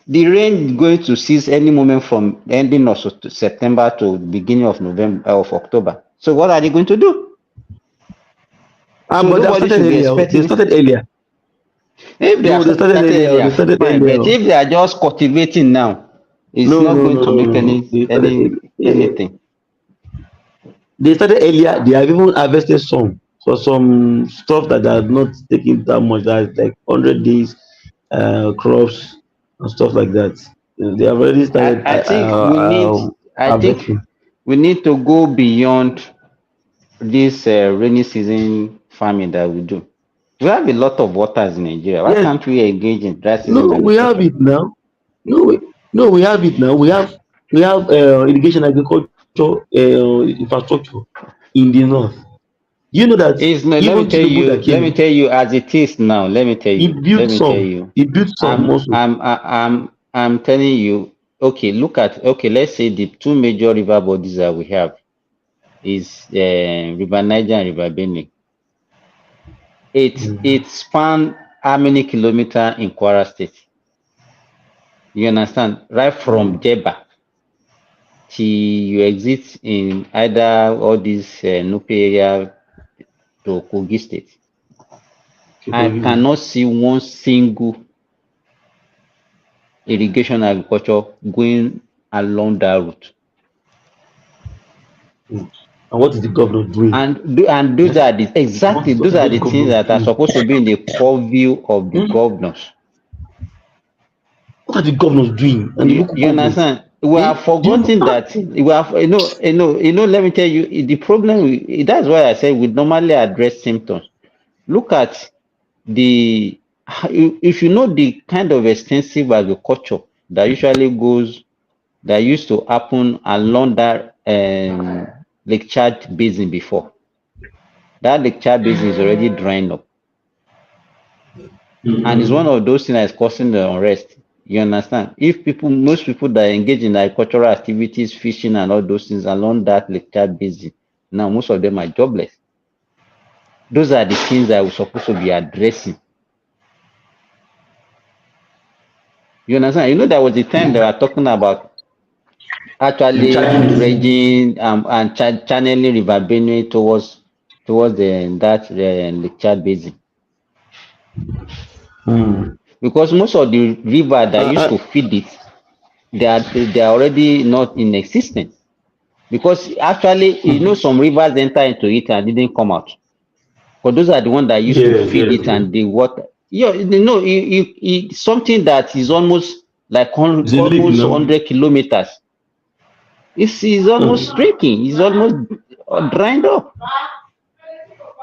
The rain is going to cease any moment from ending of September to beginning of November, of October. So what are they going to do? So but they have nobody started should be earlier. They expecting it. started earlier. If they No, have they started started earlier. earlier, They started fine. earlier. But if they are just cultivating now, it's No, not no, going no, to no, make no, no. anything. They started earlier. They have even harvested some for some stuff that are not taking that much. That's like 100 days crops and stuff like that. They have already started I think we need I think harvesting. we need to go beyond this rainy season farming that we do. We have a lot of waters in Nigeria. Why Yes, can't we engage in dry season no, we have agriculture? it now. No, we have it now. We have irrigation agriculture infrastructure in the north. You know that It's no, even Tinubu that let came me in, tell you as it is now. he built some. He built some also. I'm telling you, okay, let's say the two major river bodies that we have is River Niger and River Benue. It span how many kilometers in Kwara State? You understand? Right from Jeba till you exit in either all these Nupe area to Kogi State. I cannot see one single irrigation agriculture going along that route. And what is the governor doing? And those are the exactly those are the things that are supposed to be in the purview of the governors. What are the governors doing and the local You governments? understand? We are forgetting that we have let me tell you the problem. That's why I say we normally address symptoms. Look at if you know the kind of extensive agriculture that usually goes, that used to happen along that Lake Chad basin before. That Lake Chad basin is already drying up. And it's one of those things that is causing the unrest. You understand? If most people that engage in agricultural activities, fishing and all those things along that Lake Chad basin, now most of them are jobless. Those are the things that we're supposed to be addressing. You understand? You know, there was a time they were talking about actually dredging and channeling River Benue towards the Lake Chad basin. Because most of the river that used to feed it, they are already not in existence. Because actually, you know, some rivers enter into it and didn't come out. Because those are the ones that used to feed it and the water. Yeah, you know, it's something that is almost like almost 100 kilometers. It's almost drinking. It's almost dried up.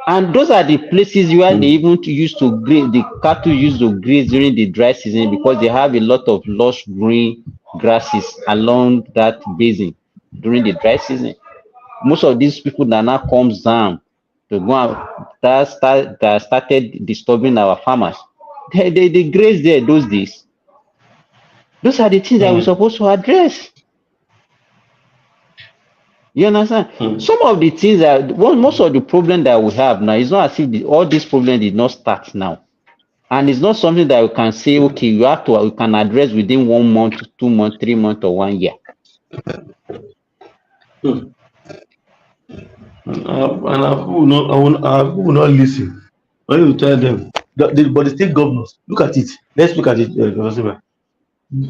And those are the places where they even used to graze, the cattle used to graze during the dry season, because they have a lot of lush green grasses along that basin during the dry season. Most of these people that now comes down to go out, that started disturbing our farmers. They graze there those days. Those are the things that we're supposed to address. You understand? Some of the things that most of the problem that we have now is not as if all these problems did not start now, and it's not something that we can say, okay, we can address within 1 month, 2 months, 3 months, or 1 year. And people will not listen. When you tell them, but the state governors, look at it. Let's look at it.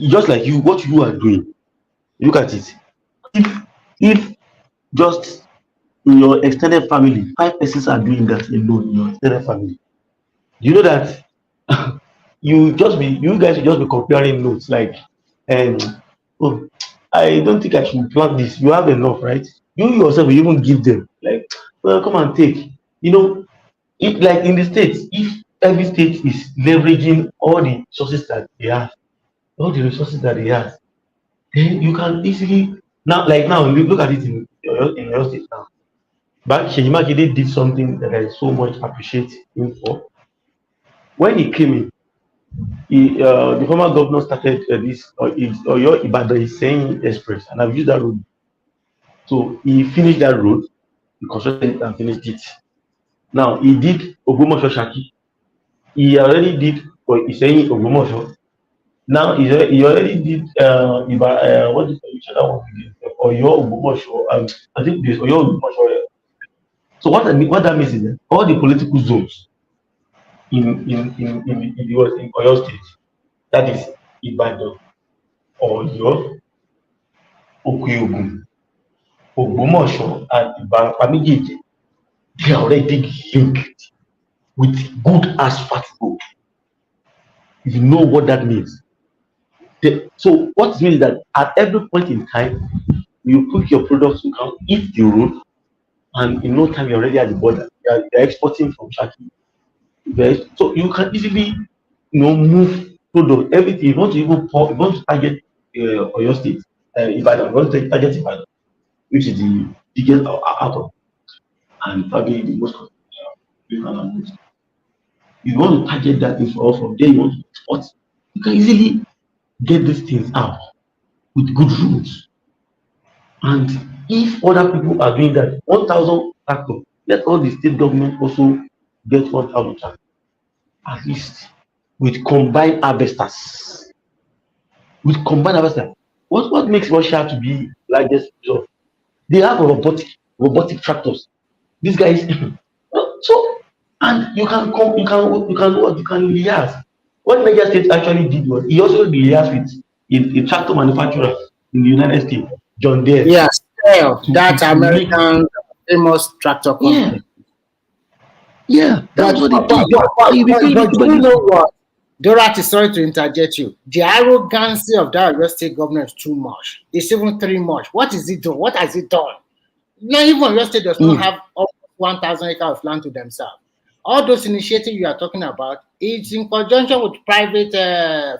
Just like you, what you are doing, look at it. If just in your extended family, 5 persons are doing that alone in your extended family, you know that you guys will just be comparing notes like, oh, I don't think I should plant this. You have enough, right? You yourself will even give them like, well, come and take. You know, if like in the states, if every state is leveraging all the resources that they have, then you can easily now, like now, you look at it in your state now. But Shejimakide did something that I so much appreciate him for. When he came in, the former governor started this Oyo Ibadan saying express, and I've used that road. So he finished that road, he constructed it and finished it. Now he did Ogbomoso Shaki. He already did he's saying Ogbomoso. Now he already did what is the other one again? Oyo Ogbomoso. I think there's Oyo Ogbomoso. So what that means is that all the political zones in Oyo State, that is Ibadan, Oyo, Okeogun, Ogbomoso, and Ibarapa méjèèjì, they are already linked with good asphalt road. You know what that means. So what it means is that at every point in time, you put your products to count, hit the road, and in no time you're already at the border. You're exporting from Shaki. So you can easily, move product, everything. You want to even target Oyo State, Ibadan, you want to target Ibadan, which is the biggest out of, and probably the most. You want to target that thing from there, you want to export. You can easily get these things out with good rules. And if other people are doing that, 1,000 tractors, let all the state government also get 1,000 tractors, at least with combined harvesters. What makes Russia to be largest job? They have robotic tractors. These guys, so, and you can liaise. What Niger State actually did was he also liaised with a tractor manufacturer in the United States, John Deere. Yes, that American famous tractor company. Yeah, that's what they did. But you know what? Pr0T, sorry to interject you. The arrogancy of that Oyo State governor is too much. It's even too much. What is it doing? What has it done? Not even Oyo State does not have 1,000 acres of land to themselves. All those initiatives you are talking about is in conjunction with private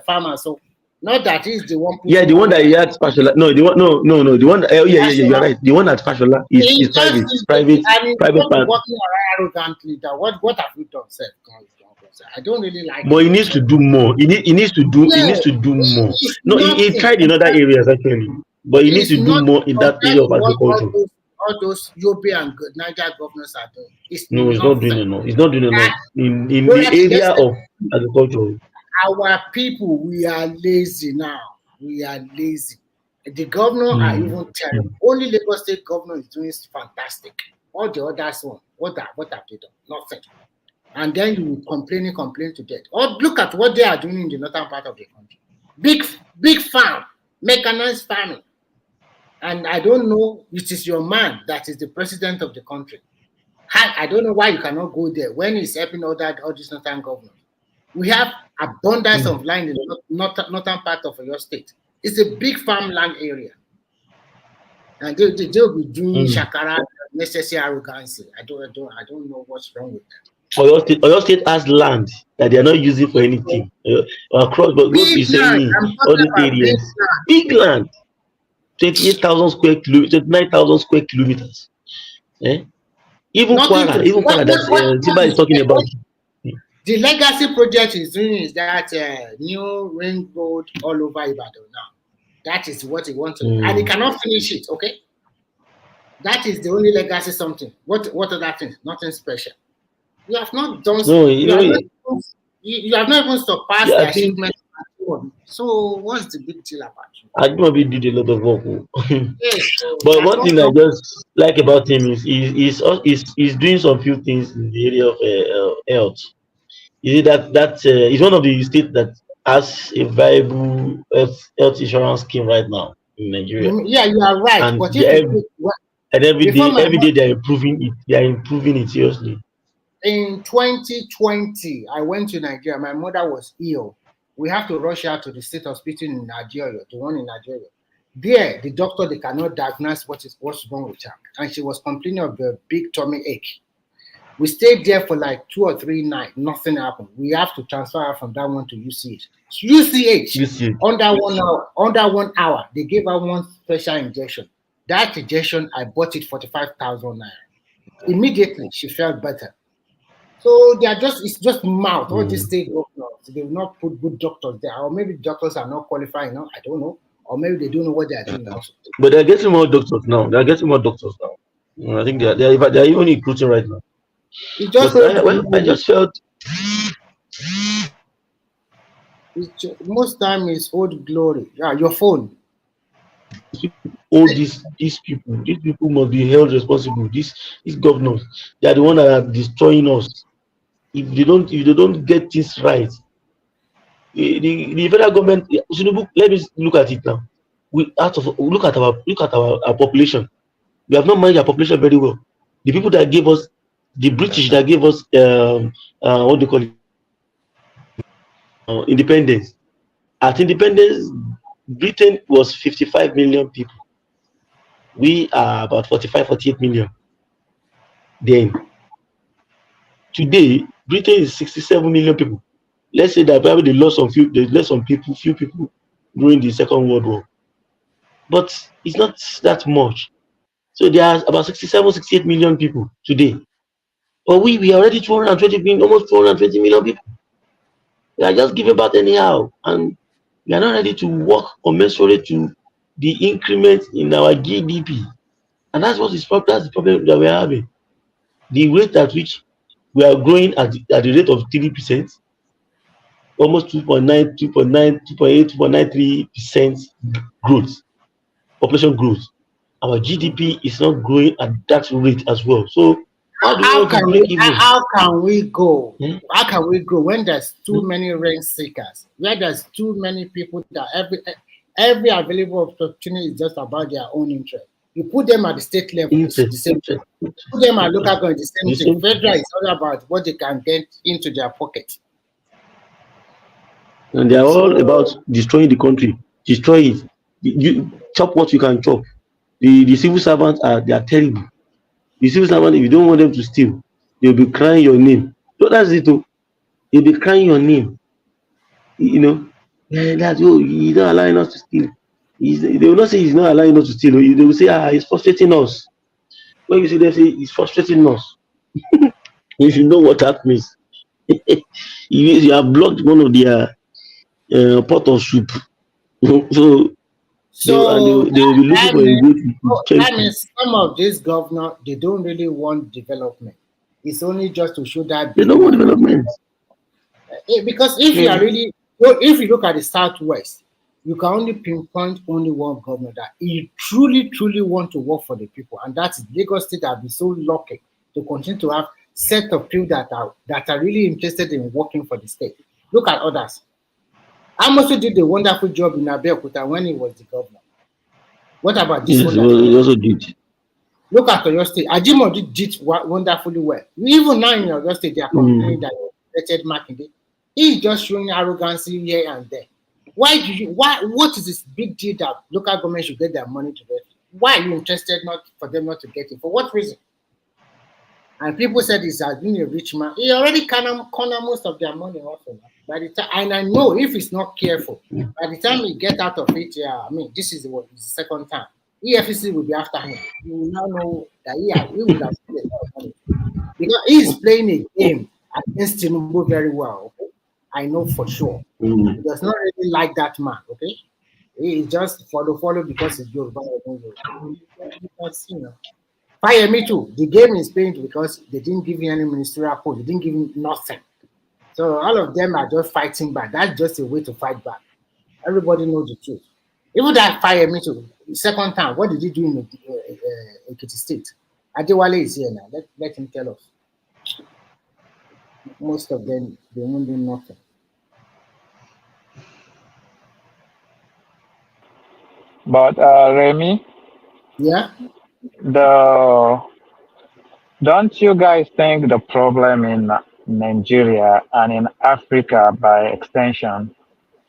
farmers. So Not that is the one Yeah, putting the one money. that he had Fashola. No, the one. No. The one. Yeah. You are right. The one at Fashola is private. And he's Private just part. walking around arrogantly. That what have we done, sir? I don't really like But it. he needs to do more. He needs to do. He Yeah, needs to do more. it's No, he nothing. tried in other areas actually, but he needs It's to do not more in that compared area to of what agriculture. all those Yobe and Niger governors are doing. It's No, he's not doing nothing. enough. He's not doing enough in the Donald, area of agriculture. our people, we are lazy now. We are lazy. The governor are even terrible. Only Lagos State governor is doing fantastic. All the others one, what have they done? Nothing. And then you complain to death. Or look at what they are doing in the northern part of the country. Big farm, mechanized farming. And I don't know, it is your man that is the president of the country. I don't know why you cannot go there when he's helping all these northern governors. We have abundance of land in the northern part of your state. It's a big farmland area. And they'll be doing shakara, necessary arrogance. I don't know what's wrong with that. Oyo State has land that they are not using for anything. Across, but what you're saying, all these areas, big land, 28,000 square kilometers, 29,000 square kilometers. Even Kwara, that's Tiba is talking about. The legacy project he's doing is that new ring road all over Ibadan now. That is what he wants to do. And he cannot finish it, okay? That is the only legacy something. What other things? Nothing special. You have not done you have not even surpassed the achievement. So what's the big deal about you? Ajimobi did a lot of work. But one thing I just like about him is he's doing some few things in the area of health. Is it that he's one of the states that has a viable health insurance scheme right now in Nigeria? Yeah, you are right. And But every day they are improving it. They are improving it seriously. In 2020, I went to Nigeria. My mother was ill. We have to rush her to the state hospital in Nigeria, the one in Nigeria. There, the doctor, they cannot diagnose what's wrong with her. And she was complaining of a big tummy ache. We stayed there for like 2 or 3 nights. Nothing happened. We have to transfer her from that one to UCH. UCH. Under 1 hour, they gave her one special injection. That injection, I bought it 45,000 naira. Immediately, she felt better. So it's just mouth. All these state governors, they will not put good doctors there, or maybe doctors are not qualified. I don't know, or maybe they don't know what they are doing. Also. But they're getting more doctors now. I think they're even recruiting right now. I just felt most time is old glory. Yeah, your phone. All these people must be held responsible. These governors, they are the ones that are destroying us. If they don't get this right, the federal government, let me look at it now. Look at our population. We have not managed our population very well. The people that gave us, the British that gave us what do you call it, independence. At independence, Britain was 55 million people. We are about 45, 48 million. Then today, Britain is 67 million people. Let's say that probably they lost few people during the Second World War. But it's not that much. So there are about 67, 68 million people today. But we are already 220 million, almost 220 million people. We are just giving back anyhow. And we are not ready to work commensurate to the increment in our GDP. And that's the problem that we are having. The rate at which we are growing at the rate of 3%, almost 2.9, 2.9, 2.8, 2.93% growth, population growth. Our GDP is not growing at that rate as well. So how can we go? How can we grow when there's too many rent seekers? Where there's too many people that every available opportunity is just about their own interest. You put them at the state level, it's the same thing. Put them at local government, the same thing. Federal is all about what they can get into their pocket. And they are all about destroying the country. Destroy it. You chop what you can chop. The civil servants they are terrible. The civil servants, if you don't want them to steal, they'll be crying your name. So that's it. They'll be crying your name. They That's he's not allowing us to steal. They will not say he's not allowing us to steal. They will say, he's frustrating us. When you see them say he's frustrating us, you should know what that means. You have blocked one of their pot of soup. So So they will be looking for a way to check. that means some of these governors, they don't really want development. It's only just to show that They big don't want man. development. Because if you are really, if you look at the Southwest, you can only pinpoint only one governor that he truly, truly want to work for the people, and that's Lagos State. Have been so lucky to continue to have set of people that are really interested in working for the state. Look at others. Amos did a wonderful job in Abeokuta when he was the governor. What about this Yes, one? he also did. Look at Oyo State. Ajimobi did wonderfully well. Even now in Oyo State, they are complaining that Richard Makinde, he is just showing arrogance here and there. What is this big deal that local government should get their money to them? Why are you interested not for them not to get it? For what reason? And people said he's being a rich man. He already corner most of their money also. By the time, and I know if he's not careful, by the time he get out of it, I mean, this is the second time. EFCC will be after him. You will now know that he would have spent a lot of money. Because he is playing a game against Tinubu very well. Okay? I know for sure. He does not really like that man. Okay, he is just follow because he's Yoruba. Fire me too. The game is playing because they didn't give him any ministerial post. They didn't give him nothing. So all of them are just fighting back. That's just a way to fight back. Everybody knows the truth. Even that fire me too. The second time, what did he do in Ekiti State? Adewale is here now. Let him tell us. Most of them, they won't do nothing. But Remy, yeah, don't you guys think the problem in Nigeria and in Africa by extension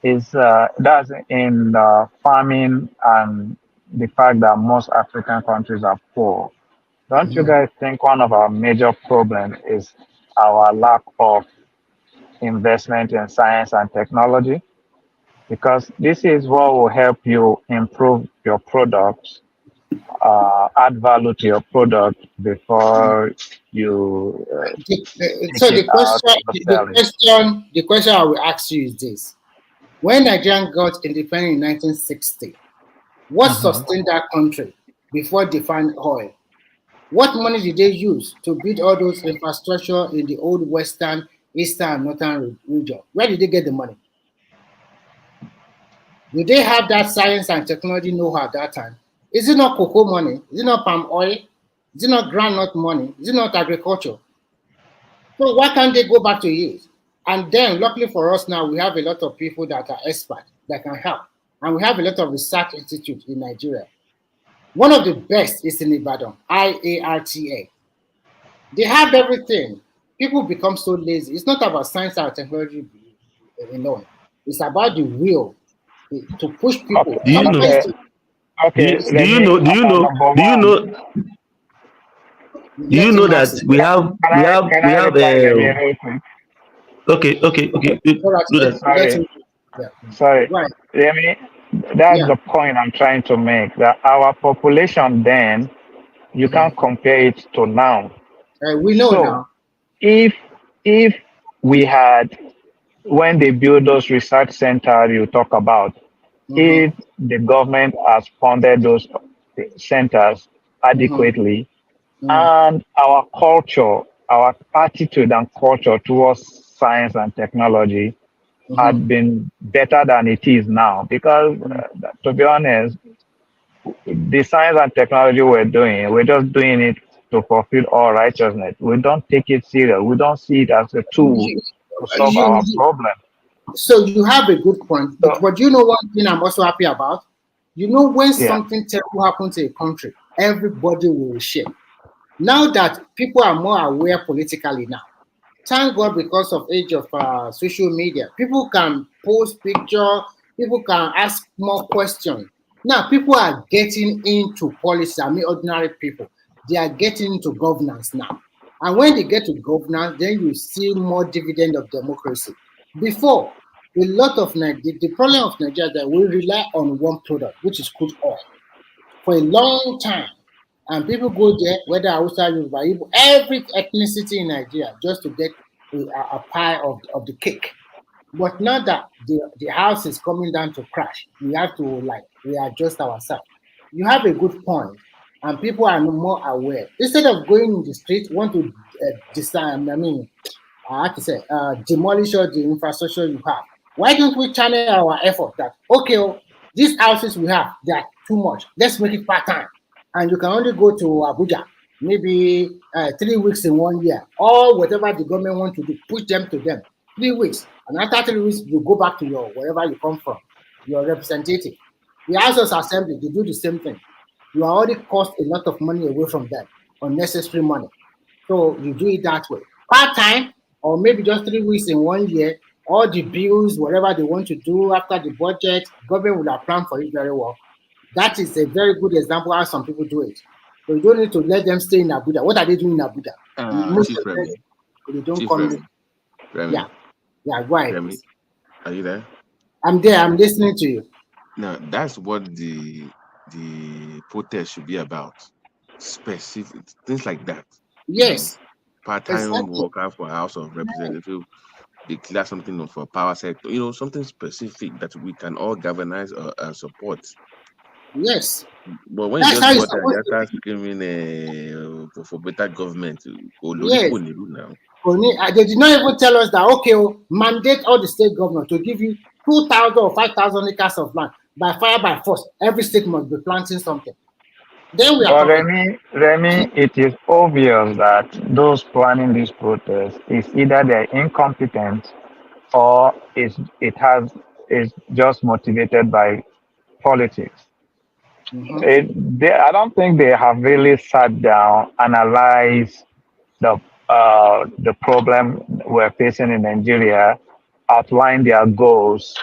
is that's in farming and the fact that most African countries are poor? Don't you guys think one of our major problems is our lack of investment in science and technology? Because this is what will help you improve your products, add value to your product before you so the question I will ask you is this: when Nigeria got independent in 1960, what sustained that country before they found oil? What money did they use to build all those infrastructure in the old western, eastern, and northern region? Where did they get the money? Do they have that science and technology know-how at that time? Is it not cocoa money? Is it not palm oil? Is it not groundnut money? Is it not agriculture? So why can't they go back to it? And then, luckily for us now, we have a lot of people that are experts that can help. And we have a lot of research institutes in Nigeria. One of the best is in Ibadan, IARTA. They have everything. People become so lazy. It's not about science or technology alone. It's about the will to push people. Do you know? Okay. Do you know that we have okay. Do that. Sorry. Remy, that's the point I'm trying to make. That our population then, you can't compare it to now. We know now. If we had, when they build those research centers you talk about, if the government has funded those centers adequately, and our culture, our attitude and culture towards science and technology had been better than it is now, because to be honest, the science and technology we're just doing it to fulfill all righteousness. We don't take it serious. We don't see it as a tool to solve our problem. So you have a good point. But you know one thing I'm also happy about? You know, when something terrible happens to a country, everybody will share. Now that people are more aware politically now, thank God, because of age of social media, people can post pictures, people can ask more questions. Now people are getting into policy. I mean, ordinary people, they are getting into governance now. And when they get to governance, then you see more dividend of democracy. Before, a lot of the problem of Nigeria is that we rely on one product, which is crude oil, for a long time. And people go there, whether outside Yoruba, Igbo, every ethnicity in Nigeria, just to get a pie of the cake. But now that the house is coming down to crash, we have to readjust ourselves. You have a good point, and people are more aware. Instead of going in the street, want to demolish all the infrastructure you have. Why don't we channel our effort that, okay, these houses we have, they are too much. Let's make it part-time. And you can only go to Abuja, maybe 3 weeks in 1 year, or whatever the government wants to do, push them to them. 3 weeks. And after 3 weeks, you go back to your wherever you come from, your representative. The House of Assembly, they do the same thing. You already cost a lot of money away from them, unnecessary money. So you do it that way. Part-time, or maybe just 3 weeks in 1 year, all the bills, whatever they want to do after the budget, government will have planned for it very well. That is a very good example how some people do it. So you don't need to let them stay in Abuja. What are they doing in Abuja? Chief Remy. They don't Chief come. Remy. Yeah, right. Remy, are you there? I'm there. I'm listening to you. No, that's what the protest should be about. Specific things like that. Yes. Part-time worker for House of Representatives, declare something for power sector. Something specific that we can all galvanize and support. Yes. But when you just go there and start screaming for better government, yes. Now. They did not even tell us that, okay, mandate all the state governors to give you 2,000 or 5,000 acres of land by fire by force. Every state must be planting something. Then we are talking. Remy, it is obvious that those planning these protests is either they're incompetent or is just motivated by politics. Mm-hmm. I don't think they have really sat down, analyzed the problem we're facing in Nigeria, outline their goals,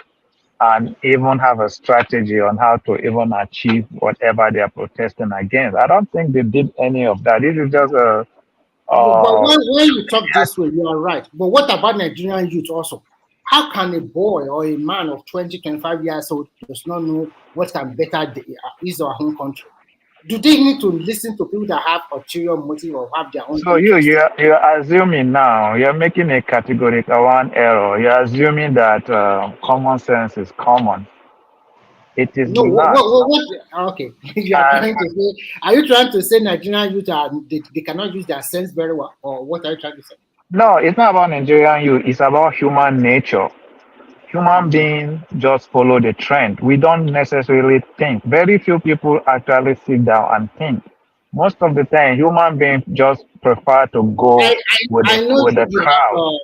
and even have a strategy on how to even achieve whatever they are protesting against. I don't think they did any of that. This is just a. But when you talk this way, you are right. But what about Nigerian youth also? How can a boy or a man of 20, 25 years old does not know what can better his or her own country? Do they need to listen to people that have ulterior motive or have their own? So you're assuming now, you're making a categorical one error. You're assuming that common sense is common. It is no, not. Okay. Are you trying to say Nigerian youth they cannot use their sense very well? Or what are you trying to say? No, it's not about Nigerian youth. It's about human nature. Human beings just follow the trend. We don't necessarily think. Very few people actually sit down and think. Most of the time, human beings just prefer to go with the crowd.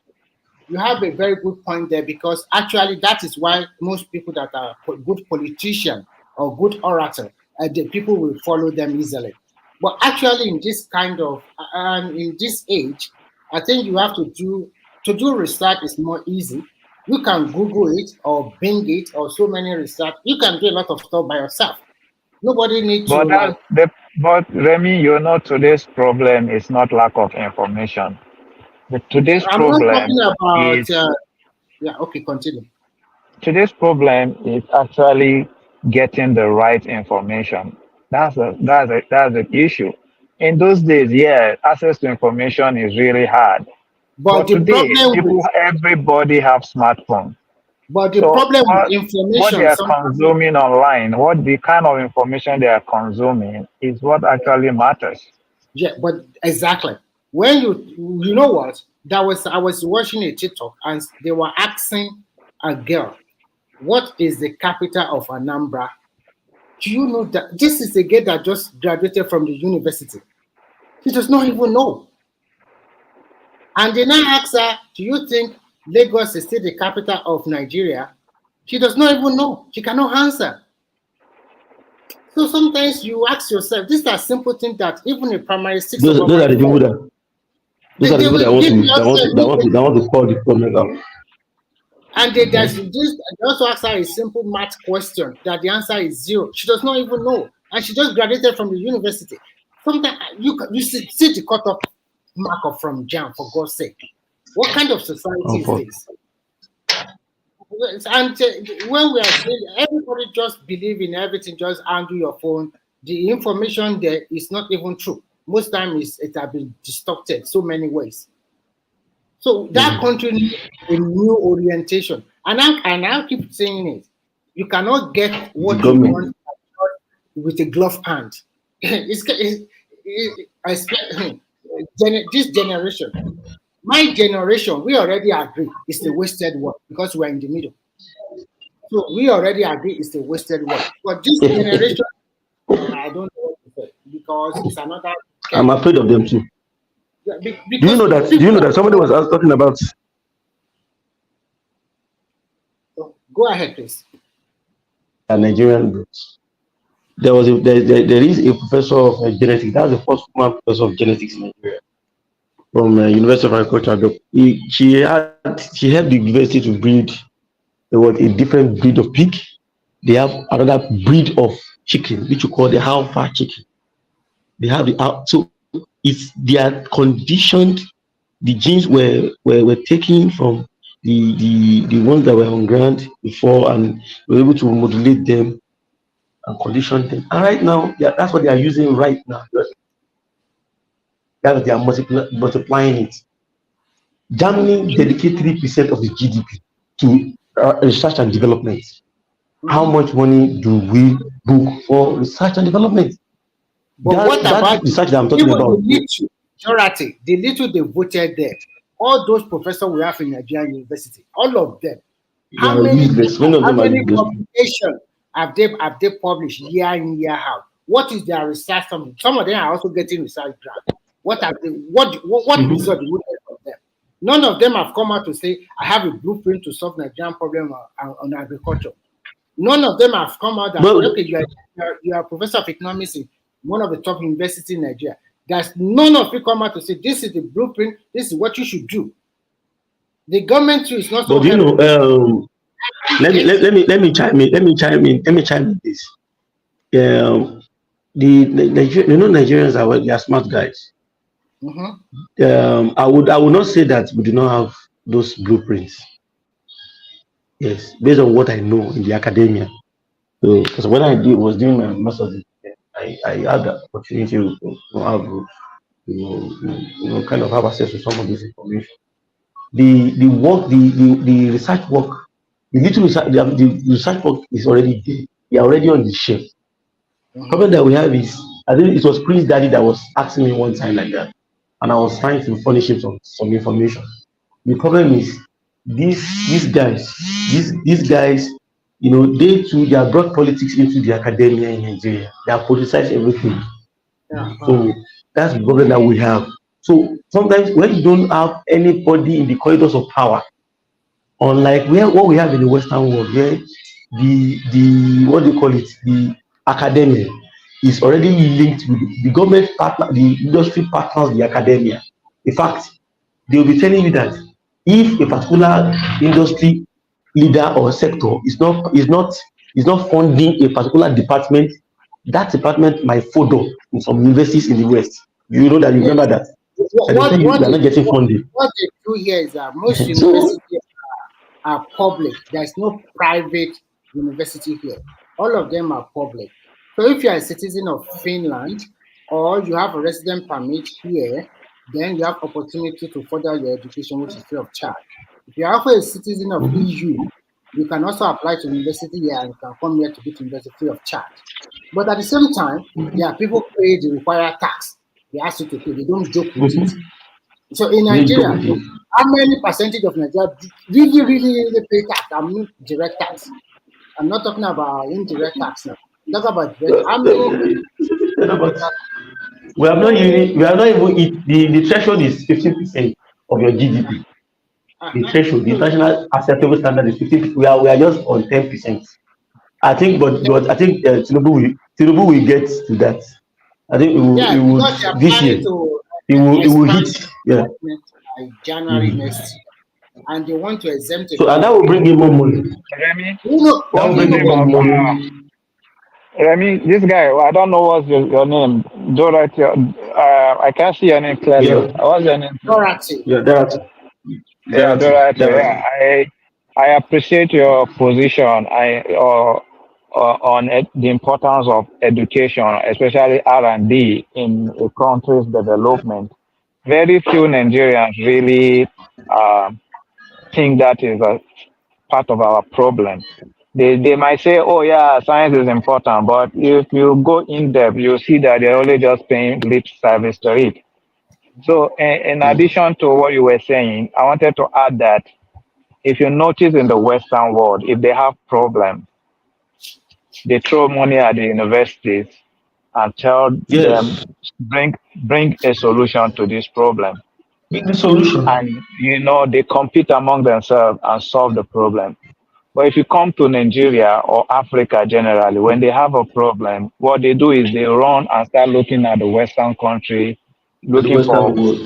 You have a very good point there, because actually that is why most people that are good politicians or good orators, the people will follow them easily. But actually in this kind of, in this age, I think you have to do research is more easy. You can Google it or Bing it or so many research. You can do a lot of stuff by yourself. Nobody needs to. But Remy, today's problem is not lack of information. Today's problem is. Yeah. Okay. Continue. Today's problem is actually getting the right information. That's the issue. In those days, access to information is really hard. But today, everybody have smartphones. But the problem with information, what they are consuming online, what the kind of information they are consuming is what actually matters. Yeah, but exactly. When you know what, I was watching a TikTok and they were asking a girl, what is the capital of Anambra? Do you know that this is a girl that just graduated from the university? She does not even know. And then I asked her, do you think Lagos is still the capital of Nigeria? She does not even know. She cannot answer. So sometimes you ask yourself, these are simple things that even in primary 6. Those are the people that. Those are the people that want to call the problem out. And they also ask her a simple math question that the answer is 0. She does not even know, and she just graduated from the university. Sometimes you see the cutoff mark from JAM, for God's sake. What kind of society is this? And when we are saying everybody just believe in everything, just handle your phone, the information there is not even true. Most times it has been distorted so many ways. So that country needs a new orientation. And I keep saying it. You cannot get what you want with a glove hand. This generation, my generation, we already agree it's the wasted work because we're in the middle. So we already agree it's a wasted work. But this generation, I don't know what to say because it's another. I'm afraid of them too. Yeah, do you know that? Do you know that somebody was talking about? Go ahead, please. Nigerian groups. There is a professor of genetics. That's the first woman professor of genetics in Nigeria from University of Agriculture. She helped the university to breed a different breed of pig. They have another breed of chicken, which you call the alpha chicken. They have so they are conditioned. The genes were taken from the ones that were on ground before, and were able to modulate them and condition them. And right now, that's what they are using right now. That they are multiplying it. Germany dedicate 3% of the GDP to research and development. How much money do we book for research and development? But what about research that I'm talking about? The little they voted there, all those professors we have in Nigerian University, all of them. How many publications have they published year in, year out? What is their research? Some of them are also getting research grants. What result do we get from them? None of them have come out to say, I have a blueprint to solve Nigerian problem on agriculture. None of them have come out and said, okay, you are a professor of economics in one of the top universities in Nigeria. There's none of you come out to say, this is the blueprint, this is what you should do. The government too is not so. But you know, let me chime in this. Nigerians they are smart guys. I would not say that we do not have those blueprints. Yes, based on what I know in the academia. So, because what I did was doing my master's, I had the opportunity to have, kind of have access to some of this information. The work, the research work, the little research, the research work is already there. They are already on the shelf. The problem that we have is, I think it was Prince Daddy that was asking me one time like that, and I was trying to furnish him some information. The problem is these guys, they have brought politics into the academia in Nigeria. They have politicized everything. So that's the problem that we have. So sometimes when you don't have anybody in the corridors of power, unlike what we have in the Western world, where the what do you call it, the academia is already linked with the government partner, the industry partners, the academia. In fact, they will be telling you that if a particular industry leader or sector is not funding a particular department, that department might follow in some universities in the West. You know that, you remember that. What they do here is that most universities are public. There's no private university here. All of them are public. So if you are a citizen of Finland or you have a resident permit here, then you have opportunity to further your education, which is free of charge. If you are also a citizen of EU, you can also apply to university here and you can come here to go to university free of charge. But at the same time, there are people who pay the required tax. They ask you to pay. They don't joke with it. So in Nigeria, how many percentage of Nigeria really pay tax? I mean direct tax. I'm not talking about indirect tax now. I'm talking about direct. How many? We are not even the threshold is 15% of your GDP. The threshold, the international acceptable standard is 15%. We are just on 10%. I think, but I think Tinubu will get to that. I think it will this year. It will hit. Yeah. January next year, and they want to exempt. So and that will bring in more money. Remy, that will bring in more money. Remy, this guy, I don't know what's your name. I can't see your name clearly. Yeah. What's your name? Pr0T. Yeah, Pr0T. Yeah, Pr0T. Yeah, I appreciate your position. On the importance of education, especially R&D in a country's development. Very few Nigerians really think that is a part of our problem. They might say, oh yeah, science is important, but if you go in depth, you see that they're only just paying lip service to it. So in addition to what you were saying, I wanted to add that if you notice in the Western world, if they have problems, they throw money at the universities and tell them Yes. bring a solution to this problem. The solution. And they compete among themselves and solve the problem. But if you come to Nigeria or Africa generally, when they have a problem, what they do is they run and start looking at the Western country, The looking Western for world.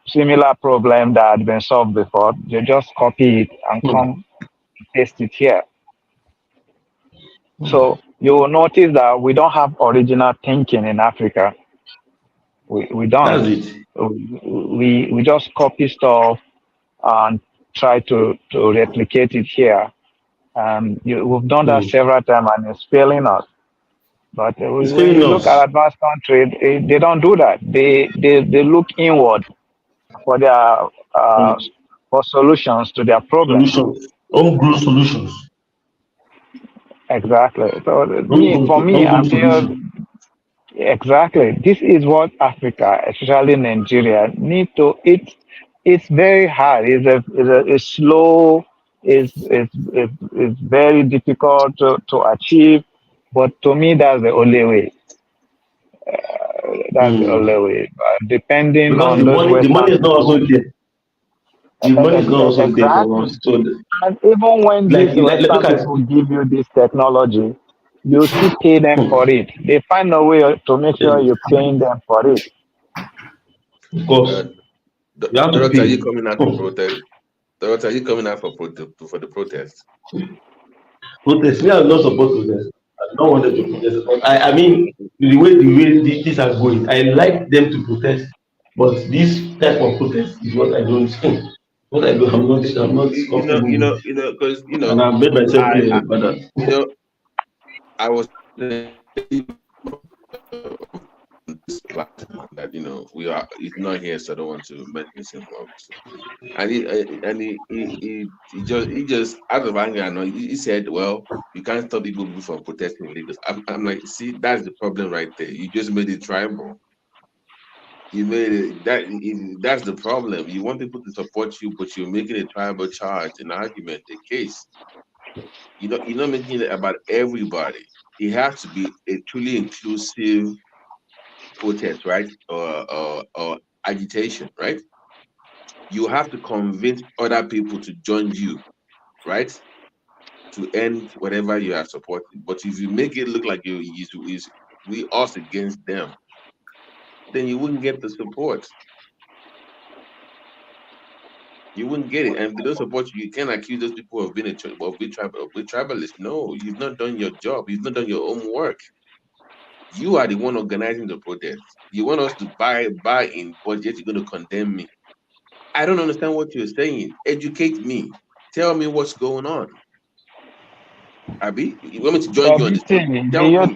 similar problem that had been solved before. They just copy it and come paste it here. So you will notice that we don't have original thinking in Africa. We don't. That's it. We just copy stuff and try to replicate it here. We've done that several times and it's failing us. But It's when failing you look us. at advanced countries, they don't do that. They look inward for their for solutions to their problems. Solutions. Homegrown solutions. Exactly. So for me, I Homegrown feel solutions. exactly this is what Africa, especially Nigeria, need to. It's very hard. It's slow. It's very difficult to achieve. But to me, that's the only way. That's the only way. Depending Because on those the money Western is not people. also there. The money is not also there for Exactly. us. So And even when these look Western at people give you this technology, you still pay them for it. They find a way to make sure you're paying them for it. of course you have to Dorothy, are you pay. coming out to protest? Dorothy, are you coming out for the protest? Protest. Me, I'm not supposed to protest. I don't want them to protest. But I mean, the way these are going, I like them to protest. But this type of protest is what I don't think. What I do, I'm not comfortable with. Because And I've made myself clear about that. I was this platform that we are. It's not here, so I don't want to mention him. And he just out of anger, he said, "Well, you can't stop people from protesting in Lagos." I'm like, see, that's the problem right there. You just made it tribal. You made it that's the problem. You want people to support you, but you're making a tribal charge, an argument, a case. You're not making it about everybody. It has to be a truly inclusive protest, right? Or agitation, right? You have to convince other people to join you, right? To end whatever you are supporting. But if you make it look like we us against them, then you wouldn't get the support. You wouldn't get it. And if they don't support you, you can't accuse those people of being tribalist. No, you've not done your job. You've not done your own work. You are the one organizing the protest. You want us to buy in, but yet you're going to condemn me. I don't understand what you're saying. Educate me. Tell me what's going on. Abi, you want me to join But you on this thing? do Tell you me.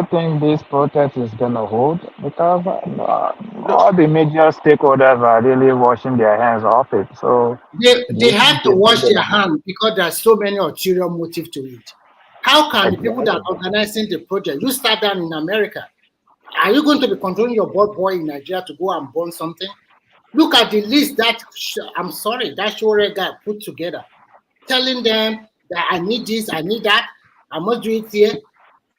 think this protest is gonna hold? Because all the major stakeholders are really washing their hands off it. So do They you think have to it's wash gonna their hold? hand because there's so many ulterior motives to it. How can the people that Exactly. are organizing the project, you start down in America, are you going to be controlling your boy in Nigeria to go and burn something? Look at the list that that Shore guy put together, telling them that I need this, I need that, I must do it here,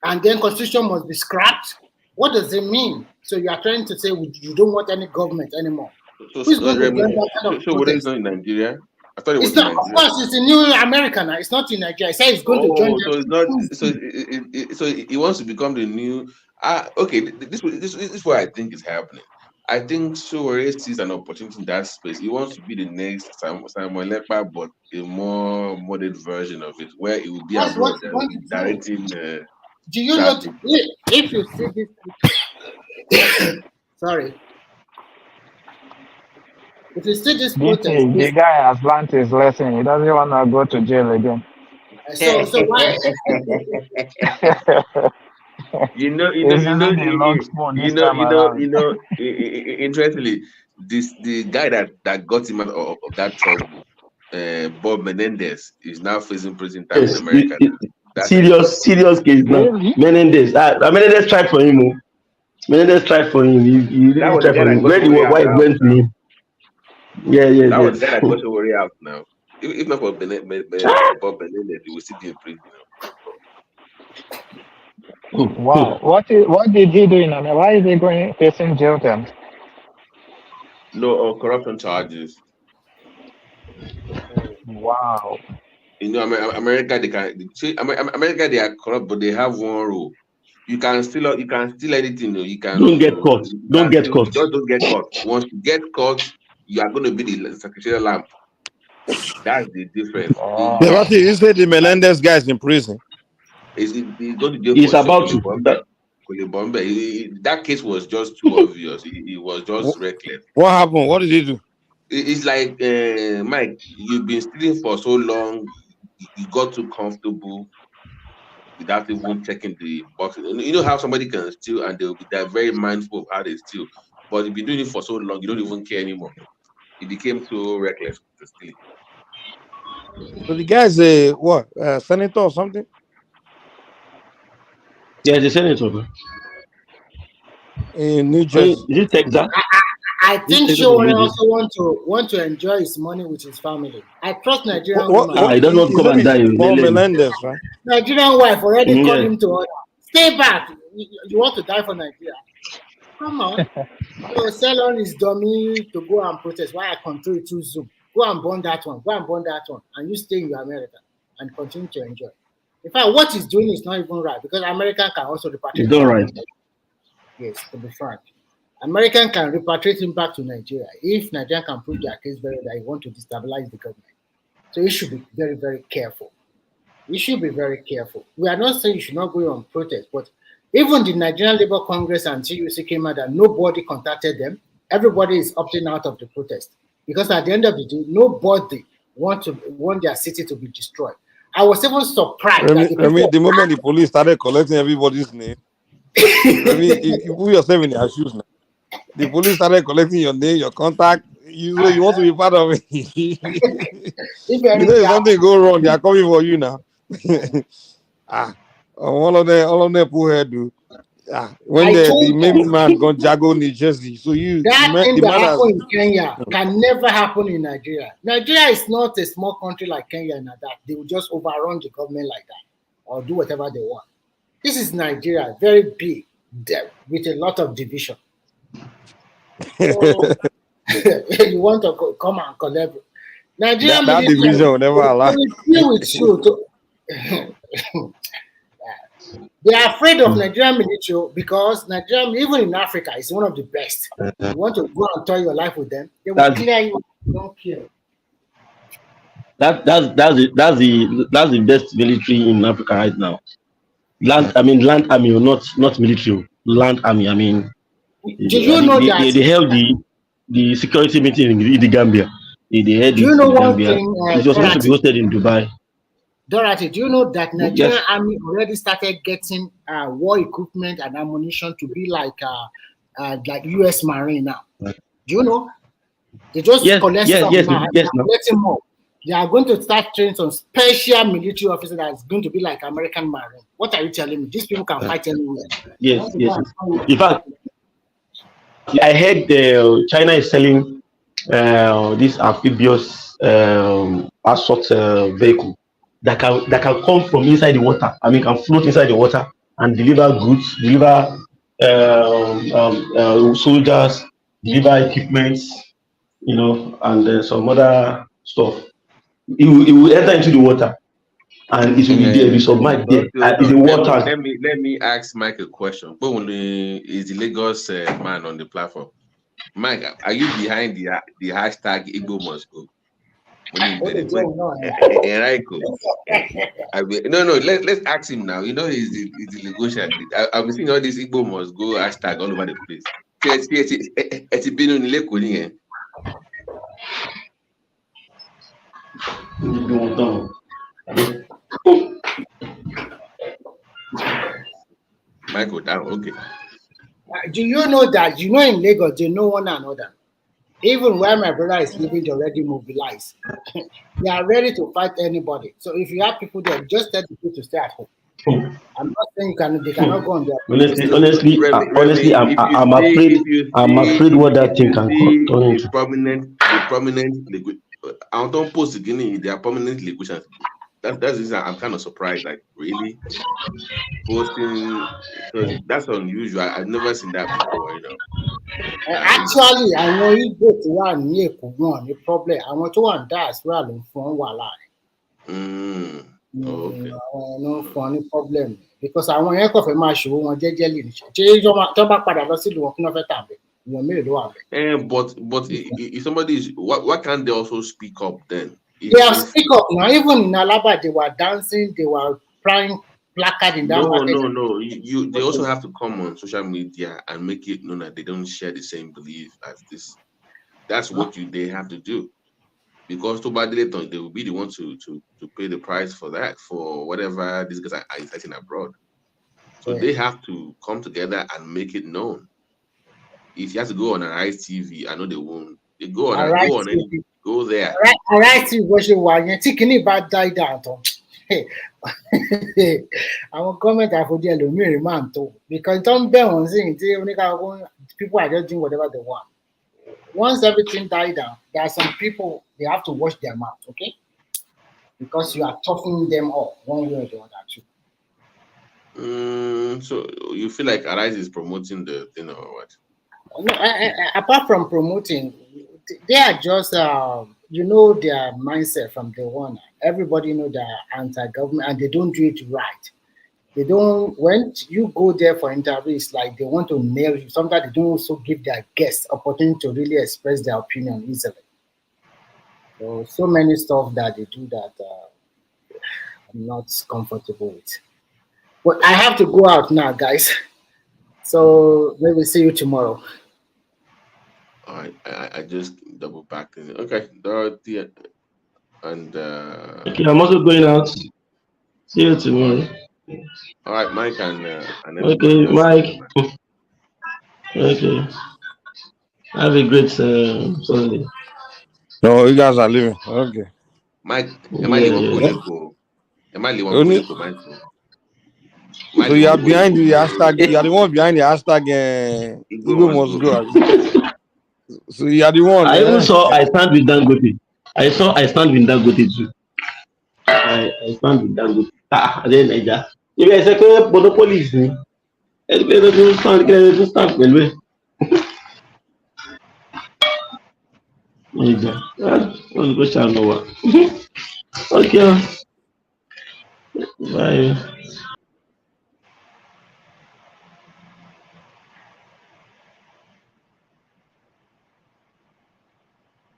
and then constitution must be scrapped. What does it mean? So you are trying to say you don't want any government anymore. Who's going to join that kind of What is protest? not in Nigeria? I thought it was It's in not, of Nigeria. course, it's in New America now. It's not in Nigeria. I said it's going to join Oh, them. so it's not. So he wants to become the new. Okay. This is what I think is happening. I think Sowore sees an opportunity in that space. He wants to be the next Samuel Lekpa, but a more modern version of it, where it will be That's what abroad you want to do. directing Do you not? traffic. If you see this, sorry. If you see this The protest, the guy has learned his lesson. He doesn't want to go to jail again. so why? You know, He's using the long spoon this time around. interestingly, the guy that got him out of that trouble, Bob Menendez, is now facing prison time in Yes, America now. That's serious case now. Really? Menendez, Menendez tried for him. Oh. Menendez tried for him. He that really was the tried guy for that him. got Where the Ori wife out went to now. him. Yeah, That was the guy yes. that got Ori out now. If not for Bob Menendez, he would still be in prison now. Wow. What did he do in America? Why is he going facing jail term? No, corruption charges. Wow. You know, America, America, they are corrupt, but they have one rule: you can steal anything. You can Don't get caught. Don't get caught. just don't get caught. Once you get caught, you are going to be the sacrificial lamb. That's the difference. Pr0T, you said the Menendez guy is in prison. He's going to jail He's for sure. about to. That case was just too obvious. He was just reckless. What happened? What did he do? It's like, Mike, you've been stealing for so long, you got too comfortable without even checking the boxes. You know how somebody can steal and they're very mindful of how they steal. But you've been doing it for so long, you don't even care anymore. It became so reckless to steal. So the guy's a what? Senator or something? Yeah, the senator. In New Jersey. Is it Texas? I think Showore also want to enjoy his money with his family. I trust Nigerian woman. He does not come and die. Menendez, right? Nigerian wife already called him to order. Stay back. You want to die for Nigeria? Come on. So sell all his dummy to go and protest. Why I control it through Zoom? Go and burn that one. Go and burn that one. And you stay in your America and continue to enjoy. In fact, what he's doing is not even right because American can also repatriate. It's not right. Yes, to be frank. American can repatriate him back to Nigeria if Nigeria can prove their case very that they want to destabilize the government. So he should be very, very careful. We should be very careful. We are not saying you should not go on protest, but even the Nigerian Labour Congress and CUC came out that nobody contacted them. Everybody is opting out of the protest because at the end of the day, nobody want their city to be destroyed. I was even surprised. The moment the police started collecting everybody's name, you put yourself in their shoes now. The police started collecting your name, your contact. You want to be part of it. If something go wrong, they are coming for you now. All of them poor head do. When the main man gone Jago, New Jersey. So that thing that happened in Kenya can never happen in Nigeria. Nigeria is not a small country like Kenya and that. They will just overrun the government like that or do whatever they want. This is Nigeria, very big, with a lot of division. So, you want to come and collect Nigeria? That division will never allow. They are afraid of Nigerian military because Nigeria, even in Africa, is one of the best. You want to go and toy your life with them, they will clear you. Don't care. That's the best military in Africa right now. Land army, not military. Land army. I mean, do you know that they held the security meeting in the Gambia? They held do you know in one Gambia. thing? It was supposed to be hosted in Dubai. Pr0T, do you know that Nigerian army already started getting war equipment and ammunition to be like U.S. Marine now? Do you know? They just collect some now. Collecting more. They are going to start training some special military officer that is going to be like American Marine. What are you telling me? These people can fight anywhere. Yes. In fact, I heard China is selling this amphibious assault vehicle that can come from inside the water. I mean, can float inside the water and deliver goods, deliver soldiers, deliver equipments, and some other stuff. It will enter into the water, and it will be submerged there. It's a water. Let me ask Mike a question. Is the Lagos man on the platform? Mike, are you behind the hashtag Igbo must go? Let's ask him now. He's the negotiator. I've been seeing all these Igbo must go hashtag all over the place. Michael down. Okay. Do you know that in Lagos they know one another? Even where my brother is living, they already mobilized. They are ready to fight anybody. So if you have people there, just tell the people to stay at home. I'm not saying they cannot go on their. Honestly, I'm afraid what that thing can turn into. The prominent liquid. I don't post again. They are prominent liquidations. That's I'm kind of surprised. Like really posting, because that's unusual. I've never seen that before. You know. Actually, àwọn Igbo tó wà ní Èkó wọn ní problem. Àwọn tó wà ní diaspora ló ń fún wàhálà rẹ̀. Àwọn ló ń fún ní problem because àwọn yẹn kò fẹ́ máa ṣòwò wọn jẹ́jẹ́lì ní ṣe tó bá padà lọ sílùú wọn kí wọ́n fẹ́ tà bẹ́ẹ̀ èèyàn mélòó ló wà bẹ́ẹ̀. But if somebody is, why can't they also speak up then? They have speak up now. Even in Alaba, they were dancing, they were trying placard in that market. No. They also have to come on social media and make it known that they don't share the same belief as this. That's what they have to do. Because too bad later they will be the ones to pay the price for that, for whatever these guys are inciting abroad. So they have to come together and make it known. If you have to go on an ITV, I know they won't. They go on go there. Alright, bó ṣe wà yẹn tí kìíní bá dá ìdá àtọ̀. Àwọn gọ́ọ̀mẹ̀ntì àfojú ẹlòmíràn máa ń tó because tó ń bẹ̀ wọ́n sí ní tí oníkàwé people are just doing whatever they want. Once everything died down, there are some people they have to wash their mouth, okay? Because you are toughening them up one way or the other too. So you feel like Arise is promoting the thing or what? No, apart from promoting, they are just their mindset from the one. Everybody know they're anti-government and they don't do it right. They don't. When you go there for interviews, like they want to nail you. Sometimes they don't also give their guests opportunity to really express their opinion easily. So many stuff that they do that I'm not comfortable with. But I have to go out now, guys. So maybe see you tomorrow. All right, I just double back. Okay, Dorothy and. Okay, I'm also going out. See you tomorrow. All right, Mike and okay, Mike. Okay. Have a great Sunday. No, you guys are leaving. Okay. Mike, am I leaving? So you are behind the hashtag. You are the one behind the hashtag. Igbo must go. So you are the one. I even saw I stand with Dangote. I stand with Dangote too. I stand with Dangote. Then Niger. If I say for the police, they stand well. Niger. Go shall know what. Okay. Bye.